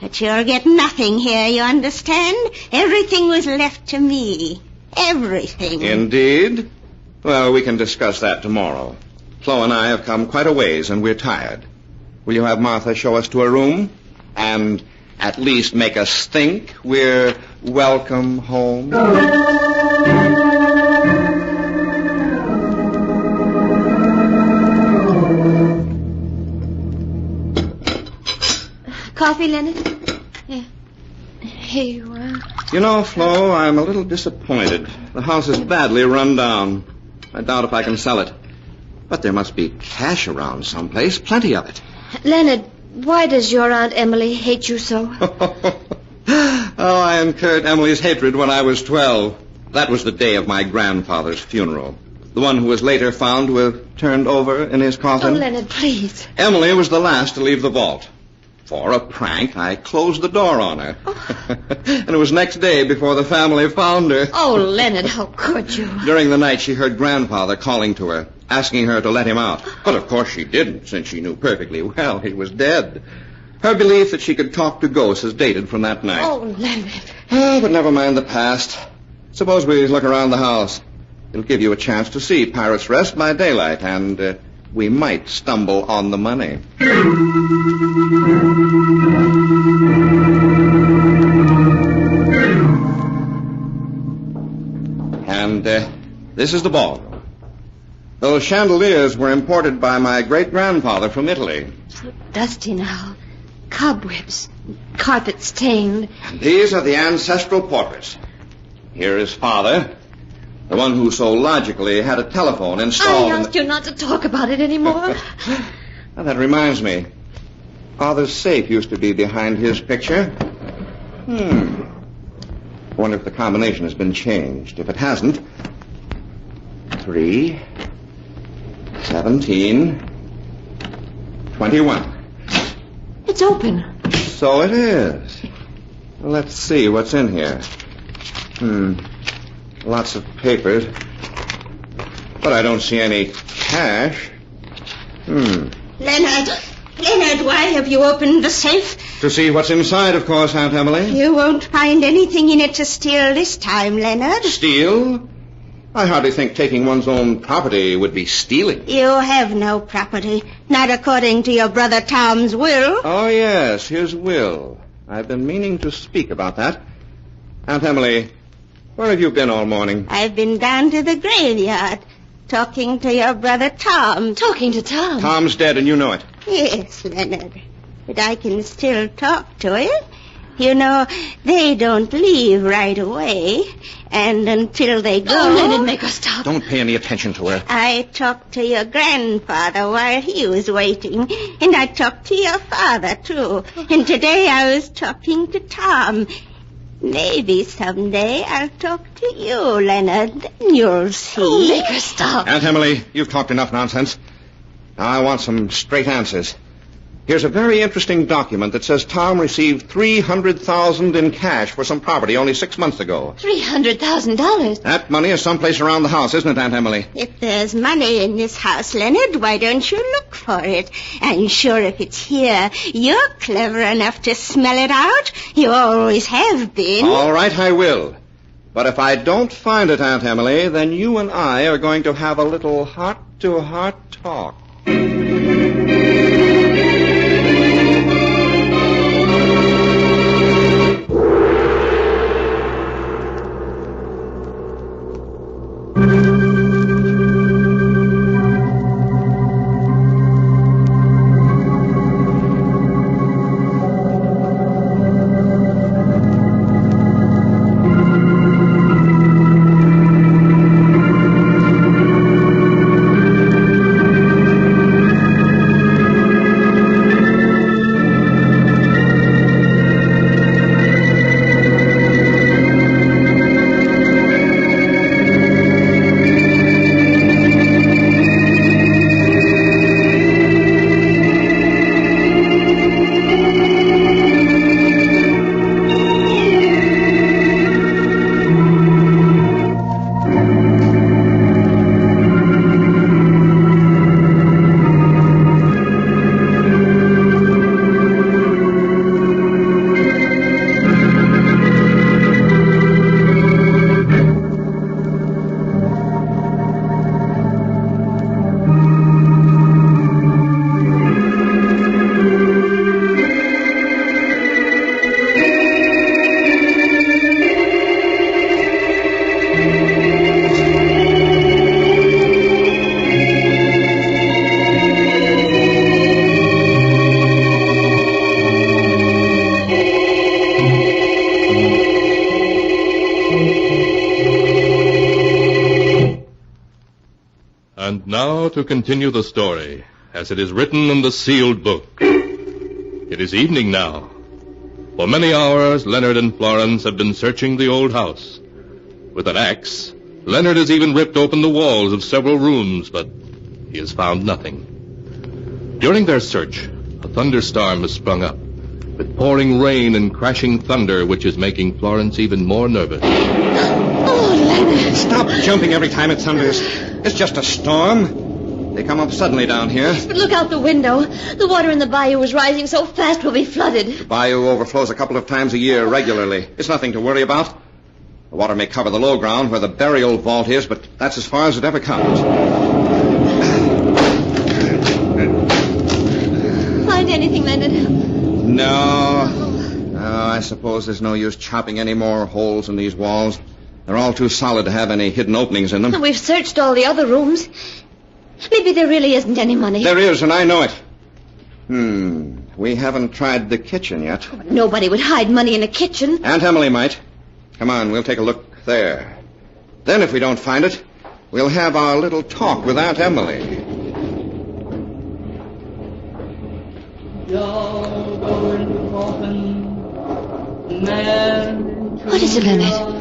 But you'll get nothing here, you understand? Everything was left to me. Everything. Indeed? Well, we can discuss that tomorrow. Flo and I have come quite a ways, and we're tired. Will you have Martha show us to a room? And at least make us think we're welcome home? Coffee, Leonard? Yeah. Here you are. You know, Flo, I'm a little disappointed. The house is badly run down. I doubt if I can sell it. But there must be cash around someplace, plenty of it. Leonard, why does your Aunt Emily hate you so? Oh, I incurred Emily's hatred when I was 12. That was the day of my grandfather's funeral. The one who was later found to have turned over in his coffin. Oh, Leonard, please. Emily was the last to leave the vault. For a prank, I closed the door on her. Oh. And it was next day before the family found her. Oh, Leonard, how could you? During the night, she heard Grandfather calling to her, asking her to let him out. But of course she didn't, since she knew perfectly well he was dead. Her belief that she could talk to ghosts is dated from that night. Oh, Leonard. Oh, but never mind the past. Suppose we look around the house. It'll give you a chance to see Pirates Rest by daylight, and we might stumble on the money. And this is the ballroom. Those chandeliers were imported by my great-grandfather from Italy. So dusty now. Cobwebs. Carpet stained. And these are the ancestral portraits. Here is Father, the one who so logically had a telephone installed. I asked you not to talk about it anymore. Now, that reminds me. Father's safe used to be behind his picture. I wonder if the combination has been changed. If it hasn't, 3, 17, 21. It's open. So it is. Let's see what's in here. Lots of papers. But I don't see any cash. Leonard, why have you opened the safe? To see what's inside, of course, Aunt Emily. You won't find anything in it to steal this time, Leonard. Steal? I hardly think taking one's own property would be stealing. You have no property, not according to your brother Tom's will. Oh, yes, his will. I've been meaning to speak about that. Aunt Emily, where have you been all morning? I've been down to the graveyard, talking to your brother Tom. Talking to Tom? Tom's dead, and you know it. Yes, Leonard, but I can still talk to him. You know, they don't leave right away, and until they go... Oh, Leonard, make us stop. Don't pay any attention to her. I talked to your grandfather while he was waiting, and I talked to your father, too. And today I was talking to Tom. Maybe someday I'll talk to you, Leonard, then you'll see. Oh, make her stop. Aunt Emily, you've talked enough nonsense. Now I want some straight answers. Here's a very interesting document that says Tom received $300,000 in cash for some property only 6 months ago. $300,000? That money is someplace around the house, isn't it, Aunt Emily? If there's money in this house, Leonard, why don't you look for it? I'm sure if it's here, you're clever enough to smell it out. You always have been. All right, I will. But if I don't find it, Aunt Emily, then you and I are going to have a little heart-to-heart talk. Now to continue the story, as it is written in the sealed book. It is evening now. For many hours, Leonard and Florence have been searching the old house. With an axe, Leonard has even ripped open the walls of several rooms, but he has found nothing. During their search, a thunderstorm has sprung up, with pouring rain and crashing thunder, which is making Florence even more nervous. Oh, Leonard! Stop jumping every time it thunders. It's just a storm. They come up suddenly down here. But look out the window. The water in the bayou is rising so fast we'll be flooded. The bayou overflows a couple of times a year regularly. It's nothing to worry about. The water may cover the low ground where the burial vault is, but that's as far as it ever comes. Find anything, Leonard? No, I suppose there's no use chopping any more holes in these walls. They're all too solid to have any hidden openings in them. We've searched all the other rooms. Maybe there really isn't any money. There is, and I know it. We haven't tried the kitchen yet. Nobody would hide money in a kitchen. Aunt Emily might. Come on, we'll take a look there. Then if we don't find it, we'll have our little talk with Aunt Emily. What is it, Leonard?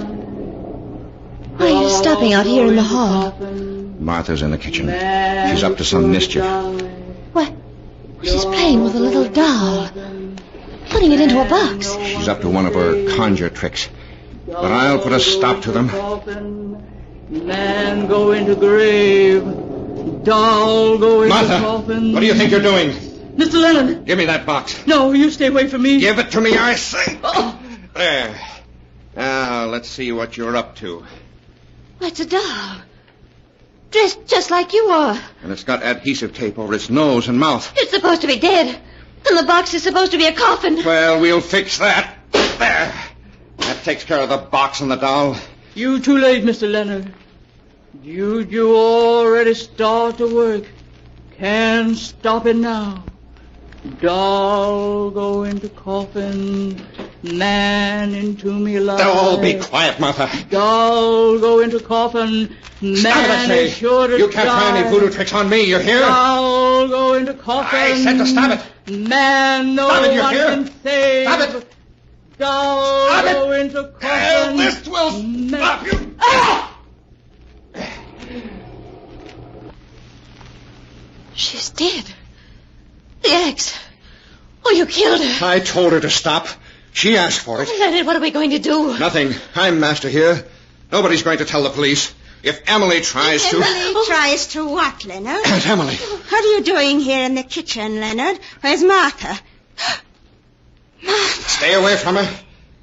Why are you stopping out here in the hall? Martha's in the kitchen. She's up to some mischief. What? She's playing with a little doll. Putting it into a box. She's up to one of her conjure tricks. But I'll put a stop to them. Man go into grave. Doll go into Martha, coffin. what do you think you're doing? Mr. Leonard. Give me that box. No, you stay away from me. Give it to me, I say. Oh. There. Now, let's see what you're up to. It's a doll. Dressed just like you are. And it's got adhesive tape over its nose and mouth. It's supposed to be dead. And the box is supposed to be a coffin. Well, we'll fix that. There. That takes care of the box and the doll. You too late, Mr. Leonard. Juju already start to work. Can't stop it now. Doll go into coffin. Man into me alive. Oh, be quiet, Martha. Doll go into coffin. Man is sure to You can't try any voodoo tricks on me, you hear? Doll go into coffin. I said to stop it. Man no Stop it, you one hear? can save. Stop it. Doll Stop it. go into coffin. This will stop you. She's dead. The axe. Oh, you killed her. I told her to stop. She asked for it. Leonard, what are we going to do? Nothing. I'm master here. Nobody's going to tell the police. If Emily tries to... Emily tries to what, Leonard? Aunt Emily. What are you doing here in the kitchen, Leonard? Where's Martha? Martha. Stay away from her.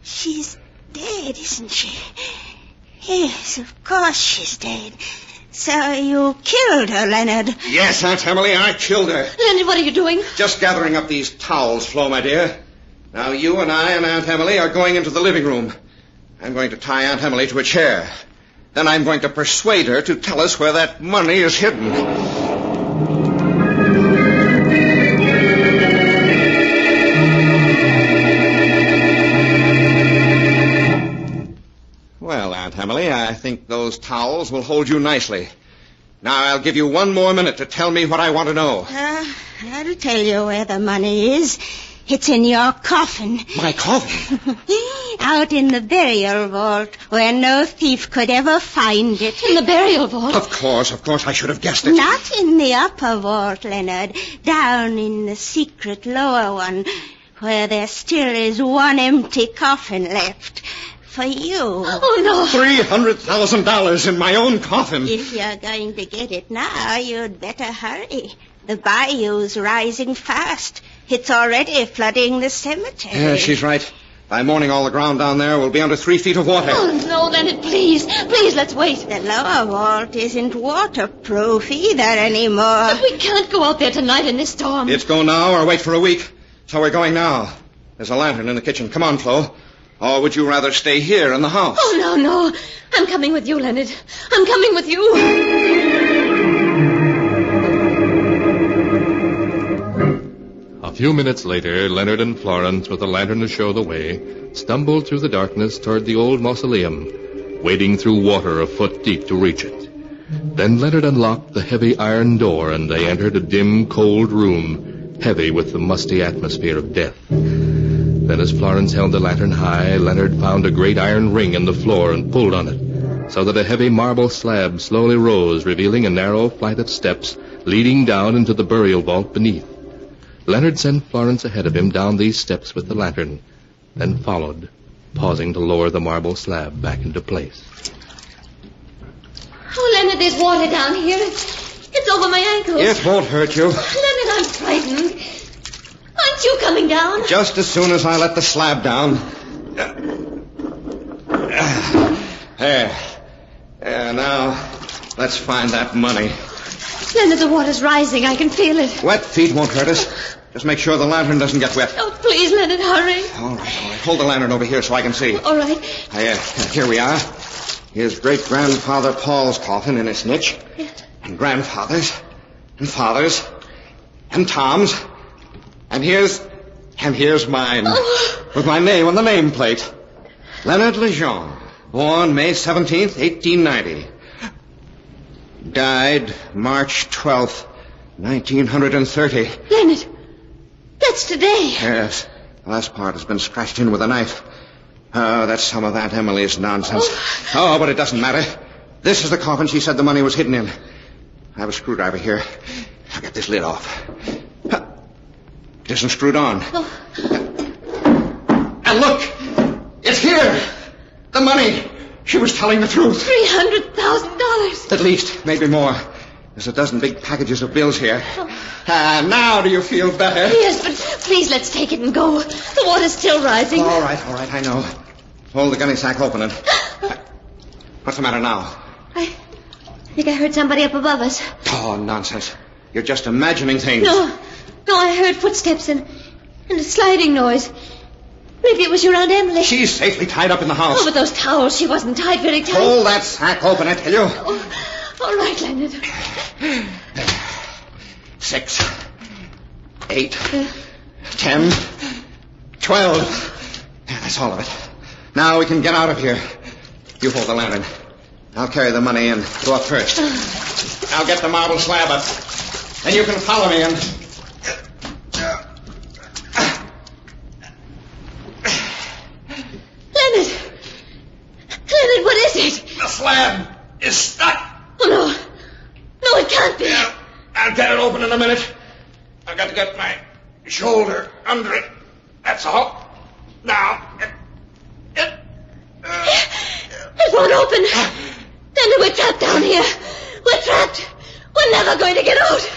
She's dead, isn't she? Yes, of course she's dead. So you killed her, Leonard. Yes, Aunt Emily, I killed her. Leonard, what are you doing? Just gathering up these towels, Flo, my dear. Now you and I and Aunt Emily are going into the living room. I'm going to tie Aunt Emily to a chair. Then I'm going to persuade her to tell us where that money is hidden. Well, Aunt Emily, I think those towels will hold you nicely. Now, I'll give you one more minute to tell me what I want to know. I'll tell you where the money is. It's in your coffin. My coffin? Out in the burial vault, where no thief could ever find it. In the burial vault? Of course, I should have guessed it. Not in the upper vault, Leonard. Down in the secret lower one, where there still is one empty coffin left. For you. Oh, no. $300,000 in my own coffin. If you're going to get it now, you'd better hurry. The bayou's rising fast. It's already flooding the cemetery. Yeah, she's right. By morning, all the ground down there will be under 3 feet of water. Oh, no, Leonard, please. Please, let's wait. The lower vault isn't waterproof either anymore. But we can't go out there tonight in this storm. It's go now or wait for a week. So we're going now. There's a lantern in the kitchen. Come on, Flo. Or would you rather stay here in the house? Oh, no. I'm coming with you, Leonard. I'm coming with you. A few minutes later, Leonard and Florence, with a lantern to show the way, stumbled through the darkness toward the old mausoleum, wading through water a foot deep to reach it. Then Leonard unlocked the heavy iron door, and they entered a dim, cold room, heavy with the musty atmosphere of death. Then as Florence held the lantern high, Leonard found a great iron ring in the floor and pulled on it, so that a heavy marble slab slowly rose, revealing a narrow flight of steps leading down into the burial vault beneath. Leonard sent Florence ahead of him down these steps with the lantern, then followed, pausing to lower the marble slab back into place. Oh, Leonard, there's water down here. It's over my ankles. It won't hurt you. Leonard, I'm frightened. Aren't you coming down? Just as soon as I let the slab down. There. Now, let's find that money. Leonard, the water's rising. I can feel it. Wet feet won't hurt us. Just make sure the lantern doesn't get wet. Oh, please, Leonard, hurry. All right. Hold the lantern over here so I can see. All right. Here we are. Here's great-grandfather Paul's coffin in its niche. Yes. And grandfather's. And father's. And Tom's. And here's mine. Oh. With my name on the nameplate. Leonard Lejeune. Born May 17th, 1890. Died March 12th, 1930. Leonard, that's today. Yes. The last part has been scratched in with a knife. Oh, that's some of Aunt Emily's nonsense. Oh, but it doesn't matter. This is the coffin she said the money was hidden in. I have a screwdriver here. I'll get this lid off. It isn't screwed on. Oh. And look! It's here! The money! She was telling the truth. $300,000. At least, maybe more. There's a dozen big packages of bills here. Now do you feel better? Yes, but please let's take it and go. The water's still rising. All right, I know. Hold the gunny sack open and... What's the matter now? I think I heard somebody up above us. Oh, nonsense. You're just imagining things. No, I heard footsteps and a sliding noise. Maybe it was your Aunt Emily. She's safely tied up in the house. Oh, but those towels, she wasn't tied very tight. Hold that sack open, I tell you. Oh, all right, Leonard. 6, 8, 10, 12. That's all of it. Now we can get out of here. You hold the lantern. I'll carry the money and go up first. I'll get the marble slab up. And you can follow me and... Leonard, what is it? The slab is stuck. Oh, no, it can't be. Yeah, I'll get it open in a minute. I've got to get my shoulder under it. That's all. Now, it won't open. Leonard, we're trapped down here. We're trapped. We're never going to get out.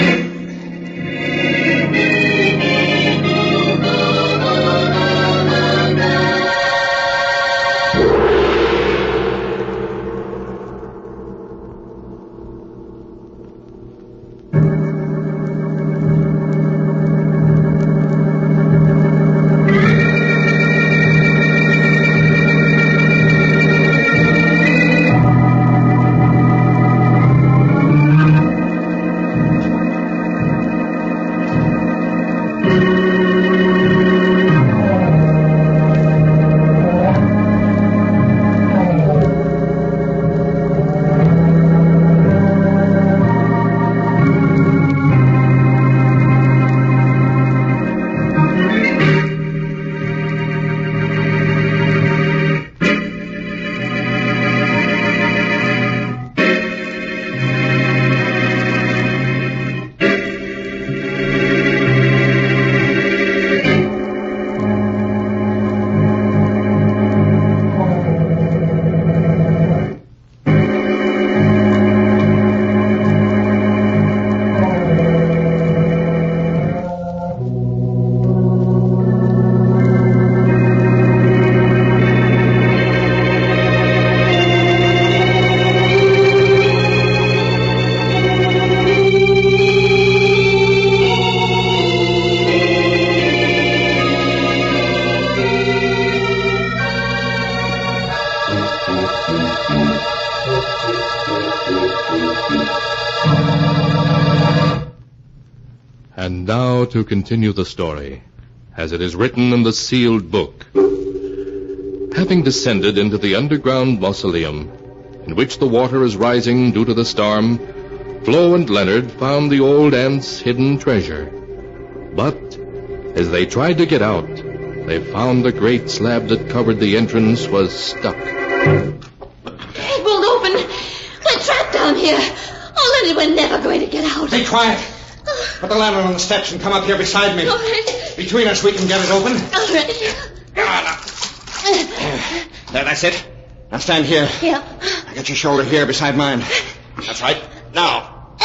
And now to continue the story, as it is written in the sealed book. Having descended into the underground mausoleum, in which the water is rising due to the storm, Flo and Leonard found the old aunt's hidden treasure. But as they tried to get out, they found the great slab that covered the entrance was stuck. It won't open. We're trapped down here. Oh, Leonard, we're never going to get out. Be quiet. Put the lantern on the steps and come up here beside me. All right. Between us, we can get it open. All right. Come on now. There, that's it. Now stand here. Yeah. Now get your shoulder here beside mine. That's right. Now.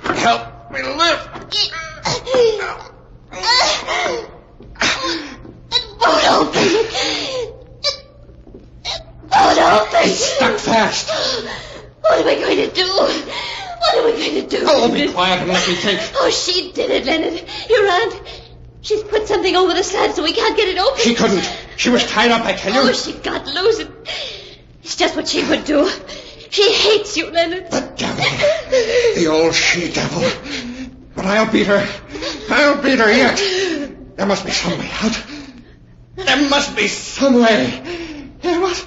Help me lift. It won't open. It won't open. It's stuck fast. What are we going to do? What are we going to do? Oh, be quiet and let me think. Oh, she did it, Leonard. Your aunt. She's put something over the slab so we can't get it open. She couldn't. She was tied up, I tell you. Oh, she got loose. It's just what she would do. She hates you, Leonard. The devil. The old she-devil. But I'll beat her. I'll beat her yet. There must be some way out. There must be some way. There must...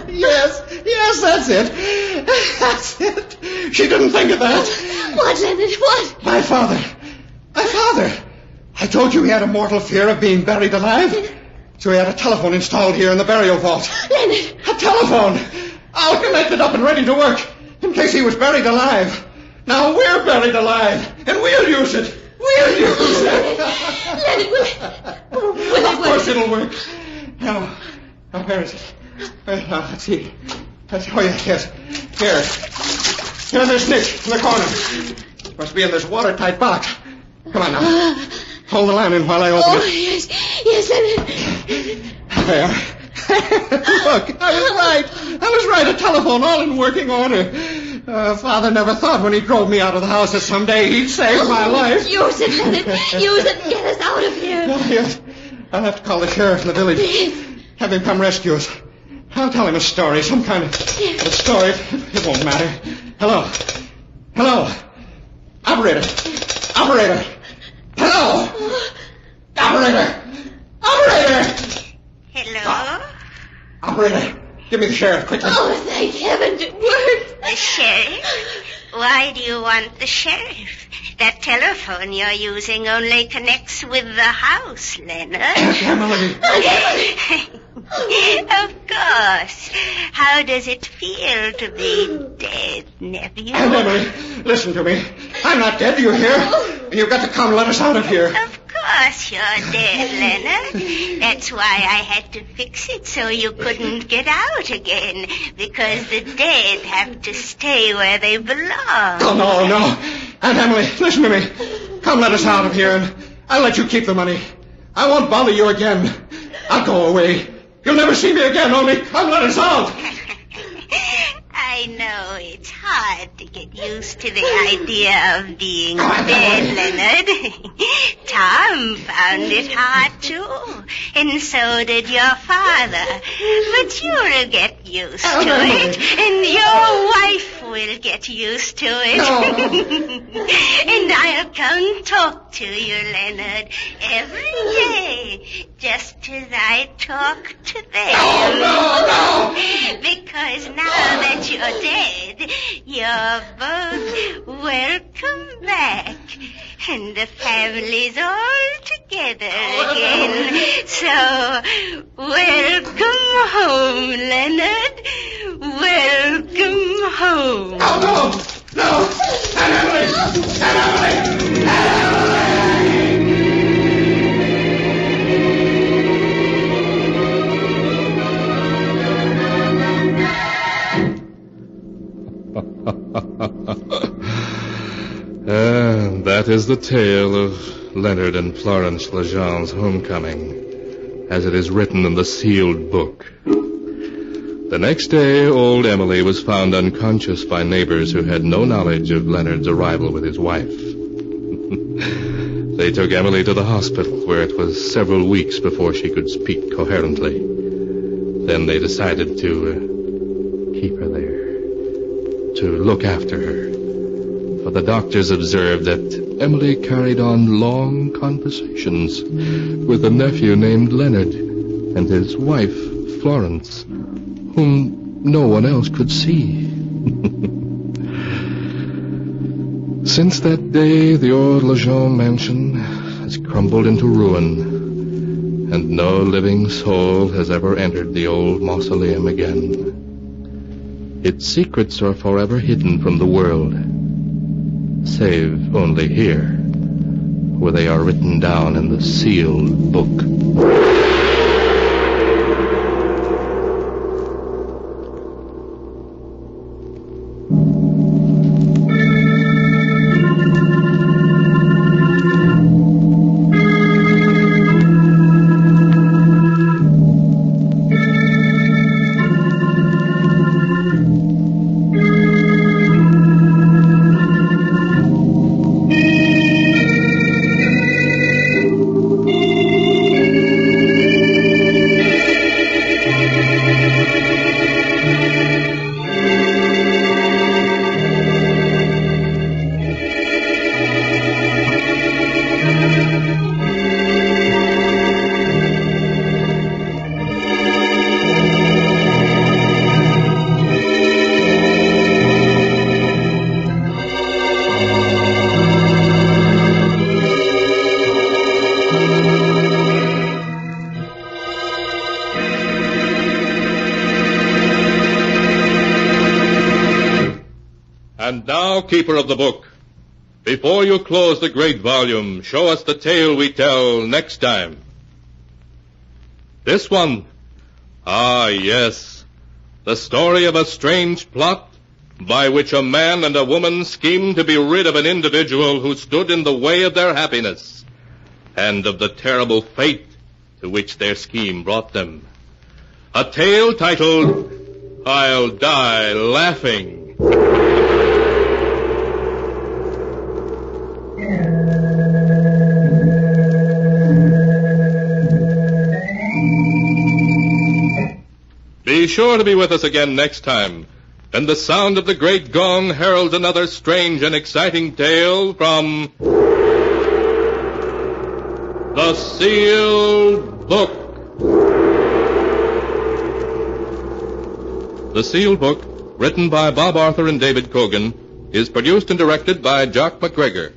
Yes, that's it. That's it. She didn't think of that. What, Leonard? What? My father. I told you he had a mortal fear of being buried alive. So he had a telephone installed here in the burial vault. Leonard. A telephone. All connected up and ready to work. In case he was buried alive. Now we're buried alive. And we'll use it. We'll use it. Leonard, will it Of course work? it'll work. Now, where is it? Now, let's see. Oh, yes. Here. Here's this niche in the corner. Must be in this watertight box. Come on now. Hold the lantern while I open it. Yes, Leonard. There. Look, I was right. A telephone all in working order. Father never thought when he drove me out of the house that someday he'd save my life. Use it, Leonard. Use it and get us out of here. Oh, yes. I'll have to call the sheriff in the village. Have him come rescue us. I'll tell him a story, some kind of a story. It won't matter. Hello. Operator. Hello. Operator. Hello? Operator, give me the sheriff, quickly. Oh, thank heaven it worked. The sheriff? Why do you want the sheriff? That telephone you're using only connects with the house, Leonard. Emily. Of course. How does it feel to be dead, nephew? And Emily, listen to me. I'm not dead, do you hear? You've got to come let us out of here. Of course you're dead, Leonard. That's why I had to fix it so you couldn't get out again. Because the dead have to stay where they belong. Oh, no. Aunt Emily, listen to me. Come let us out of here, and I'll let you keep the money. I won't bother you again. I'll go away. You'll never see me again, only come let us out. I know it's hard to get used to the idea of being dead, Leonard. Tom found it hard, too. And so did your father. But you'll get used to it. And your wife will get used to it. And I'll come talk to you, Leonard, every day. Just as I talk to them. No. Because now that you're dead, you're both welcome back. And the family's all together again. So, welcome home, Leonard. Welcome home. No. Emily. That is the tale of Leonard and Florence Legend's homecoming, as it is written in the sealed book. The next day, old Emily was found unconscious by neighbors who had no knowledge of Leonard's arrival with his wife. They took Emily to the hospital, where it was several weeks before she could speak coherently. Then they decided to keep her there, to look after her. For the doctors observed that Emily carried on long conversations with a nephew named Leonard and his wife, Florence, whom no one else could see. Since that day, the old Lejeune mansion has crumbled into ruin, and no living soul has ever entered the old mausoleum again. Its secrets are forever hidden from the world, save only here, where they are written down in the sealed book. And now, keeper of the book, before you close the great volume, show us the tale we tell next time. This one. Ah, yes. The story of a strange plot by which a man and a woman schemed to be rid of an individual who stood in the way of their happiness, and of the terrible fate to which their scheme brought them. A tale titled, I'll Die Laughing. Be sure to be with us again next time, and the sound of the great gong heralds another strange and exciting tale from The Sealed Book. The Sealed Book, written by Bob Arthur and David Cogan, is produced and directed by Jock McGregor.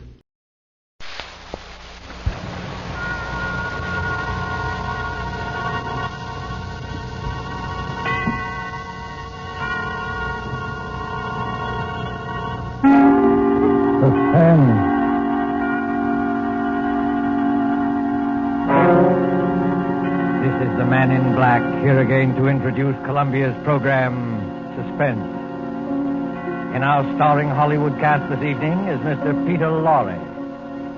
This is the Man in Black, here again to introduce Columbia's program, Suspense. In our starring Hollywood cast this evening is Mr. Peter Lorre,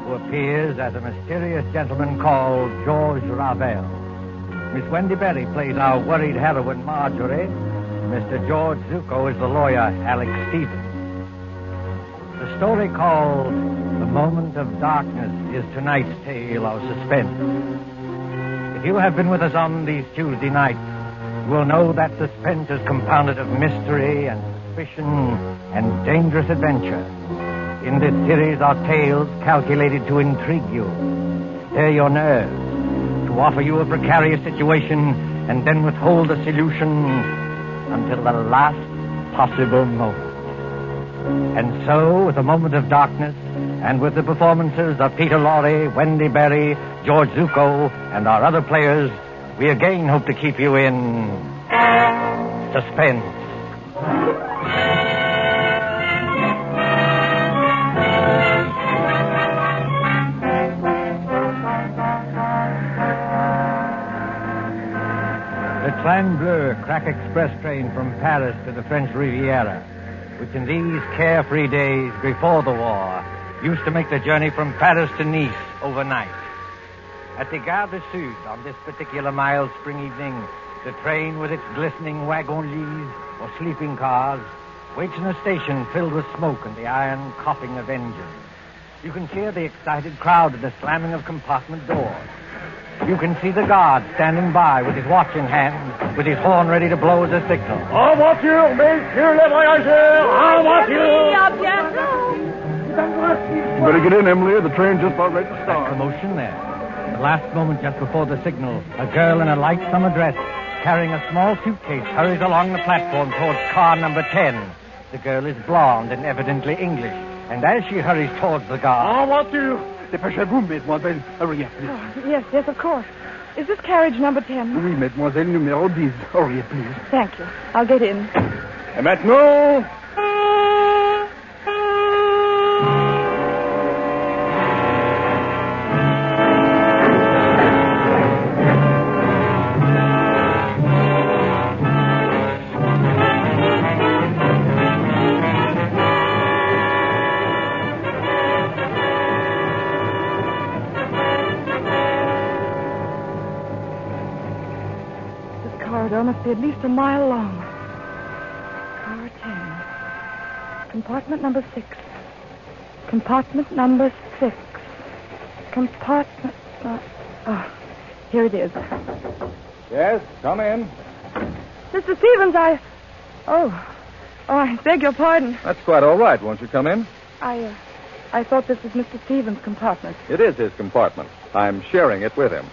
who appears as a mysterious gentleman called George Ravel. Miss Wendy Berry plays our worried heroine, Marjorie. Mr. George Zuko is the lawyer, Alex Stevens. The story called The Moment of Darkness is tonight's tale of suspense. If you have been with us on these Tuesday nights, you will know that suspense is compounded of mystery and suspicion and dangerous adventure. In this series are tales calculated to intrigue you, stir your nerves, to offer you a precarious situation, and then withhold the solution until the last possible moment. And so, with A Moment of Darkness, and with the performances of Peter Lorre, Wendy Berry, George Zuko, and our other players, we again hope to keep you in suspense. The Train Bleu crack express train from Paris to the French Riviera, which in these carefree days before the war used to make the journey from Paris to Nice overnight. At the Gare du Sud, on this particular mild spring evening, the train with its glistening wagon-lits or sleeping cars waits in a station filled with smoke and the iron coughing of engines. You can hear the excited crowd and the slamming of compartment doors. You can see the guard standing by with his watch in hand, with his horn ready to blow as a signal. En voiture, messieurs les voyageurs, en voiture! You better get in, Emily. The train's just about ready to start. Commotion there. The last moment just before the signal, a girl in a light summer dress carrying a small suitcase, hurries along the platform towards car number 10. The girl is blonde and evidently English. And as she hurries towards the guard... En voiture! Dépêchez-vous, mademoiselle. Hurry up, please. Oh, yes, of course. Is this carriage number 10? Oui, mademoiselle, numéro 10. Hurry up, please. Thank you. I'll get in. Et maintenant... Must be at least a mile long. Car 10. Compartment number 6. Compartment number 6. Compartment... here it is. Yes, come in. Mr. Stevens, Oh, I beg your pardon. That's quite all right. Won't you come in? I thought this was Mr. Stevens' compartment. It is his compartment. I'm sharing it with him.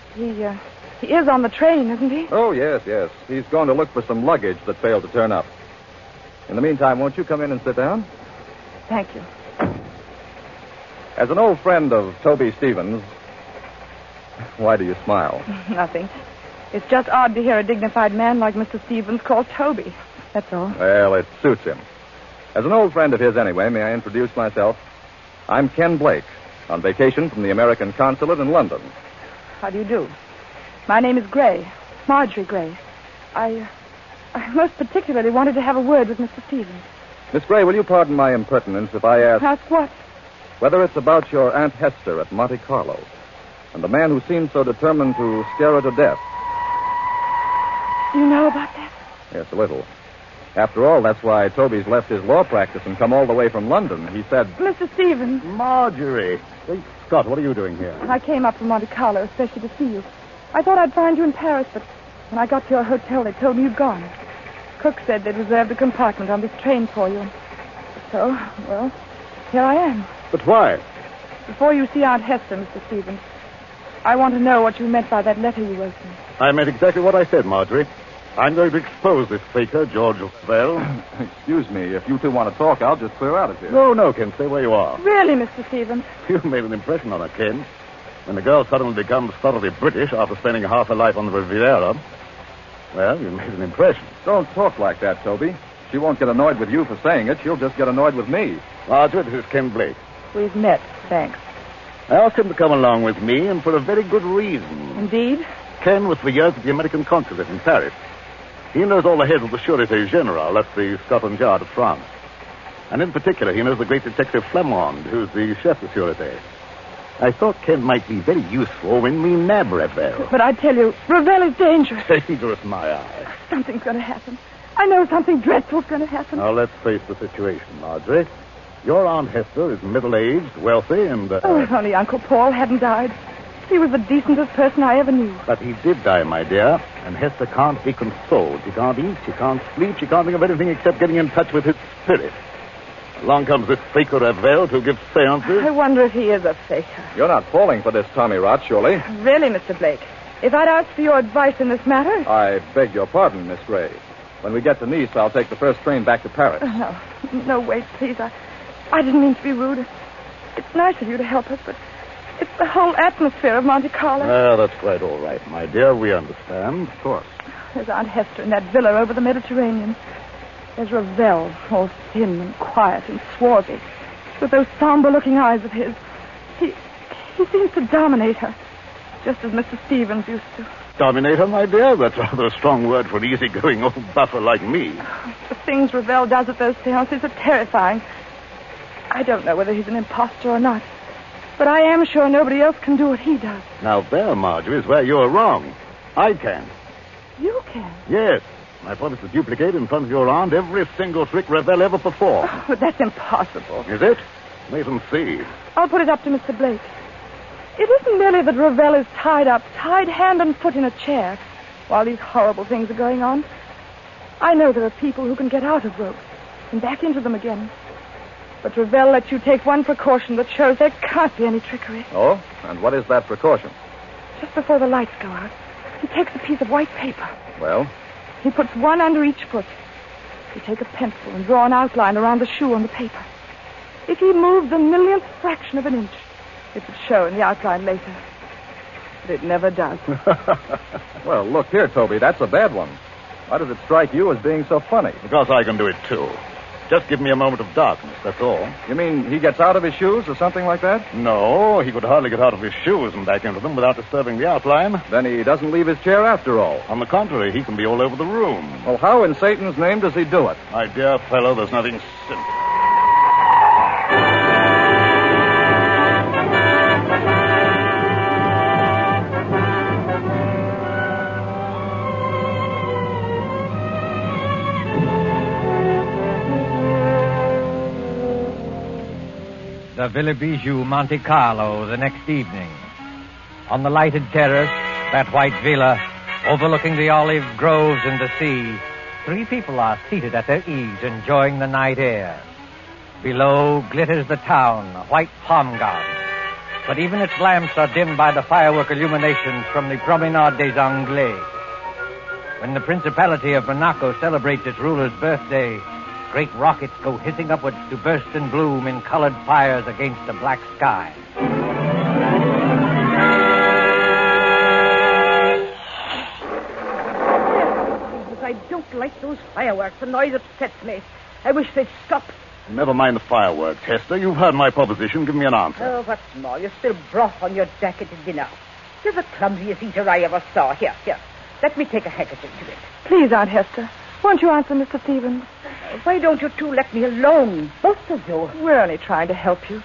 He is on the train, isn't he? Oh, yes. He's going to look for some luggage that failed to turn up. In the meantime, won't you come in and sit down? Thank you. As an old friend of Toby Stevens, why do you smile? Nothing. It's just odd to hear a dignified man like Mr. Stevens called Toby. That's all. Well, it suits him. As an old friend of his anyway, may I introduce myself? I'm Ken Blake, on vacation from the American consulate in London. How do you do? My name is Gray, Marjorie Gray. I most particularly wanted to have a word with Mr. Stevens. Miss Gray, will you pardon my impertinence if I ask... Ask what? Whether it's about your Aunt Hester at Monte Carlo and the man who seemed so determined to scare her to death. You know about that? Yes, a little. After all, that's why Toby's left his law practice and come all the way from London. He said... Mr. Stevens. Marjorie. Hey, Scott, what are you doing here? I came up from Monte Carlo especially to see you. I thought I'd find you in Paris, but when I got to your hotel, they told me you'd gone. Cook said they'd reserved a compartment on this train for you. So, well, here I am. But why? Before you see Aunt Hester, Mr. Stevens, I want to know what you meant by that letter you wrote me. I meant exactly what I said, Marjorie. I'm going to expose this faker, George Bell. Excuse me, if you two want to talk, I'll just clear out of here. No, Ken, stay where you are. Really, Mr. Stevens? You made an impression on her, Ken. When the girl suddenly becomes thoroughly British after spending half her life on the Riviera, well, you made an impression. Don't talk like that, Toby. She won't get annoyed with you for saying it. She'll just get annoyed with me. Margaret, this is Ken Blake. We've met, thanks. I asked him to come along with me, and for a very good reason. Indeed? Ken was for years at the American consulate in Paris. He knows all the heads of the Sûreté Générale, that's the Scotland Yard of France. And in particular, he knows the great detective Flamand, who's the chef de Sûreté. I thought Ken might be very useful when we nab Ravel. But I tell you, Ravel is dangerous. Dangerous, my eye. Something's going to happen. I know something dreadful's going to happen. Now, let's face the situation, Marjorie. Your Aunt Hester is middle-aged, wealthy, and... Oh, if only Uncle Paul hadn't died. He was the decentest person I ever knew. But he did die, my dear, and Hester can't be consoled. She can't eat, she can't sleep, she can't think of anything except getting in touch with his spirit. Along comes this faker Ravel to give seances. I wonder if he is a faker. You're not falling for this Tommy rot, surely? Really, Mr. Blake? If I'd asked for your advice in this matter... I beg your pardon, Miss Gray. When we get to Nice, I'll take the first train back to Paris. No, wait, please. I didn't mean to be rude. It's nice of you to help us, but it's the whole atmosphere of Monte Carlo. That's quite all right, my dear. We understand, of course. There's Aunt Hester in that villa over the Mediterranean. There's Ravel, all thin and quiet and swarthy, with those somber-looking eyes of his. He seems to dominate her, just as Mr. Stevens used to. Dominate her, my dear? That's rather a strong word for an easygoing old buffer like me. The things Ravel does at those seances are terrifying. I don't know whether he's an impostor or not, but I am sure nobody else can do what he does. Now, there, Marjorie, is where you're wrong. I can. You can? Yes. I promise to duplicate in front of your aunt every single trick Ravel ever performed. Oh, but that's impossible. Is it? Wait and see. I'll put it up to Mr. Blake. It isn't merely that Ravel is tied hand and foot in a chair, while these horrible things are going on. I know there are people who can get out of ropes and back into them again. But Ravel lets you take one precaution that shows there can't be any trickery. Oh? And what is that precaution? Just before the lights go out, He takes a piece of white paper. Well? He puts one under each foot. You take a pencil and draw an outline around the shoe on the paper. If he moved the millionth fraction of an inch, it would show in the outline later. But it never does. Well, look here, Toby. That's a bad one. Why does it strike you as being so funny? Because I can do it, too. Just give me a moment of darkness, that's all. You mean he gets out of his shoes or something like that? No, he could hardly get out of his shoes and back into them without disturbing the outline. Then he doesn't leave his chair after all. On the contrary, he can be all over the room. Well, how in Satan's name does he do it? My dear fellow, there's nothing simple. The Villa Bijou, Monte Carlo, the next evening. On the lighted terrace, that white villa, overlooking the olive groves and the sea, 3 people are seated at their ease, enjoying the night air. Below glitters the town, a white palm garden. But even its lamps are dimmed by the firework illuminations from the Promenade des Anglais. When the Principality of Monaco celebrates its ruler's birthday, great rockets go hissing upwards to burst and bloom in colored fires against the black sky. I don't like those fireworks. The noise upsets me. I wish they'd stop. Never mind the fireworks, Hester. You've heard my proposition. Give me an answer. Oh, what's more, you spill broth on your jacket at dinner. You're the clumsiest eater I ever saw. Here. Let me take a handkerchief to it. Please, Aunt Hester. Won't you answer Mr. Stevens? Why don't you two let me alone? Both of you. We're only trying to help you.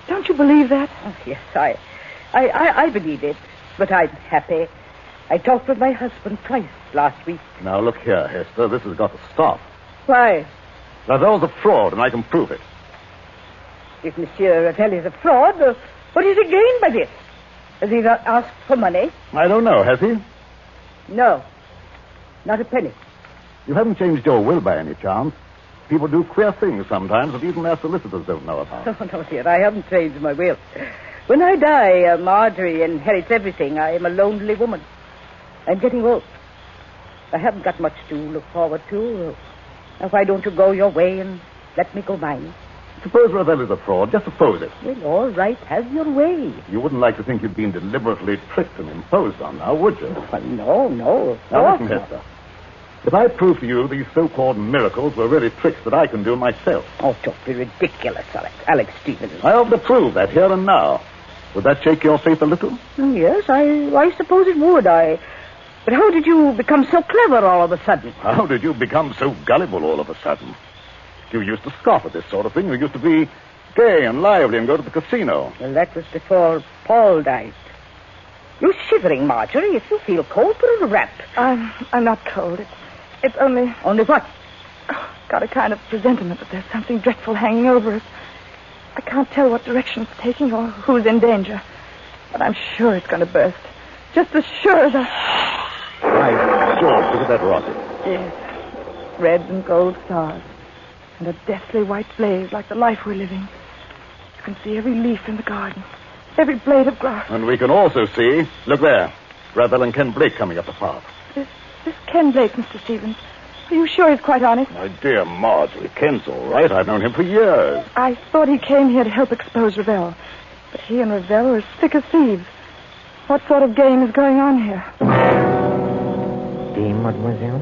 Don't you believe that? Oh, yes, I believe it. But I'm happy. I talked with my husband twice last week. Now, look here, Hester. This has got to stop. Why? Ravel's a fraud, and I can prove it. If Monsieur Ravel is a fraud, what is he gained by this? Has he not asked for money? I don't know, has he? No. Not a penny. You haven't changed your will by any chance. People do queer things sometimes that even their solicitors don't know about. Oh, no, dear, I haven't changed my will. When I die, Marjorie inherits everything. I am a lonely woman. I'm getting old. I haven't got much to look forward to. Now, why don't you go your way and let me go mine? Suppose Ravel is a fraud. Just suppose it. Well, all right. Have your way. You wouldn't like to think you'd been deliberately tricked and imposed on now, would you? No. Now, listen, Hester. If I prove to you these so-called miracles were really tricks that I can do myself. Oh, don't be ridiculous, Alex Stevens. I hope to prove that here and now. Would that shake your faith a little? Yes, I suppose it would. But how did you become so clever all of a sudden? How did you become so gullible all of a sudden? You used to scoff at this sort of thing. You used to be gay and lively and go to the casino. Well, that was before Paul died. You're shivering, Marjorie. If you feel cold, put on a wrap. I'm not cold. It's only... Only what? Got a kind of presentiment that there's something dreadful hanging over us. I can't tell what direction it's taking or who's in danger. But I'm sure it's going to burst. Just as sure as By George, look at that rocket. Yes. Red and gold stars. And a deathly white blaze like the life we're living. You can see every leaf in the garden. Every blade of grass. And we can also see, look there, Ravel and Ken Blake coming up the path. This Ken Blake, Mr. Stevens. Are you sure he's quite honest? My dear Marjorie, Ken's all right. I've known him for years. I thought he came here to help expose Ravel. But he and Ravel are as thick as thieves. What sort of game is going on here? Game, mademoiselle?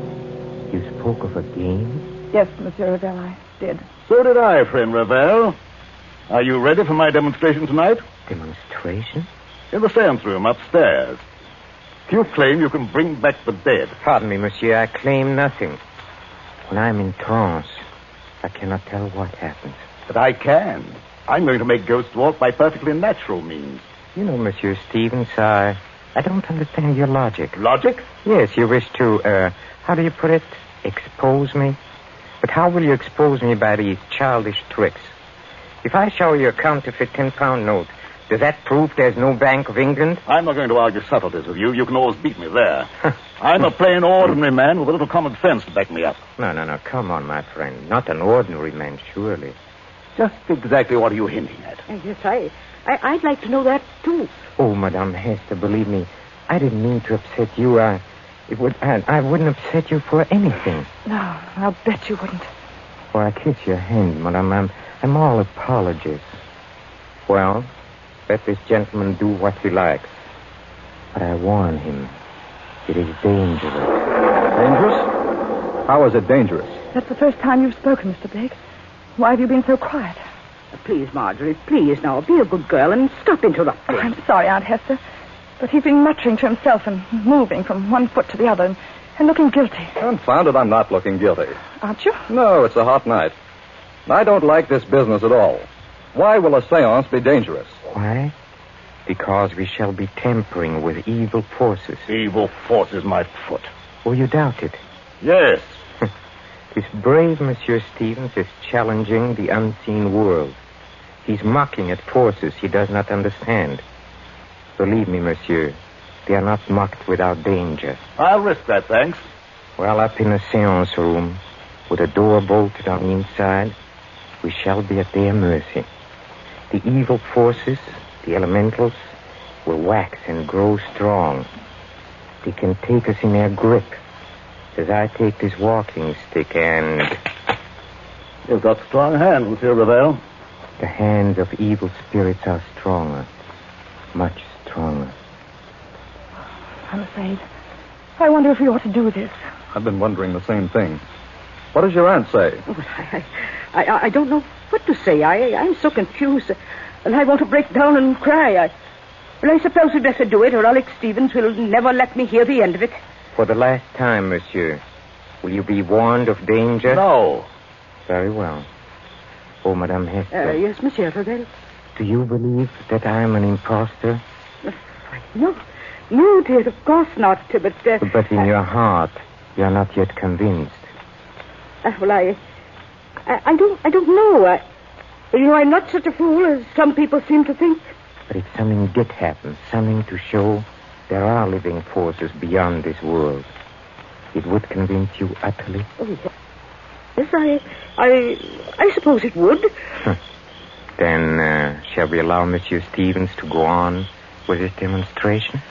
You spoke of a game? Yes, Monsieur Ravel, I did. So did I, friend Ravel. Are you ready for my demonstration tonight? Demonstration? In the seance room upstairs. You claim you can bring back the dead. Pardon me, monsieur. I claim nothing. When I'm in trance, I cannot tell what happens. But I can. I'm going to make ghosts walk by perfectly natural means. You know, Monsieur Stevens, I don't understand your logic. Logic? Yes, you wish to, how do you put it? Expose me? But how will you expose me by these childish tricks? If I show you a counterfeit 10-pound note, does that prove there's no Bank of England? I'm not going to argue subtleties with you. You can always beat me there. I'm a plain, ordinary man with a little common sense to back me up. No. Come on, my friend. Not an ordinary man, surely. Just exactly what are you hinting at? Yes, I'd like to know that, too. Oh, Madame Hester, believe me, I didn't mean to upset you. I wouldn't upset you for anything. No, I'll bet you wouldn't. Well, I kiss your hand, madame. I'm all apologies. Well, let this gentleman do what he likes. But I warn him. It is dangerous. Dangerous? How is it dangerous? That's the first time you've spoken, Mr. Blake. Why have you been so quiet? Please, Marjorie, please now. Be a good girl and stop interrupting. Oh, I'm sorry, Aunt Hester. But he's been muttering to himself and moving from one foot to the other and looking guilty. Confound it, I'm not looking guilty. Aren't you? No, it's a hot night. I don't like this business at all. Why will a seance be dangerous? Why? Because we shall be tampering with evil forces. Evil forces, my foot. Oh, you doubt it? Yes. This brave Monsieur Stevens is challenging the unseen world. He's mocking at forces he does not understand. Believe me, monsieur, they are not mocked without danger. I'll risk that, thanks. Well, up in the seance room, with a door bolted on the inside, we shall be at their mercy. The evil forces, the elementals, will wax and grow strong. They can take us in their grip, as I take this walking stick and... You've got strong hands, Monsieur Ravel. The hands of evil spirits are stronger, much stronger. I'm afraid. I wonder if we ought to do this. I've been wondering the same thing. What does your aunt say? I don't know what to say. I'm so confused. And I want to break down and cry. I suppose we'd better do it, or Alex Stevens will never let me hear the end of it. For the last time, monsieur, will you be warned of danger? No. Very well. Oh, Madame Hester. Yes, Monsieur Ravel. Do you believe that I am an impostor? No, dear, of course not. But in your heart, you are not yet convinced. Well, I don't know. I'm not such a fool as some people seem to think. But if something did happen, something to show there are living forces beyond this world, it would convince you utterly? Oh, yes, I suppose it would. Then, shall we allow Monsieur Stevens to go on with his demonstration?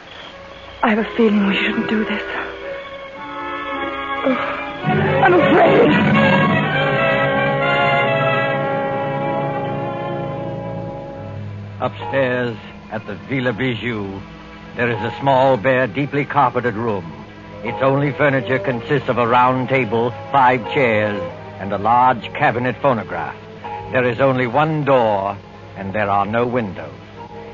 I have a feeling we shouldn't do this. Oh, I'm afraid. Upstairs at the Villa Bijou, there is a small, bare, deeply carpeted room. Its only furniture consists of a round table, 5 chairs, and a large cabinet phonograph. There is only one door, and there are no windows.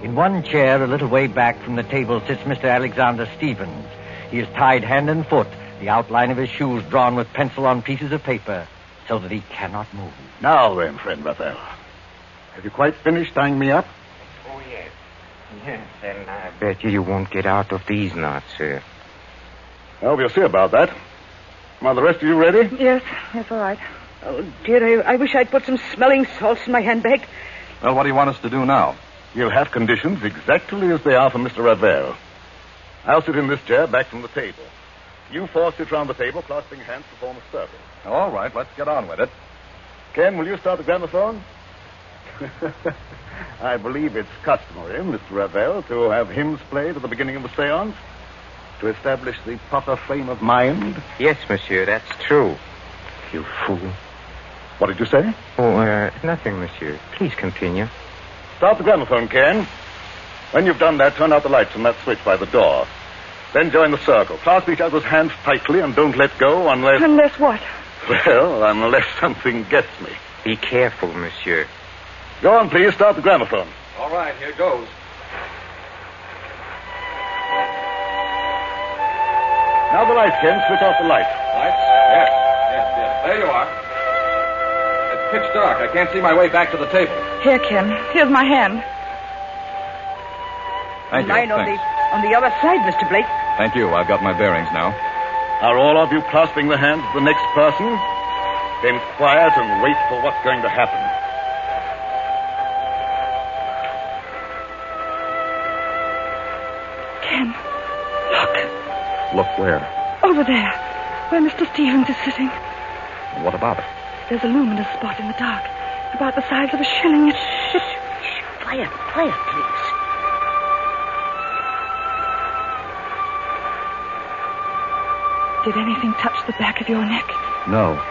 In one chair, a little way back from the table, sits Mr. Alexander Stevens. He is tied hand and foot, the outline of his shoes drawn with pencil on pieces of paper, so that he cannot move. Now then, friend Ravel. Have you quite finished tying me up? Oh, yes. Yes, and I bet you won't get out of these knots, sir. Well, we'll see about that. Are the rest of you ready? Yes, all right. Oh, dear, I wish I'd put some smelling salts in my handbag. Well, what do you want us to do now? You'll have conditions exactly as they are for Mr. Ravel. I'll sit in this chair back from the table. You 4 sit round the table, clasping hands to form a circle. All right, let's get on with it. Ken, will you start the gramophone? I believe it's customary, Mr. Ravel, to have hymns played at the beginning of the seance to establish the proper frame of mind. Yes, monsieur, that's true. You fool. What did you say? Oh, nothing, monsieur. Please continue. Start the gramophone, Ken. When you've done that, turn out the lights from that switch by the door. Then join the circle. Clasp each other's hands tightly and don't let go unless... Unless what? Well, unless something gets me. Be careful, monsieur. Go on, please. Start the gramophone. All right, here goes. Now the lights, Ken. Switch off the lights. Lights? Yes. There you are. It's pitch dark. I can't see my way back to the table. Here, Ken. Here's my hand. Thank you. Mine Thanks. on the other side, Mr. Blake. Thank you. I've got my bearings now. Are all of you clasping the hands of the next person? Then quiet and wait for what's going to happen. Ken, look. Look where? Over there, where Mr. Stevens is sitting. What about it? There's a luminous spot in the dark, about the size of a shilling. Shh. Quiet, please. Did anything touch the back of your neck? No. What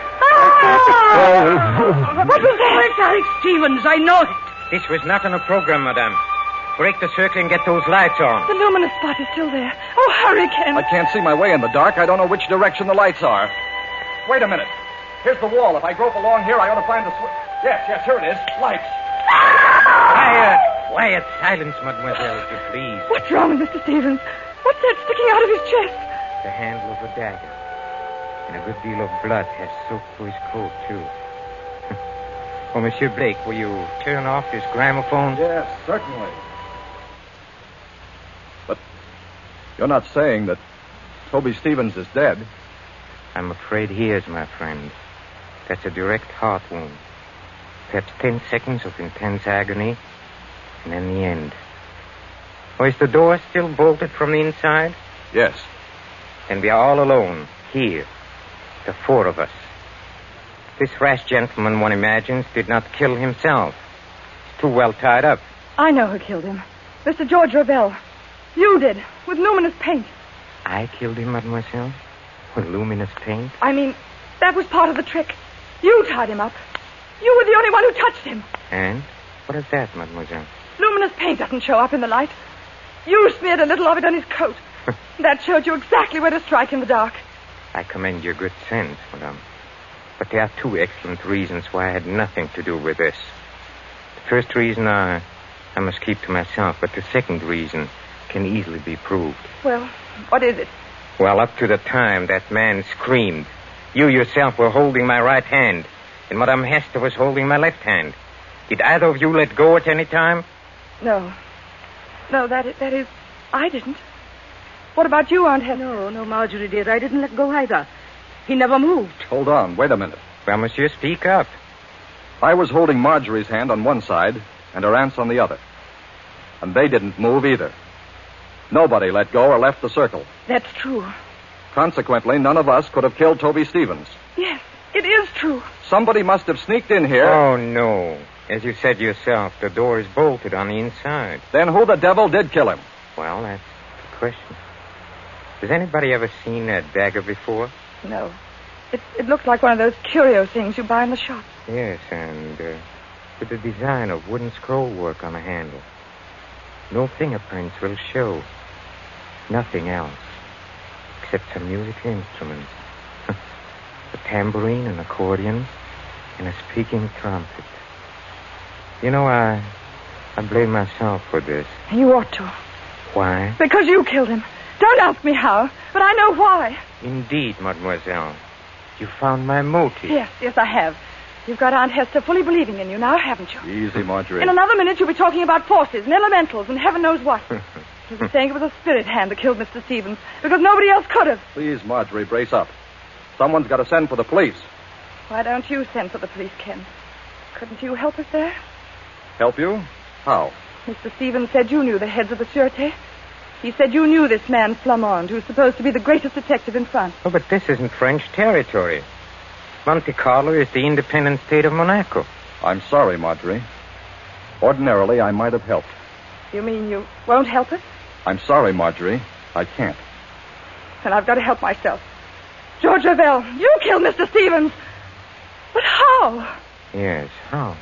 was that? Where's Alex Stevens? I know it. This was not on a program, madame. Break the circle and get those lights on. The luminous spot is still there. Oh, hurry, Ken. I can't see my way in the dark. I don't know which direction the lights are. Wait a minute. Here's the wall. If I grope along here, I ought to find the switch. Yes, here it is. Lights. Quiet, silence, mademoiselle, if you please. What's wrong with Mr. Stevens? What's that sticking out of his chest? The handle of a dagger. And a good deal of blood has soaked through his coat, too. Oh, Monsieur Blake, will you turn off this gramophone? Yes, certainly. But you're not saying that Toby Stevens is dead? I'm afraid he is, my friend. That's a direct heart wound. Perhaps 10 seconds of intense agony, and then the end. Oh, is the door still bolted from the inside? Yes. Then we are all alone, here. The 4 of us. This rash gentleman, one imagines, did not kill himself. He's too well tied up. I know who killed him. Mr. George Ravel. You did, with luminous paint. I killed him, mademoiselle? With luminous paint? I mean, that was part of the trick. You tied him up. You were the only one who touched him. And? What is that, mademoiselle? Luminous paint doesn't show up in the light. You smeared a little of it on his coat. That showed you exactly where to strike in the dark. I commend your good sense, madame. But there are 2 excellent reasons why I had nothing to do with this. The first reason I must keep to myself, but the second reason can easily be proved. Well, what is it? Well, up to the time that man screamed, you yourself were holding my right hand, and Madame Hester was holding my left hand. Did either of you let go at any time? No. No, that is, I didn't. What about you, Aunt Hester? No, Marjorie, dear. I didn't let go either. He never moved. Hold on. Wait a minute. Well, monsieur, speak up. I was holding Marjorie's hand on one side and her aunt's on the other. And they didn't move either. Nobody let go or left the circle. That's true. Consequently, none of us could have killed Toby Stevens. Yes, it is true. Somebody must have sneaked in here. Oh, no. As you said yourself, the door is bolted on the inside. Then who the devil did kill him? Well, that's the question. Has anybody ever seen that dagger before? No. It looks like one of those curio things you buy in the shop. Yes, and with a design of wooden scroll work on the handle. No fingerprints will show. Nothing else. Except some musical instruments. A tambourine, an accordion, and a speaking trumpet. You know, I blame myself for this. You ought to. Why? Because you killed him. Don't ask me how, but I know why. Indeed, mademoiselle. You found my motive. Yes, I have. You've got Aunt Hester fully believing in you now, haven't you? Easy, Marjorie. In another minute, you'll be talking about forces and elementals and heaven knows what. You'll be saying it was a spirit hand that killed Mr. Stevens, because nobody else could have. Please, Marjorie, brace up. Someone's got to send for the police. Why don't you send for the police, Ken? Couldn't you help us there? Help you? How? Mr. Stevens said you knew the heads of the Sûreté. He said you knew this man Flamande, who's supposed to be the greatest detective in France. Oh, but this isn't French territory. Monte Carlo is the independent state of Monaco. I'm sorry, Marjorie. Ordinarily, I might have helped. You mean you won't help us? I'm sorry, Marjorie. I can't. Then I've got to help myself. George Ravel, you killed Mr. Stevens. But how? Yes, how?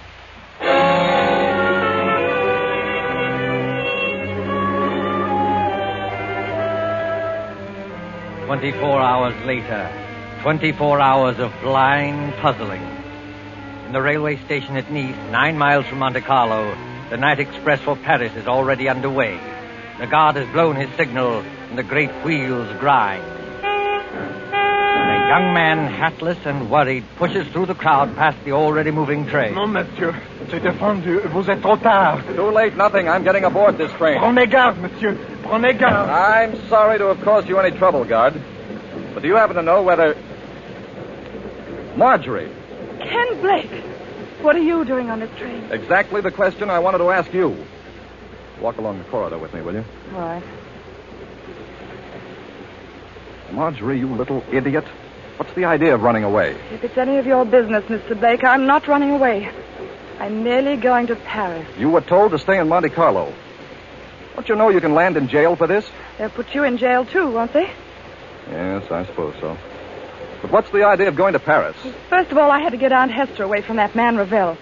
24 hours later, 24 hours of blind puzzling. In the railway station at Nice, 9 miles from Monte Carlo, the night express for Paris is already underway. The guard has blown his signal, and the great wheels grind. A young man, hatless and worried, pushes through the crowd past the already moving train. Non, monsieur. C'est défendu. Vous êtes trop tard. Too late, nothing. I'm getting aboard this train. Prenez garde, monsieur. Prenez garde. I'm sorry to have caused you any trouble, guard. But do you happen to know whether... Marjorie. Ken Blake. What are you doing on this train? Exactly the question I wanted to ask you. Walk along the corridor with me, will you? All right. Marjorie, you little idiot. What's the idea of running away? If it's any of your business, Mr. Blake, I'm not running away. I'm merely going to Paris. You were told to stay in Monte Carlo. Don't you know you can land in jail for this? They'll put you in jail, too, won't they? Yes, I suppose so. But what's the idea of going to Paris? First of all, I had to get Aunt Hester away from that man Ravel.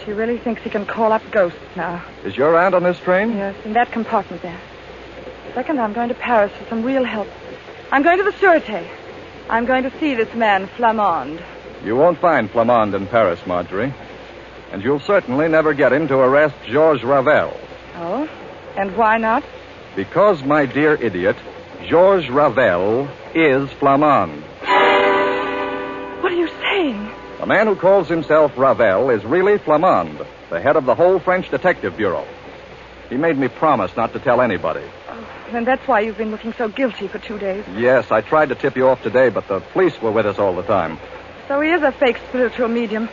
She really thinks he can call up ghosts now. Is your aunt on this train? Yes, in that compartment there. Second, I'm going to Paris for some real help. I'm going to the Sûreté. I'm going to see this man, Flamande. You won't find Flamande in Paris, Marjorie. And you'll certainly never get him to arrest Georges Ravel. Oh? And why not? Because, my dear idiot, Georges Ravel is Flamande. What are you saying? The man who calls himself Ravel is really Flamande, the head of the whole French Detective Bureau. He made me promise not to tell anybody. Oh, then that's why you've been looking so guilty for 2 days. Yes, I tried to tip you off today, but the police were with us all the time. So he is a fake spiritual medium.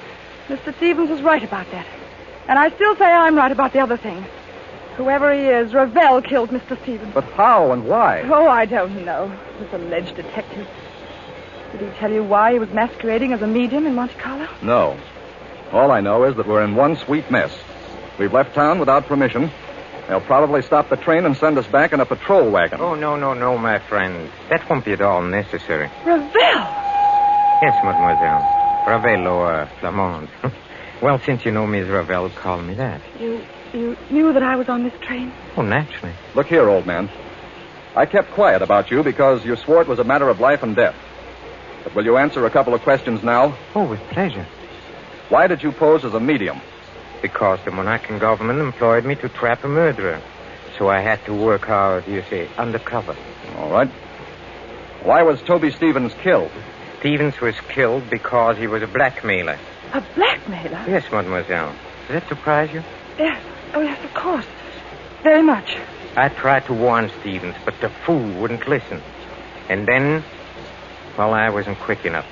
Mr. Stevens was right about that. And I still say I'm right about the other thing. Whoever he is, Ravel killed Mr. Stevens. But how and why? Oh, I don't know. This alleged detective. Did he tell you why he was masquerading as a medium in Monte Carlo? No. All I know is that we're in one sweet mess. We've left town without permission. They'll probably stop the train and send us back in a patrol wagon. Oh, no, my friend. That won't be at all necessary. Ravel! Yes, mademoiselle. Ravel or Flamande. Well, since you know me as Ravel, call me that. You knew that I was on this train? Oh, naturally. Look here, old man. I kept quiet about you because you swore it was a matter of life and death. But will you answer a couple of questions now? Oh, with pleasure. Why did you pose as a medium? Because the Moroccan government employed me to trap a murderer. So I had to work hard, undercover. All right. Why was Toby Stevens killed? Stevens was killed because he was a blackmailer. A blackmailer? Yes, mademoiselle. Does that surprise you? Yes. Oh, yes, of course. Very much. I tried to warn Stevens, but the fool wouldn't listen. And then, well, I wasn't quick enough.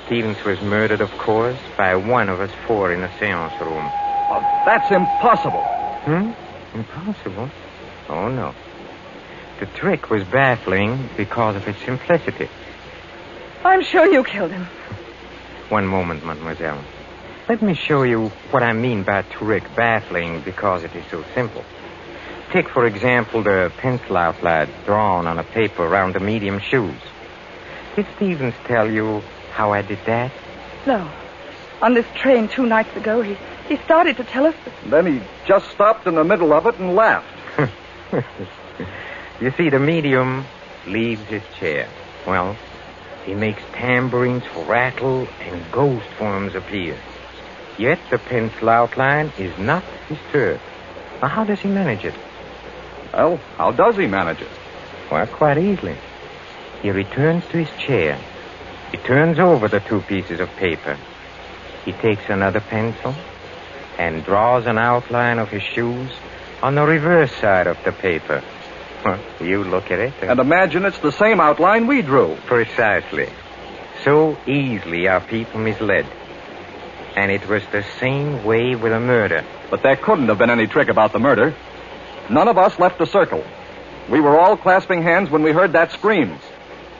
Stevens was murdered, of course, by one of us four in a seance room. Oh, that's impossible. Impossible? Oh, no. The trick was baffling because of its simplicity. I'm sure you killed him. One moment, mademoiselle. Let me show you what I mean by trick baffling because it is so simple. Take, for example, the pencil outline drawn on a paper around the medium shoes. Did Stevens tell you how I did that? No. On this train 2 nights ago, he started to tell us. Then he just stopped in the middle of it and laughed. You see, the medium leaves his chair. Well, he makes tambourines rattle and ghost forms appear. Yet the pencil outline is not disturbed. Now, how does he manage it? Well, how does he manage it? Well, quite easily. He returns to his chair. He turns over the 2 pieces of paper. He takes another pencil and draws an outline of his shoes on the reverse side of the paper. Well, you look at it. And imagine it's the same outline we drew. Precisely. So easily are people misled. And it was the same way with a murder. But there couldn't have been any trick about the murder. None of us left the circle. We were all clasping hands when we heard that scream.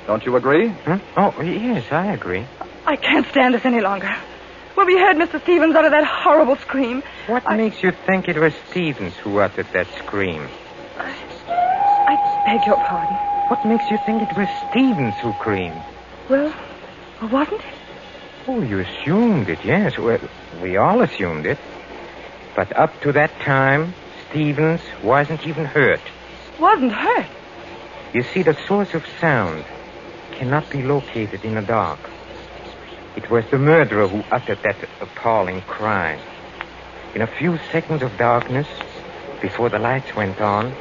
Don't you agree? Oh, yes, I agree. I can't stand this any longer. When we heard Mr. Stevens utter that horrible scream... What makes you think it was Stevens who uttered that scream? I beg your pardon. What makes you think it was Stevens who screamed? Well, wasn't it? Oh, you assumed it, yes. Well, we all assumed it. But up to that time, Stevens wasn't even hurt. Wasn't hurt? You see, the source of sound cannot be located in the dark. It was the murderer who uttered that appalling cry. In a few seconds of darkness, before the lights went on,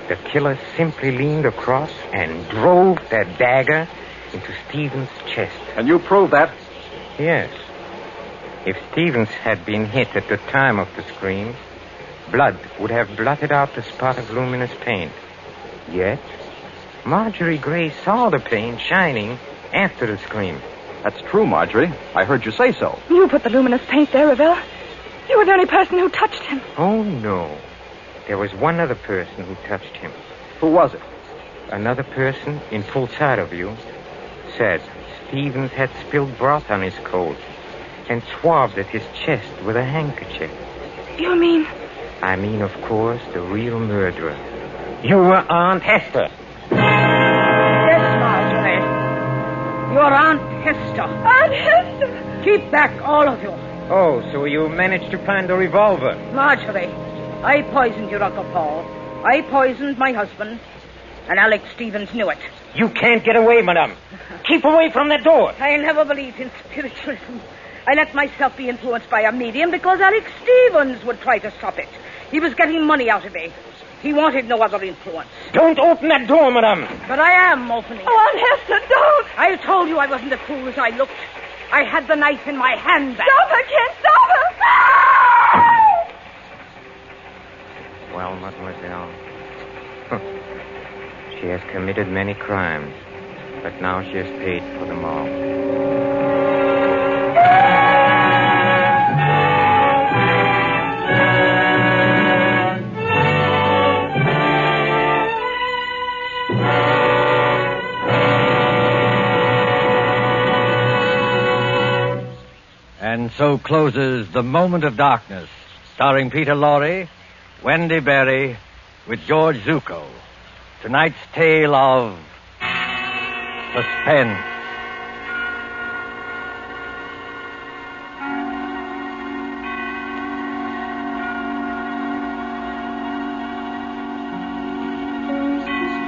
the killer simply leaned across and drove that dagger into Stevens' chest. And you proved that? Yes. If Stevens had been hit at the time of the scream, blood would have blotted out the spot of luminous paint. Yet, Marjorie Gray saw the paint shining after the scream. That's true, Marjorie. I heard you say so. You put the luminous paint there, Ravel. You were the only person who touched him. Oh, no. There was one other person who touched him. Who was it? Another person, in full sight of you, said Stevens had spilled broth on his coat and swabbed at his chest with a handkerchief. You mean? I mean, of course, the real murderer. You were Aunt Hester. Yes, Ma. Your Aunt Hester. Aunt Hester! Keep back, all of you. Oh, so you managed to find a revolver? Marjorie, I poisoned your Uncle Paul. I poisoned my husband. And Alex Stevens knew it. You can't get away, madame. Keep away from that door. I never believed in spiritualism. I let myself be influenced by a medium because Alex Stevens would try to stop it. He was getting money out of me. He wanted no other influence. Don't open that door, madame. But I am opening it. Oh, Aunt Hester, don't! I told you I wasn't as fool as I looked. I had the knife in my hand back. Stop her, Kent! Stop her! Well, mademoiselle, she has committed many crimes, but now she has paid for them all. And so closes The Moment of Darkness, starring Peter Lorre, Wendy Berry, with George Zucco. Tonight's tale of suspense.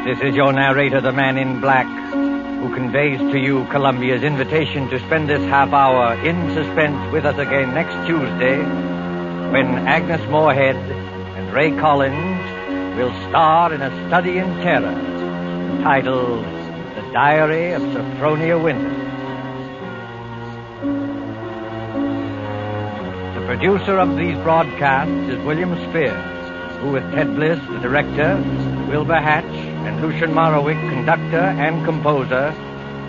This is your narrator, the Man in Black, who conveys to you Columbia's invitation to spend this half hour in suspense with us again next Tuesday, when Agnes Moorehead and Ray Collins will star in a study in terror titled The Diary of Sophronia Winters. The producer of these broadcasts is William Spear, who with Ted Bliss, the director, Wilbur Hatch, and Lucian Morowick, conductor and composer,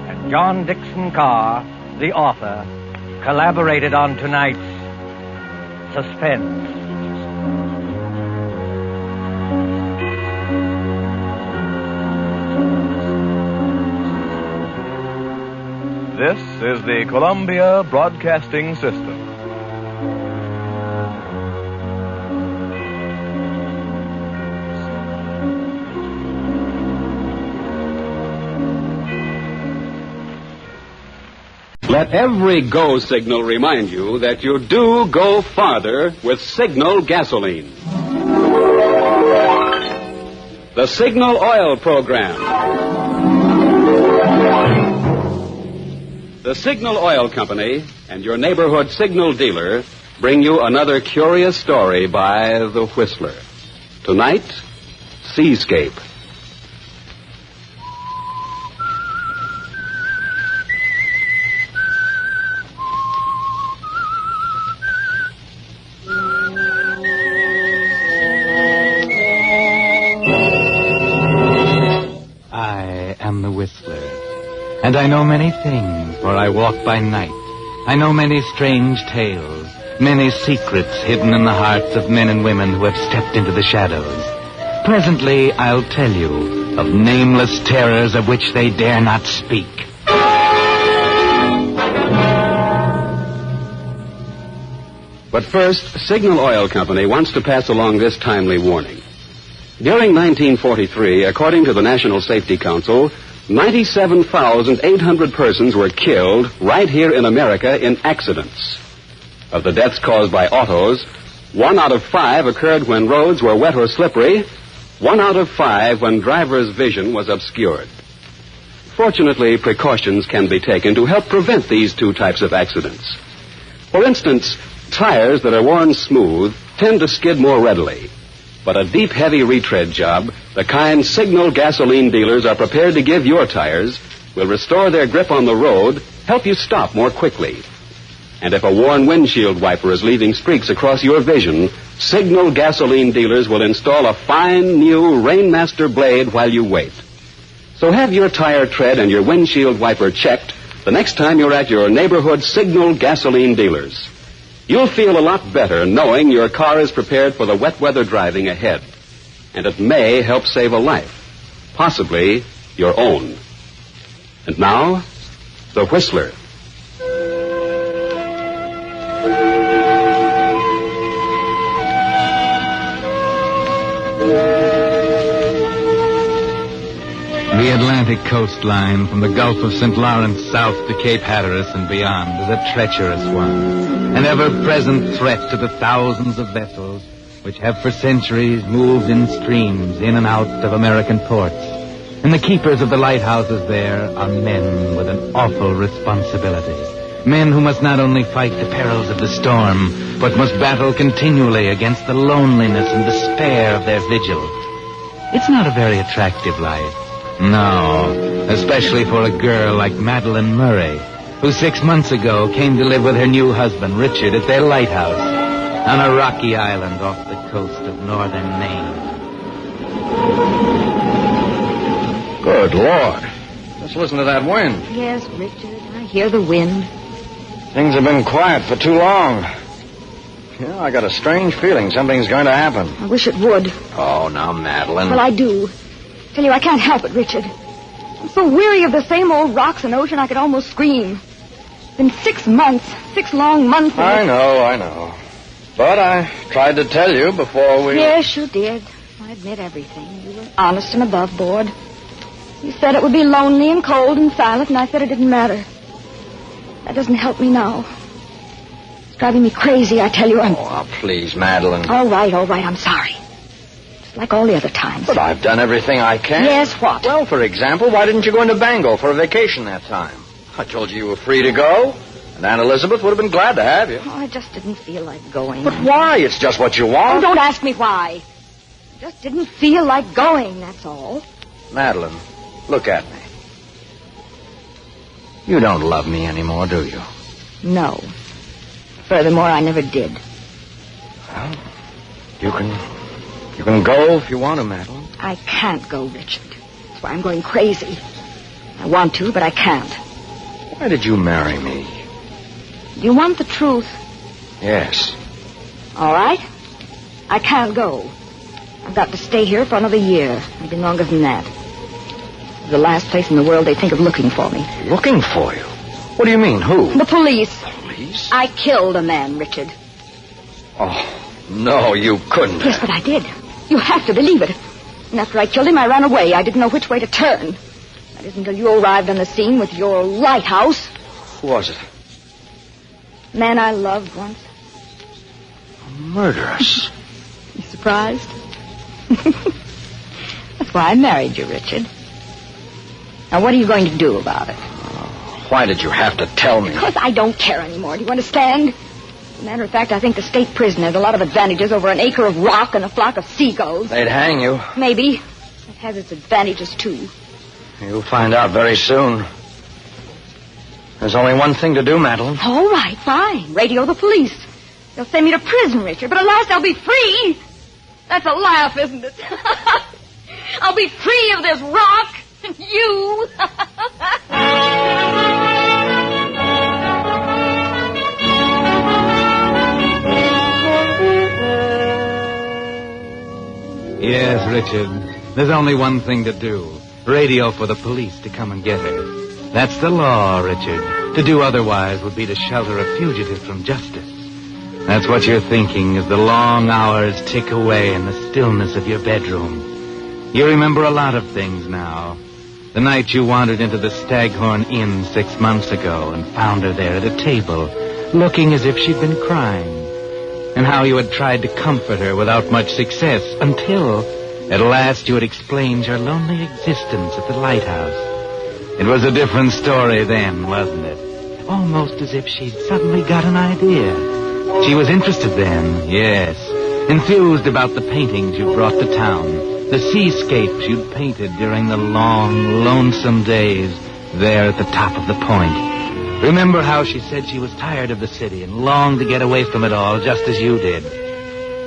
and John Dixon Carr, the author, collaborated on tonight's Suspense. This is the Columbia Broadcasting System. Let every go signal remind you that you do go farther with Signal gasoline. The Signal Oil Program. The Signal Oil Company and your neighborhood Signal dealer bring you another curious story by The Whistler. Tonight, Seascape. And I know many things, for I walk by night. I know many strange tales, many secrets hidden in the hearts of men and women who have stepped into the shadows. Presently, I'll tell you of nameless terrors of which they dare not speak. But first, Signal Oil Company wants to pass along this timely warning. During 1943, according to the National Safety Council, 97,800 persons were killed right here in America in accidents. Of the deaths caused by autos, 1 out of 5 occurred when roads were wet or slippery, 1 out of 5 when drivers' vision was obscured. Fortunately, precautions can be taken to help prevent these two types of accidents. For instance, tires that are worn smooth tend to skid more readily. But a deep, heavy retread job, the kind Signal gasoline dealers are prepared to give your tires, will restore their grip on the road, help you stop more quickly. And if a worn windshield wiper is leaving streaks across your vision, Signal gasoline dealers will install a fine new Rainmaster blade while you wait. So have your tire tread and your windshield wiper checked the next time you're at your neighborhood Signal gasoline dealers. You'll feel a lot better knowing your car is prepared for the wet weather driving ahead. And it may help save a life. Possibly your own. And now, The Whistler. The Atlantic Atlantic coastline from the Gulf of St. Lawrence south to Cape Hatteras and beyond is a treacherous one, an ever-present threat to the thousands of vessels which have for centuries moved in streams in and out of American ports. And the keepers of the lighthouses there are men with an awful responsibility. Men who must not only fight the perils of the storm, but must battle continually against the loneliness and despair of their vigil. It's not a very attractive life. No, especially for a girl like Madeline Murray, who 6 months ago came to live with her new husband, Richard, at their lighthouse on a rocky island off the coast of northern Maine. Good Lord. Just listen to that wind. Yes, Richard, I hear the wind. Things have been quiet for too long. I got a strange feeling something's going to happen. I wish it would. Oh, now, Madeline. Well, I do. Tell you, I can't help it, Richard. I'm so weary of the same old rocks and ocean I could almost scream. It's been 6 months, 6 long months. I know. But I tried to tell you before we... Yes, you did. I admit everything. You were honest and above board. You said it would be lonely and cold and silent, and I said it didn't matter. That doesn't help me now. It's driving me crazy, I tell you. Oh, please, Madeline. All right, I'm sorry. Just like all the other times. But I've done everything I can. Yes, what? Well, for example, why didn't you go into Bengal for a vacation that time? I told you were free to go, and Aunt Elizabeth would have been glad to have you. Oh, I just didn't feel like going. But why? It's just what you want. Oh, don't ask me why. I just didn't feel like going, that's all. Madeline, look at me. You don't love me anymore, do you? No. Furthermore, I never did. Well, you can go if you want to, Madeline. I can't go, Richard. That's why I'm going crazy. I want to, but I can't. Why did you marry me? You want the truth? Yes. All right. I can't go. I've got to stay here for another year. Maybe longer than that. It's the last place in the world they think of looking for me. Looking for you? What do you mean? Who? The police. Police? I killed a man, Richard. Oh, no, you couldn't. Yes, but I did. You have to believe it. And after I killed him, I ran away. I didn't know which way to turn. That is until you arrived on the scene with your lighthouse. Who was it? Man I loved once. Murderous. You surprised? That's why I married you, Richard. Now, what are you going to do about it? Why did you have to tell me? Because I don't care anymore. Do you understand? As a matter of fact, I think the state prison has a lot of advantages over an acre of rock and a flock of seagulls. They'd hang you. Maybe. It has its advantages, too. You'll find out very soon. There's only one thing to do, Madeline. All right, fine. Radio the police. They'll send me to prison, Richard, but at last I'll be free. That's a laugh, isn't it? I'll be free of this rock and you. Yes, Richard. There's only one thing to do. Radio for the police to come and get her. That's the law, Richard. To do otherwise would be to shelter a fugitive from justice. That's what you're thinking as the long hours tick away in the stillness of your bedroom. You remember a lot of things now. The night you wandered into the Staghorn Inn 6 months ago and found her there at a table, looking as if she'd been crying. And how you had tried to comfort her without much success until, at last, you had explained your lonely existence at the lighthouse. It was a different story then, wasn't it? Almost as if she'd suddenly got an idea. She was interested then, yes. Enthused about the paintings you brought to town. The seascapes you'd painted during the long, lonesome days there at the top of the point. Remember how she said she was tired of the city and longed to get away from it all just as you did.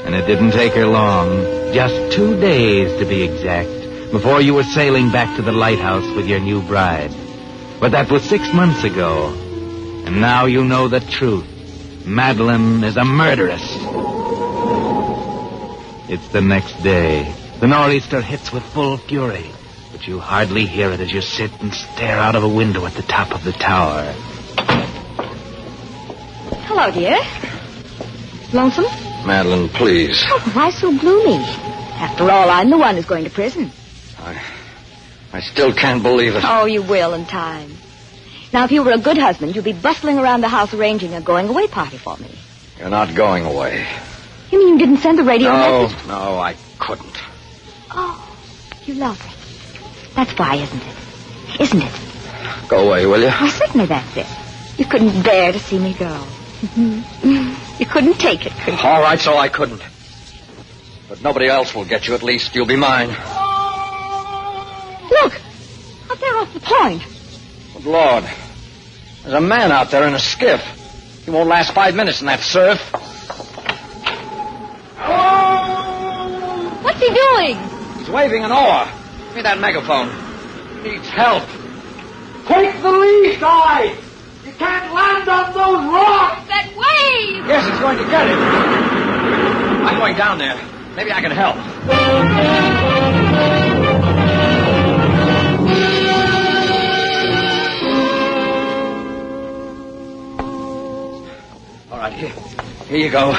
And it didn't take her long, just 2 days to be exact, before you were sailing back to the lighthouse with your new bride. But that was 6 months ago. And now you know the truth. Madeline is a murderess. It's the next day. The nor'easter hits with full fury, but you hardly hear it as you sit and stare out of a window at the top of the tower. Hello, dear. Lonesome? Madeline, please. Oh, why so gloomy? After all, I'm the one who's going to prison. I still can't believe it. Oh, you will in time. Now, if you were a good husband, you'd be bustling around the house arranging a going-away party for me. You're not going away. You mean you didn't send the radio message? No, I couldn't. Oh, you love me. That's why, isn't it? Isn't it? Go away, will you? Why, certainly that's it. You couldn't bear to see me go. You couldn't take it, could you? All right, so I couldn't. But nobody else will get you, at least. You'll be mine. Look! Up there off the point. Good Lord. There's a man out there in a skiff. He won't last 5 minutes in that surf. What's he doing? He's waving an oar. Give me that megaphone. He needs help. Take the lee side! You can't land on those rocks! That wave! Yes, he's going to get it. I'm going down there. Maybe I can help. All right, here you go.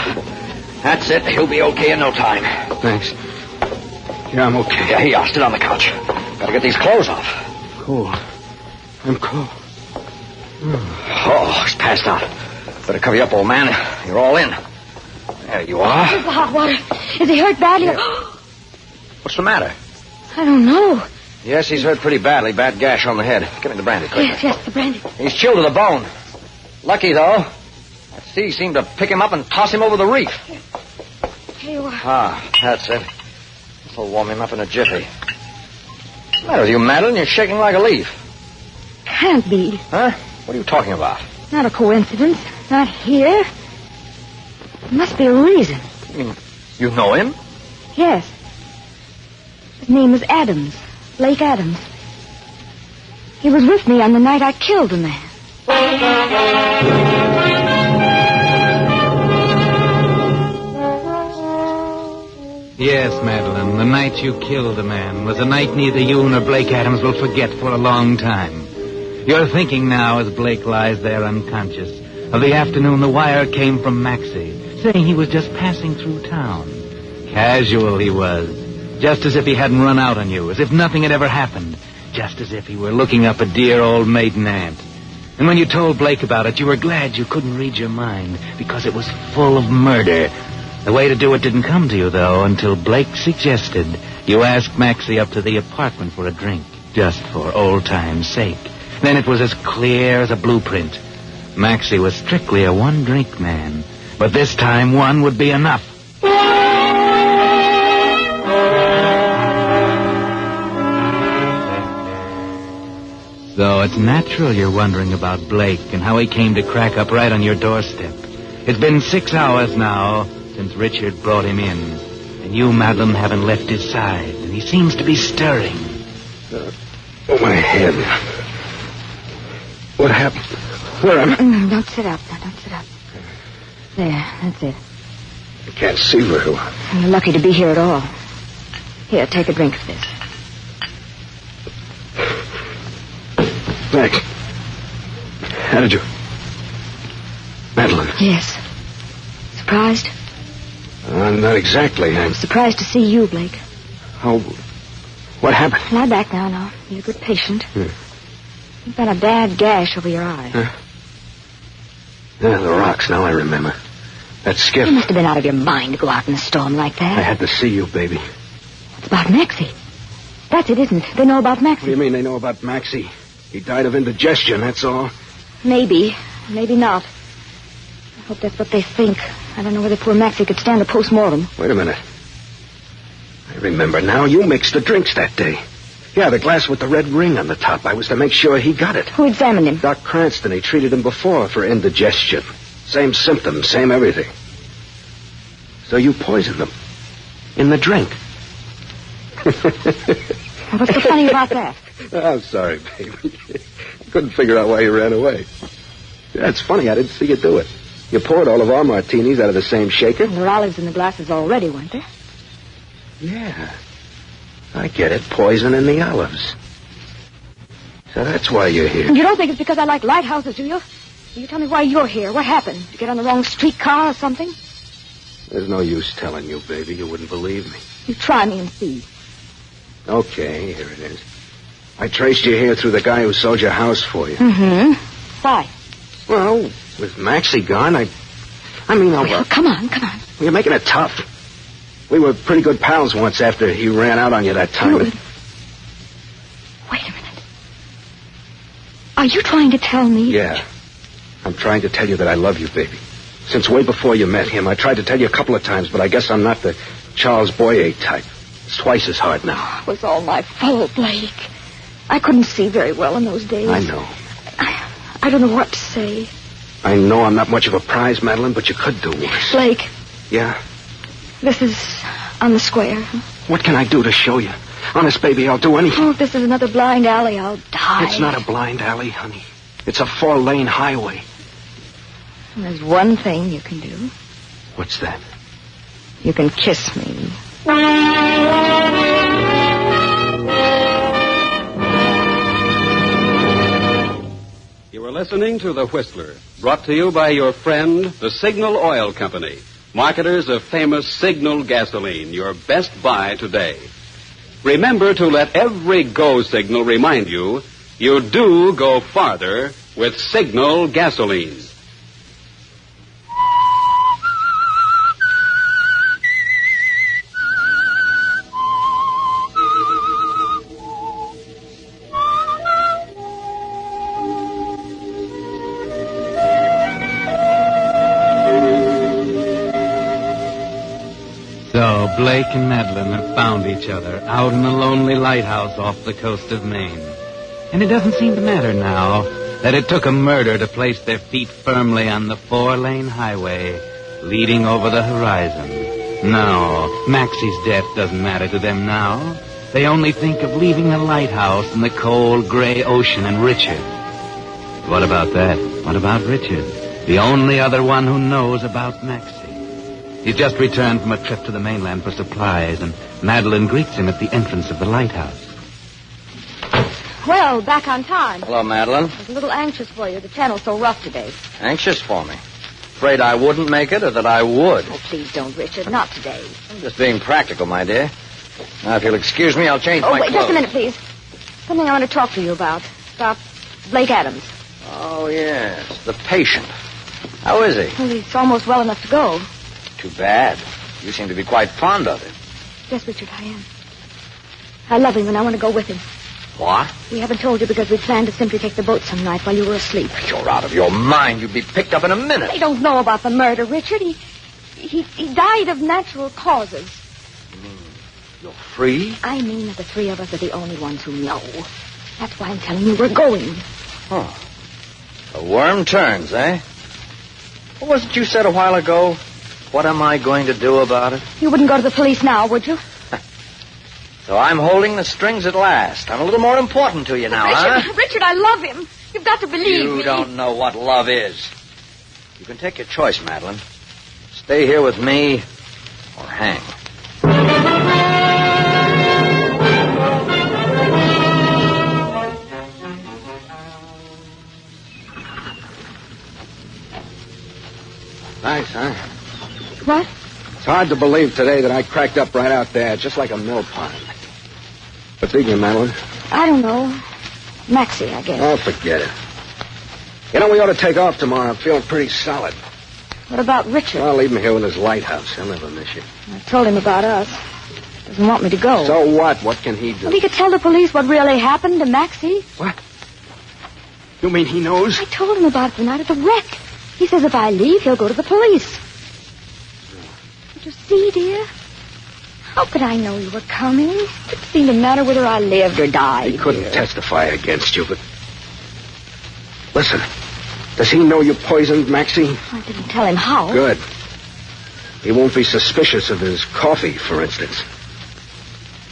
That's it. He'll be okay in no time. Thanks. Yeah, I'm okay. Yeah, here you are. Sit on the couch. Gotta get these clothes off. Cool. I'm cool. Oh, he's passed out. Better cover you up, old man. You're all in. There you are. Where's the hot water? Is he hurt badly? Yeah. What's the matter? I don't know. Yes, he's hurt pretty badly. Bad gash on the head. Give me the brandy, quick. Yes, the brandy. He's chilled to the bone. Lucky, though. That sea seemed to pick him up and toss him over the reef. Here you are. Ah, that's it. This'll warm him up in a jiffy. What's the matter with you, Madeline? You're shaking like a leaf. Can't be. Huh? What are you talking about? Not a coincidence. Not here. There must be a reason. You mean, you know him? Yes. His name is Adams. Blake Adams. He was with me on the night I killed the man. Yes, Madeline, the night you killed the man was a night neither you nor Blake Adams will forget for a long time. You're thinking now, as Blake lies there unconscious, of the afternoon the wire came from Maxie, saying he was just passing through town. Casual he was, just as if he hadn't run out on you, as if nothing had ever happened, just as if he were looking up a dear old maiden aunt. And when you told Blake about it, you were glad you couldn't read your mind, because it was full of murder. The way to do it didn't come to you, though, until Blake suggested you ask Maxie up to the apartment for a drink, just for old time's sake. Then it was as clear as a blueprint. Maxie was strictly a one-drink man, but this time one would be enough. So it's natural you're wondering about Blake and how he came to crack up right on your doorstep. It's been 6 hours now since Richard brought him in, and you, Madeline, haven't left his side, and he seems to be stirring. Oh, my head. What happened? Where am I? Don't sit up now. Don't sit up. There, that's it. I can't see very well. You're lucky to be here at all. Here, take a drink of this. Thanks. How did you... Madeline? Yes. Surprised? Not exactly. I'm surprised to see you, Blake. Oh, what happened? Lie back now. You're a good patient. You've got a bad gash over your eye. Yeah, the rocks, now I remember. That skiff. You must have been out of your mind to go out in a storm like that. I had to see you, baby. It's about Maxie. That's it, isn't it? They know about Maxie. What do you mean they know about Maxie? He died of indigestion, that's all. Maybe. Maybe not. I hope that's what they think. I don't know whether poor Maxie could stand a post-mortem. Wait a minute. I remember now. You mixed the drinks that day. Yeah, the glass with the red ring on the top. I was to make sure he got it. Who examined him? Doc Cranston. He treated him before for indigestion. Same symptoms, same everything. So you poisoned him. In the drink. What's so funny about that? I'm sorry, baby. I couldn't figure out why you ran away. Yeah, it's funny. I didn't see you do it. You poured all of our martinis out of the same shaker. There were olives in the glasses already, weren't there? Yeah. I get it. Poison in the olives. So that's why you're here. And you don't think it's because I like lighthouses, do you? You tell me why you're here. What happened? Did you get on the wrong streetcar or something? There's no use telling you, baby. You wouldn't believe me. You try me and see. Okay, here it is. I traced you here through the guy who sold your house for you. Mm-hmm. Why? Well, with Maxie gone, I mean, Well, come on. You're making it tough. We were pretty good pals once after he ran out on you that time. Wait a minute. Are you trying to tell me? Yeah. I'm trying to tell you that I love you, baby. Since way before you met him, I tried to tell you a couple of times, but I guess I'm not the Charles Boyer type. It's twice as hard now. It was all my fault, Blake. I couldn't see very well in those days. I know. I don't know what to say. I know I'm not much of a prize, Madeline, but you could do worse. Blake. Yeah? This is on the square. What can I do to show you? Honest, baby, I'll do anything. Oh, if this is another blind alley, I'll die. It's not a blind alley, honey. It's a 4-lane highway. There's one thing you can do. What's that? You can kiss me. You are listening to The Whistler, brought to you by your friend, the Signal Oil Company, marketers of famous Signal gasoline, your best buy today. Remember to let every go signal remind you do go farther with Signal gasoline. So Blake and Madeline have found each other out in a lonely lighthouse off the coast of Maine. And it doesn't seem to matter now that it took a murder to place their feet firmly on the 4-lane highway leading over the horizon. No, Maxie's death doesn't matter to them now. They only think of leaving the lighthouse and the cold gray ocean and Richard. What about that? What about Richard? The only other one who knows about Maxie. He's just returned from a trip to the mainland for supplies, and Madeline greets him at the entrance of the lighthouse. Well, back on time. Hello, Madeline. I was a little anxious for you. The channel's so rough today. Anxious for me? Afraid I wouldn't make it or that I would? Oh, please don't, Richard. Not today. I'm just being practical, my dear. Now, if you'll excuse me, I'll change my wait, clothes. Just a minute, please. Something I want to talk to you about. About Blake Adams. Oh, yes. The patient. How is he? Well, he's almost well enough to go. Too bad. You seem to be quite fond of him. Yes, Richard, I am. I love him and I want to go with him. What? We haven't told you because we planned to simply take the boat some night while you were asleep. You're out of your mind. You'd be picked up in a minute. They don't know about the murder, Richard. He died of natural causes. You mean you're free? I mean that the three of us are the only ones who know. That's why I'm telling you we're going. Huh. A worm turns, eh? What was it you said a while ago? What am I going to do about it? You wouldn't go to the police now, would you? So I'm holding the strings at last. I'm a little more important to you now, Richard, huh? Richard, I love him. You've got to believe me. You don't know what love is. You can take your choice, Madeline. Stay here with me or hang. Nice, huh? What? It's hard to believe today that I cracked up right out there, just like a mill pond. What's thinking, Madeline? I don't know. Maxie, I guess. Oh, forget it. You know, we ought to take off tomorrow. I'm feeling pretty solid. What about Richard? I'll leave him here with his lighthouse. He'll never miss you. I told him about us. Doesn't want me to go. So what? What can he do? Well, he could tell the police what really happened to Maxie. What? You mean he knows? I told him about it the night at the wreck. He says if I leave, he'll go to the police. Did you see, dear? How could I know you were coming? It didn't seem to matter whether I lived or died. He couldn't testify against you, but... Listen, does he know you poisoned Maxie? I didn't tell him how. Good. He won't be suspicious of his coffee, for instance.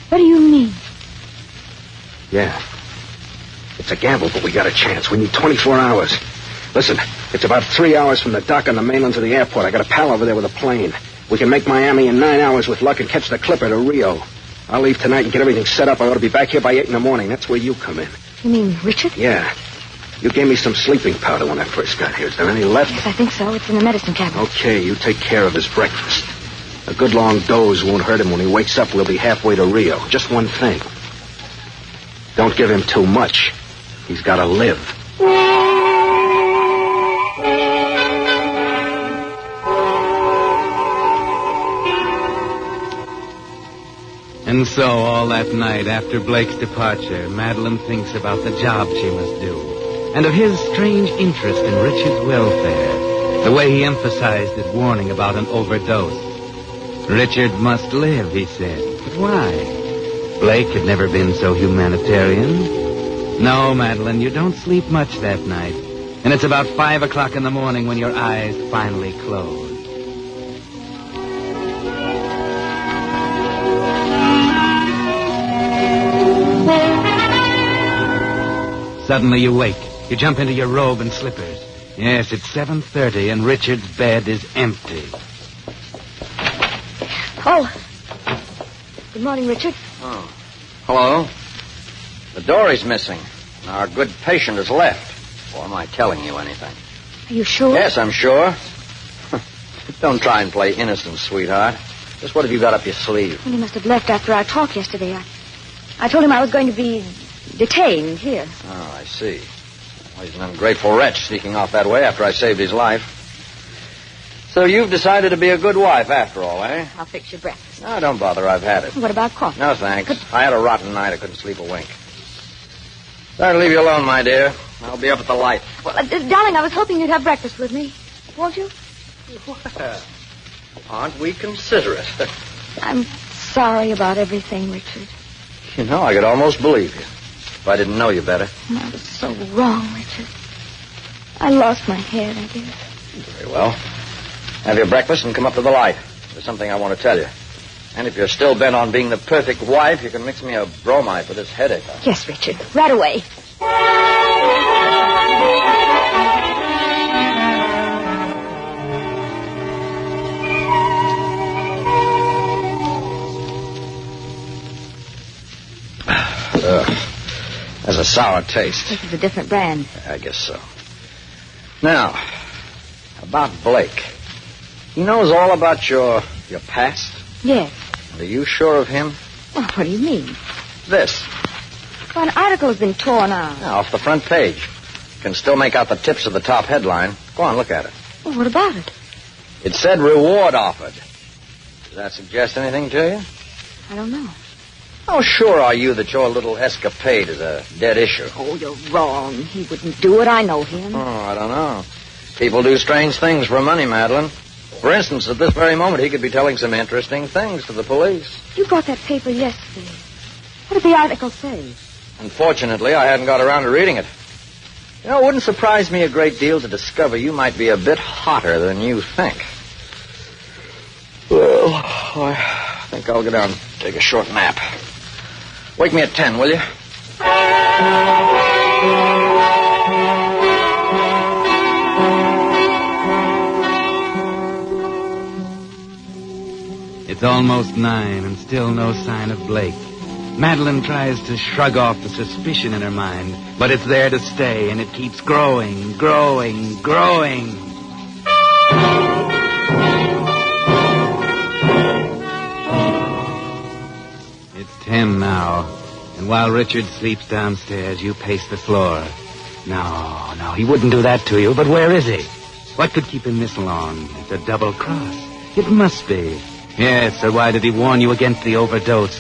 What do you mean? Yeah. It's a gamble, but we got a chance. We need 24 hours. Listen, it's about 3 hours from the dock on the mainland to the airport. I got a pal over there with a plane. We can make Miami in 9 hours with luck and catch the Clipper to Rio. I'll leave tonight and get everything set up. I ought to be back here by 8 in the morning. That's where you come in. You mean Richard? Yeah. You gave me some sleeping powder when I first got here. Is there any left? Yes, I think so. It's in the medicine cabinet. Okay, you take care of his breakfast. A good long doze won't hurt him when he wakes up. We'll be halfway to Rio. Just one thing. Don't give him too much. He's got to live. And so, all that night after Blake's departure, Madeline thinks about the job she must do, and of his strange interest in Richard's welfare, the way he emphasized his warning about an overdose. Richard must live, he said. But why? Blake had never been so humanitarian. No, Madeline, you don't sleep much that night, and it's about 5 o'clock in the morning when your eyes finally close. Suddenly you wake. You jump into your robe and slippers. Yes, it's 7:30 and Richard's bed is empty. Oh. Good morning, Richard. Oh. Hello. The door is missing. Our good patient has left. Or am I telling you anything? Are you sure? Yes, I'm sure. Don't try and play innocent, sweetheart. Just what have you got up your sleeve? Well, he must have left after our talk yesterday. I told him I was going to be detained here. Oh, I see. Well, he's an ungrateful wretch sneaking off that way after I saved his life. So you've decided to be a good wife after all, eh? I'll fix your breakfast. No, don't bother. I've had it. What about coffee? No, thanks. I had a rotten night. I couldn't sleep a wink. Sorry to leave you alone, my dear. I'll be up at the light. Well, darling, I was hoping you'd have breakfast with me. Won't you? Well, aren't we considerate? I'm sorry about everything, Richard. You know, I could almost believe you. If I didn't know you better. I was so wrong, Richard. I lost my head, I guess. Very well. Have your breakfast and come up to the light. There's something I want to tell you. And if you're still bent on being the perfect wife, you can mix me a bromide for this headache. Yes, Richard. Right away. Has a sour taste. This is a different brand. I guess so. Now, about Blake. He knows all about your past? Yes. Are you sure of him? Well, what do you mean? This. Well, an article's been torn out. Now, off the front page. You can still make out the tips of the top headline. Go on, look at it. Well, what about it? It said reward offered. Does that suggest anything to you? I don't know. How sure are you that your little escapade is a dead issue? Oh, you're wrong. He wouldn't do it. I know him. Oh, I don't know. People do strange things for money, Madeline. For instance, at this very moment, he could be telling some interesting things to the police. You brought that paper yesterday. What did the article say? Unfortunately, I hadn't got around to reading it. You know, it wouldn't surprise me a great deal to discover you might be a bit hotter than you think. Well, I think I'll go down and take a short nap. Wake me at 10, will you? It's almost 9 and still no sign of Blake. Madeline tries to shrug off the suspicion in her mind, but it's there to stay, and it keeps growing, growing, growing. It's 10 now, and while Richard sleeps downstairs, you pace the floor. No, he wouldn't do that to you, but where is he? What could keep him this long? It's a double cross. It must be. Yes, or why did he warn you against the overdose?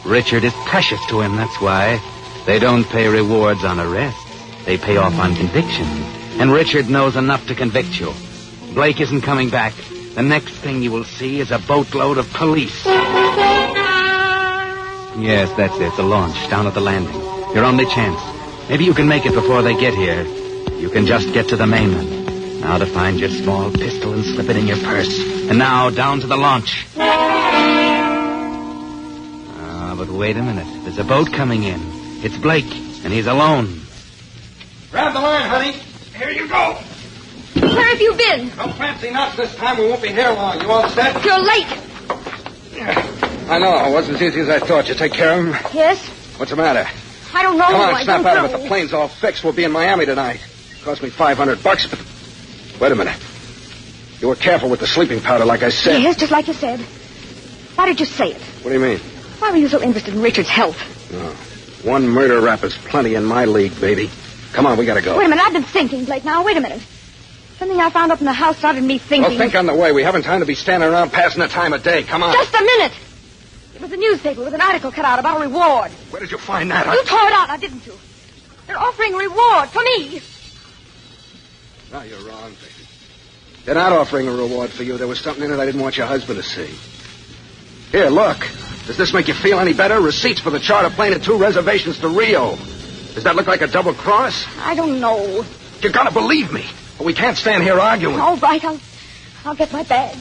Richard is precious to him, that's why. They don't pay rewards on arrests. They pay off on convictions. And Richard knows enough to convict you. Blake isn't coming back. The next thing you will see is a boatload of police. Yes, that's it, the launch down at the landing. Your only chance. Maybe you can make it before they get here. You can just get to the mainland. Now to find your small pistol and slip it in your purse. And now down to the launch. But wait a minute. There's a boat coming in. It's Blake, and he's alone. Grab the line, honey. Here you go. Where have you been? No fancy knots this time. We won't be here long. You all set? You're late. I know. It wasn't as easy as I thought. You take care of him? Yes? What's the matter? I don't know. Come on, I snap don't out know. of it. The plane's all fixed. We'll be in Miami tonight. Cost me $500, but... Wait a minute. You were careful with the sleeping powder, like I said. Yes, just like you said. Why did you say it? What do you mean? Why were you so interested in Richard's health? No. One murder rap is plenty in my league, baby. Come on, we gotta go. Wait a minute, I've been thinking, Blake, now. Wait a minute. Something I found up in the house started me thinking. Well, think on the way. We haven't time to be standing around passing the time of day. Come on. Just a minute. It was a newspaper with an article cut out about a reward. Where did you find that? You tore it out, now didn't you? They're offering a reward for me. No, you're wrong, baby. They're not offering a reward for you. There was something in it I didn't want your husband to see. Here, look. Does this make you feel any better? Receipts for the charter plane and 2 reservations to Rio. Does that look like a double cross? I don't know. You gotta believe me. We can't stand here arguing. All right, I'll get my bag.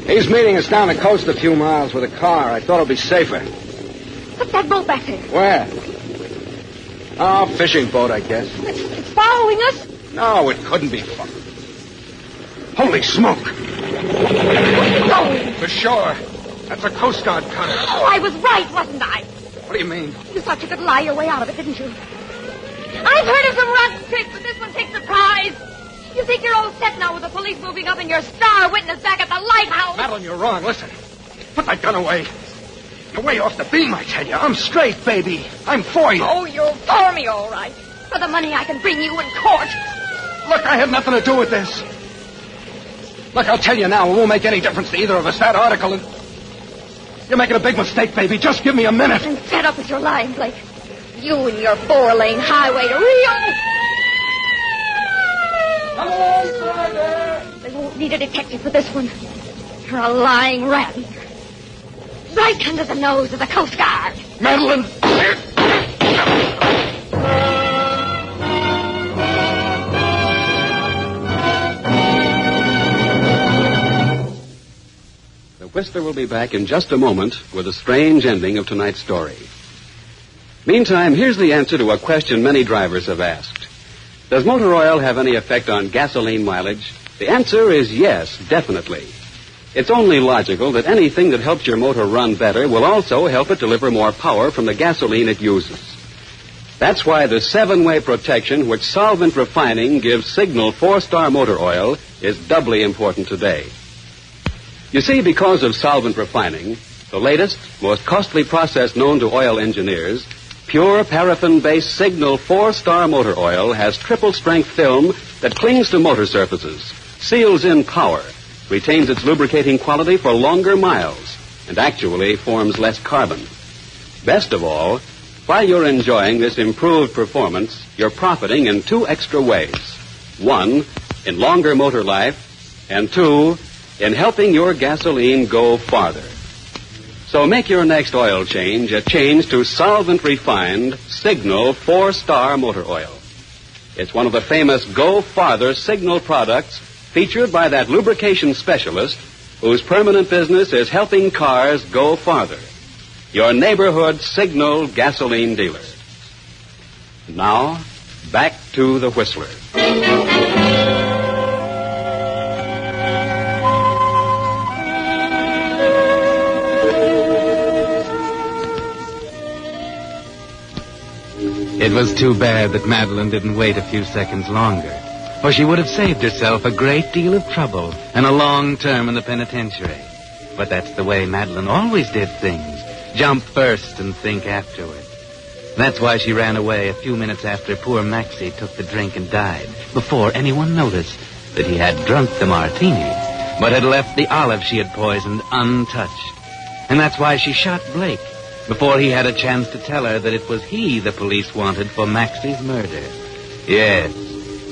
He's meeting us down the coast a few miles with a car. I thought it'd be safer. What's that boat back there? Where? Oh, fishing boat, I guess. It's following us? No, it couldn't be fun. Holy smoke! Oh. For sure. That's a Coast Guard cutter. Oh, I was right, wasn't I? What do you mean? You thought you could lie your way out of it, didn't you? I've heard of some rotten tricks, but this one takes the prize. You think you're all set now with the police moving up and your star witness back at the lighthouse? Madeline, you're wrong. Listen. Put that gun away. You're way off the beam, I tell you. I'm straight, baby. I'm for you. Oh, you're for me, all right. For the money I can bring you in court. Look, I have nothing to do with this. Look, I'll tell you now, it won't make any difference to either of us. That article, you're making a big mistake, baby. Just give me a minute. I'm fed up with your lying, Blake. You and your 4-lane highway to Rio. Come alongside there. They won't need a detective for this one. You're a lying rat. Right under the nose of the Coast Guard. Madeline! The Whistler will be back in just a moment with a strange ending of tonight's story. Meantime, here's the answer to a question many drivers have asked. Does motor oil have any effect on gasoline mileage? The answer is yes, definitely. It's only logical that anything that helps your motor run better will also help it deliver more power from the gasoline it uses. That's why the 7-way protection which Solvent Refining gives Signal 4-Star Motor Oil is doubly important today. You see, because of Solvent Refining, the latest, most costly process known to oil engineers, pure paraffin-based Signal 4-Star Motor Oil has triple-strength film that clings to motor surfaces, seals in power, retains its lubricating quality for longer miles, and actually forms less carbon. Best of all, while you're enjoying this improved performance, you're profiting in 2 extra ways. 1, in longer motor life, and 2, in helping your gasoline go farther. So make your next oil change a change to solvent-refined Signal 4-Star Motor Oil. It's one of the famous Go Farther Signal products featured by that lubrication specialist whose permanent business is helping cars go farther. Your neighborhood Signal gasoline dealer. Now, back to the Whistler. It was too bad that Madeline didn't wait a few seconds longer, or she would have saved herself a great deal of trouble and a long term in the penitentiary. But that's the way Madeline always did things. Jump first and think afterward. That's why she ran away a few minutes after poor Maxie took the drink and died, before anyone noticed that he had drunk the martini, but had left the olive she had poisoned untouched. And that's why she shot Blake, before he had a chance to tell her that it was he the police wanted for Maxie's murder. Yes,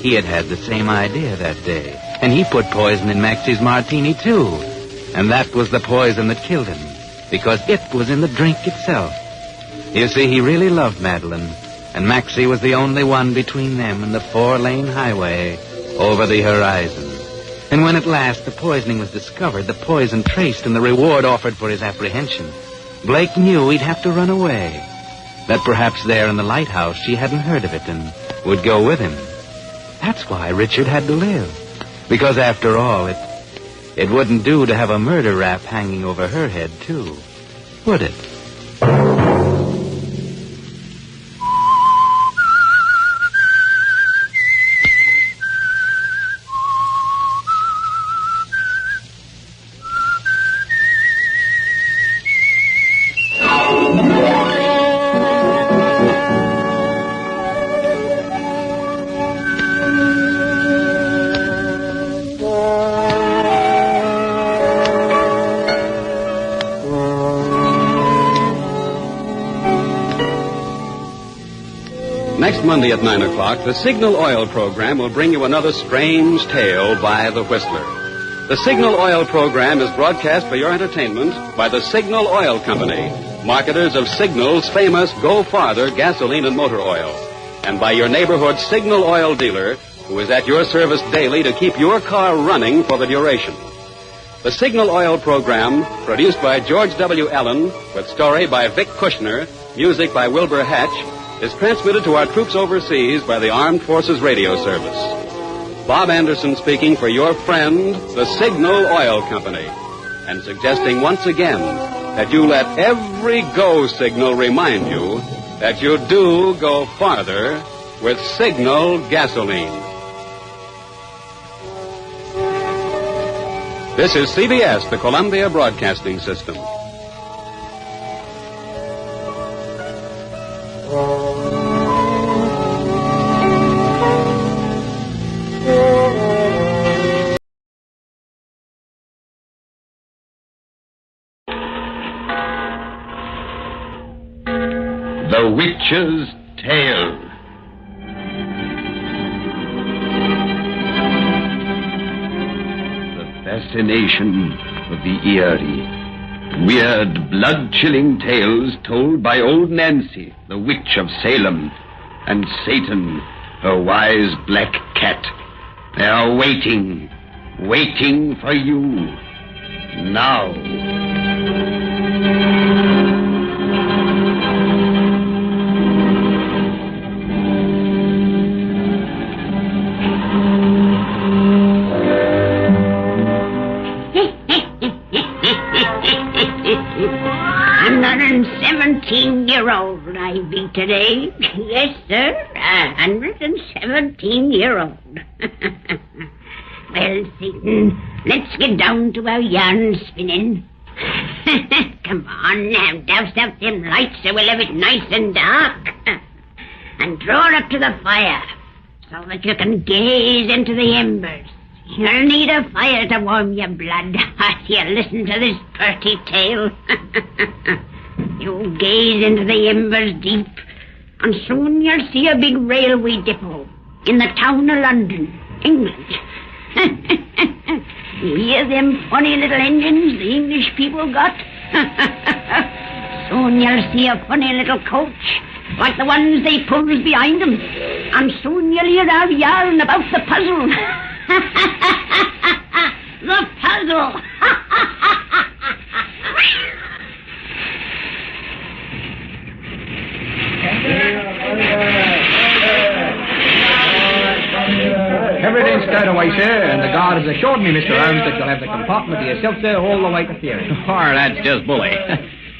he had had the same idea that day, and he put poison in Maxie's martini, too. And that was the poison that killed him, because it was in the drink itself. You see, he really loved Madeline, and Maxie was the only one between them and the 4-lane highway over the horizon. And when at last the poisoning was discovered, the poison traced and the reward offered for his apprehension, Blake knew he'd have to run away. That perhaps there in the lighthouse she hadn't heard of it and would go with him. That's why Richard had to live. Because after all, it wouldn't do to have a murder rap hanging over her head, too. Would it? Next Monday at 9 o'clock, the Signal Oil program will bring you another strange tale by the Whistler. The Signal Oil program is broadcast for your entertainment by the Signal Oil Company, marketers of Signal's famous Go Farther gasoline and motor oil, and by your neighborhood Signal Oil dealer, who is at your service daily to keep your car running for the duration. The Signal Oil program, produced by George W. Allen, with story by Vic Kushner, music by Wilbur Hatch, is transmitted to our troops overseas by the Armed Forces Radio Service. Bob Anderson speaking for your friend, the Signal Oil Company, and suggesting once again that you let every go signal remind you that you do go farther with Signal gasoline. This is CBS, the Columbia Broadcasting System. The Witch's Tale. The fascination of the eerie, weird, blood-chilling tales told by old Nancy, the witch of Salem, and Satan, her wise black cat. They are waiting for you now. Year-old I be today. Yes, sir, 117-year-old. Well, Satan, let's get down to our yarn spinning. Come on now, douse out them lights so we'll have it nice and dark. And draw up to the fire so that you can gaze into the embers. You'll need a fire to warm your blood as you listen to this pretty tale. You gaze into the embers deep, and soon you'll see a big railway depot in the town of London, England. You hear them funny little engines the English people got? Soon you'll see a funny little coach, like the ones they pulls behind them, and soon you'll hear our yarn about the puzzle. The puzzle! Everything's stowed away, sir, and the guard has assured me, Mr. Holmes, that you'll have the compartment to yourself, sir, all the way to Theory. Oh, that's just bully.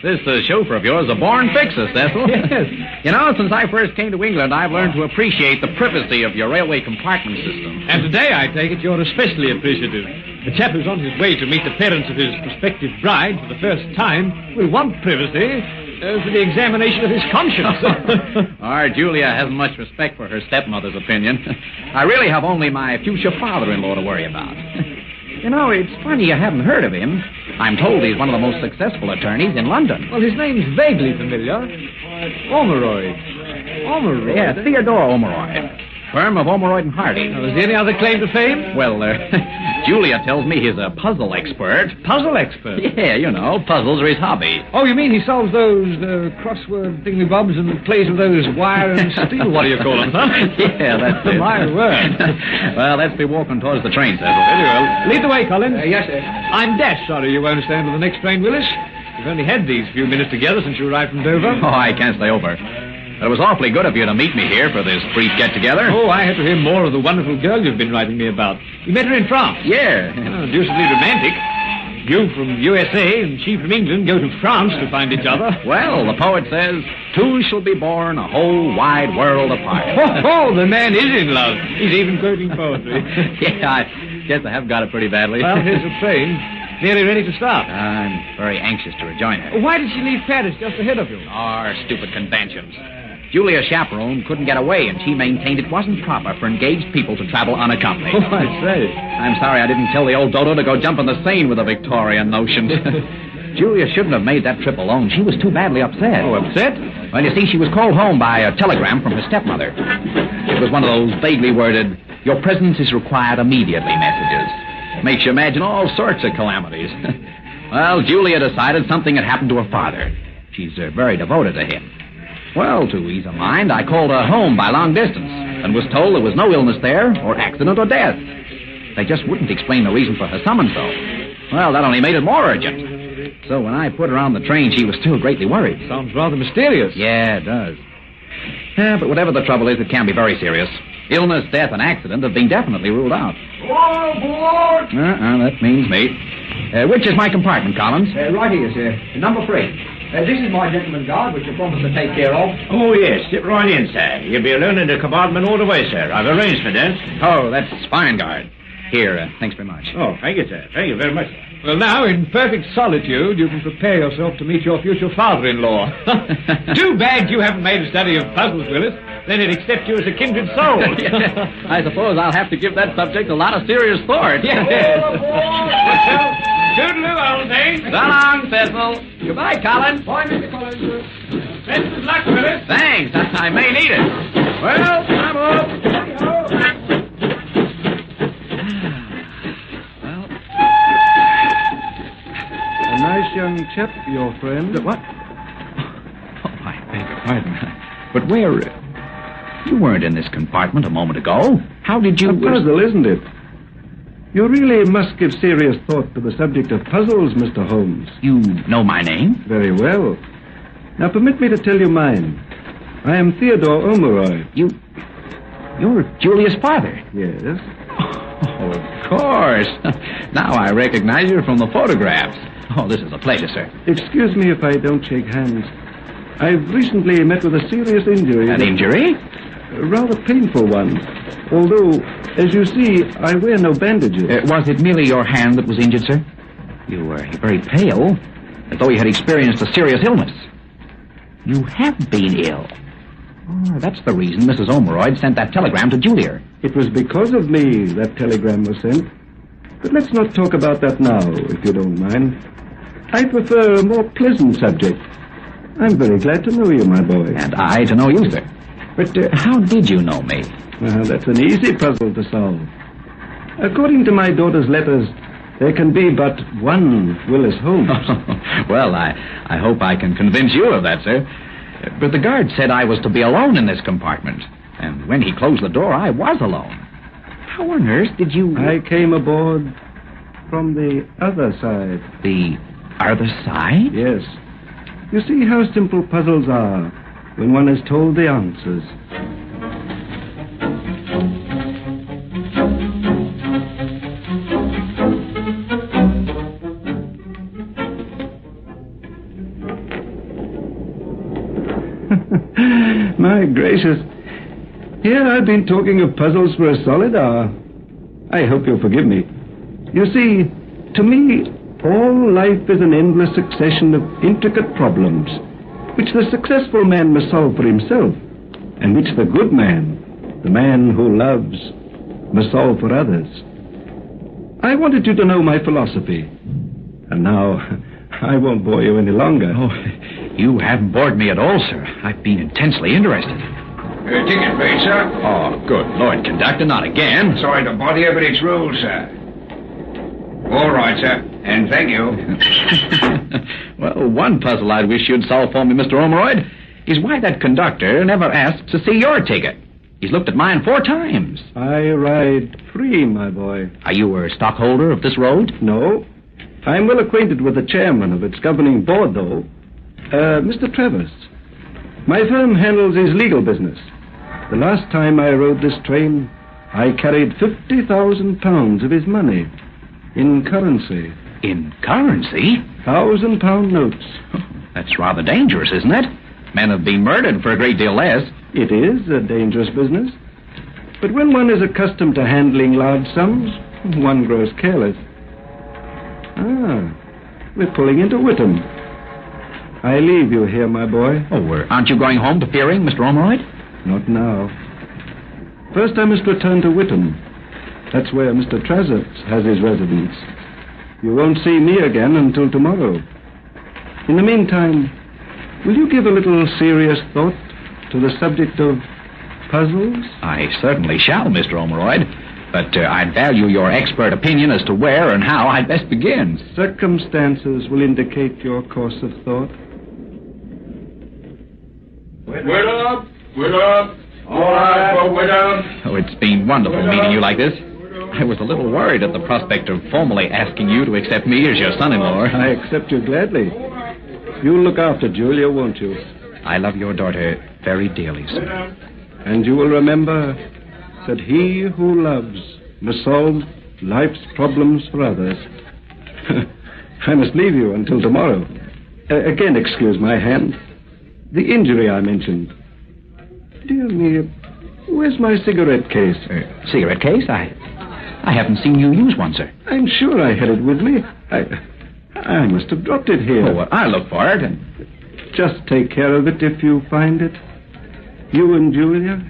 This chauffeur of yours is a born fixer, Cecil. Yes. You know, since I first came to England, I've learned to appreciate the privacy of your railway compartment system. And today, I take it, you're especially appreciative. The chap who's on his way to meet the parents of his prospective bride for the first time will want privacy for the examination of his conscience. Our Julia hasn't much respect for her stepmother's opinion. I really have only my future father-in-law to worry about. You know, it's funny you haven't heard of him. I'm told he's one of the most successful attorneys in London. Well, his name's vaguely familiar. Ormeroyd. Yeah, Theodore Ormeroyd. Firm of Ormeroyd and Hardy. Now, is there any other claim to fame? Well, Julia tells me he's a puzzle expert. Puzzle expert? Yeah, you know, puzzles are his hobby. Oh, you mean he solves those crossword thingy-bobs and plays with those wire and steel, what do you call them, huh? Yeah, that's it. My word. Well, let's be walking towards the train, Cecil. Very well. Lead the way, Collins. Yes, sir. I'm dashed sorry you won't stand for the next train, Willis. We've only had these few minutes together since you arrived from Dover. Oh, I can't stay over. It was awfully good of you to meet me here for this brief get-together. Oh, I had to hear more of the wonderful girl you've been writing me about. You met her in France? Yeah. Oh, deucedly romantic. You from USA and she from England go to France to find each other. Well, the poet says, two shall be born a whole wide world apart. Oh, the man is in love. He's even quoting poetry. Yeah, I guess I have got it pretty badly. Well, here's the train. Nearly ready to start. I'm very anxious to rejoin her. Why did she leave Paris just ahead of you? Our stupid conventions. Julia Chaperone couldn't get away, and she maintained it wasn't proper for engaged people to travel unaccompanied. Oh, I say. I'm sorry I didn't tell the old dodo to go jump in the Seine with the Victorian notions. Julia shouldn't have made that trip alone. She was too badly upset. Oh, upset? Well, you see, she was called home by a telegram from her stepmother. It was one of those vaguely worded, "Your presence is required immediately" messages. Makes you imagine all sorts of calamities. Well, Julia decided something had happened to her father. She's very devoted to him. Well, to ease her mind, I called her home by long distance and was told there was no illness there or accident or death. They just wouldn't explain the reason for her summons, though. Well, that only made it more urgent. So when I put her on the train, she was still greatly worried. Sounds rather mysterious. Yeah, it does. Yeah, but whatever the trouble is, it can be very serious. Illness, death, and accident have been definitely ruled out. All aboard! That means me. Which is my compartment, Collins? Right here, sir. Number 3. This is my gentleman guard, which you promised to take care of. Oh, yes. Sit right in, sir. You'll be alone in the compartment all the way, sir. I've arranged for that. Oh, that's fine, guard. Here, thanks very much. Oh, thank you, sir. Thank you very much, sir. Well, now, in perfect solitude, you can prepare yourself to meet your future father-in-law. Too bad you haven't made a study of puzzles, Willis. Then he'd accept you as a kindred soul. I suppose I'll have to give that subject a lot of serious thought. Yes. Toodaloo, old thing. So long, Cecil. Goodbye, Collins. Bye, Mr. Collins. Best of luck, Willis. Thanks. I may need it. Well, I'm off. A nice young chap, your friend. What? Oh, I beg your pardon. But where... You weren't in this compartment a moment ago. How did you... A puzzle, isn't it? You really must give serious thought to the subject of puzzles, Mr. Holmes. You know my name? Very well. Now, permit me to tell you mine. I am Theodore Omeroyd. You're Julia's father? Yes. Oh, of course. Now I recognize you from the photographs. Oh, this is a pleasure, sir. Excuse me if I don't shake hands. I've recently met with a serious injury. An injury? A rather painful one. Although, as you see, I wear no bandages. Was it merely your hand that was injured, sir? You were very pale, as though you had experienced a serious illness. You have been ill. Oh, that's the reason Mrs. Omeroyd sent that telegram to Julia. It was because of me that telegram was sent. But let's not talk about that now, if you don't mind. I prefer a more pleasant subject. I'm very glad to know you, my boy. And I to know you, sir. But how did you know me? Well, that's an easy puzzle to solve. According to my daughter's letters, there can be but one Willis Holmes. Well, I hope I can convince you of that, sir. But the guard said I was to be alone in this compartment. And when he closed the door, I was alone. How on earth did you... I came aboard from the other side. The other side? Yes. You see how simple puzzles are when one is told the answers. My gracious. Here I've been talking of puzzles for a solid hour. I hope you'll forgive me. You see, to me, all life is an endless succession of intricate problems, which the successful man must solve for himself, and which the good man, the man who loves, must solve for others. I wanted you to know my philosophy. And now, I won't bore you any longer. Oh, you haven't bored me at all, sir. I've been intensely interested. Ticket, please, sir. Oh, good Lord, conductor, not again. Sorry to bother you, but it's rules, sir. All right, sir. And thank you. Well, one puzzle I'd wish you'd solve for me, Mr. Omeroyd, is why that conductor never asks to see your ticket. He's looked at mine 4 times. I ride free, my boy. Are you a stockholder of this road? No. I'm well acquainted with the chairman of its governing board, though. Mr. Travers. My firm handles his legal business. The last time I rode this train, I carried 50,000 pounds of his money. In currency. In currency? 1,000-pound notes. That's rather dangerous, isn't it? Men have been murdered for a great deal less. It is a dangerous business. But when one is accustomed to handling large sums, one grows careless. We're pulling into Whittam. I leave you here, my boy. Oh, aren't you going home to Fearing, Mr. Omeroyd? Not now. First I must return to Whittam. That's where Mr. Travers has his residence. You won't see me again until tomorrow. In the meantime, will you give a little serious thought to the subject of puzzles? I certainly shall, Mr. Ormeroyd. But I'd value your expert opinion as to where and how I'd best begin. Circumstances will indicate your course of thought. Wait up! Wait up! All right, well, wait up! Oh, it's been wonderful meeting you like this. I was a little worried at the prospect of formally asking you to accept me as your son-in-law. I accept you gladly. You'll look after Julia, won't you? I love your daughter very dearly, sir. And you will remember that he who loves must solve life's problems for others. I must leave you until tomorrow. Again, excuse my hand. The injury I mentioned. Dear me, where's my cigarette case? Cigarette case? I haven't seen you use one, sir. I'm sure I had it with me. I must have dropped it here. Oh, well, I'll look for it. And just take care of it if you find it. You and Julia,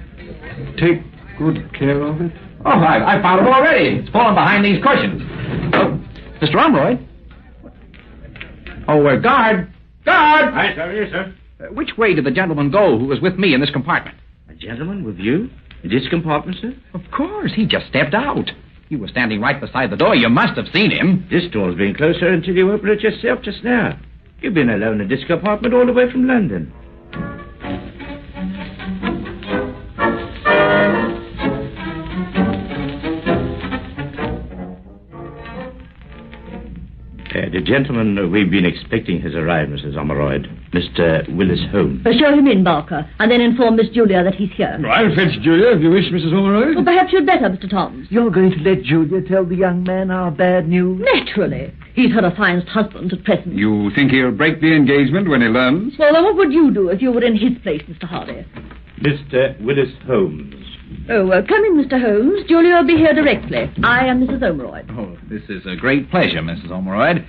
take good care of it. Oh, I found it already. It's fallen behind these cushions. Oh, Mr. Ormeroyd. Oh, guard! Guard! Aye, sir, yes, sir. Which way did the gentleman go who was with me in this compartment? A gentleman with you? In this compartment, sir? Of course, he just stepped out. You were standing right beside the door. You must have seen him. This door's been closed, sir, until you opened it yourself just now. You've been alone in this compartment all the way from London. The gentleman we've been expecting has arrived, Mrs. Ormeroyd. Mr. Willis Holmes. Show him in, Barker, and then inform Miss Julia that he's here. I'll fetch Julia if you wish, Mrs. Ormeroyd. Well, perhaps you'd better, Mr. Toms. You're going to let Julia tell the young man our bad news? Naturally. He's her affianced husband at present. You think he'll break the engagement when he learns? Well, then what would you do if you were in his place, Mr. Hardy? Mr. Willis Holmes. Oh, come in, Mr. Holmes. Julia will be here directly. I am Mrs. Ormeroyd. Oh, this is a great pleasure, Mrs. Ormeroyd.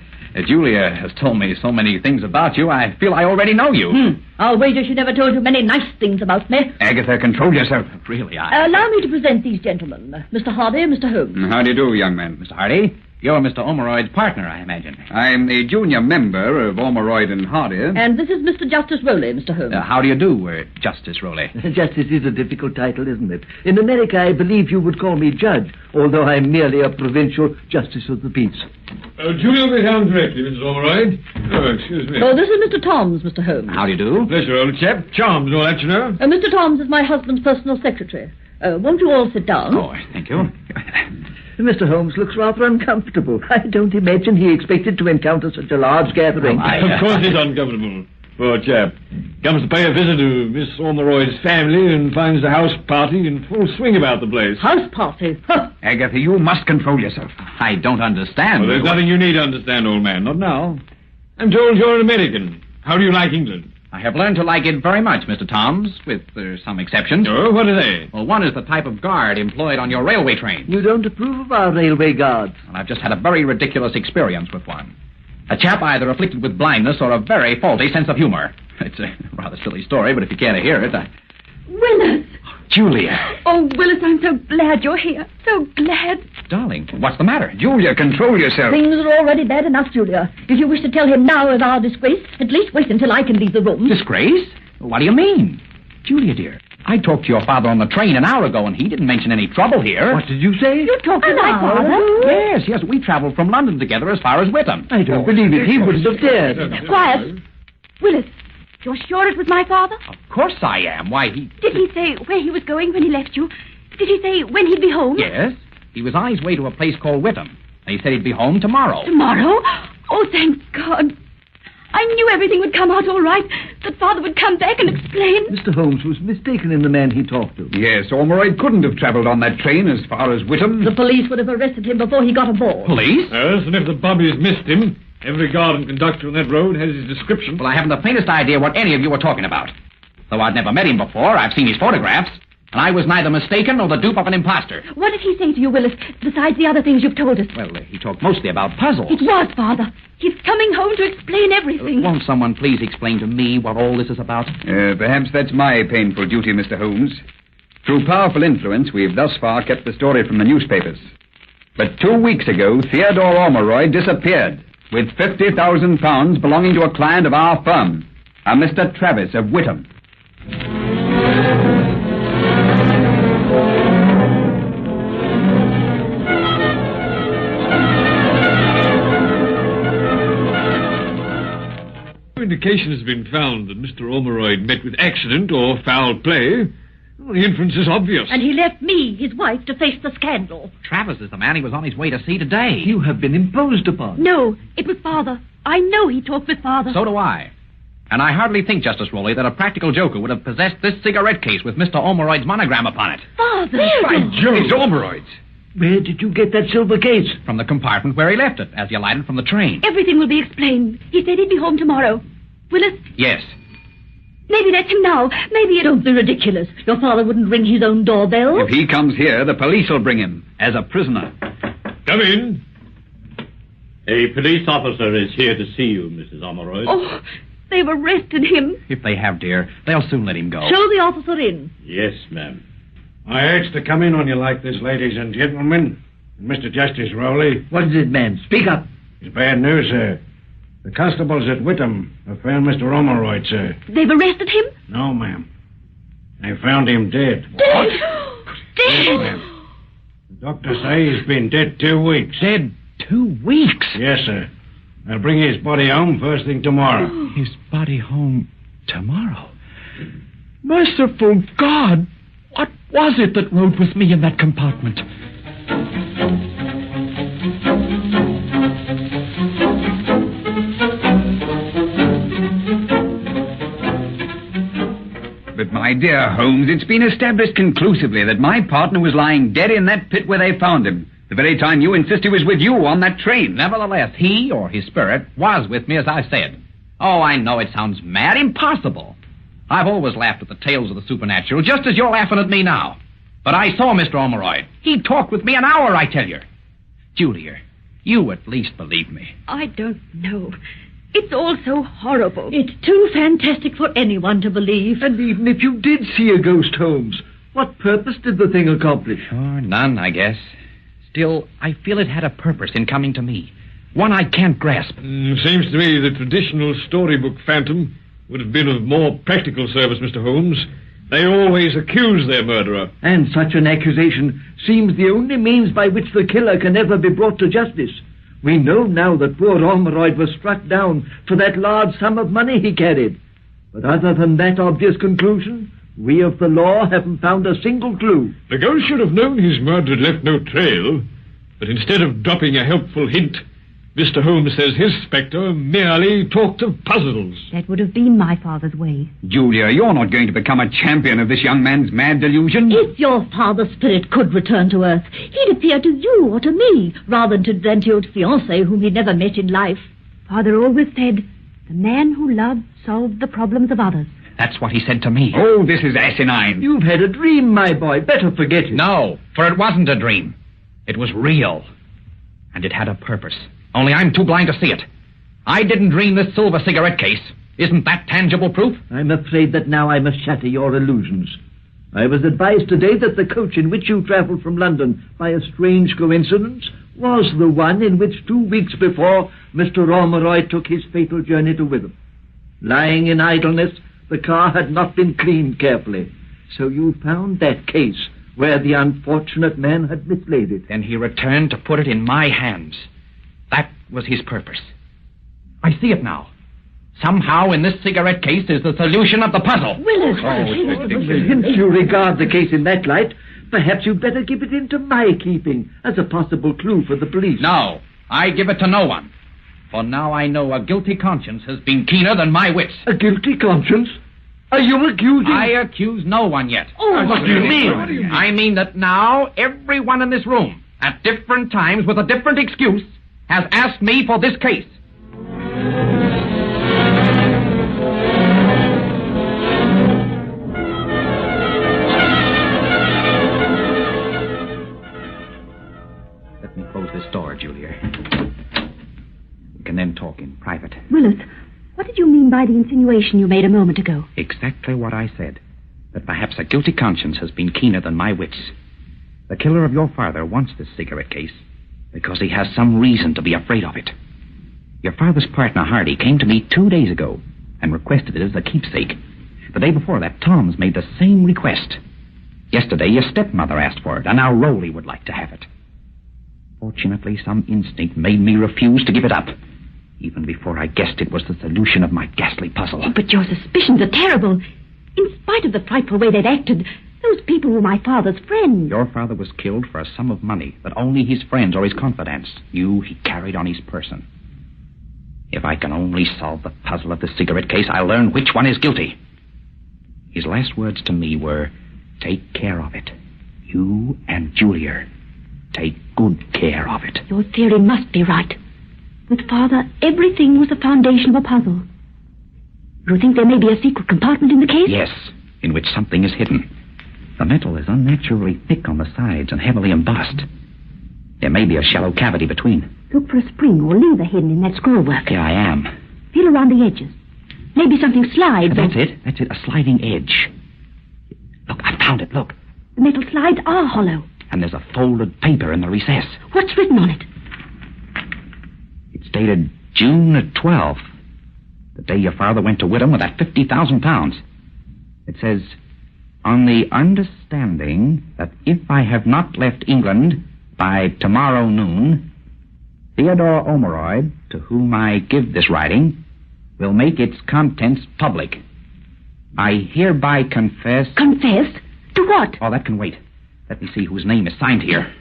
Julia has told me so many things about you, I feel I already know you. I'll wager she never told you many nice things about me. Agatha, control yourself. Really, Allow me to present these gentlemen. Mr. Hardy and Mr. Holmes. How do you do, young man? Mr. Hardy, you're Mr. Ormeroyd's partner, I imagine. I'm the junior member of Ormeroyd and Hardy. And this is Mr. Justice Rowley, Mr. Holmes. How do you do, Justice Rowley? Justice is a difficult title, isn't it? In America, I believe you would call me judge, although I'm merely a provincial justice of the peace. Julia will be down directly, Mrs. Ormeroyd. Oh, excuse me. Oh, this is Mr. Toms, Mr. Holmes. How do you do? Pleasure, old chap. Charms and all that, you know. Mr. Toms is my husband's personal secretary. Won't you all sit down? Oh, thank you. Mr. Holmes looks rather uncomfortable. I don't imagine he expected to encounter such a large gathering. Of course he's uncomfortable. Poor chap. Comes to pay a visit to Miss Ormeroyd's family and finds the house party in full swing about the place. House party? Agatha, you must control yourself. I don't understand. Well, there's nothing you need to understand, old man. Not now. I'm told you're an American. How do you like England? I have learned to like it very much, Mr. Toms, with some exceptions. Oh, what are they? Well, one is the type of guard employed on your railway train. You don't approve of our railway guards? Well, I've just had a very ridiculous experience with one. A chap either afflicted with blindness or a very faulty sense of humor. It's a rather silly story, but if you care to hear it, Willis! Julia! Oh, Willis, I'm so glad you're here. So glad. Darling, what's the matter? Julia, control yourself. Things are already bad enough, Julia. If you wish to tell him now of our disgrace, at least wait until I can leave the room. Disgrace? What do you mean? Julia, dear, I talked to your father on the train an hour ago, and he didn't mention any trouble here. What did you say? You talked to my father? Yes, we traveled from London together as far as Witham. I don't believe it. He wouldn't have dared. Quiet. Willis, you're sure it was my father? Of course I am. Why, Did he say where he was going when he left you? Did he say when he'd be home? Yes. He was on his way to a place called Witham. And he said he'd be home tomorrow. Tomorrow? Oh, thank God. I knew everything would come out all right. That Father would come back and explain. Mr. Holmes was mistaken in the man he talked to. Yes, Ormeroyd couldn't have travelled on that train as far as Witham. The police would have arrested him before he got aboard. Police? Yes, and if the bobbies missed him, every guard and conductor on that road has his description. Well, I haven't the faintest idea what any of you were talking about. Though I'd never met him before, I've seen his photographs. And I was neither mistaken nor the dupe of an imposter. What did he say to you, Willis, besides the other things you've told us? Well, he talked mostly about puzzles. It was, Father. He's coming home to explain everything. Won't someone please explain to me what all this is about? Perhaps that's my painful duty, Mr. Holmes. Through powerful influence, we've thus far kept the story from the newspapers. But 2 weeks ago, Theodore Ormeroyd disappeared. with £50,000 belonging to a client of our firm, a Mr. Travis of Whittam. No indication has been found that Mr. Ormeroyd met with accident or foul play. Well, the inference is obvious. And he left me, his wife, to face the scandal. Travis is the man he was on his way to see today. You have been imposed upon. No, it was Father. I know he talked with Father. So do I. And I hardly think, Justice Rowley, that a practical joker would have possessed this cigarette case with Mr. Ormeroyd's monogram upon it. Father! By Jove! It's Ormeroyd's. Where did you get that silver case? From the compartment where he left it, as he alighted from the train. Everything will be explained. He said he'd be home tomorrow. Willis? Yes. Maybe that's him now. Maybe it don't be ridiculous. Your father wouldn't ring his own doorbell. If he comes here, the police will bring him as a prisoner. Come in. A police officer is here to see you, Mrs. Ormeroyd. Oh, they've arrested him. If they have, dear, they'll soon let him go. Show the officer in. Yes, ma'am. I urge to come in on you like this, ladies and gentlemen. Mr. Justice Rowley. What is it, man? Speak up. It's bad news, sir. The constables at Whittam have found Mr. Ormeroyd, sir. They've arrested him? No, ma'am. They found him dead. Dead? Dead? Yes, ma'am. The doctors say he's been dead 2 weeks. Dead 2 weeks? Yes, sir. They'll bring his body home first thing tomorrow. His body home tomorrow? Merciful God! What was it that rode with me in that compartment? But, my dear Holmes, it's been established conclusively that my partner was lying dead in that pit where they found him, the very time you insist he was with you on that train. Nevertheless, he, or his spirit, was with me, as I said. Oh, I know it sounds mad, impossible. I've always laughed at the tales of the supernatural, just as you're laughing at me now. But I saw Mr. Ormeroyd. He talked with me an hour, I tell you. Julia, you at least believe me. I don't know. It's all so horrible. It's too fantastic for anyone to believe. And even if you did see a ghost, Holmes, what purpose did the thing accomplish? Sure, none, I guess. Still, I feel it had a purpose in coming to me. One I can't grasp. Seems to me the traditional storybook phantom would have been of more practical service, Mr. Holmes. They always accuse their murderer. And such an accusation seems the only means by which the killer can ever be brought to justice. We know now that poor Ormeroyd was struck down for that large sum of money he carried. But other than that obvious conclusion, we of the law haven't found a single clue. The ghost should have known his murderer had left no trail, but instead of dropping a helpful hint, Mr. Holmes says his spectre merely talked of puzzles. That would have been my father's way. Julia, you're not going to become a champion of this young man's mad delusion. If your father's spirit could return to Earth, he'd appear to you or to me, rather than to your fiancé whom he'd never met in life. Father always said, the man who loved solved the problems of others. That's what he said to me. Oh, this is asinine. You've had a dream, my boy. Better forget it. No, for it wasn't a dream. It was real. And it had a purpose. Only I'm too blind to see it. I didn't dream this silver cigarette case. Isn't that tangible proof? I'm afraid that now I must shatter your illusions. I was advised today that the coach in which you travelled from London, by a strange coincidence, was the one in which 2 weeks before Mr. Ormeroyd took his fatal journey to Whittam. Lying in idleness, the car had not been cleaned carefully. So you found that case where the unfortunate man had mislaid it. Then he returned to put it in my hands. That was his purpose. I see it now. Somehow in this cigarette case is the solution of the puzzle. Willis! Since you regard the case in that light, perhaps you'd better give it into my keeping as a possible clue for the police. No, I give it to no one. For now I know a guilty conscience has been keener than my wits. A guilty conscience? Are you accusing... I accuse no one yet. Oh, what do you mean? I mean that now everyone in this room, at different times with a different excuse, has asked me for this case. Let me close this door, Julia. We can then talk in private. Willis, what did you mean by the insinuation you made a moment ago? Exactly what I said. That perhaps a guilty conscience has been keener than my wits. The killer of your father wants this cigarette case because he has some reason to be afraid of it. Your father's partner, Hardy, came to me 2 days ago and requested it as a keepsake. The day before that, Tom's made the same request. Yesterday, your stepmother asked for it, and now Rowley would like to have it. Fortunately, some instinct made me refuse to give it up, even before I guessed it was the solution of my ghastly puzzle. But your suspicions are terrible. In spite of the frightful way they'd acted, those people were my father's friends. Your father was killed for a sum of money that only his friends or his confidants knew he carried on his person. If I can only solve the puzzle of the cigarette case, I'll learn which one is guilty. His last words to me were, take care of it. You and Julia. Take good care of it. Your theory must be right. With Father, everything was the foundation of a puzzle. You think there may be a secret compartment in the case? Yes, in which something is hidden. The metal is unnaturally thick on the sides and heavily embossed. There may be a shallow cavity between. Look for a spring or lever hidden in that scrollwork. Here I am. Feel around the edges. Maybe something slides. That's it. A sliding edge. Look, I found it. Look. The metal slides are hollow. And there's a folded paper in the recess. What's written on it? It's dated June the 12th. The day your father went to Whittam with that £50,000. It says, on the understanding that if I have not left England by tomorrow noon, Theodore Omeroyd, to whom I give this writing, will make its contents public. I hereby confess... Confess? To what? Oh, that can wait. Let me see whose name is signed here.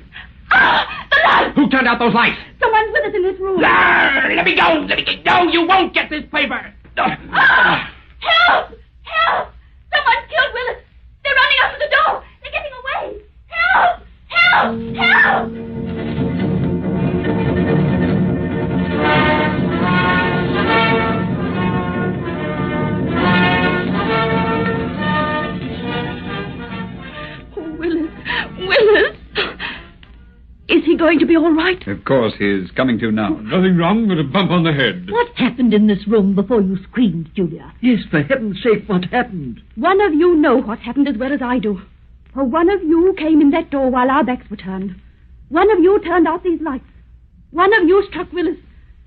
Ah! The lights! Who turned out those lights? Someone's with us in this room. Let me go! No, you won't get this paper! Ah! Help! Help! Someone killed Willis! They're running out of the door! They're getting away! Help! Help! Help! Willis! Is he going to be all right? Of course, he's coming to now. Nothing wrong but a bump on the head. What happened in this room before you screamed, Julia? Yes, for heaven's sake, what happened? One of you know what happened as well as I do. For one of you came in that door while our backs were turned. One of you turned out these lights. One of you struck Willis,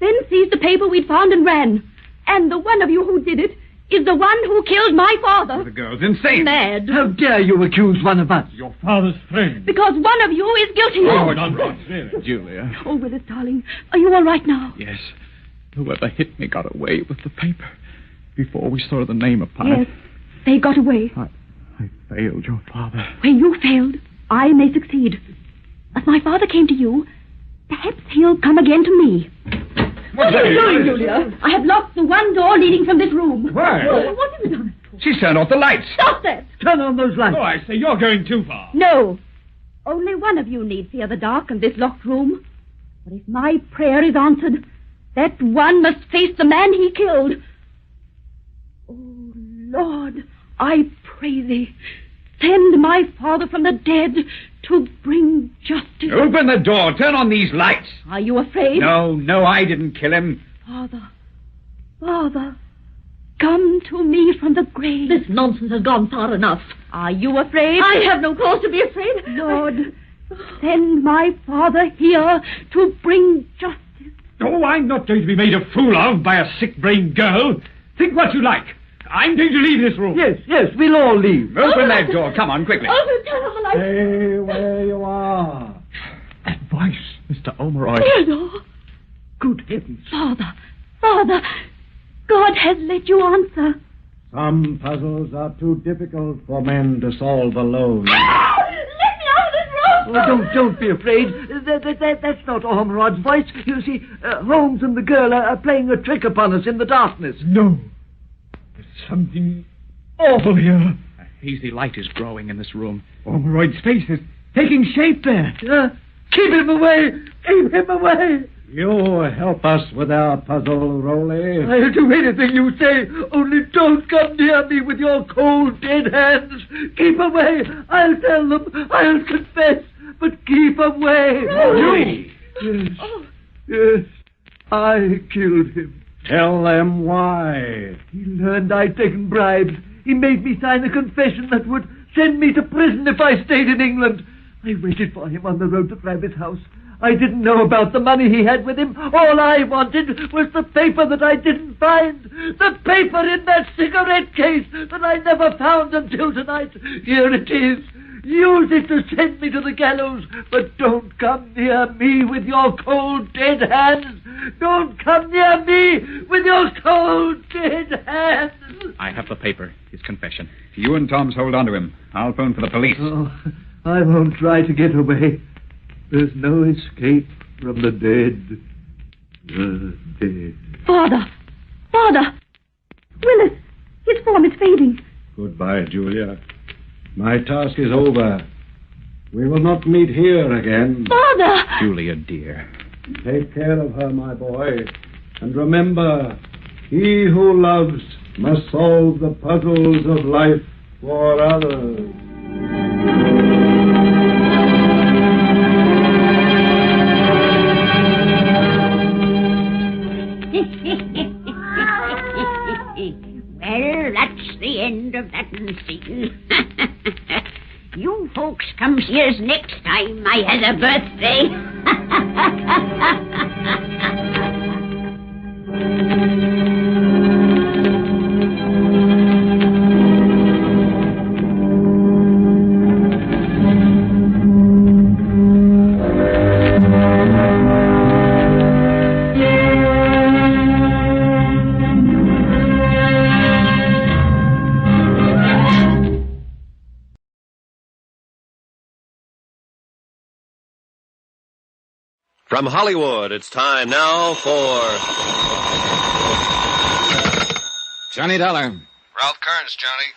then seized the paper we'd found and ran. And the one of you who did it is the one who killed my father. The girl's insane. Mad. How dare you accuse one of us? Your father's friend. Because one of you is guilty. Oh, nonsense. Julia. Oh, Willis, darling, are you all right now? Yes. Whoever hit me got away with the paper before we saw the name upon Yes, it. they got away. I failed your father. Where you failed, I may succeed. As my father came to you, perhaps he'll come again to me. What are you doing, Julia? I have locked the one door leading from this room. Why? What have you done? She's turned off the lights. Stop that! Turn on those lights. Oh, I say, you're going too far. No. Only one of you need fear the dark and this locked room. But if my prayer is answered, that one must face the man he killed. Oh, Lord, I pray thee, send my father from the dead to bring justice. Open the door. Turn on these lights. Are you afraid? No, I didn't kill him. Father, come to me from the grave. This nonsense has gone far enough. Are you afraid? I have no cause to be afraid. Lord, send my father here to bring justice. Oh, I'm not going to be made a fool of by a sick-brained girl. Think what you like. I'm going to leave this room. Yes, we'll all leave. Open that door. Come on, quickly. Open, turn on the light. Stay where you are. That voice, Mr. Omeroyd. Theodore. Good heavens. Father, God has let you answer. Some puzzles are too difficult for men to solve alone. Let me out of this room. Oh, don't be afraid. That's not Ormerod's voice. You see, Holmes and the girl are playing a trick upon us in the darkness. No. There's something awful here. A hazy light is growing in this room. Omeroyd's face is taking shape there. Keep him away! Keep him away! You help us with our puzzle, Rowley. I'll do anything you say, only don't come near me with your cold, dead hands. Keep away. I'll tell them. I'll confess. But keep away. Rowley! Yes, I killed him. Tell them why. He learned I'd taken bribes. He made me sign a confession that would send me to prison if I stayed in England. I waited for him on the road to Travis' house. I didn't know about the money he had with him. All I wanted was the paper that I didn't find. The paper in that cigarette case that I never found until tonight. Here it is. Use it to send me to the gallows, but don't come near me with your cold, dead hands. Don't come near me with your cold, dead hands. I have the paper. His confession. You and Tom's hold on to him. I'll phone for the police. Oh, I won't try to get away. There's no escape from the dead. The dead. Father! Father! Willis! His form is fading. Goodbye, Julia. My task is over. We will not meet here again. Father! Julia, dear. Take care of her, my boy. And remember, he who loves must solve the puzzles of life for others. Well, that's the end of that scene. You folks come see us next time I has a birthday. From Hollywood, it's time now for... Johnny Dollar. Ralph Kearns, Johnny.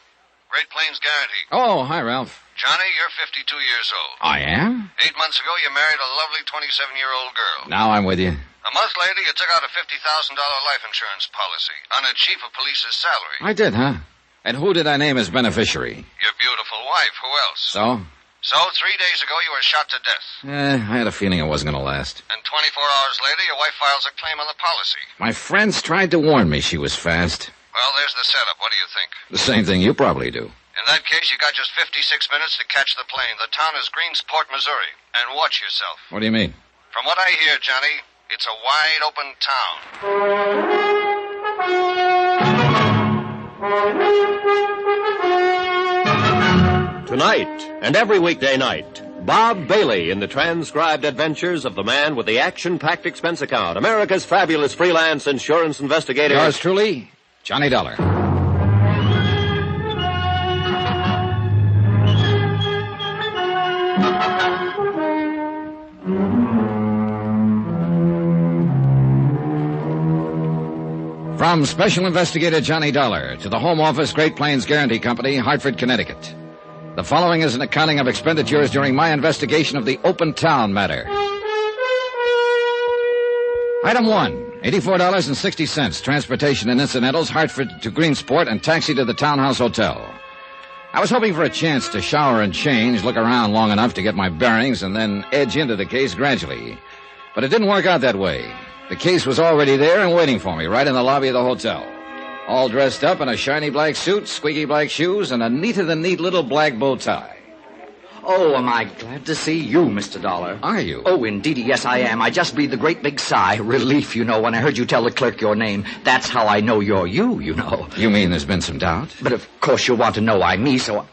Great Plains Guarantee. Oh, hi, Ralph. Johnny, you're 52 years old. I am? 8 months ago, you married a lovely 27-year-old girl. Now I'm with you. A month later, you took out a $50,000 life insurance policy on a chief of police's salary. I did, huh? And who did I name as beneficiary? Your beautiful wife. Who else? So? So, 3 days ago, you were shot to death. I had a feeling it wasn't going to last. And 24 hours later, your wife files a claim on the policy. My friends tried to warn me she was fast. Well, there's the setup. What do you think? The same thing you probably do. In that case, you got just 56 minutes to catch the plane. The town is Greensport, Missouri. And watch yourself. What do you mean? From what I hear, Johnny, it's a wide open town. Tonight, and every weekday night, Bob Bailey in the transcribed adventures of the man with the action-packed expense account, America's fabulous freelance insurance investigator. Yours truly, Johnny Dollar. From Special Investigator Johnny Dollar to the Home Office, Great Plains Guarantee Company, Hartford, Connecticut. The following is an accounting of expenditures during my investigation of the Open Town matter. Item 1, $84.60, transportation and incidentals, Hartford to Greensport and taxi to the Townhouse Hotel. I was hoping for a chance to shower and change, look around long enough to get my bearings, and then edge into the case gradually. But it didn't work out that way. The case was already there and waiting for me right in the lobby of the hotel. All dressed up in a shiny black suit, squeaky black shoes, and a neater-than-neat little black bow tie. Oh, am I glad to see you, Mr. Dollar. Are you? Oh, indeedy, yes, I am. I just breathed a great big sigh. Relief, you know, when I heard you tell the clerk your name. That's how I know you're you, you know. You mean there's been some doubt? But of course you'll want to know I'm me, so...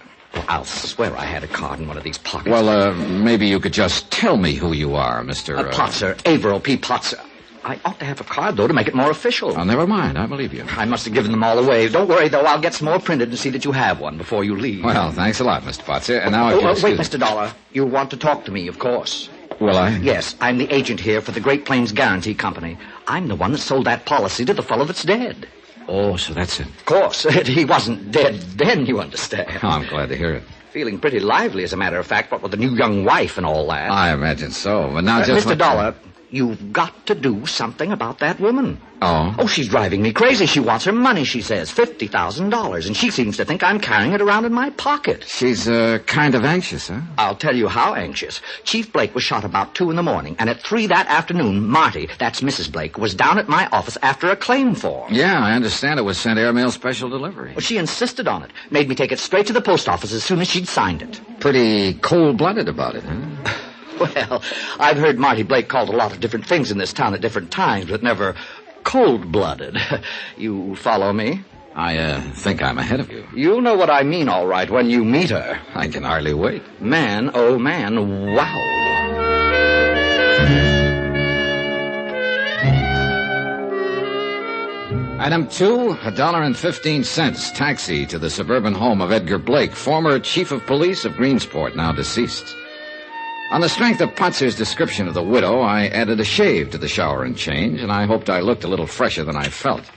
I'll swear I had a card in one of these pockets. Well, maybe you could just tell me who you are, Mr. Potzer, Averill P. Potzer. I ought to have a card, though, to make it more official. Oh, never mind. I believe you. I must have given them all away. Don't worry, though. I'll get some more printed and see that you have one before you leave. Well, thanks a lot, Mr. Potzer. And now wait, Mr. Dollar. You want to talk to me, of course. Will I? Yes, I'm the agent here for the Great Plains Guarantee Company. I'm the one that sold that policy to the fellow that's dead. Oh, so that's it. Of course. He wasn't dead then, you understand. Oh, I'm glad to hear it. Feeling pretty lively, as a matter of fact, what with the new young wife and all that. I imagine so. But now just... Mr. Dollar, you've got to do something about that woman. Oh? Oh, she's driving me crazy. She wants her money, she says, $50,000, and she seems to think I'm carrying it around in my pocket. She's, kind of anxious, huh? I'll tell you how anxious. Chief Blake was shot about 2 a.m, and at 3 that afternoon, Marty, that's Mrs. Blake, was down at my office after a claim form. Yeah, I understand it was sent airmail special delivery. Well, she insisted on it. Made me take it straight to the post office as soon as she'd signed it. Pretty cold-blooded about it, huh? Well, I've heard Marty Blake called a lot of different things in this town at different times, but never cold-blooded. You follow me? I think I'm ahead of you. You'll know what I mean, all right, when you meet her. I can hardly wait. Man, oh man, wow. Item 2, $1.15. Taxi to the suburban home of Edgar Blake, former chief of police of Greensport, now deceased. On the strength of Potzer's description of the widow, I added a shave to the shower and change, and I hoped I looked a little fresher than I felt.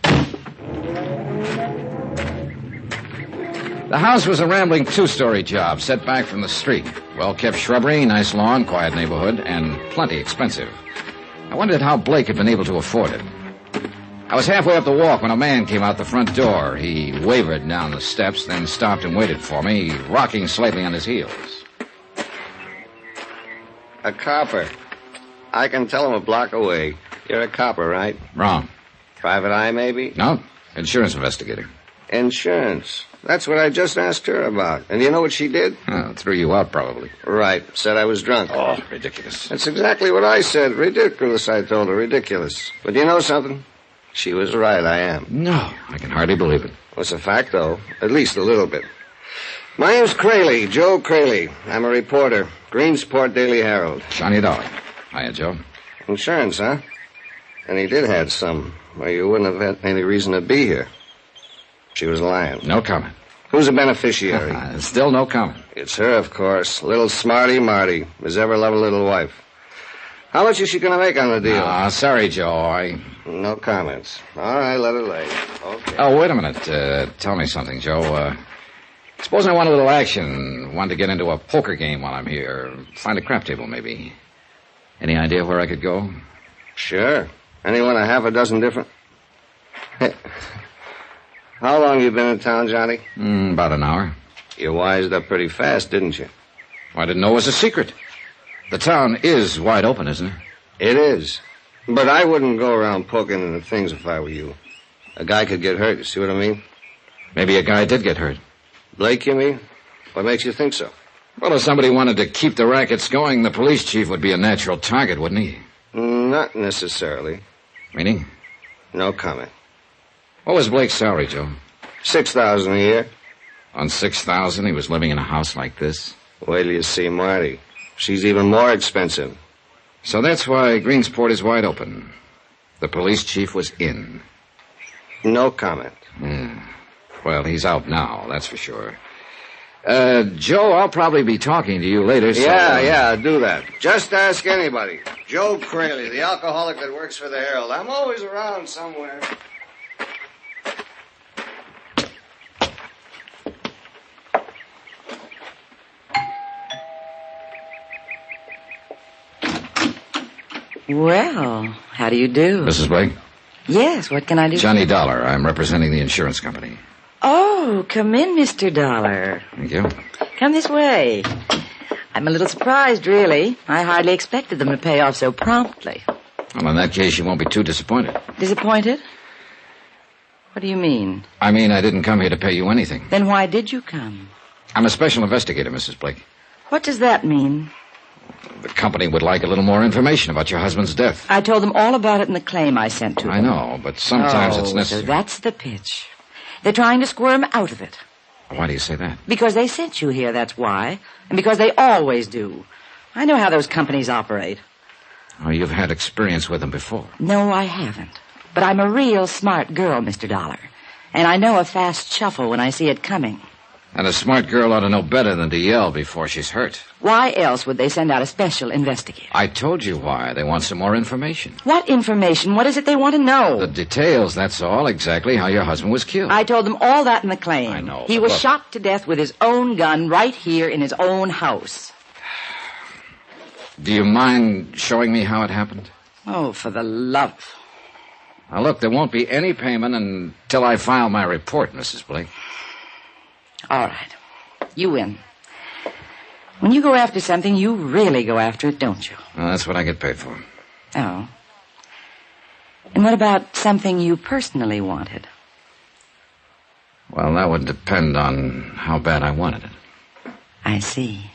The house was a rambling two-story job set back from the street. Well-kept shrubbery, nice lawn, quiet neighborhood, and plenty expensive. I wondered how Blake had been able to afford it. I was halfway up the walk when a man came out the front door. He wavered down the steps, then stopped and waited for me, rocking slightly on his heels. A copper. I can tell him a block away. You're a copper, right? Wrong. Private eye, maybe? No, insurance investigator. Insurance. That's what I just asked her about. And you know what she did? Oh, threw you out, probably. Right. Said I was drunk. Oh, ridiculous. That's exactly what I said. Ridiculous, I told her. Ridiculous. But you know something? She was right, I am. No, I can hardly believe it. Well, it's a fact, though. At least a little bit. My name's Crayley, Joe Crayley. I'm a reporter. Greensport Daily Herald. Johnny Dollar. Hiya, Joe. Insurance, huh? And he did have some, or you wouldn't have had any reason to be here. She was lying. No comment. Who's the beneficiary? Still no comment. It's her, of course. Little smarty Marty. His ever-loving little wife. How much is she going to make on the deal? Sorry, Joe. No comments. All right, let her lay. Okay. Oh, wait a minute. Tell me something, Joe. Suppose I want a little action. Want to get into a poker game while I'm here. Find a crap table, maybe. Any idea where I could go? Sure. Anyone a half a dozen different... How long you been in town, Johnny? About an hour. You wised up pretty fast, didn't you? Well, I didn't know it was a secret. The town is wide open, isn't it? It is. But I wouldn't go around poking into things if I were you. A guy could get hurt, you see what I mean? Maybe a guy did get hurt. Blake, you mean? What makes you think so? Well, if somebody wanted to keep the rackets going, the police chief would be a natural target, wouldn't he? Not necessarily. Meaning? No comment. What was Blake's salary, Joe? $6,000 a year. On $6,000, he was living in a house like this? Wait till you see Marty. She's even more expensive. So that's why Greensport is wide open. The police chief was in. No comment. Well, he's out now, that's for sure. Joe, I'll probably be talking to you later, so... Yeah, do that. Just ask anybody. Joe Crayley, the alcoholic that works for the Herald. I'm always around somewhere. Well, how do you do? Mrs. Blake? Yes, what can I do? Johnny Dollar. I'm representing the insurance company. Oh, come in, Mr. Dollar. Thank you. Come this way. I'm a little surprised, really. I hardly expected them to pay off so promptly. Well, in that case, you won't be too disappointed. Disappointed? What do you mean? I mean, I didn't come here to pay you anything. Then why did you come? I'm a special investigator, Mrs. Blake. What does that mean? The company would like a little more information about your husband's death. I told them all about it in the claim I sent to them. I know, but sometimes it's necessary. So that's the pitch. They're trying to squirm out of it. Why do you say that? Because they sent you here, that's why. And because they always do. I know how those companies operate. Oh, you've had experience with them before. No, I haven't. But I'm a real smart girl, Mr. Dollar. And I know a fast shuffle when I see it coming. And a smart girl ought to know better than to yell before she's hurt. Why else would they send out a special investigator? I told you why. They want some more information. What information? What is it they want to know? The details, that's all. Exactly how your husband was killed. I told them all that in the claim. I know. He was shot to death with his own gun right here in his own house. Do you mind showing me how it happened? Oh, for the love. Now, look, there won't be any payment until I file my report, Mrs. Blake. All right. You win. When you go after something, you really go after it, don't you? Well, that's what I get paid for. Oh. And what about something you personally wanted? Well, that would depend on how bad I wanted it. I see.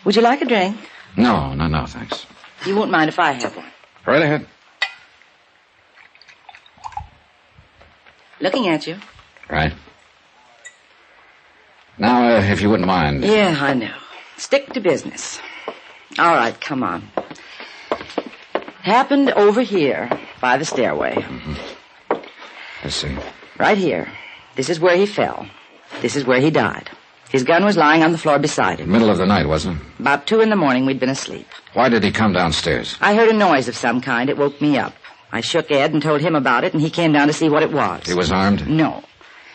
Would you like a drink? No, thanks. You won't mind if I have one. Right ahead. Looking at you. Right. Now, if you wouldn't mind. Yeah, I know. Stick to business. All right, come on. Happened over here, by the stairway. Mm-hmm. Let's see. Right here. This is where he fell. This is where he died. His gun was lying on the floor beside him. Middle of the night, wasn't it? About 2 a.m, we'd been asleep. Why did he come downstairs? I heard a noise of some kind. It woke me up. I shook Ed and told him about it, and he came down to see what it was. He was armed? No.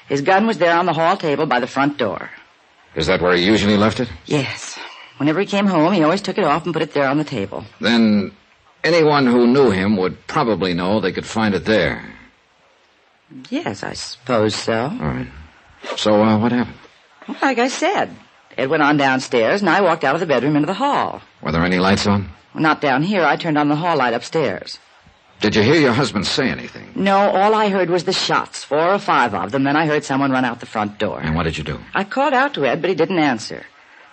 His gun was there on the hall table by the front door. Is that where he usually left it? Yes. Whenever he came home, he always took it off and put it there on the table. Then anyone who knew him would probably know they could find it there. Yes, I suppose so. All right. So, what happened? Well, like I said, Ed went on downstairs, and I walked out of the bedroom into the hall. Were there any lights on? Well, not down here. I turned on the hall light upstairs. Did you hear your husband say anything? No, all I heard was the shots, 4 or 5 of them. Then I heard someone run out the front door. And what did you do? I called out to Ed, but he didn't answer.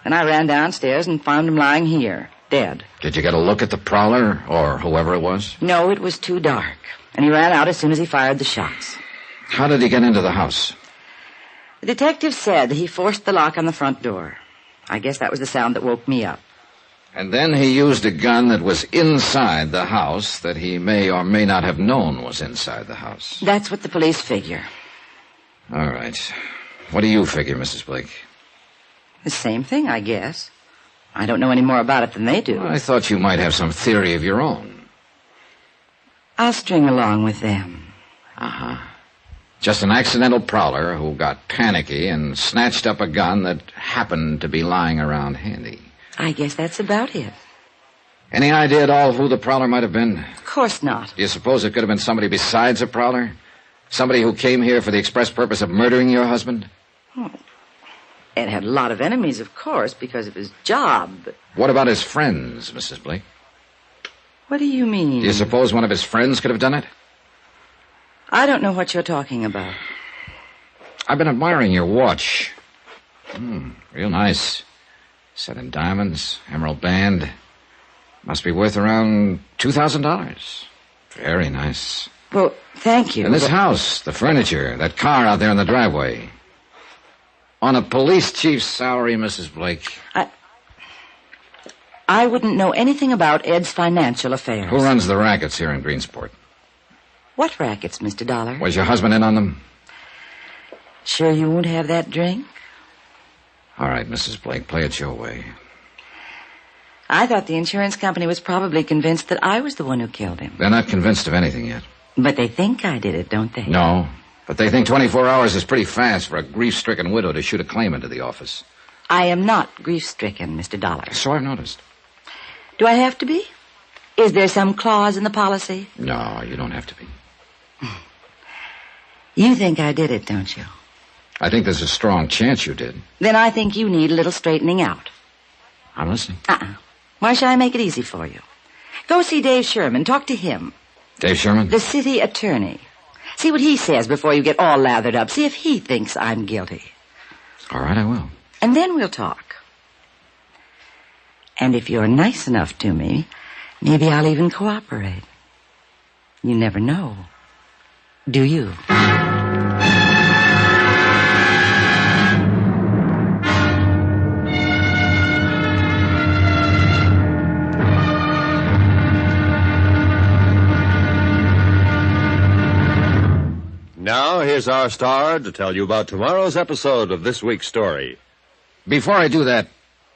Then I ran downstairs and found him lying here, dead. Did you get a look at the prowler, or whoever it was? No, it was too dark. And he ran out as soon as he fired the shots. How did he get into the house? The detective said he forced the lock on the front door. I guess that was the sound that woke me up. And then he used a gun that was inside the house that he may or may not have known was inside the house. That's what the police figure. All right. What do you figure, Mrs. Blake? The same thing, I guess. I don't know any more about it than they do. Well, I thought you might have some theory of your own. I'll string along with them. Uh-huh. Just an accidental prowler who got panicky and snatched up a gun that happened to be lying around handy. I guess that's about it. Any idea at all who the prowler might have been? Of course not. Do you suppose it could have been somebody besides a prowler? Somebody who came here for the express purpose of murdering your husband? Oh. Ed had a lot of enemies, of course, because of his job. But what about his friends, Mrs. Blake? What do you mean? Do you suppose one of his friends could have done it? I don't know what you're talking about. I've been admiring your watch. Real nice. Set in diamonds, emerald band. Must be worth around $2,000. Very nice. Well, thank you. And this house, the furniture, that car out there in the driveway. On a police chief's salary, Mrs. Blake. I wouldn't know anything about Ed's financial affairs. Who runs the rackets here in Greensport? What rackets, Mr. Dollar? Was your husband in on them? Sure you won't have that drink? All right, Mrs. Blake, play it your way. I thought the insurance company was probably convinced that I was the one who killed him. They're not convinced of anything yet. But they think I did it, don't they? No, but they think 24 hours is pretty fast for a grief-stricken widow to shoot a claim into the office. I am not grief-stricken, Mr. Dollar. So I've noticed. Do I have to be? Is there some clause in the policy? No, you don't have to be. You think I did it, don't you? I think there's a strong chance you did. Then I think you need a little straightening out. I'm listening. Why should I make it easy for you? Go see Dave Sherman. Talk to him. Dave Sherman? The city attorney. See what he says before you get all lathered up. See if he thinks I'm guilty. All right, I will. And then we'll talk. And if you're nice enough to me, maybe I'll even cooperate. You never know. Do you? Now, here's our star to tell you about tomorrow's episode of this week's story. Before I do that,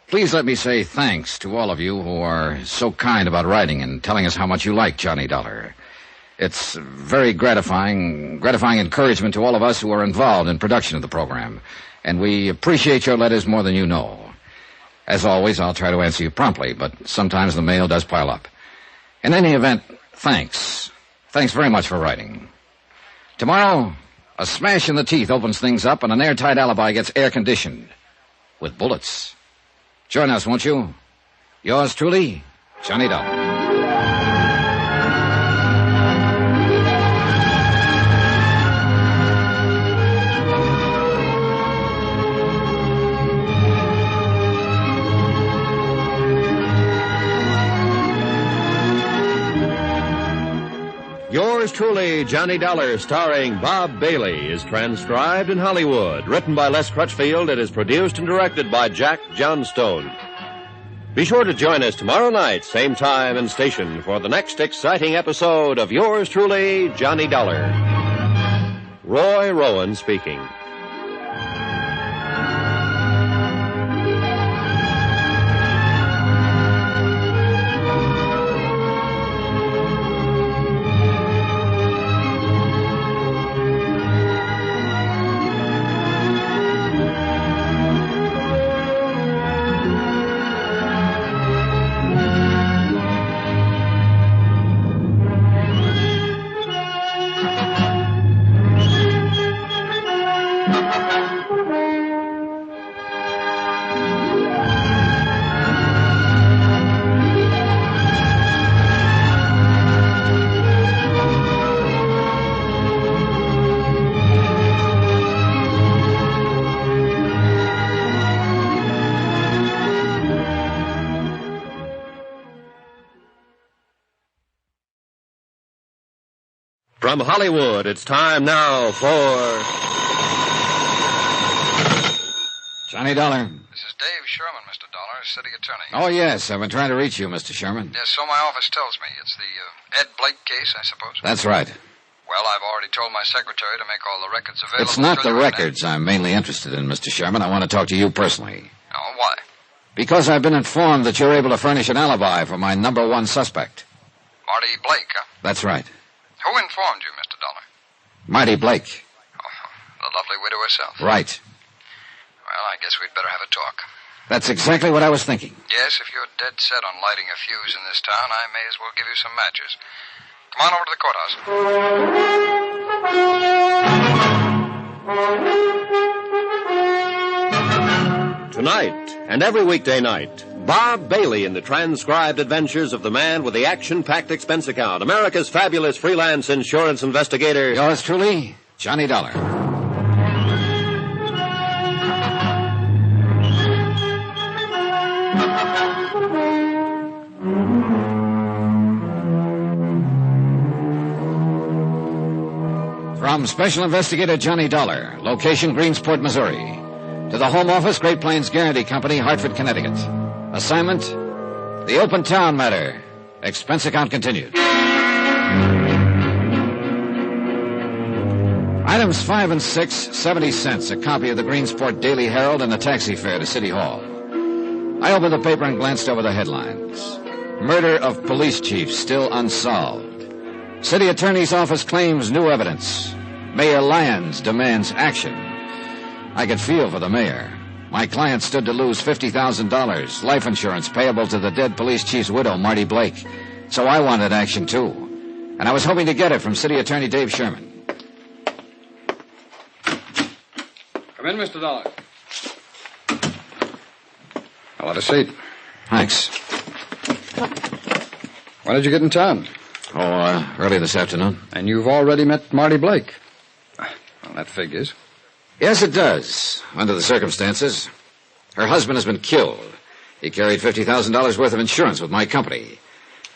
please let me say thanks to all of you who are so kind about writing and telling us how much you like Johnny Dollar. It's very gratifying encouragement to all of us who are involved in production of the program, and we appreciate your letters more than you know. As always, I'll try to answer you promptly, but sometimes the mail does pile up. In any event, thanks. Thanks very much for writing. Tomorrow, a smash in the teeth opens things up, and an airtight alibi gets air-conditioned with bullets. Join us, won't you? Yours truly, Johnny Dollar. truly, Johnny Dollar, starring Bob Bailey, is transcribed in Hollywood. Written by Les Crutchfield, it is produced and directed by Jack Johnstone. Be sure to join us tomorrow night, same time and station, for the next exciting episode of yours truly, Johnny Dollar. Roy Rowan speaking. From Hollywood, it's time now for... Johnny Dollar. This is Dave Sherman, Mr. Dollar, city attorney. Oh, yes. I've been trying to reach you, Mr. Sherman. Yes, so my office tells me. It's the Ed Blake case, I suppose. That's right. Well, I've already told my secretary to make all the records available. It's not the records I'm mainly interested in, Mr. Sherman. I want to talk to you personally. Oh, why? Because I've been informed that you're able to furnish an alibi for my number one suspect. Marty Blake, huh? That's right. Who informed you, Mr. Dollar? Marty Blake. The lovely widow herself. Right. Well, I guess we'd better have a talk. That's exactly what I was thinking. Yes, if you're dead set on lighting a fuse in this town, I may as well give you some matches. Come on over to the courthouse. Tonight, and every weekday night, Bob Bailey in the transcribed adventures of the man with the action-packed expense account, America's fabulous freelance insurance investigator. Yours truly, Johnny Dollar. From Special Investigator Johnny Dollar, location Greensport, Missouri, to the Home Office, Great Plains Guarantee Company, Hartford, Connecticut. Assignment, the open town matter. Expense account continued. Items 5 and 6, 70 cents. A copy of the Greensport Daily Herald and a taxi fare to City Hall. I opened the paper and glanced over the headlines. Murder of police chief still unsolved. City Attorney's Office claims new evidence. Mayor Lyons demands action. I could feel for the mayor. My client stood to lose $50,000, life insurance payable to the dead police chief's widow, Marty Blake. So I wanted action, too. And I was hoping to get it from City Attorney Dave Sherman. Come in, Mr. Dollar. I'll have a seat. Thanks. When did you get in town? Early this afternoon. And you've already met Marty Blake? Well, that figures. Yes, it does, under the circumstances. Her husband has been killed. He carried $50,000 worth of insurance with my company.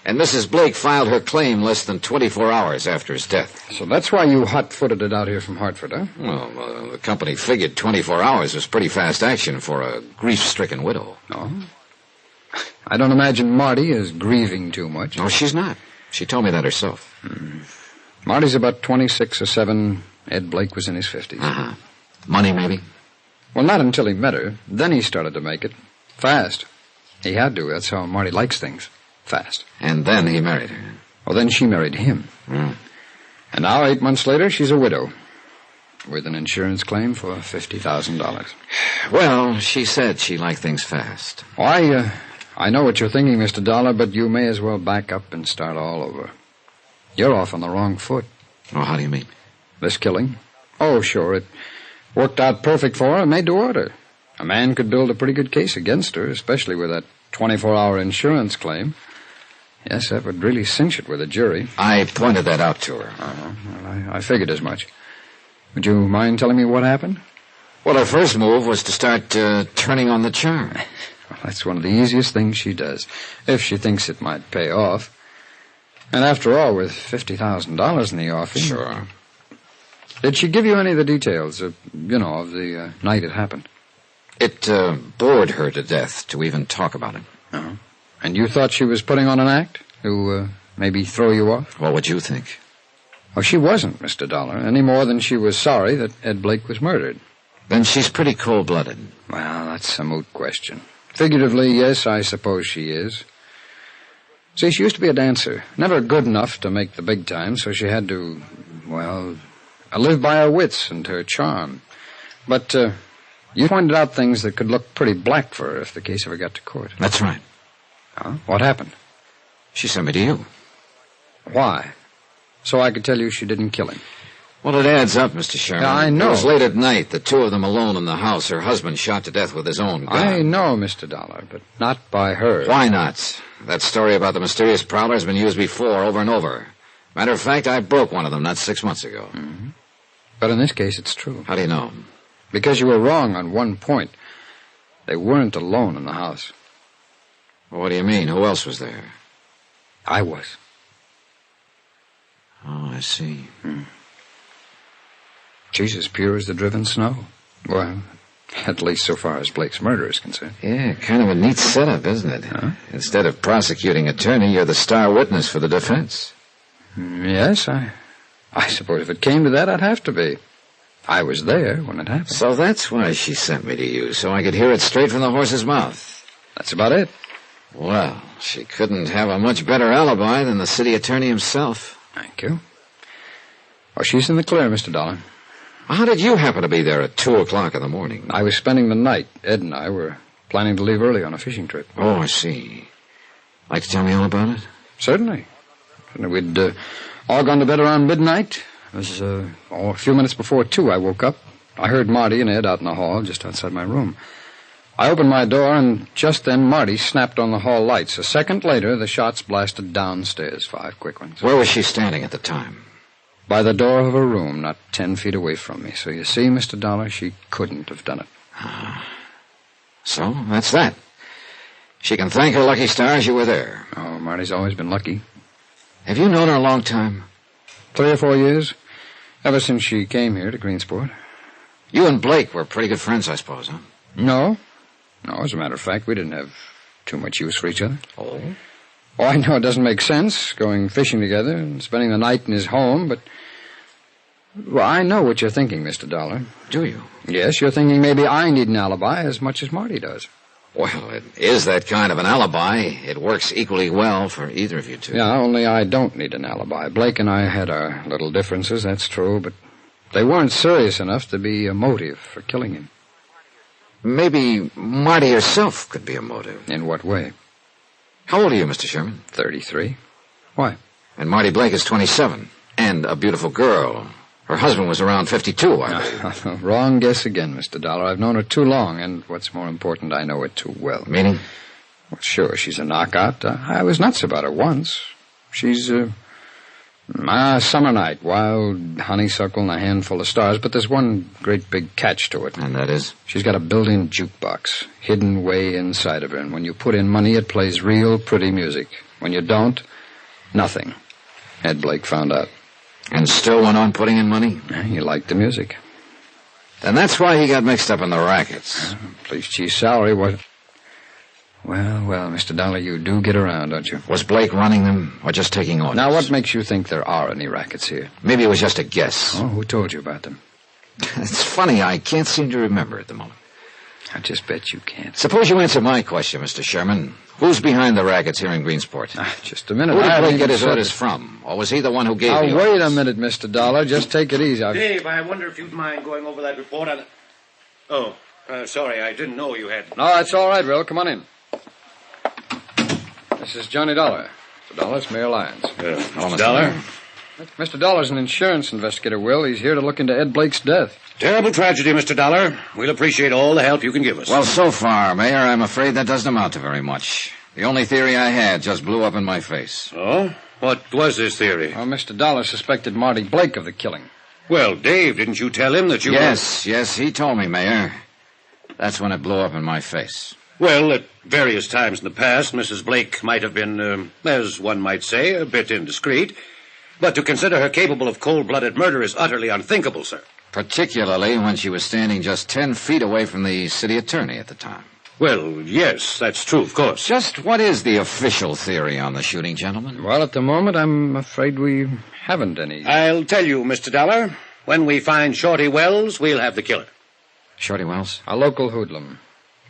And Mrs. Blake filed her claim less than 24 hours after his death. So that's why you hot-footed it out here from Hartford, huh? Well, the company figured 24 hours was pretty fast action for a grief-stricken widow. Oh? I don't imagine Marty is grieving too much. No, she's not. She told me that herself. Marty's about 26 or 7. Ed Blake was in his 50s. Uh-huh. Money, maybe? Well, not until he met her. Then he started to make it. Fast. He had to. That's how Marty likes things. Fast. And then he married her. Well, then she married him. And now, 8 months later, she's a widow. With an insurance claim for $50,000. Well, she said she liked things fast. Why, I know what you're thinking, Mr. Dollar, but you may as well back up and start all over. You're off on the wrong foot. Oh, how do you mean? This killing? Oh, sure, it worked out perfect for her, made to order. A man could build a pretty good case against her, especially with that 24-hour insurance claim. Yes, that would really cinch it with a jury. I pointed that out to her. Well, I figured as much. Would you mind telling me what happened? Well, her first move was to start turning on the charm. Well, that's one of the easiest things she does, if she thinks it might pay off. And after all, with $50,000 in the offing... Sure. Did she give you any of the details, of the night it happened? It bored her to death to even talk about it. Oh. And you thought she was putting on an act to maybe throw you off? What would you think? Oh, she wasn't, Mr. Dollar, any more than she was sorry that Ed Blake was murdered. Then she's pretty cold-blooded. Well, that's a moot question. Figuratively, yes, I suppose she is. See, she used to be a dancer. Never good enough to make the big time, so she had to, live by her wits and her charm. But you pointed out things that could look pretty black for her if the case ever got to court. That's right. Huh? What happened? She sent me to you. Why? So I could tell you she didn't kill him. Well, it adds up, Mr. Sherman. I know. It was late at night, the two of them alone in the house. Her husband shot to death with his own gun. I know, Mr. Dollar, but not by her. Why not? That story about the mysterious prowler has been used before, over and over. Matter of fact, I broke one of them not 6 months ago. Mm-hmm. But in this case, it's true. How do you know? Because you were wrong on one point. They weren't alone in the house. Well, what do you mean? Who else was there? I was. Oh, I see. She's as pure as the driven snow. Well, at least so far as Blake's murder is concerned. Yeah, kind of a neat setup, isn't it? Huh? Instead of prosecuting attorney, you're the star witness for the defense. Yes, I suppose if it came to that, I'd have to be. I was there when it happened. So that's why she sent me to you, so I could hear it straight from the horse's mouth. That's about it. Well, she couldn't have a much better alibi than the city attorney himself. Thank you. Well, she's in the clear, Mr. Dollar. How did you happen to be there at 2 o'clock in the morning? I was spending the night. Ed and I were planning to leave early on a fishing trip. Oh, I see. Like to tell me all about it? Certainly. We'd all gone to bed around midnight. It was a few minutes before 2 I woke up. I heard Marty and Ed out in the hall just outside my room. I opened my door, and just then Marty snapped on the hall lights. A second later, the shots blasted downstairs, 5 quick ones. Where was she standing at the time? By the door of her room, not 10 feet away from me. So you see, Mr. Dollar, she couldn't have done it. So, that's that. She can thank her lucky stars you were there. Oh, Marty's always been lucky. Have you known her a long time? 3 or 4 years. Ever since she came here to Greensport. You and Blake were pretty good friends, I suppose, huh? No, as a matter of fact, we didn't have too much use for each other. Oh? Oh, I know it doesn't make sense, going fishing together and spending the night in his home, but... Well, I know what you're thinking, Mr. Dollar. Do you? Yes, you're thinking maybe I need an alibi as much as Marty does. Well, it is that kind of an alibi. It works equally well for either of you two. Yeah, only I don't need an alibi. Blake and I had our little differences, that's true, but they weren't serious enough to be a motive for killing him. Maybe Marty herself could be a motive. In what way? How old are you, Mr. Sherman? 33. Why? And Marty Blake is 27. And a beautiful girl. Her husband was around 52, I believe. Wrong guess again, Mr. Dollar. I've known her too long, and what's more important, I know her too well. Meaning? Well, sure, she's a knockout. I was nuts about her once. She's, summer night, wild honeysuckle and a handful of stars, but there's one great big catch to it. And that is? She's got a built-in jukebox, hidden way inside of her, and when you put in money, it plays real pretty music. When you don't, nothing. Ed Blake found out. And still went on putting in money? He liked the music. And that's why he got mixed up in the rackets. Police chief's salary was... Well, Mr. Dollar, you do get around, don't you? Was Blake running them, or just taking orders? Now, what makes you think there are any rackets here? Maybe it was just a guess. Oh, who told you about them? It's funny, I can't seem to remember at the moment. I just bet you can't. Suppose you answer my question, Mr. Sherman. Who's behind the rackets here in Greensport? Just a minute. Who did Blake get his orders from? Or was he the one who gave the orders? Wait a minute, Mr. Dollar. Just take it easy. Dave, I wonder if you'd mind going over that report on... Oh, sorry, I didn't know you had... No, that's all right, Will. Come on in. This is Johnny Dollar. Mr. Dollar, it's Mayor Lyons. Mr. Dollar? Mr. Dollar's an insurance investigator, Will. He's here to look into Ed Blake's death. Terrible tragedy, Mr. Dollar. We'll appreciate all the help you can give us. Well, so far, Mayor, I'm afraid that doesn't amount to very much. The only theory I had just blew up in my face. Oh? What was this theory? Well, Mr. Dollar suspected Marty Blake of the killing. Well, Dave, didn't you tell him that you... Yes, he told me, Mayor. That's when it blew up in my face. Well, at various times in the past, Mrs. Blake might have been, as one might say, a bit indiscreet. But to consider her capable of cold-blooded murder is utterly unthinkable, sir. Particularly when she was standing just 10 feet away from the city attorney at the time. Well, yes, that's true, of course. Just what is the official theory on the shooting, gentlemen? Well, at the moment, I'm afraid we haven't any. I'll tell you, Mr. Dollar. When we find Shorty Wells, we'll have the killer. Shorty Wells? A local hoodlum.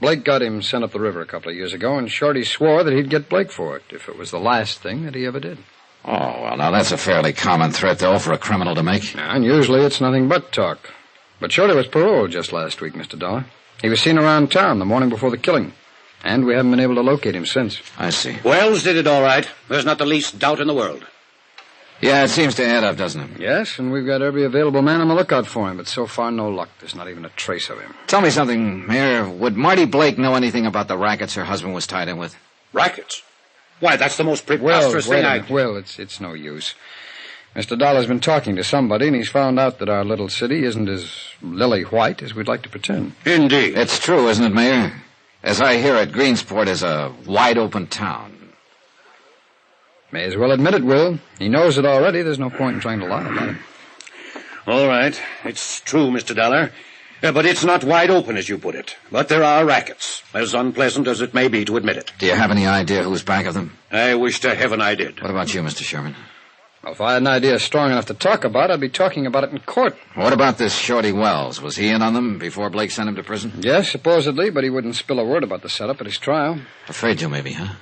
Blake got him sent up the river a couple of years ago, and Shorty swore that he'd get Blake for it if it was the last thing that he ever did. Oh, well, now that's a fairly common threat, though, for a criminal to make. And usually it's nothing but talk. But Shorty was paroled just last week, Mr. Dollar. He was seen around town the morning before the killing. And we haven't been able to locate him since. I see. Wells did it all right. There's not the least doubt in the world. Yeah, it seems to add up, doesn't it? Yes, and we've got every available man on the lookout for him, but so far no luck. There's not even a trace of him. Tell me something, Mayor. Would Marty Blake know anything about the rackets her husband was tied in with? Rackets? Why, that's the most preposterous thing I... Well, it's no use. Mr. Dollar's been talking to somebody, and he's found out that our little city isn't as lily white as we'd like to pretend. Indeed. It's true, isn't it, Mayor? As I hear it, Greensport is a wide-open town. May as well admit it, Will. He knows it already. There's no point in trying to lie about it. All right. It's true, Mr. Dollar. But it's not wide open, as you put it. But there are rackets, as unpleasant as it may be to admit it. Do you have any idea who's back of them? I wish to heaven I did. What about you, Mr. Sherman? Well, if I had an idea strong enough to talk about, I'd be talking about it in court. What about this Shorty Wells? Was he in on them before Blake sent him to prison? Yes, supposedly, but he wouldn't spill a word about the setup at his trial. Afraid to, maybe, huh?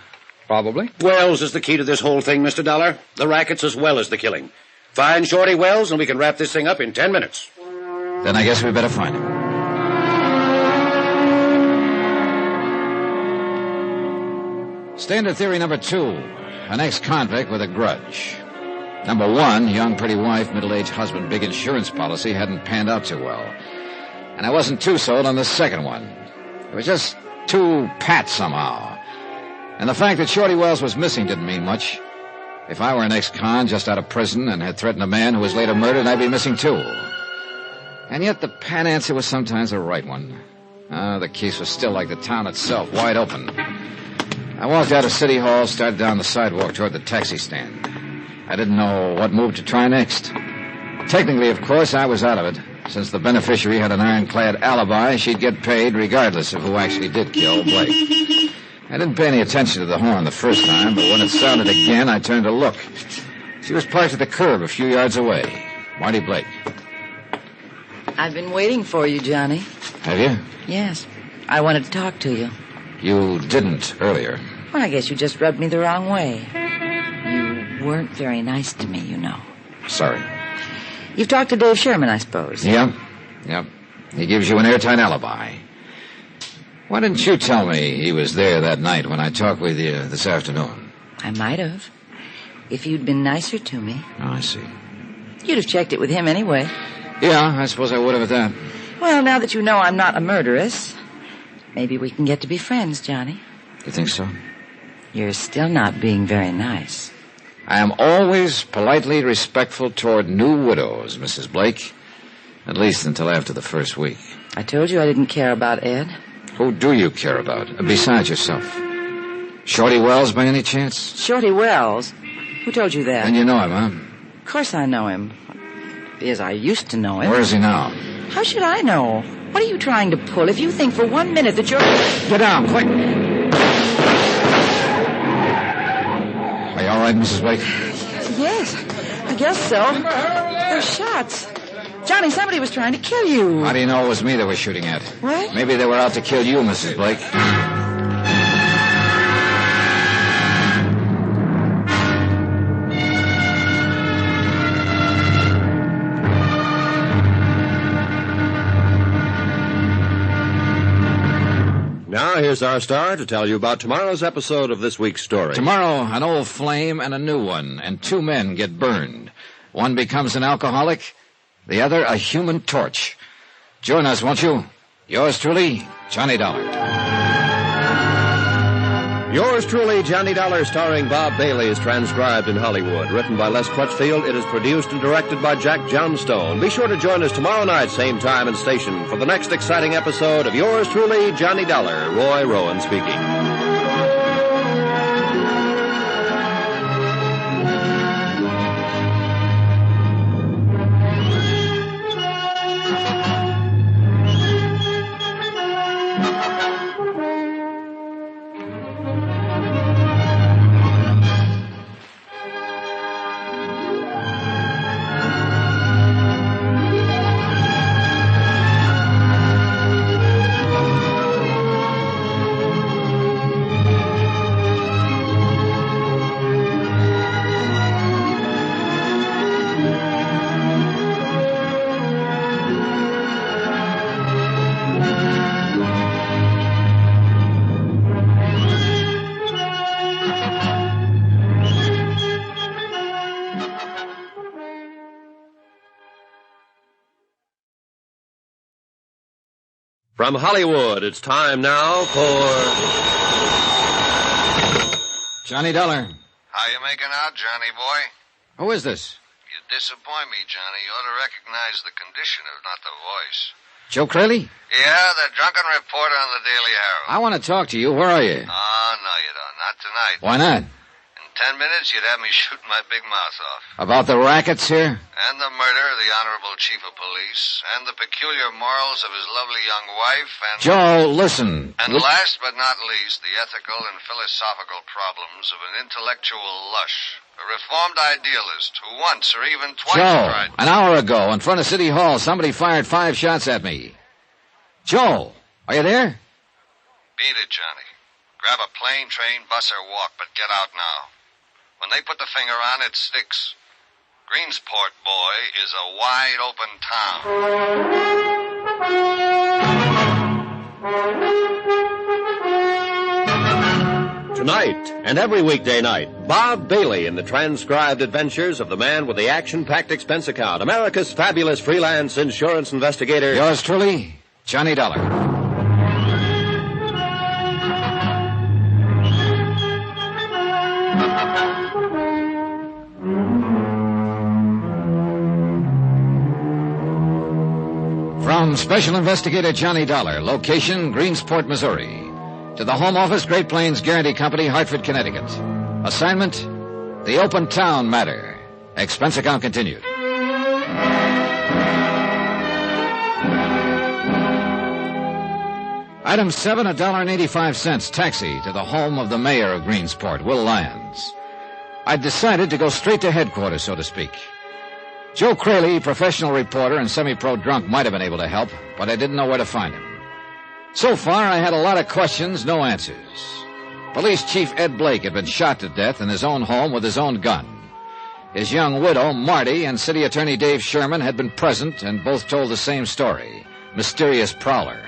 Probably. Wells is the key to this whole thing, Mr. Dollar. The rackets as well as the killing. Find Shorty Wells, and we can wrap this thing up in 10 minutes. Then I guess we better find him. Standard theory number 2. An ex-convict with a grudge. Number 1, young pretty wife, middle-aged husband, big insurance policy hadn't panned out too well. And I wasn't too sold on the second one. It was just too pat somehow. And the fact that Shorty Wells was missing didn't mean much. If I were an ex-con just out of prison and had threatened a man who was later murdered, I'd be missing too. And yet the pat answer was sometimes the right one. The case was still like the town itself, wide open. I walked out of City Hall, started down the sidewalk toward the taxi stand. I didn't know what move to try next. Technically, of course, I was out of it. Since the beneficiary had an ironclad alibi, she'd get paid regardless of who actually did kill Blake. I didn't pay any attention to the horn the first time, but when it sounded again, I turned to look. She was parked at the curb a few yards away. Marty Blake. I've been waiting for you, Johnny. Have you? Yes. I wanted to talk to you. You didn't earlier. Well, I guess you just rubbed me the wrong way. You weren't very nice to me, you know. Sorry. You've talked to Dave Sherman, I suppose. Yep. He gives you an airtight alibi. Why didn't you tell me he was there that night when I talked with you this afternoon? I might have. If you'd been nicer to me. Oh, I see. You'd have checked it with him anyway. Yeah, I suppose I would have at that. Well, now that you know I'm not a murderess, maybe we can get to be friends, Johnny. You think so? You're still not being very nice. I am always politely respectful toward new widows, Mrs. Blake. At least until after the first week. I told you I didn't care about Ed. Who do you care about, besides yourself? Shorty Wells, by any chance? Shorty Wells? Who told you that? And you know him, huh? Of course I know him. Because I used to know him. Where is he now? How should I know? What are you trying to pull if you think for 1 minute that you're... Get down, quick! Are you all right, Mrs. Blake? Yes, I guess so. They're shots. Johnny, somebody was trying to kill you. How do you know it was me they were shooting at? What? Maybe they were out to kill you, Mrs. Blake. Now, here's our star to tell you about tomorrow's episode of this week's story. Tomorrow, an old flame and a new one, and 2 men get burned. One becomes an alcoholic, the other a human torch. Join us, won't you? Yours truly, Johnny Dollar. Yours truly, Johnny Dollar, starring Bob Bailey, is transcribed in Hollywood. Written by Les Crutchfield, it is produced and directed by Jack Johnstone. Be sure to join us tomorrow night, same time and station, for the next exciting episode of Yours truly, Johnny Dollar. Roy Rowan speaking. From Hollywood, it's time now for... Johnny Dollar. How you making out, Johnny boy? Who is this? You disappoint me, Johnny. You ought to recognize the condition, if not the voice. Joe Craley? Yeah, the drunken reporter on the Daily Herald. I want to talk to you. Where are you? Oh, no, you don't. Not tonight. Why not? In 10 minutes, you'd have me shooting my big mouth off. About the rackets here? And the murder of the Honorable Chief of Police, and the peculiar morals of his lovely young wife, and... Joe, listen. And last but not least, the ethical and philosophical problems of an intellectual lush, a reformed idealist who once or even twice Joe, tried... an hour ago, in front of City Hall, somebody fired 5 shots at me. Joe, are you there? Beat it, Johnny. Grab a plane, train, bus, or walk, but get out now. When they put the finger on it, sticks. Greensport, boy, is a wide-open town. Tonight, and every weekday night, Bob Bailey in the transcribed adventures of the man with the action-packed expense account, America's fabulous freelance insurance investigator. Yours truly, Johnny Dollar. From Special Investigator Johnny Dollar, location Greensport, Missouri, to the Home Office, Great Plains Guarantee Company, Hartford, Connecticut. Assignment, the Open Town Matter. Expense account continued. Item 7, $1.85, taxi to the home of the mayor of Greensport, Will Lyons. I'd decided to go straight to headquarters, so to speak. Joe Craley, professional reporter and semi-pro drunk, might have been able to help, but I didn't know where to find him. So far, I had a lot of questions, no answers. Police Chief Ed Blake had been shot to death in his own home with his own gun. His young widow, Marty, and City Attorney Dave Sherman had been present and both told the same story. Mysterious prowler.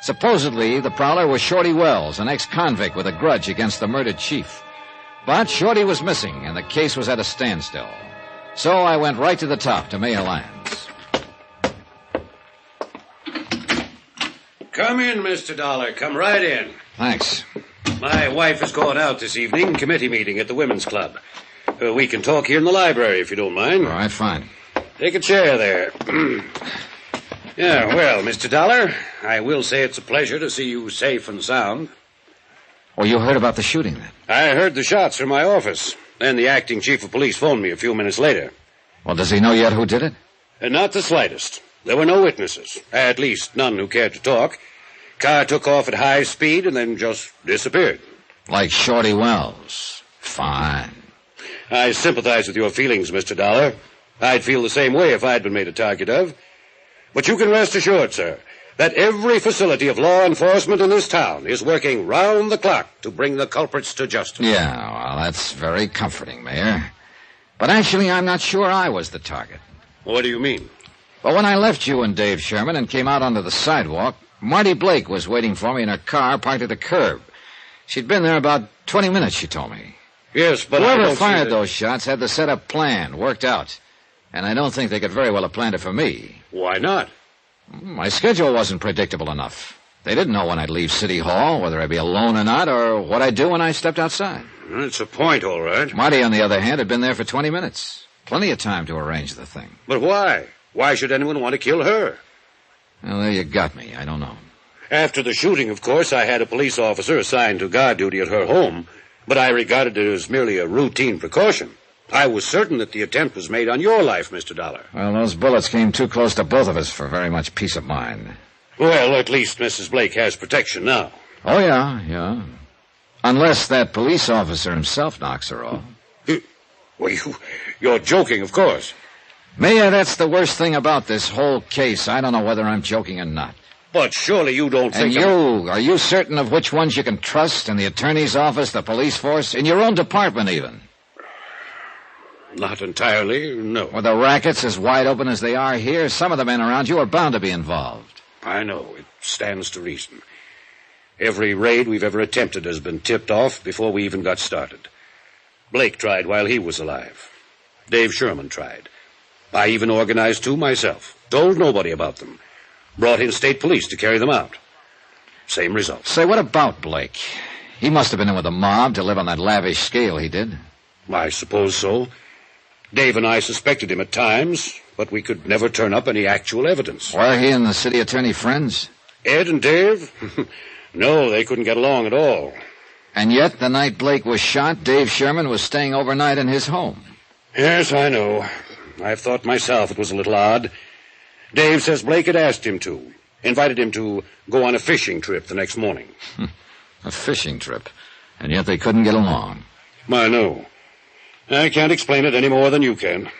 Supposedly, the prowler was Shorty Wells, an ex-convict with a grudge against the murdered chief. But Shorty was missing, and the case was at a standstill. So I went right to the top, to Mayor Lyons. Come in, Mr. Dollar. Come right in. Thanks. My wife is going out this evening, committee meeting at the Women's Club. We can talk here in the library, if you don't mind. All right, fine. Take a chair there. Yeah, well, Mr. Dollar, I will say it's a pleasure to see you safe and sound. Oh, you heard about the shooting, then? I heard the shots from my office. Then the acting chief of police phoned me a few minutes later. Well, does he know yet who did it? Not the slightest. There were no witnesses. At least none who cared to talk. Car took off at high speed and then just disappeared. Like Shorty Wells. Fine. I sympathize with your feelings, Mr. Dollar. I'd feel the same way if I'd been made a target of. But you can rest assured, sir, that every facility of law enforcement in this town is working round the clock to bring the culprits to justice. Yeah, well, that's very comforting, Mayor. But actually, I'm not sure I was the target. What do you mean? Well, when I left you and Dave Sherman and came out onto the sidewalk, Marty Blake was waiting for me in her car parked at the curb. She'd been there about 20 minutes, she told me. Yes, but whoever fired those shots had the setup planned, worked out. And I don't think they could very well have planned it for me. Why not? My schedule wasn't predictable enough. They didn't know when I'd leave City Hall, whether I'd be alone or not, or what I'd do when I stepped outside. That's a point, all right. Marty, on the other hand, had been there for 20 minutes. Plenty of time to arrange the thing. But why? Why should anyone want to kill her? Well, there you got me. I don't know. After the shooting, of course, I had a police officer assigned to guard duty at her home, but I regarded it as merely a routine precaution. I was certain that the attempt was made on your life, Mr. Dollar. Well, those bullets came too close to both of us for very much peace of mind. Well, at least Mrs. Blake has protection now. Oh, yeah. Unless that police officer himself knocks her off. Well, you're joking, of course. Mayor, that's the worst thing about this whole case. I don't know whether I'm joking or not. But surely you don't think... And are you certain of which ones you can trust in the attorney's office, the police force, in your own department even? Not entirely, no. With the rackets as wide open as they are here, some of the men around you are bound to be involved. I know. It stands to reason. Every raid we've ever attempted has been tipped off before we even got started. Blake tried while he was alive. Dave Sherman tried. I even organized 2 myself. Told nobody about them. Brought in state police to carry them out. Same result. Say, what about Blake? He must have been in with the mob to live on that lavish scale he did. I suppose so. Dave and I suspected him at times, but we could never turn up any actual evidence. Were he and the city attorney friends? Ed and Dave? No, they couldn't get along at all. And yet, the night Blake was shot, Dave Sherman was staying overnight in his home. Yes, I know. I've thought myself it was a little odd. Dave says Blake had asked him to. Invited him to go on a fishing trip the next morning. A fishing trip. And yet they couldn't get along. I know. I can't explain it any more than you can.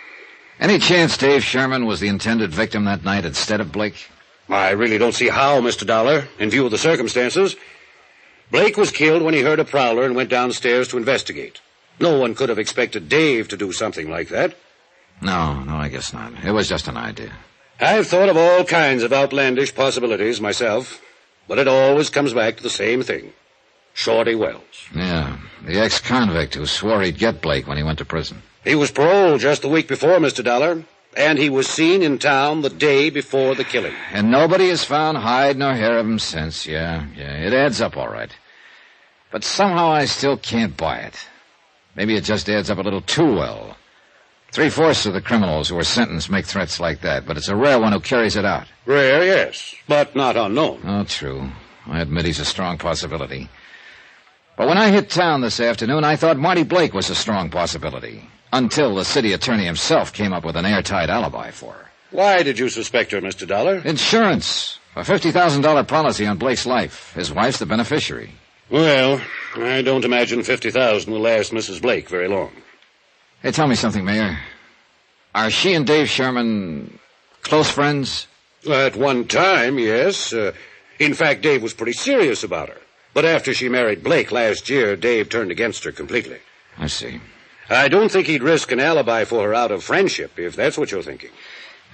Any chance Dave Sherman was the intended victim that night instead of Blake? I really don't see how, Mr. Dollar, in view of the circumstances. Blake was killed when he heard a prowler and went downstairs to investigate. No one could have expected Dave to do something like that. No, I guess not. It was just an idea. I've thought of all kinds of outlandish possibilities myself, but it always comes back to the same thing. Shorty Wells. Yeah, the ex-convict who swore he'd get Blake when he went to prison. He was paroled just the week before, Mr. Dollar, and he was seen in town the day before the killing. And nobody has found hide nor hair of him since. Yeah, it adds up all right. But somehow I still can't buy it. Maybe it just adds up a little too well. 3/4 of the criminals who are sentenced make threats like that, but it's a rare one who carries it out. Rare, yes, but not unknown. Oh, true. I admit he's a strong possibility. But when I hit town this afternoon, I thought Marty Blake was a strong possibility, until the city attorney himself came up with an airtight alibi for her. Why did you suspect her, Mr. Dollar? Insurance. A $50,000 policy on Blake's life. His wife's the beneficiary. Well, I don't imagine $50,000 will last Mrs. Blake very long. Hey, tell me something, Mayor. Are she and Dave Sherman close friends? At one time, yes. In fact, Dave was pretty serious about her. But after she married Blake last year, Dave turned against her completely. I see. I don't think he'd risk an alibi for her out of friendship, if that's what you're thinking.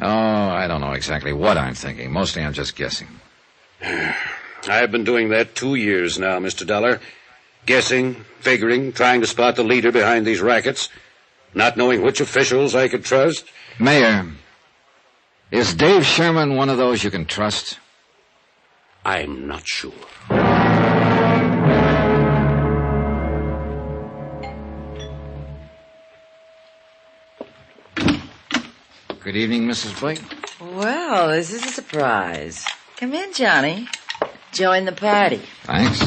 Oh, I don't know exactly what I'm thinking. Mostly I'm just guessing. I've been doing that 2 years now, Mr. Dollar. Guessing, figuring, trying to spot the leader behind these rackets. Not knowing which officials I could trust. Mayor, is Dave Sherman one of those you can trust? I'm not sure. Good evening, Mrs. Blake. Well, this is a surprise. Come in, Johnny. Join the party. Thanks.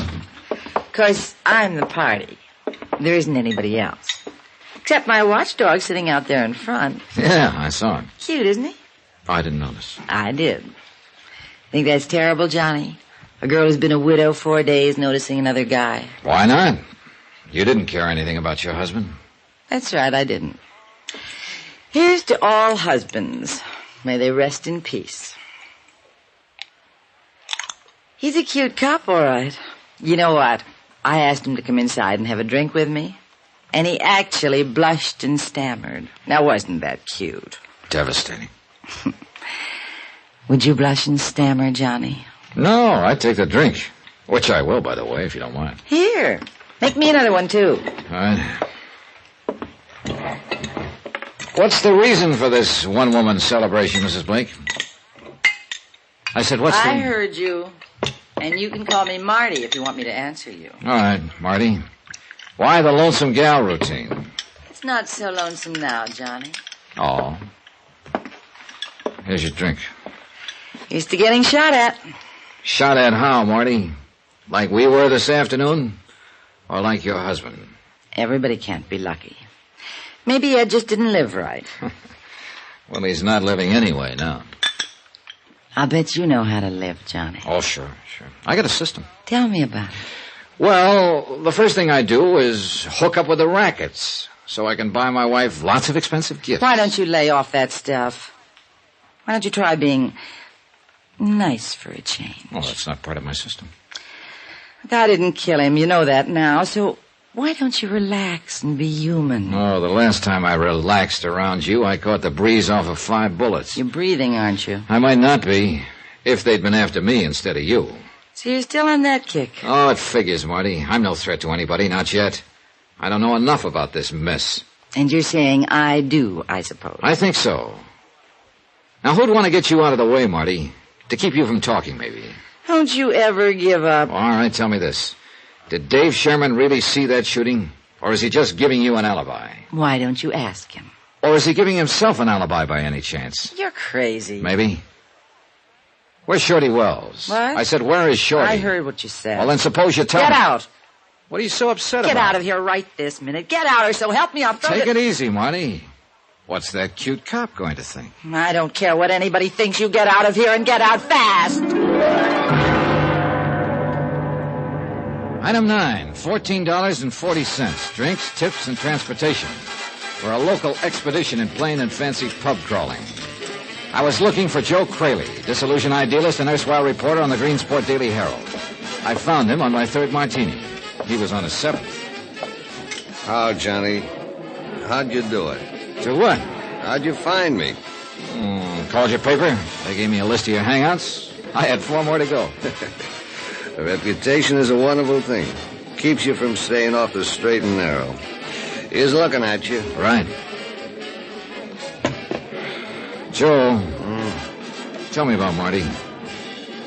Of course, I'm the party. There isn't anybody else. Except my watchdog sitting out there in front. Yeah, I saw him. Cute, isn't he? I didn't notice. I did. Think that's terrible, Johnny? A girl who's been a widow 4 days noticing another guy. Why not? You didn't care anything about your husband. That's right, I didn't. Here's to all husbands. May they rest in peace. He's a cute cop, all right. You know what? I asked him to come inside and have a drink with me, and he actually blushed and stammered. Now, wasn't that cute? Devastating. Would you blush and stammer, Johnny? No, I'd take the drink. Which I will, by the way, if you don't mind. Here. Make me another one, too. All right. What's the reason for this one-woman celebration, Mrs. Blake? I said, I heard you. And you can call me Marty if you want me to answer you. All right, Marty. Why the lonesome gal routine? It's not so lonesome now, Johnny. Oh. Here's your drink. Used to getting shot at. Shot at how, Marty? Like we were this afternoon? Or like your husband? Everybody can't be lucky. Maybe Ed just didn't live right. Well, he's not living anyway now. I'll bet you know how to live, Johnny. Oh, sure. I got a system. Tell me about it. Well, the first thing I do is hook up with the rackets so I can buy my wife lots of expensive gifts. Why don't you lay off that stuff? Why don't you try being nice for a change? Well, that's not part of my system. I didn't kill him. You know that now. So why don't you relax and be human? Oh, the last time I relaxed around you, I caught the breeze off of 5 bullets. You're breathing, aren't you? I might not be, if they'd been after me instead of you. So you're still on that kick? Oh, it figures, Marty. I'm no threat to anybody, not yet. I don't know enough about this mess. And you're saying I do, I suppose. I think so. Now, who'd want to get you out of the way, Marty? To keep you from talking, maybe. Don't you ever give up. All right, tell me this. Did Dave Sherman really see that shooting? Or is he just giving you an alibi? Why don't you ask him? Or is he giving himself an alibi by any chance? You're crazy. Maybe. Where's Shorty Wells? What? I said, where is Shorty? I heard what you said. Well, then suppose you tell me. Get out. What are you so upset Get about? out of here right this minute. Get out, or so help me, I'll throw Take it easy, Marty. What's that cute cop going to think? I don't care what anybody thinks. You get out of here and get out fast. Item 9, $14.40. Drinks, tips, and transportation for a local expedition in plain and fancy pub crawling. I was looking for Joe Craley, disillusioned idealist and erstwhile reporter on the Greensport Daily Herald. I found him on my 3rd martini. He was on his 7th. How, Johnny? How'd you do it? Do what? How'd you find me? Called your paper. They gave me a list of your hangouts. I had 4 more to go. A reputation is a wonderful thing. Keeps you from staying off the straight and narrow. He's looking at you. Right. Joe, tell me about Marty.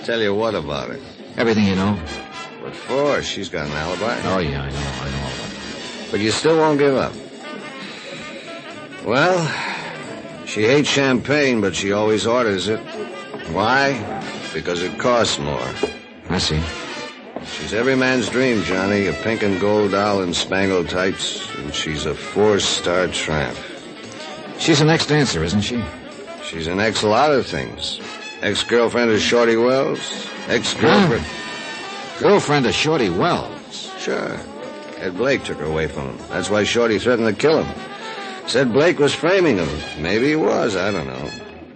Tell you what about her? Everything you know. What for? She's got an alibi. Oh, yeah, I know all about it. But you still won't give up. Well, she hates champagne, but she always orders it. Why? Because it costs more. I see. She's every man's dream, Johnny. A pink and gold doll in spangled tights, and she's a 4-star tramp. She's an ex-dancer, isn't she? She's an ex-lot of things. Ex-girlfriend of Shorty Wells. Ex-girlfriend... Girlfriend of Shorty Wells? Sure. Ed Blake took her away from him. That's why Shorty threatened to kill him. Said Blake was framing him. Maybe he was, I don't know.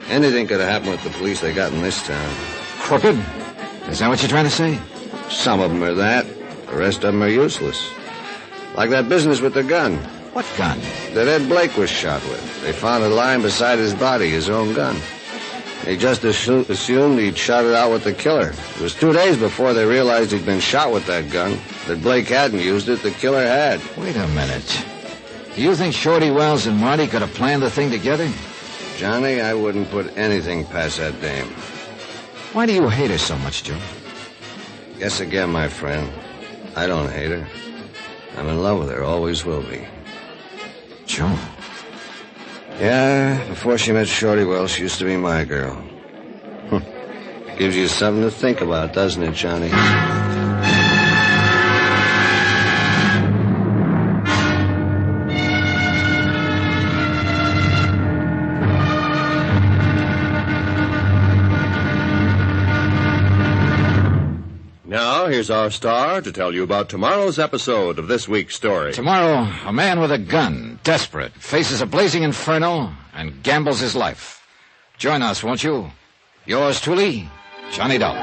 Anything could have happened with the police they got in this town. Crooked? Is that what you're trying to say? Some of them are that. The rest of them are useless. Like that business with the gun. What gun? That Ed Blake was shot with. They found it lying beside his body, his own gun. They just assumed he'd shot it out with the killer. It was 2 days before they realized he'd been shot with that gun. That Blake hadn't used it, the killer had. Wait a minute. Do you think Shorty Wells and Marty could have planned the thing together? Johnny, I wouldn't put anything past that dame. Why do you hate her so much, Joe? Guess again, my friend. I don't hate her. I'm in love with her, always will be. Joe? Yeah, before she met Shorty Wells, she used to be my girl. Gives you something to think about, doesn't it, Johnny? Now, here's our star to tell you about tomorrow's episode of this week's story. Tomorrow, a man with a gun, desperate, faces a blazing inferno and gambles his life. Join us, won't you? Yours truly, Johnny Dollar.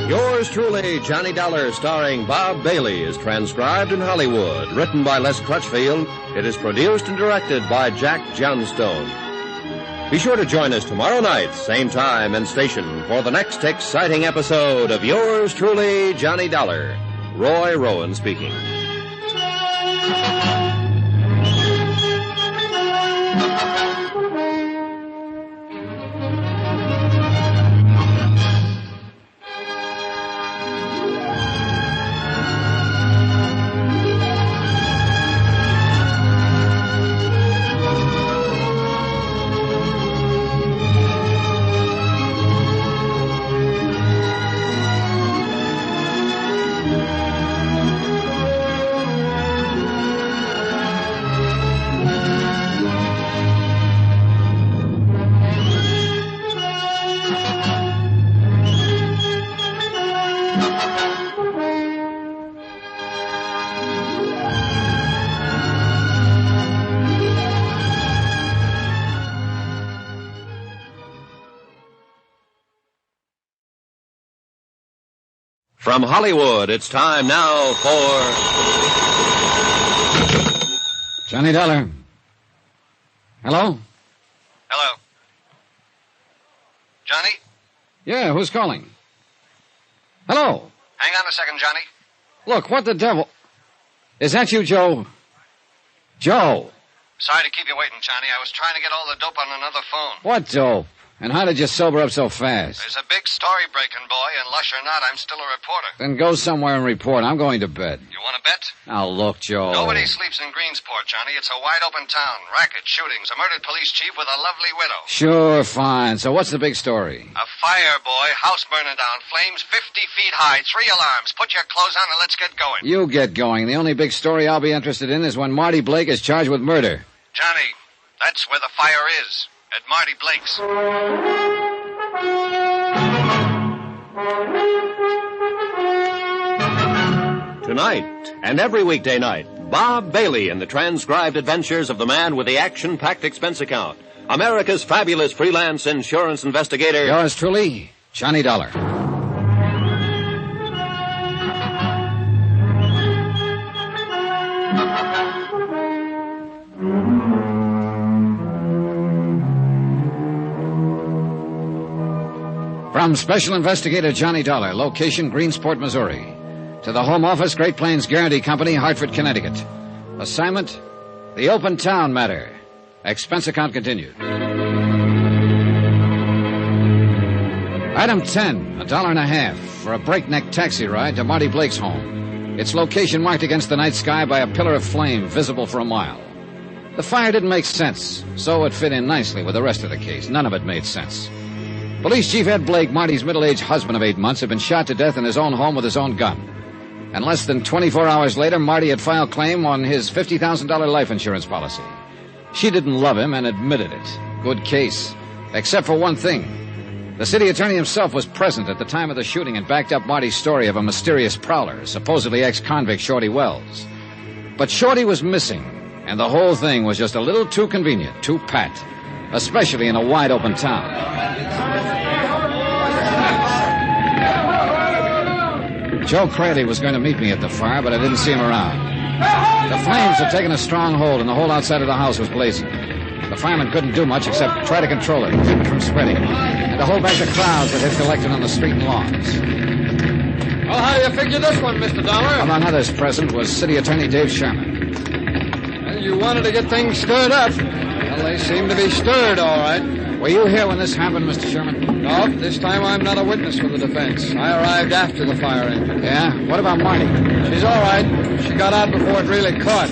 Yours truly, Johnny Dollar, starring Bob Bailey, is transcribed in Hollywood. Written by Les Crutchfield, it is produced and directed by Jack Johnstone. Be sure to join us tomorrow night, same time and station, for the next exciting episode of Yours truly, Johnny Dollar. Roy Rowan speaking. From Hollywood, it's time now for... Johnny Dollar. Hello? Hello. Johnny? Yeah, who's calling? Hello? Hang on a second, Johnny. Look, what the devil... Is that you, Joe? Joe! Sorry to keep you waiting, Johnny. I was trying to get all the dope on another phone. What dope? And how did you sober up so fast? There's a big story breaking, boy, and lush or not, I'm still a reporter. Then go somewhere and report. I'm going to bed. You want to bet? Now, look, Joe. Nobody sleeps in Greensport, Johnny. It's a wide-open town. Racket, shootings, a murdered police chief with a lovely widow. Sure, fine. So what's the big story? A fire, boy. House burning down. Flames 50 feet high. 3 alarms. Put your clothes on and let's get going. You get going. The only big story I'll be interested in is when Marty Blake is charged with murder. Johnny, that's where the fire is. At Marty Blake's. Tonight, and every weekday night, Bob Bailey in the transcribed adventures of the man with the action-packed expense account. America's fabulous freelance insurance investigator. Yours truly, Johnny Dollar. From Special Investigator Johnny Dollar, location Greensport, Missouri. To the Home Office, Great Plains Guarantee Company, Hartford, Connecticut. Assignment, the Open Town Matter. Expense account continued. Item 10, $1.50 for a breakneck taxi ride to Marty Blake's home. Its location marked against the night sky by a pillar of flame visible for a mile. The fire didn't make sense, so it fit in nicely with the rest of the case. None of it made sense. Police Chief Ed Blake, Marty's middle-aged husband of 8 months, had been shot to death in his own home with his own gun. And less than 24 hours later, Marty had filed claim on his $50,000 life insurance policy. She didn't love him and admitted it. Good case. Except for one thing. The city attorney himself was present at the time of the shooting and backed up Marty's story of a mysterious prowler, supposedly ex-convict Shorty Wells. But Shorty was missing, and the whole thing was just a little too convenient, too pat, especially in a wide-open town. Joe Cradley was going to meet me at the fire, but I didn't see him around. The flames had taken a strong hold, and the whole outside of the house was blazing. The firemen couldn't do much except try to control it, keep it from spreading, and to hold back the crowds that had collected on the street and lawns. Well, how do you figure this one, Mr. Dollar? Among others present was City Attorney Dave Sherman. Well, you wanted to get things stirred up. Well, they seem to be stirred, all right. Were you here when this happened, Mr. Sherman? No, this time I'm not a witness for the defense. I arrived after the fire engine. Yeah? What about Marty? She's all right. She got out before it really caught.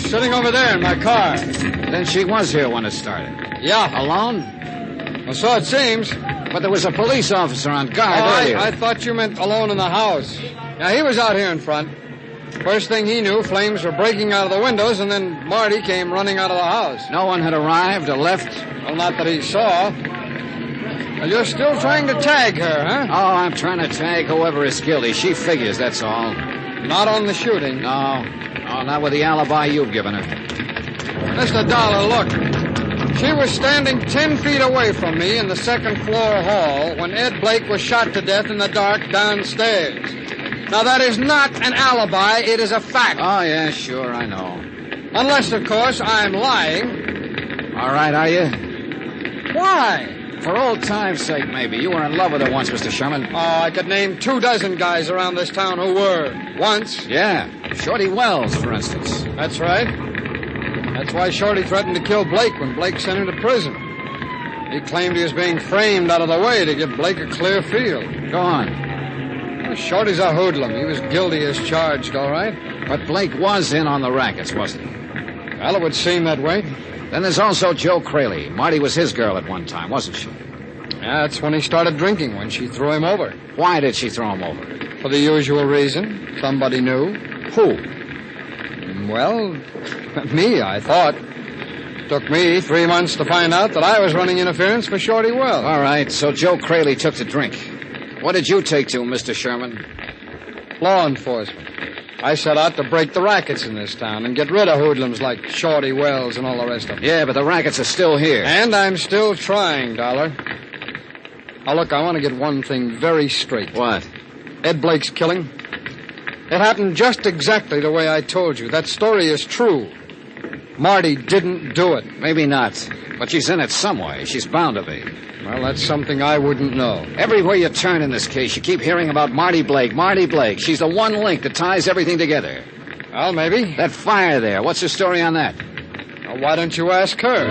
Sitting over there in my car. Then she was here when it started. Yeah. Alone? Well, so it seems. But there was a police officer on guard earlier. I thought you meant alone in the house. Yeah, he was out here in front. First thing he knew, flames were breaking out of the windows, and then Marty came running out of the house. No one had arrived or left? Well, not that he saw. Well, you're still trying to tag her, huh? Oh, I'm trying to tag whoever is guilty. She figures, that's all. Not on the shooting. No, not with the alibi you've given her. Mr. Dollar, look. She was standing 10 feet away from me in the second-floor hall when Ed Blake was shot to death in the dark downstairs. Now, that is not an alibi. It is a fact. Oh, yeah, sure, I know. Unless, of course, I'm lying. All right, are you? Why? For old time's sake, maybe. You were in love with her once, Mr. Sherman. Oh, I could name 24 guys around this town who were. Once. Yeah. Shorty Wells, for instance. That's right. That's why Shorty threatened to kill Blake when Blake sent him to prison. He claimed he was being framed out of the way to give Blake a clear field. Go on. Well, Shorty's a hoodlum. He was guilty as charged, all right. But Blake was in on the rackets, wasn't he? Well, it would seem that way. Then there's also Joe Cradley. Marty was his girl at one time, wasn't she? Yeah, that's when he started drinking, when she threw him over. Why did she throw him over? For the usual reason. Somebody knew. Who? Well, me, I thought. Took me 3 months to find out that I was running interference for Shorty Wells. All right, so Joe Cradley took to drink. What did you take to, Mr. Sherman? Law enforcement. I set out to break the rackets in this town and get rid of hoodlums like Shorty Wells and all the rest of them. Yeah, but the rackets are still here. And I'm still trying, Dollar. Now, look, I want to get one thing very straight. What? Ed Blake's killing. It happened just exactly the way I told you. That story is true. Marty didn't do it. Maybe not. But she's in it some way. She's bound to be. Well, that's something I wouldn't know. Everywhere you turn in this case, you keep hearing about Marty Blake. Marty Blake. She's the one link that ties everything together. Well, maybe. That fire there. What's the story on that? Well, why don't you ask her?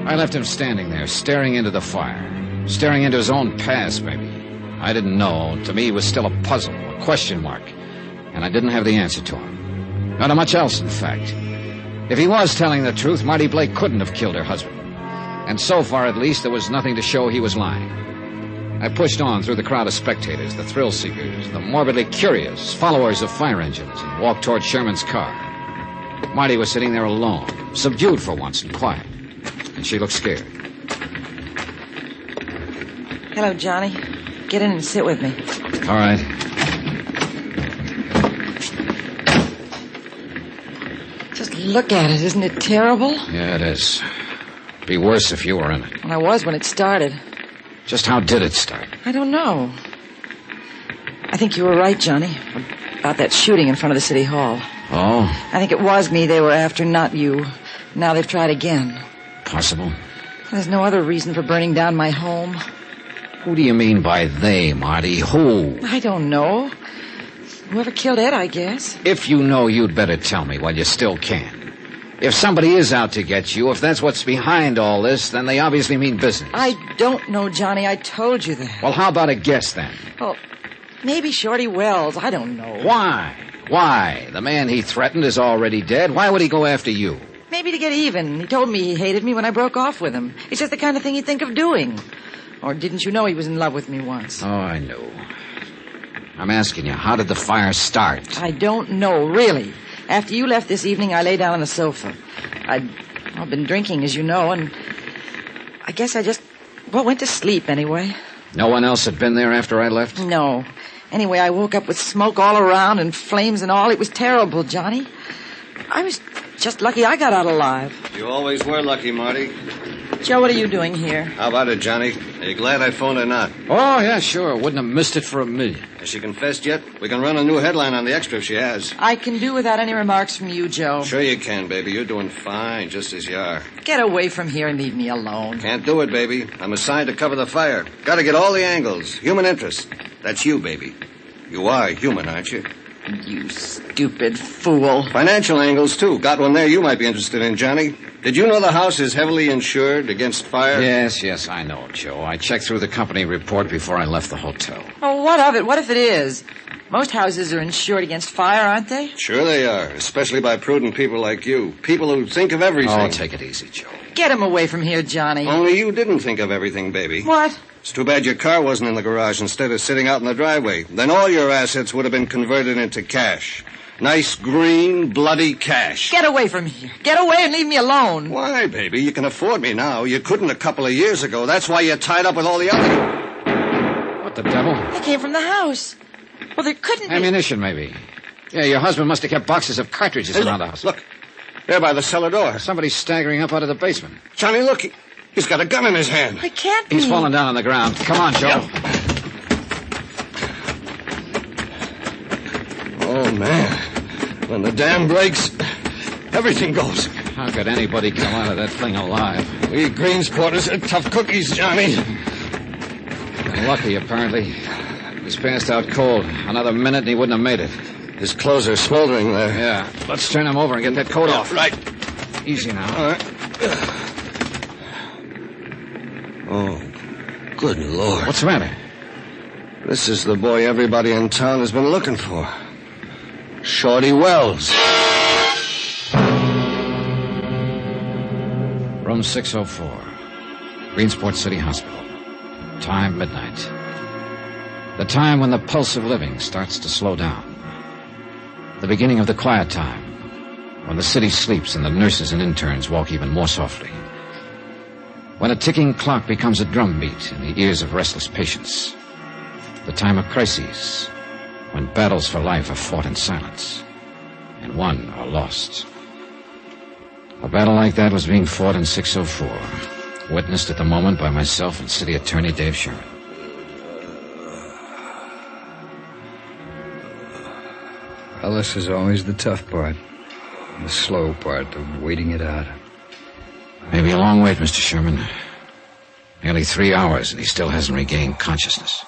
I left him standing there, staring into the fire. Staring into his own past, maybe. I didn't know. To me, it was still a puzzle, a question mark. And I didn't have the answer to him. Not much else, in fact. If he was telling the truth, Marty Blake couldn't have killed her husband. And so far, at least, there was nothing to show he was lying. I pushed on through the crowd of spectators, the thrill-seekers, the morbidly curious, followers of fire engines, and walked toward Sherman's car. Marty was sitting there alone, subdued for once and quiet. And she looked scared. Hello, Johnny. Get in and sit with me. All right. Just look at it. Isn't it terrible? Yeah, it is. It'd be worse if you were in it. Well, I was when it started. Just how did it start? I don't know. I think you were right, Johnny, about that shooting in front of the city hall. Oh? I think it was me they were after, not you. Now they've tried again. Possible. There's no other reason for burning down my home. Who do you mean by they, Marty? Who? I don't know. Whoever killed Ed, I guess. If you know, you'd better tell me while you still can. If somebody is out to get you, if that's what's behind all this, then they obviously mean business. I don't know, Johnny. I told you that. Well, how about a guess, then? Well, maybe Shorty Wells. I don't know. Why? Why? The man he threatened is already dead. Why would he go after you? Maybe to get even. He told me he hated me when I broke off with him. It's just the kind of thing he'd think of doing. Or didn't you know he was in love with me once? Oh, I knew. I'm asking you, how did the fire start? I don't know, really. After you left this evening, I lay down on the sofa. I'd been drinking, as you know, and I guess I just, went to sleep anyway. No one else had been there after I left? No. Anyway, I woke up with smoke all around and flames and all. It was terrible, Johnny. I was just lucky I got out alive. You always were lucky, Marty. Joe, what are you doing here? How about it, Johnny? Are you glad I phoned or not? Oh, yeah, sure. Wouldn't have missed it for a million. Has she confessed yet? We can run a new headline on the Extra if she has. I can do without any remarks from you, Joe. Sure you can, baby. You're doing fine, just as you are. Get away from here and leave me alone. Can't do it, baby. I'm assigned to cover the fire. Gotta get all the angles. Human interest. That's you, baby. You are human, aren't you? You stupid fool. Financial angles, too. Got one there you might be interested in, Johnny. Did you know the house is heavily insured against fire? Yes, I know, Joe. I checked through the company report before I left the hotel. Oh, what of it? What if it is? Most houses are insured against fire, aren't they? Sure they are, especially by prudent people like you. People who think of everything. Oh, take it easy, Joe. Get him away from here, Johnny. Only you didn't think of everything, baby. What? It's too bad your car wasn't in the garage instead of sitting out in the driveway. Then all your assets would have been converted into cash. Nice, green, bloody cash. Get away from here. Get away and leave me alone. Why, baby? You can afford me now. You couldn't a couple of years ago. That's why you're tied up with all the other... What the devil? They came from the house. Well, there couldn't be... Ammunition, maybe. Yeah, your husband must have kept boxes of cartridges around the house. Look. There by the cellar door. Somebody's staggering up out of the basement. Johnny, look. He's got a gun in his hand. I can't be. He's fallen down on the ground. Come on, Joe. Yep. Oh, man. When the dam breaks, everything goes. How could anybody come out of that thing alive? We Greensporters are tough cookies, Johnny. Lucky, apparently. He's passed out cold. Another minute and he wouldn't have made it. His clothes are smoldering there. Yeah. Let's turn him over and get that coat off. Right. Easy now. All right. Oh, good Lord. What's the matter? This is the boy everybody in town has been looking for. Shorty Wells. Room 604. Greensport City Hospital. Time, midnight. The time when the pulse of living starts to slow down. The beginning of the quiet time. When the city sleeps and the nurses and interns walk even more softly. When a ticking clock becomes a drumbeat in the ears of restless patients. The time of crises. When battles for life are fought in silence. And won or lost. A battle like that was being fought in 604. Witnessed at the moment by myself and City Attorney Dave Sherman. Well, this is always the tough part. The slow part, the waiting it out. Maybe a long wait, Mr. Sherman. Nearly 3 hours, and he still hasn't regained consciousness.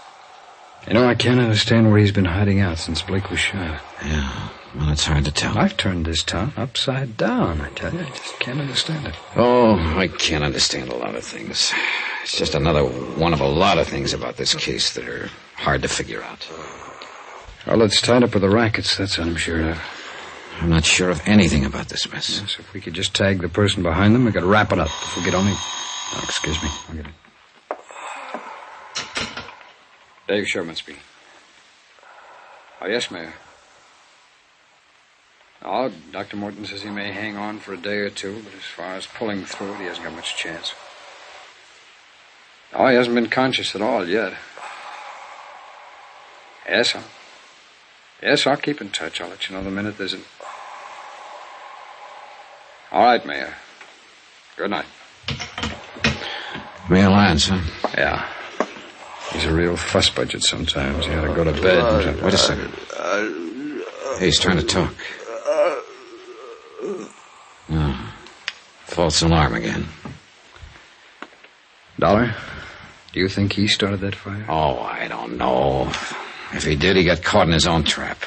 You know, I can't understand where he's been hiding out since Blake was shot. Yeah, well, it's hard to tell. I've turned this town upside down, I tell you. I just can't understand it. Oh, I can't understand a lot of things. It's just another one of a lot of things about this case that are hard to figure out. Well, it's tied up with the rackets, that's what I'm sure of. I'm not sure of anything about this mess. Yes, if we could just tag the person behind them, we could wrap it up. If we could only... Oh, excuse me. I'll get it. Dave Sherman speaking. Oh, yes, Mayor. Oh, Dr. Morton says he may hang on for a day or two, but as far as pulling through it, he hasn't got much chance. Oh, he hasn't been conscious at all yet. Yes, I'll keep in touch. I'll let you know the minute there's an... All right, Mayor. Good night. Real Lance, huh? Yeah. He's a real fuss budget sometimes. He ought to go to bed. Wait a second. Hey, he's trying to talk. Oh, false alarm again. Dollar, do you think he started that fire? Oh, I don't know. If he did, he got caught in his own trap.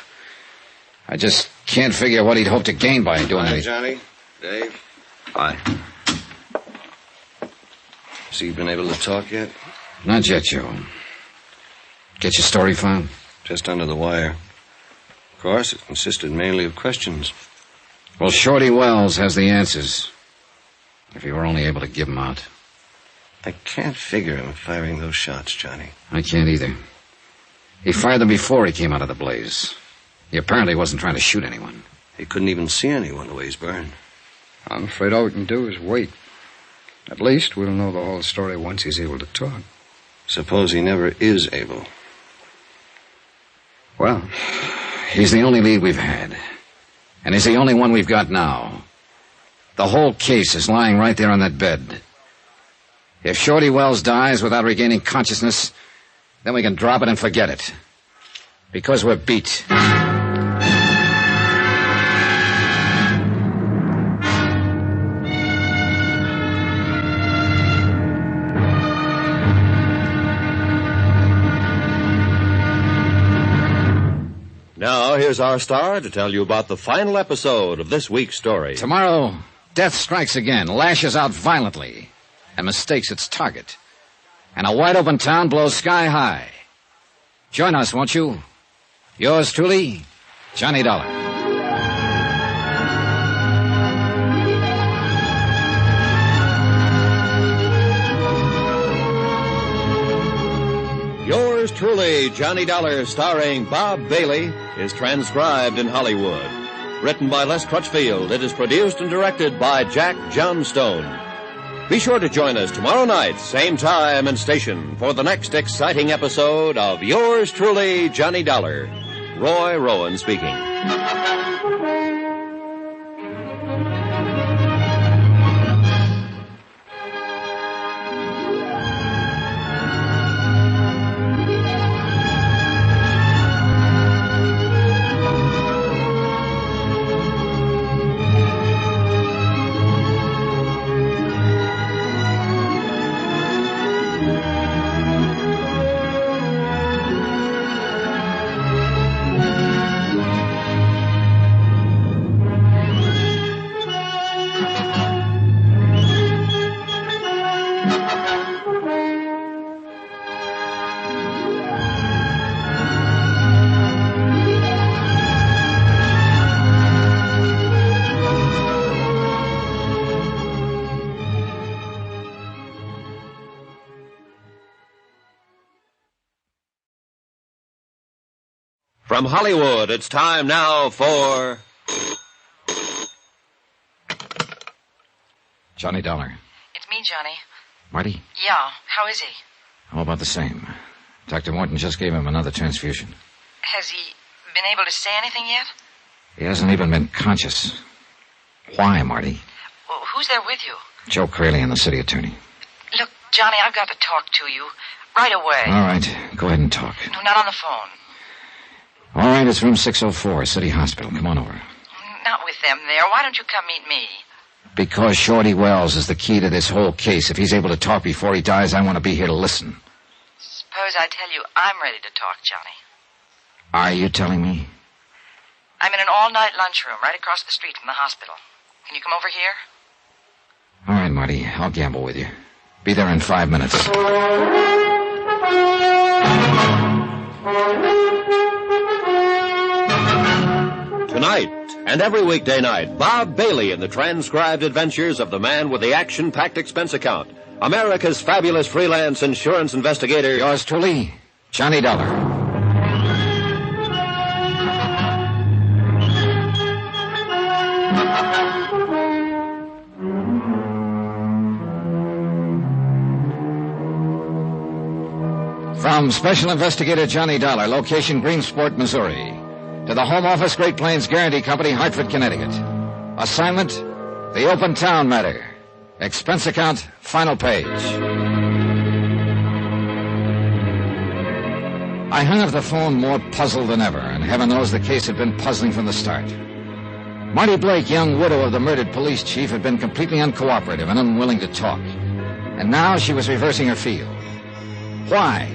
I just can't figure what he'd hope to gain by doing Hi, anything. Johnny. Dave. Hi. So you been able to talk yet? Not yet, Joe. Get your story found? Just under the wire. Of course, it consisted mainly of questions. Well, Shorty Wells has the answers. If you were only able to give them out. I can't figure him firing those shots, Johnny. I can't either. He fired them before he came out of the blaze. He apparently wasn't trying to shoot anyone. He couldn't even see anyone the way he's burned. I'm afraid all we can do is wait. At least we'll know the whole story once he's able to talk. Suppose he never is able. Well, he's the only lead we've had. And he's the only one we've got now. The whole case is lying right there on that bed. If Shorty Wells dies without regaining consciousness, then we can drop it and forget it. Because we're beat. Now, here's our star to tell you about the final episode of this week's story. Tomorrow, death strikes again, lashes out violently, and mistakes its target. And a wide-open town blows sky high. Join us, won't you? Yours truly, Johnny Dollar. Yours truly, Johnny Dollar, starring Bob Bailey, is transcribed in Hollywood. Written by Les Crutchfield, it is produced and directed by Jack Johnstone. Be sure to join us tomorrow night, same time and station, for the next exciting episode of Yours truly, Johnny Dollar. Roy Rowan speaking. From Hollywood, it's time now for... Johnny Dollar. It's me, Johnny. Marty? Yeah, how is he? How about the same? Dr. Morton just gave him another transfusion. Has he been able to say anything yet? He hasn't even been conscious. Why, Marty? Well, who's there with you? Joe Crayley and the city attorney. Johnny, I've got to talk to you. Right away. All right. Go ahead and talk. No, not on the phone. All right, it's room 604, City Hospital. Come on over. Not with them there. Why don't you come meet me? Because Shorty Wells is the key to this whole case. If he's able to talk before he dies, I want to be here to listen. Suppose I tell you I'm ready to talk, Johnny. Are you telling me? I'm in an all-night lunchroom right across the street from the hospital. Can you come over here? All right, Marty. I'll gamble with you. Be there in 5 minutes. Tonight, and every weekday night, Bob Bailey in the transcribed adventures of the man with the action-packed expense account. America's fabulous freelance insurance investigator. Yours truly, Johnny Dollar. From Special Investigator Johnny Dollar, location Greensport, Missouri, to the Home Office Great Plains Guarantee Company, Hartford, Connecticut. Assignment, the Open Town Matter. Expense account, final page. I hung up the phone more puzzled than ever, and heaven knows the case had been puzzling from the start. Marty Blake, young widow of the murdered police chief, had been completely uncooperative and unwilling to talk. And now she was reversing her field. Why?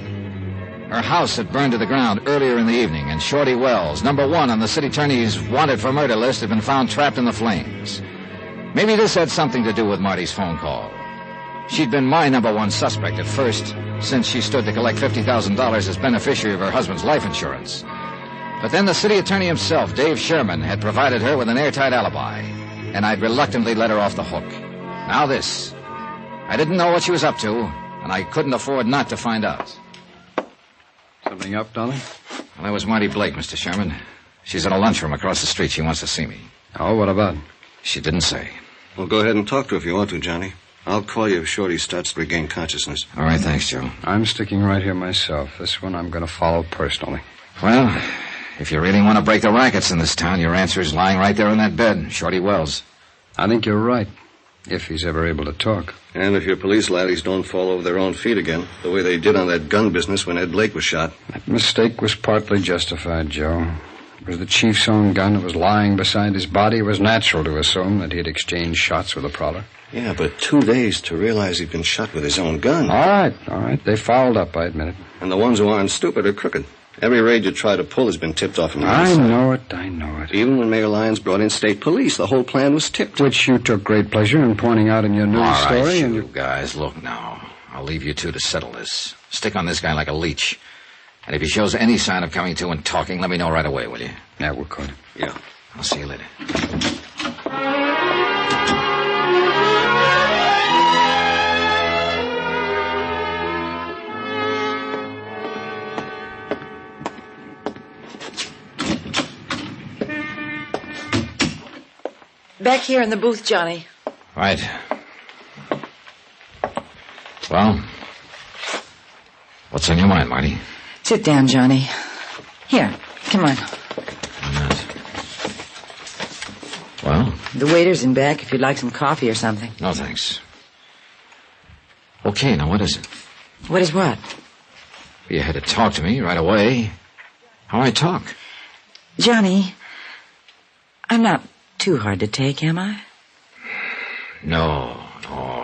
Her house had burned to the ground earlier in the evening, and Shorty Wells, number 1 on the city attorney's wanted for murder list, had been found trapped in the flames. Maybe this had something to do with Marty's phone call. She'd been my number 1 suspect at first, since she stood to collect $50,000 as beneficiary of her husband's life insurance. But then the city attorney himself, Dave Sherman, had provided her with an airtight alibi, and I'd reluctantly let her off the hook. Now this. I didn't know what she was up to, and I couldn't afford not to find out. Something up, Dolly? Well, that was Marty Blake, Mr. Sherman. She's in a lunchroom across the street. She wants to see me. Oh, what about? She didn't say. Well, go ahead and talk to her if you want to, Johnny. I'll call you if Shorty starts to regain consciousness. All right, thanks, Joe. I'm sticking right here myself. This one I'm going to follow personally. Well, if you really want to break the rackets in this town, your answer is lying right there in that bed, Shorty Wells. I think you're right, if he's ever able to talk. And if your police laddies don't fall over their own feet again, the way they did on that gun business when Ed Blake was shot. That mistake was partly justified, Joe. It was the chief's own gun that was lying beside his body. It was natural to assume that he had exchanged shots with a prowler. Yeah, but 2 days to realize he'd been shot with his own gun. All right. They fouled up, I admit it. And the ones who aren't stupid are crooked. Every raid you try to pull has been tipped off from the outside. I know it. Even when Mayor Lyons brought in state police, the whole plan was tipped. Which you took great pleasure in pointing out in your news story. All right, and you guys, look now. I'll leave you two to settle this. Stick on this guy like a leech. And if he shows any sign of coming to and talking, let me know right away, will you? Yeah, we'll call it. Yeah. I'll see you later. Back here in the booth, Johnny. Right. Well, what's on your mind, Marty? Sit down, Johnny. Here, come on. Well? The waiter's in back if you'd like some coffee or something. No, thanks. Okay, now what is it? What is what? You had to talk to me right away. How I talk? Johnny, I'm not too hard to take, am I? No,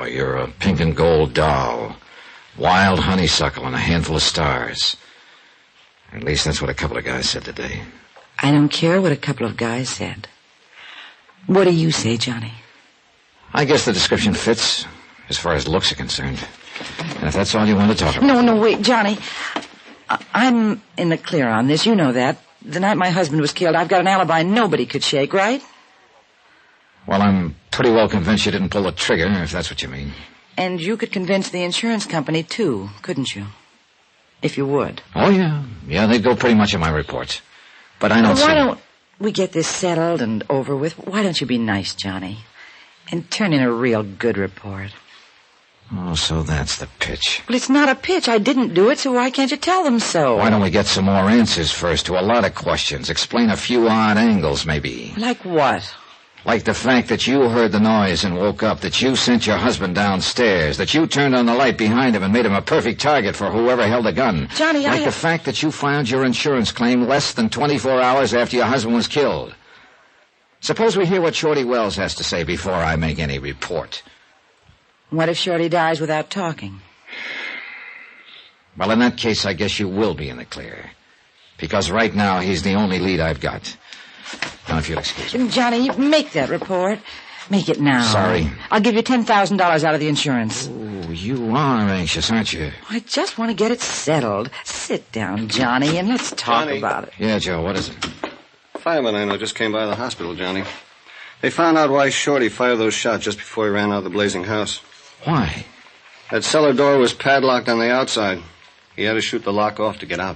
you're a pink and gold doll. Wild honeysuckle and a handful of stars. At least that's what a couple of guys said today. I don't care what a couple of guys said. What do you say, Johnny? I guess the description fits, as far as looks are concerned. And if that's all you want to talk about... No, wait, Johnny. I'm in the clear on this. You know that. The night my husband was killed, I've got an alibi nobody could shake, right? Well, I'm pretty well convinced you didn't pull the trigger, if that's what you mean. And you could convince the insurance company, too, couldn't you? If you would. Oh, yeah. Yeah, they'd go pretty much on my reports. But I don't see... Why don't we get this settled and over with? Why don't you be nice, Johnny, and turn in a real good report? Oh, so that's the pitch. Well, it's not a pitch. I didn't do it, so why can't you tell them so? Why don't we get some more answers first to a lot of questions? Explain a few odd angles, maybe. Like what? Like the fact that you heard the noise and woke up, that you sent your husband downstairs, that you turned on the light behind him and made him a perfect target for whoever held the gun. Johnny, Like the fact that you filed your insurance claim less than 24 hours after your husband was killed. Suppose we hear what Shorty Wells has to say before I make any report. What if Shorty dies without talking? Well, in that case, I guess you will be in the clear. Because right now, he's the only lead I've got. Now, if you'll excuse me. Johnny, make that report. Make it now. Sorry. I'll give you $10,000 out of the insurance. Oh, you are anxious, aren't you? I just want to get it settled. Sit down, Johnny, and let's talk about it. Yeah, Joe, what is it? Firemen I know just came by the hospital, Johnny. They found out why Shorty fired those shots just before he ran out of the blazing house. Why? That cellar door was padlocked on the outside. He had to shoot the lock off to get out.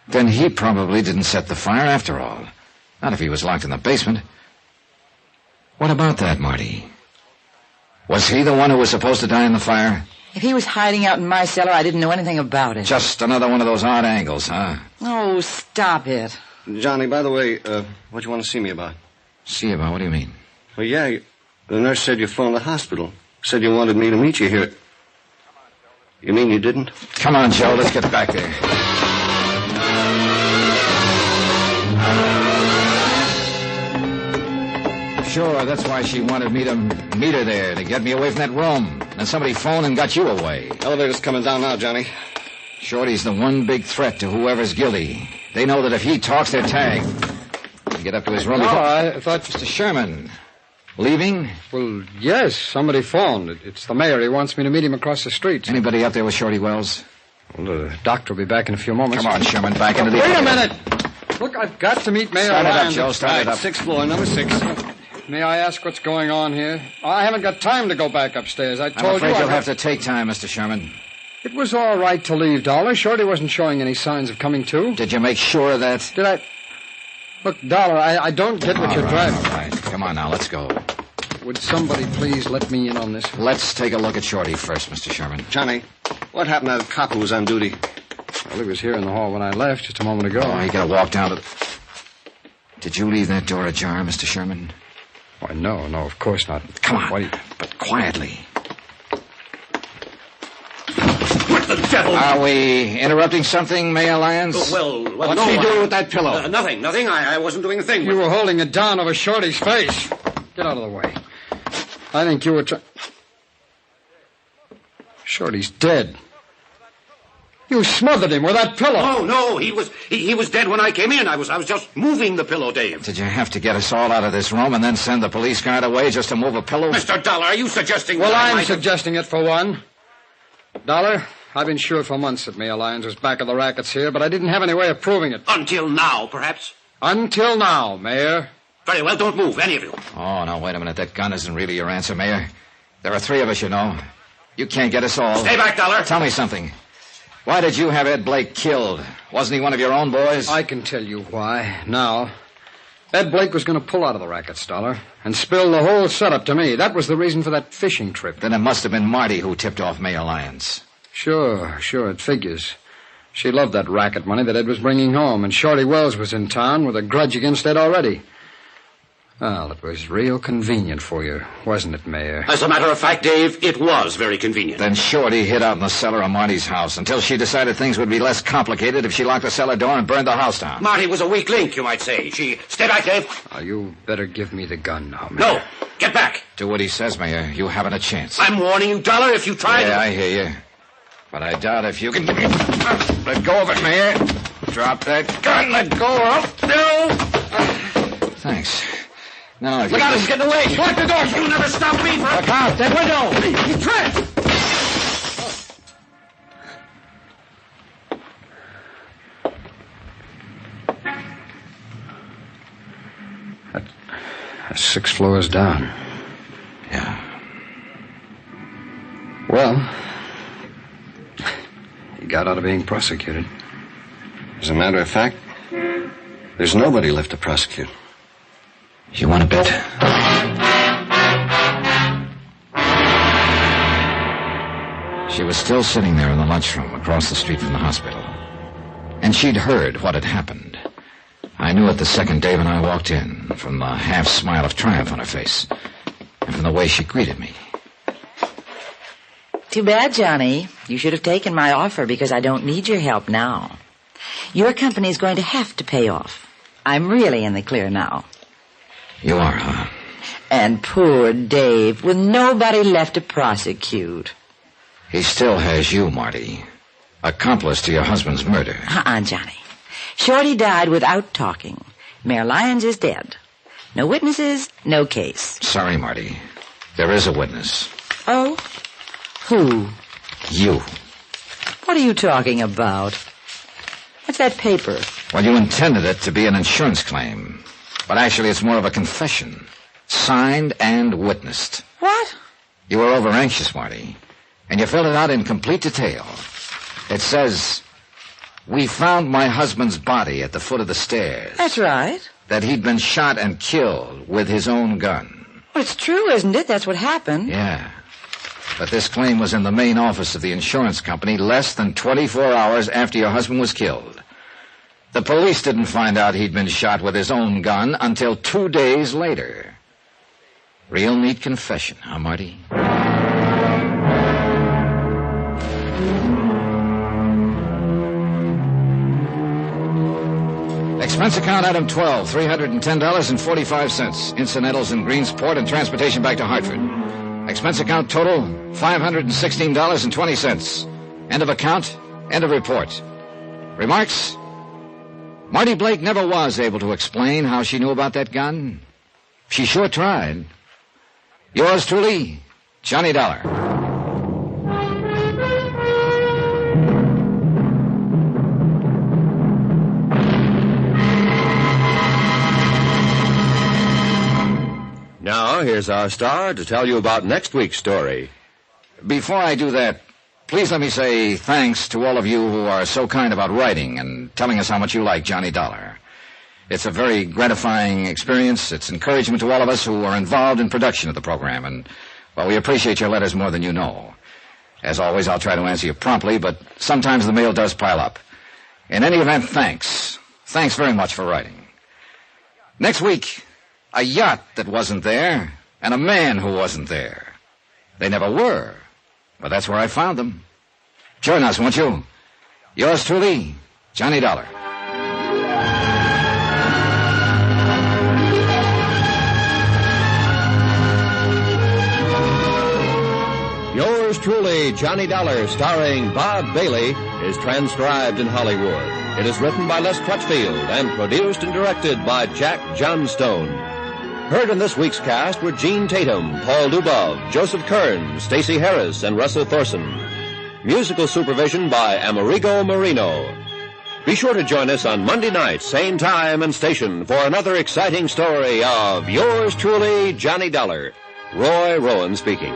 Then he probably didn't set the fire after all. Not if he was locked in the basement. What about that, Marty? Was he the one who was supposed to die in the fire? If he was hiding out in my cellar, I didn't know anything about it. Just another one of those odd angles, huh? Oh, stop it. Johnny, by the way, what you want to see me about? See about? What do you mean? Well, yeah, the nurse said you phoned the hospital. Said you wanted me to meet you here. You mean you didn't? Come on, Joe, let's get back there. Sure, that's why she wanted me to meet her there, to get me away from that room. Then somebody phoned and got you away. Elevator's coming down now, Johnny. Shorty's the one big threat to whoever's guilty. They know that if he talks, they're tagged. You get up to his room. I thought... Mr. Sherman, leaving? Well, yes, somebody phoned. It's the mayor. He wants me to meet him across the street. Anybody up there with Shorty Wells? Well, the doctor will be back in a few moments. Come on, Sherman, back into the... Wait a minute! Look, I've got to meet Mayor Start it up, Lyons. Joe, start it up. 6th floor, number 6. May I ask what's going on here? I haven't got time to go back upstairs. I told I'm afraid you... you'll have to take time, Mr. Sherman. It was all right to leave, Dollar. Shorty wasn't showing any signs of coming to. Did you make sure of that? Did I... Look, Dollar, I don't get what you're driving. All right. Come on now, let's go. Would somebody please let me in on this? Let's take a look at Shorty first, Mr. Sherman. Johnny, what happened to that cop who was on duty? Well, he was here in the hall when I left just a moment ago. Oh, he got to walk down to the... Did you leave that door ajar, Mr. Sherman? Why, no, of course not. Come on, but quietly. What the devil? Are we interrupting something, Mayor Lyons? What's he doing with that pillow? Nothing. I wasn't doing a thing. You were holding it down over Shorty's face. Get out of the way. I think you were Shorty's dead. You smothered him with that pillow. Oh, no, he was dead when I came in. I was just moving the pillow, Dave. Did you have to get us all out of this room and then send the police guard away just to move a pillow? Mr. Dollar, are you suggesting... Well, that I'm suggesting it for one. Dollar, I've been sure for months that Mayor Lyons was back of the rackets here, but I didn't have any way of proving it. Until now, perhaps? Until now, Mayor. Very well, don't move, any of you. Oh, no, wait a minute. That gun isn't really your answer, Mayor. There are 3 of us, you know. You can't get us all. Stay back, Dollar. Tell me something. Why did you have Ed Blake killed? Wasn't he one of your own boys? I can tell you why, now. Ed Blake was going to pull out of the rackets, Dollar, and spill the whole setup to me. That was the reason for that fishing trip. Then it must have been Marty who tipped off Mayor Lyons. Sure, it figures. She loved that racket money that Ed was bringing home, and Shorty Wells was in town with a grudge against Ed already. Well, it was real convenient for you, wasn't it, Mayor? As a matter of fact, Dave, it was very convenient. Then Shorty hid out in the cellar of Marty's house until she decided things would be less complicated if she locked the cellar door and burned the house down. Marty was a weak link, you might say. Stay back, Dave. Oh, you better give me the gun now, Mayor. No, get back. Do what he says, Mayor. You haven't a chance. I'm warning you, Dollar, if you try Yeah, I hear you. But I doubt if you can... Let go of it, Mayor. Drop that gun. Let go of... No. Thanks. Now, if Look out, he's getting away. Lock the door. You'll never stop me from... Look out, that window. He's trapped. That's 6 floors down. Yeah. Well, he got out of being prosecuted. As a matter of fact, there's nobody left to prosecute. You want a bet? She was still sitting there in the lunchroom across the street from the hospital. And she'd heard what had happened. I knew it the second day when I walked in, from the half-smile of triumph on her face, and from the way she greeted me. Too bad, Johnny. You should have taken my offer because I don't need your help now. Your company's going to have to pay off. I'm really in the clear now. You are, huh? And poor Dave, with nobody left to prosecute. He still has you, Marty. Accomplice to your husband's murder. Johnny. Shorty died without talking. Mayor Lyons is dead. No witnesses, no case. Sorry, Marty. There is a witness. Oh? Who? You. What are you talking about? What's that paper? Well, you intended it to be an insurance claim. But actually, it's more of a confession. Signed and witnessed. What? You were over-anxious, Marty. And you filled it out in complete detail. It says, we found my husband's body at the foot of the stairs. That's right. That he'd been shot and killed with his own gun. Well, it's true, isn't it? That's what happened. Yeah. But this claim was in the main office of the insurance company less than 24 hours after your husband was killed. The police didn't find out he'd been shot with his own gun until 2 days later. Real neat confession, huh, Marty? Expense account item 12, $310.45. Incidentals in Greensport and transportation back to Hartford. Expense account total, $516.20. End of account, end of report. Remarks? Marty Blake never was able to explain how she knew about that gun. She sure tried. Yours truly, Johnny Dollar. Now, here's our star to tell you about next week's story. Before I do that, please let me say thanks to all of you who are so kind about writing and telling us how much you like Johnny Dollar. It's a very gratifying experience. It's encouragement to all of us who are involved in production of the program, and, well, we appreciate your letters more than you know. As always, I'll try to answer you promptly, but sometimes the mail does pile up. In any event, thanks. Thanks very much for writing. Next week, a yacht that wasn't there, and a man who wasn't there. They never were, but that's where I found them. Join us, won't you? Yours truly, Johnny Dollar. Yours truly, Johnny Dollar, starring Bob Bailey, is transcribed in Hollywood. It is written by Les Crutchfield and produced and directed by Jack Johnstone. Heard in this week's cast were Gene Tatum, Paul Dubov, Joseph Kearns, Stacey Harris, and Russell Thorson. Musical supervision by Amerigo Marino. Be sure to join us on Monday night, same time and station, for another exciting story of Yours truly, Johnny Dollar. Roy Rowan speaking.